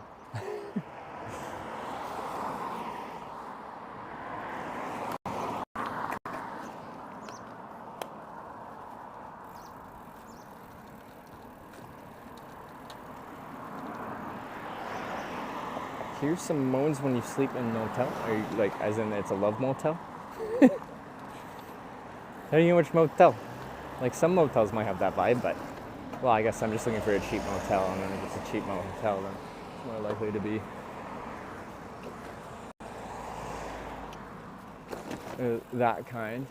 [SPEAKER 6] Hear some moans when you sleep in a motel? Are you like, as in it's a love motel? How do you know which motel? Like some motels might have that vibe, but well, I guess I'm just looking for a cheap motel, and then if it's a cheap motel, then it's more likely to be that kind.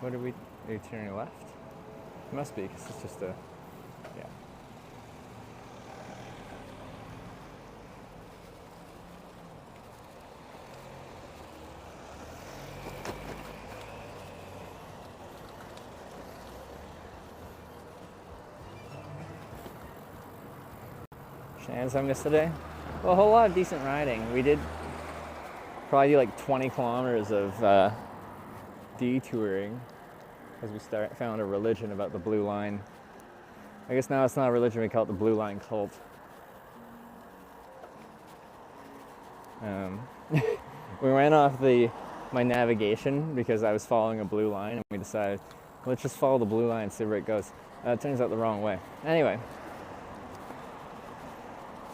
[SPEAKER 6] What are you turning left? It must be, because it's just a, yeah. Shenanigans I missed today? Well, a whole lot of decent riding. We did probably like 20 kilometers of detouring because we found a religion about the blue line. I guess now it's not a religion, we call it the blue line cult. We ran off my navigation because I was following a blue line, and we decided, let's just follow the blue line and see where it goes. It turns out the wrong way. Anyway,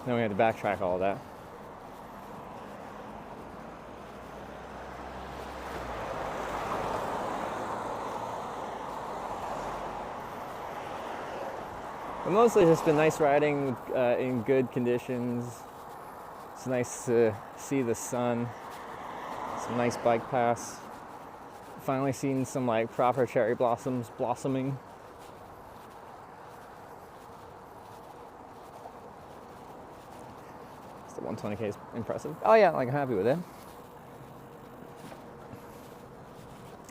[SPEAKER 6] then we had to backtrack all of that. But mostly it's just been nice riding in good conditions. It's nice to see the sun. Some nice bike paths. Finally seen some like proper cherry blossoms blossoming. The 120k is impressive. Oh yeah, like I'm happy with it.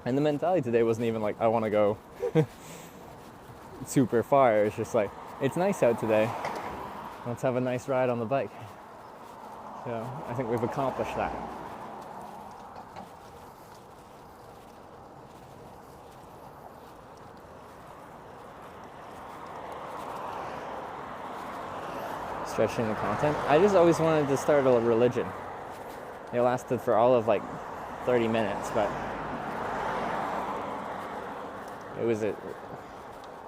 [SPEAKER 6] And the mentality today wasn't even like I want to go super far. It's just like it's nice out today. Let's have a nice ride on the bike. So I think we've accomplished that. Stretching the content. I just always wanted to start a religion. It lasted for all of like 30 minutes, but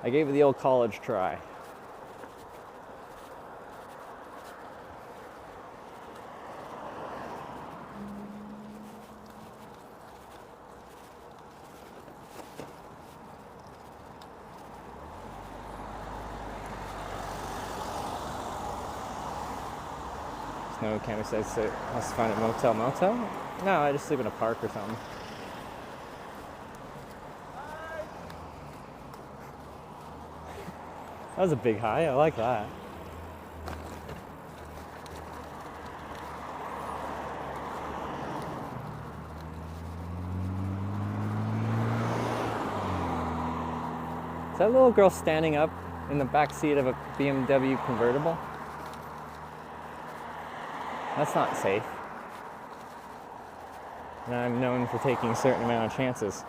[SPEAKER 6] I gave it the old college try. No, can't we say let's find a motel? No, I just sleep in a park or something. That was a big high, I like that. Is that little girl standing up in the back seat of a BMW convertible? That's not safe. And I'm known for taking a certain amount of chances.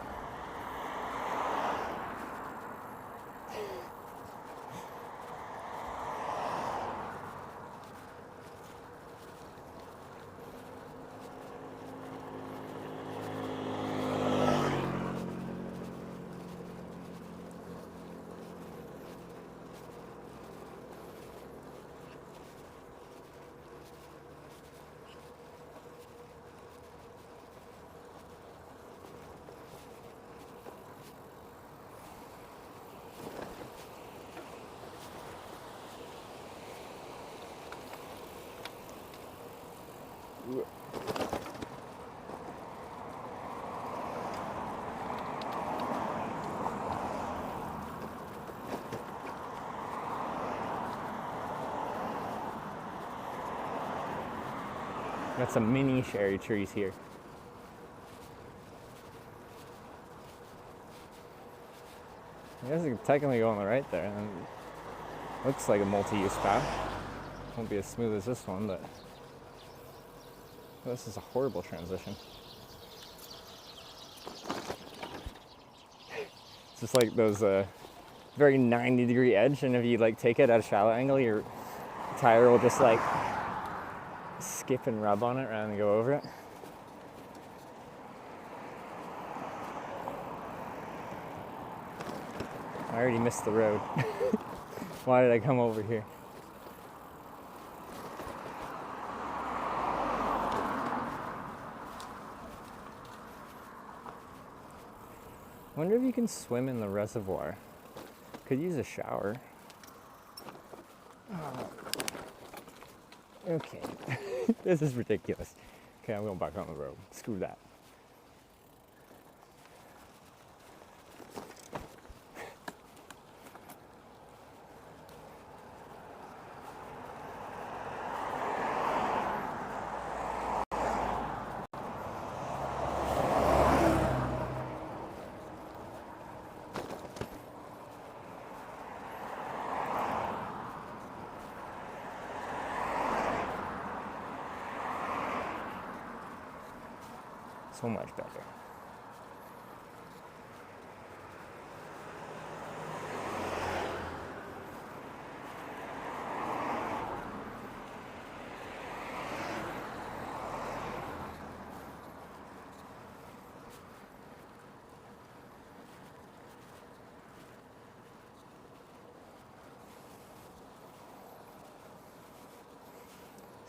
[SPEAKER 6] Got some mini cherry trees here. I guess you can technically go on the right there. And looks like a multi-use path. Won't be as smooth as this one, but this is a horrible transition. It's just like those very 90-degree edge, and if you like take it at a shallow angle, your tire will just like skip and rub on it rather than go over it. I already missed the road. Why did I come over here? Wonder if you can swim in the reservoir. Could use a shower. Okay. This is ridiculous. Okay, I'm going back on the road. Screw that. So much better.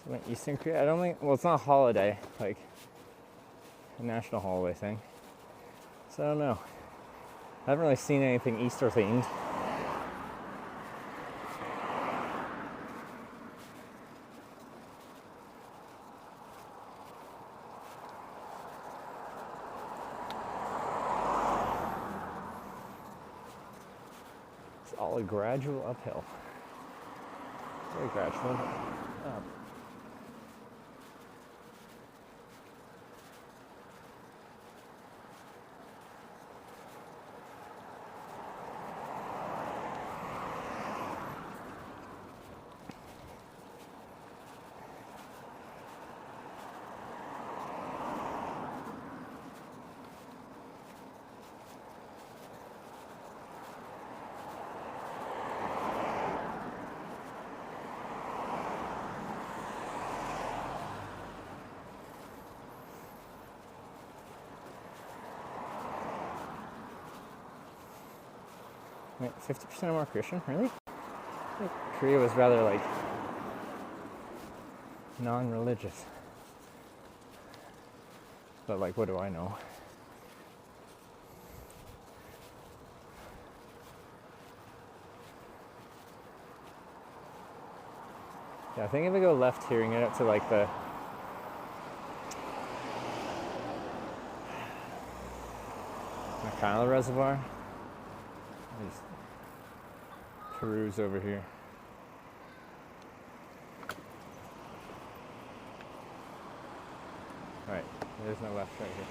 [SPEAKER 6] So like Eastern Korea, I don't think, well, it's not a holiday, like a national holiday thing. So I don't know. I haven't really seen anything Easter themed. It's all a gradual uphill. Very gradual up. Wait, 50% more Christian? Really? I think Korea was rather like non-religious. But like, what do I know? Yeah, I think if I go left here and get up to like the kind of reservoir, I just peruse over here. Alright, there's no left right here.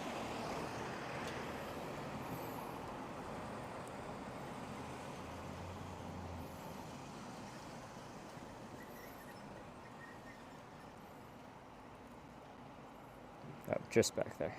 [SPEAKER 6] Oh, just back there.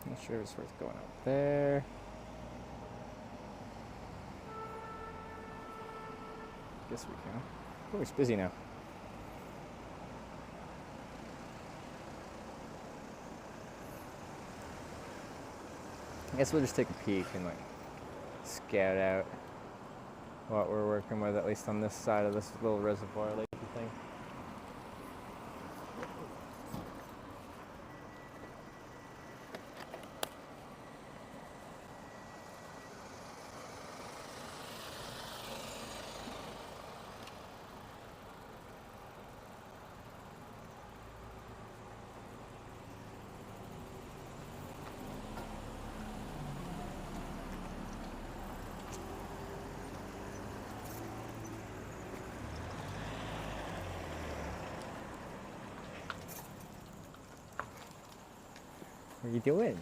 [SPEAKER 6] Not sure it's worth going up there. Guess we can. Oh, it's busy now. I guess we'll just take a peek and like scout out what we're working with, at least on this side of this little reservoir lake thing. What are you doing?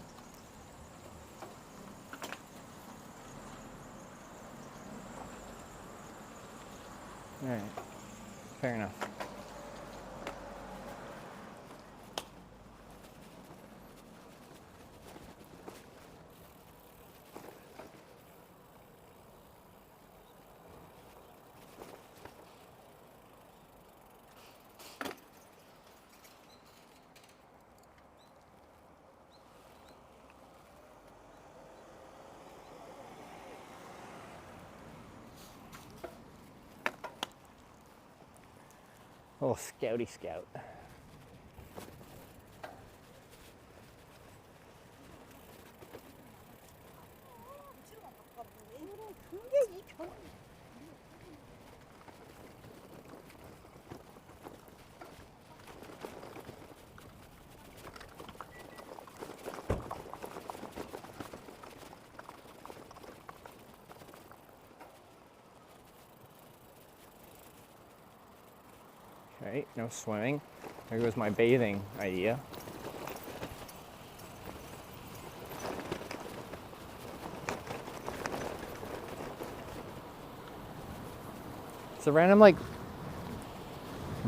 [SPEAKER 6] Alright, fair enough. little scouty scout. Okay, no swimming. There goes my bathing idea. It's a random like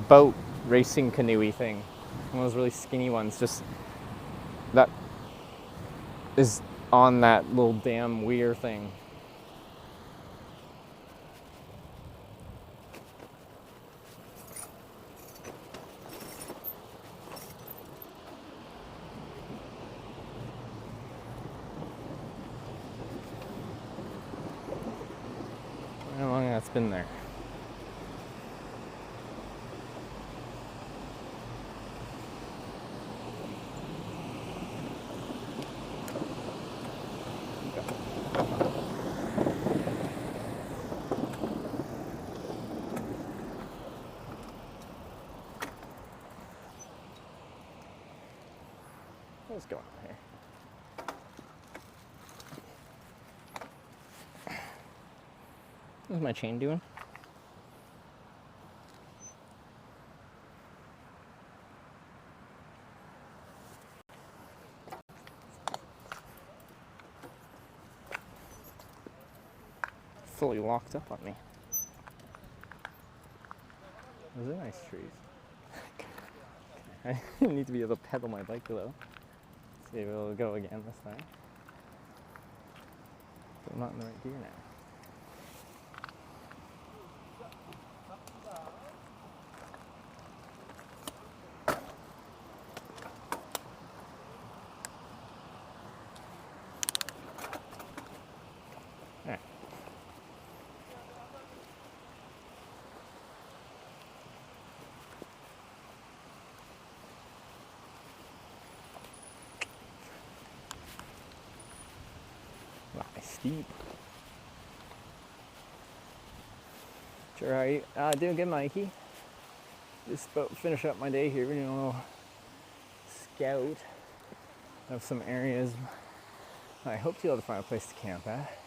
[SPEAKER 6] boat racing canoe-y thing. One of those really skinny ones, just that is on that little damn weir thing. How long that's been there? What's going on here? What's my chain doing? Fully locked up on me. Those are nice trees. I need to be able to pedal my bike though. See if it'll go again this time. But I'm not in the right gear now. Alright. Steep. Sure, how are you? Doing good, Mikey. Just about to finish up my day here. We're doing a little scout of some areas. I hope to be able to find a place to camp at.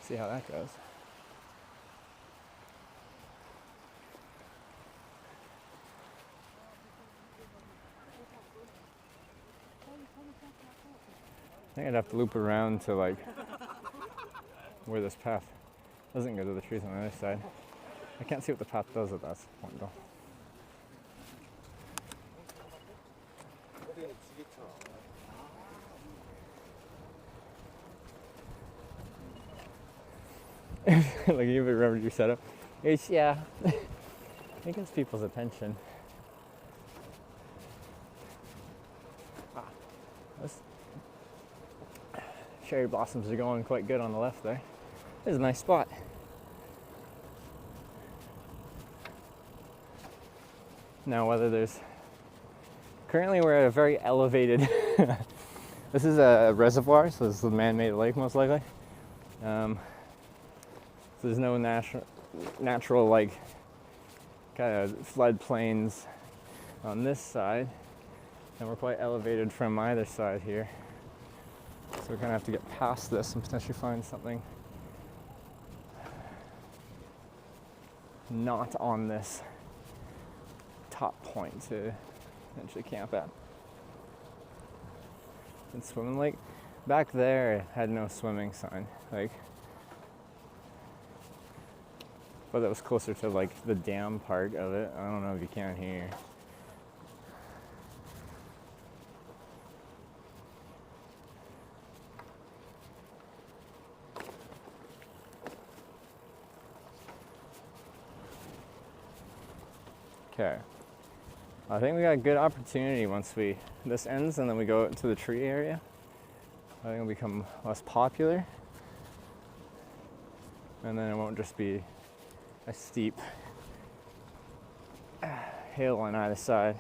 [SPEAKER 6] See how that goes. I think I'd have to loop around to like where this path doesn't go to the trees on the other side. I can't see what the path does at that point though. Like you remembered your setup. It's, yeah, it gets people's attention. Those cherry blossoms are going quite good on the left there. There's a nice spot. Now whether there's, currently we're at a very elevated, this is a reservoir, so this is a man-made lake most likely. So there's no natural like kind of floodplains on this side, and we're quite elevated from either side here. So we're gonna have to get past this and potentially find something not on this top point to eventually camp at. And swimming lake back there had no swimming sign, like, but that was closer to like the dam part of it. I don't know if you can here. Okay, I think we got a good opportunity once this ends and then we go out into the tree area. I think it'll become less popular, and then it won't just be a steep hill on either side.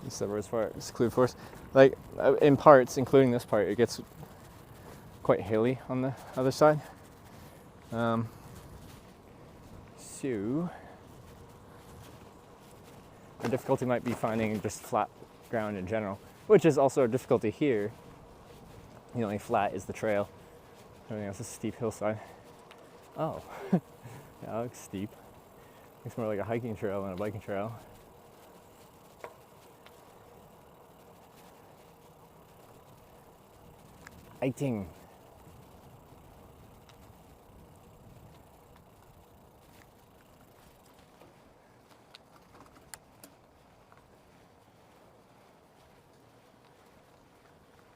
[SPEAKER 6] These suburbs part is clear forest. Like in parts, including this part, it gets quite hilly on the other side. So the difficulty might be finding just flat ground in general, which is also a difficulty here. The only flat is the trail. Everything else is steep hillside. Oh, yeah, that looks steep. Looks more like a hiking trail than a biking trail. Hiking.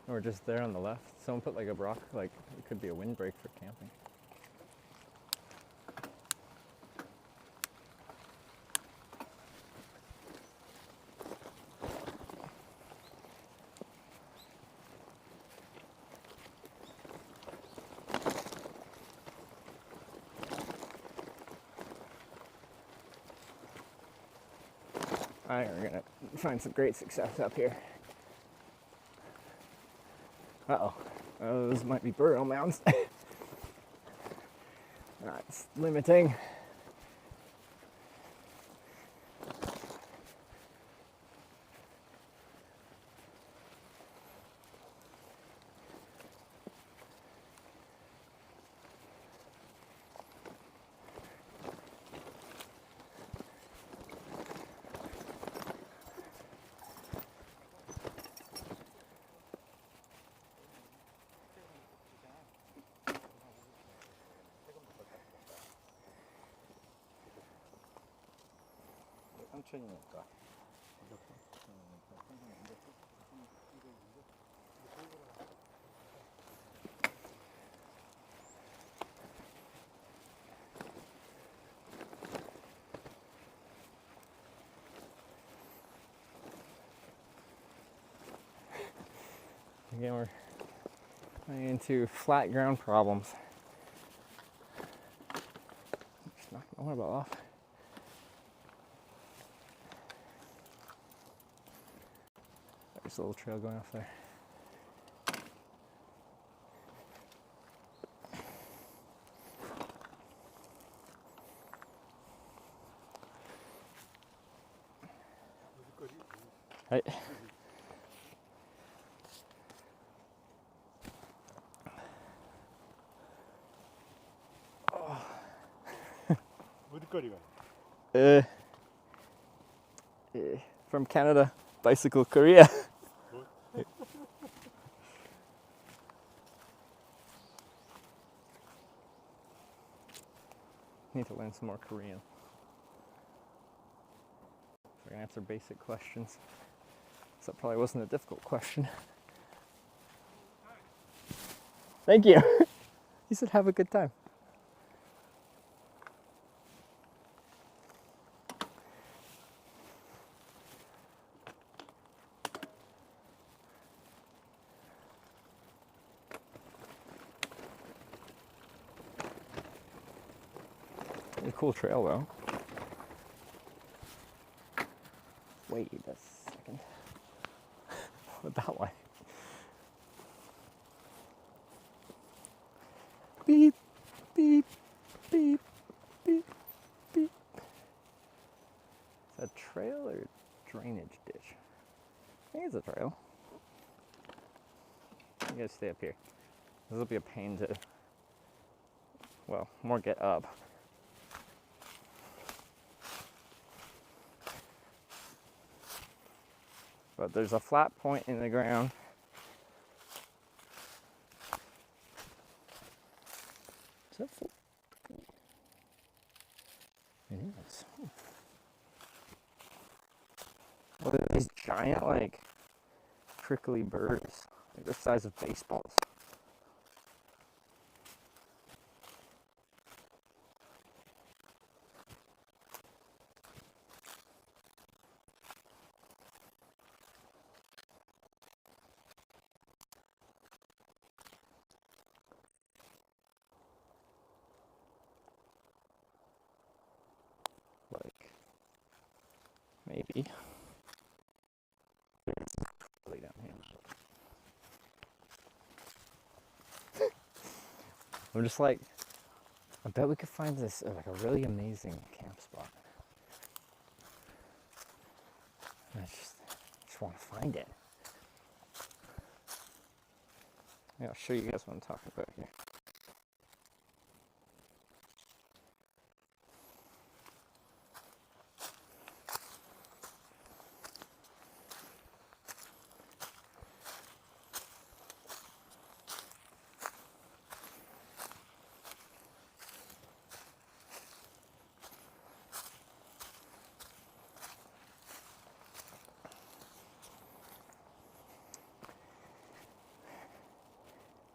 [SPEAKER 6] Or just there on the left. Someone put like a rock, like it could be a windbreak for camping. I think we're gonna find some great success up here. Uh-oh. Those might be burial mounds. That's limiting. Again, we're running into flat ground problems. Just knock my water bottle off. There's a little trail going off there. Right. From Canada, bicycle Korea. Need to learn some more Korean. So we're gonna answer basic questions. So that probably wasn't a difficult question. Thank you. You said have a good time. A cool trail though. Wait a second. What that way? Beep, beep, beep, beep, beep. Is that a trail or drainage ditch? I think it's a trail. You gotta stay up here. This will be a pain to, well, more get up. But there's a flat point in the ground. Is that full? It is. What are these giant, like, prickly birds? Like the size of baseballs. Maybe. Really down here. I'm just like, I bet we could find this like a really amazing camp spot. And I just want to find it. Yeah, I'll show you guys what I'm talking about here.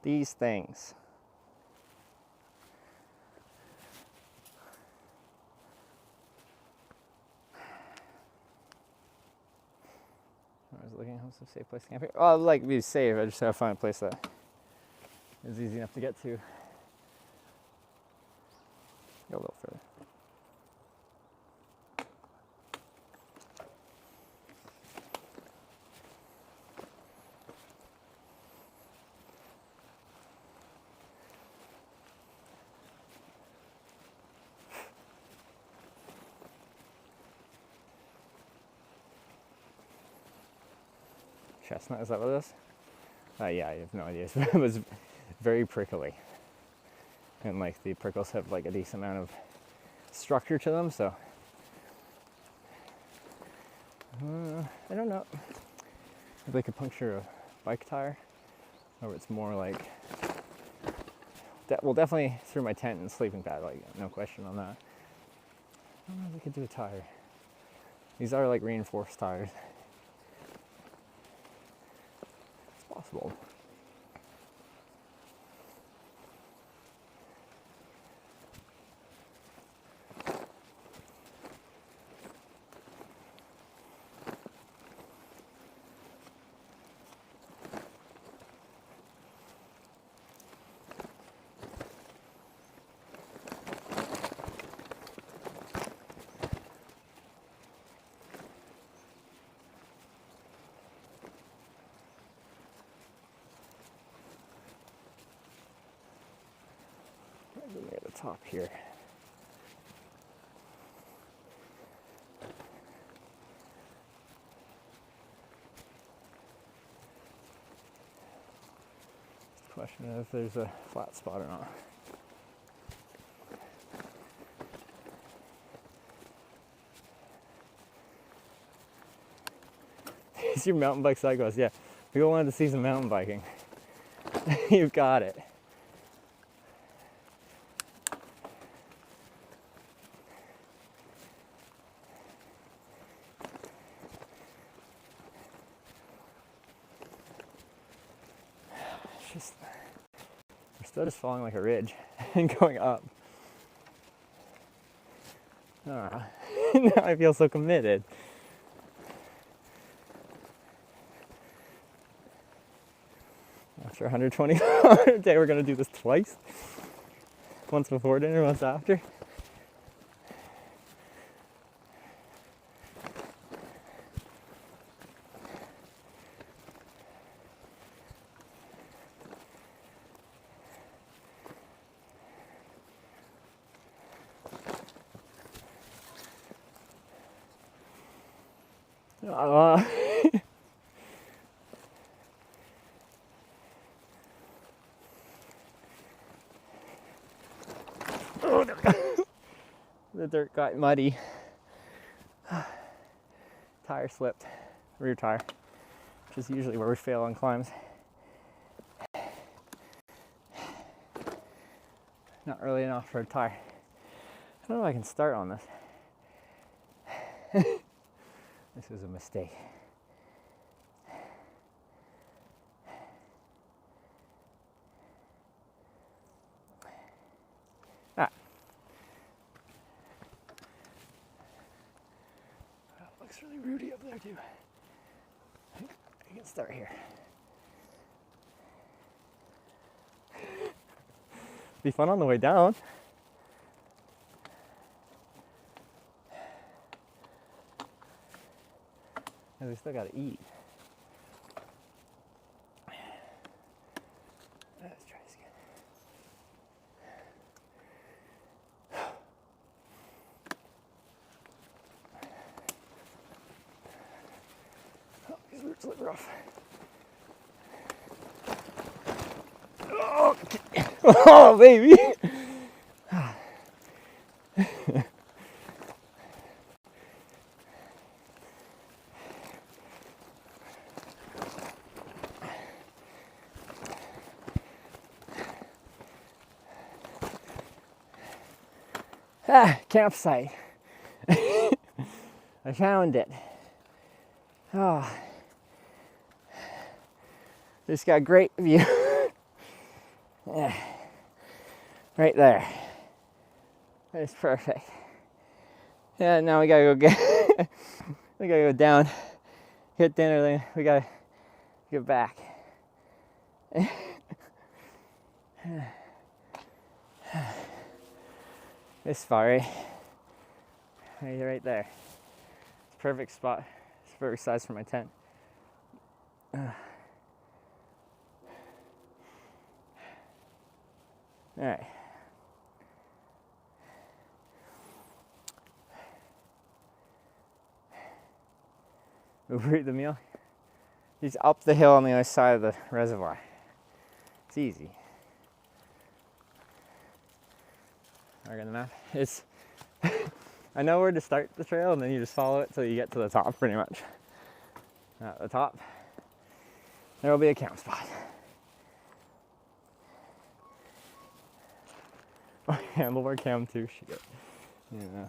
[SPEAKER 6] These things. I was looking at what's a safe place to camp here. Oh, like be safe. I just gotta find a place that is easy enough to get to. Go a little further. Chestnut, is that what it is? Yeah, I have no idea. It was very prickly. And like the prickles have like a decent amount of structure to them, so I don't know. If they could puncture a bike tire, or it's more like, well, definitely through my tent and sleeping pad, like no question on that. I don't know if they could do a tire. These are like reinforced tires. It's possible. Near the top here. It's a question of if there's a flat spot or not. Is your mountain bike cyclist? Yeah, we all wanted to see some mountain biking. You've got it. Just, we're still just falling like a ridge and going up. Now I feel so committed. After 120 a day, we're gonna do this twice. Once before dinner, once after. The dirt got muddy. Tire slipped, rear tire, which is usually where we fail on climbs. Not early enough for a tire. I don't know if I can start on this. This was a mistake. Looks really rooty up there too. I think I can start here. Be fun on the way down. And we still gotta eat. Let's try this again. Oh, these roots look rough. Oh, oh baby! Campsite. I found it. Oh, just got a great view. Yeah. Right there. That's perfect. Yeah, now we gotta go get. We gotta go down, get dinner. Then we gotta get back. This spot, right there. It's a perfect spot. It's a perfect size for my tent. All right. Overeat the meal. He's up the hill on the other side of the reservoir. It's easy. Mark on the map. It's. I know where to start the trail, and then you just follow it till you get to the top, pretty much. At the top, there will be a camp spot. Oh, handlebar cam too. Shit. Yeah.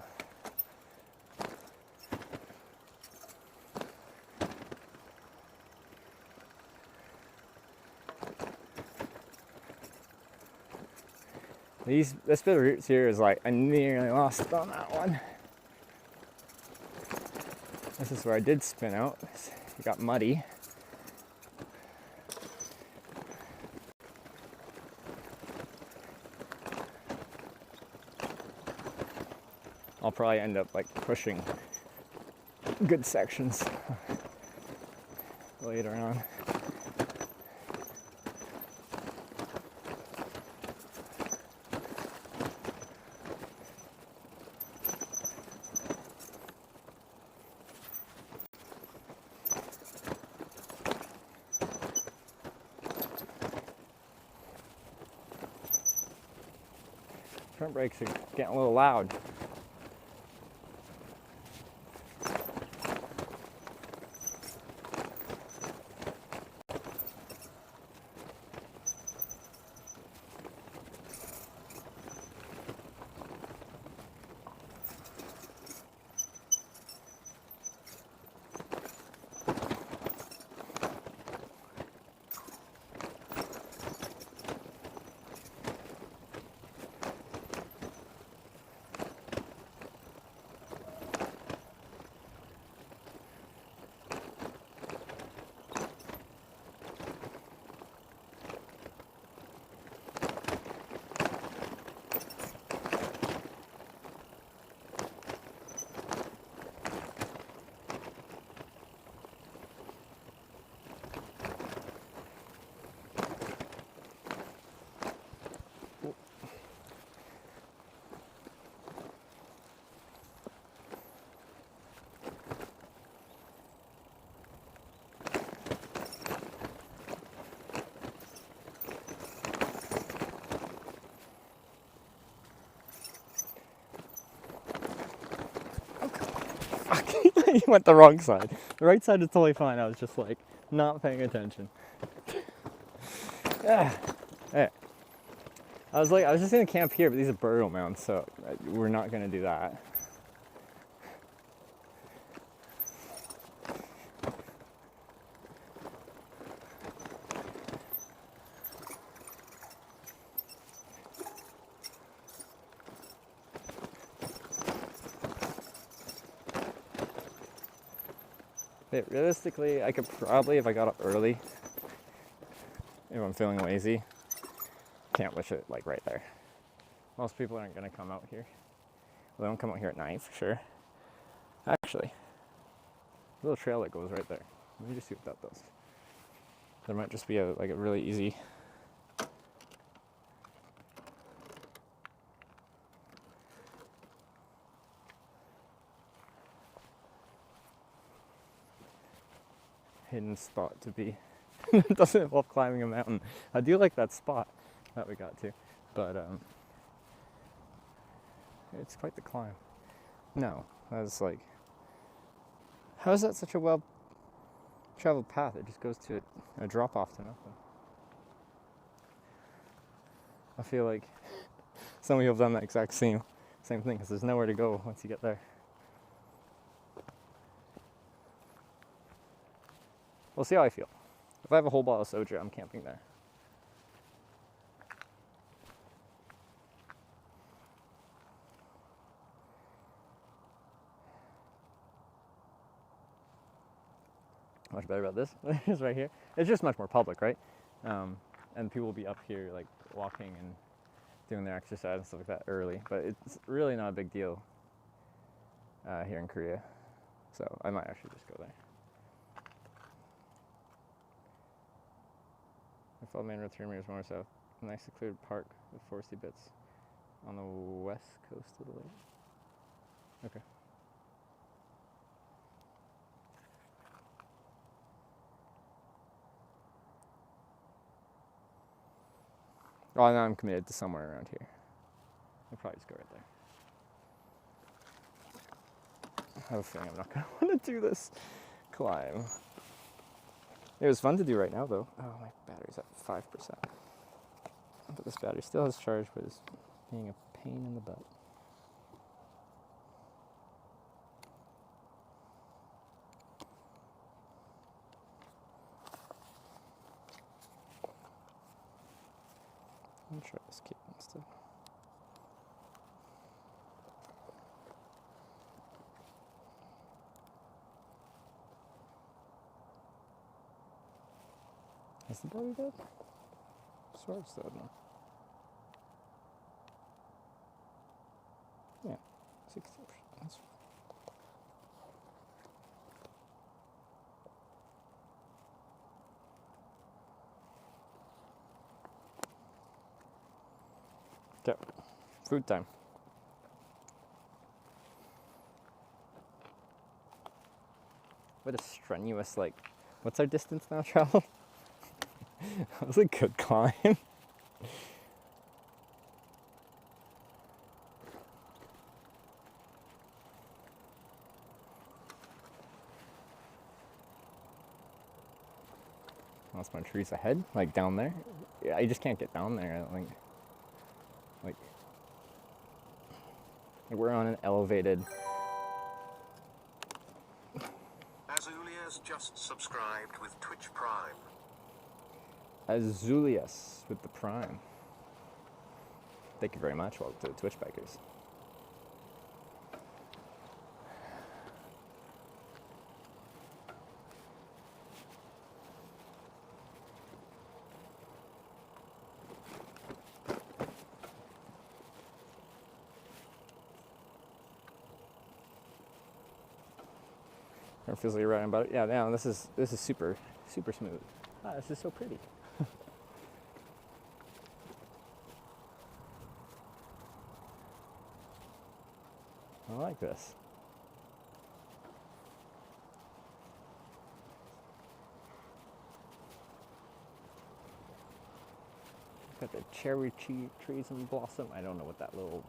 [SPEAKER 6] This bit of roots here is like, I nearly lost on that one. This is where I did spin out. It got muddy. I'll probably end up like pushing good sections later on. Front brakes are getting a little loud. You went the wrong side. The right side is totally fine. I was just like not paying attention. Yeah. Hey. I was just gonna camp here, but these are burial mounds, so we're not gonna do that. But realistically, I could probably, if I got up early, if I'm feeling lazy, camp with it like right there. Most people aren't gonna come out here. Well, they don't come out here at night for sure. Actually, little trail that goes right there. Let me just see what that does. There might just be a really easy. Hidden spot to be. It doesn't involve climbing a mountain. I do like that spot that we got to, but it's quite the climb. No, that's like, how is that such a well-traveled path? It just goes to a drop-off to nothing. I feel like some of you have done that exact same thing, because there's nowhere to go once you get there. We'll see how I feel. If I have a whole bottle of soju, I'm camping there. Much better about this is right here. It's just much more public, right? And people will be up here like walking and doing their exercise and stuff like that early, but it's really not a big deal here in Korea. So I might actually just go there. I followed main road 3 meters more south. Nice secluded park with foresty bits on the west coast of the lake. Okay. Oh, now I'm committed to somewhere around here. I'll probably just go right there. I have a feeling I'm not going to want to do this climb. It was fun to do right now, though. Oh, my battery's at 5%. But this battery still has charge, but it's being a pain in the butt. Let me try this kit instead. Is the battery dead? Swear it's dead now. Yeah, 60%. That's fine. Okay, food time. What a strenuous, like, what's our distance now traveled? That was a good climb. That's my trees ahead, like down there. Yeah, I just can't get down there, I don't think. Like, we're on an elevated.
[SPEAKER 2] Azulia's just subscribed with Twitch Prime.
[SPEAKER 6] Azulius with the Prime. Thank you very much. Welcome to the Twitch Bikers. It feels like you're riding about it. Yeah, now this is super smooth. Ah, this is so pretty. I like this. Got the cherry trees in blossom. I don't know what that little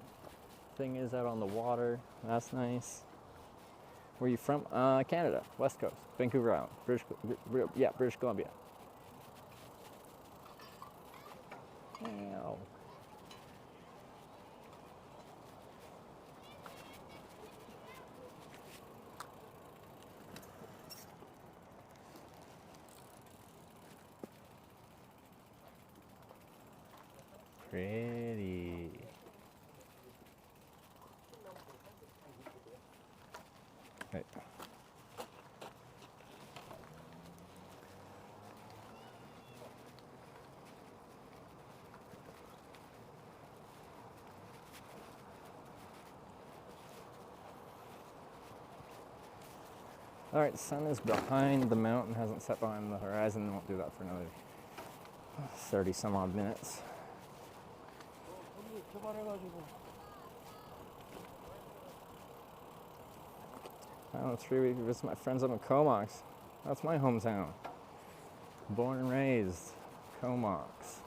[SPEAKER 6] thing is out on the water. That's nice. Where are you from? Canada, West Coast, Vancouver Island, British Columbia. Ow. Pretty. Right. Alright, sun is behind the mountain, hasn't set behind the horizon, won't do that for another 30 some odd minutes. Final 3 week visit my friends up in Comox. That's my hometown. Born and raised, Comox.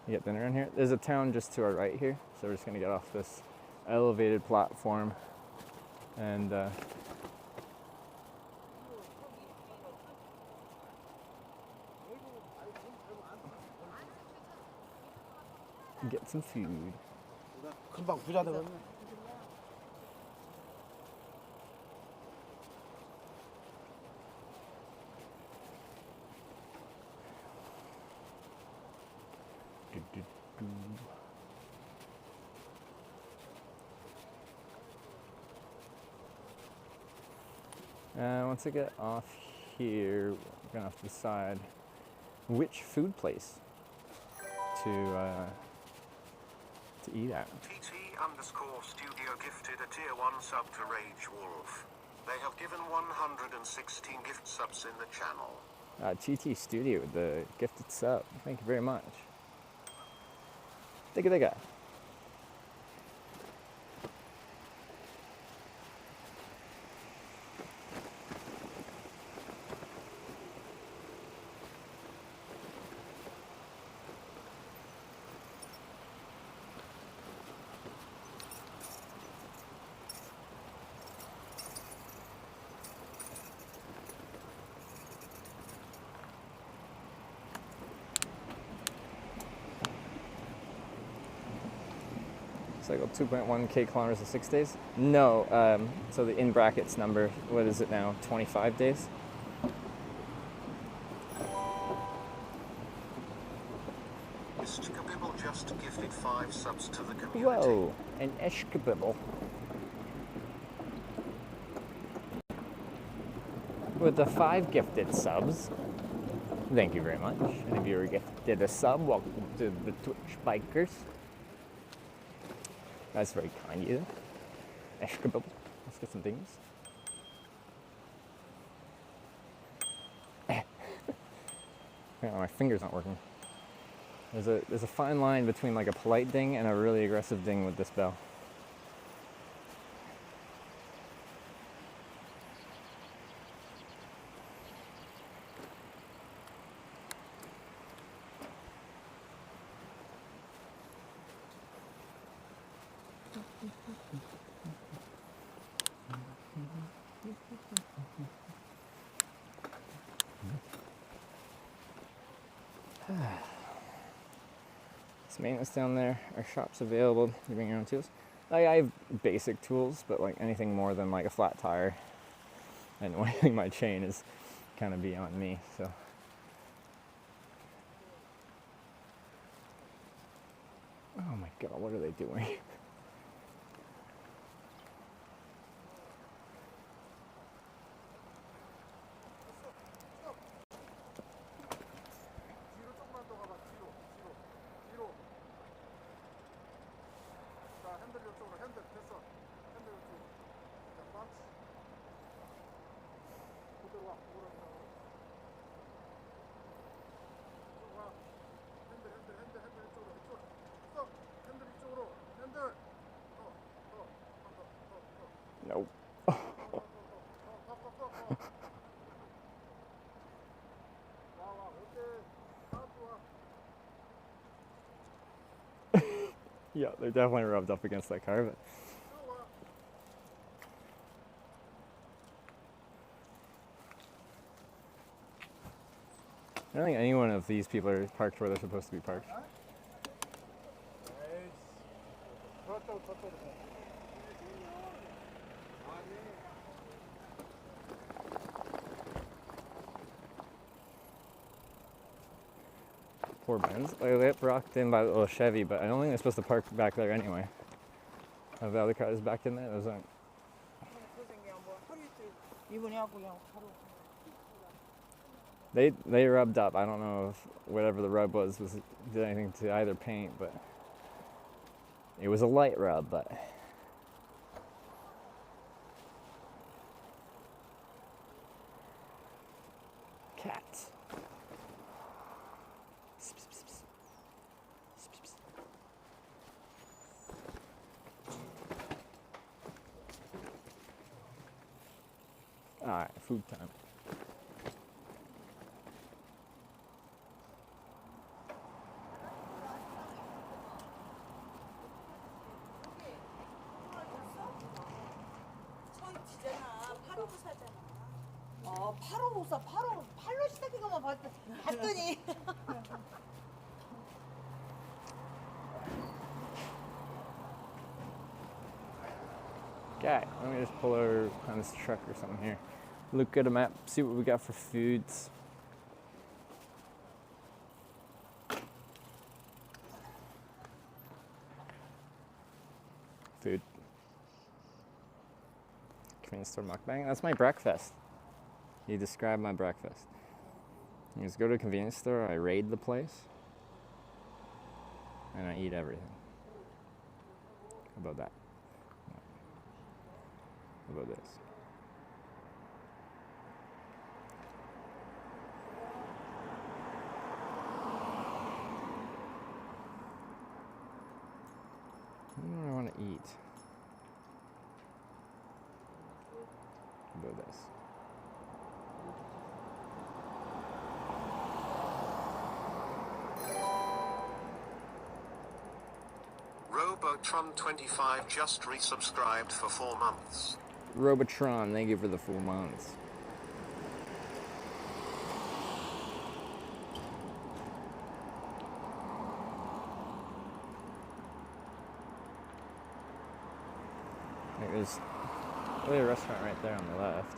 [SPEAKER 6] You get dinner in here. There's a town just to our right here, so we're just gonna get off this elevated platform and get some food.
[SPEAKER 9] 금방 부자 되거든.
[SPEAKER 6] Once I get off here, we're gonna have to decide which food place to eat at.
[SPEAKER 2] TT_studio gifted a tier 1 sub to Rage Wolf. They have given 116 gift subs in the channel.
[SPEAKER 6] TT Studio with the gifted sub. Thank you very much. Digga. Cycle 2.1k kilometers in 6 days? No, so the in brackets number, what is it now, 25 days?
[SPEAKER 2] Ishkabibble just gifted 5 subs to the community.
[SPEAKER 6] Whoa, an Ishkabibble. With the 5 gifted subs, thank you very much. And if you were gifted a sub, welcome to the Twitch Bikers. That's very kind of you. Ishkabibble. Let's get some things. Yeah, my finger's not working. There's a fine line between like a polite ding and a really aggressive ding with this bell. It's maintenance down there. Our shop's available. You bring your own tools. I have basic tools, but like anything more than like a flat tire and oiling my chain is kind of beyond me. So. Oh my god, what are they doing? Nope. Yeah, they're definitely rubbed up against that car, but I don't think any one of these people are parked where they're supposed to be parked. Poor Benz. I got rocked in by the little Chevy, but I don't think they're supposed to park back there anyway. Have the other cars back in there? Those aren't. They rubbed up. I don't know if whatever the rub was did anything to either paint, but it was a light rub, but cats. All right, food time.
[SPEAKER 10] 어, 8호 사 8로 시작한 것만 봤더니
[SPEAKER 6] Okay, let me just pull over on this truck or something here. Look at a map, see what we got for foods. Food. Convenience store mukbang. That's my breakfast. You described my breakfast. You just go to a convenience store, I raid the place, and I eat everything. How about that? How about this? What do I want to eat? How about this?
[SPEAKER 2] Robotron25 just resubscribed for 4 months.
[SPEAKER 6] Robotron, thank you for the 4 months. There's a restaurant right there on the left.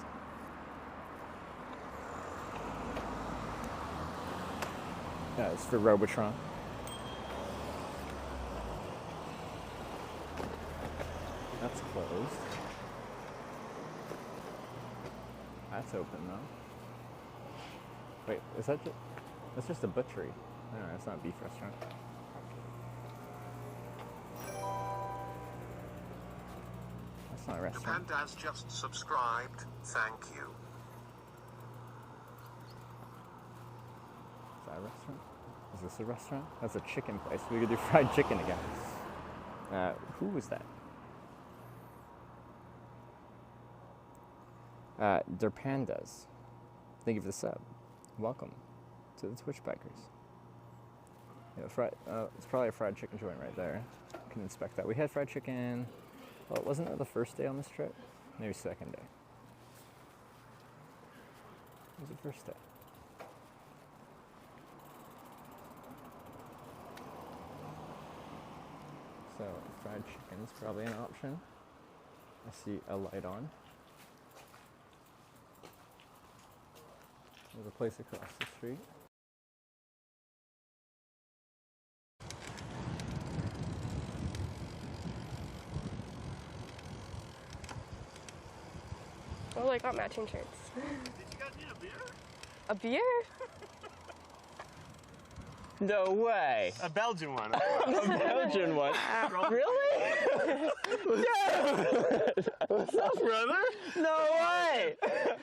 [SPEAKER 6] Yeah, it's for Robotron. That's closed. That's open though. Wait, is that just, that's just a butchery. No, it's not a beef restaurant. That's not a restaurant.
[SPEAKER 2] Pandas just subscribed. Thank you.
[SPEAKER 6] Is that a restaurant? Is this a restaurant? That's a chicken place. We could do fried chicken again. Who was that? They're pandas. Thank you for the sub. Welcome to the Twitch Bikers. Yeah, it's probably a fried chicken joint right there. You can inspect that. We had fried chicken. Well, wasn't it the first day on this trip? Maybe second day. It was the first day. So fried chicken is probably an option. I see a light on. There's a place across the street.
[SPEAKER 11] Oh, I got matching shirts.
[SPEAKER 2] Did you guys need a beer?
[SPEAKER 11] A beer?
[SPEAKER 6] No way!
[SPEAKER 9] A Belgian one.
[SPEAKER 6] A Belgian one? Really? Dude! What's up, brother? No way!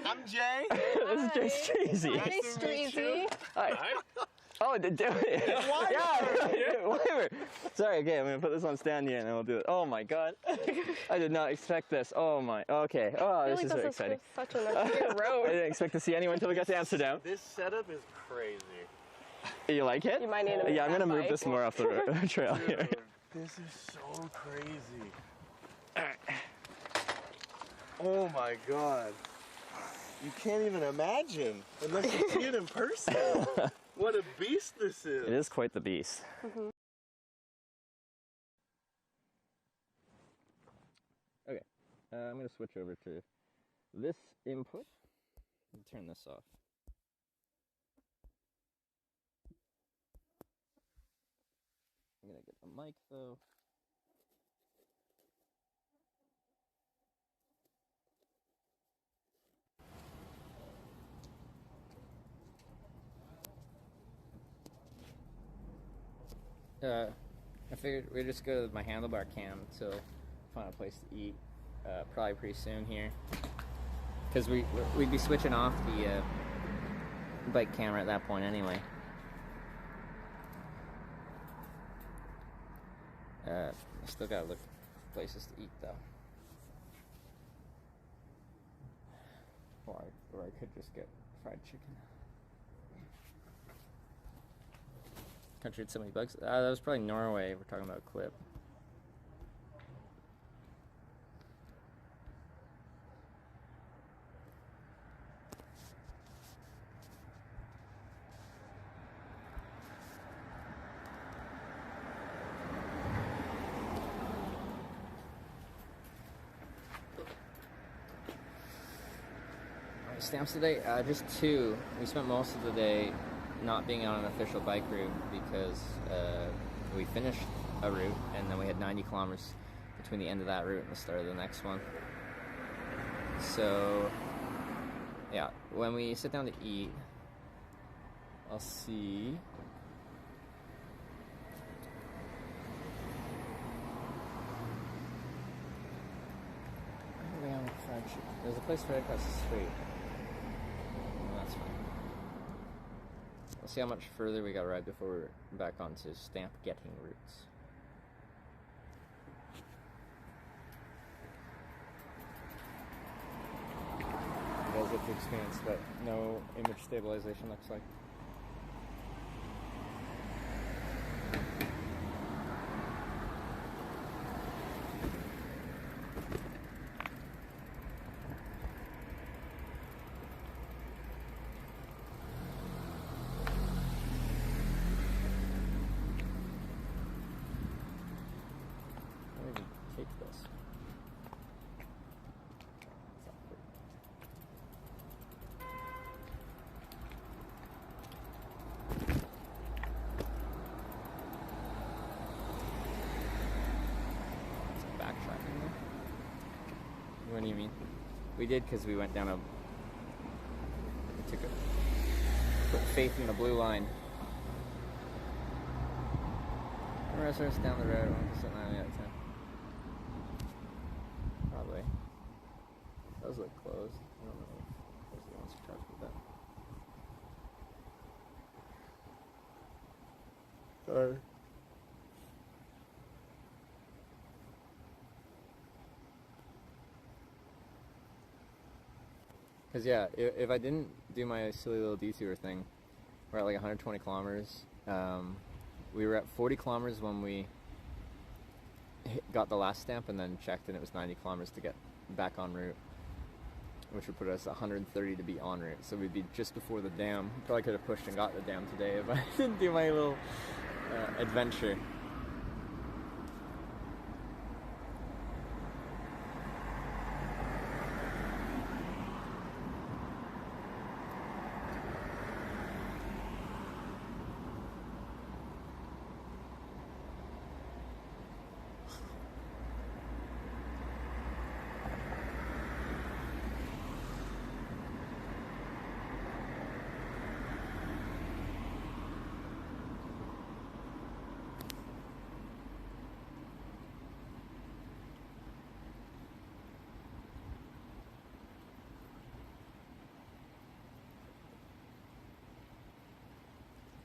[SPEAKER 9] I'm Jay.
[SPEAKER 6] This is Jay Streezy.
[SPEAKER 11] Hey, Streezy.
[SPEAKER 6] Hi. Oh, to do it. Yeah, whatever. Sorry, okay, I'm gonna put this on stand here and then we'll do it. Oh my god. I did not expect this. Oh my, okay. Oh, this is very exciting.
[SPEAKER 11] Such an obscure road.
[SPEAKER 6] I didn't expect to see anyone until we got to Amsterdam.
[SPEAKER 9] This setup is crazy.
[SPEAKER 6] You like it?
[SPEAKER 11] You might need a
[SPEAKER 6] Yeah, I'm gonna move
[SPEAKER 11] bike.
[SPEAKER 6] this more off the trail here.
[SPEAKER 9] Dude, this is so crazy. Oh my god. You can't even imagine unless you see it in person. What a beast this is.
[SPEAKER 6] It is quite the beast.
[SPEAKER 11] Mm-hmm.
[SPEAKER 6] Okay, I'm gonna switch over to this input and turn this off. I'm gonna get the mic though. I figured we'd just go to my handlebar cam to find a place to eat, probably pretty soon here. Because we'd be switching off the bike camera at that point anyway. I still gotta look for places to eat though. Or I could just get fried chicken. Country had so many bugs. That was probably Norway. We're talking about clip. Stamps today? Just 2. We spent most of the day not being on an official bike route because we finished a route and then we had 90 kilometers between the end of that route and the start of the next one. So, yeah, when we sit down to eat, I'll see. There's a place right across the street. That's fine. We'll see how much further we got to ride before we're back onto stamp getting routes. You guys get to experience what no image stabilization looks like. What do you mean? We did because we went down we put faith in the blue line. The rest of us down the road, 1% 9 out of 10. Probably. Those look closed. I don't know if those are the ones who charge with that. Sorry. Because yeah, if I didn't do my silly little detour thing, we're at like 120 kilometers. We were at 40 kilometers when we got the last stamp and then checked and it was 90 kilometers to get back en route, which would put us 130 to be en route. So we'd be just before the dam. Probably could have pushed and got the dam today if I didn't do my little adventure.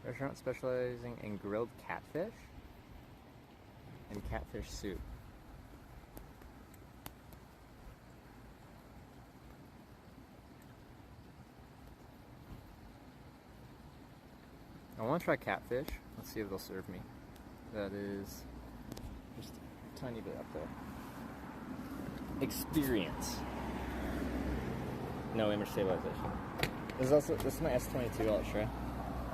[SPEAKER 6] Restaurant specializing in grilled catfish and catfish soup. I want to try catfish. Let's see if they'll serve me. That is just a tiny bit up there. Experience. No image stabilization. This is my S22 Ultra.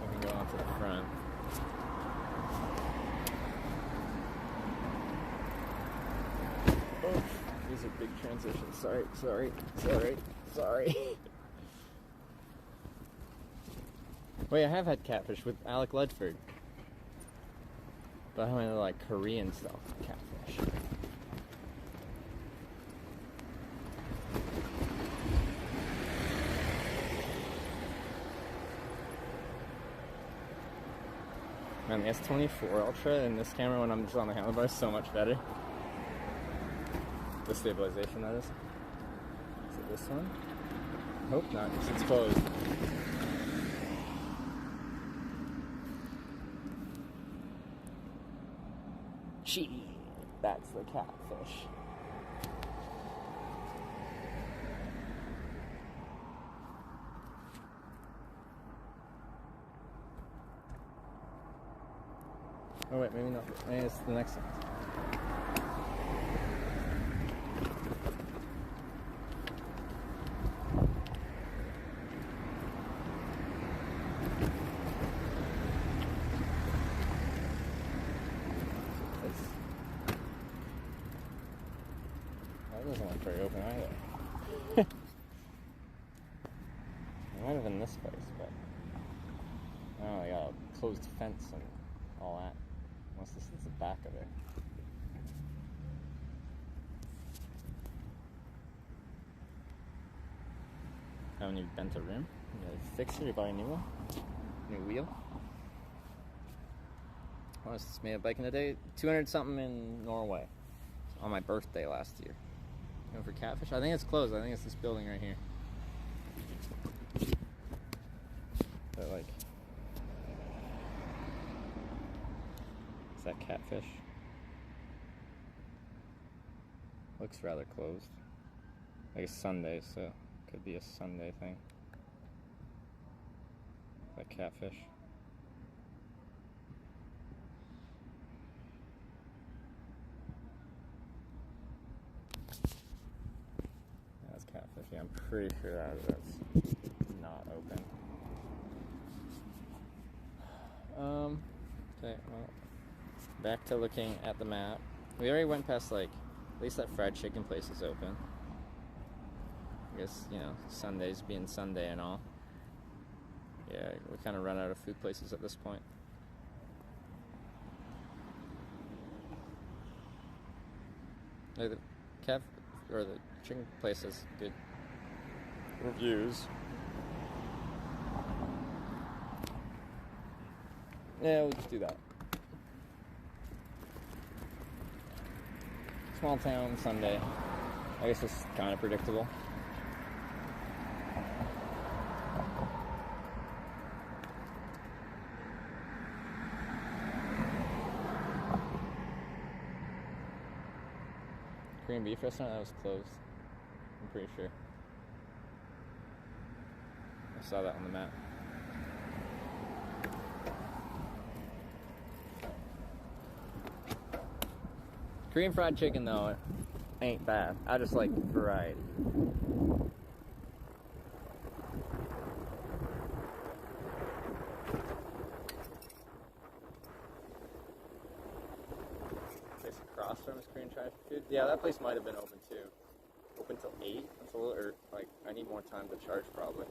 [SPEAKER 6] We can go onto the front. Oh, these are big transitions. Sorry. Wait, I have had catfish with Alec Ludford. But I don't know, like Korean style catfish. Man, the S24 Ultra in this camera when I'm just on the handlebar is so much better. The stabilization, that is. Is it this one? Hope not, because it's closed. Gee, that's the catfish. Oh wait, maybe not. Maybe it's the next one. That doesn't look very open either. It might have been this place, but oh, they got a closed fence and all that. Unless this is the back of it. Haven't you bent a rim? You gotta fix it or buy a new one? New wheel? What was this made of bike in the day? 200 something in Norway. On my birthday last year. Going for catfish? I think it's closed. I think it's this building right here. But like, is that catfish? Looks rather closed. Like it's Sunday, so could be a Sunday thing. Is that catfish? That's catfish. Yeah, I'm pretty sure that's not open. Okay, well, back to looking at the map. We already went past, like, at least that fried chicken place is open. I guess, you know, Sundays being Sunday and all. Yeah, we kind of run out of food places at this point. Like the or the chicken place has good reviews. Yeah, we'll just do that. Small town Sunday. I guess it's kind of predictable. Korean beef restaurant, that was closed. I'm pretty sure. I saw that on the map. Korean fried chicken though, ain't bad. I just like variety. Place across from is Korean fried food. Yeah, that place might have been open too. Open till 8. That's a little, or like I need more time to charge probably.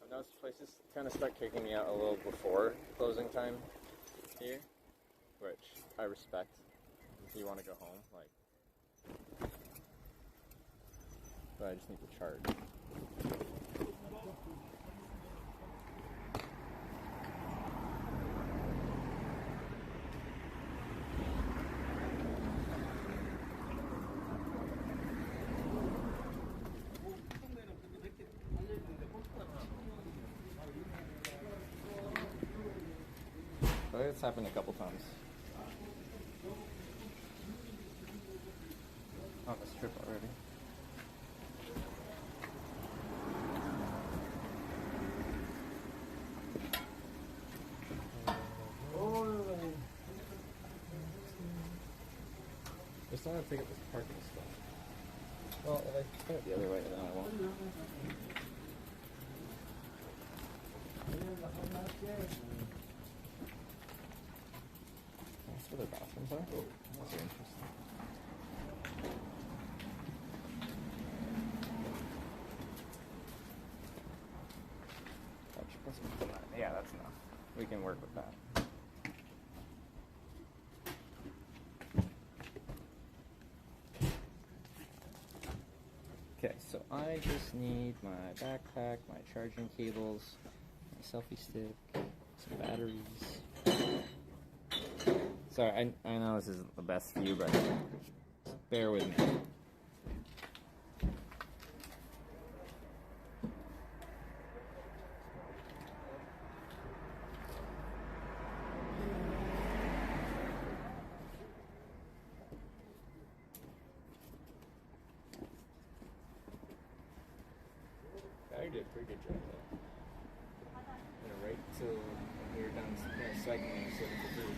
[SPEAKER 6] I've noticed places kind of start kicking me out a little before closing time here, which I respect. If you want to go home, like, but I just need to charge. So it's happened a couple times. On this trip already. Just want to pick up this parking spot. Well, if I turn it the other way, then I won't. That's where their bathrooms are? That's interesting. Yeah, that's enough. We can work with that. Okay, so I just need my backpack, my charging cables, my selfie stick, some batteries. Sorry, I know this isn't the best view, but bear with me. I did a pretty good job though. Right till we were done cycling and looking for food.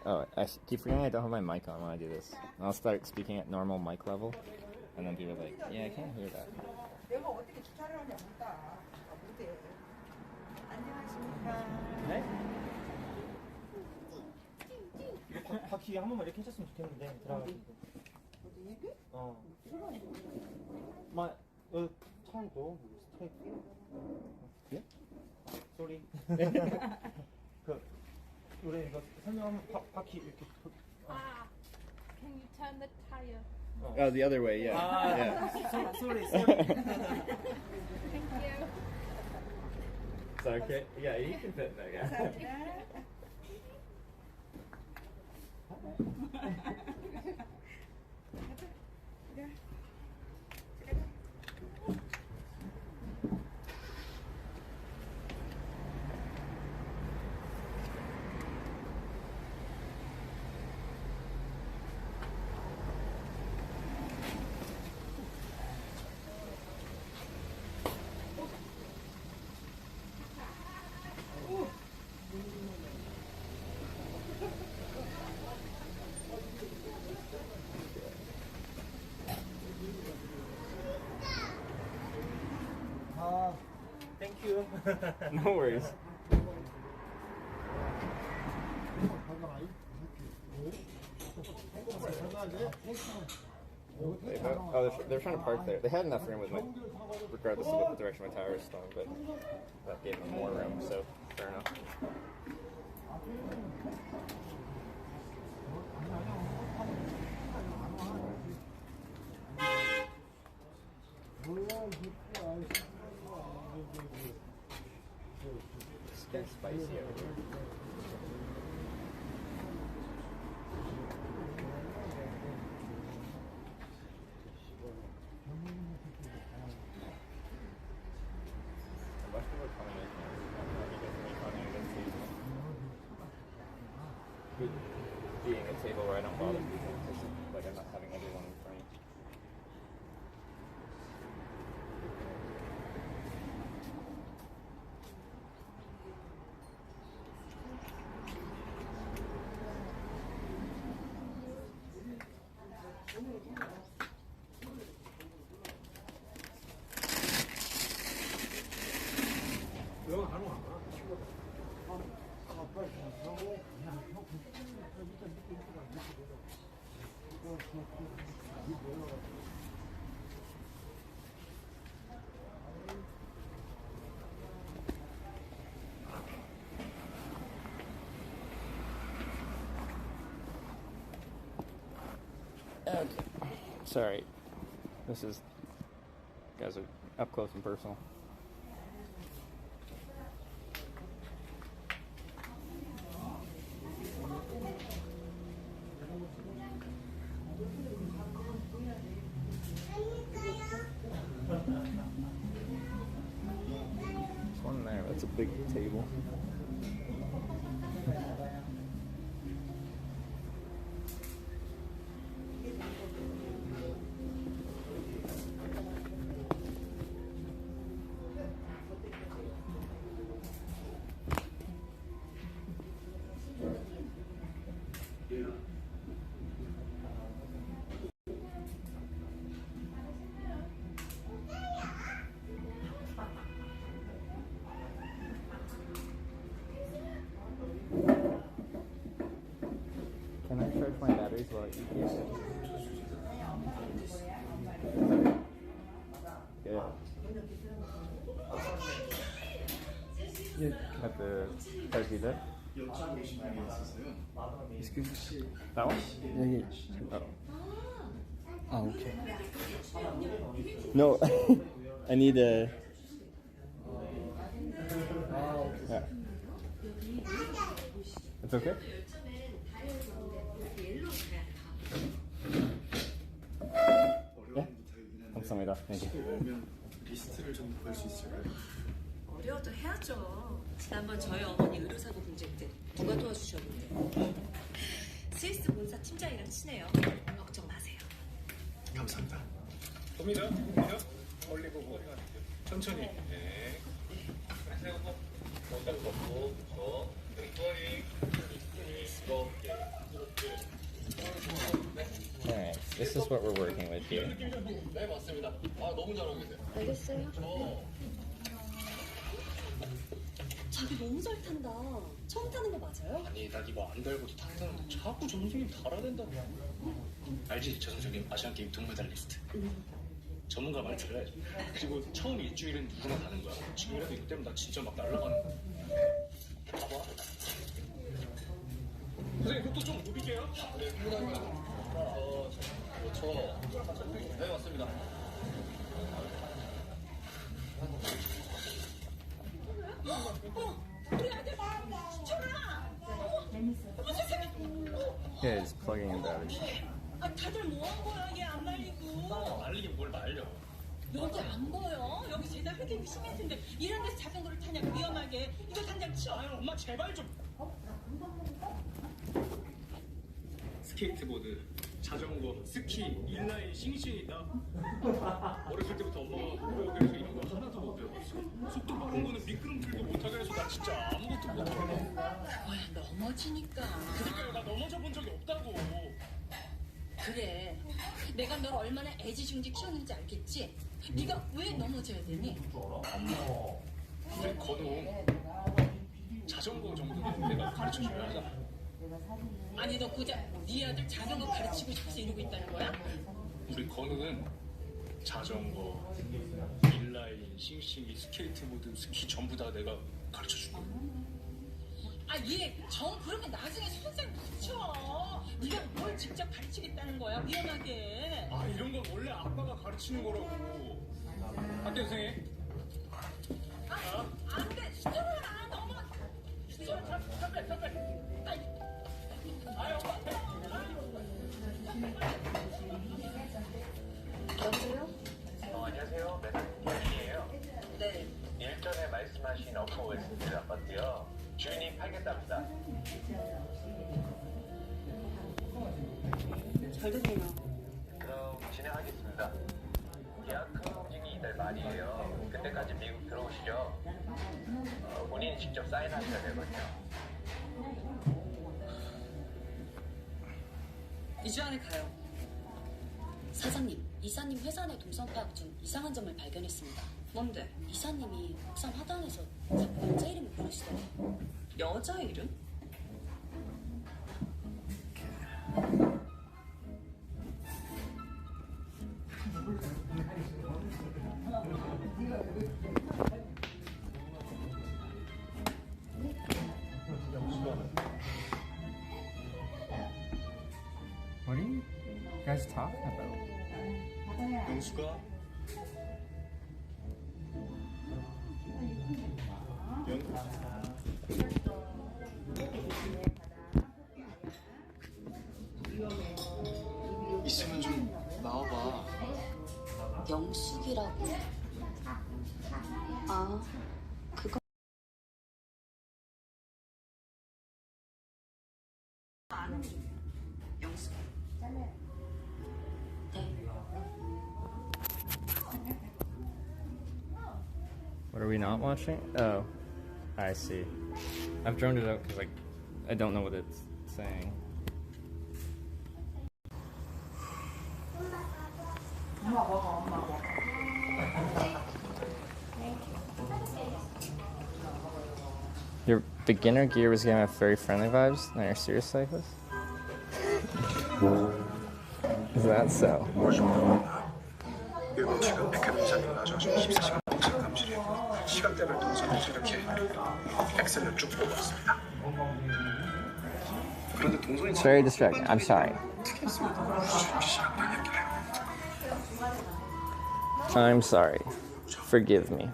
[SPEAKER 6] Oh, I keep forgetting I don't have my mic on when I do this. I'll start speaking at normal mic level, and then people are like, yeah, I can't hear that.
[SPEAKER 10] 내가 어떻게 주차를 하냐 묻다. 못해. 안녕하십니까.
[SPEAKER 12] 네? 바퀴 한 번만 이렇게 해줬으면 좋겠는데 들어가지고.
[SPEAKER 10] 어디 얘기?
[SPEAKER 12] 차도 스테이크.
[SPEAKER 6] 예?
[SPEAKER 12] 쏘리. 그 우리 이거 설명하면 바퀴 이렇게.
[SPEAKER 8] Can you turn the tire?
[SPEAKER 6] Oh, the other way, yeah. Yeah.
[SPEAKER 12] Sorry.
[SPEAKER 8] Thank you.
[SPEAKER 6] Is that okay? Yeah, you can fit in there, yeah.
[SPEAKER 12] Thank you.
[SPEAKER 6] No worries. They're trying to park there. They had enough room with regardless of what the direction my tire was going, but that gave them more room, so fair enough. It's kind of spicy over here. Being a table where I don't bother people, like I'm not having everyone in front of me. Okay. Sorry. This is, guys are up close and personal. There's one there, that's a big table. Can I charge my batteries while I eat here? Yeah. At the tarjeta? Excuse me. That one? Yeah. Oh. Oh, okay. No, I need a. Yeah. It's okay? 네? 감사합니다. Thank you.
[SPEAKER 13] 리스트를 좀 구할 수 있을까요?
[SPEAKER 14] 어려워도 해야죠. 지난번 저희 어머니 의료사고 분쟁 때 누가 도와주셨는데. 스위스 본사 팀장이랑 친해요. 걱정 마세요.
[SPEAKER 13] 감사합니다.
[SPEAKER 5] 봅니다. 멀리 보고 천천히. 네.
[SPEAKER 1] Alright, this is what we're working with here.
[SPEAKER 13] 네, 맞습니다. 아, 너무 잘하고 계세요.
[SPEAKER 14] 알겠어요. 자기 너무 잘 탄다. 처음 타는 거 맞아요?
[SPEAKER 13] 아니, 난 이거 안 달고도 탄다는데 자꾸 저 선생님 달아댄다고. 알지? 저 선생님 아시안게임 동메달리스트. 전문가 말 들어야지. 그리고 처음 일주일은 누구나 가는 거야. 지금이라도 이거 때문에 나 진짜 막 날아가는 거야. 봐봐. 선생님, 그것도 좀 누비게요. 네, 흥분하면. 네, 맞습니다.
[SPEAKER 10] 우리 아들 시청아. 무슨 생각?
[SPEAKER 1] Yeah, just plugging in batteries.
[SPEAKER 10] 아, 다들 뭐 한 거야? 얘 안 말리고.
[SPEAKER 13] 말리긴 뭘 말려.
[SPEAKER 10] 여기 안 보여. 여기 제자 회장이 심할 텐데 이런 데서 자전거를 타냐고 위험하게. 이거 당장 치워.
[SPEAKER 13] 아유, 엄마 제발 좀. 스케이트보드, 자전거, 스키, 인라인, 싱싱이 있다. 어렸을 때부터 엄마가 무료역에서 이런 거 하나도 못 배워봤어. 속도 바꾼 거는 미끄럼틀도 못하게 해서 나 진짜 아무것도 못하겠어.
[SPEAKER 14] 그거야 넘어지니까.
[SPEAKER 13] 그러니까 나 넘어져 본 적이 없다고.
[SPEAKER 14] 그래. 내가 널 얼마나 애지중지 키웠는지 알겠지? 네가 왜 넘어져야 되니?
[SPEAKER 13] 우리 건우 자전거 정도는 내가 가르쳐줘야 하잖아.
[SPEAKER 10] 아니 너 고작 네 아들 자전거 가르치고 싶어서 이러고 있다는 거야?
[SPEAKER 13] 우리 건우는 자전거, 인라인, 싱싱이, 스케이트보드, 스키 전부 다 내가 가르쳐줄 거야.
[SPEAKER 10] 아 얘 정 그러면 나중에 손상 붙여. 네가 뭘 직접 가르치겠다는 거야 위험하게.
[SPEAKER 13] 아, 이런 건 원래 아빠가 가르치는 거라고. 학교 선생님.
[SPEAKER 10] 안돼 수정아 너무.
[SPEAKER 14] 여보세요?
[SPEAKER 15] 안녕하세요. 매장이에요.
[SPEAKER 14] 네.
[SPEAKER 15] 일전에 말씀하신 어퍼 웨스트 아파트요. 주인이 팔겠답니다.
[SPEAKER 14] 잘 됐네요.
[SPEAKER 15] 그럼 진행하겠습니다. 계약 클로징이 이달 말이에요. 그때까지 미국 들어오시죠. 본인이 직접 사인하셔야 되거든요.
[SPEAKER 14] 2주 안에 가요. 사장님, 이사님 회사 내 동선 파악 중 이상한 점을 발견했습니다. 뭔데? 이사님이 옥상 하단에서 자꾸 여자 이름을 부르시더라고요. 여자 이름?
[SPEAKER 6] What are you guys talking about?
[SPEAKER 13] 영수가 있으면 좀 나와봐.
[SPEAKER 14] 영숙이라고? 아, 그거 아는 중. 영숙. 네.
[SPEAKER 6] What are we not watching? Oh, I see. I've droned it out because like I don't know what it's saying. Your beginner gear was giving off very friendly vibes. Now you're serious like this? Is that so?
[SPEAKER 13] 그리고 지금 백화점장님 나와서 24시간 동선 감시되고 시간대별 동선에서 이렇게 엑셀을 쭉 보고 있습니다. 그런데 동선이
[SPEAKER 1] It's very distracting. I'm sorry.
[SPEAKER 13] 특이했습니다. 주시 장난이 아니라
[SPEAKER 1] I'm sorry. Forgive me.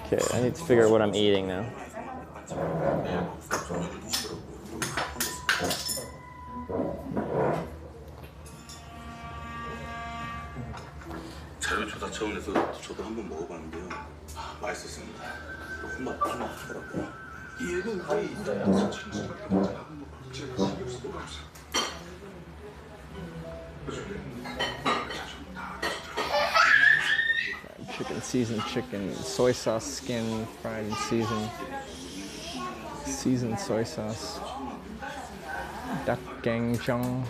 [SPEAKER 1] Okay, I need to figure out what I'm eating now.
[SPEAKER 16] 자료 조사 차원에서 저도 한번 먹어봤는데요. 맛있었습니다. 할만하더라고요. 얘는 왜 있어요?
[SPEAKER 6] Chicken, seasoned chicken, soy sauce skin, fried and seasoned. Seasoned soy sauce. Duck Ganggyeong.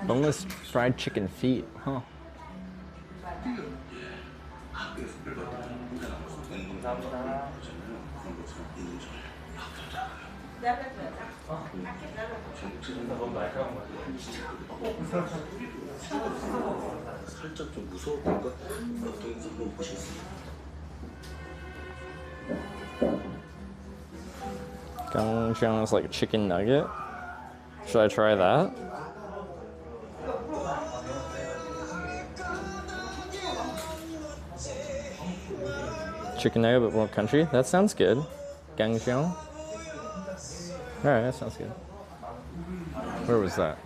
[SPEAKER 6] Boneless fried chicken feet, huh?
[SPEAKER 16] 살짝 좀 무서웠던가? 어떤 한번 보시겠습니다.
[SPEAKER 1] Ganggyeong is like a chicken nugget. Should I try that? Chicken nugget but more country? That sounds good. Ganggyeong. Alright, that sounds good.
[SPEAKER 6] Where was that?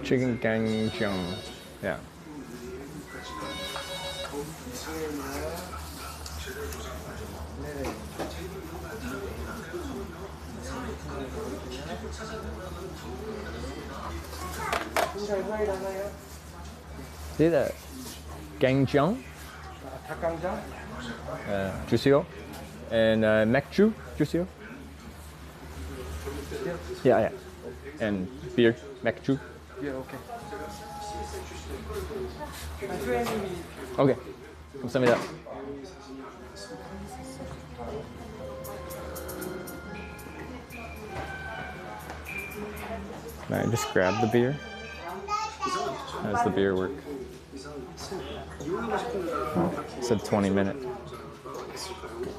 [SPEAKER 6] Chicken Ganggyeong. Yeah. See that? Ganggyeong? 주시오. And 맥주 주시오. Yeah. And beer, 맥주.
[SPEAKER 12] Yeah, okay.
[SPEAKER 6] Okay. 감사합니다. Alright, just grab the beer. How does the beer work? It said 20 minutes.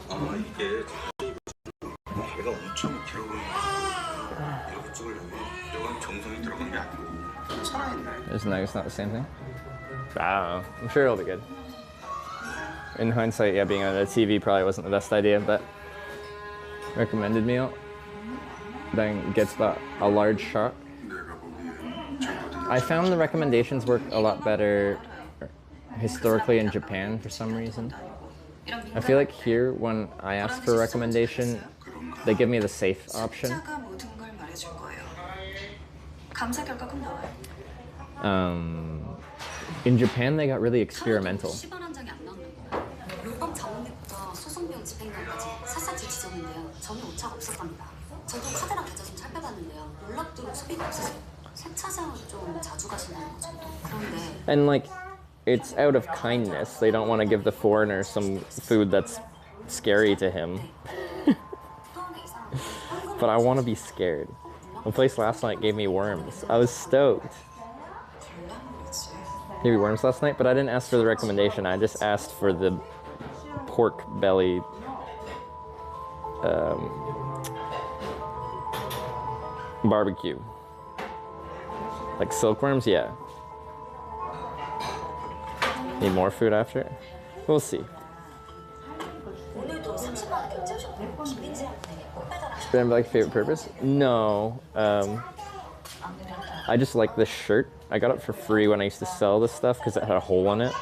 [SPEAKER 16] 아마 이게 배가 엄청 길어보이는 이렇게 찍으려면 이건 정성이 들어간 게 아니고 살아있네.
[SPEAKER 6] It's not the same thing? I don't know. I'm sure it'll be good. In hindsight, yeah, being on the TV probably wasn't the best idea, but recommended meal. Then gets a large shot. I found the recommendations work a lot better historically in Japan for some reason. I feel like here, when I ask for a recommendation, they give me the safe option. In Japan, they got really experimental. And like, it's out of kindness. They don't want to give the foreigner some food that's scary to him. But I want to be scared. The place last night gave me worms. I was stoked. Gave me worms last night, but I didn't ask for the recommendation. I just asked for the pork belly barbecue. Like silkworms, yeah. Need more food after? We'll see. Spend like favorite purpose? No. I just like this shirt. I got it for free when I used to sell this stuff because it had a hole in it.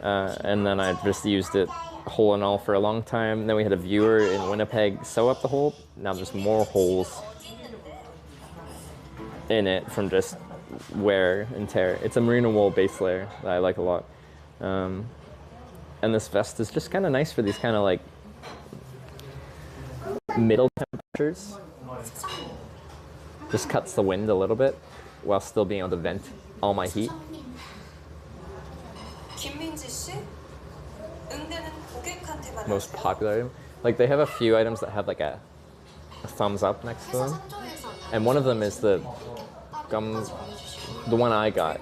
[SPEAKER 6] And then I just used it hole and all for a long time. Then we had a viewer in Winnipeg sew up the hole. Now there's more holes in it from just wear and tear. It's a merino wool base layer that I like a lot. And this vest is just kind of nice for these kind of like middle temperatures. Just cuts the wind a little bit while still being able to vent all my heat. Most popular item. Like they have a few items that have like a thumbs up next to them. And one of them is the
[SPEAKER 1] gum, the one I got.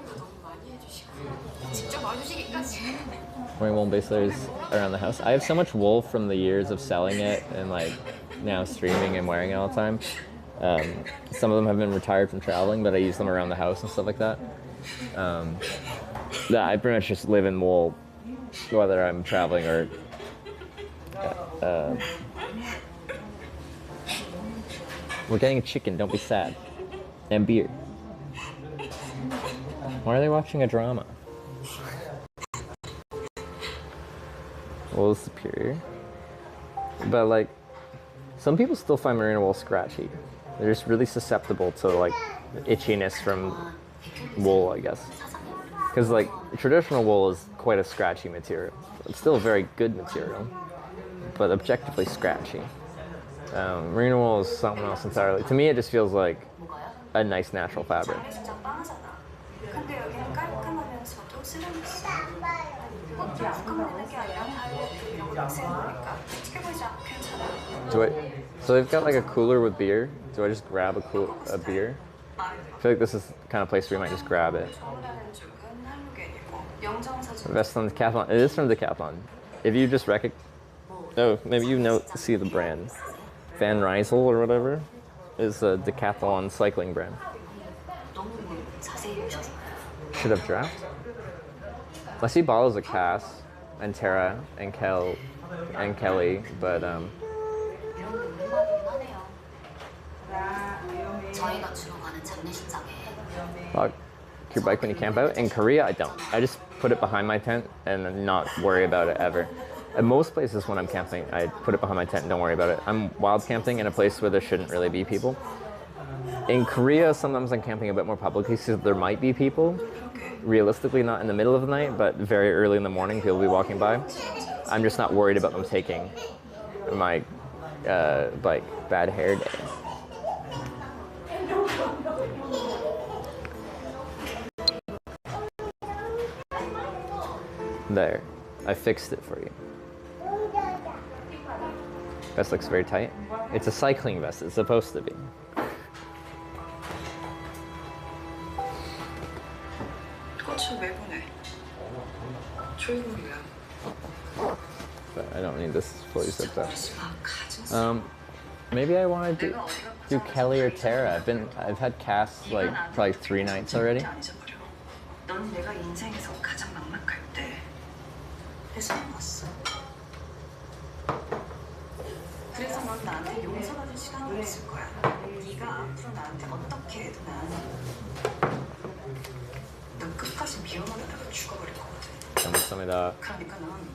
[SPEAKER 1] Wearing wool base layers around the house. I have so much wool from the years of selling it and like now streaming and wearing it all the time. Some of them have been retired from traveling, but I use them around the house and stuff like that. Yeah, I pretty much just live in wool, whether I'm traveling or. We're getting a chicken. Don't be sad. And beer. Why are they watching a drama? Wool is superior, but like, some people still find merino wool scratchy. They're just really susceptible to like itchiness from wool, I guess. Because like traditional wool is quite a scratchy material. It's still a very good material, but objectively scratchy. Merino wool is something else entirely. To me, it just feels like a nice natural fabric. So they've got like a cooler with beer. Do I just grab a beer? I feel like this is the kind of place where you might just grab it. Vest on Decathlon. It is from Decathlon. If you just oh, maybe you see the brand. Van Rysel or whatever is a Decathlon cycling brand. Should have draft. I see bottles of Cass and Tara and Kelly, but lock your bike when you camp out. In Korea, I don't. I just put it behind my tent and not worry about it ever. At most places when I'm camping, I put it behind my tent and don't worry about it. I'm wild camping in a place where there shouldn't really be people. In Korea, sometimes I'm camping a bit more publicly, so there might be people. Realistically, not in the middle of the night, but very early in the morning, people will be walking by. I'm just not worried about them taking my bike. Bad hair day. There, I fixed it for you. Vest looks very tight. It's a cycling vest, it's supposed to be. But I don't need this fully zipped up. Maybe I want to do Kelly or Tara. I've had Cass like probably 3 nights already.
[SPEAKER 14] 그래서 넌 나한테 용서받을 시간이 없을 거야. 네가 앞으로 나한테 어떻게 해도 넌 끝까지 미워하다가 죽어버릴 거거든.
[SPEAKER 1] 감사합니다.
[SPEAKER 14] 그러니까 넌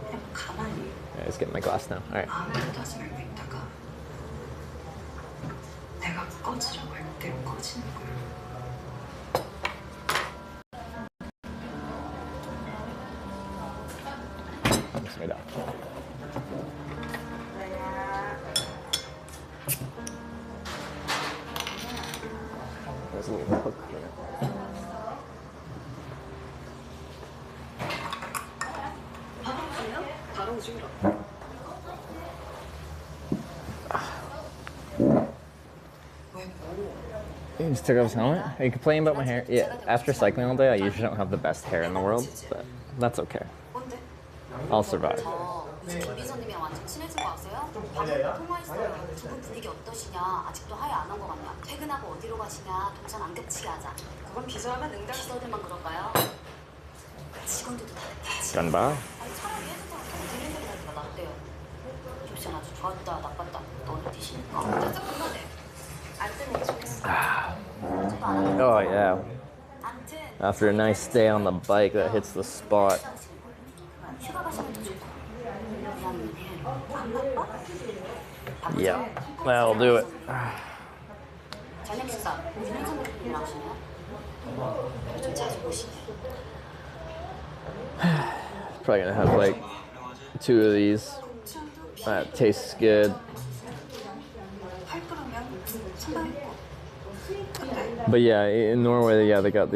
[SPEAKER 14] 그냥 가만히.
[SPEAKER 1] Yeah, let's get my glass now. All right.
[SPEAKER 14] 아무것도 하지 말고 있다가 내가 꺼지라고 할 때 꺼지는 거야.
[SPEAKER 1] 감사합니다. There's a little hook there.
[SPEAKER 14] 바로 오줌이라.
[SPEAKER 1] You just took off his helmet? Are you complaining about my hair? Yeah, after cycling all day, I usually don't have the best hair in the world, but that's okay. I'll survive.
[SPEAKER 14] 김비서님이랑 완전 친해진 거 아세요? 방금 통화했어요. 두 분 분위기 어떠시냐? 아직도 하야 안 한 거 같냐? 퇴근하고 어디로 가시냐? 동선 안 겹치게 하자. 그건 비서하면 응당 비서들만 그럴까요? 직원들도 다 같이.
[SPEAKER 1] Gun bar?
[SPEAKER 14] 아니 차라리 해줬다가 통 들리는 소리가 낫대요. 옵션 아주 좋았다 나빴다. 너는 뛰시니까. 짜증 그만해. 안 뜨는 게 좋겠어.
[SPEAKER 1] Oh yeah. After a nice day on the bike that hits the spot. Yeah, that'll do it.
[SPEAKER 14] 저녁 식사 윤현 선배님이랑 하시나요? 좀 자주 보시네.
[SPEAKER 1] Probably gonna have like 2 of these. That tastes good. But yeah, in Norway, yeah, they got